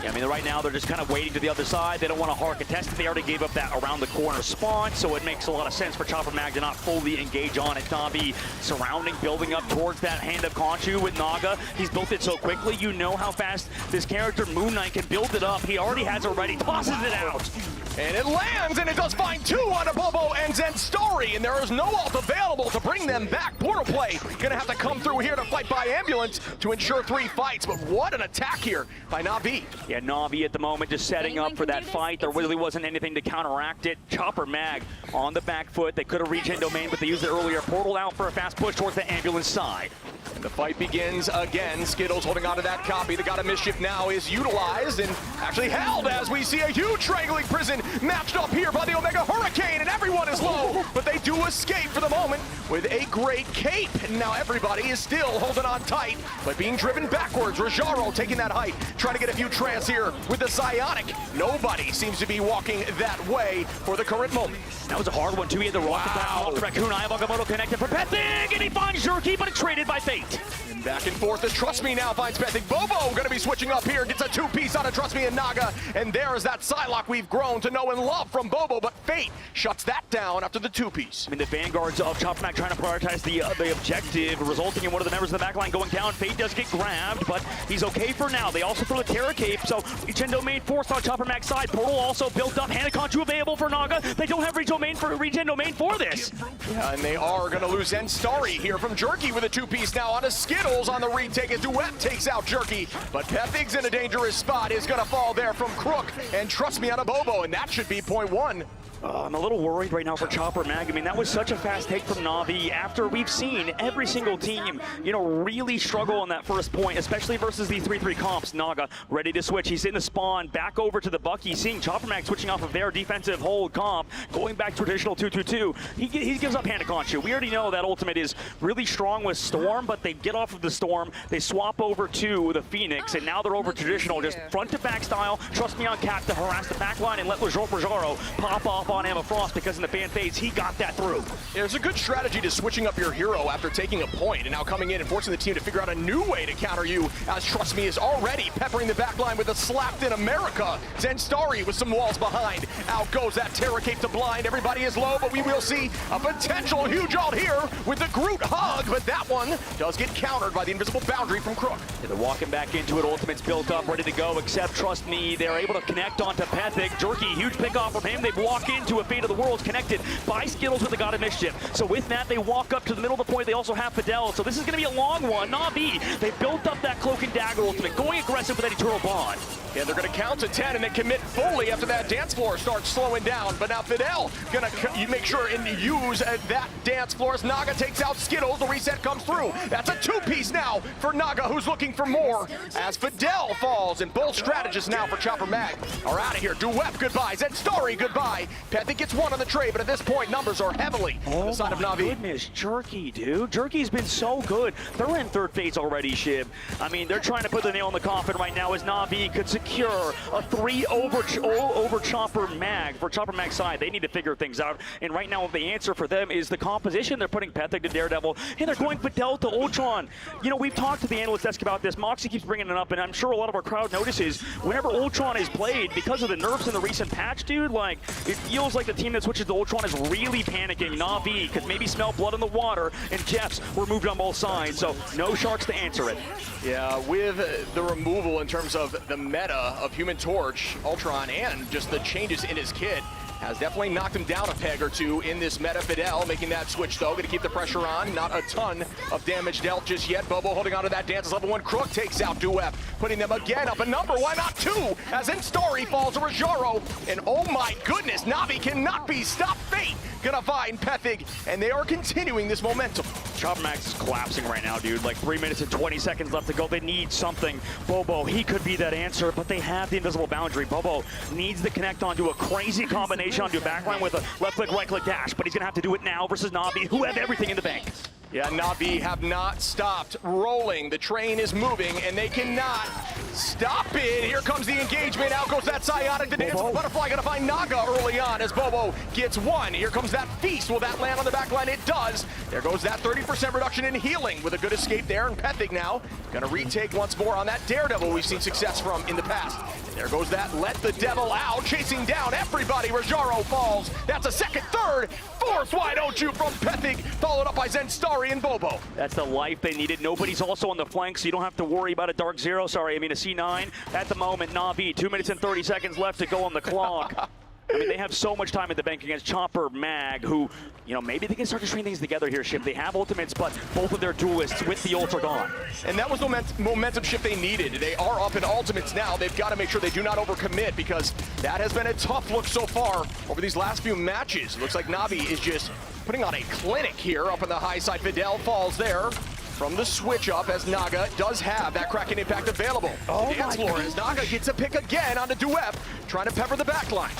Yeah, I mean, right now they're just kind of waiting to the other side. They don't want to hard contest it. They already gave up that around the corner spawn, so it makes a lot of sense for Chopper Mag to not fully engage on it. Na'Vi surrounding, building up towards that hand of Conchu with Naga. He's built it so quickly. You know how fast this character, Moon Knight, can build it up. He already has it ready, tosses it out. And it lands, and it does find two on a Bobo and Zenstari, and there is no ult available to bring them back. Portal play gonna have to come through here to fight by ambulance to ensure 3 fights, but what an attack here by Na'Vi. Yeah, Na'Vi at the moment just setting up for that fight. There really wasn't anything to counteract it. Chopper Mag on the back foot. They could have reached end domain, but they used the earlier portal out for a fast push towards the ambulance side. And the fight begins again. Skittles holding on to that copy. The God of Mischief now is utilized and actually held as we see a huge Strangling Prison matched up here by the Omega Hurricane, and everyone is low, but they do escape for the moment with a great cape. And now everybody is still holding on tight, but being driven backwards. Rajaro taking that height, trying to get a few trans here with the Psionic. Nobody seems to be walking that way for the current moment. That was a hard one, too. He had the rocket back off the Raccoon. Ayamoto connected for Pethig, and he finds Jerky, but it's traded by Fate. And back and forth as Trust Me now finds Pethig. Bobo going to be switching up here, gets a two-piece out of Trust Me and Naga, and there's that Psylocke we've grown to know and love from Bobo, but Fate shuts that down after the two-piece. I mean, the vanguards of Chopper Mac trying to prioritize the objective, resulting in one of the members of the backline going down. Fate does get grabbed, but he's okay for now. They also throw a Terra Cape, so regen domain forced on Chopper Mac's side. Portal also built up. Hanaconchu available for Naga. They don't have regen domain for this. Yeah, and they are going to lose Zenstari here from Jerky with a two-piece now on a Skittles on the retake as Duet takes out Jerky. But Pethig's in a dangerous spot, is going to fall there from Crook, and Trust Me on a Bobo, and that should be point one. I'm a little worried right now for Chopper Mag. I mean, that was such a fast take from Na'Vi after we've seen every single team, you know, really struggle on that first point, especially versus the 3-3 comps. Naga ready to switch. He's in the spawn, back over to the Bucky, seeing Chopper Mag switching off of their defensive hold comp, going back traditional 2-2-2. He gives up Hanaconchu. We already know that ultimate is really strong with Storm, but they get off of the Storm, they swap over to the Phoenix, and now they're over traditional, just front to back style. Trust Me on Cap to harass the backline and let Rajaro pop off on Emma Frost, because in the fan phase, he got that through. Yeah, there's a good strategy to switching up your hero after taking a point and now coming in and forcing the team to figure out a new way to counter you, as Trust Me is already peppering the backline with a slapped in America. Zenstari with some walls behind. Out goes that Terra Cape to blind. Everybody is low, but we will see a potential huge ult here with the Groot hug, but that one does get countered by the invisible boundary from Crook. Yeah, they're walking back into it. Ultimate's built up, ready to go, except Trust Me, they're able to connect onto Pethig. Jerky, huge pickoff from him. They walk into a Fate of the World's connected by Skittles with the God of Mischief. So with that, they walk up to the middle of the point. They also have Fidel. So this is going to be a long one. Na'Vi, they built up that Cloak and Dagger ultimate, going aggressive with that Eternal Bond. Yeah, they're going to count to 10 and then commit fully after that dance floor starts slowing down. But now Fidel going to make sure and use that dance floor as Naga takes out Skittles. The reset comes through. That's a two-piece now for Naga, who's looking for more as Fidel falls. And both strategists now for Chopper Mag are out of here. Duep, goodbye. Zenstari, goodbye. Pethig gets one on the trade, but at this point, numbers are heavily on the side of Na'Vi. Goodness, Jerky, dude. Jerky's been so good. They're in third phase already, Shib. I mean, they're trying to put the nail in the coffin right now as Na'Vi could secure a 3 over Chopper Mag. For Chopper Mag's side, they need to figure things out. And right now, the answer for them is the composition. They're putting Pethig to Daredevil, and they're going Fidel to Ultron. You know, we've talked to the analyst desk about this. Moxie keeps bringing it up, and I'm sure a lot of our crowd notices whenever Ultron is played, because of the nerfs in the recent patch, dude, like, it feels like the team that switches to Ultron is really panicking. Na'Vi could maybe smell blood in the water, and Jeffs were moved on both sides, so no Sharks to answer it. Yeah, with the removal in terms of the meta of Human Torch, Ultron, and just the changes in his kit, has definitely knocked him down a peg or two in this meta. Fidel making that switch, though, going to keep the pressure on. Not a ton of damage dealt just yet. Bobo holding on to that dance as level 1. Crook takes out Duep, putting them again up a number. Why not 2? As Zenstari falls to Rajaro. And oh my goodness, Na'Vi cannot be stopped. Fate gonna find Pethig, and they are continuing this momentum. Chopper Max is collapsing right now, dude. Like 3 minutes and 20 seconds left to go. They need something. Bobo, he could be that answer, but they have the invisible boundary. Bobo needs to connect onto a crazy combination onto a backline with a left click, right click dash, but he's gonna have to do it now versus Na'Vi, who have everything in the bank. Yeah, Na'Vi have not stopped rolling. The train is moving, and they cannot stop it. Here comes the engagement. Out goes that Psionic. The dance of the butterfly gonna find Naga early on as Bobo gets one. Here comes that feast. Will that land on the back line? It does. There goes that 30% reduction in healing with a good escape there. And Pethig now gonna retake once more on that Daredevil we've seen success from in the past. There goes that Let the Devil Out, chasing down everybody. Rajaro falls. That's a second, third, fourth. Why don't you from Pethig, followed up by Zenstari and Bobo. That's the life they needed. Nobody's also on the flank, so you don't have to worry about a Dark Zero. Sorry, I mean a C9. At the moment, Na'Vi, 2 minutes and 30 seconds left to go on the clock. I mean, they have so much time at the bank against Chopper Mag, who, you know, maybe they can start to string things together here, Ship. They have ultimates, but both of their duelists with the ult are gone. And that was the momentum shift they needed. They are up in ultimates now. They've got to make sure they do not overcommit, because that has been a tough look so far over these last few matches. It looks like Na'Vi is just putting on a clinic here up on the high side. Fidel falls there. from the switch up as Naga does have that Kraken impact available. Oh Dance floor as Naga gets a pick again onto Duep, trying to pepper the backline.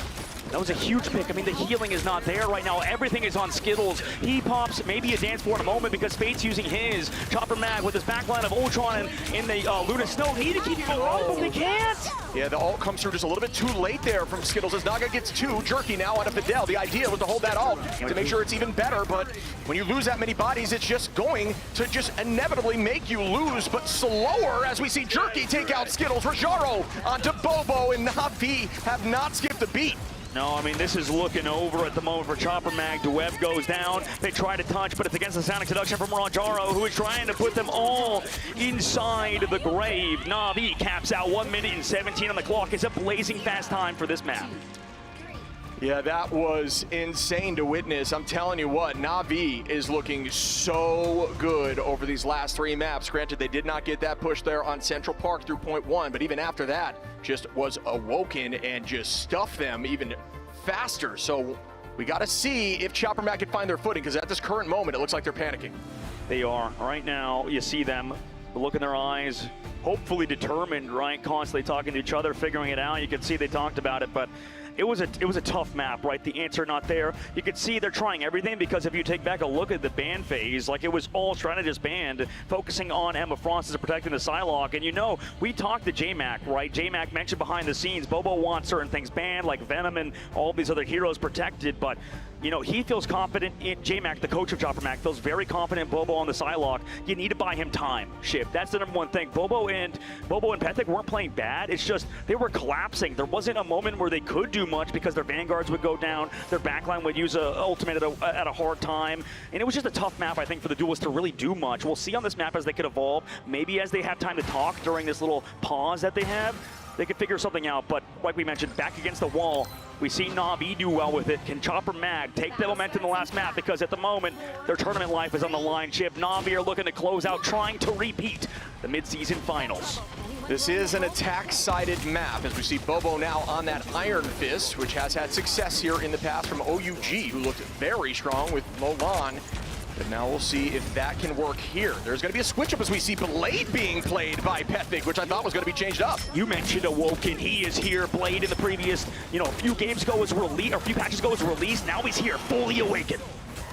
That was a huge pick. I mean, the healing is not there right now. Everything is on Skittles. He pops maybe a dance floor in a moment because Fate's using his. Chopper Mag with his backline of Ultron and in the Luna Snow need to keep him alive, but they can't. Yeah, the ult comes through just a little bit too late there from Skittles as Naga gets 2. Jerky now onto Fidel. The idea was to hold that ult to make sure it's even better, but when you lose that many bodies, it's just going to just inevitably make you lose, but slower as we see Jerky take out Skittles. Rajaro onto Bobo, and Na'Vi have not skipped a beat. No, I mean, this is looking over at the moment for Chopper Mag. Duep goes down. They try to touch, but it's against the Sonic Seduction from Rajaro, who is trying to put them all inside the grave. Na'Vi caps out 1 minute and 17 on the clock. It's a blazing fast time for this map. Yeah, that was insane to witness. I'm telling you what, Na'Vi is looking so good over these last 3 maps. Granted, they did not get that push there on Central Park through point 1, but even after that, just was awoken and just stuffed them even faster. So we got to see if Chopper Mag can find their footing, because at this current moment, it looks like they're panicking. They are. Right now, you see them, the look in their eyes, hopefully determined, right? Constantly talking to each other, figuring it out. You can see they talked about it, but it was a tough map, right? The answer not there. You can see they're trying everything, because if you take back a look at the ban phase, like it was all strategist banned, focusing on Emma Frost as protecting the Psylocke. And you know, we talked to J-Mac, right? J-Mac mentioned behind the scenes, Bobo wants certain things banned, like Venom and all these other heroes protected, but you know, he feels confident in J-Mac, the coach of Chopper Mag, feels very confident in Bobo on the Psylocke. You need to buy him time, Ship. That's the #1 thing. Bobo and Pethic weren't playing bad. It's just they were collapsing. There wasn't a moment where they could do much because their vanguards would go down, their backline would use a ultimate at a hard time, and it was just a tough map, I think, for the duelists to really do much. We'll see on this map as they could evolve, maybe as they have time to talk during this little pause that they have, they could figure something out. But like we mentioned, back against the wall, we see Na'Vi do well with it. Can Chopper Mag take the momentum in the last map? Because at the moment, their tournament life is on the line. Chip, Na'Vi are looking to close out, trying to repeat the mid-season finals. This is an attack-sided map, as we see Bobo now on that Iron Fist, which has had success here in the past from OUG, who looked very strong with Molan. But now we'll see if that can work here. There's going to be a switch-up as we see Blade being played by Pethic, which I thought was going to be changed up. You mentioned Awoken. He is here. Blade in the previous, a few games ago was released, or a few patches ago was released. Now he's here, fully awakened.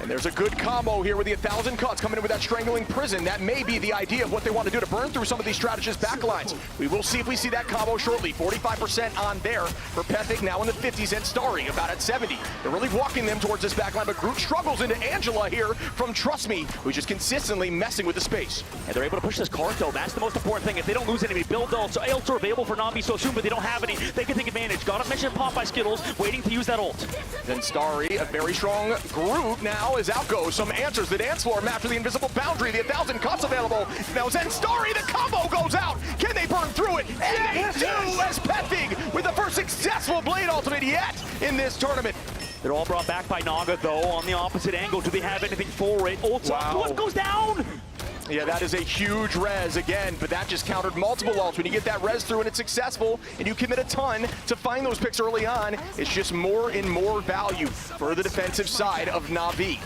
And there's a good combo here with the 1,000 cuts coming in with that strangling prison. That may be the idea of what they want to do to burn through some of these strategist backlines. We will see if we see that combo shortly. 45% on there for Pethic, now in the 50s, and Starry about at 70. They're really walking them towards this backline, but Groot struggles into Angela here from Trust Me, who's just consistently messing with the space. And they're able to push this card, though. That's the most important thing. If they don't lose any build ults, ults are available for Na'Vi so soon, but they don't have any. They can take advantage. Got a mission pop by Skittles, waiting to use that ult. Then Starry, a very strong Groot now is out goes. Some answers. The dance floor map to the invisible boundary. The 1,000 cuts available. Now Zen Starry, the combo goes out. Can they burn through it? And they do, as Pethic with the first successful Blade ultimate yet in this tournament. They're all brought back by Naga, though, on the opposite angle. Do they have anything for it? Ult's up. What goes down? Yeah, that is a huge res again, but that just countered multiple ults. When you get that res through and it's successful, and you commit a ton to find those picks early on, it's just more and more value for the defensive side of Na'Vi.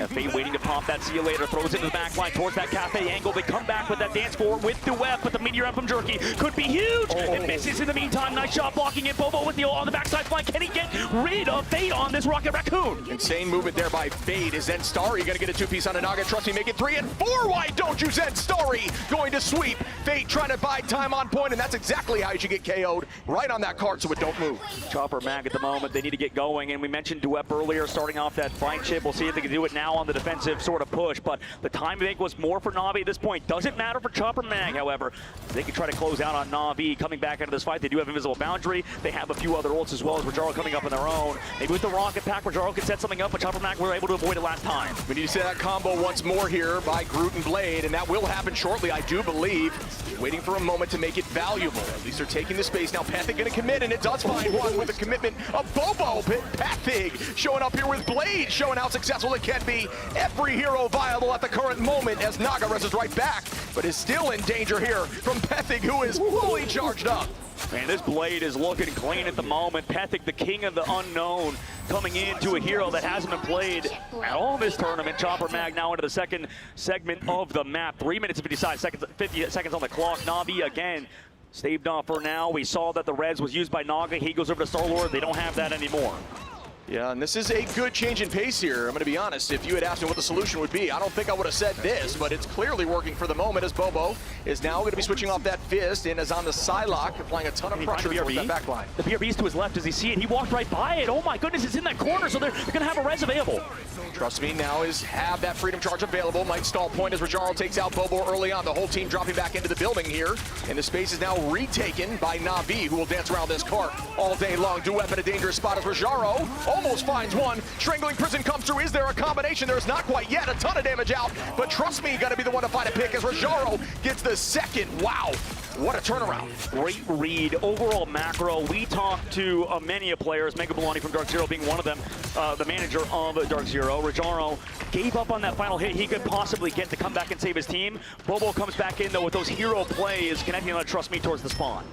Fate waiting to pop that. See you later. Throws it to the back line towards that cafe angle. They come back with that dance floor with Duep, but the meteor up from Jerky could be huge. It misses in the meantime. Nice shot blocking it. Bobo with the ult on the backside flank. Can he get rid of Fate on this Rocket Raccoon? Insane movement there by Fate. Is Zen Starry going to get a 2-piece on a Naga? Trust me, make it 3 and 4. Why don't you, Zen Starry? Going to sweep. Fate trying to buy time on point, and that's exactly how you should get KO'd. Right on that card so it don't move. Chopper Mag at the moment. They need to get going, and we mentioned Duep earlier starting off that fight chip. We'll see if they can do it now on the defensive sort of push, but the time bank was more for Na'Vi at this point. Doesn't matter for Chopper Mag, however. They can try to close out on Na'Vi coming back into this fight. They do have invisible boundary. They have a few other ults as well as Rajaro coming up on their own. Maybe with the rocket pack, Rajaro can set something up, but Chopper Mag were able to avoid it last time. We need to see that combo once more here by Groot and Blade, and that will happen shortly, I do believe. Waiting for a moment to make it valuable. At least they're taking the space. Now Pethic gonna commit, and it does find one with a commitment of Bobo. Pethic showing up here with Blade, showing how successful it can be. Every hero viable at the current moment as Naga reses right back, but is still in danger here from Pethic, who is fully charged up. Man, this Blade is looking clean at the moment. Pethic, the king of the unknown. coming into a hero that hasn't been played at all this tournament. Chopper Mag now into the second segment of the map. 3 minutes and 50 seconds on the clock. Na'Vi again staved off for now. We saw that the res was used by Naga. He goes over to Star-Lord. They don't have that anymore. Yeah, and this is a good change in pace here. I'm going to be honest, if you had asked me what the solution would be, I don't think I would have said this, but it's clearly working for the moment as Bobo is now going to be switching off that fist and is on the Psylocke, applying a ton of pressure towards that back line. The BRB's to his left. Does he see it? He walked right by it. Oh my goodness, it's in that corner, so they're going to have a res available. Trust me, now have that freedom charge available. Might stall point as Rajaro takes out Bobo early on. The whole team dropping back into the building here. And the space is now retaken by Na'Vi, who will dance around this cart all day long. Duep in a dangerous spot as Rajaro almost finds one. Strangling Prison comes through. Is there a combination? There's not quite yet. A ton of damage out. But trust me, got to be the one to find a pick as Rajaro gets the second. Wow. What a turnaround. Great read. Overall macro, we talked to many players, Mega Balani from Dark Zero being one of them, the manager of Dark Zero. Rajaro gave up on that final hit he could possibly get to come back and save his team. Bobo comes back in, though, with those hero plays, connecting on Trust Me towards the spawn.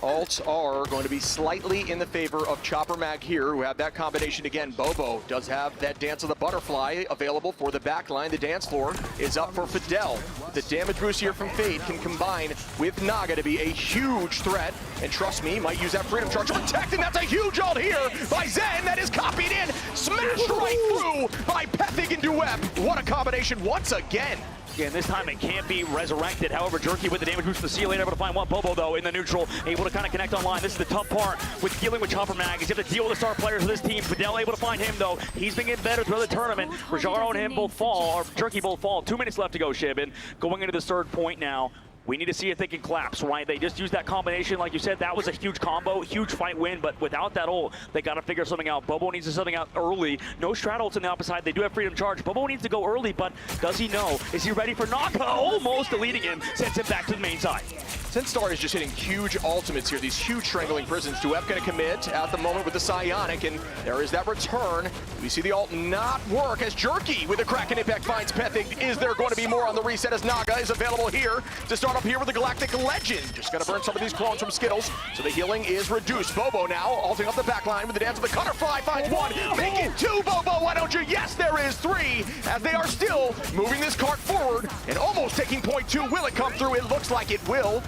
Alts are going to be slightly in the favor of Chopper Mag here, who have that combination again. Bobo does have that Dance of the Butterfly available for the back line. The dance floor is up for Fidel. The damage boost here from Fade can combine with Naga to be a huge threat. And trust me, might use that freedom charge to protect, and that's a huge ult here by Zen that is copied in, smashed right through by Pethig and Duep. What a combination once again. Again, this time it can't be resurrected. However, Jerky with the damage boost to the ceiling, able to find one. Bobo, though, in the neutral, able to kind of connect online. This is the tough part with dealing with Chopper Mag. He's able to deal with the star players of this team. Fidel able to find him, though. He's been getting better throughout the tournament. Rajaro and him both fall, or Jerky both fall. 2 minutes left to go, Shibin. Going into the third point now. We need to see if they can collapse, right? They just used that combination. Like you said, that was a huge combo, huge fight win, but without that ult, they got to figure something out. Bobo needs to do something out early. No strat ults on the opposite side. They do have freedom charge. Bobo needs to go early, but does he know? Is he ready for Naga? Almost deleting him, sends him back to the main side. Senstar is just hitting huge ultimates here, these huge strangling prisons. Duep going to commit at the moment with the Psionic, and there is that return. We see the ult not work as Jerky with a Kraken impact finds Pethig. Is there going to be more on the reset as Naga is available here to start up here with the Galactic Legend? Just going to burn some of these clones from Skittles, so the healing is reduced. Bobo now ulting up the back line with the dance of the Cutterfly, finds one. Make it two, Bobo, why don't you? Yes, there is three, as they are still moving this cart forward and almost taking point two. Will it come through? It looks like it will,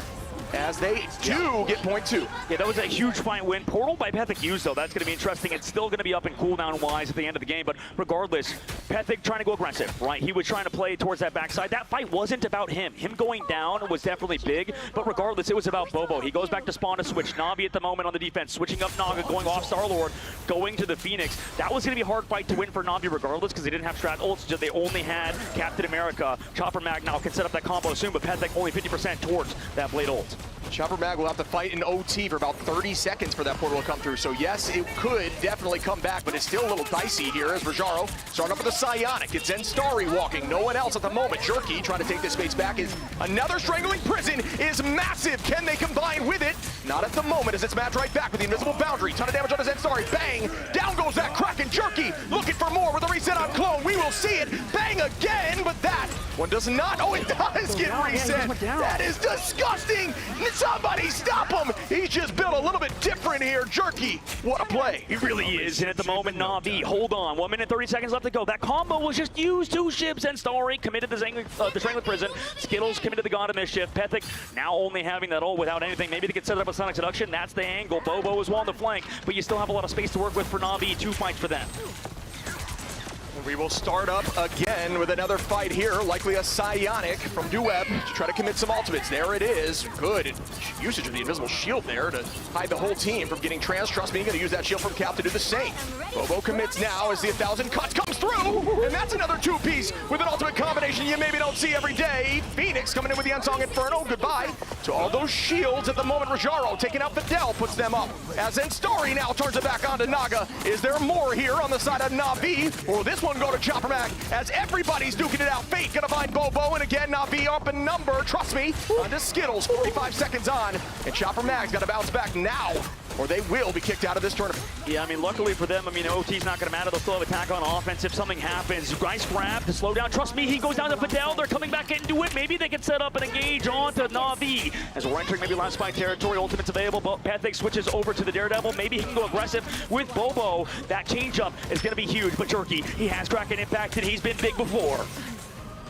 as they do get point two. Yeah, that was a huge fight win. Portal by Pethig used, though. That's going to be interesting. It's still going to be up in cooldown-wise at the end of the game, but regardless, Pethig trying to go aggressive, right? He was trying to play towards that backside. That fight wasn't about him. Him going down was definitely big, but regardless, it was about Bobo. He goes back to spawn to switch. Na'Vi at the moment on the defense, switching up Naga, going off Star-Lord, going to the Phoenix. That was going to be a hard fight to win for Na'Vi regardless, because they didn't have strat ults. They only had Captain America. Chopper Mag now can set up that combo soon, but Pethig only 50% towards that blade ult. Chopper Mag will have to fight in OT for about 30 seconds for that portal to come through. So yes, it could definitely come back, but it's still a little dicey here as Rajaro starting up with a Psionic. It's Zenstari walking, no one else at the moment. Jerky trying to take this space back. Is another strangling prison is massive. Can they combine with it? Not at the moment as it's matched right back with the invisible boundary. Ton of damage on his Zenstari. Bang! Down goes that Kraken. Jerky looking for more with a reset on clone. We will see it. Bang again, but that one does not. Oh, it does get reset. That is disgusting. Somebody stop him! He's just built a little bit different here. Jerky, what a play. He really is, and at the moment, Na'Vi, hold on. 1 minute, 30 seconds left to go. That combo was just used. Two ships and Starry committed the Strangling Prison. Skittles committed the God of Mischief. Pethig now only having that ult without anything. Maybe they could set it up with Sonic Seduction. That's the angle. Bobo is well on the flank, but you still have a lot of space to work with for Na'Vi. 2 fights for them. We will start up again with another fight here, likely a Psionic from Duep to try to commit some ultimates. There it is. Good usage of the invisible shield there to hide the whole team from getting trans. Trust me, going to use that shield from Cap to do the same. Bobo commits now as the 1,000 cuts comes through, and that's another two-piece with an ultimate combination you maybe don't see every day. Phoenix coming in with the Unsung Inferno. Goodbye to all those shields at the moment. Rajaro taking out Fidel, puts them up. As Zenstari now turns it back onto Naga. Is there more here on the side of Na'Vi, or this one go to Chopper Mag as everybody's duking it out? Fate gonna find Bobo, and again Na'Vi up in number. Trust me, onto Skittles. 45 seconds on, and Chopper Mag's gotta bounce back now. or they will be kicked out of this tournament. Yeah, I mean, luckily for them, I mean, OT's not going to matter. They'll still have attack on offense if something happens. Nice grab to slow down. Trust me, he goes down to Fidel. They're coming back into it. Maybe they can set up and engage onto Na'Vi. As we're entering maybe last fight territory, ultimate's available, but Pathik switches over to the Daredevil. Maybe he can go aggressive with Bobo. That changeup is going to be huge, but Jerky, he has Kraken impacted. He's been big before.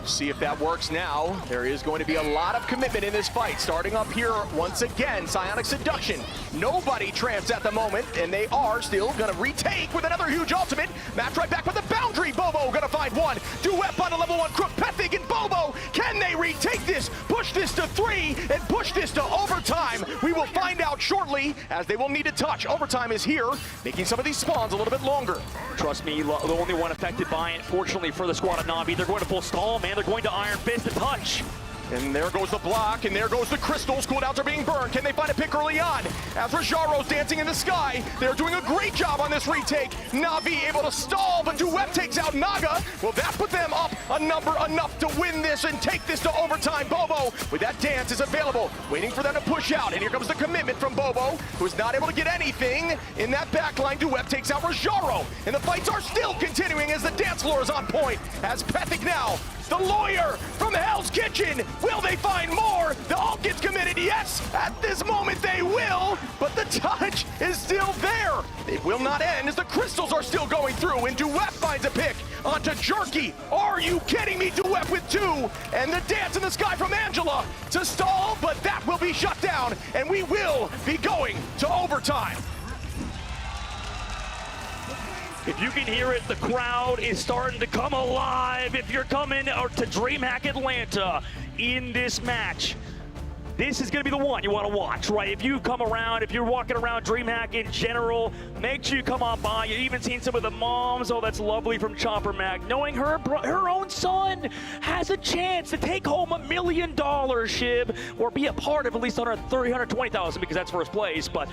See if that works now. There is going to be a lot of commitment in this fight. Starting up here once again, Psionic Seduction. Nobody tramps at the moment, and they are still going to retake with another huge ultimate. Match right back with the boundary. Bobo going to find one. Duet on a level 1 Crook. Pathik and Bobo. Can they retake this? Push this to 3 and push this to overtime. We will find out shortly as they will need a touch. Overtime is here, making some of these spawns a little bit longer. Trust me, the only one affected by it, fortunately for the squad of Na'Vi, they're going to full stall, man. They're going to Iron Fist to touch. And there goes the block, and there goes the crystals. Cooldowns are being burned. Can they find a pick early on? As Rajaro's dancing in the sky, they're doing a great job on this retake. Na'Vi able to stall, but Duet takes out Naga. Will that put them up a number enough to win this and take this to overtime? Bobo, with that dance, is available, waiting for them to push out. And here comes the commitment from Bobo, who is not able to get anything in that backline. Duet takes out Rajaro, and the fights are still continuing as the dance floor is on point. As Pathik now, the lawyer from Hell's Kitchen. Will they find more? The ult gets committed. Yes, at this moment they will, but the touch is still there. It will not end as the crystals are still going through, and Duet finds a pick onto Jerky. Are you kidding me? Duet with 2, and the dance in the sky from Angela to stall, but that will be shut down, and we will be going to overtime. If you can hear it, the crowd is starting to come alive. If you're coming to DreamHack Atlanta in this match, this is going to be the one you want to watch, right? If you come around, if you're walking around DreamHack in general, make sure you come on by. You've even seen some of the moms. Oh, that's lovely from Chopper Mag. Knowing her own son has a chance to take home $1 million, Shib, or be a part of at least $120,000 because that's first place. But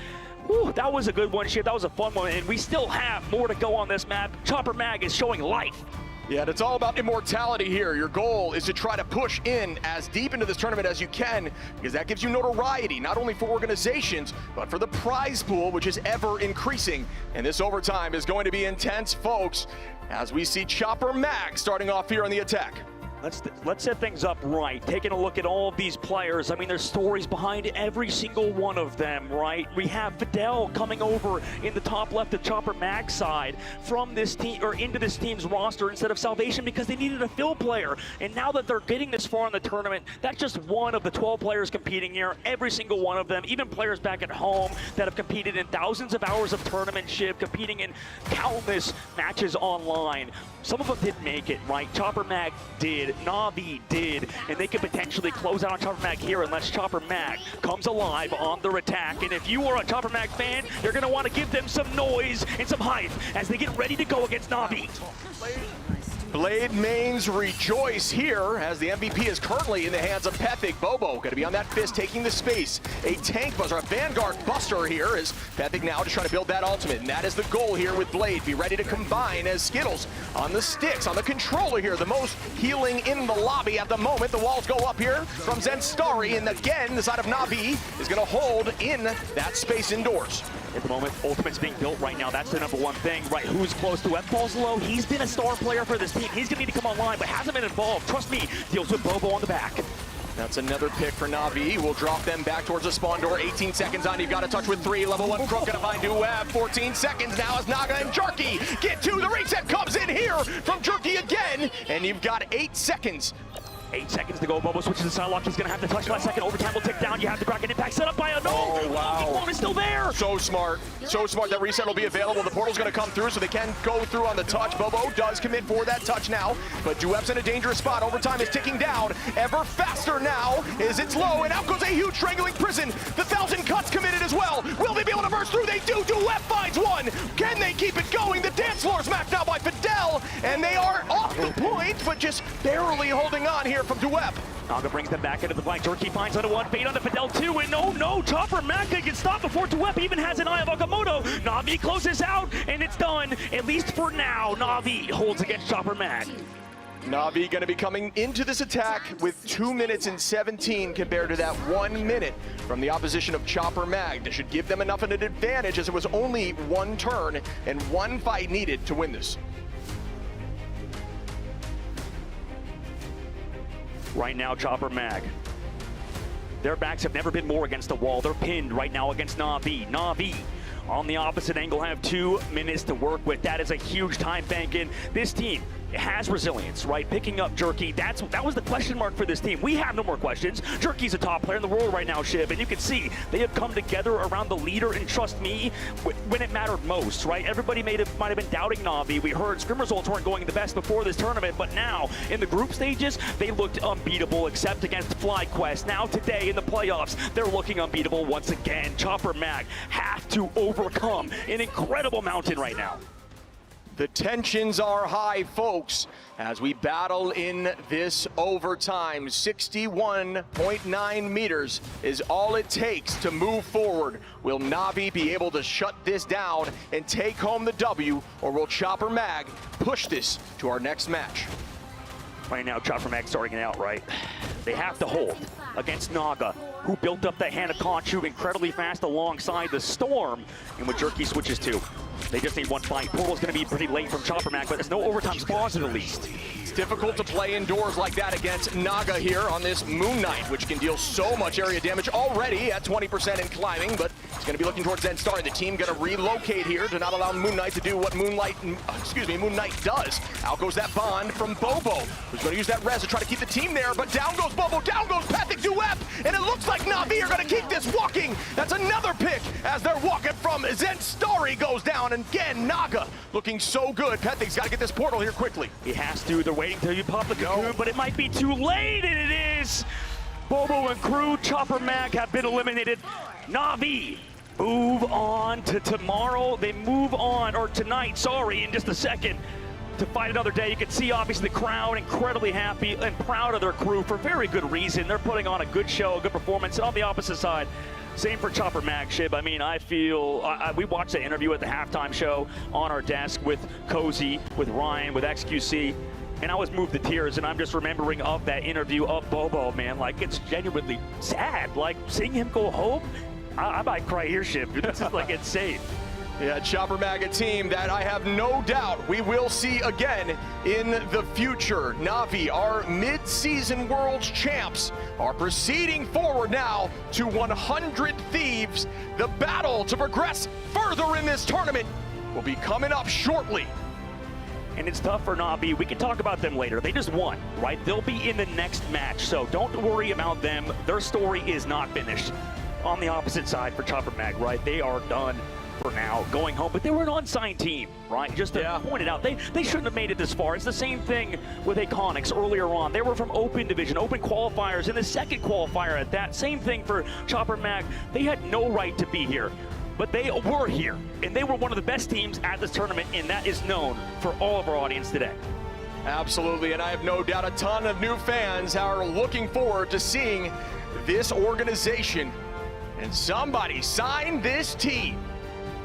whew, that was a good one, Shib. That was a fun one, and we still have more to go on this map. Chopper Mag is showing life. Yeah, and it's all about immortality here. Your goal is to try to push in as deep into this tournament as you can, because that gives you notoriety, not only for organizations, but for the prize pool, which is ever increasing. And this overtime is going to be intense, folks, as we see Chopper Mag starting off here on the attack. Let's set things up right. Taking a look at all of these players. I mean, there's stories behind every single one of them, right? We have Fidel coming over in the top left of Chopper Mag's side from this team, or into this team's roster instead of Salvation because they needed a fill player. And now that they're getting this far in the tournament, that's just one of the 12 players competing here. Every single one of them, even players back at home that have competed in thousands of hours of tournamentship, competing in countless matches online. Some of them didn't make it, right? Chopper Mag did. Na'Vi did, and they could potentially close out on Chopper Mag here unless Chopper Mag comes alive on their attack. And if you are a Chopper Mag fan, you're going to want to give them some noise and some hype as they get ready to go against Na'Vi. Blade mains rejoice here as the MVP is currently in the hands of Pathik. Bobo going to be on that fist, taking the space. A tank buzzer, a Vanguard buster here is Pathik now just trying to build that ultimate, and that is the goal here with Blade. Be ready to combine as Skittles on the sticks, on the controller here. The most healing in the lobby at the moment. The walls go up here from Zenstari, and again, the side of Na'Vi is going to hold in that space indoors. At the moment, Ultimate's being built right now. That's the number one thing, right? Who's close to Falls low. He's been a star player for this team. He's going to need to come online, but hasn't been involved. Trust me, deals with Bobo on the back. That's another pick for Na'Vi. We'll drop them back towards the spawn door. 18 seconds on. You've got to touch with 3. Level 1 Crook gonna find Duet. 14 seconds now as Naga and Jerky get 2. The reset comes in here from Jerky again, and you've got 8 seconds. 8 seconds to go. Bobo switches to Psylocke. He's going to have to touch last second. Overtime will tick down. You have the Kraken impact set up by a no. Oh, wow. The clone is still there. So smart. So smart. That reset will be available. The portal's going to come through so they can go through on the touch. Bobo does commit for that touch now, but Duep's in a dangerous spot. Overtime is ticking down. Ever faster now as it's low, and out goes a huge strangling prison. The 1,000 cuts committed as well. Will they be able to burst through? They do. Duep finds one. Can they keep it going? The dance floor is mapped out by Fidel, and they are off the point, but just barely holding on here from Duep. Naga brings them back into the fight. Jerky finds onto 1, fade onto Fidel 2, and no, Chopper Mag can stop before Duep even has an Eye of Okamoto. Na'Vi closes out, and it's done, at least for now. Na'Vi holds against Chopper Mag. Na'Vi going to be coming into this attack with 2 minutes and 17 compared to that 1 minute from the opposition of Chopper Mag. This should give them enough of an advantage as it was only one turn and one fight needed to win this. Right now, Chopper Mag. Their backs have never been more against the wall. They're pinned right now against Na'Vi. Na'Vi on the opposite angle have 2 minutes to work with. That is a huge time bank in. This team has resilience, right? Picking up Jerky, that was the question mark for this team. We have no more questions. Jerky's a top player in the world right now, Shiv, and you can see they have come together around the leader, and trust me, when it mattered most, right? Everybody might have been doubting Na'Vi. We heard scrim results weren't going the best before this tournament, but now in the group stages, they looked unbeatable except against FlyQuest. Now today in the playoffs, they're looking unbeatable once again. Chopper Mag have to overcome an incredible mountain right now. The tensions are high, folks, as we battle in this overtime. 61.9 meters is all it takes to move forward. Will Na'Vi be able to shut this down and take home the W, or will Chopper Mag push this to our next match? Right now, Chopper Mag starting it out right. They have to hold against Naga, who built up that Hana Conchu incredibly fast alongside the Storm, and what Jerky switches to. They just need one fight. Portal's going to be pretty late from Chopper Mag, but there's no overtime spawns at least. It's difficult to play indoors like that against Naga here on this Moon Knight, which can deal so much area damage already at 20% in climbing, but it's going to be looking towards Zen Star. The team going to relocate here to not allow Moon Knight to do what Moon Knight does. Out goes that bond from Bobo, who's going to use that res to try to keep the team there, but down goes Bobo, down goes Pathic Duep, and it looks like Na'Vi are going to keep this walking. That's another pick as they're walking from Zen Starry goes down, and again, Naga looking so good. Pathic's got to get this portal here quickly. He has to. They're waiting till you pop the cocoon, but it might be too late, and it is. Bobo and crew, Chopper Mag have been eliminated. Na'Vi move on to tomorrow. They move on, or tonight, sorry, in just a second, to fight another day. You can see, obviously, the crowd incredibly happy and proud of their crew for very good reason. They're putting on a good show, a good performance. And on the opposite side, same for Chopper Mag, Shib. I mean, I feel, we watched the interview at the halftime show on our desk with Cozy, with Ryan, with XQC, and I was moved to tears, and I'm just remembering of that interview of Bobo, man. Like, it's genuinely sad. Like, seeing him go home, I might cry here, Shib. This is, like, insane. Yeah, Chopper Mag, a team that I have no doubt we will see again in the future. Na'Vi, our mid-season Worlds champs, are proceeding forward now to 100 Thieves. The battle to progress further in this tournament will be coming up shortly. And it's tough for Na'Vi. We can talk about them later. They just won, right? They'll be in the next match, so don't worry about them. Their story is not finished. On the opposite side for Chopper Mag, right? They are done for now, going home, but they were an unsigned team, right? Just to point it out, they shouldn't have made it this far. It's the same thing with Iconics earlier on. They were from Open Division, Open qualifiers, and the second qualifier at that. Same thing for Chopper Mag. They had no right to be here, but they were here, and they were one of the best teams at this tournament, and that is known for all of our audience today. Absolutely, and I have no doubt a ton of new fans are looking forward to seeing this organization, and somebody sign this team.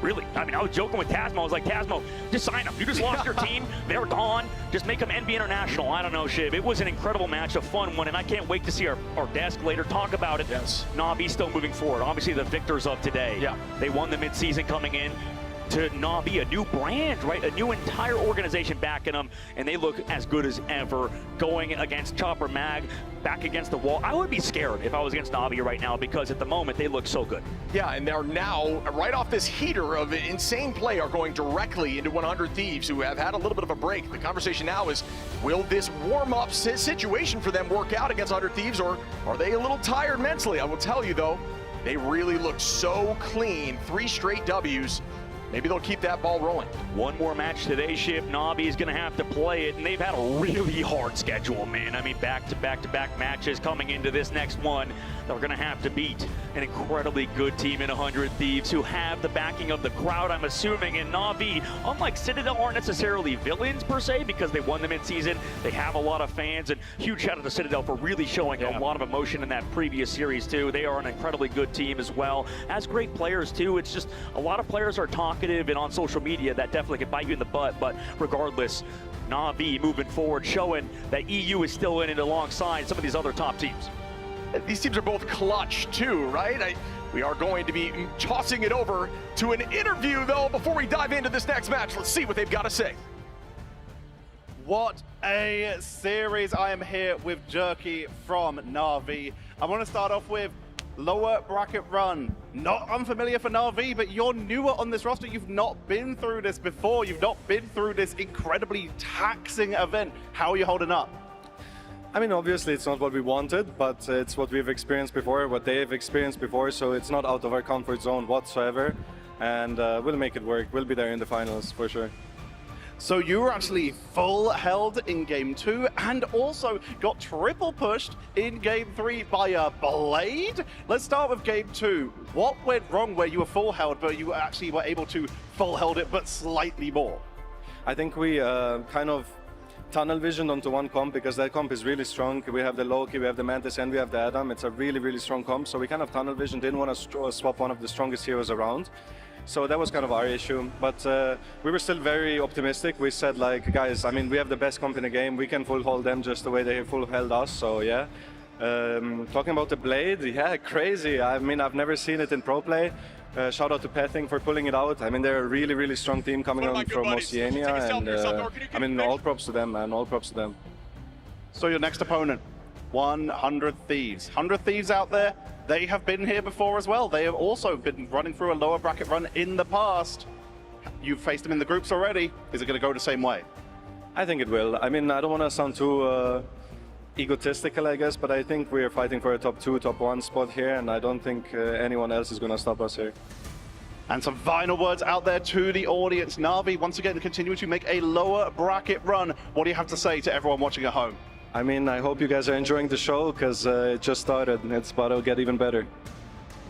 Really, I mean, I was joking with Tasmo. I was like, Tasmo, just sign them. You just lost your team. They're gone. Just make them NB International. I don't know, Shiv. It was an incredible match, a fun one, and I can't wait to see our desk later talk about it. Yes. Na'Vi still moving forward. Obviously, the victors of today. Yeah. They won the midseason coming in to Na'Vi, a new brand, right? A new entire organization backing them, and they look as good as ever. Going against Chopper Mag, back against the wall. I would be scared if I was against Na'Vi right now, because at the moment they look so good. Yeah, and they're now, right off this heater of insane play, are going directly into 100 Thieves, who have had a little bit of a break. The conversation now is, will this warm-up situation for them work out against 100 Thieves, or are they a little tired mentally? I will tell you, though, they really look so clean. 3 straight Ws. Maybe they'll keep that ball rolling. One more match today, Shiv. Na'Vi is going to have to play it, and they've had a really hard schedule, man. I mean, back-to-back matches coming into this next one. They're going to have to beat an incredibly good team in 100 Thieves, who have the backing of the crowd, I'm assuming. And Na'Vi, unlike Citadel, aren't necessarily villains per se, because they won the midseason. They have a lot of fans, and huge shout out to Citadel for really showing a lot of emotion in that previous series too. They are an incredibly good team as well, as great players too. It's just a lot of players are talking provocative and on social media, that definitely can bite you in the butt. But regardless, Na'Vi moving forward, showing that EU is still in it alongside some of these other top teams. These teams are both clutch too, right? We are going to be tossing it over to an interview though before we dive into this next match. Let's see what they've got to say. What a series. I am here with Jerky from Na'Vi. I want to start off with lower bracket run. Not unfamiliar for Na'Vi, but you're newer on this roster. You've not been through this before. You've not been through this incredibly taxing event. How are you holding up? I mean, obviously it's not what we wanted, but it's what we've experienced before, what they've experienced before, so it's not out of our comfort zone whatsoever, and we'll make it work. We'll be there in the finals for sure. So you were actually full held in game 2 and also got triple pushed in game 3 by a Blade. Let's start with game 2. What went wrong where you were full held, but you actually were able to full held it, but slightly more? I think we kind of tunnel visioned onto one comp because that comp is really strong. We have the Loki, we have the Mantis, and we have the Adam. It's a really, really strong comp, so we kind of tunnel vision, didn't want to swap one of the strongest heroes around. So that was kind of our issue, but we were still very optimistic. We said like, guys, I mean, we have the best comp in the game. We can full hold them just the way they full held us, so yeah. Talking about the Blade, yeah, crazy. I mean, I've never seen it in pro play. Shout out to Pething for pulling it out. I mean, they're a really, really strong team coming on from Oceania, and I mean, all props to them, man, all props to them. So your next opponent, 100 Thieves. 100 Thieves out there, they have been here before as well. They have also been running through a lower bracket run in the past. You've faced them in the groups already. Is it going to go the same way? I think it will. I mean, I don't want to sound too egotistical, I guess, but I think we are fighting for a top 2, top 1 spot here, and I don't think anyone else is going to stop us here. And some final words out there to the audience. Na'Vi, once again, continue to make a lower bracket run. What do you have to say to everyone watching at home? I mean, I hope you guys are enjoying the show, because it just started, and it's about to get even better.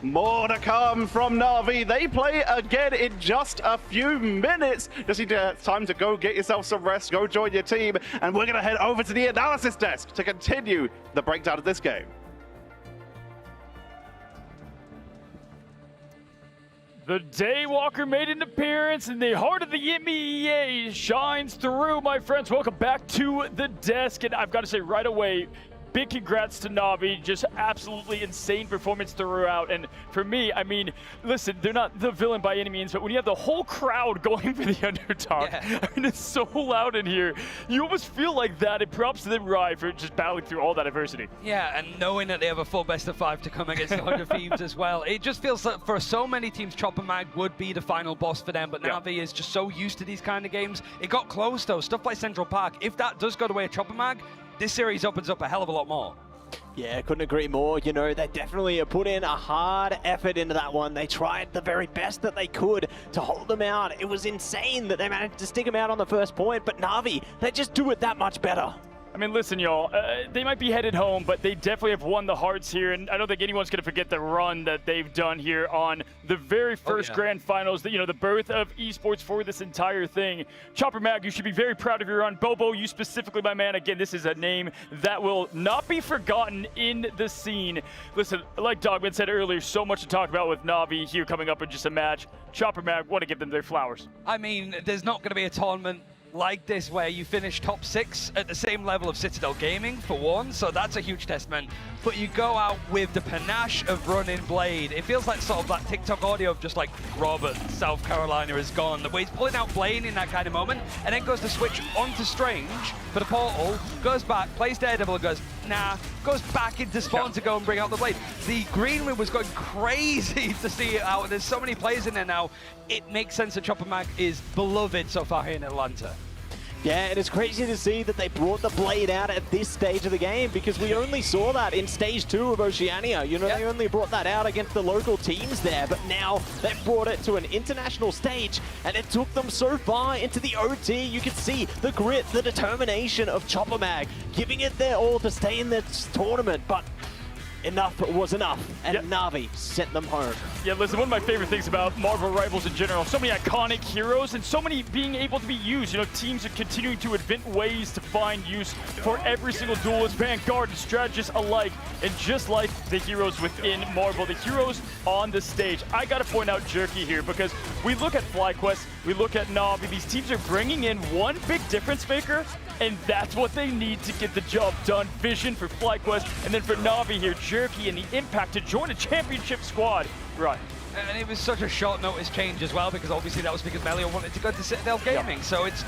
More to come from Na'Vi. They play again in just a few minutes. Just need time to go get yourself some rest, go join your team, and we're going to head over to the analysis desk to continue the breakdown of this game. The Daywalker made an appearance, and the heart of the MEA shines through, my friends. Welcome back to the desk, and I've got to say right away, big congrats to Na'Vi. Just absolutely insane performance throughout. And for me, I mean, listen, they're not the villain by any means, but when you have the whole crowd going for the underdog, I mean, it's so loud in here. You almost feel like that. And props to them, Rye, for just battling through all that adversity. Yeah, and knowing that they have a full best of 5 to come against the 100 Thieves as well. It just feels like for so many teams, Chopper Mag would be the final boss for them, but Na'Vi is just so used to these kind of games. It got close, though. Stuff like Central Park, if that does go the way of Chopper Mag, this series opens up a hell of a lot more. Yeah, couldn't agree more. You know, they definitely put in a hard effort into that one. They tried the very best that they could to hold them out. It was insane that they managed to stick them out on the first point, but Na'Vi, they just do it that much better. I mean, listen, y'all, they might be headed home, but they definitely have won the hearts here, and I don't think anyone's going to forget the run that they've done here on the very first Grand Finals, you know, the birth of esports for this entire thing. Chopper Mag, you should be very proud of your run. Bobo, you specifically, my man, again, this is a name that will not be forgotten in the scene. Listen, like Dogman said earlier, so much to talk about with Na'Vi here coming up in just a match. Chopper Mag, want to give them their flowers. I mean, there's not going to be a tournament like this where you finish top 6 at the same level of Citadel Gaming for one, so that's a huge testament. But you go out with the panache of running Blade. It feels like sort of that TikTok audio of just like Robert, South Carolina is gone. The way he's pulling out Blade in that kind of moment, and then goes to switch onto Strange for the portal, goes back, plays Daredevil, goes, nah, goes back into spawn to go and bring out the Blade. The green room was going crazy to see it out. There's so many players in there now. It makes sense that Chopper Mag is beloved so far here in Atlanta. Yeah, and it's crazy to see that they brought the Blade out at this stage of the game, because we only saw that in stage 2 of Oceania. You know, they only brought that out against the local teams there, but now they've brought it to an international stage, and it took them so far into the OT. You can see the grit, the determination of Chopper Mag, giving it their all to stay in this tournament, but enough was enough, and Na'Vi sent them home. Yeah, listen, one of my favorite things about Marvel Rivals in general, so many iconic heroes and so many being able to be used. You know, teams are continuing to invent ways to find use for every single duelist, Vanguard, and strategist alike. And just like the heroes within Marvel, the heroes on the stage, I gotta point out Jerky here because we look at FlyQuest, we look at Na'Vi, these teams are bringing in one big difference maker, and that's what they need to get the job done. Vision for FlyQuest, and then for Na'Vi here, Jerky and the impact to join a championship squad. Right. And it was such a short notice change as well, because obviously that was because Melio wanted to go to Citadel Gaming. So it's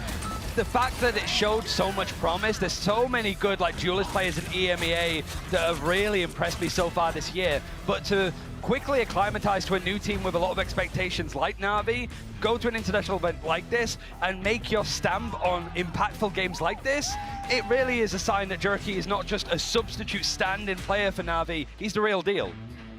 the fact that it showed so much promise. There's so many good like duelist players in EMEA that have really impressed me so far this year. But to quickly acclimatize to a new team with a lot of expectations like Na'Vi, go to an international event like this, and make your stamp on impactful games like this, it really is a sign that Jerky is not just a substitute stand-in player for Na'Vi, he's the real deal.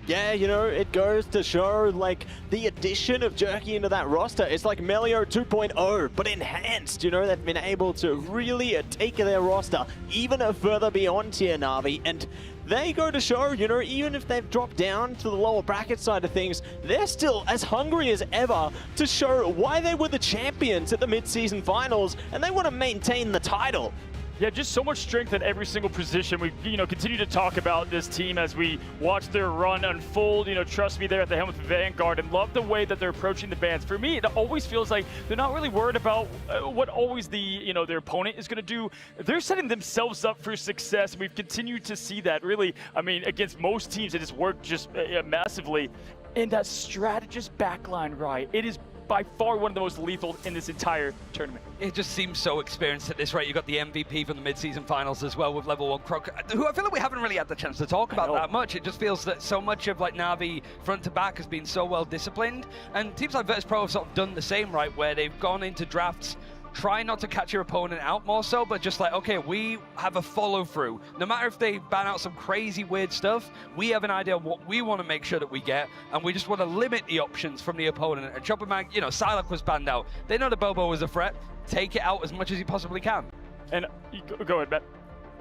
Yeah, you know, it goes to show, like, the addition of Jerky into that roster. It's like Melio 2.0, but enhanced, you know? They've been able to really take their roster even further beyond tier Na'Vi, and they go to show, you know, even if they've dropped down to the lower bracket side of things, they're still as hungry as ever to show why they were the champions at the mid-season finals, and they want to maintain the title. Yeah, just so much strength at every single position. We, you know, continue to talk about this team as we watch their run unfold. You know, trust me, there at the helm with Vanguard, and love the way that they're approaching the bans. For me, it always feels like they're not really worried about what always the, you know, their opponent is going to do. They're setting themselves up for success, and we've continued to see that. Really, I mean, against most teams, it has worked just massively. And that strategist backline, right? It is by far one of the most lethal in this entire tournament. It just seems so experienced at this rate. You've got the MVP from the mid-season finals as well with level 1 Croc, who I feel like we haven't really had the chance to talk about that much. It just feels that so much of like Na'Vi front to back has been so well disciplined, and teams like Virtus.pro have sort of done the same, right, where they've gone into drafts try not to catch your opponent out more so, but just like, okay, we have a follow through. No matter if they ban out some crazy weird stuff, we have an idea of what we want to make sure that we get, and we just want to limit the options from the opponent. And Chopper Mag, you know, Psylocke was banned out. They know the Bobo was a threat. Take it out as much as you possibly can. And go ahead, Matt.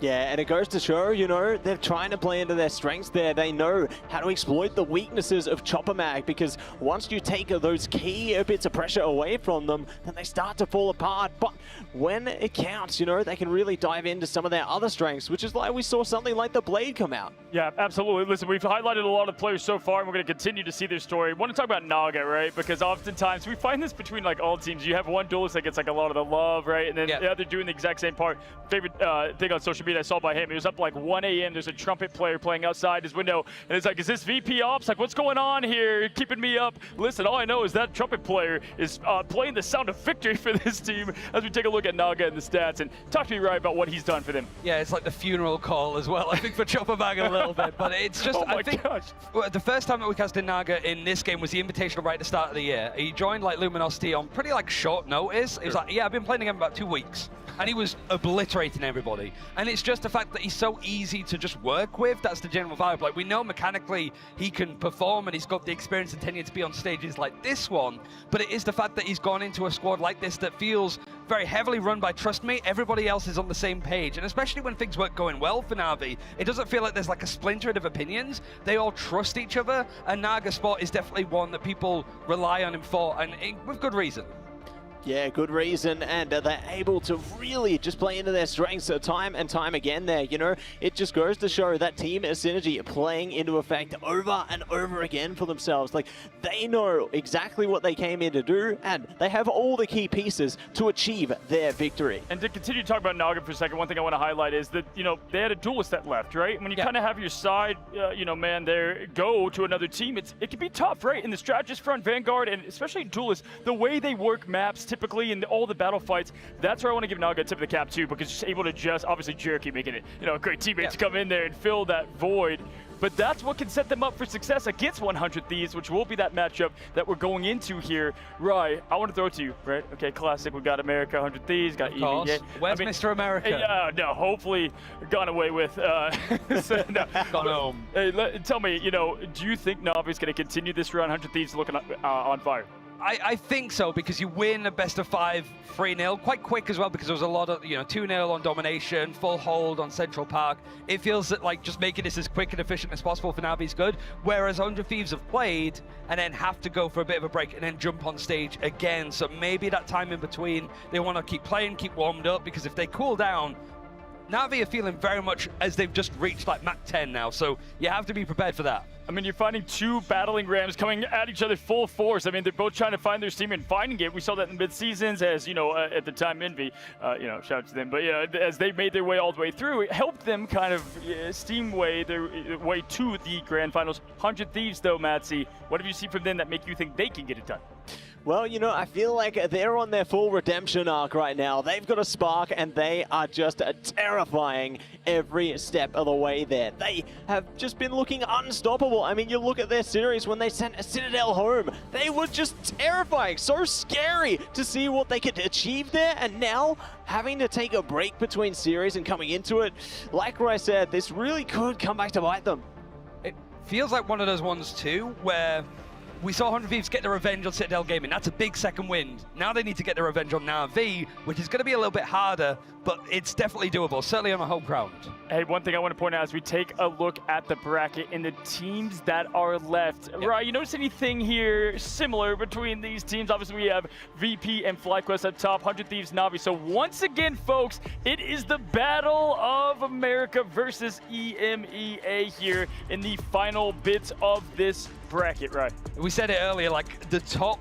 Yeah, and it goes to show, you know, they're trying to play into their strengths there. They know how to exploit the weaknesses of Chopper Mag, because once you take those key bits of pressure away from them, then they start to fall apart. But when it counts, you know, they can really dive into some of their other strengths, which is why we saw something like the Blade come out. Yeah, absolutely. Listen, we've highlighted a lot of players so far, and we're going to continue to see their story. I want to talk about Naga, right? Because oftentimes we find this between like all teams. You have one duelist that gets like a lot of the love, right? And then the other doing the exact same part. Favorite thing on social media I saw by him, he was up like 1 a.m. There's a trumpet player playing outside his window, and it's like, is this VP Ops? Like, what's going on here? Keeping me up. Listen, all I know is that trumpet player is playing the sound of victory for this team as we take a look at Naga and the stats, and talk to me, right, about what he's done for them. Yeah, it's like the funeral call as well, I think, for Chopper Mag a little bit, but it's just, oh my I think, gosh. The first time that we casted Naga in this game was the Invitational right at the start of the year. He joined like Luminosity on pretty like short notice. He was like, yeah, I've been playing the game about 2 weeks. And he was obliterating everybody. And it's just the fact that he's so easy to just work with. That's the general vibe. Like, we know mechanically he can perform and he's got the experience and tenure to be on stages like this one. But it is the fact that he's gone into a squad like this that feels very heavily run by Trust Me. Everybody else is on the same page. And especially when things weren't going well for Na'Vi, it doesn't feel like there's like a splintered of opinions. They all trust each other. And Naga Sport is definitely one that people rely on him for, and with good reason. Yeah, good reason, and they're able to really just play into their strengths time and time again there, you know. It just goes to show that team synergy playing into effect over and over again for themselves. Like, they know exactly what they came in to do, and they have all the key pieces to achieve their victory. And to continue to talk about Naga for a second, one thing I want to highlight is that, you know, they had a duelist that left, right? When you kind of have your side, you know, man, there, go to another team, it can be tough, right? In the strategist front, Vanguard, and especially duelists, the way they work maps typically in all the battle fights, that's where I want to give Naga a tip of the cap too, because he's able to just, obviously Jerky making it, you know, a great teammate to come in there and fill that void. But that's what can set them up for success against 100 Thieves, which will be that matchup that we're going into here. Right, I want to throw it to you, right? Okay, classic. We've got America, 100 Thieves, got EVA. Where's Mr. America? Yeah, no, hopefully gone away with. So, no. Gone home. Hey, tell me, you know, do you think Na'Vi's going to continue this run? 100 Thieves looking on fire. I think so, because you win a best of 5 3-0 quite quick as well, because there was a lot of 2-0 on domination, full hold on Central Park. It feels that like just making this as quick and efficient as possible for Na'Vi is good, whereas 100 Thieves have played and then have to go for a bit of a break and then jump on stage again. So maybe that time in between they want to keep playing, keep warmed up, because if they cool down, Na'Vi are feeling very much as they've just reached like Mach 10 now, so you have to be prepared for that. I mean, you're finding 2 battling rams coming at each other full force. I mean, they're both trying to find their steam and finding it. We saw that in mid-seasons as, at the time Envy, shout out to them. But, as they made their way all the way through, it helped them kind of steam their way to the grand finals. 100 Thieves, though, Matsy, what have you seen from them that make you think they can get it done? Well, I feel like they're on their full redemption arc right now. They've got a spark, and they are just terrifying every step of the way there. They have just been looking unstoppable. I mean, you look at their series when they sent Citadel home. They were just terrifying, so scary to see what they could achieve there, and now having to take a break between series and coming into it, like I said, this really could come back to bite them. It feels like one of those ones, too, where we saw 100 Thieves get the revenge on Citadel Gaming. That's a big second win. Now they need to get the revenge on Na'Vi, which is going to be a little bit harder, but it's definitely doable, certainly on a home ground. Hey, one thing I want to point out as we take a look at the bracket and the teams that are left. Yep. Right, you notice anything here similar between these teams? Obviously, we have VP and FlyQuest up top, 100 Thieves, Na'Vi. So once again, folks, it is the Battle of America versus EMEA here in the final bits of this bracket, right? We said it earlier, like the top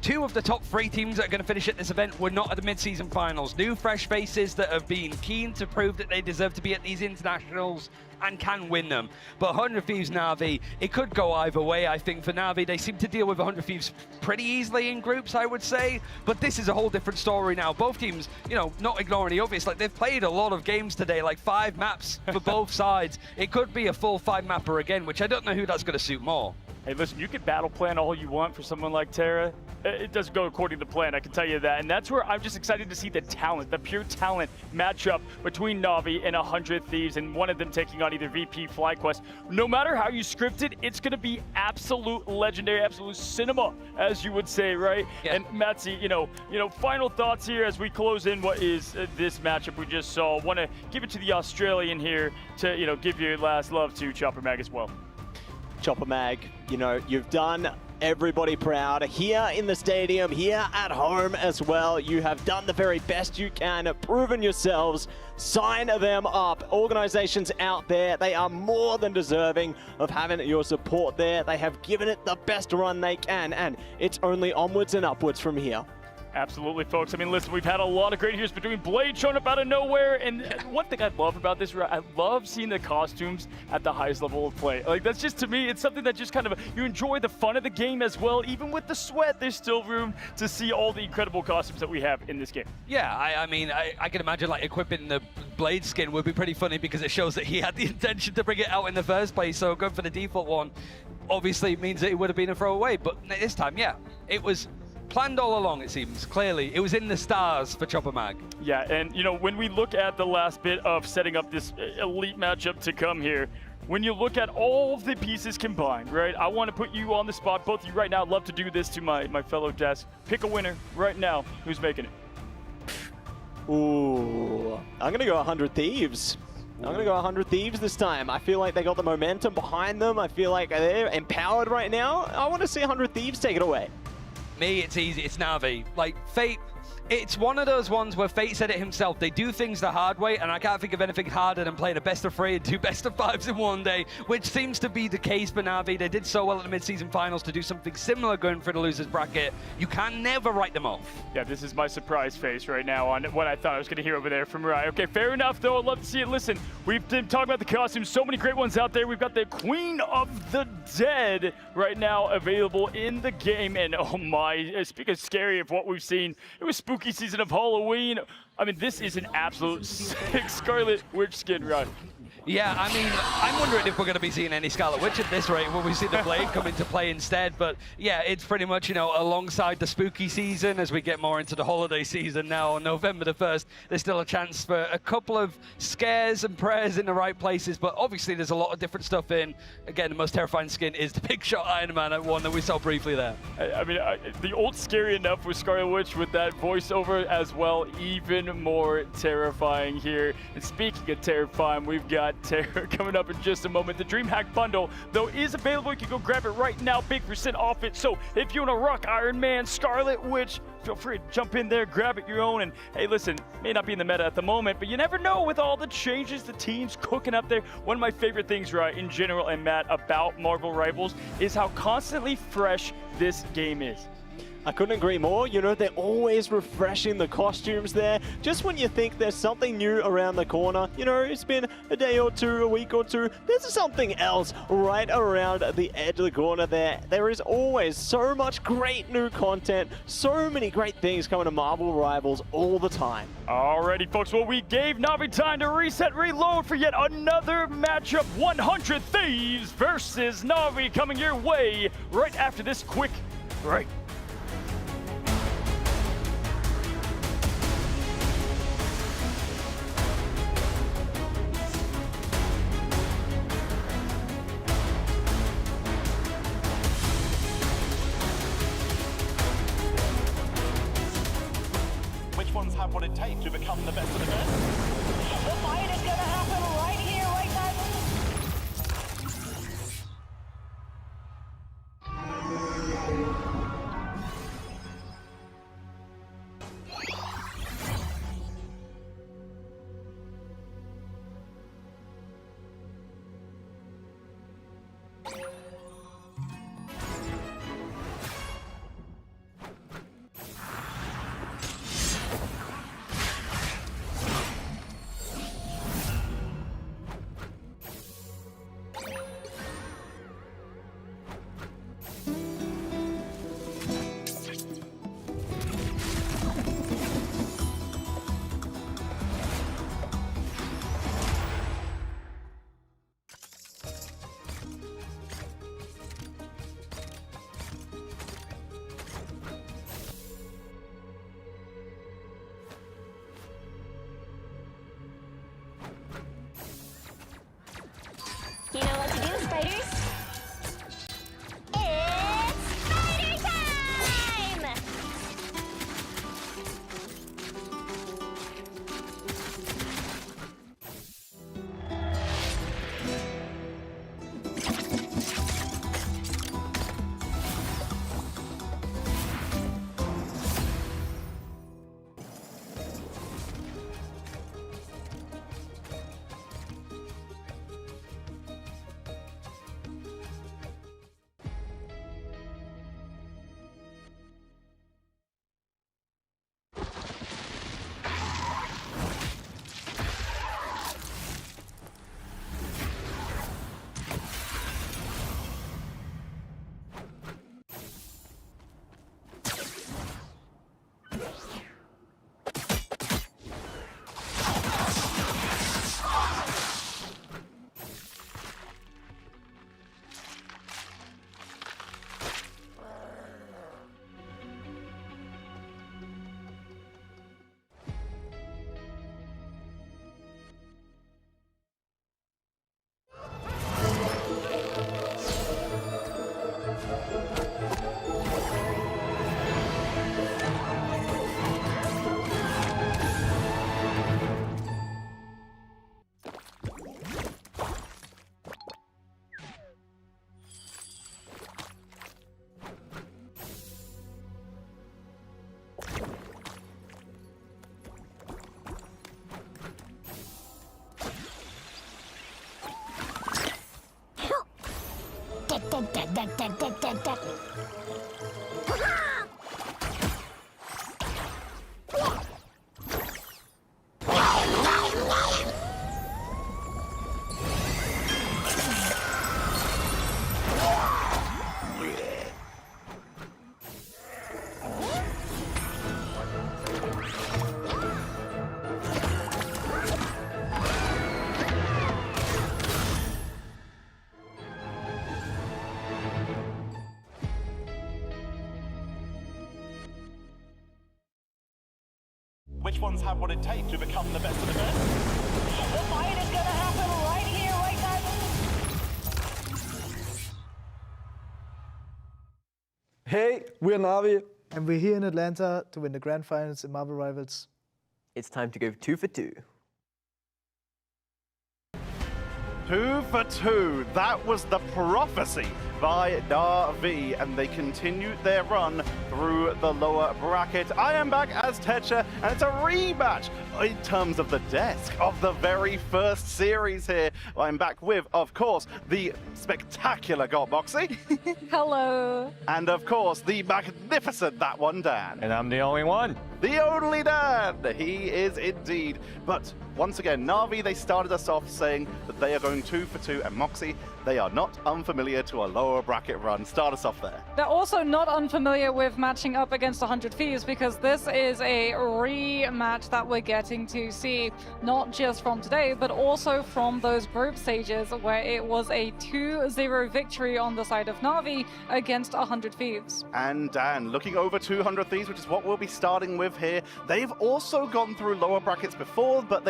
2 of the top 3 teams that are going to finish at this event were not at the mid-season finals. New, fresh faces that have been keen to prove that they deserve to be at these internationals and can win them. But 100 Thieves, Na'Vi, it could go either way, I think, for Na'Vi. They seem to deal with 100 Thieves pretty easily in groups, I would say. But this is a whole different story now. Both teams, not ignoring the obvious, like they've played a lot of games today, like 5 maps for both sides. It could be a full 5-mapper again, which I don't know who that's going to suit more. Hey, listen, you can battle plan all you want for someone like Terra. It doesn't go according to plan, I can tell you that. And that's where I'm just excited to see the talent, the pure talent matchup between Na'Vi and 100 Thieves, and one of them taking on either VP, FlyQuest. No matter how you script it, it's going to be absolute legendary, absolute cinema, as you would say, right? Yeah. And Matsy, final thoughts here as we close in what is this matchup we just saw. Want to give it to the Australian here to, give your last love to Chopper Mag as well. Chopper Mag, you've done everybody proud here in the stadium, here at home as well. You have done the very best you can, proven yourselves. Sign them up. Organizations out there, they are more than deserving of having your support there. They have given it the best run they can, and it's only onwards and upwards from here. Absolutely, folks. I mean, listen, we've had a lot of great heroes between Blade showing up out of nowhere, and one thing I love about this, I love seeing the costumes at the highest level of play. Like, that's just, to me, it's something that just kind of, you enjoy the fun of the game as well. Even with the sweat, there's still room to see all the incredible costumes that we have in this game. Yeah, I mean, I can imagine, like, equipping the Blade skin would be pretty funny because it shows that he had the intention to bring it out in the first place, so going for the default one obviously means that it would have been a throwaway, but this time, yeah, it was planned all along, it seems. Clearly, it was in the stars for Chopper Mag. Yeah, and when we look at the last bit of setting up this elite matchup to come here, when you look at all the pieces combined, right? I want to put you on the spot, both of you right now. I'd love to do this to my fellow desk. Pick a winner right now. Who's making it? Ooh, I'm going to go 100 Thieves. I'm going to go 100 Thieves this time. I feel like they got the momentum behind them. I feel like they're empowered right now. I want to see 100 Thieves take it away. Me, it's easy. It's Na'Vi. Like, Fate, it's one of those ones where Fate said it himself. They do things the hard way, and I can't think of anything harder than playing a best of 3 and 2 best of 5s in one day, which seems to be the case for Na'Vi. They did so well at the mid-season finals to do something similar going for the losers bracket. You can never write them off. Yeah, this is my surprise face right now on what I thought I was going to hear over there from Rai. Okay, fair enough, though. I'd love to see it. Listen, we've been talking about the costumes. So many great ones out there. We've got the Queen of the Dead right now available in the game. And oh my, speaking of scary of what we've seen, it was spooky season of Halloween. I mean, this is an absolute sick Scarlet Witch skin, right? Yeah, I mean, I'm wondering if we're going to be seeing any Scarlet Witch at this rate. Will we see the Blade come into play instead? But yeah, it's pretty much, you know, alongside the spooky season as we get more into the holiday season now on November the 1st. There's still a chance for a couple of scares and prayers in the right places, but obviously there's a lot of different stuff in. Again, the most terrifying skin is the big shot Iron Man at one that we saw briefly there. I mean, the old scary enough with Scarlet Witch with that voiceover as well, even more terrifying here. And speaking of terrifying, we've got Terror coming up in just a moment. The DreamHack bundle, though, is available. You can go grab it right now. Big % off it. So if you want to rock Iron Man, Scarlet Witch, feel free to jump in there, grab it your own. And hey, listen, may not be in the meta at the moment, but you never know with all the changes the team's cooking up there. One of my favorite things, right, in general, and Matt, about Marvel Rivals is how constantly fresh this game is. I couldn't agree more. You know, they're always refreshing the costumes there. Just when you think there's something new around the corner, you know, it's been a day or two, a week or two, there's something else right around the edge of the corner there. There is always so much great new content, so many great things coming to Marvel Rivals all the time. Alrighty, folks, well, we gave Na'Vi time to reset, reload for yet another matchup. 100 Thieves versus Na'Vi coming your way right after this quick break. Which ones have what it takes to become the best of the best? The fight is gonna happen right here, right now. which ones have what it takes to become the best of the best. The fight is gonna happen right here, right now. Hey, we're Na'Vi. And we're here in Atlanta to win the grand finals in Marvel Rivals. It's time to go 2 for 2. 2 for 2. That was the prophecy by Na'Vi, and they continued their run through the lower bracket. I am back as Tetra, and it's a rematch in terms of the desk of the very first series here. I'm back with, of course, the spectacular God Moxie. Hello. And of course, the magnificent That One Dan. And I'm the only one. The only Dan! He is indeed. But once again, Na'Vi, they started us off saying that they are going 2 for 2, and Moxie, they are not unfamiliar to a lower bracket run. Start us off there. They're also not unfamiliar with matching up against 100 Thieves, because this is a rematch that we're getting to see, not just from today, but also from those group stages where it was a 2-0 victory on the side of Na'Vi against 100 Thieves. And Dan, looking over 200 Thieves, which is what we'll be starting with here, they've also gone through lower brackets before, but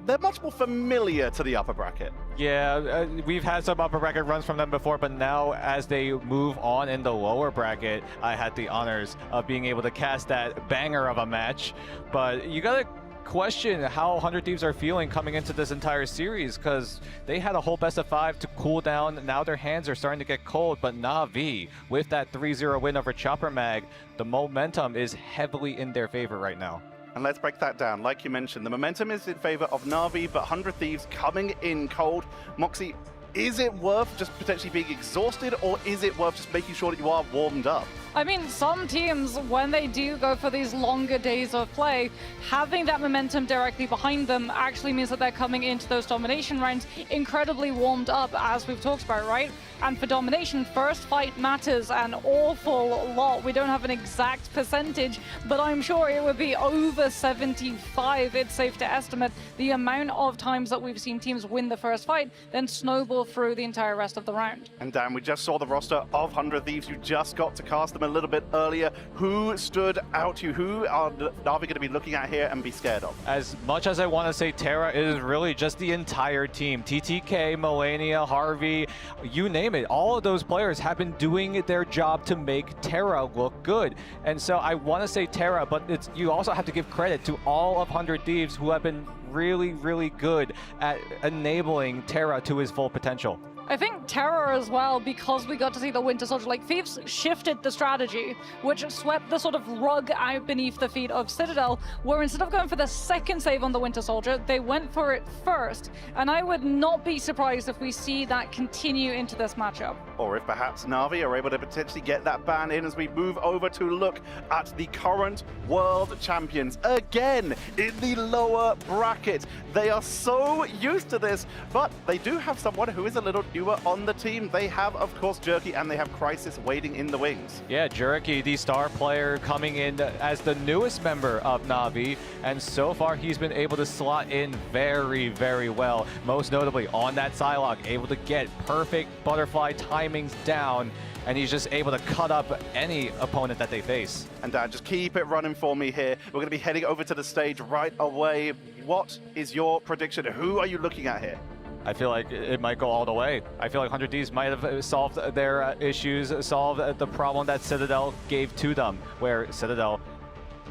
they're much more familiar to the upper bracket. Yeah, we've had some upper bracket runs from them before, but now as they move on in the lower bracket, I had the honors of being able to cast that banger of a match. But you gotta question how 100 Thieves are feeling coming into this entire series, because they had a whole best of 5 to cool down. Now their hands are starting to get cold, but Na'Vi, with that 3-0 win over Chopper Mag, the momentum is heavily in their favor right now. And let's break that down. Like you mentioned, the momentum is in favor of Na'Vi, but 100 Thieves coming in cold. Moxie, is it worth just potentially being exhausted, or is it worth just making sure that you are warmed up? I mean, some teams, when they do go for these longer days of play, having that momentum directly behind them actually means that they're coming into those domination rounds incredibly warmed up, as we've talked about, right? And for domination, first fight matters an awful lot. We don't have an exact percentage, but I'm sure it would be over 75, it's safe to estimate, the amount of times that we've seen teams win the first fight, then snowball through the entire rest of the round. And Dan, we just saw the roster of 100 Thieves. You just got to cast them a little bit earlier. Who stood out to you? Who are Na'Vi going to be looking at here and be scared of? As much as I want to say Terra, it is really just the entire team. TTK, Melania, Harvey, you name it. All of those players have been doing their job to make Terra look good. And so I want to say Terra, but you also have to give credit to all of 100 Thieves who have been really, really good at enabling Terra to his full potential. I think Terror as well, because we got to see the Winter Soldier, like Thieves shifted the strategy, which swept the sort of rug out beneath the feet of Citadel, where instead of going for the second save on the Winter Soldier, they went for it first. And I would not be surprised if we see that continue into this matchup. Or if perhaps Na'Vi are able to potentially get that ban in as we move over to look at the current world champions again in the lower bracket. They are so used to this, but they do have someone who is a little newer on the team. They have, of course, Jerky, and they have Crisis waiting in the wings. Yeah, Jerky, the star player, coming in as the newest member of Na'Vi, and so far he's been able to slot in very, very well. Most notably on that Psylocke, able to get perfect butterfly timings down, and he's just able to cut up any opponent that they face. And Dan, just keep it running for me here. We're going to be heading over to the stage right away. What is your prediction? Who are you looking at here? I feel like it might go all the way. I feel like 100 Thieves might have solved their issues, solved the problem that Citadel gave to them, where Citadel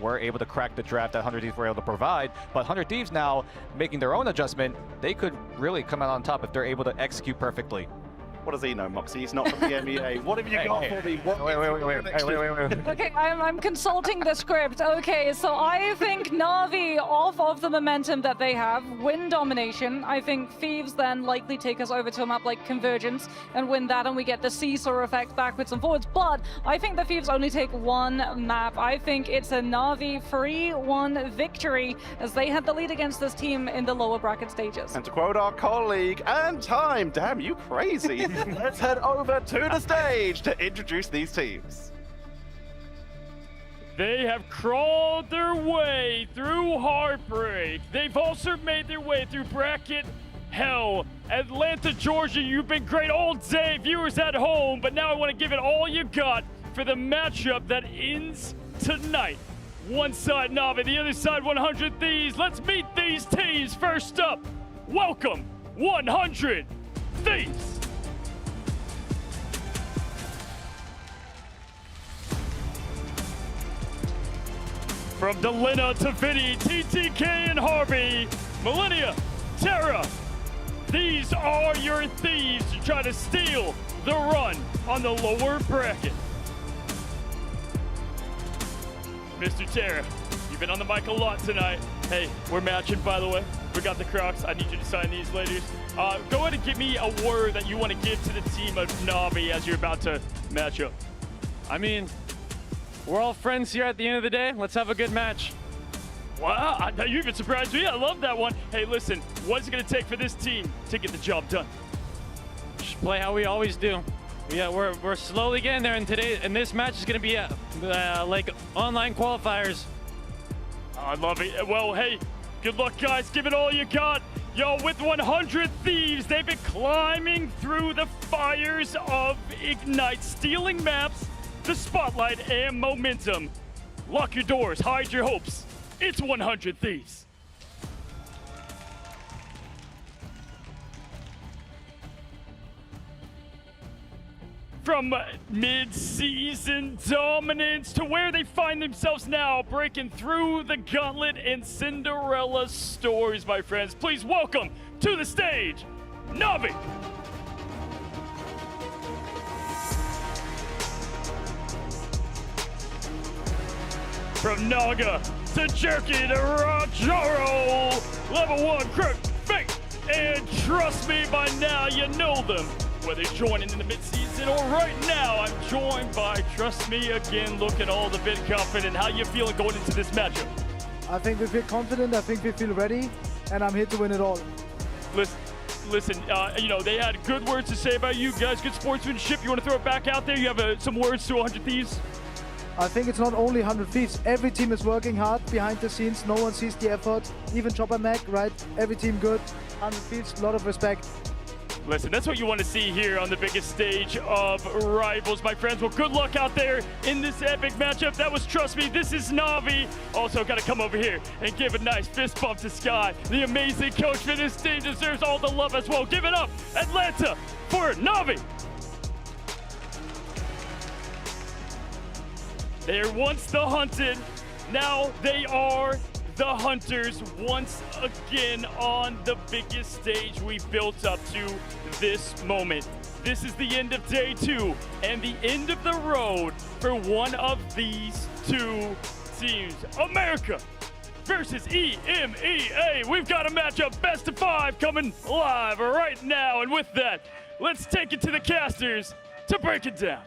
were able to crack the draft that 100 Thieves were able to provide, but 100 Thieves now making their own adjustment, they could really come out on top if they're able to execute perfectly. What does he know, Moxie? He's not from the MEA. What have you got for me? Wait. Okay, I'm consulting the script. Okay, so I think Na'Vi, off of the momentum that they have, win domination. I think Thieves then likely take us over to a map like Convergence and win that, and we get the seesaw effect backwards and forwards. But I think the Thieves only take one map. I think it's a Na'Vi 3-1 victory, as they had the lead against this team in the lower bracket stages. And to quote our colleague, and time, damn you crazy. Let's head over to the stage to introduce these teams. They have crawled their way through Heartbreak. They've also made their way through Bracket Hell. Atlanta, Georgia, you've been great all day, viewers at home, but now I want to give it all you got for the matchup that ends tonight. One side Navi, the other side 100 Thieves. Let's meet these teams. First up, welcome 100 Thieves. From Delina to Vinny, TTK and Harvey, Millennia, Terra. These are your thieves to try to steal the run on the lower bracket. Mr. Terra, you've been on the mic a lot tonight. Hey, we're matching, by the way. We got the Crocs. I need you to sign these, ladies. Go ahead and give me a word that you want to give to the team of Navi as you're about to match up. I mean, we're all friends here at the end of the day. Let's have a good match. Wow, you even surprised me. I love that one. Hey, listen, what's it going to take for this team to get the job done? Just play how we always do. Yeah, we're slowly getting there, and this match is going to be like online qualifiers. I love it. Well, hey, good luck, guys. Give it all you got. Yo, with 100 Thieves, they've been climbing through the fires of Ignite, stealing maps, the spotlight, and momentum. Lock your doors, hide your hopes. It's 100 Thieves. From mid-season dominance to where they find themselves now, breaking through the gauntlet and Cinderella stories, my friends. Please welcome to the stage, Navi. From Naga to Jerky to Rajaro, level 1 crook, fake, and trust me, by now you know them. Whether joining in the mid-season or right now, I'm joined by, trust me again, looking all the bit confident. How you feeling going into this matchup? I think we feel confident, I think we feel ready, and I'm here to win it all. Listen, you know, they had good words to say about you guys, good sportsmanship. You want to throw it back out there? You have some words to 100 Thieves? I think it's not only 100 Thieves. Every team is working hard behind the scenes. No one sees the effort. Even Chopper Mag, right? Every team good. 100 Thieves, a lot of respect. Listen, that's what you want to see here on the biggest stage of Rivals, my friends. Well, good luck out there in this epic matchup. That was Trust Me. This is Navi. Also, got to come over here and give a nice fist bump to Sky. The amazing coach for this team deserves all the love as well. Give it up, Atlanta, for Navi. They are once the hunted. Now they are the hunters once again on the biggest stage we built up to this moment. This is the end of day 2 and the end of the road for one of these two teams. America versus EMEA. We've got a matchup best of 5 coming live right now. And with that, let's take it to the casters to break it down.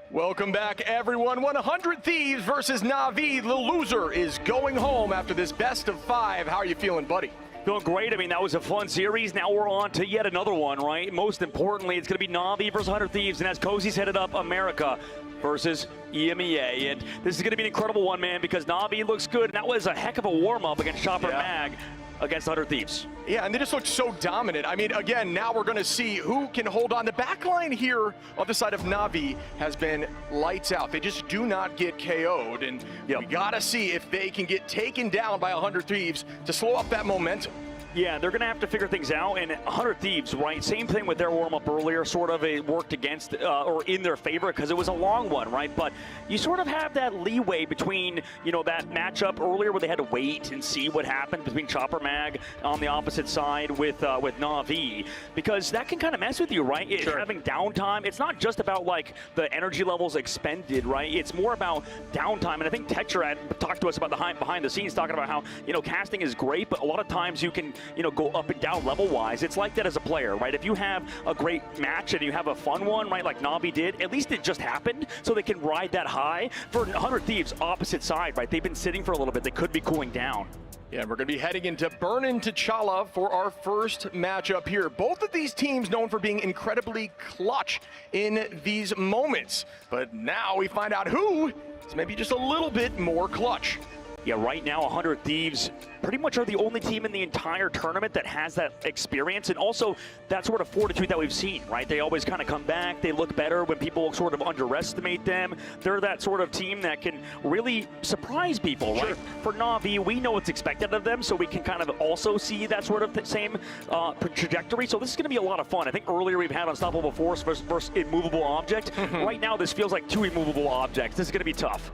Welcome back, everyone. 100 Thieves versus Navi. The loser is going home after this best of 5. How are you feeling, buddy? Feeling great. I mean, that was a fun series. Now we're on to yet another one, right? Most importantly, it's going to be Navi versus 100 Thieves. And as Cozy's headed up, America versus EMEA. And this is going to be an incredible one, man, because Navi looks good. And that was a heck of a warm-up against Chopper Mag against 100 Thieves. Yeah, and they just looked so dominant. I mean, again, now we're going to see who can hold on. The backline here on the side of Navi has been lights out. They just do not get KO'd, and we got to see if they can get taken down by 100 Thieves to slow up that momentum. Yeah, they're going to have to figure things out, and 100 Thieves, right? Same thing with their warm-up earlier, sort of it worked against or in their favor because it was a long one, right? But you sort of have that leeway between, you know, that matchup earlier where they had to wait and see what happened between Chopper Mag on the opposite side with Navi, because that can kind of mess with you, right? Having downtime, it's not just about like the energy levels expended, right? It's more about downtime, and I think Texture had talked to us about the behind the scenes, talking about how, you know, casting is great, but a lot of times you can, you know, go up and down level-wise. It's like that as a player, right? If you have a great match and you have a fun one, right, like Navi did, at least it just happened, so they can ride that high. For 100 Thieves, opposite side, right? They've been sitting for a little bit. They could be cooling down. Yeah, we're going to be heading into Burnin' T'Challa for our first matchup here. Both of these teams known for being incredibly clutch in these moments. But now we find out who is maybe just a little bit more clutch. Yeah, right now 100 Thieves pretty much are the only team in the entire tournament that has that experience and also that sort of fortitude that we've seen, right? They always kind of come back, they look better when people sort of underestimate them. They're that sort of team that can really surprise people, right? For Na'Vi, we know what's expected of them, so we can kind of also see that sort of same trajectory. So this is going to be a lot of fun. I think earlier we've had Unstoppable Force versus Immovable Object. Right now this feels like two immovable objects. This is going to be tough.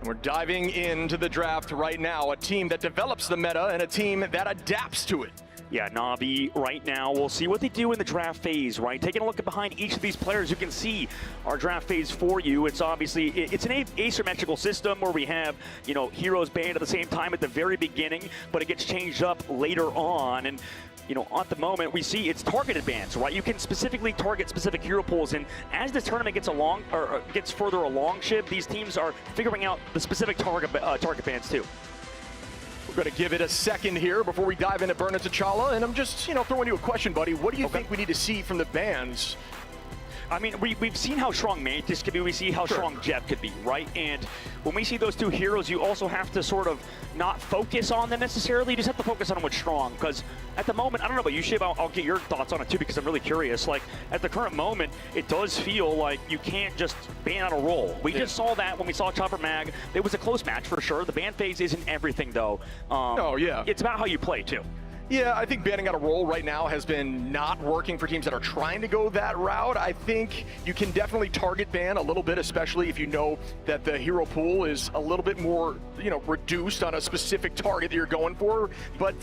We're diving into the draft right now, a team that develops the meta and a team that adapts to it. Yeah, Na'Vi right now, we'll see what they do in the draft phase, right? Taking a look at behind each of these players, you can see our draft phase for you. It's obviously, it's an asymmetrical system where we have, you know, heroes banned at the same time at the very beginning, but it gets changed up later on. And you know, at the moment, we see it's targeted bans, right? You can specifically target specific hero pools, and as this tournament gets along, or gets further along, Shib, these teams are figuring out the specific target bans too. We're going to give it a second here before we dive into Burn and T'Challa, and I'm just, you know, throwing you a question, buddy. What do you think we need to see from the bans? I mean, we've seen how strong Mantis could be, we see how strong Jeff could be, right? And when we see those two heroes, you also have to sort of not focus on them necessarily, you just have to focus on what's strong, because at the moment, I don't know about you, Shiv, I'll get your thoughts on it too, because I'm really curious. Like, at the current moment, it does feel like you can't just ban on a roll. We just saw that when we saw Chopper Mag. It was a close match for sure. The ban phase isn't everything, though. Oh, yeah. It's about how you play, too. Yeah, I think banning out a roll right now has been not working for teams that are trying to go that route. I think you can definitely target ban a little bit, especially if you know that the hero pool is a little bit more, you know, reduced on a specific target that you're going for. But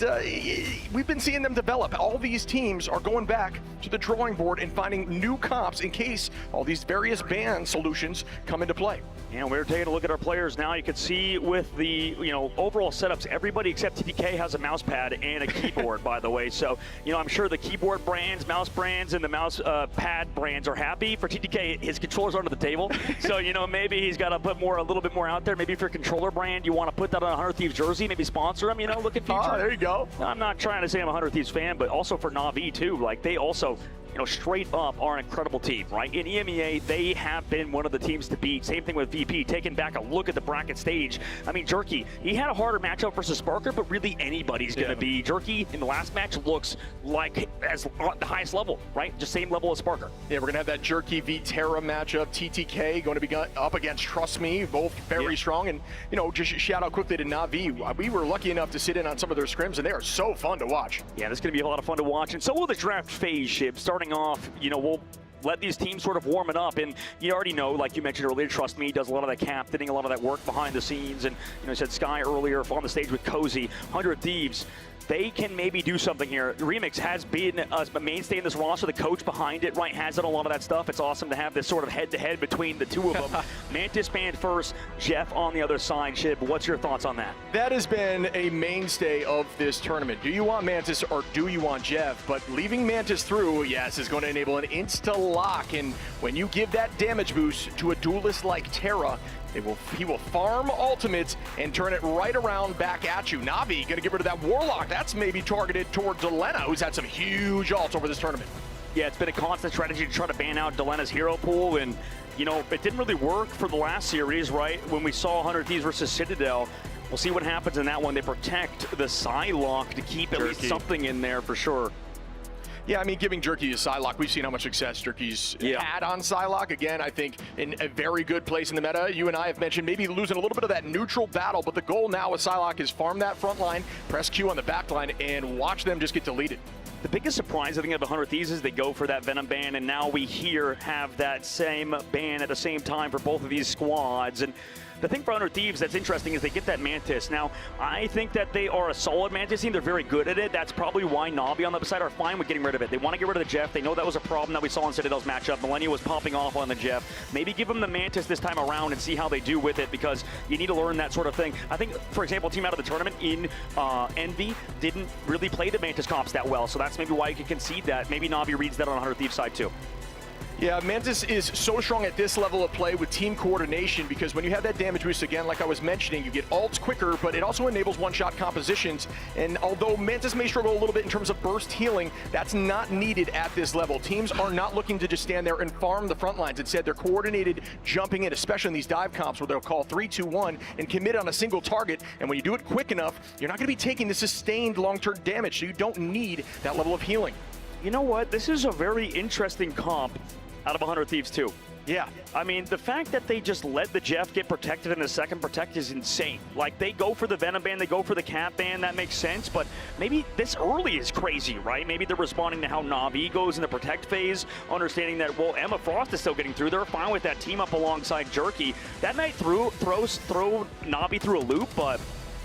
we've been seeing them develop. All these teams are going back to the drawing board and finding new comps in case all these various ban solutions come into play. And we're taking a look at our players now. You can see with the, you know, overall setups, everybody except TTK has a mouse pad and a keyboard, by the way. So, you know, I'm sure the keyboard brands, mouse brands, and the mouse pad brands are happy. For TTK, his controller's under the table. So, you know, maybe he's got to put a little bit more out there. Maybe if you're a controller brand, you want to put that on a 100 Thieves jersey, maybe sponsor him, you know, look at future. Oh, there you go. I'm not trying to say I'm a 100 Thieves fan, but also for Na'Vi, too. Like, they also, you know, straight up are an incredible team, right? In EMEA, they have been one of the teams to beat. Same thing with VP, taking back a look at the bracket stage. I mean, Jerky, he had a harder matchup versus Sparker, but really anybody's going to be. Jerky in the last match looks like as the highest level, right? Just same level as Sparker. Yeah, we're going to have that Jerky v Terra matchup. TTK going to be up against Trust Me, both very strong. And, you know, just shout out quickly to Na'Vi. We were lucky enough to sit in on some of their scrims, and they are so fun to watch. Yeah, this is going to be a lot of fun to watch. And so will the draft phase, Shib. Starting off, you know, we'll let these teams sort of warm it up, and you already know, like you mentioned earlier, Trust Me does a lot of that captaining, a lot of that work behind the scenes, and you know, I said Sky earlier on the stage with Cozy, 100 Thieves. They can maybe do something here. Remix has been a mainstay in this roster. The coach behind it, right, has done a lot of that stuff. It's awesome to have this sort of head-to-head between the two of them. Mantis banned first, Jeff on the other side. Shib, what's your thoughts on that? That has been a mainstay of this tournament. Do you want Mantis or do you want Jeff? But leaving Mantis through, yes, is going to enable an insta-lock. And when you give that damage boost to a duelist like Terra, he will farm ultimates and turn it right around back at you. Na'Vi going to get rid of that Warlock. That's maybe targeted towards Delena, who's had some huge ults over this tournament. Yeah, it's been a constant strategy to try to ban out Delena's hero pool, and you know, it didn't really work for the last series, right? When we saw 100 Thieves versus Citadel. We'll see what happens in that one. They protect the Psylocke to keep at least something in there for sure. Yeah, I mean, giving Jerky a Psylocke, we've seen how much success Jerky's had on Psylocke. Again, I think in a very good place in the meta. You and I have mentioned maybe losing a little bit of that neutral battle, but the goal now with Psylocke is farm that front line, press Q on the back line, and watch them just get deleted. The biggest surprise, I think, of 100 Thieves is they go for that Venom ban, and now we here have that same ban at the same time for both of these squads. And the thing for 100 Thieves that's interesting is they get that Mantis. Now, I think that they are a solid Mantis team. They're very good at it. That's probably why Na'Vi on the other side are fine with getting rid of it. They want to get rid of the Jeff. They know that was a problem that we saw in Citadel's matchup. Millennia was popping off on the Jeff. Maybe give them the Mantis this time around and see how they do with it, because you need to learn that sort of thing. I think, for example, a team out of the tournament in Envy didn't really play the Mantis comps that well, so that's maybe why you can concede that. Maybe Na'Vi reads that on 100 Thieves side too. Yeah, Mantis is so strong at this level of play with team coordination because when you have that damage boost, again, like I was mentioning, you get ults quicker, but it also enables one-shot compositions. And although Mantis may struggle a little bit in terms of burst healing, that's not needed at this level. Teams are not looking to just stand there and farm the front lines. Instead, they're coordinated jumping in, especially in these dive comps where they'll call 3, 2, 1 and commit on a single target. And when you do it quick enough, you're not going to be taking the sustained long-term damage, so you don't need that level of healing. You know what? This is a very interesting comp out of 100 Thieves too. Yeah. I mean, the fact that they just let the Jeff get protected in the second protect is insane. Like, they go for the Venom ban, they go for the Cap ban, that makes sense, but maybe this early is crazy, right? Maybe they're responding to how Na'Vi goes in the protect phase, understanding that, well, Emma Frost is still getting through. They're fine with that team up alongside Jerky. That might throw Na'Vi through a loop, but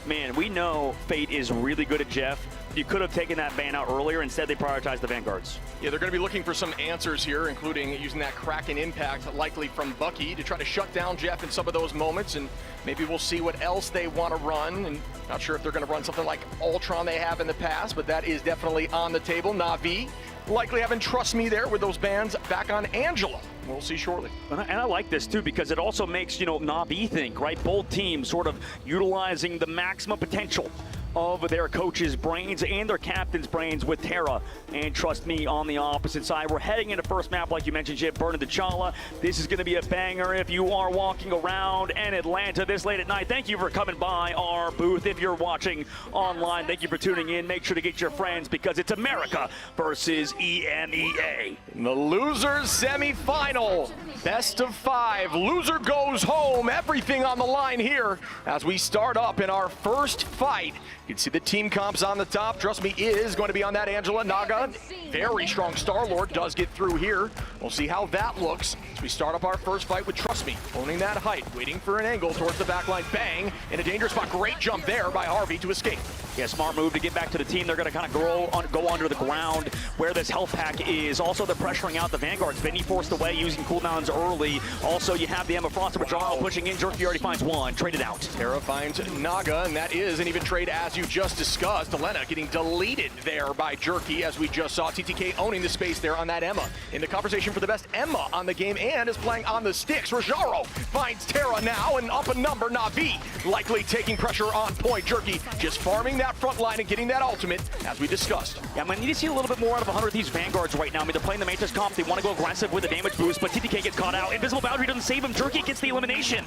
man, we know Fate is really good at Jeff. You could have taken that ban out earlier. Instead, they prioritized the Vanguards. Yeah, they're going to be looking for some answers here, including using that Kraken impact, likely from Bucky, to try to shut down Jeff in some of those moments, and maybe we'll see what else they want to run. And not sure if they're going to run something like Ultron they have in the past, but that is definitely on the table. Na'Vi likely having Trust Me there with those bans back on Angela. We'll see shortly. And I like this too because it also makes, Na'Vi think, right? Both teams sort of utilizing the maximum potential of their coaches' brains and their captain's brains with Terra and Trust Me on the opposite side. We're heading into first map, like you mentioned, Jib, Burn of the Chala. This is going to be a banger if you are walking around in Atlanta this late at night. Thank you for coming by our booth. If you're watching online, thank you for tuning in. Make sure to get your friends because it's America versus EMEA. In the losers semifinal, best of 5. Loser goes home. Everything on the line here as we start up in our first fight. You can see the team comps on the top. Trust Me is going to be on that Angela. Naga, very strong Star-Lord, does get through here. We'll see how that looks as we start up our first fight with Trust Me. Owning that height, waiting for an angle towards the backline. Bang, in a dangerous spot. Great jump there by Harvey to escape. Yeah, smart move to get back to the team. They're going to kind of go under the ground where this health pack is. Also, they're pressuring out the Vanguards. Vinny forced away using cooldowns early. Also, you have the Emma Frost and Jarl pushing in. Jerky already finds one. Traded out. Terra finds Naga, and that is an even trade as you just discussed. Elena getting deleted there by Jerky as we just saw. TTK owning the space there on that Emma. In the conversation for the best Emma on the game and is playing on the sticks. Rajaro finds Terra now and up a number. Na'Vi likely taking pressure on point. Jerky just farming that front line and getting that ultimate as we discussed. Yeah, I'm going to need to see a little bit more out of 100 of these Vanguards right now. I mean, they're playing the Mantis comp. They want to go aggressive with a damage boost, but TTK gets caught out. Invisible Boundary doesn't save him. Jerky gets the elimination.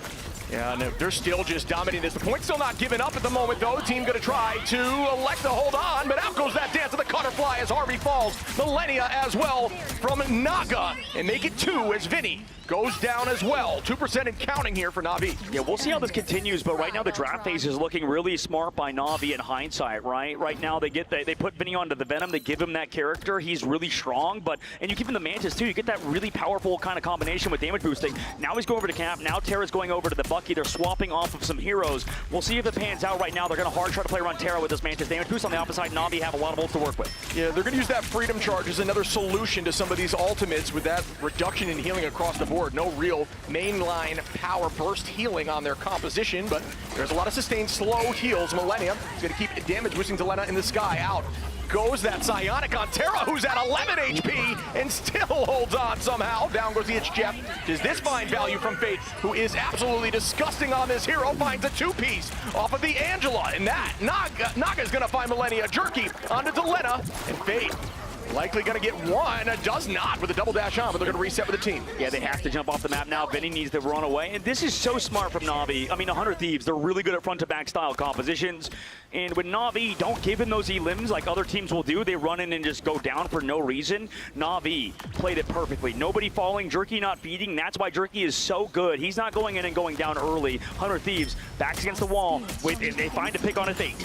Yeah, no, they're still just dominating this. The point's still not giving up at the moment, though. The team going to try to elect to hold on, but out goes that dance of the Cutterfly as Harvey falls. Millennia as well from Naga, and make it 2 as Vinny goes down as well. 2% and counting here for Na'Vi. Yeah, we'll see how this continues, but right now the draft phase is looking really smart by Na'Vi in hindsight, right? Right now they put Vinny onto the Venom, they give him that character, he's really strong, and you give him the Mantis too, you get that really powerful kind of combination with damage boosting. Now he's going over to Cap, now Terra's going over to the Bucky, they're swapping off of some heroes. We'll see if it pans out right now. They're going to hard try to play around Terra with this Mantis damage boost. On the opposite side, Na'Vi have a lot of ults to work with. Yeah, they're going to use that Freedom Charge as another solution to some of these ultimates with that reduction in healing across the board. No real mainline power burst healing on their composition, but there's a lot of sustained slow heals. Millennia is going to keep damage boosting to Lena in the sky. Out goes that Psionic on Terra, who's at 11 HP and still holds on somehow. Down goes the Itch Jeff. Does this find value from Fate, who is absolutely disgusting on this hero? Finds a 2-piece off of the Angela, and that Naga's going to find Millennia. Jerky onto Delena, and Fate likely going to get one. Does not with a double dash on, but they're going to reset with the team. Yeah, they have to jump off the map now. Vinny needs to run away, and this is so smart from Na'Vi. I mean, 100 Thieves, they're really good at front-to-back style compositions, and when Na'Vi don't give him those elims like other teams will do, they run in and just go down for no reason. Na'Vi played it perfectly. Nobody falling, Jerky not feeding. That's why Jerky is so good. He's not going in and going down early. 100 Thieves, backs against the wall, and they find a pick on a Fate.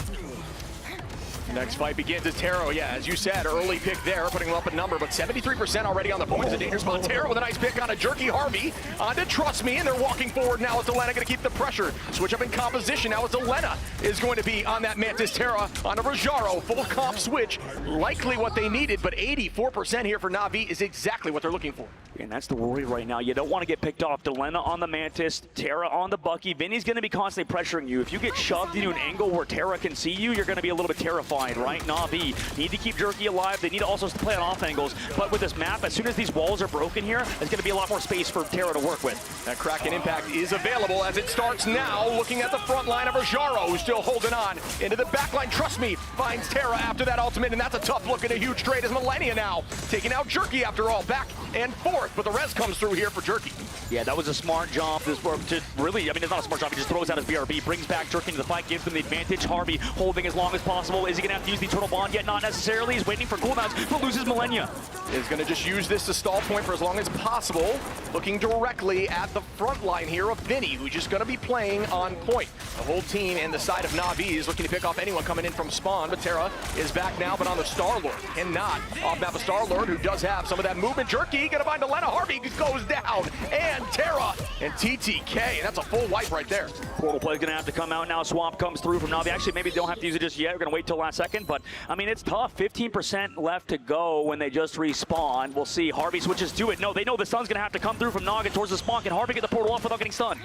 Next fight begins as Taro. Yeah, as you said, early pick there, putting him up a number, but 73% already on the point. It's a dangerous spot. Taro with a nice pick on a Jerky. Harvey onto Trust Me, and they're walking forward now. It's Elena going to keep the pressure. Switch up in composition. Now it's Elena is going to be on that Mantis. Terra on a Rajaro. Full comp switch. Likely what they needed, but 84% here for Na'Vi is exactly what they're looking for. And that's the worry right now. You don't want to get picked off. Delena on the Mantis, Terra on the Bucky. Vinny's going to be constantly pressuring you. If you get shoved into an angle where Terra can see you, you're going to be a little bit terrified. terrified, right? Na'Vi need to keep Jerky alive. They need to also play on off angles. But with this map, as soon as these walls are broken here, there's going to be a lot more space for Terra to work with. That Kraken impact is available as it starts now. Looking at the front line of Rajaro, who's still holding on into the back line. Trust me, finds Terra after that ultimate, and that's a tough look at a huge trade as Millennia now taking out Jerky after all, back and forth, but the res comes through here for Jerky. Yeah, that was a smart job to really, I mean, it's not a smart job. He just throws out his BRB, brings back Jerky into the fight, gives them the advantage. Harvey holding as long as possible. Is he going to have to use the Eternal Bond yet? Not necessarily. He's waiting for cooldowns, but loses Millennia. Is going to just use this to stall point for as long as possible. Looking directly at the front line here of Vinny, who's just going to be playing on point. The whole team and the side of Na'Vi is looking to pick off anyone coming in from spawn, but Terra is back now, but on the Star-Lord. Cannot off-map a Star-Lord, who does have some of that movement. Jerky going to find Elena. Harvey goes down, and Terra and TTK. That's a full wipe right there. Portal play is going to have to come out now. Swamp comes through from Na'Vi. Actually, maybe they don't have to use it just yet. We're going to wait till last second, but I mean, it's tough. 15% left to go when they just respawn. We'll see. Harvey switches to it. No, they know the sun's going to have to come through from Noggin towards the spawn. Can Harvey get the portal off without getting stunned?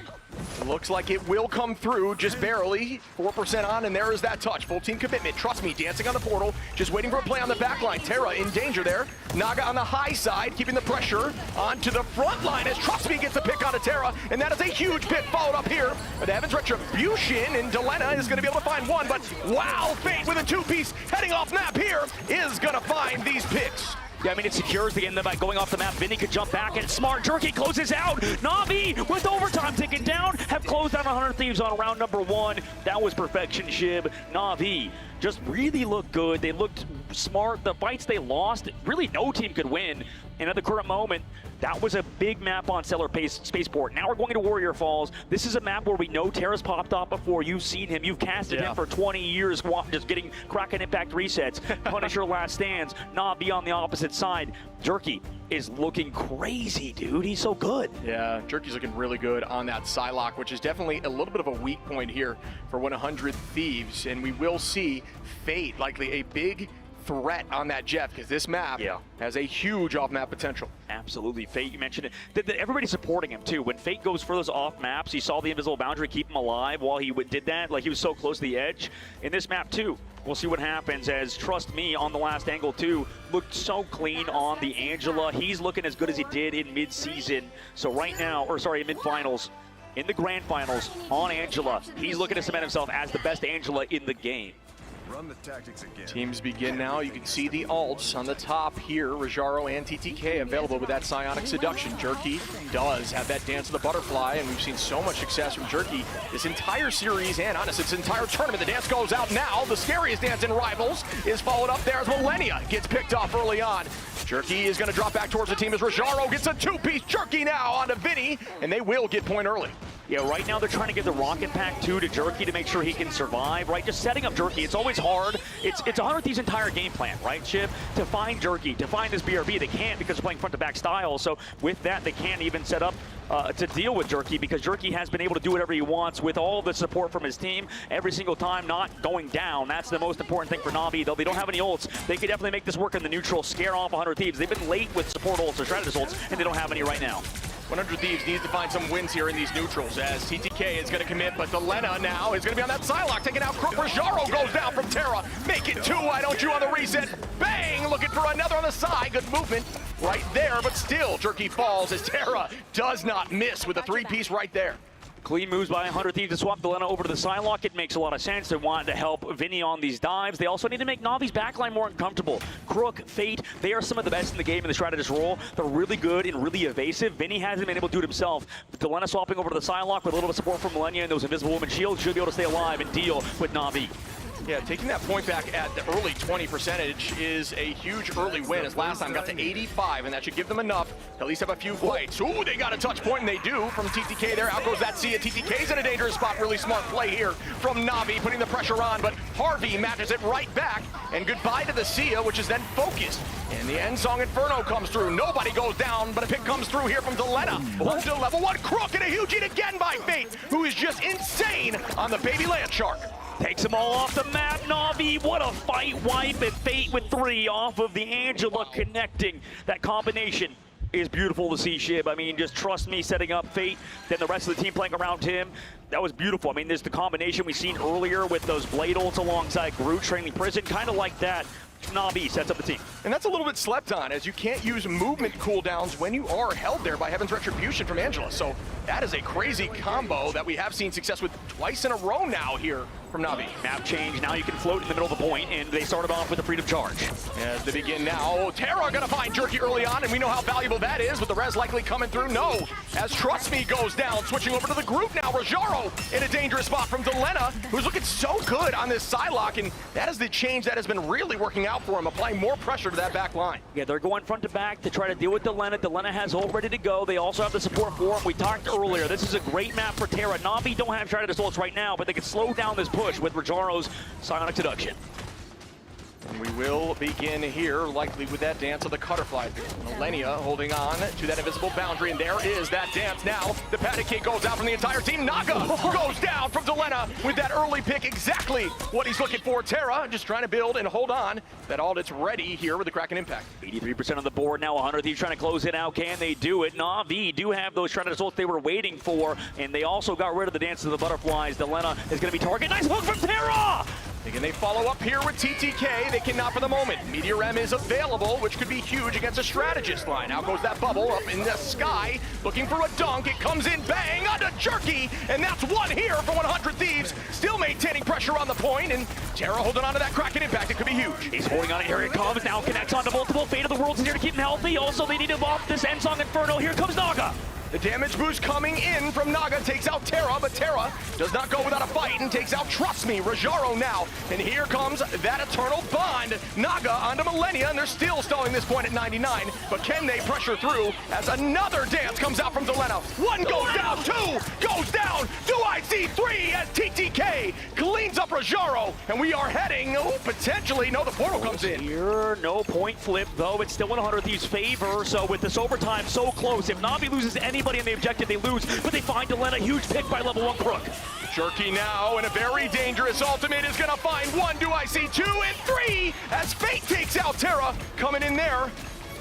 Looks like it will come through just barely. 4% on, and there is that touch. Full team commitment. Trust me, dancing on the portal. Just waiting for a play on the back line. Terra in danger there. Naga on the high side, keeping the pressure onto the front line as Trust Me gets a pick onto Terra, and that is a huge pick followed up here. But Evan's Retribution, and Delena is going to be able to find one, but wow, Fate with a two-piece heading off map here is going to find these picks. Yeah, I mean, it secures the end by going off the map. Vinny could jump back, and smart. Jerky closes out. Na'Vi with overtime ticking down have closed down 100 Thieves on round number 1. That was perfection, Shib. Na'Vi just really looked good. They looked smart. The fights they lost, really no team could win. And at the current moment, that was a big map on Stellar Spaceport. Now we're going to Warrior Falls. This is a map where we know Terra's popped off before. You've seen him. You've casted him for 20 years, just getting Kraken Impact resets. Punisher last stands. Na'Vi on the opposite side. Jerky is looking crazy, dude. He's so good. Yeah, Jerky's looking really good on that Psylocke, which is definitely a little bit of a weak point here for 100 Thieves. And we will see Fate likely a big threat on that Jeff, because this map has a huge off-map potential. Absolutely. Fate, you mentioned it. Everybody's supporting him, too. When Fate goes for those off-maps, he saw the invisible boundary keep him alive while he did that. Like, he was so close to the edge. In this map, too, we'll see what happens as, Trust Me, on the last angle, too, looked so clean on the Angela. He's looking as good as he did in mid-season. So right now, or sorry, in mid-finals, in the grand finals on Angela, he's looking to cement himself as the best Angela in the game. Run the tactics again. Teams begin now. You can see the alts on the top here. Rajaro and TTK available with that Psionic Seduction. Jerky does have that Dance of the Butterfly, and we've seen so much success from Jerky this entire series and honestly, this entire tournament. The dance goes out now. The scariest dance in Rivals is followed up there as Millennia gets picked off early on. Jerky is going to drop back towards the team as Rajaro gets a two-piece Jerky now onto Vinny, and they will get point early. Yeah, right now they're trying to give the Rocket Pack 2 to Jerky to make sure he can survive, right? Just setting up Jerky, it's always hard. It's 100 Thieves' entire game plan, right, Chip? To find Jerky, to find this BRB, they can't because they're playing front-to-back style. So with that, they can't even set up to deal with Jerky because Jerky has been able to do whatever he wants with all the support from his team every single time, not going down. That's the most important thing for Na'Vi. Though they don't have any ults, they could definitely make this work in the neutral, scare off 100 Thieves. They've been late with support ults or strategist ults, and they don't have any right now. 100 Thieves needs to find some wins here in these neutrals as TTK is going to commit, but Delena now is going to be on that Psylocke, taking out Crook. Rajaro goes down from Terra. Make it 2, why don't you, on the reset. Bang! Looking for another on the side. Good movement right there, but still Jerky falls as Terra does not miss with a 3-piece right there. Clean moves by 100 Thieves to swap Delena over to the Psylocke. It makes a lot of sense. They want to help Vinny on these dives. They also need to make Na'Vi's backline more uncomfortable. Crook, Fate, they are some of the best in the game in the strategist role. They're really good and really evasive. Vinny hasn't been able to do it himself. Delena swapping over to the Psylocke with a little bit of support from Millennia and those Invisible Woman shields should be able to stay alive and deal with Na'Vi. Yeah, taking that point back at the early 20% is a huge early win, as last time got to 85, and that should give them enough to at least have a few fights. Ooh, they got a touch point, and they do from TTK there. Out goes that Sia. TTK's in a dangerous spot. Really smart play here from Na'Vi, putting the pressure on, but Harvey matches it right back, and goodbye to the Sia, which is then focused. And the End Song Inferno comes through. Nobody goes down, but a pick comes through here from Delena. Up to level 1. Crook, and a huge hit again by Fate, who is just insane on the baby land shark. Takes them all off the map. Na'Vi, what a fight. Wipe and Fate with 3 off of the Angela, connecting that combination. is beautiful to see, Shib. I mean, just trust me, setting up Fate, then the rest of the team playing around him. That was beautiful. I mean, there's the combination we've seen earlier with those Blade ults alongside Groot training Prison, kind of like that. Na'Vi sets up the team. And that's a little bit slept on, as you can't use movement cooldowns when you are held there by Heaven's Retribution from Angela. So that is a crazy combo that we have seen success with twice in a row now here from Na'Vi. Map change, now you can float in the middle of the point, and they started off with a freedom charge. As they begin now, Terra gonna find Jerky early on, and we know how valuable that is, with the res likely coming through. No, as Trust Me goes down, switching over to the group now. Rajaro in a dangerous spot from Delena, who's looking so good on this Psylocke, and that is the change that has been really working out for him, applying more pressure to that back line. Yeah, they're going front to back to try to deal with Delena. Delena has ult ready to go. They also have the support for him. We talked earlier, this is a great map for Terra. Na'Vi don't have Shrouded Assaults right now, but they can slow down this push with Rajaro's Psionic Seduction. And we will begin here, likely with that dance of the Cutterfly. Millennia holding on to that invisible boundary, and there is that dance now. The Paddock Kick goes out from the entire team. Naga goes down from Delena with that early pick, exactly what he's looking for. Terra just trying to build and hold on. That ult's ready here with the Kraken Impact. 83% on the board now, 100 Thieves trying to close it out. Can they do it? Na'Vi do have those Shrouded Assaults they were waiting for, and they also got rid of the Dance of the Butterflies. Delena is going to be target. Nice hook from Terra! Again, they follow up here with TTK. They cannot for the moment. Meteor M is available, which could be huge against a strategist line. Out goes that bubble up in the sky, looking for a dunk. It comes in, bang, onto Jerky, and that's one here for 100 Thieves. Still maintaining pressure on the point, and Terra holding on to that Kraken Impact. It could be huge. He's holding on. Here it comes. Now connects onto multiple. Fate of the Worlds is here to keep him healthy. Also, they need to buff this Endsong Inferno. Here comes Naga. The damage boost coming in from Naga takes out Terra, but Terra does not go without a fight and takes out Trust Me, Rajaro now. And here comes that Eternal Bond. Naga onto Millennia, and they're still stalling this point at 99. But can they pressure through as another dance comes out from Delena? One goes down, two goes down. Do I see three as TTK cleans up Rajaro? And we are heading, potentially, no, the portal comes in. Here, no point flip, though. It's still in 100 Thieves' favor. So with this overtime so close, if Na'Vi loses anybody in the objective, they lose, but they find Delena. Huge pick by level 1 Crook. Jerky now, and a very dangerous ultimate is gonna find one. Do I see two and three as Fate takes out Terra? Coming in there.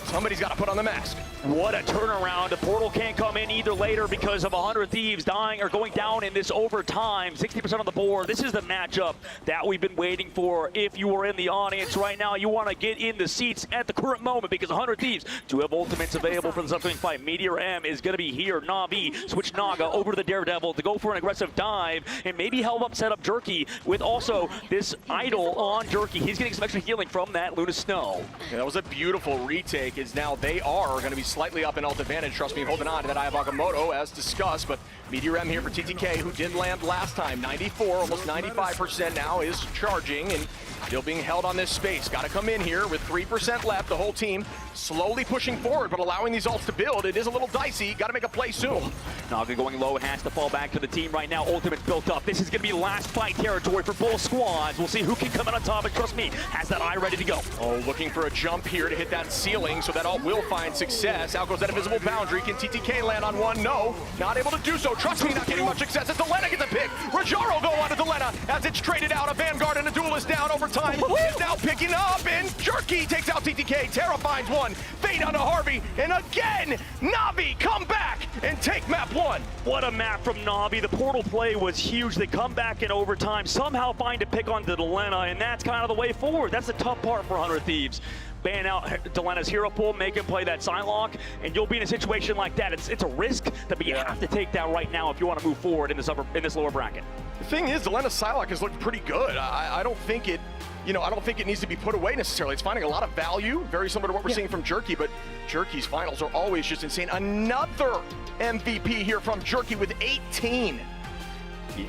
Somebody's got to put on the mask. What a turnaround. The portal can't come in either later because of 100 Thieves dying or going down in this overtime. 60% on the board. This is the matchup that we've been waiting for. If you are in the audience right now, you want to get in the seats at the current moment because 100 Thieves do have ultimates available for this upcoming fight. Meteor M is going to be here. Na'Vi switch Naga over to the Daredevil to go for an aggressive dive and maybe help up set up Jerky with also this idol on Jerky. He's getting some extra healing from that Luna Snow. Yeah, that was a beautiful retake. Is now they are going to be slightly up in ult advantage. Trust me, holding on to that Eye of Agamotto as discussed, but Meteor M here for TTK, who did land last time. 94, almost 95% now is charging and still being held on this space. Got to come in here with 3% left. The whole team slowly pushing forward, but allowing these ults to build. It is a little dicey. Got to make a play soon. Naga going low, has to fall back to the team right now. Ultimate built up. This is going to be last fight territory for both squads. We'll see who can come out on top, and trust me, has that eye ready to go. Oh, looking for a jump here to hit that ceiling, so that ult will find success. Out goes that invisible boundary. Can TTK land on one? No, not able to do so. Trust me, not getting much success. As Delena gets a pick. Rajaro go on to Delena as it's traded out. A Vanguard and a Duelist down over time. Is now picking up, and Jerky takes out TTK. Terra finds one. Fate onto Harvey, and again, Na'Vi come back and take map 1. What a map from Na'Vi. The portal play was huge. They come back in overtime, somehow find a pick on Delena, and that's kind of the way forward. That's the tough part for 100 Thieves. Ban out Delena's hero pool, make him play that Psylocke, and you'll be in a situation like that. It's a risk, but you have to take that right now if you want to move forward in this lower bracket. The thing is, Delena's Psylocke has looked pretty good. I don't think it, I don't think it needs to be put away necessarily. It's finding a lot of value, very similar to what we're seeing from Jerky, but Jerky's finals are always just insane. Another MVP here from Jerky with 18.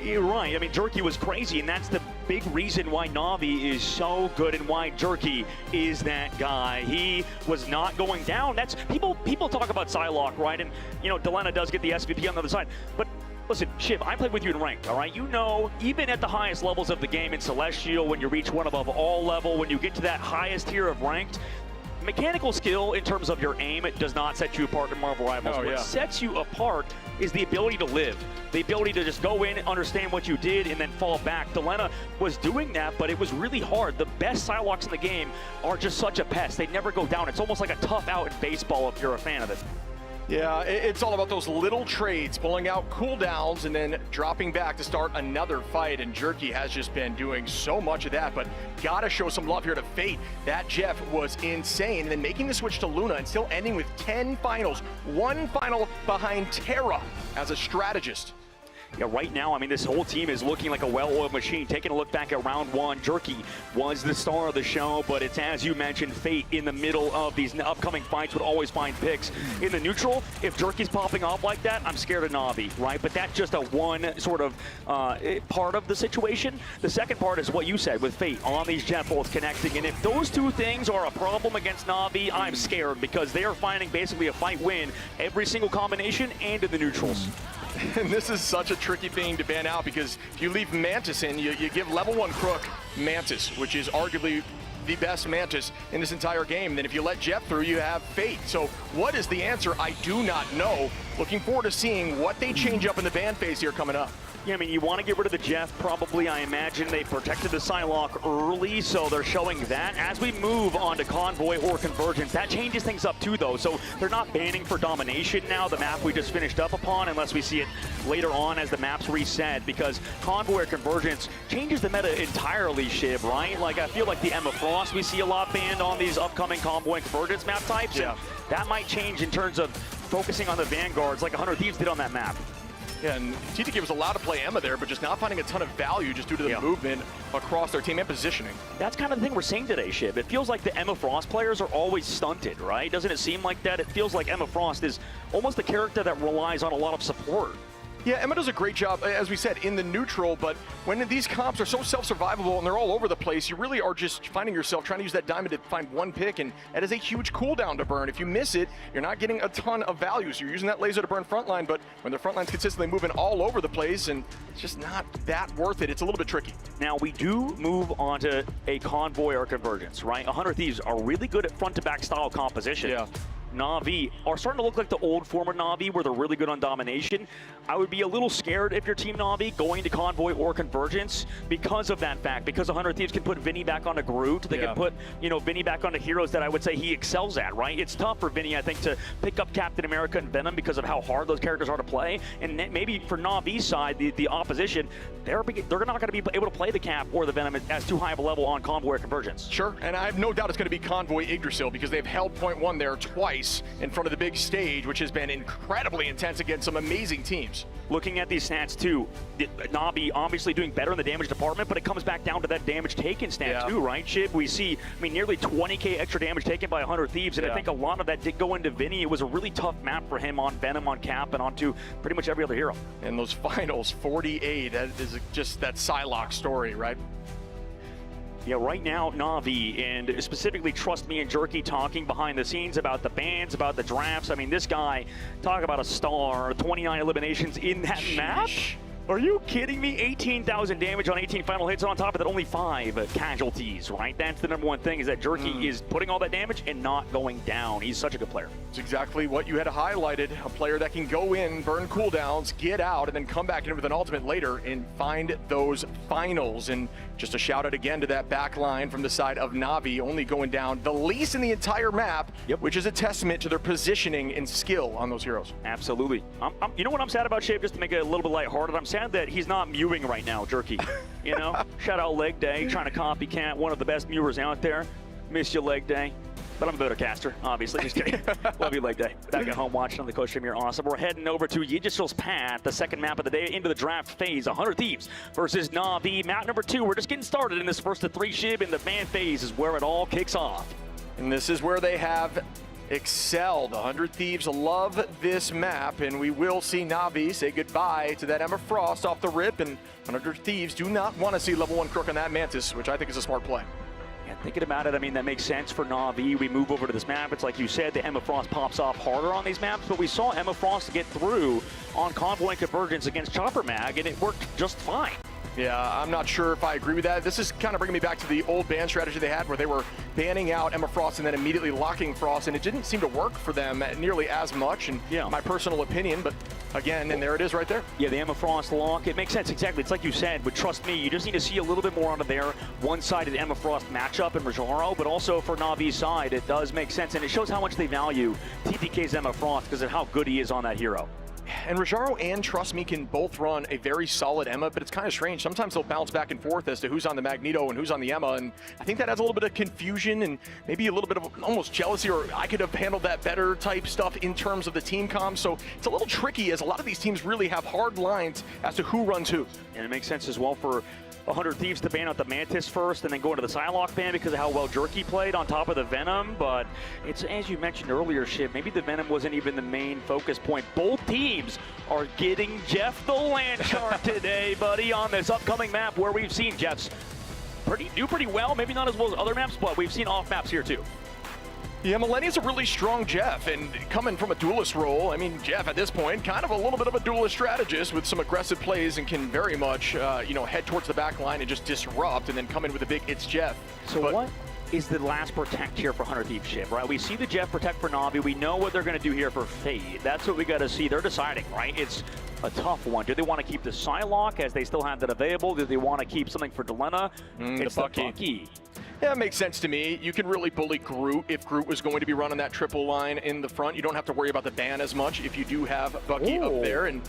You're right. I mean, Jerky was crazy, and that's the big reason why Na'Vi is so good and why Jerky is that guy. He was not going down. That's people talk about Psylocke, right? And, Delena does get the SVP on the other side. But listen, Shiv, I played with you in ranked, all right? You know, even at the highest levels of the game in Celestial, when you reach one above all level, when you get to that highest tier of ranked, mechanical skill in terms of your aim, it does not set you apart in Marvel Rivals. What sets you apart is the ability to live, the ability to just go in, understand what you did, and then fall back. Delena was doing that, but it was really hard. The best Psylocks in the game are just such a pest. They never go down. It's almost like a tough out in baseball if you're a fan of it. Yeah, it's all about those little trades, pulling out cooldowns and then dropping back to start another fight. And Jerky has just been doing so much of that, but gotta show some love here to Fate. That Jeff was insane. And then making the switch to Luna and still ending with 10 finals, 1 final behind Terra as a strategist. Yeah, right now, I mean, this whole team is looking like a well-oiled machine. Taking a look back at round 1, Jerky was the star of the show, but it's, as you mentioned, Fate in the middle of these upcoming fights would always find picks. In the neutral, if Jerky's popping off like that, I'm scared of Na'Vi, right? But that's just a one sort of part of the situation. The second part is what you said with Fate on these jet bolts connecting, and if those two things are a problem against Na'Vi, I'm scared because they are finding basically a fight win every single combination and in the neutrals. And this is such a tricky thing to ban out because if you leave Mantis in, you give level 1 Crook Mantis, which is arguably the best Mantis in this entire game. And then if you let Jeff through, you have Fate. So what is the answer? I do not know. Looking forward to seeing what they change up in the ban phase here coming up. Yeah, I mean, you want to get rid of the Jeff, probably. I imagine they protected the Psylocke early, so they're showing that. As we move on to Convoy or Convergence, that changes things up too, though. So they're not banning for Domination now, the map we just finished up upon, unless we see it later on as the maps reset, because Convoy or Convergence changes the meta entirely, Shib, right? Like, I feel like the Emma Frost we see a lot banned on these upcoming Convoy and Convergence map types, and that might change in terms of focusing on the Vanguards like 100 Thieves did on that map. Yeah, and TTK was allowed to play Emma there, but just not finding a ton of value just due to the movement across their team and positioning. That's kind of the thing we're seeing today, Shib. It feels like the Emma Frost players are always stunted, right? Doesn't it seem like that? It feels like Emma Frost is almost a character that relies on a lot of support. Yeah, Emma does a great job, as we said, in the neutral, but when these comps are so self-survivable and they're all over the place, you really are just finding yourself trying to use that diamond to find one pick, and that is a huge cooldown to burn. If you miss it, you're not getting a ton of value. So you're using that laser to burn frontline, but when the frontline's consistently moving all over the place, and it's just not that worth it, it's a little bit tricky. Now, we do move on to a Convoy or Convergence, right? 100 Thieves are really good at front-to-back style composition. Yeah. Na'Vi are starting to look like the old form of Na'Vi where they're really good on domination. I would be a little scared if you're Team Na'Vi going to Convoy or Convergence because of that fact, because 100 Thieves can put Vinny back onto Groot. They can put, you know, Vinny back onto heroes that I would say he excels at, right? It's tough for Vinny, I think, to pick up Captain America and Venom because of how hard those characters are to play. And maybe for Na'Vi's side, the opposition, they're not going to be able to play the Cap or the Venom as too high of a level on Convoy or Convergence. Sure, and I have no doubt it's going to be Convoy Yggdrasil because they've held point 1 there twice in front of the big stage, which has been incredibly intense against some amazing teams. Looking at these stats too, Na'Vi obviously doing better in the damage department, but it comes back down to that damage taken stat too, right, Chip? We see, I mean, nearly 20k extra damage taken by 100 Thieves, and I think a lot of that did go into Vinny. It was a really tough map for him on Venom, on Cap, and onto pretty much every other hero. And those finals, 48, that is just that Psylocke story, right? Yeah, right now, Na'Vi, and specifically Trust Me and Jerky talking behind the scenes about the bans, about the drafts. I mean, this guy, talk about a star, 29 eliminations in that map? Are you kidding me? 18,000 damage on 18 final hits, and on top of that, only 5 casualties, right? That's the number one thing, is that Jerky is putting all that damage and not going down. He's such a good player. It's exactly what you had highlighted, a player that can go in, burn cooldowns, get out, and then come back in with an ultimate later and find those finals. And just a shout out again to that back line from the side of Na'Vi, only going down the least in the entire map, which is a testament to their positioning and skill on those heroes. Absolutely. You know what I'm sad about, Shape, just to make it a little bit lighthearted? I'm sad that he's not mewing right now, Jerky. You know? Shout out Leg Day, trying to copycat one of the best mewers out there. Miss you, Leg Day. But I'm a better caster, obviously. Just kidding. Love you, Leg Day. Back at home watching on the coach stream. You're awesome. We're heading over to Yggdrasil's Path, the second map of the day, into the draft phase. 100 Thieves versus Na'Vi. Map number 2. We're just getting started in this first of 3 Shib, and the ban phase is where it all kicks off. And this is where they have excelled. 100 Thieves love this map, and we will see Na'Vi say goodbye to that Emma Frost off the rip, and 100 Thieves do not want to see level 1 Crook on that Mantis, which I think is a smart play. Yeah, thinking about it, I mean, that makes sense for Na'Vi. We move over to this map. It's like you said, the Emma Frost pops off harder on these maps, but we saw Emma Frost get through on Convoy and Convergence against Chopper Mag, and it worked just fine. Yeah, I'm not sure if I agree with that. This is kind of bringing me back to the old ban strategy they had where they were banning out Emma Frost and then immediately locking Frost, and it didn't seem to work for them nearly as much, in my personal opinion, but again, and there it is right there. Yeah, the Emma Frost lock, it makes sense, exactly. It's like you said, but trust me, you just need to see a little bit more out of their one-sided Emma Frost matchup in Rajaro, but also for Navi's side, it does make sense, and it shows how much they value TTK's Emma Frost because of how good he is on that hero. And Rajaro and Trust Me can both run a very solid Emma, but it's kind of strange. Sometimes they'll bounce back and forth as to who's on the Magneto and who's on the Emma, and I think that adds a little bit of confusion and maybe a little bit of almost jealousy, or I could have handled that better type stuff in terms of the team comms. So it's a little tricky as a lot of these teams really have hard lines as to who runs who. And it makes sense as well for 100 Thieves to ban out the Mantis first and then go into the Psylocke ban because of how well Jerky played on top of the Venom, but it's, as you mentioned earlier, Shiv, maybe the Venom wasn't even the main focus point. Both teams are getting Jeff the Landshark today, buddy, on this upcoming map where we've seen Jeff's do pretty well, maybe not as well as other maps, but we've seen off maps here too. Yeah, Millennia's a really strong Jeff, and coming from a duelist role, I mean, Jeff at this point, kind of a little bit of a duelist strategist with some aggressive plays and can very much, head towards the back line and just disrupt and then come in with a big, it's Jeff. So what is the last protect here for 100 Thieves, Shiv, right? We see the Jeff protect for Navi. We know what they're going to do here for Fade. That's what we got to see. They're deciding, right? It's a tough one. Do they want to keep the Psylocke as they still have that available? Do they want to keep something for Delena? It's the Bucky. Yeah, it makes sense to me. You can really bully Groot if Groot was going to be running that triple line in the front. You don't have to worry about the ban as much if you do have Bucky up there. And,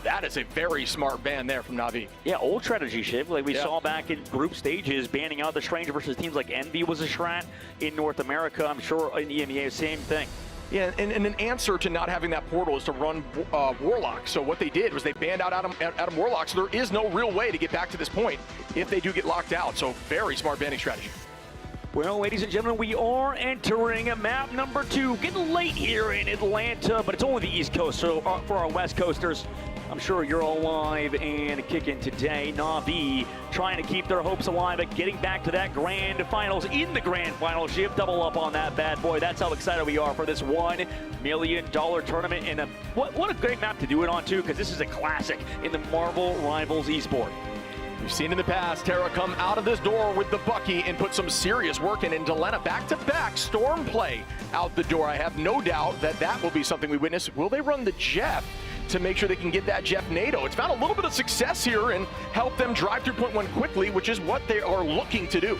that is a very smart ban there from Na'Vi. Yeah, old strategy, Shiv. Like we saw back in group stages, banning out the Stranger versus teams like Envy was a strat in North America. I'm sure in EMEA, same thing. Yeah, and an answer to not having that portal is to run Warlock. So what they did was they banned out Adam Warlock, so there is no real way to get back to this point if they do get locked out. So very smart banning strategy. Well, ladies and gentlemen, we are entering map number 2. Getting late here in Atlanta, but it's only the East Coast, so for our West Coasters, I'm sure you're all alive and kicking today. Na'Vi trying to keep their hopes alive at getting back to that grand finals. In the grand finals, Shiv, double up on that bad boy. That's how excited we are for this $1 million tournament. And what a great map to do it on, too, because this is a classic in the Marvel Rivals esport. We've seen in the past Terra come out of this door with the Bucky and put some serious work in, and Delena back-to-back Storm play out the door. I have no doubt that will be something we witness. Will they run the Jeff to make sure they can get that Jeff NATO? It's found a little bit of success here and help them drive through point 1 quickly, which is what they are looking to do.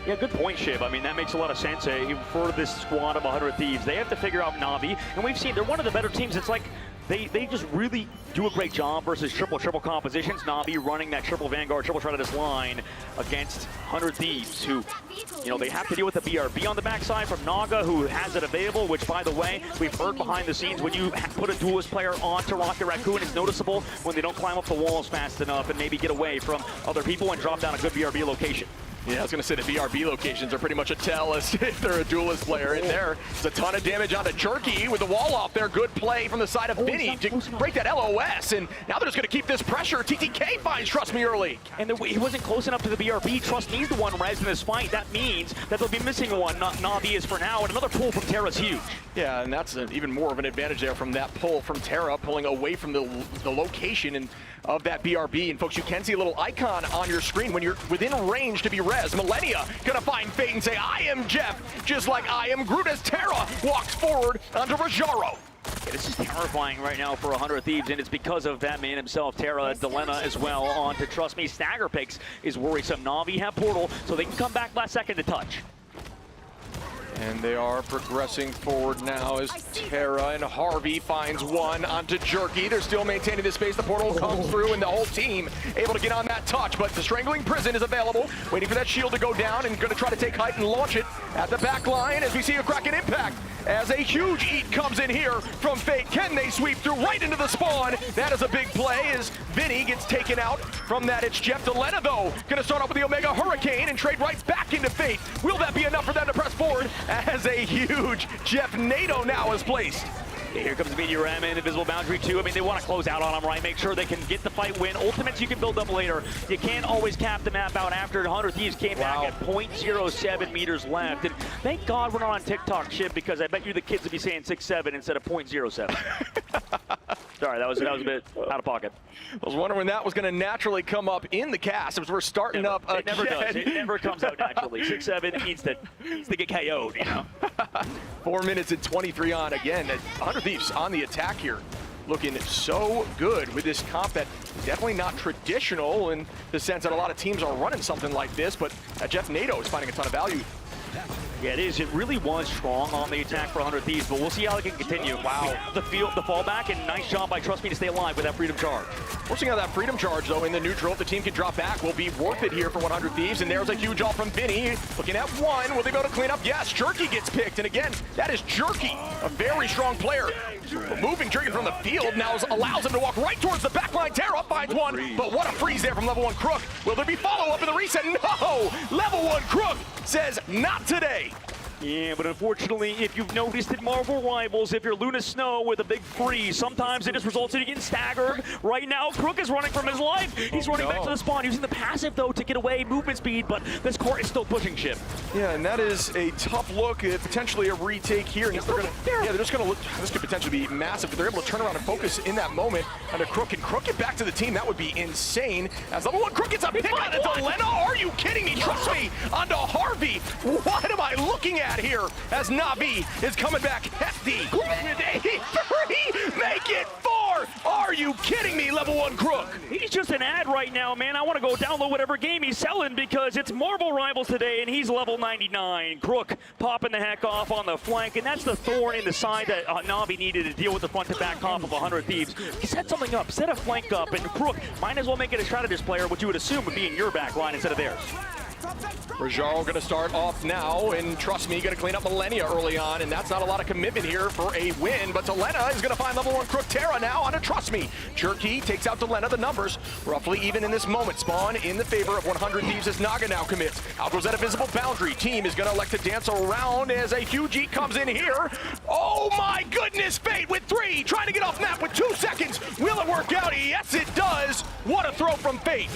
Yeah, good point, Shiv. I mean, that makes a lot of sense for this squad of 100 Thieves. They have to figure out Na'Vi, and we've seen they're one of the better teams. It's like they just really do a great job versus triple compositions. Na'Vi running that triple Vanguard, triple Shredderus line against 100 Thieves, who, they have to deal with the BRB on the backside from Naga, who has it available, which, by the way, we've heard behind the scenes, when you put a duelist player onto Rocket Raccoon, it's noticeable when they don't climb up the walls fast enough and maybe get away from other people and drop down a good BRB location. Yeah, I was going to say the BRB locations are pretty much a tell as if they're a duelist player in there. There's a ton of damage onto Jerky with the wall off there. Good play from the side of Vinny to break that LOS, and now they're just going to keep this pressure. TTK finds Trust Me early. And he wasn't close enough to the BRB. Trust Me's the one res in this fight. That means that they'll be missing one. Na'Vi is for now, and another pull from Terra's huge. Yeah, and that's even more of an advantage there from that pull from Terra, pulling away from the location of that BRB. And folks, you can see a little icon on your screen when you're within range to be res. Millennia gonna find Fate and say, I am Jeff, just like I am Groot, as Terra walks forward onto Rajaro. Yeah, this is terrifying right now for 100 Thieves, and it's because of that man himself, Terra, Delena as well, on to Trust Me. Stagger picks is worrisome. Na'Vi have portal, so they can come back last second to touch. And they are progressing forward now as Terra and Harvey finds one onto Jerky. They're still maintaining this space. The portal comes through and the whole team able to get on that touch, but the Strangling Prison is available, waiting for that shield to go down and going to try to take height and launch it at the back line as we see a Kraken impact. As a huge eat comes in here from Fate. Can they sweep through right into the spawn? That is a big play as Vinny gets taken out from that. It's Jeff Delena, though, going to start off with the Omega Hurricane and trade right back into Fate. Will that be enough for them to press forward as a huge Jeff NATO now is placed? Here comes Meteorama and Invisible Boundary 2. I mean, they want to close out on them, right? Make sure they can get the fight win. Ultimates you can build up later. You can't always cap the map out after 100 Thieves came back at 0.07 meters left. And thank God we're not on TikTok, Shiv, because I bet you the kids would be saying 6.7 instead of 0.07. Sorry, that was a bit out of pocket. I was wondering when that was going to naturally come up in the cast as we're starting up again. It never does. It never comes out naturally. 6-7 needs to get KO'd, you know? 4 minutes and 23 on again. 100 Thieves on the attack here. Looking so good with this comp that definitely not traditional in the sense that a lot of teams are running something like this, but Jeff NATO is finding a ton of value. Yeah, it is. It really was strong on the attack for 100 Thieves, but we'll see how it can continue. Wow. The fallback, and nice job by Trust Me to stay alive with that Freedom Charge. We're seeing how that Freedom Charge, though, in the neutral, if the team can drop back, will be worth it here for 100 Thieves. And there's a huge ult from Vinny. Looking at one. Will they be able to clean up? Yes, Jerky gets picked. And again, that is Jerky, a very strong player. Removing Jerky from the field now allows him to walk right towards the backline. Terra finds one, but what a freeze there from level 1 Crook. Will there be follow-up in the reset? No! Level 1 Crook says not today. Yeah, but unfortunately, if you've noticed in Marvel Rivals, if you're Luna Snow with a big freeze, sometimes it just results in you getting staggered. Right now, Crook is running from his life. He's running back to the spawn, using the passive, though, to get away, movement speed, but this court is still pushing Chip. Yeah, and that is a tough look at potentially a retake here. And they're just going to look, this could potentially be massive, but they're able to turn around and focus in that moment onto Crook. And Crook get back to the team, that would be insane. As level 1 Crook gets a pick on it to Lena. Are you kidding me? Trust me, onto Harvey. What am I looking at here? As Navi is coming back hefty. Make it 4. Are you kidding me, level 1 Crook? He's just an ad right now, man. I want to go download whatever game he's selling because it's Marvel Rivals today and he's level 99. Crook popping the heck off on the flank, and that's the thorn in the side that Navi needed to deal with the front-to-back comp of 100 Thieves. He set something up, set a flank up, and Crook might as well make it a strategist player, which you would assume would be in your back line instead of theirs. Rajaro going to start off now, and trust me, going to clean up Millennia early on, and that's not a lot of commitment here for a win, but Delena is going to find level 1 Crook Terra now on a Trust Me. Jerky takes out Delena, the numbers roughly even in this moment. Spawn in the favor of 100 Thieves as Naga now commits. Out goes that invisible boundary. Team is going to elect to dance around as a huge eat comes in here. Oh my goodness, Fate with 3, trying to get off map with 2 seconds. Will it work out? Yes, it does. What a throw from Fate.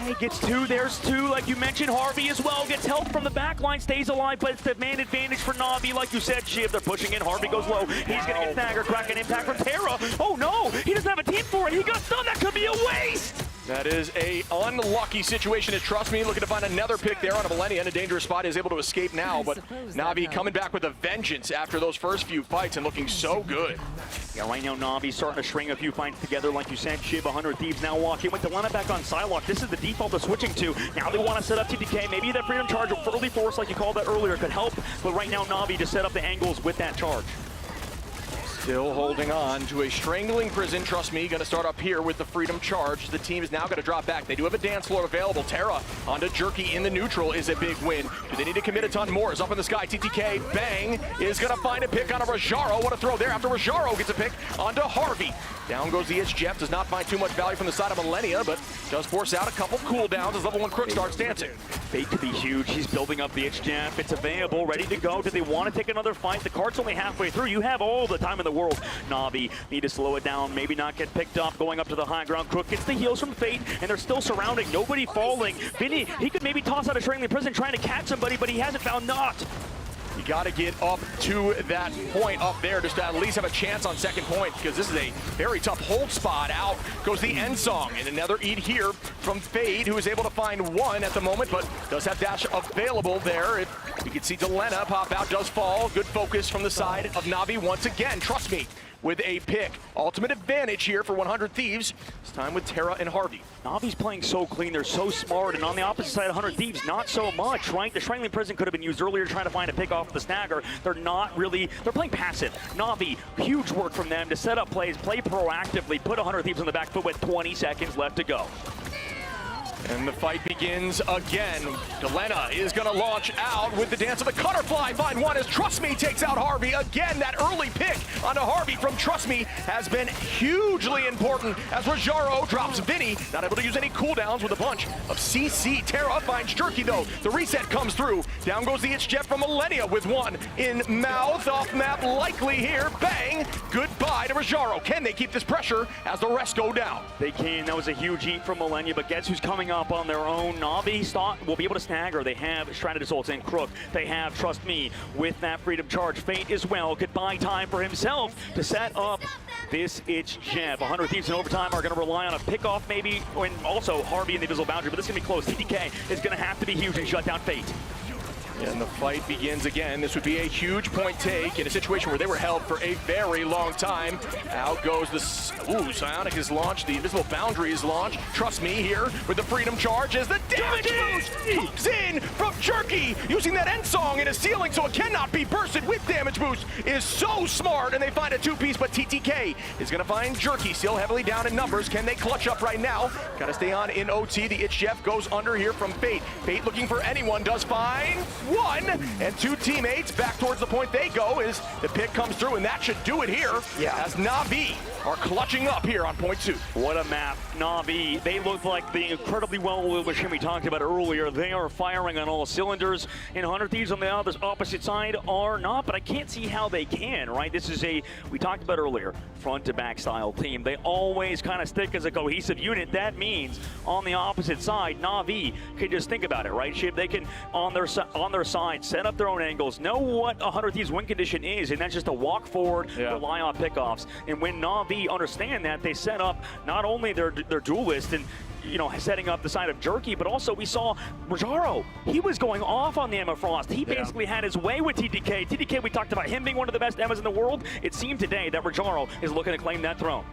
He gets 2, there's 2, like you mentioned. Harvey as well gets help from the back line, stays alive, but it's the man advantage for Navi. Like you said, Shiv, they're pushing in. Harvey goes low. He's going to get staggered, crack an impact from Terra. Oh no, he doesn't have a team for it. He got stunned. That could be a waste. That is a unlucky situation, as Trust Me looking to find another pick there on a Millennia in a dangerous spot. Is able to escape now, but Navi coming back with a vengeance after those first few fights and looking so good. Yeah, right now Navi starting to string a few fights together, like you said. Shiv, 100 Thieves now walking with Delena back on Psylocke. This is the default they're switching to. Now they want to set up TPK. Maybe that Freedom Charge or early force, like you called that earlier, could help. But right now Navi just set up the angles with that charge. Still holding on to a strangling prison. Trust Me, going to start up here with the Freedom Charge. The team is now going to drop back. They do have a dance floor available. Terra onto Jerky in the neutral is a big win. Do they need to commit a ton more? Is up in the sky. TTK, bang, is going to find a pick on a Rajaro. What a throw there after Rajaro gets a pick onto Harvey. Down goes the Itch Jeff. Does not find too much value from the side of Millennia, but does force out a couple cooldowns as level 1 Crook starts dancing. Fate to be huge. He's building up the Itch Jeff. It's available, ready to go. Do they want to take another fight? The card's only halfway through. You have all the time in the world. Navi need to slow it down, maybe not get picked up, going up to the high ground. Crook gets the heals from Fate, and they're still surrounding. Nobody falling. Vinny, he could maybe toss out a strangling prison trying to catch somebody, but he hasn't found Not. You got to get up to that point up there just to at least have a chance on second point, because this is a very tough hold spot. Out goes the end song, and another eat here from Fade, who is able to find one at the moment, but does have dash available there. If you can see Delena pop out, does fall. Good focus from the side of Navi once again. Trust Me with a pick. Ultimate advantage here for 100 Thieves. It's time with Terra and Harvey. Navi's playing so clean, they're so smart, and on the opposite side, 100 Thieves, not so much, right? The Strangling Prison could have been used earlier trying to find a pick off the Snagger. They're not really, they're playing passive. Navi, huge work from them to set up plays, play proactively, put 100 Thieves on the back foot with 20 seconds left to go. And the fight begins again. Delena is going to launch out with the dance of the Cutterfly. Find one as Trust Me takes out Harvey. Again, that early pick onto Harvey from Trust Me has been hugely important as Rajaro drops Vinny. Not able to use any cooldowns with a bunch of CC. Terra finds Jerky though. The reset comes through. Down goes the Itch Jet from Millennia with one in mouth. Off map likely here. Bang. Goodbye to Rajaro. Can they keep this pressure as the rest go down? They can. That was a huge eat from Millennia, but guess who's coming popping up on their own. Na'Vi will be able to stagger. They have Stranded Assaults and Crook. They have Trust Me with that Freedom Charge. Fate as well could buy time for himself to set up this itch jab. 100 Thieves in overtime are going to rely on a pickoff maybe, and also Harvey in the invisible boundary, but this is going to be close. TTK is going to have to be huge and shut down Fate. And the fight begins again. This would be a huge point take in a situation where they were held for a very long time. Out goes the... Ooh, Psionic is launched. The invisible boundary is launched. Trust Me here with the Freedom Charge as the damage boost comes in from Jerky. Using that end song in a ceiling so it cannot be bursted with damage boost is so smart. And they find a two-piece, but TTK is going to find Jerky still heavily down in numbers. Can they clutch up right now? Got to stay on in OT. The Itch Jeff goes under here from Fate. Fate looking for anyone, does find one and two teammates back towards the point they go as the pick comes through, and that should do it here. Yeah. As Na'Vi are clutching up here on point 2. What a map. Na'Vi, they look like the incredibly well-oiled machine we talked about earlier. They are firing on all cylinders, and 100 Thieves on the opposite side are not, but I can't see how they can, right? This is we talked about earlier, front-to-back style team. They always kind of stick as a cohesive unit. That means on the opposite side, Na'Vi can just think about it, right, Shib? They can, on their side, set up their own angles, know what 100 Thieves win condition is, and that's just to walk forward, rely on pickoffs. And when Na'Vi understand that, they set up not only their duelist and setting up the side of Jerky, but also we saw Rajaro. He was going off on the Emma Frost. He basically had his way with TTK. TTK, we talked about him being one of the best Emmas in the world. It seemed today that Rajaro is looking to claim that throne.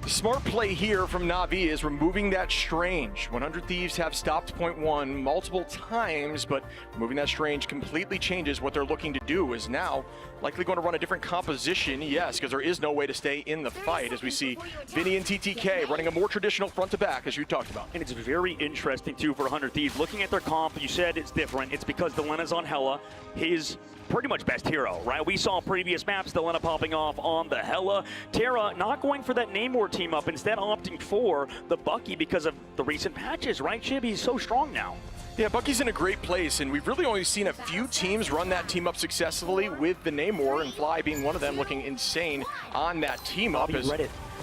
Smart play here from Na'Vi is removing that Strange. 100 Thieves have stopped point 1 multiple times, but removing that Strange completely changes what they're looking to do. Is now likely going to run a different composition, yes, because there is no way to stay in the fight, as we see Vinny and TTK running a more traditional front to back, as you talked about. And it's very interesting, too, for 100 Thieves. Looking at their comp, you said it's different. It's because Delena's on Hela, his pretty much best hero, right? We saw previous maps, Delena popping off on the Hela. Terra not going for that Namor team up, instead opting for the Bucky because of the recent patches, right, Shib? He's so strong now. Yeah, Bucky's in a great place, and we've really only seen a few teams run that team up successfully, with the Namor and Fly being one of them, looking insane on that team up.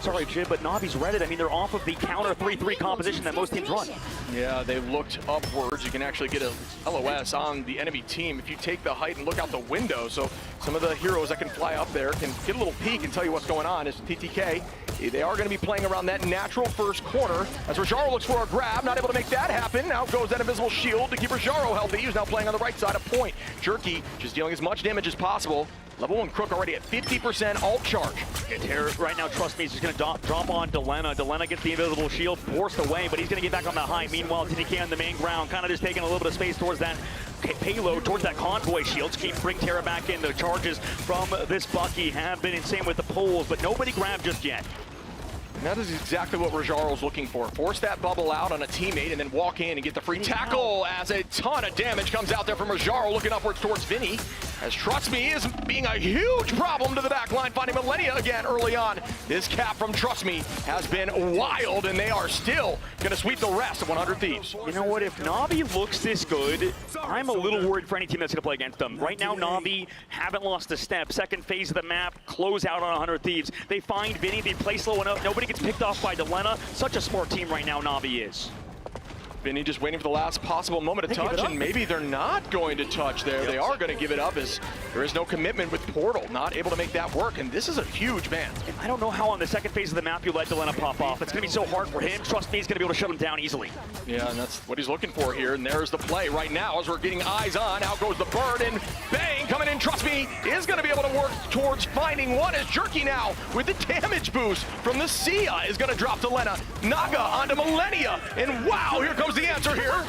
Sorry, Jib, but Na'Vi's read it. I mean, they're off of the counter 3-3 composition that most teams run. Yeah, they looked upwards. You can actually get a LOS on the enemy team if you take the height and look out the window. So some of the heroes that can fly up there can get a little peek and tell you what's going on. As TTK, they are going to be playing around that natural first corner. As Rajaro looks for a grab, not able to make that happen. Out goes that invisible shield to keep Rajaro healthy. He's now playing on the right side of point. Jerky just dealing as much damage as possible. Level 1 Crook already at 50% alt charge. Right now, Trust Me is just going to drop on Delena. Delena gets the invisible shield forced away, but he's going to get back on the high. Meanwhile, TTK on the main ground, kind of just taking a little bit of space towards that payload, towards that convoy shield to bring Terra back in. The charges from this Bucky have been insane with the pulls, but nobody grabbed just yet. And that is exactly what Rajaro's looking for. Force that bubble out on a teammate and then walk in and get the free tackle as a ton of damage comes out there from Rajaro, looking upwards towards Vinny. As Trust Me is being a huge problem to the back line, finding Millennia again early on. This cap from Trust Me has been wild, and they are still going to sweep the rest of 100 Thieves. You know what? If Na'Vi looks this good, I'm a little worried for any team that's going to play against them. Right now, Na'Vi haven't lost a step. Second phase of the map, close out on 100 Thieves. They find Vinny, they play slow enough. Nobody gets picked off by Delena. Such a smart team right now, Na'Vi is. Vinny just waiting for the last possible moment to touch, and maybe they're not going to touch there. They are going to give it up as there is no commitment with Portal, not able to make that work, and this is a huge ban. I don't know how on the second phase of the map you let Delena pop off. It's going to be so hard for him. Trust Me, he's going to be able to shut him down easily. Yeah, and that's what he's looking for here, and there's the play right now as we're getting eyes on. Out goes the bird, and bang, coming in, Trust Me, is going to be able to work towards finding one as Jerky now with the damage boost from the Sia is going to drop Delena. Naga onto Millennia, and wow, here comes the answer here.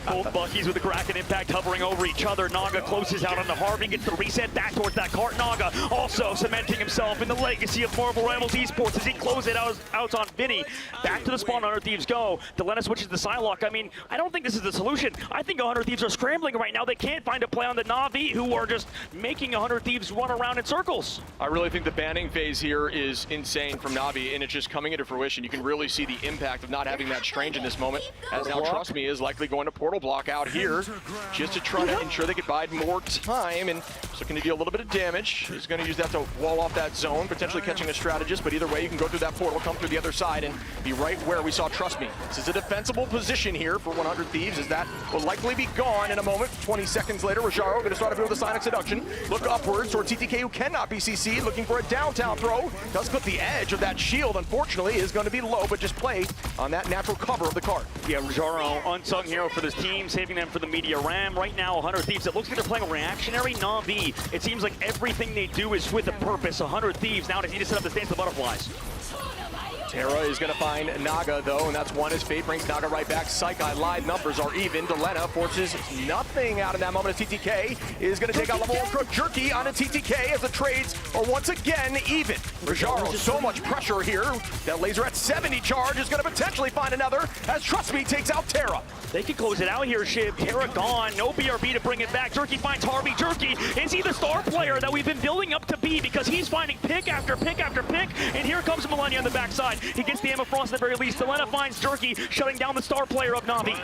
Both Buckies with the Kraken impact hovering over each other. Naga closes out on the Harvey, gets the reset back towards that cart. Naga also cementing himself in the legacy of Marvel Rivals Esports as he closes it out on Vinny. Back to the spawn, 100 Thieves go. Delena switches to Psylocke. I mean, I don't think this is the solution. I think 100 Thieves are scrambling right now. They can't find a play on the Na'Vi, who are just making 100 Thieves run around in circles. I really think the banning phase here is insane from Na'Vi, and it's just coming into fruition. You can really see the impact of not having that Strange in this moment. moment, as now Trust Me is likely going to portal block out here just to try to ensure they could bide more time, and so looking to deal a little bit of damage. He's going to use that to wall off that zone, potentially catching a strategist, but either way, you can go through that portal, come through the other side, and be right where we saw Trust Me. This is a defensible position here for 100 Thieves, as that will likely be gone in a moment. 20 seconds later, Rajaro going to start off here with a Sonic Seduction. Look upwards toward TTK, who cannot be CC'd, looking for a downtown throw. Does clip the edge of that shield, unfortunately, is going to be low, but just play on that natural cover of the card. Yeah, Rajaro, unsung hero for this team, saving them for the media ram. Right now, 100 Thieves, it looks like they're playing reactionary Na'Vi. It seems like everything they do is with a purpose. 100 Thieves now need to set up the Dance of the Butterflies. Terra is going to find Naga, though, and that's one as Fate brings Naga right back. Psyche live numbers are even. Delena forces nothing out in that moment as TTK is going to take out level 1 Crook Jerky onto TTK as the trades are once again even. Rajaro, so much pressure here. That laser at 70 charge is going to potentially find another as Trust Me takes out Terra. They can close it out here, Shiv. Terra gone, no BRB to bring it back. Jerky finds Harvey. Jerky, is he the star player that we've been building up to be? Because he's finding pick after pick after pick, and here comes Millennia on the backside. He gets the Emma Frost at the very least. Delena finds Jerky, shutting down the star player of Na'Vi.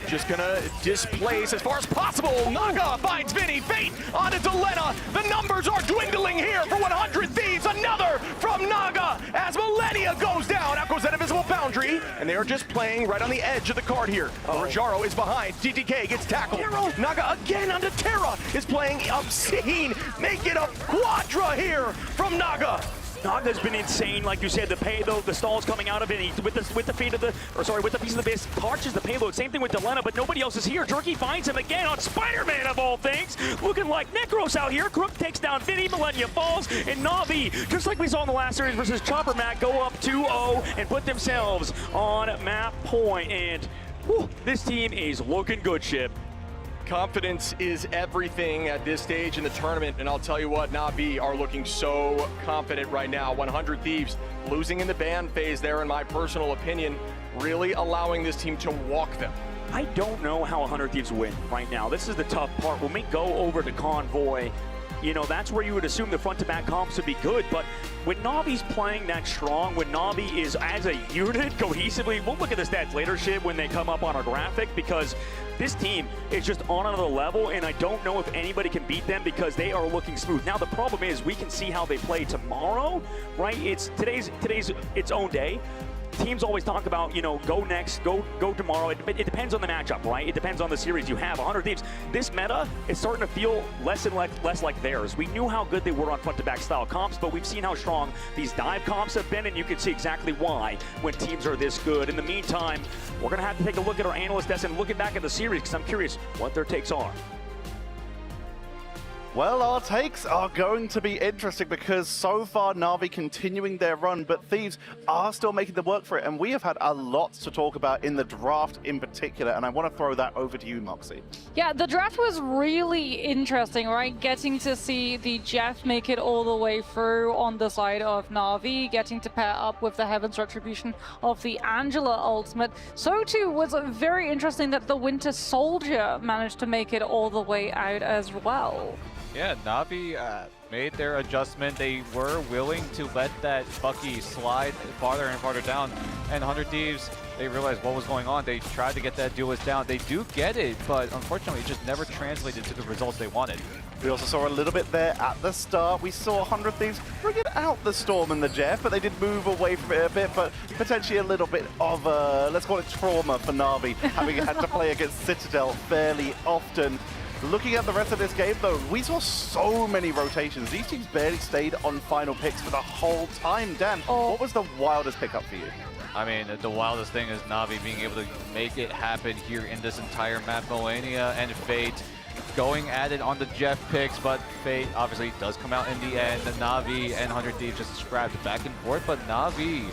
Just gonna displace as far as possible. Naga finds Vinny. Fate onto Delena. The numbers are dwindling here for 100 Thieves. Another from Naga as Millennia goes down. Out goes that invisible boundary, and they are just playing right on the edge of the card here. Rajaro is behind. TTK gets tackled. Naga again onto Terra is playing obscene. Make it a quadra here from Naga. Naga's been insane, like you said. The payload, the stalls coming out of it. He, with the fate of the, or sorry, with the piece of the base, torches the payload. Same thing with Delena, but nobody else is here. Jerky finds him again on Spider-Man of all things, looking like Necros out here. Crook takes down Vinny, Millennia falls, and Na'Vi, just like we saw in the last series versus Chopper Mag, go up 2-0 and put themselves on map point. And whew, this team is looking good, Ship. Confidence is everything at this stage in the tournament, and I'll tell you what, Na'Vi are looking so confident right now. 100 Thieves losing in the ban phase there, in my personal opinion, really allowing this team to walk them. I don't know how 100 Thieves win right now. This is the tough part. When we go over to Convoy, you know, that's where you would assume the front-to-back comps would be good, but when Na'Vi's playing that strong, when Na'Vi is as a unit cohesively, we'll look at the stats later, Shib, when they come up on our graphic, because this team is just on another level, and I don't know if anybody can beat them because they are looking smooth. Now, the problem is we can see how they play tomorrow, right? It's today's its own day. Teams always talk about, you know, go next, go tomorrow. It depends on the matchup, right? It depends on the series you have. 100 Thieves, this meta is starting to feel less and less like theirs. We knew how good they were on front-to-back style comps, but we've seen how strong these dive comps have been, and you can see exactly why when teams are this good. In the meantime, we're going to have to take a look at our analyst desk and looking back at the series, because I'm curious what their takes are. Well, our takes are going to be interesting because so far Na'Vi continuing their run, but Thieves are still making the work for it, and we have had a lot to talk about in the draft in particular, and I want to throw that over to you, Moxie. Yeah, the draft was really interesting, right? Getting to see the Jeff make it all the way through on the side of Na'Vi, getting to pair up with the Heaven's Retribution of the Angela ultimate. So too was very interesting that the Winter Soldier managed to make it all the way out as well. Yeah, Na'Vi made their adjustment. They were willing to let that Bucky slide farther and farther down. And 100 Thieves, they realized what was going on. They tried to get that duelist down. They do get it, but unfortunately, it just never translated to the results they wanted. We also saw a little bit there at the start. We saw 100 Thieves bring it out the Storm and the Jeff, but they did move away from it a bit, but potentially a little bit of, let's call it trauma for Na'Vi, having had to play against Citadel fairly often. Looking at the rest of this game, though, we saw so many rotations. These teams barely stayed on final picks for the whole time. Dan, what was the wildest pickup for you? I mean, the wildest thing is Na'Vi being able to make it happen here in this entire map. Millennia and Fate going at it on the Jeff picks, but Fate obviously does come out in the end. The Na'Vi and 100 Thieves just scrapped back and forth, but Na'Vi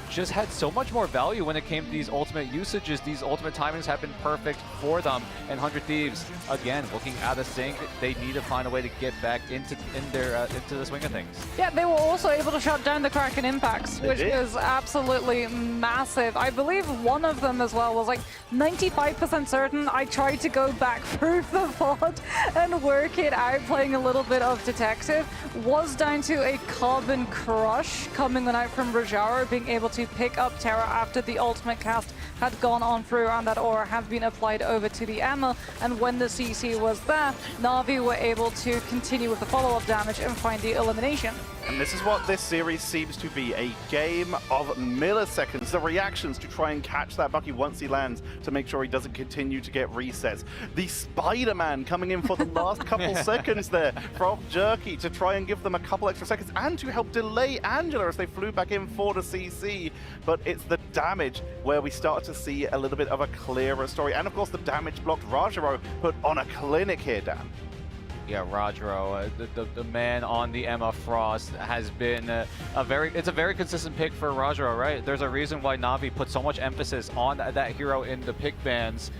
just had so much more value when it came to these ultimate usages. These ultimate timings have been perfect for them. And 100 Thieves, again, looking out of sync. They need to find a way to get back into the swing of things. Yeah, they were also able to shut down the Kraken impacts, which is absolutely massive. I believe one of them as well was like 95% certain. I tried to go back through the VOD and work it out, playing a little bit of detective. Was down to a carbon crush coming out from Rajaro, being able to to pick up Terra after the ultimate cast had gone on through and that aura had been applied over to the Emma. And when the CC was there, Na'Vi were able to continue with the follow-up damage and find the elimination. And this is what this series seems to be, a game of milliseconds, the reactions to try and catch that Bucky once he lands to make sure he doesn't continue to get resets. The Spider-Man coming in for the last couple seconds there from Jerky to try and give them a couple extra seconds and to help delay Angela as they flew back in for the CC. But it's the damage where we start to see a little bit of a clearer story. And of course the damage blocked Rajaro put on a clinic here, Dan. Yeah, Rajaro, the man on the Emma Frost has been it's a very consistent pick for Rajaro, right? There's a reason why Na'Vi put so much emphasis on that hero in the pick bans.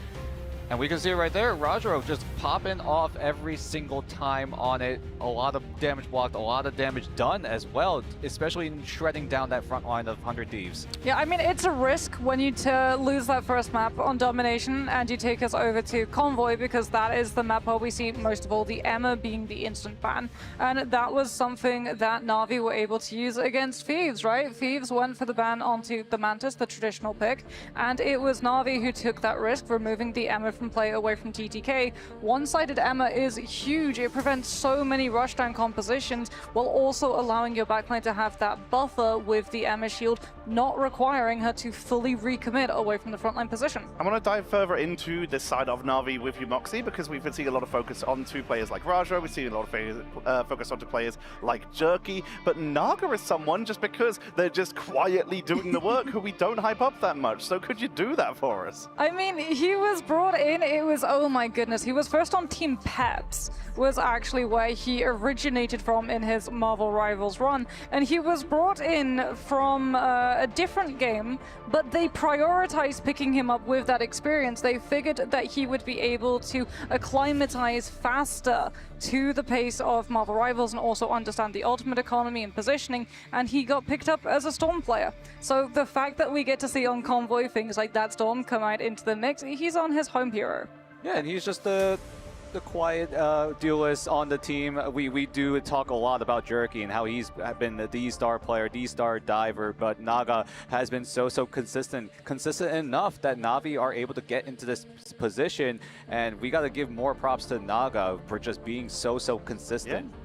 And we can see it right there, Rajaro just popping off every single time on it. A lot of damage blocked, a lot of damage done as well, especially in shredding down that front line of 100 Thieves. Yeah, I mean, it's a risk when you lose that first map on Domination and you take us over to Convoy, because that is the map where we see most of all the Emma being the instant ban. And that was something that Na'Vi were able to use against Thieves, right? Thieves went for the ban onto the Mantis, the traditional pick, and it was Na'Vi who took that risk, removing the Emma from play away from TTK. One-sided Emma is huge. It prevents so many rushdown compositions while also allowing your backline to have that buffer with the Emma shield, not requiring her to fully recommit away from the frontline position. I want to dive further into this side of Na'Vi with you, Moxie, because we've been seeing a lot of focus onto players like Raja, we're seeing a lot of focus onto players like Jerky, but Naga is someone, just because they're just quietly doing the work, who we don't hype up that much. So could you do that for us? I mean, he was brought in, it was, oh my goodness, he was first on Team Peps, was actually where he originated from in his Marvel Rivals run, and he was brought in from a different game, but they prioritized picking him up with that experience. They figured that he would be able to acclimatize faster to the pace of Marvel Rivals and also understand the ultimate economy and positioning, and he got picked up as a Storm player. So the fact that we get to see on Convoy things like that Storm come out into the mix, he's on his home hero. Yeah, and he's just the quiet duelist on the team. We do talk a lot about Jerky and how he's been the D-star player, D-star diver, but Naga has been so consistent enough that Na'Vi are able to get into this position, and we got to give more props to Naga for just being so consistent. Yeah.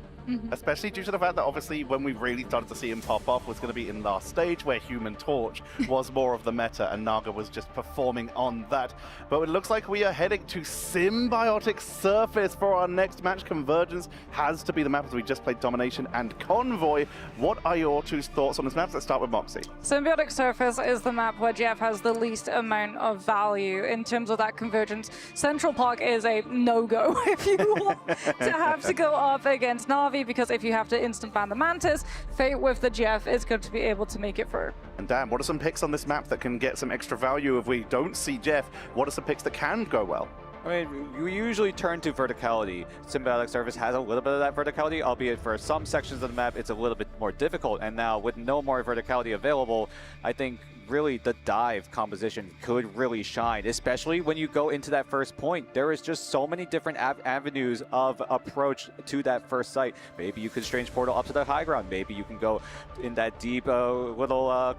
Especially due to the fact that obviously when we really started to see him pop off was going to be in last stage, where Human Torch was more of the meta and Naga was just performing on that. But it looks like we are heading to Symbiotic Surface for our next match. Convergence has to be the map, as we just played Domination and Convoy. What are your two thoughts on this map? Let's start with Moxie. Symbiotic Surface is the map where Jeff has the least amount of value in terms of that convergence. Central Park is a no-go if you want to have to go up against Na'Vi, because if you have to instant ban the Mantis, Fate with the Jeff is going to be able to make it through. And Dan, what are some picks on this map that can get some extra value if we don't see Jeff? What are some picks that can go well? I mean, we usually turn to verticality. Symbiotic Surface has a little bit of that verticality, albeit for some sections of the map, it's a little bit more difficult. And now with no more verticality available, I think really the dive composition could really shine, especially when you go into that first point. There is just so many different avenues of approach to that first site. Maybe you could Strange Portal up to the high ground. Maybe you can go in that deep little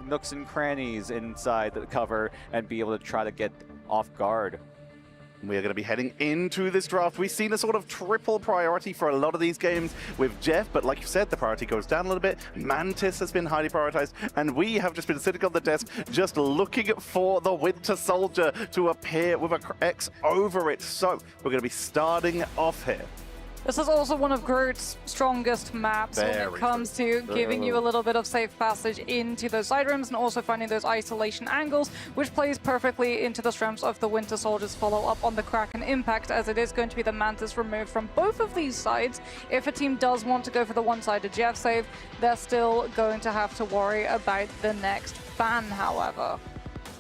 nooks and crannies inside the cover and be able to try to get off guard. We are going to be heading into this draft. We've seen a sort of triple priority for a lot of these games with Jeff, but like you said, the priority goes down a little bit. Mantis has been highly prioritized, and we have just been sitting on the desk just looking for the Winter Soldier to appear with a X over it. So we're going to be starting off here. This is also one of Groot's strongest maps when it comes to giving you a little bit of safe passage into those side rooms and also finding those isolation angles, which plays perfectly into the strengths of the Winter Soldier's follow-up on the Kraken Impact, as it is going to be the Mantis removed from both of these sides. If a team does want to go for the one-sided Jeff save, they're still going to have to worry about the next ban, however.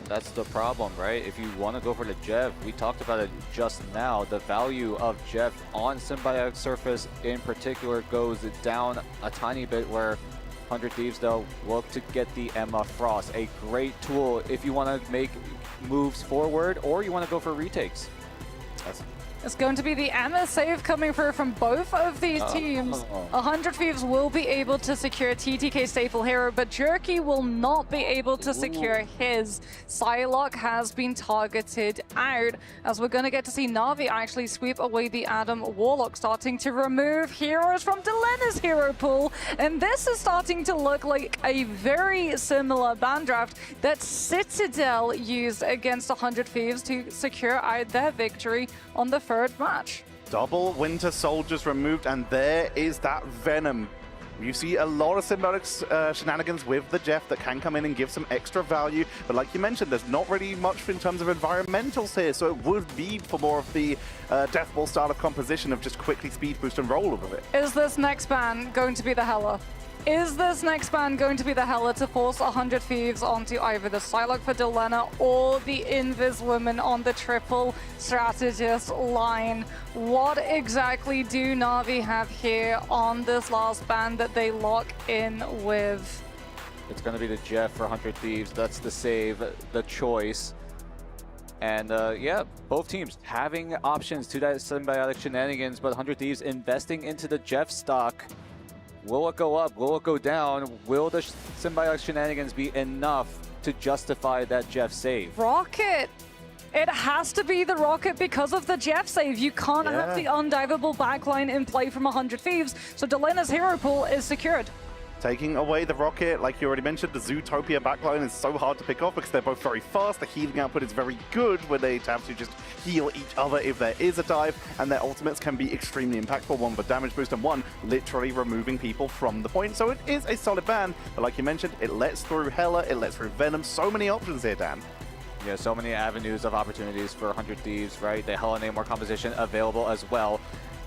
That's the problem, right? If you want to go for the Jeff, we talked about it just now, the value of Jeff on Symbiotic Surface in particular goes down a tiny bit, where 100 Thieves, though, look to get the Emma Frost. A great tool if you want to make moves forward or you want to go for retakes. It's going to be the Emma save coming through from both of these teams. 100 Thieves will be able to secure TTK staple hero, but Jerky will not be able to secure his. Psylocke has been targeted out, as we're going to get to see Na'Vi actually sweep away the Adam Warlock, starting to remove heroes from Delena's hero pool. And this is starting to look like a very similar ban draft that Citadel used against 100 Thieves to secure out their victory on the third match. Double Winter Soldiers removed, and there is that Venom. You see a lot of symbiotic shenanigans with the Jeff that can come in and give some extra value, but like you mentioned, there's not really much in terms of environmentals here, so it would be for more of the Death Ball style of composition of just quickly speed boost and roll with it. Is this next ban going to be the Hela? Is this next ban going to be the Hela to force 100 Thieves onto either the Psylocke for Delena or the Invis Woman on the triple strategist line? What exactly do Na'Vi have here on this last ban that they lock in with? It's going to be the Jeff for 100 Thieves. That's the save, the choice. And yeah, both teams having options to that symbiotic shenanigans, but 100 Thieves investing into the Jeff stock. Will it go up? Will it go down? Will the symbiotic shenanigans be enough to justify that Jeff save? Rocket! It has to be the Rocket because of the Jeff save. You can't have the undivable backline in play from 100 Thieves, so Delena's hero pool is secured. Taking away the Rocket, like you already mentioned, the Zootopia backline is so hard to pick off because they're both very fast. The healing output is very good when they have to just heal each other if there is a dive, and their ultimates can be extremely impactful. One for damage boost and one literally removing people from the point. So it is a solid ban, but like you mentioned, it lets through Hela, it lets through Venom. So many options here, Dan. Yeah, so many avenues of opportunities for 100 Thieves, right? The Hela Namor composition available as well.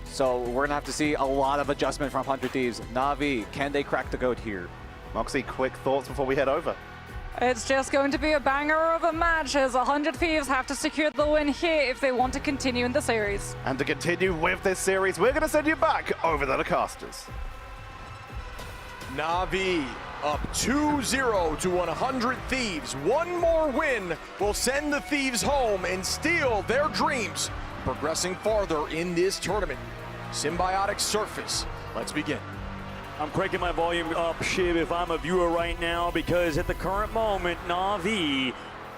So we're gonna have to see a lot of adjustment from 100 Thieves. Na'Vi, can they crack the code here? Moxie, quick thoughts before we head over. It's just going to be a banger of a match as 100 Thieves have to secure the win here if they want to continue in the series. And to continue with this series, we're gonna send you back over to the casters. Na'Vi up 2-0 to 100 Thieves. One more win will send the Thieves home and steal their dreams, progressing farther in this tournament. Symbiotic Surface. Let's begin. I'm cranking my volume up, Shiv, if I'm a viewer right now, because at the current moment, Na'Vi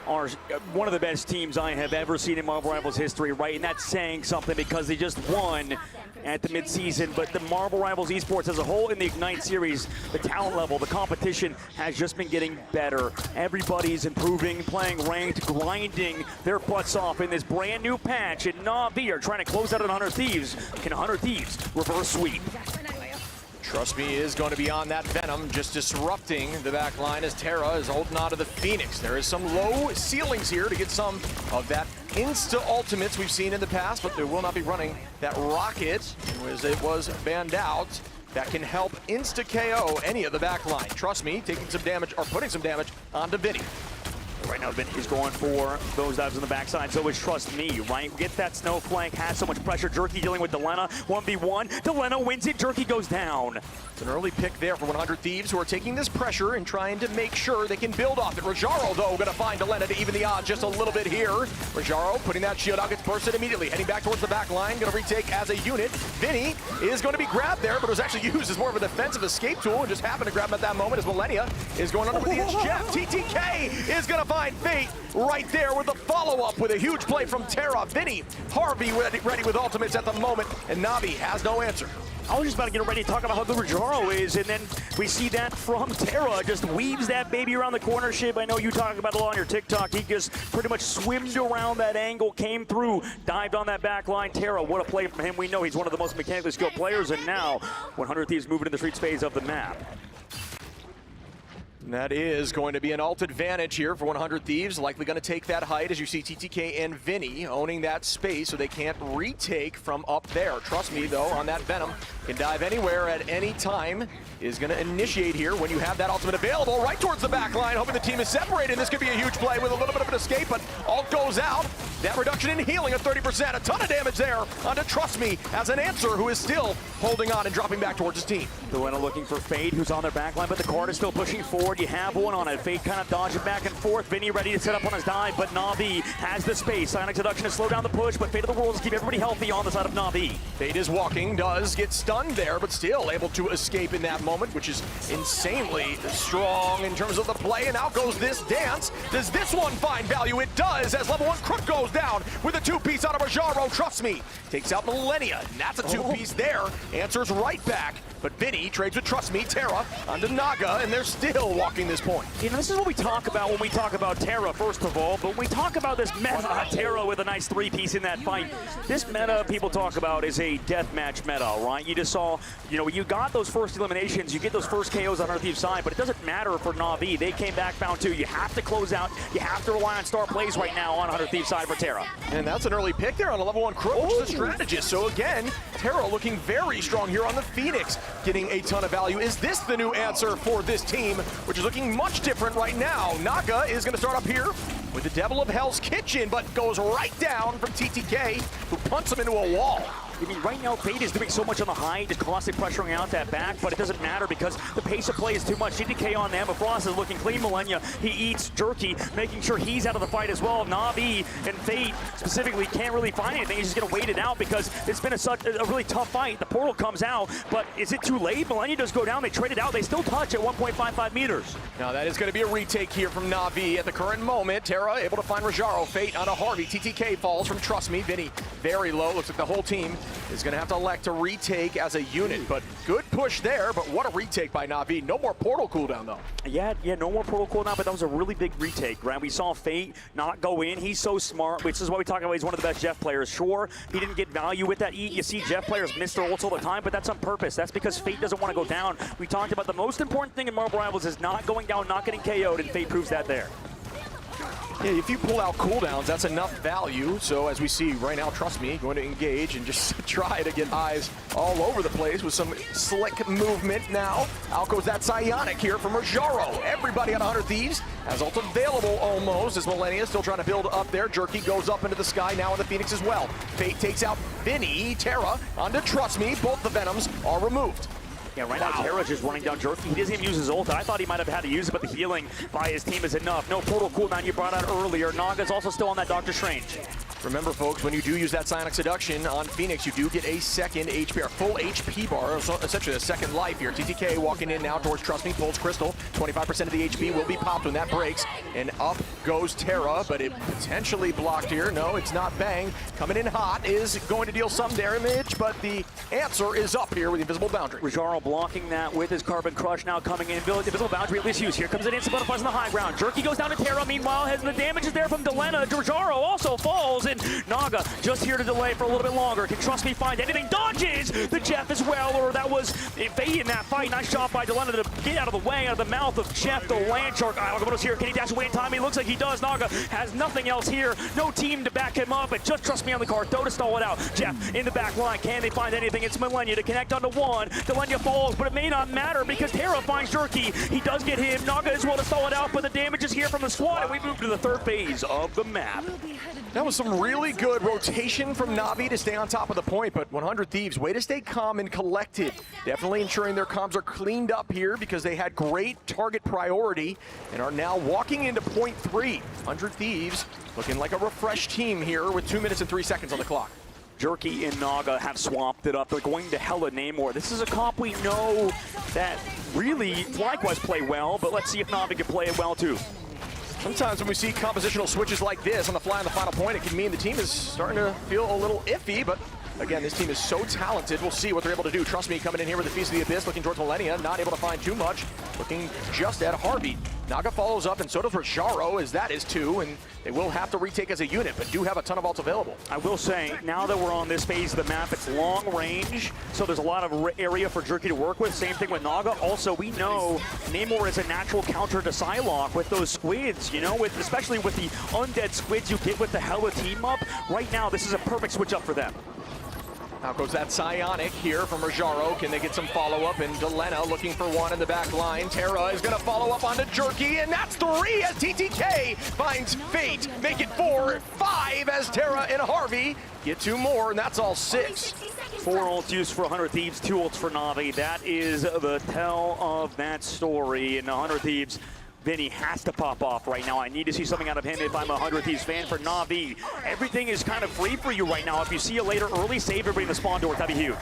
are one of the best teams I have ever seen in Marvel Rivals history, right? And that's saying something because they just won at the midseason. But the Marvel Rivals esports as a whole in the Ignite series, the talent level, the competition has just been getting better. Everybody's improving, playing ranked, grinding their butts off in this brand new patch. And Na'Vi are trying to close out on 100 Thieves. Can 100 Thieves reverse sweep? Trust Me is going to be on that Venom, just disrupting the back line as Terra is holding on to the Phoenix. There is some low ceilings here to get some of that insta-ultimates we've seen in the past, but they will not be running that Rocket, as it was banned out, that can help insta-KO any of the back line. Trust Me taking some damage, or putting some damage onto Vinny. Right now, Vinny's going for those dives on the backside, so it's Trust Me, right? Get that snow flank, has so much pressure. Jerky dealing with Delena, 1v1. Delena wins it, Jerky goes down. It's an early pick there for 100 Thieves, who are taking this pressure and trying to make sure they can build off it. Rajaro, though, going to find Delena to even the odds just a little bit here. Rajaro putting that shield out, gets bursted immediately, heading back towards the back line, going to retake as a unit. Vinny is going to be grabbed there, but it was actually used as more of a defensive escape tool, and just happened to grab him at that moment as Millennia is going under with the Jeff. TTK is going to find Fate right there with the follow-up with a huge play from Terra. Vinny, Harvey ready with ultimates at the moment, and Na'Vi has no answer. I was just about to get ready to talk about how good Rajaro is, and then we see that from Terra. Just weaves that baby around the corner. Shiv, I know you talk about it a lot on your TikTok. He just pretty much swimmed around that angle, came through, dived on that back line. Terra, what a play from him. We know he's one of the most mechanically skilled players, and now 100 Thieves moving to the streets phase of the map. And that is going to be an ult advantage here for 100 Thieves. Likely going to take that height as you see TTK and Vinny owning that space so they can't retake from up there. Trust Me, though, on that Venom. Can dive anywhere at any time. Is going to initiate here when you have that ultimate available right towards the back line. Hoping the team is separated. This could be a huge play with a little bit of an escape, but ult goes out. That reduction in healing of 30%. A ton of damage there onto Trust Me as an answer who is still holding on and dropping back towards his team. Delena looking for Fade, who's on their back line, but the card is still pushing forward. You have one on it. Fade kind of dodging back and forth. Vinny ready to set up on his dive, but Na'Vi has the space. Psionic Seduction to slow down the push, but Fate of the Worlds keep everybody healthy on the side of Na'Vi. Fade is walking, does get stunned there, but still able to escape in that moment, which is insanely strong in terms of the play. And out goes this dance. Does this one find value? It does, as level 1 Crook goes down with a 2-piece out of Rajaro. Trust Me takes out Millennia, and that's a 2-piece there. Answers right back. But Vinny trades with Trust Me, Terra onto Naga, and they're still walking this point. You know, this is what we talk about when we talk about Terra, first of all, but when we talk about this meta, Terra with a nice 3-piece in that fight, this meta people talk about is a deathmatch meta, right? You just saw, you know, you got those first eliminations, you get those first KOs on Earth Thief's side, but it doesn't matter for Na'Vi. They came back found 2. You have to close out, you have to rely on star plays right now on Hunter Thief's side for Terra. And that's an early pick there on a level 1 Crook, which is a strategist. So again, Terra looking very strong here on the Phoenix, getting a ton of value. Is this the new answer for this team, which is looking much different right now? Naga is going to start up here with the Devil of Hell's Kitchen, but goes right down from TTK, who punts him into a wall. I mean, right now, Fate is doing so much on the high, just constantly pressuring out that back, but it doesn't matter because the pace of play is too much. TTK on them, but Frost is looking clean. Millennia, he eats Jerky, making sure he's out of the fight as well. Na'Vi and Fate specifically can't really find anything. He's just going to wait it out because it's been a really tough fight. The portal comes out, but is it too late? Millennia does go down. They trade it out. They still touch at 1.55 meters. Now that is going to be a retake here from Na'Vi at the current moment. Terra able to find Rajaro. Fate onto Harvey. TTK falls from Trust Me. Vinny very low. Looks like the whole team is going to have to elect to retake as a unit, but good push there. But what a retake by Na'Vi. No more portal cooldown though. Yeah, no more portal cooldown, but that was a really big retake, right? We saw Fate not go in. He's so smart, which is why we talk about he's one of the best Jeff players. Sure, he didn't get value with that eat. You see Jeff players miss their ults all the time, but that's on purpose. That's because Fate doesn't want to go down. We talked about the most important thing in Marvel Rivals is not going down, not getting KO'd, and Fate proves that there. Yeah, if you pull out cooldowns, that's enough value. So as we see right now, Trust Me, going to engage and just try to get eyes all over the place with some slick movement now. Out goes that Psionic here from Rajaro. Everybody on 100 Thieves has ult available almost as Millennia still trying to build up there. Jerky goes up into the sky now on the Phoenix as well. Fate takes out Vinny, Terra onto Trust Me. Both the Venoms are removed. Yeah, right now Terra's just running down Jerky. He doesn't even use his ult. I thought he might have had to use it, but the healing by his team is enough. No portal cooldown you brought out earlier. Naga's also still on that Doctor Strange. Remember, folks, when you do use that Psionic Seduction on Phoenix, you do get a second HP, or full HP bar, so essentially a second life here. TTK walking in now towards Trust Me, pulls Crystal. 25% of the HP will be popped when that breaks. And up goes Terra, but it potentially blocked here. No, it's not Bang. Coming in hot is going to deal some damage, but the answer is up here with the Invisible Boundary. Rajaro blocking that with his Carbon Crush now coming in. Invisible Boundary at least used. Here comes an instant butterflies on the high ground. Jerky goes down to Terra. Meanwhile, the damage is there from Delena. Rajaro also falls, and Naga just here to delay for a little bit longer. Can Trust Me find anything? Dodges the Jeff as well, or that was Fate in that fight. Nice shot by Delena to get out of the way, out of the mouth of Jeff, the Land Shark. Algomoto's here. Can he dash away in time? He looks like he does. Naga has nothing else here. No team to back him up, and just Trust Me on the card. Though to stall it out. Jeff in the back line. Can they find anything? It's Millennia to connect onto one. Delena falls, but it may not matter because Terra finds Jerky. He does get him. Naga as well to stall it out, but the damage is here from the squad, and we move to the third phase of the map. That was some really good rotation from Na'Vi to stay on top of the point, but 100 Thieves, way to stay calm and collected. Definitely ensuring their comms are cleaned up here because they had great target priority and are now walking into point 3. 100 Thieves looking like a refreshed team here with 2 minutes and 3 seconds on the clock. Jerky and Naga have swapped it up. They're going to Hella Namor. This is a comp we know that really likewise play well, but let's see if Na'Vi can play it well too. Sometimes when we see compositional switches like this on the fly on the final point, it can mean the team is starting to feel a little iffy, but again, this team is so talented. We'll see what they're able to do. Trust Me coming in here with the Feast of the Abyss, looking towards Millennia, not able to find too much, looking just at Harvey. Naga follows up, and so does Rajaro, as that is 2, and they will have to retake as a unit, but do have a ton of ults available. I will say, now that we're on this phase of the map, it's long range, so there's a lot of area for Jerky to work with. Same thing with Naga. Also, we know Namor is a natural counter to Psylocke with those squids, you know, especially with the undead squids you get with the Hella team up. Right now, this is a perfect switch up for them. Out goes that Psionic here from Rajaro. Can they get some follow-up? And Delena looking for one in the back line. Terra is going to follow up onto Jerky, and that's 3 as TTK finds Fate. Make it 4, 5 as Terra and Harvey get 2 more, and that's all 6. 4 ults used for 100 Thieves, 2 ults for Na'Vi. That is the tell of that story. And 100 Thieves, Vinny has to pop off right now. I need to see something out of him if I'm a 100 Thieves fan. For Na'Vi, everything is kind of free for you right now. If you see it later early, save everybody in the spawn door. That'd be huge.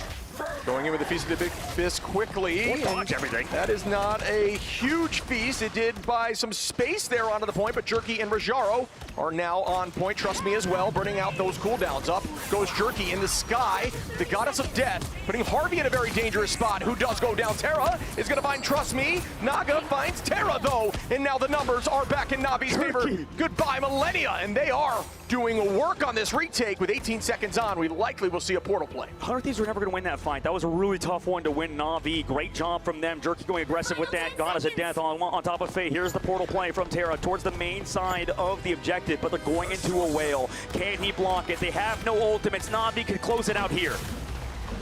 Going in with the Feast of the Big Fist quickly. Dodge everything. That is not a huge feast. It did buy some space there onto the point, but Jerky and Rajaro are now on point. Trust me as well, burning out those cooldowns. Up goes Jerky in the sky, the goddess of death, putting Harvey in a very dangerous spot. Who does go down? Terra is going to find Trust Me. Naga finds Terra, though, and now the numbers are back in Na'Vi's favor. Goodbye, Millennia, and they are doing work on this retake with 18 seconds on. We likely will see a portal play. 100 Thieves were never going to win that fight. That was a really tough one to win. Na'Vi, great job from them. Jerky going aggressive with that goddess of death on top of Faye. Here's the portal play from Terra towards the main side of the objective, but they're going into a whale. Can he block it? They have no ultimates. Na'Vi can close it out here.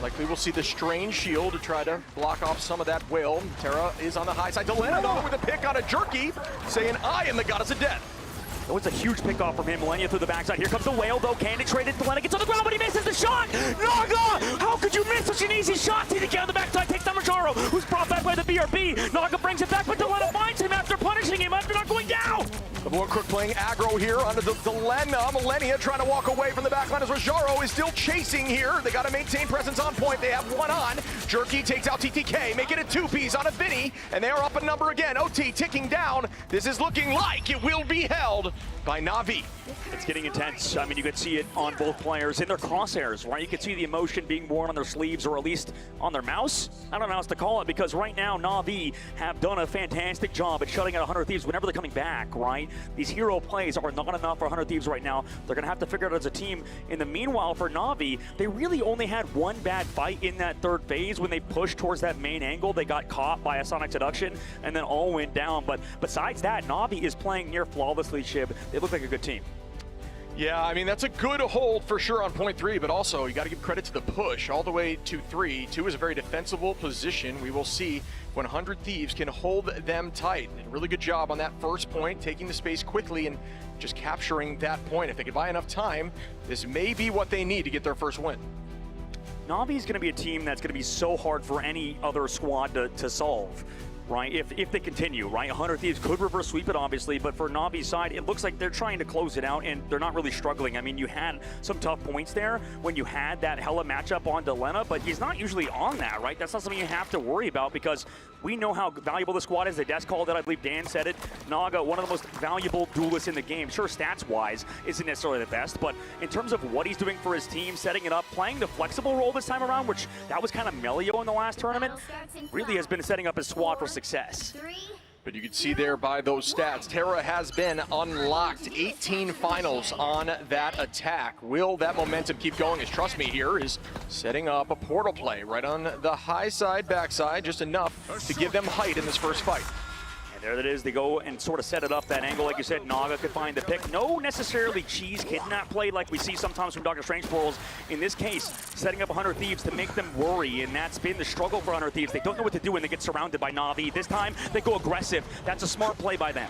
Likely we'll see the Strange Shield to try to block off some of that whale. Terra is on the high side. Delena, though, with a pick on a Jerky, saying, I am the goddess of death. That was a huge pickoff from him. Millennia through the backside. Here comes the whale, though. Candy traded. Delena gets on the ground, but he misses the shot. Naga! How could you miss such an easy shot? TTK on the backside takes down Rajaro, who's brought back by the BRB. Naga brings it back, but Delena finds him after punishing him after not going down. The Blue Crook playing aggro here onto the Delena. Millennia trying to walk away from the backline as Rajaro is still chasing here. They got to maintain presence on point. They have one on. Jerky takes out TTK, making it 2-piece on a Vinny, and they are up a number again. OT ticking down. This is looking like it will be held by Na'Vi. It's getting intense. I mean, you could see it on both players in their crosshairs, right? You could see the emotion being worn on their sleeves, or at least on their mouse. I don't know how else to call it, because right now Na'Vi have done a fantastic job at shutting out 100 Thieves whenever they're coming back, right? These hero plays are not enough for 100 Thieves right now. They're going to have to figure it out as a team. In the meanwhile, for Na'Vi, they really only had one bad fight in that third phase when they pushed towards that main angle. They got caught by a Sonic Seduction, and then all went down. But besides that, Na'Vi is playing near flawlessly, Shib. They look like a good team. Yeah, I mean, that's a good hold for sure on point 3, but also you got to give credit to the push all the way to 3. 2 is a very defensible position. We will see when 100 Thieves can hold them tight. A really good job on that first point, taking the space quickly and just capturing that point. If they can buy enough time, this may be what they need to get their first win. Na'Vi is going to be a team that's going to be so hard for any other squad to solve. Right, if they continue, right? 100 Thieves could reverse sweep it, obviously, but for Na'Vi's side, it looks like they're trying to close it out, and they're not really struggling. I mean, you had some tough points there when you had that hella matchup on Delena, but he's not usually on that, right? That's not something you have to worry about, because we know how valuable the squad is. The desk called it, I believe Dan said it. Naga, one of the most valuable duelists in the game. Sure, stats-wise, isn't necessarily the best, but in terms of what he's doing for his team, setting it up, playing the flexible role this time around, which that was kind of Melio in the last tournament, really has been setting up his squad for success. But you can see there by those stats, Terra has been unlocked. 18 finals on that attack. Will that momentum keep going? As Trust Me here is setting up a portal play right on the high side, backside, just enough to give them height in this first fight. There it is. They go and sort of set it up, that angle. Like you said, Naga could find the pick. No necessarily cheese kidnap play like we see sometimes from Dr. Strange portals. In this case, setting up 100 Thieves to make them worry, and that's been the struggle for 100 Thieves. They don't know what to do when they get surrounded by Na'Vi. This time, they go aggressive. That's a smart play by them.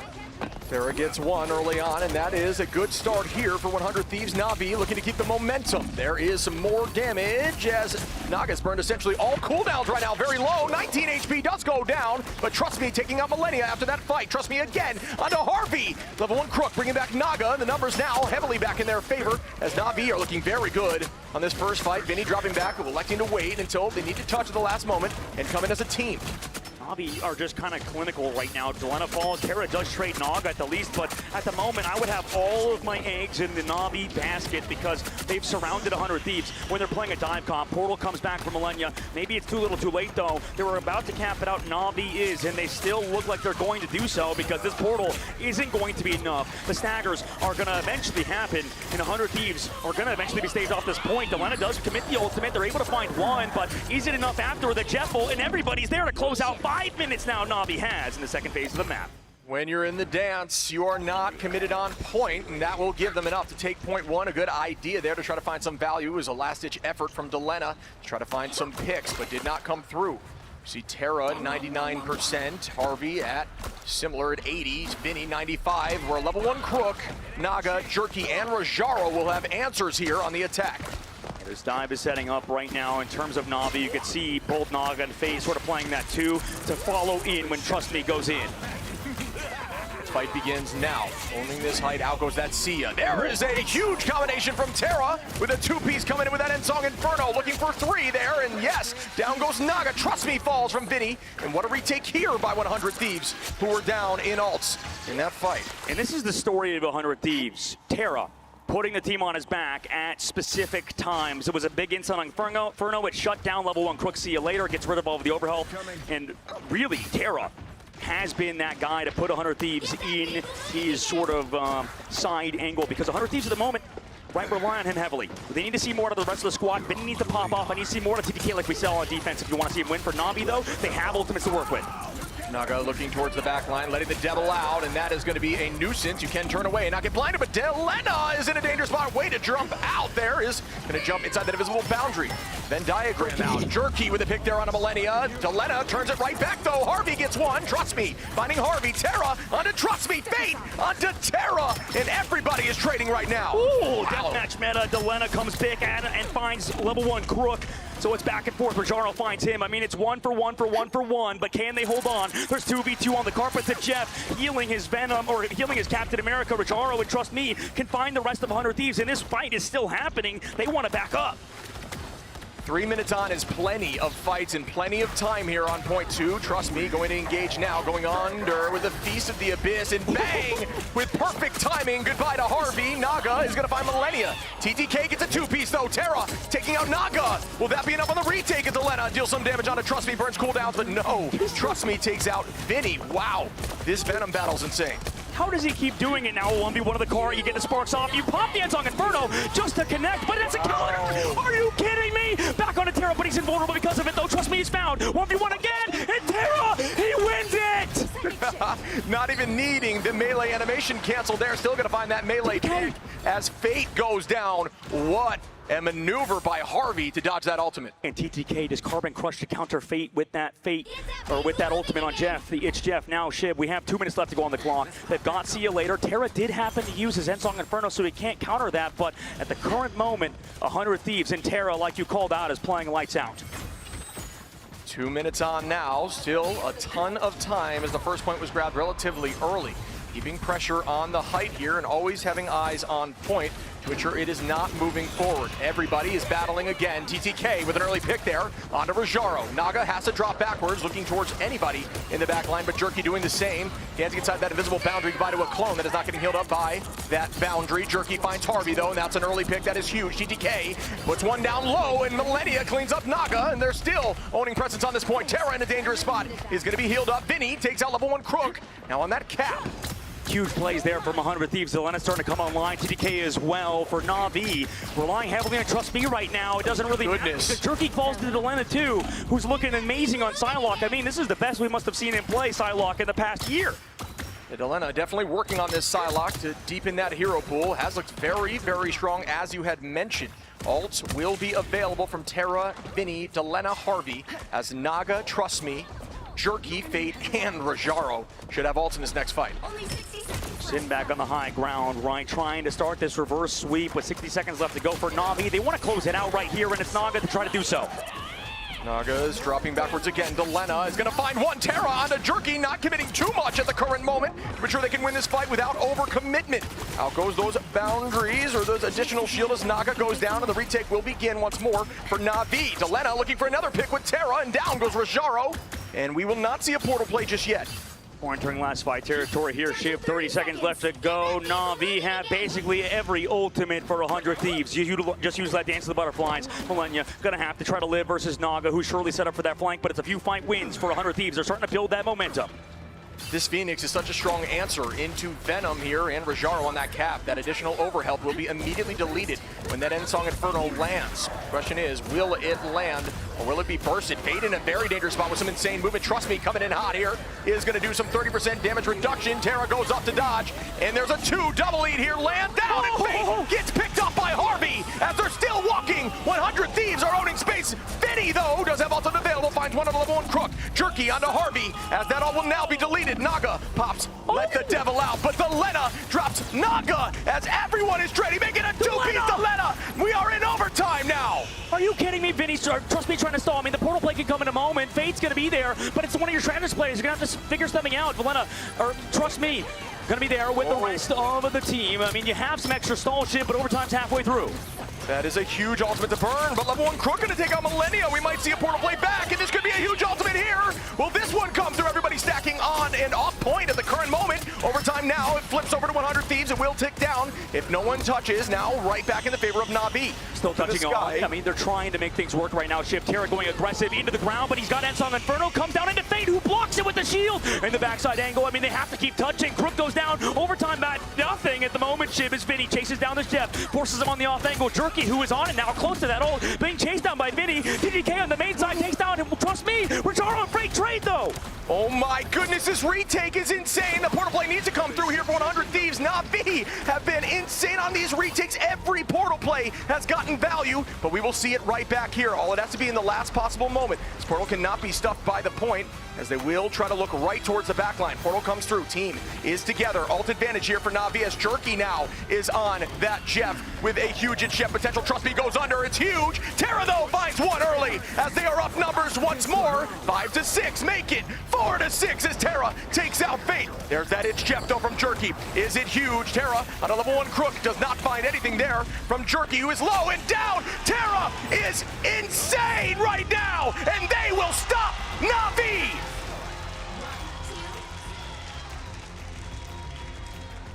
Terra gets one early on, and that is a good start here for 100 Thieves. Na'Vi looking to keep the momentum. There is some more damage as Naga's burned essentially all cooldowns right now. Very low. 19 HP does go down, but Trust Me taking out Millennia after that fight. Trust Me again onto Harvey. Level 1 Crook bringing back Naga, and the numbers now heavily back in their favor as Na'Vi are looking very good on this first fight. Vinny dropping back, electing to wait until they need to touch at the last moment and come in as a team. Na'Vi are just kind of clinical right now. Delena falls. Terra does trade Naga at the least, but at the moment, I would have all of my eggs in the Na'Vi basket because they've surrounded 100 Thieves when they're playing a dive comp. Portal comes back from Millennia. Maybe it's too little too late, though. They were about to cap it out. Na'Vi is, and they still look like they're going to do so because this portal isn't going to be enough. The staggers are going to eventually happen, and 100 Thieves are going to eventually be staged off this point. Delena does commit the ultimate. They're able to find one, but is it enough after the Jeffel? And everybody's there to close out 5 minutes now Na'Vi has in the second phase of the map. When you're in the dance, you are not committed on point, and that will give them enough to take point one. A good idea there to try to find some value. It was a last-ditch effort from Delena to try to find some picks, but did not come through. You see Terra 99%, Harvey at similar at 80s, Vinny 95. We're a level 1 Crook. Naga, Jerky, and Rajaro will have answers here on the attack. This dive is setting up right now in terms of Na'Vi. You can see both Naga and FaZe sort of playing that too to follow in when Trust Me goes in. Fight begins now. Owning this height, out goes that Sia. There is a huge combination from Terra with a two-piece coming in with that Ensong Inferno, looking for 3 there, and yes, down goes Naga. Trust Me falls from Vinny, and what a retake here by 100 Thieves, who were down in ults in that fight. And this is the story of 100 Thieves. Terra putting the team on his back at specific times. It was a big instant on Inferno. It shut down level 1 Crook. See you later. Gets rid of all of the overhealth, and really Terra has been that guy to put 100 Thieves in his sort of side angle, because 100 Thieves at the moment, right, rely on him heavily. They need to see more out of the rest of the squad. Vinny needs to pop off. I need to see more of TTK like we saw on defense if you want to see him win. For Na'Vi, though, they have ultimates to work with. Naga looking towards the back line, letting the devil out, and that is going to be a nuisance. You can turn away and not get blinded, but Delena is in a dangerous spot. Way to jump out there is going to jump inside that invisible boundary. Then diagram out. Jerky with a pick there on a Millennia. Delena turns it right back, though. Harvey gets one. Trust Me. Finding Harvey. Terra onto Trust Me. Fate onto Terra. And everybody is trading right now. Ooh, deathmatch meta. Delena comes big and finds level 1 Crook. So it's back and forth. Rajaro finds him. I mean, it's 1 for 1 for 1 for 1, but can they hold on? There's 2v2 on the carpet to Jeff, healing his Venom, or healing his Captain America. Rajaro, and Trust Me, can find the rest of 100 Thieves, and this fight is still happening. They want to back up. 3 minutes on is plenty of fights and plenty of time here on point 2. Trust Me, going to engage now, going under with a Feast of the Abyss, and bang! With perfect timing, goodbye to Harvey. Naga is going to find Millennia. TTK gets a 2-piece though. Terra taking out Naga. Will that be enough on the retake? As Delena deals some damage onto Trust Me, burns cooldowns, but no. Trust Me takes out Vinny. Wow, this Venom battle's insane. How does he keep doing it now? 1v1 of the car, you get the sparks off, you pop the Ensong Inferno just to connect, but it's a counter! Are you kidding me? Back on to Terra, but he's invulnerable because of it, though. Trust Me, he's found. 1v1 again, and Terra, he wins it! Not even needing the melee animation canceled there. Still gonna find that melee pick as Fate goes down. What a maneuver by Harvey to dodge that ultimate. And TTK does Carbon Crush to counter Fate with that with that ultimate on Jeff. It's Jeff now. Shib, we have 2 minutes left to go on the clock. They've got See You Later. Terra did happen to use his Ensong Inferno, so he can't counter that, but at the current moment, 100 Thieves and Terra, like you called out, is playing lights out. 2 minutes on now, still a ton of time as the first point was grabbed relatively early. Keeping pressure on the height here and always having eyes on point to ensure it is not moving forward. Everybody is battling again. TTK with an early pick there onto Rajaro. Naga has to drop backwards, looking towards anybody in the back line, but Jerky doing the same. Hands inside that invisible boundary, goodbye to a clone that is not getting healed up by that boundary. Jerky finds Harvey though, and that's an early pick that is huge. TTK puts one down low, and Millennia cleans up Naga, and they're still owning presence on this point. Terra in a dangerous spot is going to be healed up. Vinny takes out level 1 Crook. Now on that cap. Huge plays there from 100 Thieves. Delena starting to come online. TTK as well for Na'Vi. Relying heavily on Trust Me right now. It doesn't really matter. Jerky falls to Delena too, who's looking amazing on Psylocke. I mean, this is the best we must have seen him play Psylocke in the past year. Yeah, Delena definitely working on this Psylocke to deepen that hero pool. Has looked very, very strong, as you had mentioned. Ults will be available from Terra, Vinny, Delena, Harvey, as Naga, Trust Me, Jerky, Fate, and Rajaro should have ults in this next fight. Sin back on the high ground, right, trying to start this reverse sweep with 60 seconds left to go for Na'Vi. They want to close it out right here, and it's Naga to try to do so. Naga is dropping backwards again. Delena is going to find one. Terra onto Jerky, not committing too much at the current moment to ensure they can win this fight without overcommitment. Out goes those boundaries, or those additional shield as Naga goes down, and the retake will begin once more for Na'Vi. Delena looking for another pick with Terra, and down goes Rajaro. And we will not see a portal play just yet. We're entering last fight territory here. Shiv, 30 seconds left to go. Na'Vi have basically every ultimate for 100 Thieves. You just use that Dance of the Butterflies. Millennia gonna have to try to live versus Naga, who's surely set up for that flank, but it's a few fight wins for 100 Thieves. They're starting to build that momentum. this Phoenix is such a strong answer into Venom here and Rajaro on that cap. That additional overhealth will be immediately deleted when that Endsong Inferno lands. Question is, will it land or will it be bursted? Fade in a very dangerous spot with some insane movement. Trust me, coming in hot here is going to do some 30% damage reduction. Terra goes up to dodge, and there's a 2 double lead here. Land down, and Fate gets picked up by Harvey as they're still walking. 100 Thieves are owning space. Vinny, though, does have ultimate available, finds one of the level 1 Crook. Jerky onto Harvey, as that all will now be deleted. Naga pops, let the devil out, but the Lena drops Naga as everyone is ready, making a 2-piece to Lena. We are in overtime now. Are you kidding me, Vinny? Trust me, trying to stall. I mean, the portal play can come in a moment. Fate's going to be there, but it's one of your strategist players. You're going to have to figure something out. Valena, or trust me, going to be there with the rest of the team. I mean, you have some extra stall shit, but overtime's halfway through. That is a huge ultimate to burn, but level 1 Crook going to take out Millennia. We might see a portal play back, and this could be a huge ultimate here. Will this one come through? Everybody stacking on and off point at the current moment. Overtime now, it flips over to 100 Thieves. It will tick down if no one touches. Now right back in the favor of Na'Vi. Still touching on. I mean, they're trying to make things work right now. Shift Terra going aggressive into the ground, but he's got Endsong Inferno. Comes down into Fate, who blocks it with the shield. In the backside angle, I mean, they have to keep touching. Crook goes down. Overtime back, nothing at the moment. Shib as Vinny chases down this Jeff. Forces him on the off angle. Jerky, who is on it now, close to that ult, being chased down by Vinny. TGK on the main side takes down him. Trust me, Rajaro on Freight trade, though. Oh my goodness, this retake is insane. The portal play needs to come through here for 100 Thieves. Na'Vi have been insane on these retakes. Every portal play has gotten value, but we will see it right back here. All it has to be in the last possible moment. This portal cannot be stuffed by the point, as they will try to look right towards the backline. Portal comes through. Team is together. Ult advantage here for Na'Vi as Jerky now is on that Jeff with a huge Jeff potential. Trust me, goes under. It's huge. Terra, though, finds one early as they are up numbers once more. 5-6. Make it 4-6 as Terra takes out Fate. There's that itch Jeff, though, from Jerky. Is it huge? Terra on a level 1 Crook does not find anything there from Jerky, who is low and down. Terra is insane right now, and they will stop Na'Vi.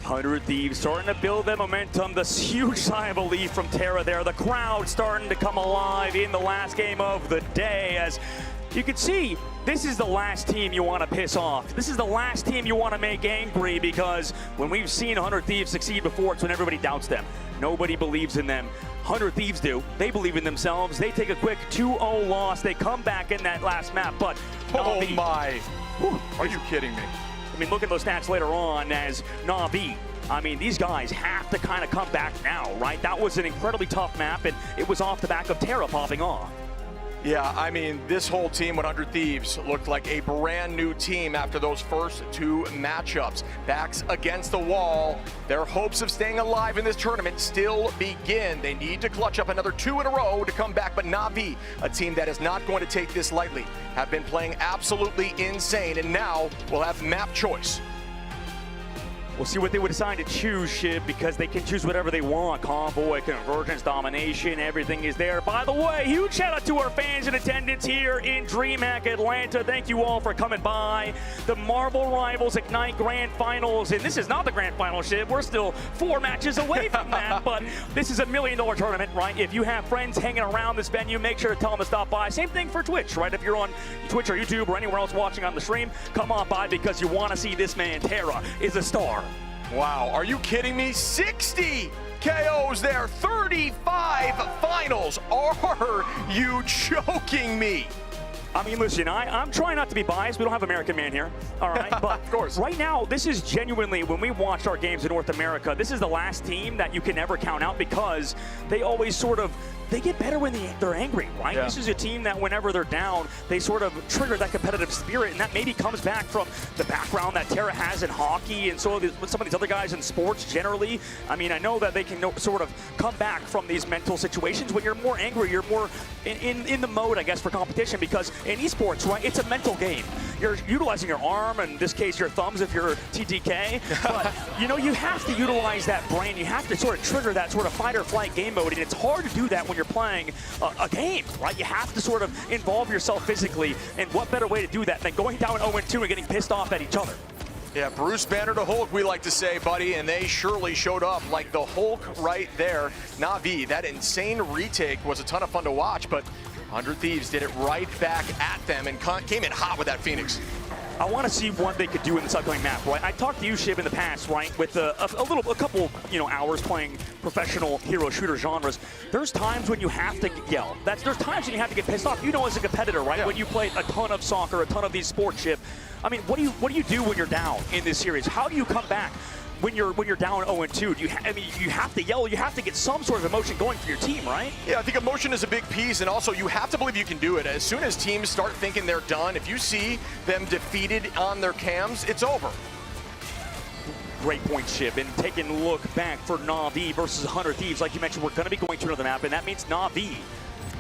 100 Thieves starting to build that momentum. This huge sigh of relief from Terra there. The crowd starting to come alive in the last game of the day. As you can see, this is the last team you want to piss off. This is the last team you want to make angry, because when we've seen 100 Thieves succeed before, it's when everybody doubts them. Nobody believes in them. 100 Thieves do. They believe in themselves. They take a quick 2-0 loss. They come back in that last map, but oh my. Are you kidding me? I mean, look at those stats later on as Na'Vi. I mean, these guys have to kind of come back now, right? That was an incredibly tough map, and it was off the back of Terra popping off. Yeah, I mean, this whole team, 100 Thieves, looked like a brand new team after those first 2 matchups. Backs against the wall. Their hopes of staying alive in this tournament still begin. They need to clutch up another 2 in a row to come back, but Na'Vi, a team that is not going to take this lightly, have been playing absolutely insane, and now will have map choice. We'll see what they would decide to choose, Shib, because they can choose whatever they want. Convoy, Convergence, Domination, everything is there. By the way, huge shout out to our fans in attendance here in DreamHack Atlanta. Thank you all for coming by. The Marvel Rivals Ignite Grand Finals, and this is not the Grand Final, Shib. We're still 4 matches away from that, but this is $1 million tournament, right? If you have friends hanging around this venue, make sure to tell them to stop by. Same thing for Twitch, right? If you're on Twitch or YouTube or anywhere else watching on the stream, come on by, because you want to see this man. Terra is a star. Wow, are you kidding me? 60 KOs there, 35 finals. Are you joking me? I mean, listen, I'm trying not to be biased. We don't have American Man here, all right? But of course. Right now, this is genuinely, when we watched our games in North America, this is the last team that you can never count out, because they always sort of, they get better when they're angry, right? Yeah. This is a team that whenever they're down, they sort of trigger that competitive spirit, and that maybe comes back from the background that Terra has in hockey and so some of these other guys in sports generally. I mean, I know that they can sort of come back from these mental situations when you're more angry, you're more in the mode, I guess, for competition, because in esports, right, it's a mental game. You're utilizing your arm, in this case, your thumbs if you're TTK, but, you know, you have to utilize that brain. You have to sort of trigger that sort of fight or flight game mode, and it's hard to do that when you're playing a game, right? You have to sort of involve yourself physically, and what better way to do that than going down 0-2 and getting pissed off at each other? Yeah, Bruce Banner to Hulk, we like to say, buddy, and they surely showed up like the Hulk right there. Na'Vi, that insane retake was a ton of fun to watch, but 100 Thieves did it right back at them and came in hot with that Phoenix. I want to see what they could do in this upcoming map, right? I talked to you, Shib, in the past, right, with a couple, hours playing professional hero shooter genres. There's times when you have to yell. There's times when you have to get pissed off. You know, as a competitor, right? Yeah. When you play a ton of soccer, a ton of these sports, Shib. I mean, what do you do when you're down in this series? How do you come back when you're down 0-2? You have to yell. You have to get some sort of emotion going for your team, right? Yeah, I think emotion is a big piece, and also you have to believe you can do it. As soon as teams start thinking they're done, if you see them defeated on their cams, it's over. Great point, Shib. And taking a look back for Na'Vi versus 100 Thieves, like you mentioned, we're going to be going to another map, and that means Na'Vi,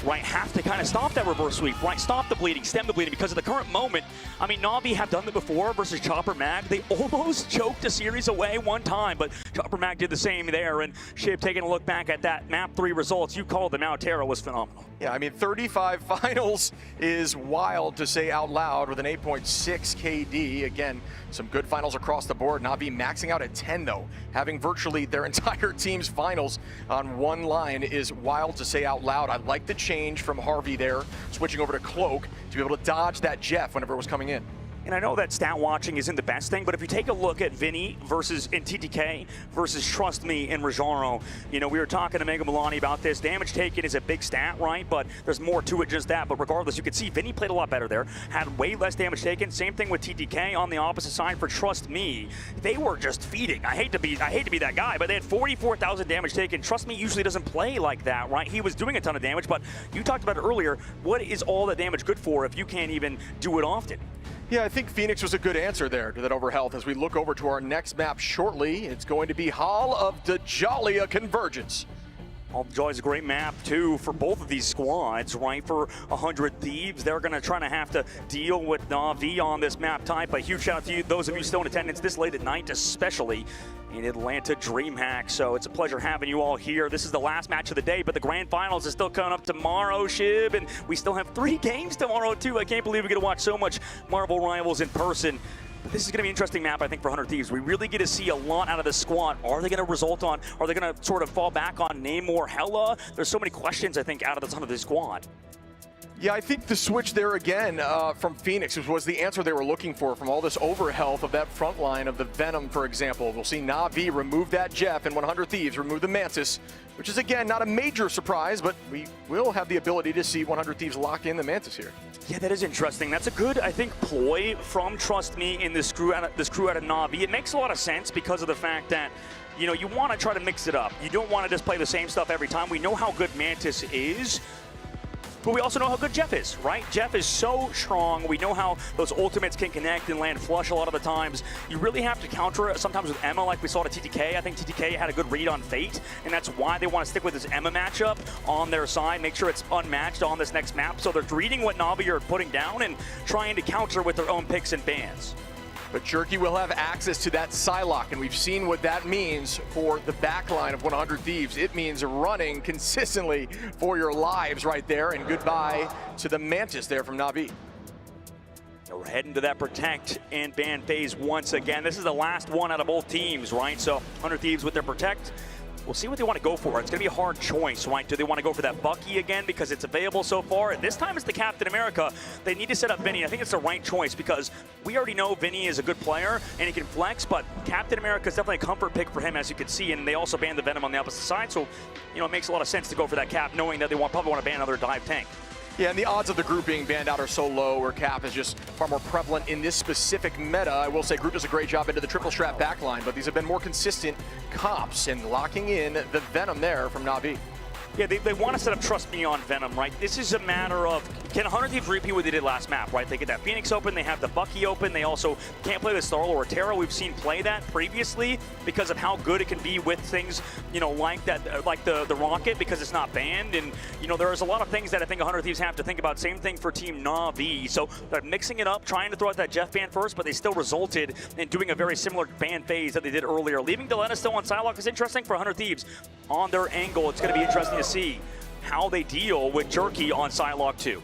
right, have to kind of stop that reverse sweep, right? Stop the bleeding, stem the bleeding, because of the current moment. I mean, Na'Vi have done that before versus Chopper Mag. They almost choked a series away one time, but Chopper Mag did the same there. And Shib, taking a look back at that map 3 results, you called them out. Terra was phenomenal. Yeah, I mean, 35 finals is wild to say out loud with an 8.6 KD. Again, some good finals across the board. Na'Vi maxing out at 10, though. Having virtually their entire team's finals on one line is wild to say out loud. I like the change from Harvey there, switching over to Cloak to be able to dodge that Jeff whenever it was coming in. And I know that stat watching isn't the best thing, but if you take a look at Vinny versus in TTK versus Trust Me and Rajaro, we were talking to Mega Milani about this. Damage taken is a big stat, right? But there's more to it just that. But regardless, you can see Vinny played a lot better there, had way less damage taken. Same thing with TTK on the opposite side for Trust Me. They were just feeding. I hate to be that guy, but they had 44,000 damage taken. Trust Me usually doesn't play like that, right? He was doing a ton of damage, but you talked about it earlier. What is all that damage good for if you can't even do it often? Yeah, I think Phoenix was a good answer there to that overhealth. As we look over to our next map shortly, it's going to be Hall of Dajalia Convergence. Hall of Dajalia is a great map, too, for both of these squads, right? For 100 Thieves, they're going to have to deal with Na'Vi on this map type. A huge shout out to you, those of you still in attendance this late at night, especially in Atlanta DreamHack. So it's a pleasure having you all here. This is the last match of the day, but the grand finals is still coming up tomorrow, Shib, and we still have 3 games tomorrow too. I can't believe we get to watch so much Marvel Rivals in person. But this is going to be an interesting map, I think, for 100 Thieves. We really get to see a lot out of this squad. Are they going to are they going to sort of fall back on Namor, Hella? There's so many questions, I think, out of this squad. Yeah, I think the switch there again from Phoenix was the answer they were looking for from all this overhealth of that front line of the Venom, for example. We'll see Na'Vi remove that Jeff and 100 Thieves remove the Mantis, which is, again, not a major surprise, but we will have the ability to see 100 Thieves lock in the Mantis here. Yeah, that is interesting. That's a good, I think, ploy from Trust Me in this crew out of Na'Vi. It makes a lot of sense because of the fact that, you want to try to mix it up. You don't want to just play the same stuff every time. We know how good Mantis is, but we also know how good Jeff is, right? Jeff is so strong. We know how those ultimates can connect and land flush a lot of the times. You really have to counter it sometimes with Emma, like we saw to TTK. I think TTK had a good read on Fate, and that's why they want to stick with this Emma matchup on their side, make sure it's unmatched on this next map. So they're reading what Na'Vi are putting down and trying to counter with their own picks and bans. But Jerky will have access to that Psylocke, and we've seen what that means for the backline of 100 Thieves. It means running consistently for your lives right there, and goodbye to the Mantis there from Na'Vi. We're heading to that protect and ban phase once again. This is the last one out of both teams, right? So 100 Thieves with their protect. We'll see what they want to go for. It's going to be a hard choice, right? Do they want to go for that Bucky again because it's available so far? This time it's the Captain America. They need to set up Vinny. I think it's the right choice because we already know Vinny is a good player and he can flex, but Captain America is definitely a comfort pick for him, as you can see, and they also banned the Venom on the opposite side, so it makes a lot of sense to go for that Cap, knowing that they probably want to ban another dive tank. Yeah, and the odds of the group being banned out are so low, where Cap is just far more prevalent in this specific meta. I will say group does a great job into the triple strap backline, but these have been more consistent comps and locking in the Venom there from Na'Vi. Yeah, they want to set up Trust Me on Venom, right? This is a matter of, can 100 Thieves repeat what they did last map, right? They get that Phoenix open, they have the Bucky open, they also can't play the Star-Lord or Terra. We've seen play that previously because of how good it can be with things, like that, like the Rocket, because it's not banned. And, there's a lot of things that I think 100 Thieves have to think about. Same thing for Team Na'Vi. So they're mixing it up, trying to throw out that Jeff ban first, but they still resulted in doing a very similar ban phase that they did earlier. Leaving Delena still on Psylocke is interesting for 100 Thieves. On their angle, it's going to be interesting to see how they deal with Jerky on Psylocke 2.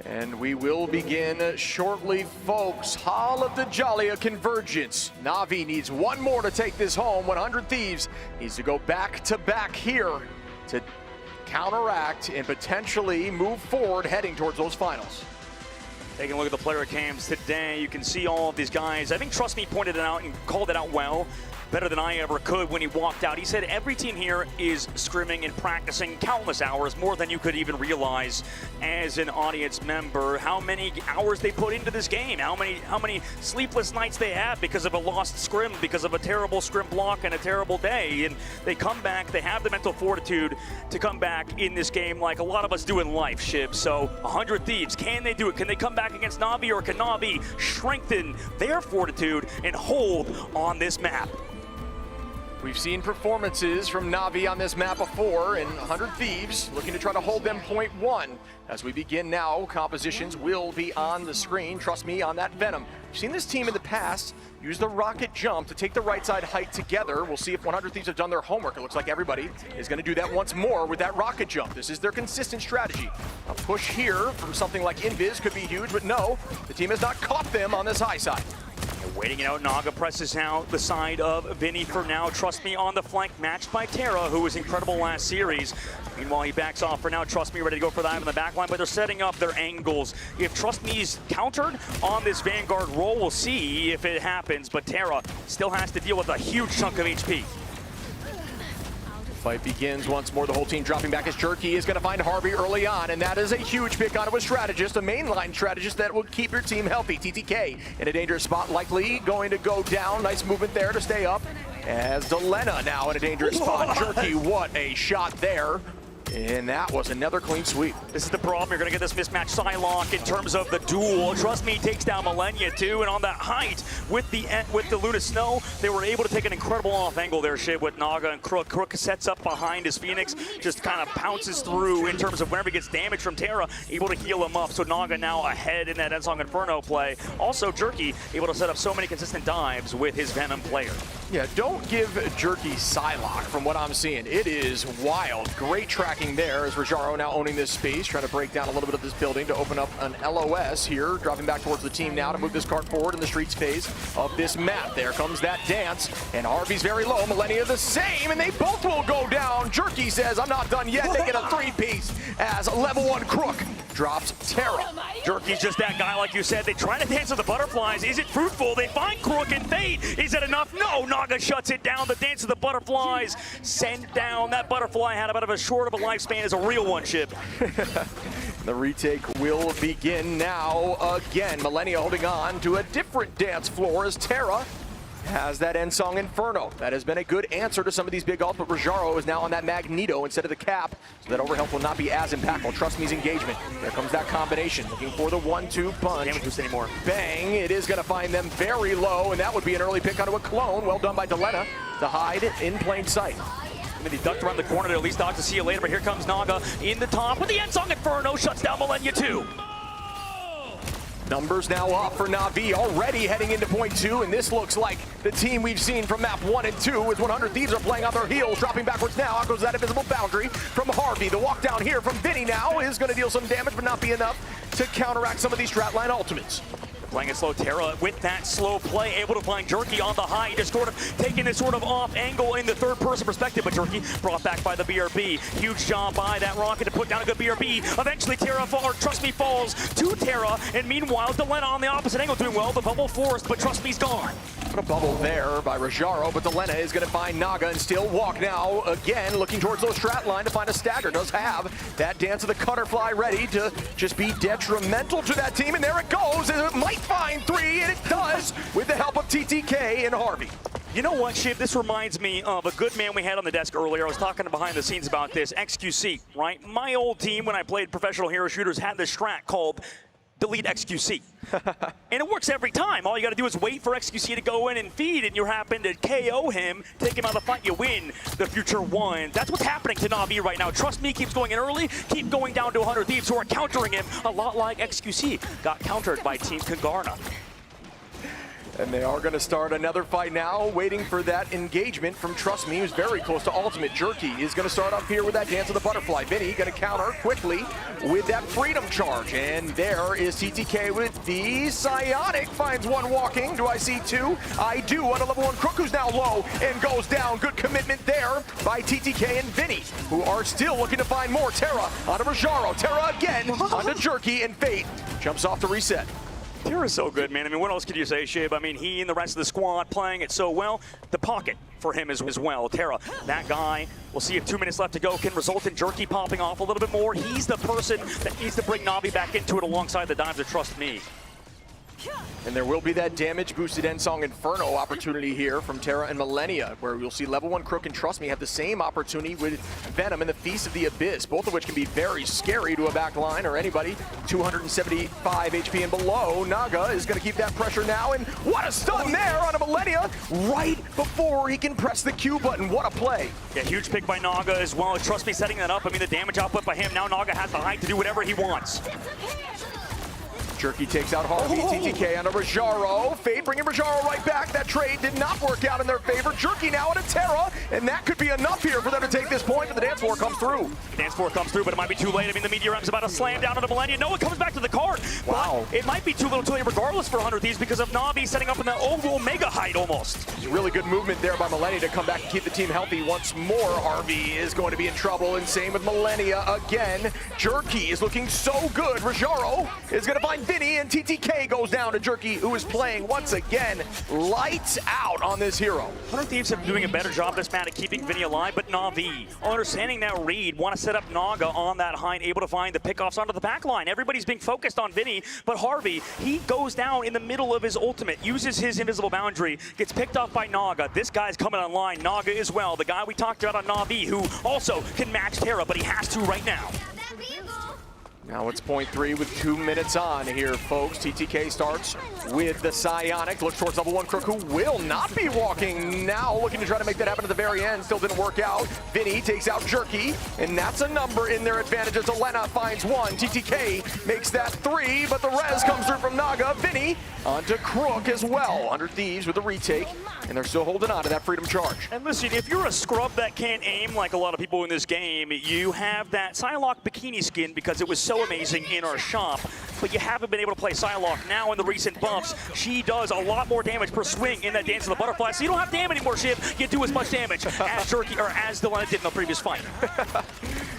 And we will begin shortly, folks. Hall of Dajalia Convergence. Na'Vi needs one more to take this home. 100 Thieves needs to go back-to-back here to counteract and potentially move forward heading towards those finals. Taking a look at the player cams today, you can see all of these guys. I think Trust Me pointed it out and called it out well, better than I ever could when he walked out. He said every team here is scrimming and practicing countless hours, more than you could even realize as an audience member. How many hours they put into this game, how many sleepless nights they have because of a lost scrim, because of a terrible scrim block and a terrible day. And they come back, they have the mental fortitude to come back in this game like a lot of us do in life, Shiv. So 100 Thieves, can they do it? Can they come back against Na'Vi, or can Na'Vi strengthen their fortitude and hold on this map? We've seen performances from Na'Vi on this map before, and 100 Thieves looking to try to hold them .1. As we begin now, compositions will be on the screen. Trust me on that Venom. We've seen this team in the past use the rocket jump to take the right side height together. We'll see if 100 Thieves have done their homework. It looks like everybody is going to do that once more with that rocket jump. This is their consistent strategy. A push here from something like Invis could be huge, but no, the team has not caught them on this high side. Waiting it out, Naga presses out the side of Vinny for now. Trust Me on the flank, matched by Terra, who was incredible last series. Meanwhile, he backs off for now. Trust Me ready to go for that in the back line, but they're setting up their angles. If Trust Me's countered on this Vanguard roll, we'll see if it happens, but Terra still has to deal with a huge chunk of HP. Fight begins once more. The whole team dropping back as Jerky is going to find Harvey early on, and that is a huge pick onto a strategist, a mainline strategist that will keep your team healthy. TTK in a dangerous spot, likely going to go down. Nice movement there to stay up. As Delena now in a dangerous spot. Jerky, what a shot there. And that was another clean sweep. This is the problem. You're going to get this mismatch Psylocke in terms of the duel. Trust Me takes down Millennia too, and on that height with the Luna Snow, they were able to take an incredible off angle there, Shiv, with Naga and Crook. Crook sets up behind his Phoenix, just kind of pounces through in terms of whenever he gets damage from Terra, able to heal him up. So Naga now ahead in that Ensong Inferno play. Also Jerky able to set up so many consistent dives with his Venom player. Yeah, don't give Jerky Psylocke from what I'm seeing. It is wild. Great tracking there as Rajaro now owning this space, trying to break down a little bit of this building to open up an LOS here, dropping back towards the team now to move this cart forward in the streets phase of this map. There comes that dance, and Harvey's very low, Millennia the same, and they both will go down. Jerky says, I'm not done yet. They get a three-piece as level 1 Crook drops Terra. Jerky's just that guy, like you said. They try to dance with the butterflies. Is it fruitful? They find Crook and Fate. Is it enough? No, Naga shuts it down. The dance of the butterflies sent down. That butterfly had about as short of a lifespan as a real one, Chip. The retake will begin now again. Millennia holding on to a different dance floor as Terra has that Ensong Inferno. That has been a good answer to some of these big ults, but Rajaro is now on that Magneto instead of the Cap, so that overhealth will not be as impactful. Trust Me's engagement. There comes that combination, looking for the 1-2 punch. Can't boost anymore. Bang, it is gonna find them very low, and that would be an early pick onto a clone. Well done by Delena to hide in plain sight. And then he ducked around the corner to at least dodge to see you later, but here comes Naga in the top with the Ensong Inferno, shuts down Millennia too. Numbers now up for Na'Vi, already heading into .2, and this looks like the team we've seen from map 1 and 2 as 100 Thieves are playing on their heels, dropping backwards now. Out goes that invisible boundary from Harvey. The walk down here from Vinny now is going to deal some damage, but not be enough to counteract some of these strat-line ultimates. Playing it slow, Terra with that slow play, able to find Jerky on the high, just sort of taking this sort of off angle in the third-person perspective, but Jerky brought back by the BRB. Huge job by that Rocket to put down a good BRB. Eventually, Terra Trust Me falls to Terra, and meanwhile, Delena on the opposite angle doing well. The bubble forced, but Trust Me's gone. Put a bubble there by Rajaro, but Delena is going to find Naga and still walk now. Again, looking towards those strat line to find a stagger. Does have that dance of the Cutterfly ready to just be detrimental to that team, and there it goes. And it might find 3, and it does with the help of TTK and Harvey. You know what, Shiv? This reminds me of a good man we had on the desk earlier. I was talking behind the scenes about this. XQC, right? My old team, when I played professional hero shooters, had this strat called delete XQC. And it works every time. All you got to do is wait for XQC to go in and feed, and you happen to KO him, take him out of the fight, you win the future 1. That's what's happening to Na'Vi right now. Trust Me keeps going in early, keep going down to 100 Thieves who are countering him, a lot like XQC got countered by Team Kangarna. And they are going to start another fight now, waiting for that engagement from Trust Me, who's very close to ultimate. Jerky is going to start up here with that Dance of the Butterfly. Vinny going to counter quickly with that Freedom Charge. And there is TTK with the Psionic. Finds one walking. Do I see two? I do. On a level 1 Crook, who's now low and goes down. Good commitment there by TTK and Vinny, who are still looking to find more. Terra onto Rajaro. Terra again onto Jerky, and Fate jumps off the reset. Terra's so good, man. I mean, what else could you say, Shib? I mean, he and the rest of the squad playing it so well. The pocket for him as well. Terra, that guy, we'll see if 2 minutes left to go, can result in Jerky popping off a little bit more. He's the person that needs to bring Na'Vi back into it alongside the dimes of Trust Me. And there will be that damage-boosted Ensong Inferno opportunity here from Terra and Millennia, where you'll see level 1 Crook and Trust Me have the same opportunity with Venom and the Feast of the Abyss, both of which can be very scary to a back line or anybody. 275 HP and below. Naga is going to keep that pressure now, and what a stun there on a Millennia right before he can press the Q button. What a play. Yeah, huge pick by Naga as well. Trust Me setting that up. I mean, the damage output by him. Now Naga has the height to do whatever he wants. Jerky takes out Harvey. TTK onto Rajaro. Fate bringing Rajaro right back. That trade did not work out in their favor. Jerky now into Terra, and that could be enough here for them to take this point, but the dance floor comes through. The dance floor comes through, but it might be too late. I mean, the Meteorum's about to slam down on the Millennia. No one comes back to the card. Wow. But it might be too little too late regardless for 100 Thieves because of Na'Vi setting up in the Omega height almost. Really good movement there by Millennia to come back and keep the team healthy once more. Harvey is going to be in trouble, and same with Millennia again. Jerky is looking so good. Rajaro is going to find Vinny, and TTK goes down to Jerky, who is playing once again lights out on this hero. 100 Thieves have been doing a better job this match at keeping Vinny alive, but Na'Vi, understanding that read, want to set up Naga on that height, able to find the pickoffs onto the back line. Everybody's being focused on Vinny, but Harvey, he goes down in the middle of his ultimate, uses his invisible boundary, gets picked off by Naga. This guy's coming online, Naga as well, the guy we talked about on Na'Vi, who also can match Terra, but he has to right now. Now it's point 3 with 2 minutes on here, folks. TTK starts with the Psionic, looks towards level 1 Crook, who will not be walking now, looking to try to make that happen at the very end. Still didn't work out. Vinny takes out Jerky, and that's a number in their advantage as Elena finds one. TTK makes that 3, but the res comes through from Naga. Vinny onto Crook as well. 100 Thieves with the retake, and they're still holding on to that Freedom Charge. And listen, if you're a scrub that can't aim like a lot of people in this game, you have that Psylocke bikini skin because it was so amazing in our shop, but you haven't been able to play Psylocke. Now in the recent buffs, she does a lot more damage per swing in that Dance of the Butterfly, so you don't have to damage anymore, Shiv. You do as much damage as Jerky, or as Delena did in the previous fight.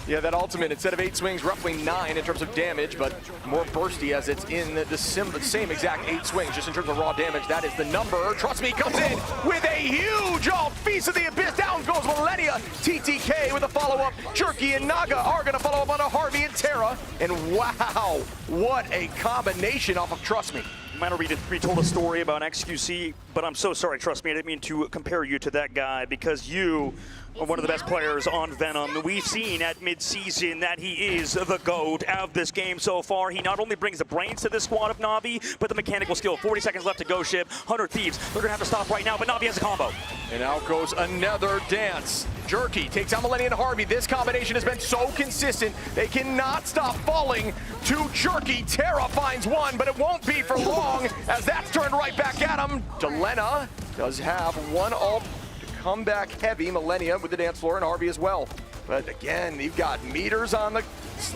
Yeah, that ultimate, instead of 8 swings, roughly 9 in terms of damage, but more bursty as it's in the same exact 8 swings, just in terms of raw damage. That is the number. Trust Me comes in with a huge Feast of the Abyss. Down goes Millennia. TTK with a follow-up. Jerky and Naga are going to follow up onto Harvey and Terra. And wow, what a combination off of Trust Me. Might have retold a story about XQC, but I'm so sorry, Trust Me, I didn't mean to compare you to that guy because you are one of the best players on Venom. We've seen at mid-season that he is the GOAT of this game so far. He not only brings the brains to this squad of Na'Vi, but the mechanical skill. 40 seconds left to go, Ship. 100 Thieves, they're going to have to stop right now, but Na'Vi has a combo. And out goes another dance. Jerky takes out Millennia and Harvey. This combination has been so consistent. They cannot stop falling to Jerky. Terra finds one, but it won't be for long as that's turned right back at him. Delena does have one ult to come back heavy. Millennia with the dance floor and Harvey as well. But again, you've got meters on the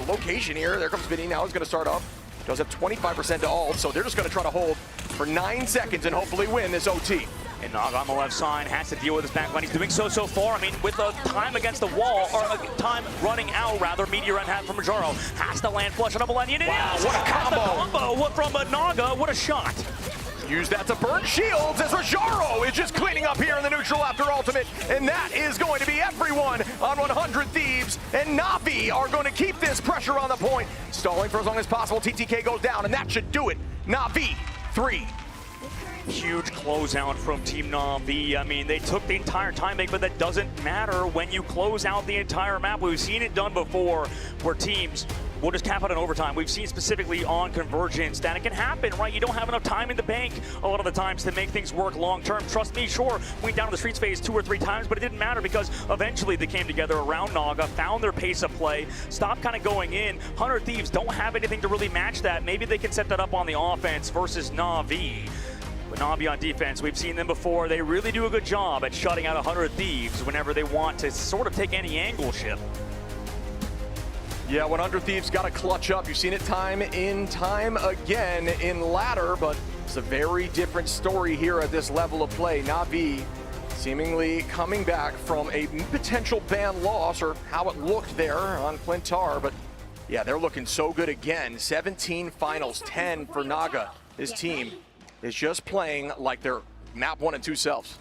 location here. There comes Vinny now. He's going to start up. Does have 25% to ult, so they're just going to try to hold for 9 seconds and hopefully win this OT. And Naga on the left side has to deal with his backline. He's doing so far. I mean, with the time against the wall, or time running out, rather, Meteor and hat from Rajaro has to land flush on a Millennium. Wow, what a combo from a Naga. What a shot. Use that to burn shields as Rajaro is just cleaning up here in the neutral after ultimate. And that is going to be everyone on 100 Thieves. And Na'Vi are going to keep this pressure on the point. Stalling for as long as possible. TTK goes down, and that should do it. Na'Vi, 3. Huge closeout from Team Na'Vi. I mean, they took the entire time bank, but that doesn't matter when you close out the entire map. We've seen it done before where teams will just cap out in overtime. We've seen specifically on Convergence that it can happen, right? You don't have enough time in the bank a lot of the times to make things work long term. Trust me, sure, went down to the streets phase 2 or 3 times, but it didn't matter because eventually they came together around Naga, found their pace of play, stopped kind of going in. 100 Thieves don't have anything to really match that. Maybe they can set that up on the offense versus Na'Vi. But Navi on defense, we've seen them before. They really do a good job at shutting out 100 Thieves whenever they want to sort of take any angle ship. Yeah, 100 Thieves got to clutch up. You've seen it time in time again in ladder, but it's a very different story here at this level of play. Navi seemingly coming back from a potential ban loss, or how it looked there on Clintar, but yeah, they're looking so good again. 17 finals, 10 for Naga. His team is just playing like they're map 1 and 2 selves.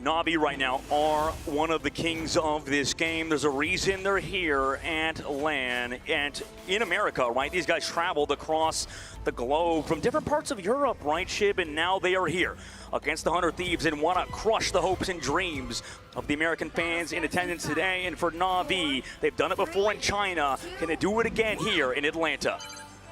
Navi right now are one of the kings of this game. There's a reason they're here at LAN and in America, right? These guys traveled across the globe from different parts of Europe, right, Shib? And now they are here against the 100 Thieves and want to crush the hopes and dreams of the American fans in attendance today. And for Navi, they've done it before in China. Can they do it again here in Atlanta?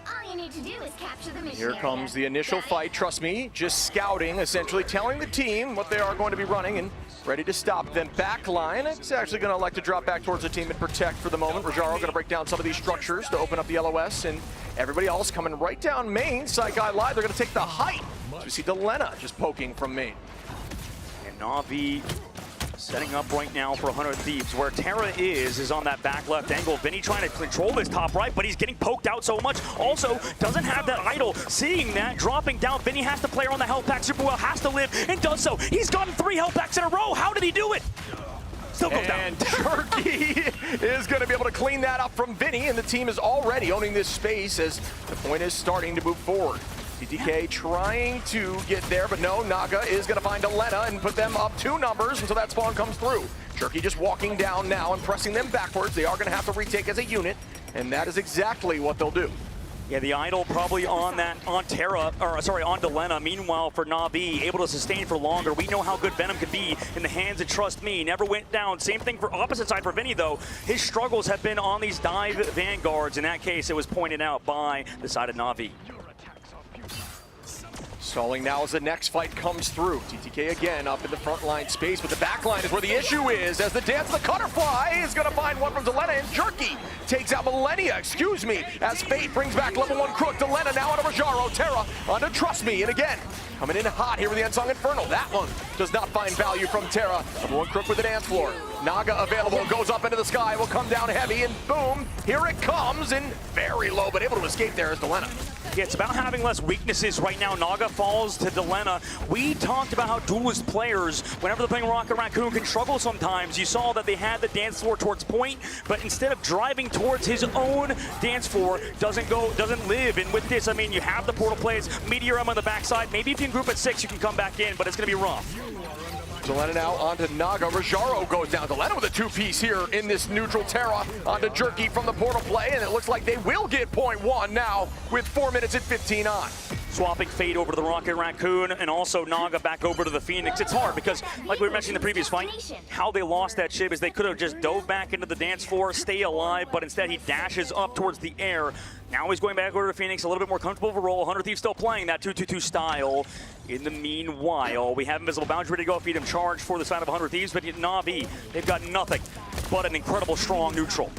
All you need to do is capture the mission Here area. comes the initial fight, trust me, just scouting, essentially telling the team what they are going to be running and ready to stop them. Back line, it's actually going to like to drop back towards the team and protect for the moment. Rajaro going to break down some of these structures to open up the LOS, and everybody else coming right down main. Side guy live, they're going to take the height. So we see Delena just poking from main. And Navi setting up right now for 100 Thieves. Where Terra is on that back left angle. Vinny trying to control this top right, but he's getting poked out so much. Also, doesn't have that idol. Seeing that, dropping down. Vinny has to play around the health pack super well, has to live, and does so. He's gotten 3 health packs in a row. How did he do it? Still goes down. And Jerky is going to be able to clean that up from Vinny, and the team is already owning this space as the point is starting to move forward. TTK trying to get there, but no, Naga is going to find Delena and put them up 2 numbers until that spawn comes through. Jerky just walking down now and pressing them backwards. They are going to have to retake as a unit, and that is exactly what they'll do. Yeah, the idol probably on Terra, or sorry, on Delena. Meanwhile, for Navi, able to sustain for longer. We know how good Venom can be in the hands of Trust Me. Never went down. Same thing for opposite side for Vinny, though. His struggles have been on these dive vanguards. In that case, it was pointed out by the side of Navi. Stalling now as the next fight comes through. TTK again up in the front line space, but the back line is where the issue is, as the dance of the Cutterfly is going to find one from Delena, and Jerky takes out Millennia, excuse me, as Fate brings back level 1 Crook. Delena now onto Rajaro, Terra onto Trust Me, and again, coming in hot here with the Unsung Infernal. That one does not find value from Terra. Level 1 Crook with the dance floor. Naga available, goes up into the sky, will come down heavy, and boom, here it comes, and very low, but able to escape there is Delena. Yeah, it's about having less weaknesses right now. Naga falls to Delena. We talked about how duelist players, whenever they're playing Rocket Raccoon, can struggle sometimes. You saw that they had the dance floor towards point, but instead of driving towards his own dance floor, doesn't live. And with this, I mean, you have the portal plays, Meteor M on the backside. Maybe if you can group at 6, you can come back in, but it's going to be rough. Delena now onto Naga. Rajaro goes down. Delena with a 2-piece here in this neutral. Terra onto Jerky from the portal play, and it looks like they will get point 1 now with 4 minutes and 15 on. Swapping Fate over to the Rocket Raccoon and also Naga back over to the Phoenix. It's hard because, like we were mentioning in the previous fight, how they lost that ship is they could have just dove back into the dance floor, stay alive, but instead he dashes up towards the air. Now he's going back over to Phoenix, a little bit more comfortable of a role. 100 Thieves still playing that 2-2-2 style. In the meanwhile, we have Invisible Bounce ready to go, feed him charge for the side of 100 Thieves, but Navi, they've got nothing but an incredible strong neutral.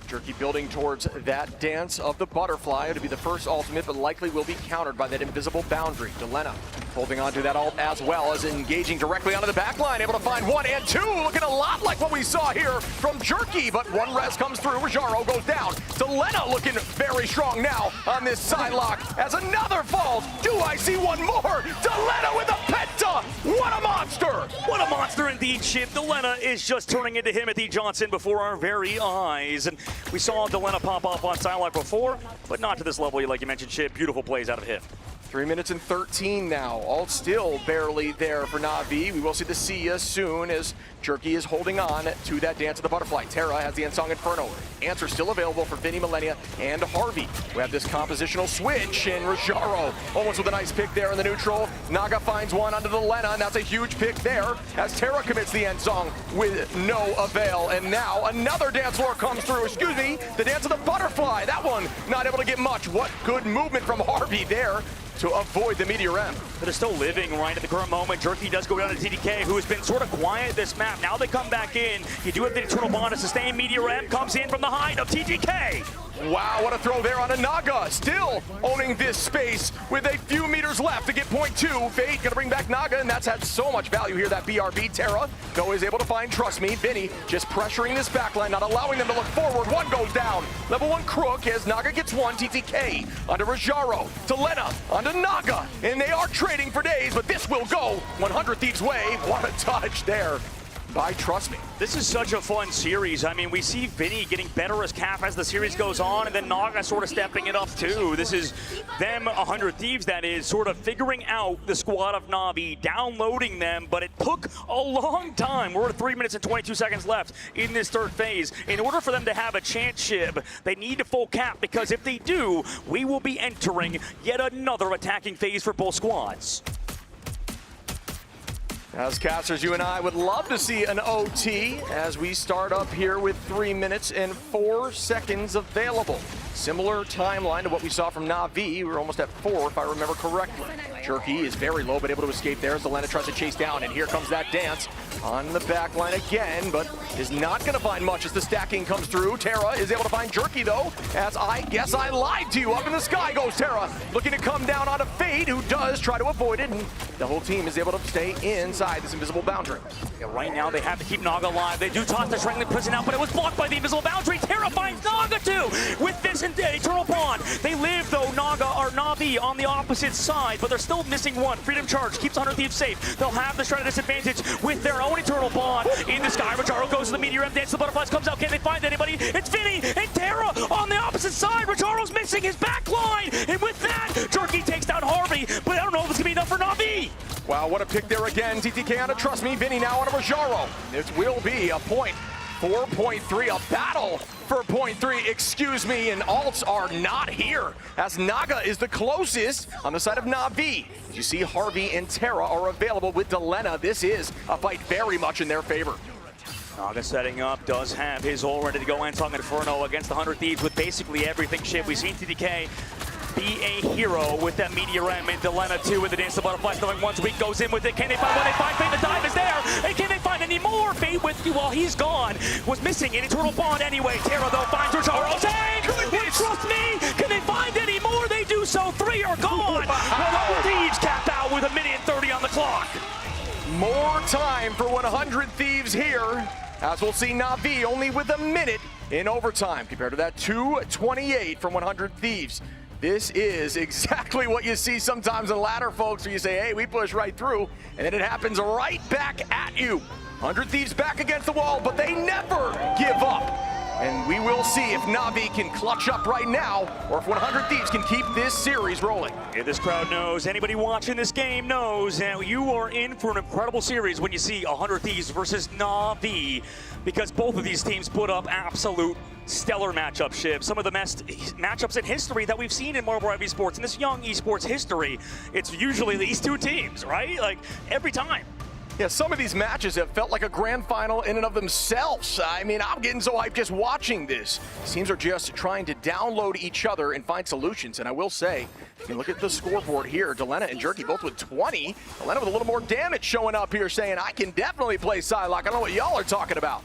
Jerky building towards that dance of the butterfly to be the first ultimate, but likely will be countered by that invisible boundary. Delena holding on to that ult as well as engaging directly onto the back line, able to find 1 and 2, looking a lot like what we saw here from Jerky, but 1 res comes through. Rajaro goes down. Delena looking very strong now on this side lock as another falls. Do I see one more? Delena with a penta! What a monster! What a monster indeed, Chip. Delena is just turning into Timothy Johnson before our very eyes. And we saw Delena pop off on Sidelock before, but not to this level, like you mentioned, Chip. Beautiful plays out of him. 3 minutes and 13 now. All still barely there for Navi. We will see the Sia soon as Jerky is holding on to that dance of the butterfly. Terra has the Unsung Inferno. Answer still available for Vinny, Millennia, and Harvey. We have this compositional switch, and Rajaro almost with a nice pick there in the neutral. Naga finds one onto the Lena, and that's a huge pick there as Terra commits the Unsung with no avail. And now another dance floor comes through. Excuse me, the dance of the butterfly. That one not able to get much. What good movement from Harvey there to avoid the Meteor M. But they're still living right at the current moment. Jerky does go down to TDK, who has been sort of quiet this map. Now they come back in. You do have the Eternal Bond to sustain. Meteor M comes in from the height of TGK. Wow, what a throw there on a Naga. Still owning this space with a few meters left to get point 2. Fate gonna bring back Naga, and that's had so much value here, that BRB. Terra, though, is able to find Trust Me. Vinny just pressuring this backline, not allowing them to look forward. One goes down. Level 1 Crook as Naga gets one. TTK onto Rajaro, to Lena, onto Naga. And they are trading for days, but this will go 100 Thieves' way. What a touch there by Trust Me. This is such a fun series. I mean, we see Vinny getting better as the series goes on, and then Naga sort of stepping it up too. This is them, 100 Thieves, that is, sort of figuring out the squad of Na'Vi, downloading them, but it took a long time. We're at 3 minutes and 22 seconds left in this third phase. In order for them to have a chance, Shib, they need a full cap, because if they do, we will be entering yet another attacking phase for both squads. As casters, you and I would love to see an OT as we start up here with 3 minutes and 4 seconds available. Similar timeline to what we saw from Na'Vi. We're almost at 4, if I remember correctly. Jerky is very low, but able to escape there as Delena tries to chase down, and here comes that dance on the back line again, but is not going to find much as the stacking comes through. Terra is able to find Jerky, though, as I guess I lied to you. Up in the sky goes Terra, looking to come down onto Fade, who does try to avoid it, and the whole team is able to stay inside this invisible boundary. Yeah, right now, they have to keep Naga alive. They do toss the Strangling Prison out, but it was blocked by the invisible boundary. Terra finds Naga, too, with this Eternal Bond. They live, though, Naga or Na'Vi on the opposite side, but they're still missing one. Freedom Charge keeps 100 Thieves safe. They'll have the shred disadvantage with their own Eternal Bond in the sky. Rajaro goes to the Meteor M, Dance the Butterflies, comes out. Can they find anybody? It's Vinny and Terra on the opposite side. Rajaro's missing his back line, and with that, Jerky takes down Harvey, but I don't know if it's going to be enough for Na'Vi. Wow, what a pick there again. TTK on to Trust Me. Vinny now on to Rajaro. This will be a point. 4.3, a battle for point 3, excuse me, and alts are not here, as Naga is the closest on the side of Na'Vi. As you see, Harvey and Terra are available with Delena. This is a fight very much in their favor. Naga setting up, does have his ult ready to go. Ansong Inferno against the 100 Thieves with basically everything shit. We've seen TTK be a hero with that Meteor M, and Delena too with the Dance of the Butterflies, knowing once week goes in with it. Can they find one? They find Fate, the dive is there, and can they find any more? Fate with you while he's gone was missing an Eternal Bond anyway. Terra though finds Rajaro. Trust Me! Can they find any more? They do so. 3 are gone. Wow. Thieves cap out with 1:30 on the clock. More time for 100 Thieves here, as we'll see Na'Vi only with a minute in overtime compared to that 2:28 from 100 Thieves. This is exactly what you see sometimes in ladder, folks, where you say, hey, we push right through, and then it happens right back at you. 100 Thieves back against the wall, but they never give up. And we will see if Na'Vi can clutch up right now, or if 100 Thieves can keep this series rolling. Yeah, this crowd knows, anybody watching this game knows that you are in for an incredible series when you see 100 Thieves versus Na'Vi, because both of these teams put up absolute stellar matchup, Shiv. Some of the best matchups in history that we've seen in Marvel Rivals Esports, in this young esports history. It's usually these two teams, right? Like, every time. Yeah, some of these matches have felt like a grand final in and of themselves. I mean, I'm getting so hyped just watching this. Teams are just trying to download each other and find solutions. And I will say, if you look at the scoreboard here, Delena and Jerky both with 20. Delena with a little more damage showing up here, saying, I can definitely play Psylocke. I don't know what y'all are talking about.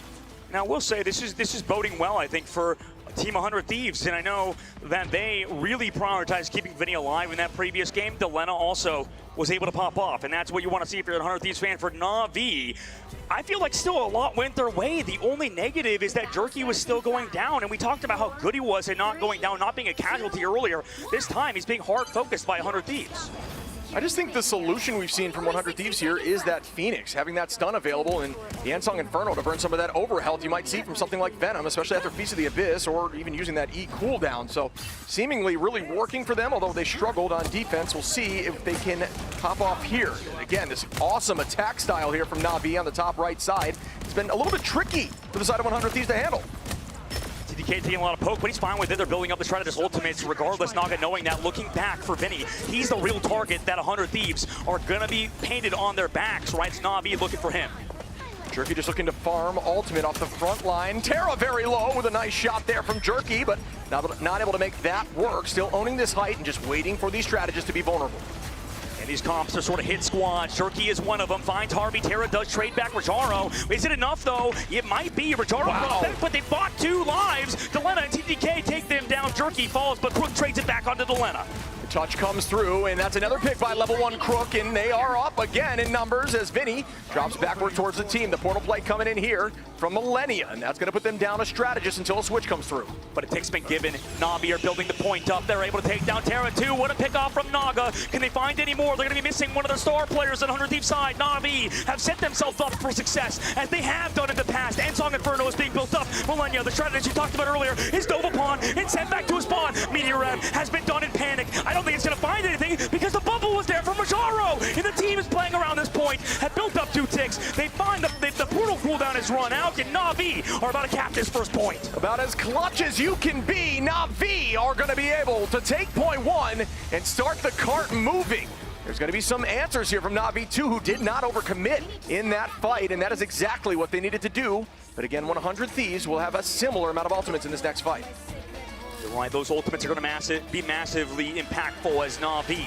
Now, we'll say this is boding well, I think, for Team 100 Thieves, and I know that they really prioritized keeping Vinny alive in that previous game. Delena also was able to pop off, and that's what you want to see if you're a 100 Thieves fan. For Na'Vi, I feel like still a lot went their way. The only negative is that Jerky was still going down, and we talked about how good he was at not going down, not being a casualty earlier. This time, he's being hard focused by 100 Thieves. I just think the solution we've seen from 100 Thieves here is that Phoenix, having that stun available and the Ansong Inferno to burn some of that over health you might see from something like Venom, especially after Feast of the Abyss, or even using that E cooldown. So seemingly really working for them, although they struggled on defense. We'll see if they can pop off here. Again, this awesome attack style here from Na'Vi on the top right side. It's been a little bit tricky for the side of 100 Thieves to handle. TTK taking a lot of poke, but he's fine with it. They're building up the Stratus ultimates regardless. Naga knowing that, looking back for Vinny. He's the real target that 100 Thieves are going to be painted on their backs, right? It's Na'Vi looking for him. Jerky just looking to farm ultimate off the front line. Terra very low with a nice shot there from Jerky, but not able to make that work. Still owning this height and just waiting for these strategists to be vulnerable. And these comps are sort of hit squads. Jerky is one of them. Finds Harvey. Terra does trade back Rajaro. Is it enough, though? It might be. Rajaro, but they bought 2 lives. Delena and TTK take them down Jerky falls, but Crook trades it back onto Delena. Touch comes through, and that's another pick by level 1 Crook, and they are up again in numbers as Vinny drops backward towards the team. The portal play coming in here from Millennia, and that's going to put them down a strategist until a switch comes through. But it takes been given. Na'Vi are building the point up. They're able to take down Terra too. What a pick off from Naga. Can they find any more? They're going to be missing one of their star players on 100 Thieves side. Na'Vi have set themselves up for success, as they have done in the past. Ensong Inferno is being built up. Millennia, the strategist you talked about earlier, is dove upon and sent back to his spawn. Meteor M has been done in panic. I don't think it's going to find anything because the bubble was there from Majaro, and the team is playing around this point, have built up 2 ticks. They find the portal cooldown has run out, and Na'Vi are about to cap this first point. About as clutch as you can be, Na'Vi are going to be able to take point 1 and start the cart moving. There's going to be some answers here from Na'Vi 2, who did not overcommit in that fight, and that is exactly what they needed to do. But again, 100 Thieves will have a similar amount of ultimates in this next fight. You're right, those ultimates are going to be massively impactful as Na'Vi.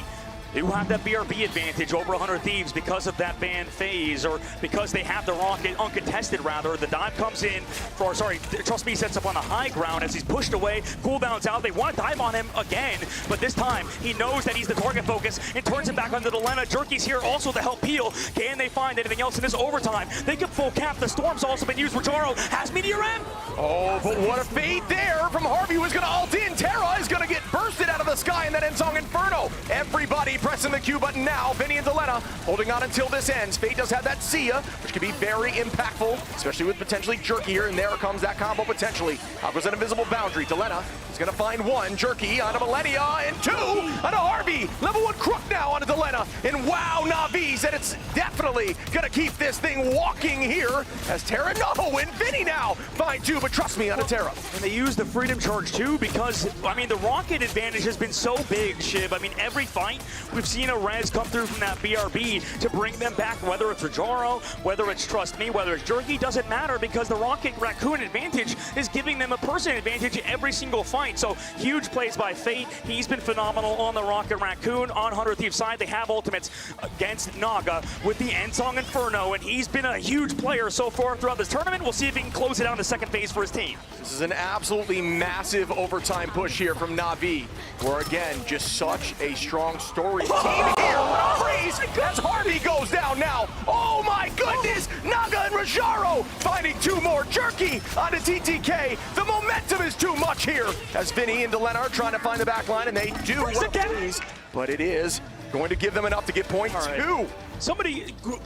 They have that BRB advantage over 100 Thieves because of that ban phase, or because they have the rocket uncontested, rather. The dive comes in, Trust Me sets up on the high ground as he's pushed away. Cooldown's out. They want to dive on him again, but this time he knows that he's the target focus and turns him back onto the Delena. Jerky's here also to help peel. Can they find anything else in this overtime? They can full cap. The Storm's also been used. Rojaro has Meteor M. Oh, but what a fade there from Harvey, who's going to ult in. Terra is going to get bursted out of the sky in that Ensong Inferno. Everybody pressing the Q button now. Vinny and Delena holding on until this ends. Fate does have that Sia, which can be very impactful, especially with potentially Jerky here, and there comes that combo potentially. Out goes an invisible boundary. Delena is going to find 1. Jerky onto Millennia, and 2 onto Harvey. Level 1 Crook now onto Delena. And wow, Na'Vi said it's definitely going to keep this thing walking here as Terra, no, and Vinny now find 2, but trust me, onto Terra. And they use the Freedom Charge too, because, I mean, the rocket advantage has been so big, Shib. I mean, every fight we've seen a res come through from that BRB to bring them back, whether it's Rojaro, whether it's Trust Me, whether it's Jerky, doesn't matter, because the Rocket Raccoon advantage is giving them a person advantage every single fight. So huge plays by Fate. He's been phenomenal on the Rocket Raccoon. On 100 Thieves side, they have ultimates against Naga with the Ensong Inferno, and he's been a huge player so far throughout this tournament. We'll see if he can close it out in the second phase for his team. This is an absolutely massive overtime push here from Na'Vi, where again, just such a strong story team here. Freeze as Harvey goes down now. Oh my goodness! Naga and Rojaro finding 2 more. Jerky onto TTK. The momentum is too much here as Vinny and Delena are trying to find the back line, and they do what please, but it is going to give them enough to get point 2.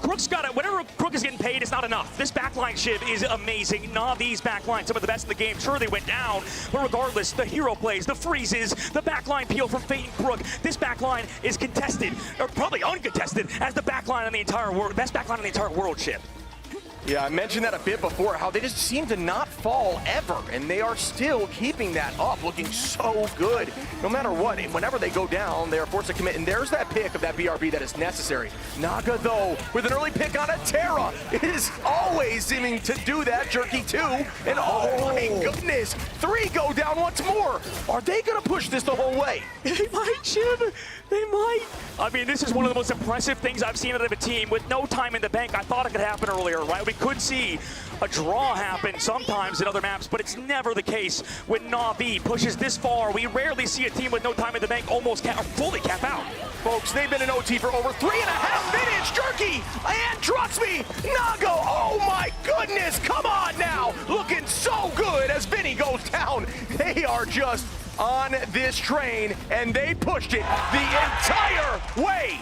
Crook's got it. Whatever Crook is getting paid is not enough. This backline, Shiv, is amazing. Na'Vi's backline, some of the best in the game. Sure, they went down, but regardless, the hero plays, the freezes, the backline peel from Fate and Crook. This backline is contested, or probably uncontested, as the backline in the entire world, best backline in the entire world, Shiv. Yeah, I mentioned that a bit before, how they just seem to not fall ever, and they are still keeping that up, looking so good. No matter what, whenever they go down, they are forced to commit, and there's that pick of that BRB that is necessary. Naga, though, with an early pick on a Terra, is always seeming to do that. Jerky 2, and oh my goodness, 3 go down once more. Are they going to push this the whole way? They might, Jim. They might. I mean, this is one of the most impressive things I've seen out of a team with no time in the bank. I thought it could happen earlier, right? We could see a draw happen sometimes in other maps, but it's never the case when Na'Vi pushes this far. We rarely see a team with no time in the bank almost fully cap out. Folks, they've been in OT for over 3.5 minutes. Jerky, and trust me, Naga, oh my goodness, come on now. Looking so good as Vinny goes down. They are just on this train, and they pushed it the entire way.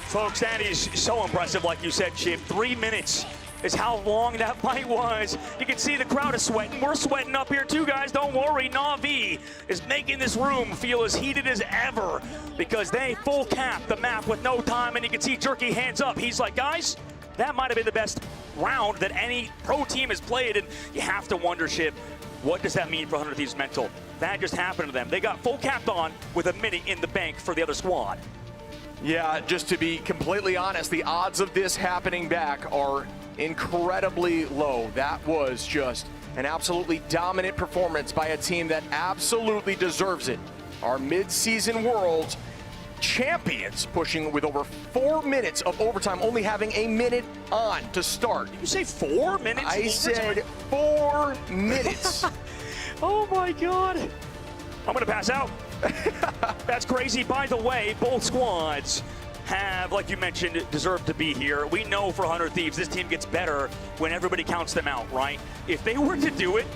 Folks, that is so impressive, like you said, Chip. 3 minutes is how long that fight was. You can see the crowd is sweating. We're sweating up here too, guys. Don't worry. Na'Vi is making this room feel as heated as ever because they full cap the map with no time, and you can see Jerky hands up. He's like, guys, that might have been the best round that any pro team has played, and you have to wonder, Chip, what does that mean for 100 Thieves mental? That just happened to them. They got full capped on with a minute in the bank for the other squad. Yeah, just to be completely honest, the odds of this happening back are incredibly low. That was just an absolutely dominant performance by a team that absolutely deserves it. Our mid-season Worlds champions pushing with over 4 minutes of overtime, only having a minute on to start. Did you say 4 minutes? I said 4 minutes. Oh my God. I'm gonna pass out. That's crazy. By the way, both squads have, like you mentioned, deserved to be here. We know for 100 Thieves, this team gets better when everybody counts them out, right? If they were to do it,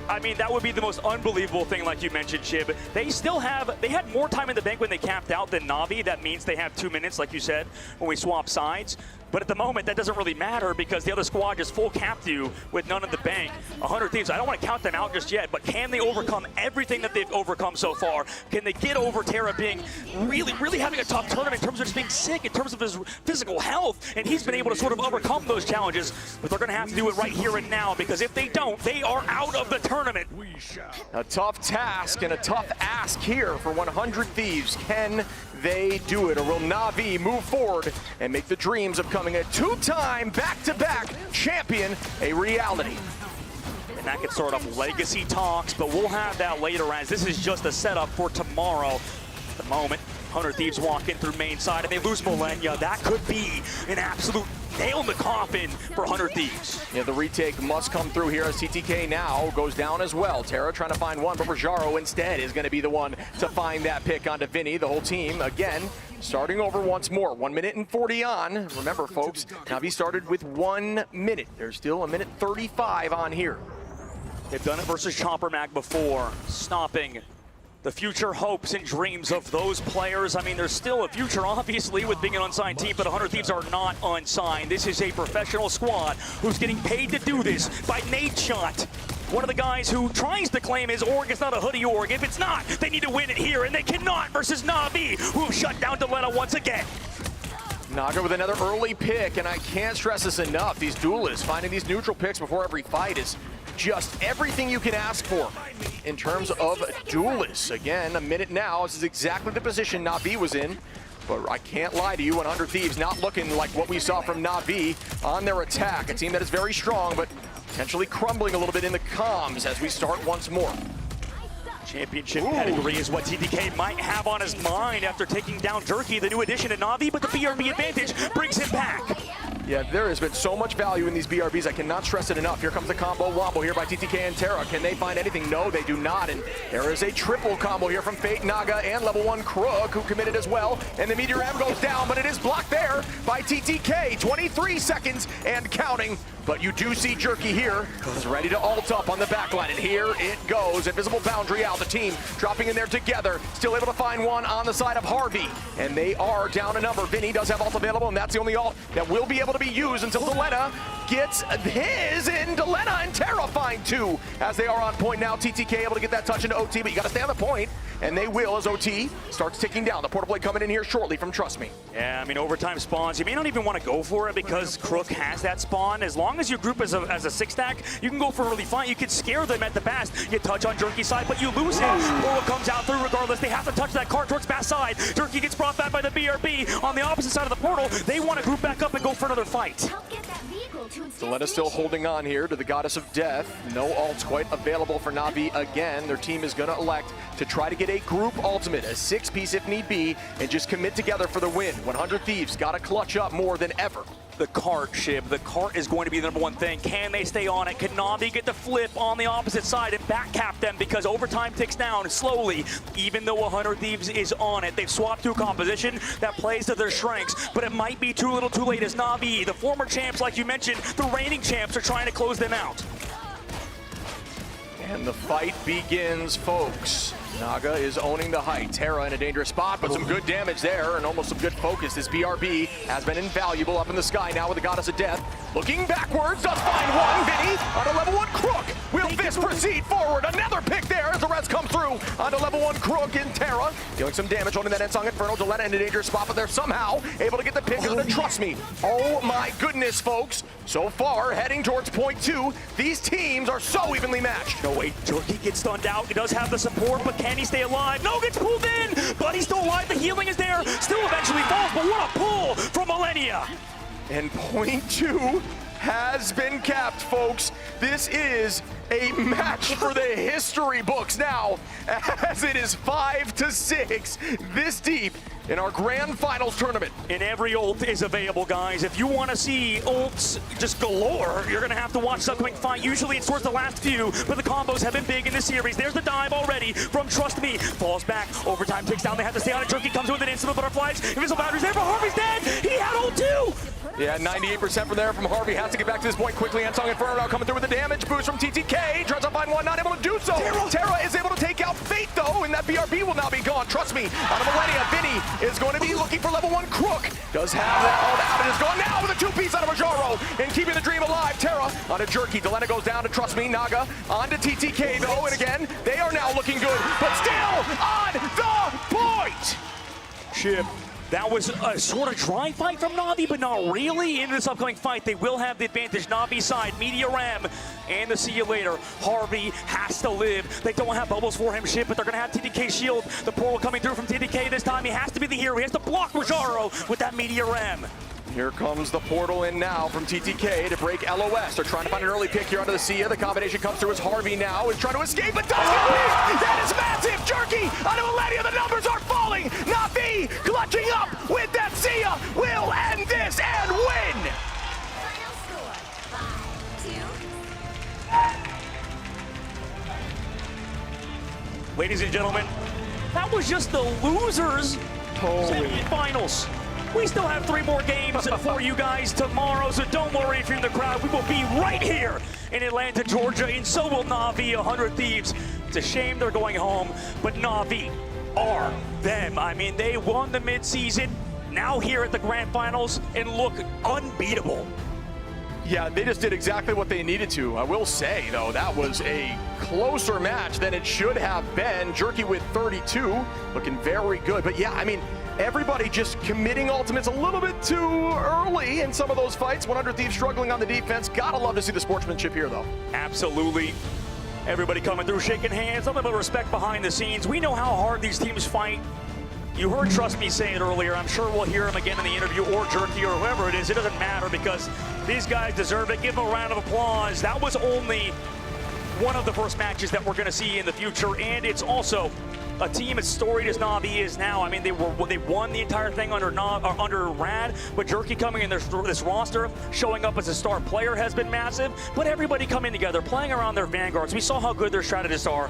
I mean, that would be the most unbelievable thing, like you mentioned, Shib. They had more time in the bank when they capped out than Na'Vi. That means they have 2 minutes, like you said, when we swap sides. But at the moment, that doesn't really matter because the other squad just full capped you with none in the bank. 100 Thieves, I don't want to count them out just yet, but can they overcome everything that they've overcome so far? Can they get over Terra being really having a tough tournament in terms of just being sick, in terms of his physical health? And he's been able to sort of overcome those challenges, but they're going to have to do it right here and now because if they don't, they are out of the tournament. A tough task and a tough ask here for 100 Thieves. Can they do it, or will Na'Vi move forward and make the dreams of becoming a two-time back-to-back champion a reality? And that could start off legacy talks, but we'll have that later as this is just a setup for tomorrow. At the moment, 100 Thieves walk in through main side and they lose Millennia. That could be an absolute nail in the coffin for 100 Thieves. Yeah, the retake must come through here as TTK now goes down as well. Terra trying to find one, but Rajaro instead is going to be the one to find that pick onto Vinny. The whole team, again, starting over once more. 1 minute and 40 on. Remember, folks, Na'Vi started with 1 minute. There's still a minute 35 on here. They've done it versus Chopper Mag before, stopping the future hopes and dreams of those players. I mean, there's still a future, obviously, with being an unsigned team, but 100 Thieves are not unsigned. This is a professional squad who's getting paid to do this by Nadeshot, one of the guys who tries to claim his org is not a hoodie org. If it's not, they need to win it here, and they cannot versus Na'Vi, who have shut down Delena once again. Naga with another early pick, and I can't stress this enough. These duelists finding these neutral picks before every fight is just everything you can ask for in terms of duelists. Again, a minute now. This is exactly the position Na'Vi was in. But I can't lie to you, 100 Thieves not looking like what we saw from Na'Vi on their attack. A team that is very strong, but potentially crumbling a little bit in the comms as we start once more. Championship pedigree is what TTK might have on his mind after taking down Jerky, the new addition to Na'Vi, but the BRB advantage brings him back. Yeah, there has been so much value in these BRBs. I cannot stress it enough. Here comes the combo wombo here by TTK and Terra. Can they find anything? No, they do not. And there is a triple combo here from Fate, Naga, and level 1 Crook, who committed as well. And the Meteor M goes down, but it is blocked there by TTK. 23 seconds and counting. But you do see Jerky here. He's ready to ult up on the backline. And here it goes. Invisible boundary out. The team dropping in there together. Still able to find one on the side of Harvey. And they are down a number. Vinny does have ult available, and that's the only ult that will be able to be used until Delena gets his, and Delena and Terra find two as they are on point now. TTK able to get that touch into OT, but you got to stay on the point, and they will as OT starts ticking down. The portal blade coming in here shortly from Trust Me. Yeah, I mean, overtime spawns, you may not even want to go for it because Crook has that spawn. As long as you group as a six stack, you can go for really fine. You can scare them at the best. You touch on Jerky's side, but you lose him. Portal comes out through regardless. They have to touch that card towards back side. Jerky gets brought back by the BRB on the opposite side of the portal. They want to group back up and go for another fight. Delena still holding on here to the Goddess of Death. No ults quite available for Na'Vi again. Their team is going to elect to try to get a group ultimate, a 6-piece if need be, and just commit together for the win. 100 Thieves got to clutch up more than ever. The cart, Shib. The cart is going to be the number one thing. Can they stay on it? Can Na'Vi get the flip on the opposite side and backcap them? Because overtime ticks down slowly, even though 100 Thieves is on it. They've swapped to a composition that plays to their strengths, but it might be too little too late as Na'Vi, the former champs, like you mentioned, the reigning champs, are trying to close them out. And the fight begins, folks. Naga is owning the height. Terra in a dangerous spot, but some good damage there and almost some good focus. This BRB has been invaluable up in the sky now with the Goddess of Death. Looking backwards, does find one. Vinny on a level 1 Crook. Will this proceed forward? Another pick there as the res come through onto level 1 Crook in Terra. Dealing some damage, holding that Ensong Inferno. Delena in a dangerous spot, but they're somehow able to get the pick on it. Trust me. Oh my goodness, folks. So far, heading towards point 2, these teams are so evenly matched. No, wait, Jerky gets stunned out. He does have the support, but can he stay alive? No, gets pulled in, but he's still alive. The healing is there. Still eventually falls, but what a pull from Millennia. And point 2 has been capped, folks. This is a match for the history books now, as it is 5-6 this deep in our grand finals tournament. And every ult is available, guys. If you want to see ults just galore, you're going to have to watch the upcoming fight. Usually it's towards the last few, but the combos have been big in this series. There's the dive already from Trust Me. Falls back, overtime takes down, they have to stay on it. Jerky comes with an instant butterflies. Invisible boundaries there, but Harvey's dead. He had ult too. Yeah, 98% from there from Harvey. Has to get back to this point quickly. Ansong Inferno now coming through with the damage boost from TTK. Tries to find one, not able to do so. Terra is able to take out Fate though, and that BRB will now be gone. Trust me, on a Millennia, Vinny is going to be looking for level 1 Crook. Does have that all out. It is gone now with a 2-piece out of Majaro and keeping the dream alive. Terra on a Jerky. Delena goes down to Trust Me. Naga on to TTK though, and again, they are now looking good, but still on the point. Chip. That was a sort of dry fight from Na'Vi, but not really. In this upcoming fight, they will have the advantage. Na'Vi side, Media Ram, and the see you later. Harvey has to live. They don't have bubbles for him, shit, but they're going to have TDK shield. The portal coming through from TDK this time. He has to be the hero. He has to block Rajaro with that Media Ram. Here comes the portal in now from TTK to break LOS. They're trying to find an early pick here onto the Sia. The combination comes through as Harvey now is trying to escape, but does get picked. That is massive. Jerky onto Millennia. The numbers are falling. Na'Vi clutching up with that Sia will end this and win. Final score, 5-2. Ladies and gentlemen, that was just the losers semifinals. We still have 3 more games for you guys tomorrow, so don't worry if you're in the crowd. We will be right here in Atlanta, Georgia, and so will Na'Vi, 100 Thieves. It's a shame they're going home, but Na'Vi are them. I mean, they won the midseason, now here at the grand finals, and look unbeatable. Yeah, they just did exactly what they needed to. I will say, though, that was a closer match than it should have been. Jerky with 32, looking very good. But yeah, I mean, everybody just committing ultimates a little bit too early in some of those fights. 100 Thieves struggling on the defense. Gotta love to see the sportsmanship here, though. Absolutely. Everybody coming through, shaking hands, a little bit of respect behind the scenes. We know how hard these teams fight. You heard Trust Me say it earlier. I'm sure we'll hear him again in the interview, or Jerky, or whoever it is. It doesn't matter because these guys deserve it. Give them a round of applause. That was only one of the first matches that we're going to see in the future, and it's also a team as storied as Na'Vi is now. I mean, they won the entire thing under Rad, but Jerky coming in this roster, showing up as a star player has been massive. But everybody coming together, playing around their vanguards. We saw how good their strategists are.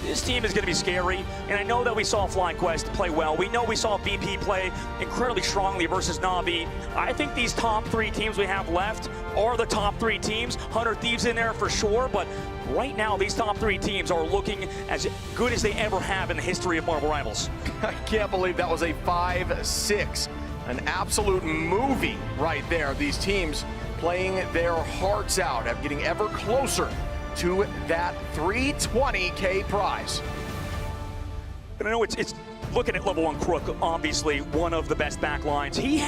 This team is going to be scary, and I know that we saw Flying Quest play well. We know we saw BP play incredibly strongly versus Na'Vi. I think these top 3 teams we have left are the top 3 teams. 100 Thieves in there for sure, but right now these top 3 teams are looking as good as they ever have in the history of Marvel Rivals. I can't believe that was a 5-6. An absolute movie right there. These teams playing their hearts out, getting ever closer to that 320K prize. And I know it's looking at level 1 Crook, obviously one of the best backlines. He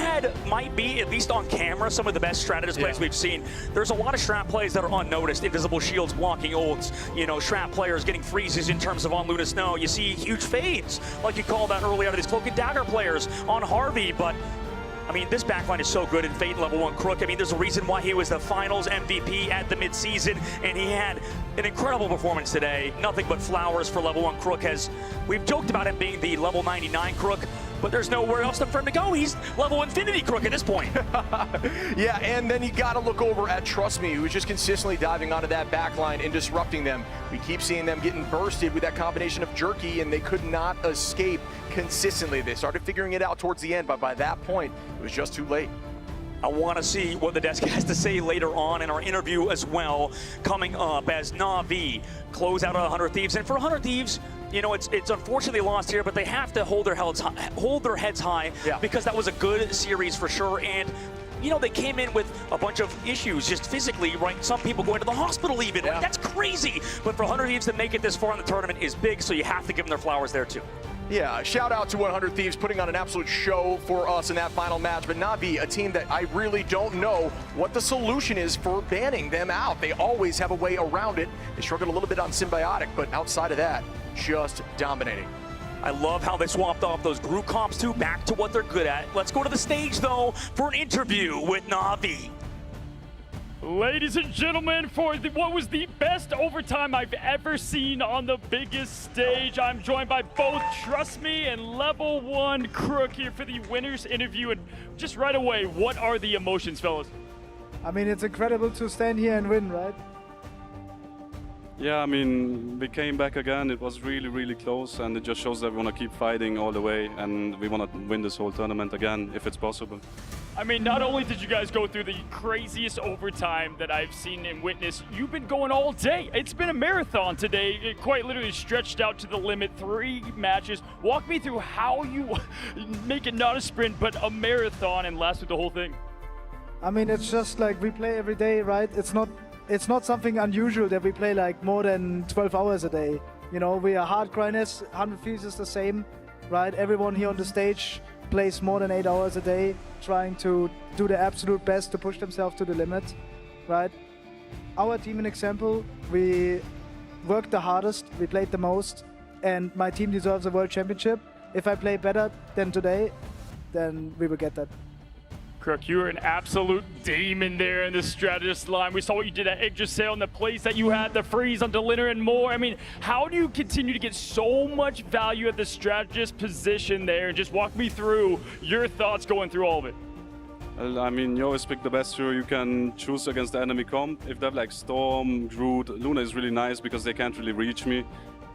might be, at least on camera, some of the best strategist plays we've seen. There's a lot of strat plays that are unnoticed. Invisible shields blocking ults, you know, strat players getting freezes in terms of on Luna Snow. You see huge fades, like you called out earlier, out of these Cloak and Dagger players on Harvey, but I mean, this backline is so good in Fate level 1 Crook. I mean, there's a reason why he was the finals MVP at the midseason, and he had an incredible performance today. Nothing but flowers for level 1 Crook. We've joked about him being the level 99 Crook, but there's nowhere else for him to go. He's level infinity Crook at this point. Yeah, and then you got to look over at Trust Me, who's just consistently diving onto that backline and disrupting them. We keep seeing them getting bursted with that combination of Jerky, and they could not escape consistently. They started figuring it out towards the end, but by that point, it was just too late. I want to see what the desk has to say later on in our interview as well, coming up as Na'Vi close out 100 Thieves. And for 100 Thieves, you know, it's unfortunately lost here, but they have to hold their heads high because that was a good series for sure. And you know, they came in with a bunch of issues just physically, right? Some people going to the hospital even. Like, that's crazy. But for 100 Thieves to make it this far in the tournament is big, so you have to give them their flowers there too. Yeah, shout out to 100 Thieves putting on an absolute show for us in that final match, but Na'Vi, a team that I really don't know what the solution is for banning them out. They always have a way around it. They struggled a little bit on Symbiotic, but outside of that, just dominating. I love how they swapped off those group comps too, back to what they're good at. Let's go to the stage though for an interview with Na'Vi. Ladies and gentlemen, for what was the best overtime I've ever seen on the biggest stage, I'm joined by both Trust Me and Level 1 Crook here for the winners interview. And just right away, what are the emotions, fellas? I mean, it's incredible to stand here and win, right? Yeah, I mean, we came back again. It was really, really close, and it just shows that we want to keep fighting all the way, and we want to win this whole tournament again, if it's possible. I mean, not only did you guys go through the craziest overtime that I've seen and witnessed, you've been going all day. It's been a marathon today. It quite literally stretched out to the limit, 3 matches. Walk me through how you make it not a sprint, but a marathon and last through the whole thing. I mean, it's just like we play every day, right? It's not something unusual that we play like more than 12 hours a day. You know, we are hard grinders, 100 Thieves is the same, right? Everyone here on the stage plays more than 8 hours a day, trying to do the absolute best to push themselves to the limit, right? Our team, an example, we worked the hardest, we played the most, and my team deserves a world championship. If I play better than today, then we will get that. Crook, you were an absolute demon there in the strategist line. We saw what you did at Yggdrasil and the plays that you had, the freeze on Deliner and more. I mean, how do you continue to get so much value at the strategist position there? And just walk me through your thoughts going through all of it. Well, I mean, you always pick the best hero you can choose against the enemy comp. If they have like Storm, Groot, Luna is really nice because they can't really reach me.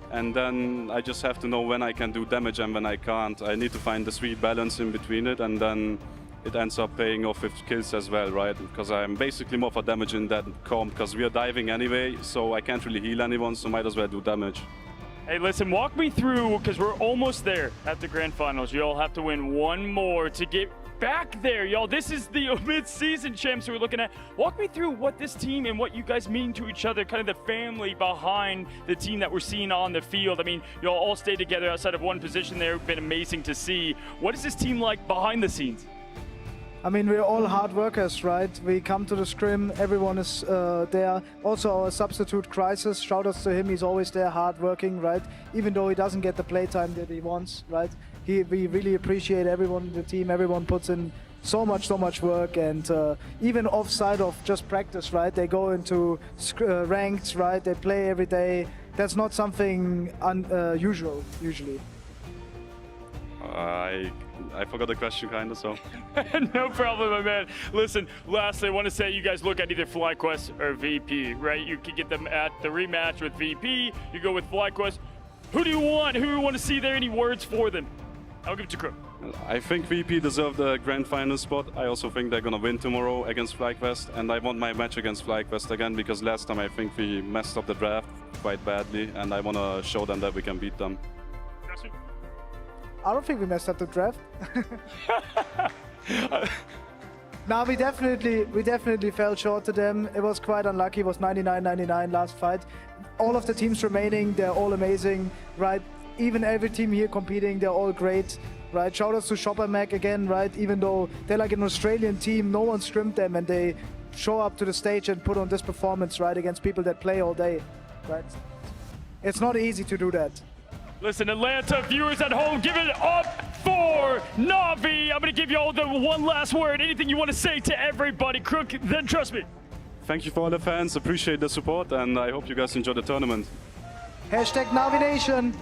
And then I just have to know when I can do damage and when I can't. I need to find the sweet balance in between it, and then it ends up paying off with kills as well, right? Because I'm basically more for damage in that comp, because we are diving anyway, so I can't really heal anyone, so might as well do damage. Hey, listen, walk me through, because we're almost there at the Grand Finals. You all have to win one more to get back there, y'all. This is the mid-season champs we're looking at. Walk me through what this team and what you guys mean to each other, kind of the family behind the team that we're seeing on the field. I mean, y'all all stay together outside of one position there. It's been amazing to see. What is this team like behind the scenes? I mean, we're all hard workers, right? We come to the scrim, everyone is there. Also our substitute Crisis, shout outs to him, he's always there hard working, right? Even though he doesn't get the playtime that he wants, right? We really appreciate everyone in the team, everyone puts in so much work, and even offside of just practice, right? They go into ranked, right? They play every day. That's not something unusual, usually. I forgot the question, kind of, so. No problem, my man. Listen, lastly, I want to say you guys look at either FlyQuest or VP, right? You can get them at the rematch with VP. You go with FlyQuest. Who do you want? Who do you want to see there? Any words for them? I'll give it to Crook. I think VP deserve the grand final spot. I also think they're gonna win tomorrow against FlyQuest, and I want my match against FlyQuest again, because last time I think we messed up the draft quite badly, and I want to show them that we can beat them. I don't think we messed up the draft. No, we definitely fell short to them. It was quite unlucky. It was 99-99 last fight. All of the teams remaining, they're all amazing, right? Even every team here competing, they're all great, right? Shoutouts to Shopper Mac again, right? Even though they're like an Australian team, no one scrimmed them, and they show up to the stage and put on this performance, right? Against people that play all day, right? It's not easy to do that. Listen, Atlanta viewers at home, give it up for Na'Vi. I'm going to give you all the one last word. Anything you want to say to everybody, Crook, then trust me. Thank you for all the fans. Appreciate the support, and I hope you guys enjoy the tournament. Hashtag Na'Vi Nation.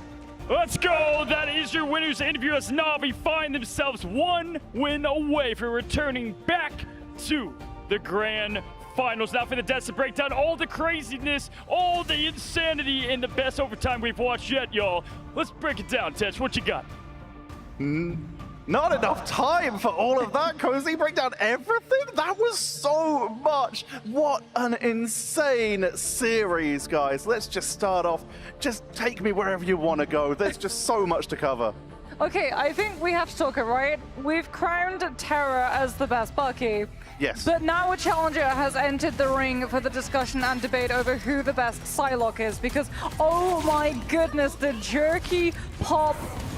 Let's go. That is your winners interview as Na'Vi find themselves one win away from returning back to the Grand Finals. Now for the Dets to break down all the craziness, all the insanity, and the best overtime we've watched yet, y'all. Let's break it down, Tess. What you got? Not enough time for all of that, Cozy. Break down everything? That was so much. What an insane series, guys. Let's just start off. Just take me wherever you want to go. There's just so much to cover. Okay, I think we have to talk it, right? We've crowned Terra as the best Bucky. Yes. But now a challenger has entered the ring for the discussion and debate over who the best Psylocke is, because, oh my goodness, the jerky pop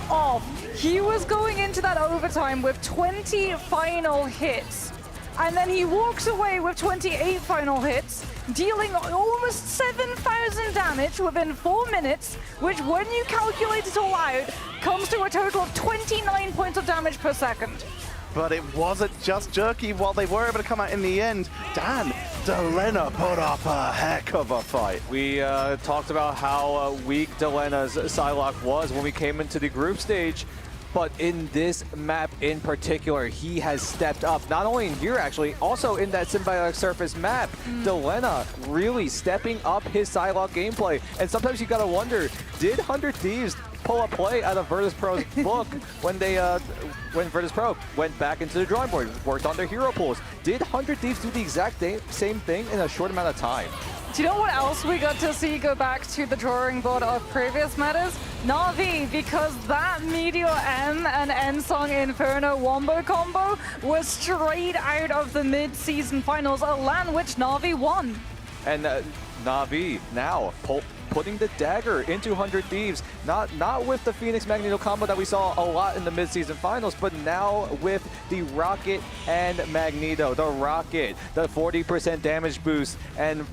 off. He was going into that overtime with 20 final hits, and then he walks away with 28 final hits, dealing almost 7,000 damage within 4 minutes, which when you calculate it all out, comes to a total of 29 points of damage per second. But it wasn't just jerky while they were able to come out in the end. Dan, Delena put up a heck of a fight. We talked about how weak Delena's Psylocke was when we came into the group stage. But in this map in particular, he has stepped up. Not only in here, actually, also in that Symbiotic Surface map. Delena really stepping up his Psylocke gameplay. And sometimes you gotta wonder, did 100 Thieves pull a play out of Virtus Pro's book when Virtus Pro went back into the drawing board, worked on their hero pools? Did 100 Thieves do the exact same thing in a short amount of time? Do you know what else we got to see go back to the drawing board of previous metas? Na'Vi, because that Meteor M and N-Song Inferno wombo combo was straight out of the mid-season finals, a LAN which Na'Vi won. And Na'Vi now putting the dagger into 100 Thieves, not with the Phoenix Magneto combo that we saw a lot in the mid-season finals, but now with the Rocket and Magneto. The Rocket, the 40% damage boost, and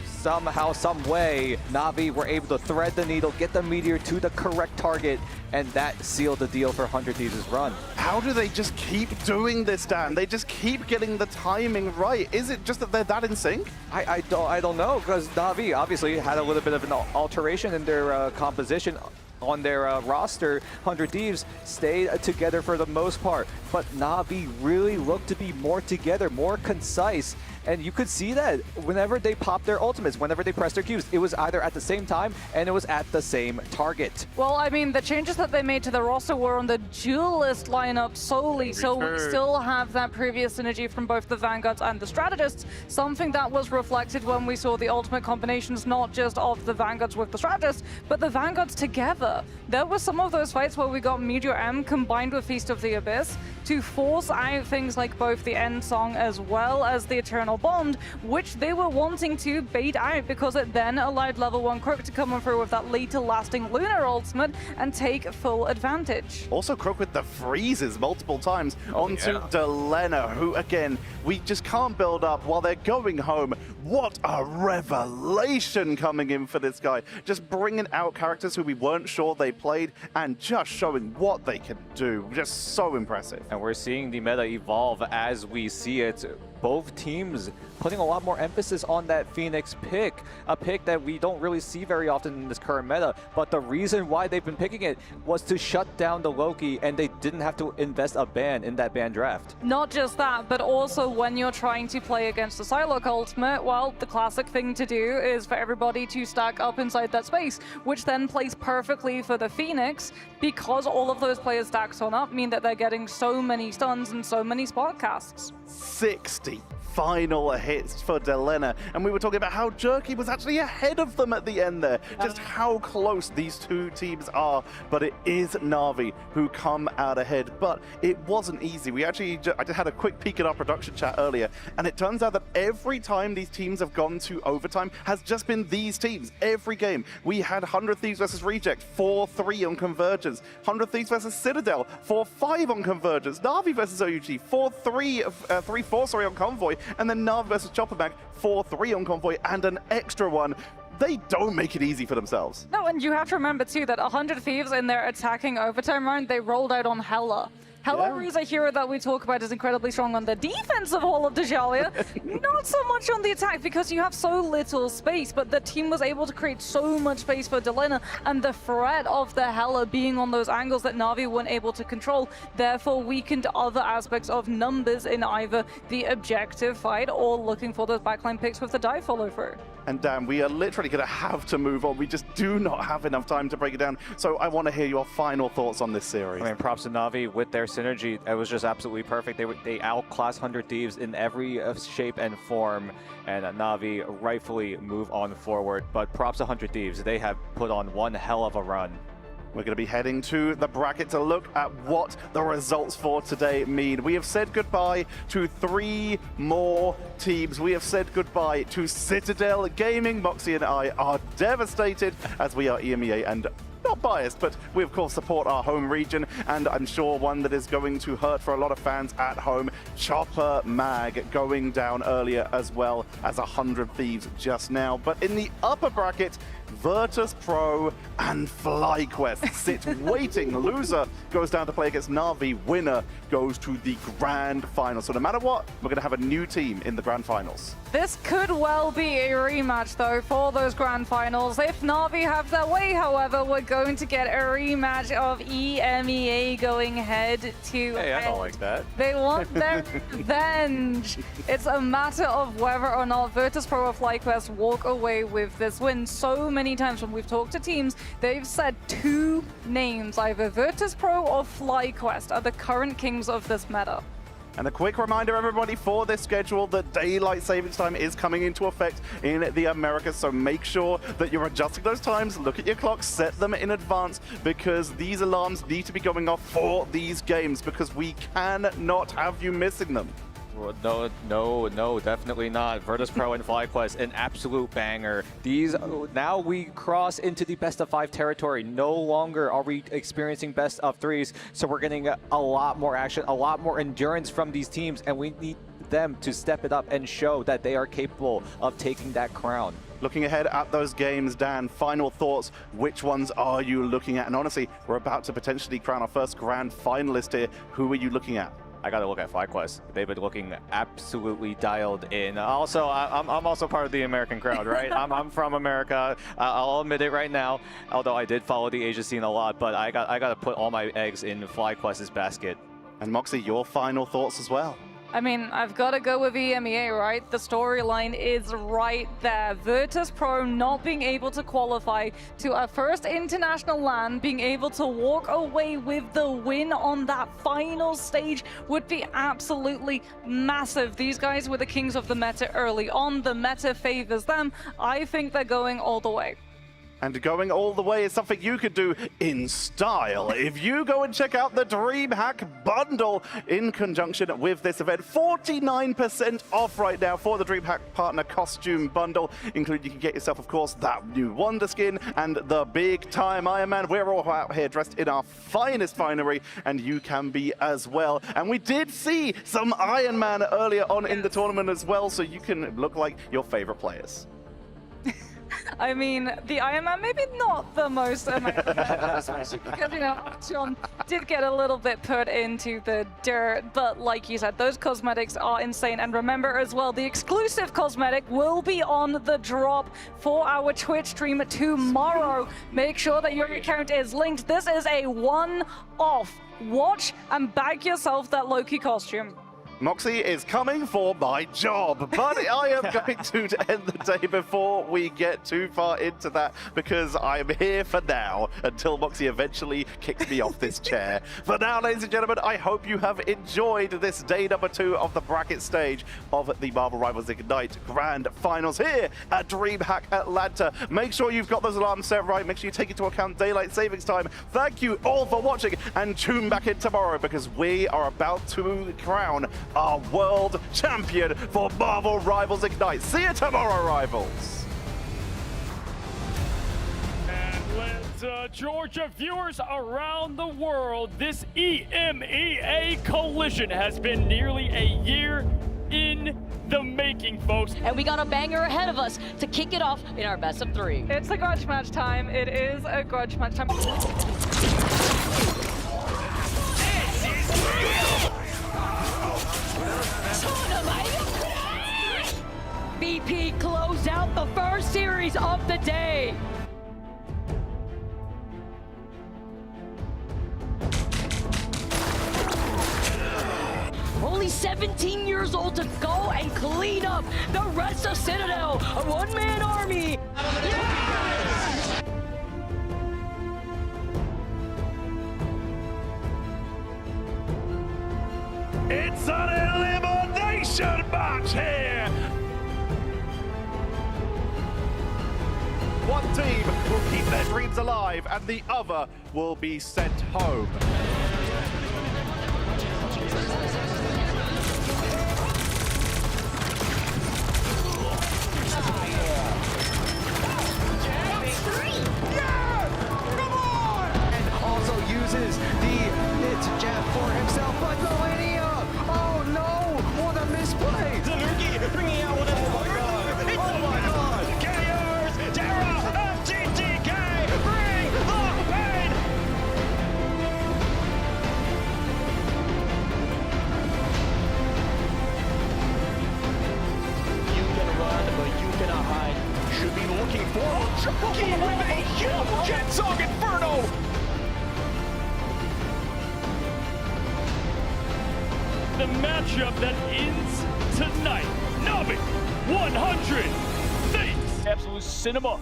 somehow, some way, Na'Vi were able to thread the needle, get the Meteor to the correct target, and that sealed the deal for 100 Thieves' run. How do they just keep doing this, Dan? They just keep getting the timing right. Is it just that they're that in sync? I don't know, because Na'Vi obviously had a little bit of an alteration in their composition on their roster. 100 Thieves stayed together for the most part, but Na'Vi really looked to be more together, more concise. And you could see that whenever they popped their ultimates, whenever they pressed their Qs, it was either at the same time and it was at the same target. Well, I mean, the changes that they made to the roster were on the duelist lineup solely, so we still have that previous synergy from both the Vanguards and the Strategists, something that was reflected when we saw the ultimate combinations, not just of the Vanguards with the Strategists, but the Vanguards together. There were some of those fights where we got Meteor M combined with Feast of the Abyss to force out things like both the N-Song as well as the Eternal Bond, which they were wanting to bait out because it then allowed level 1 Crook to come through with that later lasting Lunar ultimate and take full advantage. Also Crook with the freezes multiple times onto Delena, who again, we just can't build up while they're going home. What a revelation coming in for this guy. Just bringing out characters who we weren't sure they played and just showing what they can do. Just so impressive. And we're seeing the meta evolve as we see it. Both teams putting a lot more emphasis on that Phoenix pick, a pick that we don't really see very often in this current meta, but the reason why they've been picking it was to shut down the Loki, and they didn't have to invest a ban in that ban draft. Not just that, but also when you're trying to play against the Psylocke ultimate, well, the classic thing to do is for everybody to stack up inside that space, which then plays perfectly for the Phoenix, because all of those players stacked on up mean that they're getting so many stuns and so many spot casts. 60 final hits for Delena, and we were talking about how Jerky was actually ahead of them at the end there. Just how close these two teams are, but it is Na'Vi who come out ahead. But it wasn't easy. I just had a quick peek at our production chat earlier, and it turns out that every time these teams have gone to overtime has just been these teams. Every game. We had 100 Thieves versus Reject, 4-3 on Convergence. 100 Thieves versus Citadel, 4-5 on Convergence. Na'Vi versus OUG, 3-4 on Convoy. And then Na'Vi versus Chopper Mag, 4-3 on Convoy, and an extra one. They don't make it easy for themselves. No, and you have to remember too that 100 Thieves in their attacking overtime round, they rolled out on Hela. Hela is a hero that we talk about is incredibly strong on the defensive Hall of Djalia, not so much on the attack because you have so little space, but the team was able to create so much space for Delena, and the threat of the Hela being on those angles that Na'Vi weren't able to control, therefore weakened other aspects of numbers in either the objective fight or looking for those backline picks with the dive follow through. And Dan, we are literally going to have to move on. We just do not have enough time to break it down. So I want to hear your final thoughts on this series. I mean, props to Na'Vi with their synergy. It was just absolutely perfect. They outclassed 100 Thieves in every shape and form, and Na'Vi rightfully move on forward. But props to 100 Thieves. They have put on one hell of a run. We're going to be heading to the bracket to look at what the results for today mean. We have said goodbye to 3 more teams. We have said goodbye to Citadel Gaming. Moxie and I are devastated as we are EMEA and not biased, but we of course support our home region, and I'm sure one that is going to hurt for a lot of fans at home. Chopper Mag going down earlier as well as 100 Thieves just now. But in the upper bracket, Virtus Pro and FlyQuest sit waiting. Loser goes down to play against Na'Vi. Winner goes to the grand final. So no matter what, we're going to have a new team in the grand finals. This could well be a rematch, though, for those grand finals. If Na'Vi have their way, however, we're going to get a rematch of EMEA going head to Hey, I head. don't like that. They want their revenge. It's a matter of whether or not Virtus Pro or FlyQuest walk away with this win. So many times when we've talked to teams, they've said two names, either Virtus Pro or FlyQuest are the current kings of this meta. And a quick reminder, everybody, for this schedule, that daylight savings time is coming into effect in the Americas. So make sure that you're adjusting those times. Look at your clocks, set them in advance, because these alarms need to be going off for these games, because we cannot have you missing them. No, definitely not. Virtus Pro and FlyQuest, an absolute banger. These, now we cross into the best of 5 territory. No longer are we experiencing best of 3s, so we're getting a lot more action, a lot more endurance from these teams, and we need them to step it up and show that they are capable of taking that crown. Looking ahead at those games, Dan, final thoughts, which ones are you looking at? And honestly, we're about to potentially crown our first grand finalist here. Who are you looking at? I gotta look at FlyQuest. They've been looking absolutely dialed in. Also, I'm also part of the American crowd, right? I'm from America. I'll admit it right now. Although I did follow the Asia scene a lot, but I gotta put all my eggs in FlyQuest's basket. And Moxie, your final thoughts as well. I mean, I've got to go with EMEA, right? The storyline is right there. Virtus Pro not being able to qualify to our first international LAN, being able to walk away with the win on that final stage would be absolutely massive. These guys were the kings of the meta early on. The meta favors them. I think they're going all the way. And going all the way is something you could do in style if you go and check out the DreamHack bundle in conjunction with this event. 49% off right now for the DreamHack partner costume bundle, including you can get yourself, of course, that new Wonder skin and the big time Iron Man. We're all out here dressed in our finest finery, and you can be as well. And we did see some Iron Man earlier on in the tournament as well, so you can look like your favorite players. I mean, the Iron Man, maybe not the most amazing, because, you know, John did get a little bit put into the dirt, but like you said, those cosmetics are insane. And remember as well, the exclusive cosmetic will be on the drop for our Twitch stream tomorrow. Make sure that your account is linked. This is a one-off. Watch and bag yourself that Loki costume. Moxie is coming for my job, but I am going to end the day before we get too far into that, because I'm here for now until Moxie eventually kicks me off this chair. For now, ladies and gentlemen, I hope you have enjoyed this day number 2 of the bracket stage of the Marvel Rivals Ignite Grand Finals here at DreamHack Atlanta. Make sure you've got those alarms set right. Make sure you take into account daylight savings time. Thank you all for watching, and tune back in tomorrow, because we are about to crown our world champion for Marvel Rivals Ignite. See you tomorrow, Rivals. And let's Georgia viewers around the world, this EMEA collision has been nearly a year in the making, folks. And we got a banger ahead of us to kick it off in our best of 3. It's a grudge match time. It is a grudge match time. BP closed out the first series of the day. Only 17 years old to go and clean up the rest of Citadel, a one-man army. It's an elimination match here! One team will keep their dreams alive, and the other will be sent home. Also uses the mid jab for himself, but Millennia! Oh no! What a misplay! Zanuki bringing out one of the... Oh my god! KOs! Terra FG the matchup that ends tonight. Navi 100 Thanks. Absolute cinema.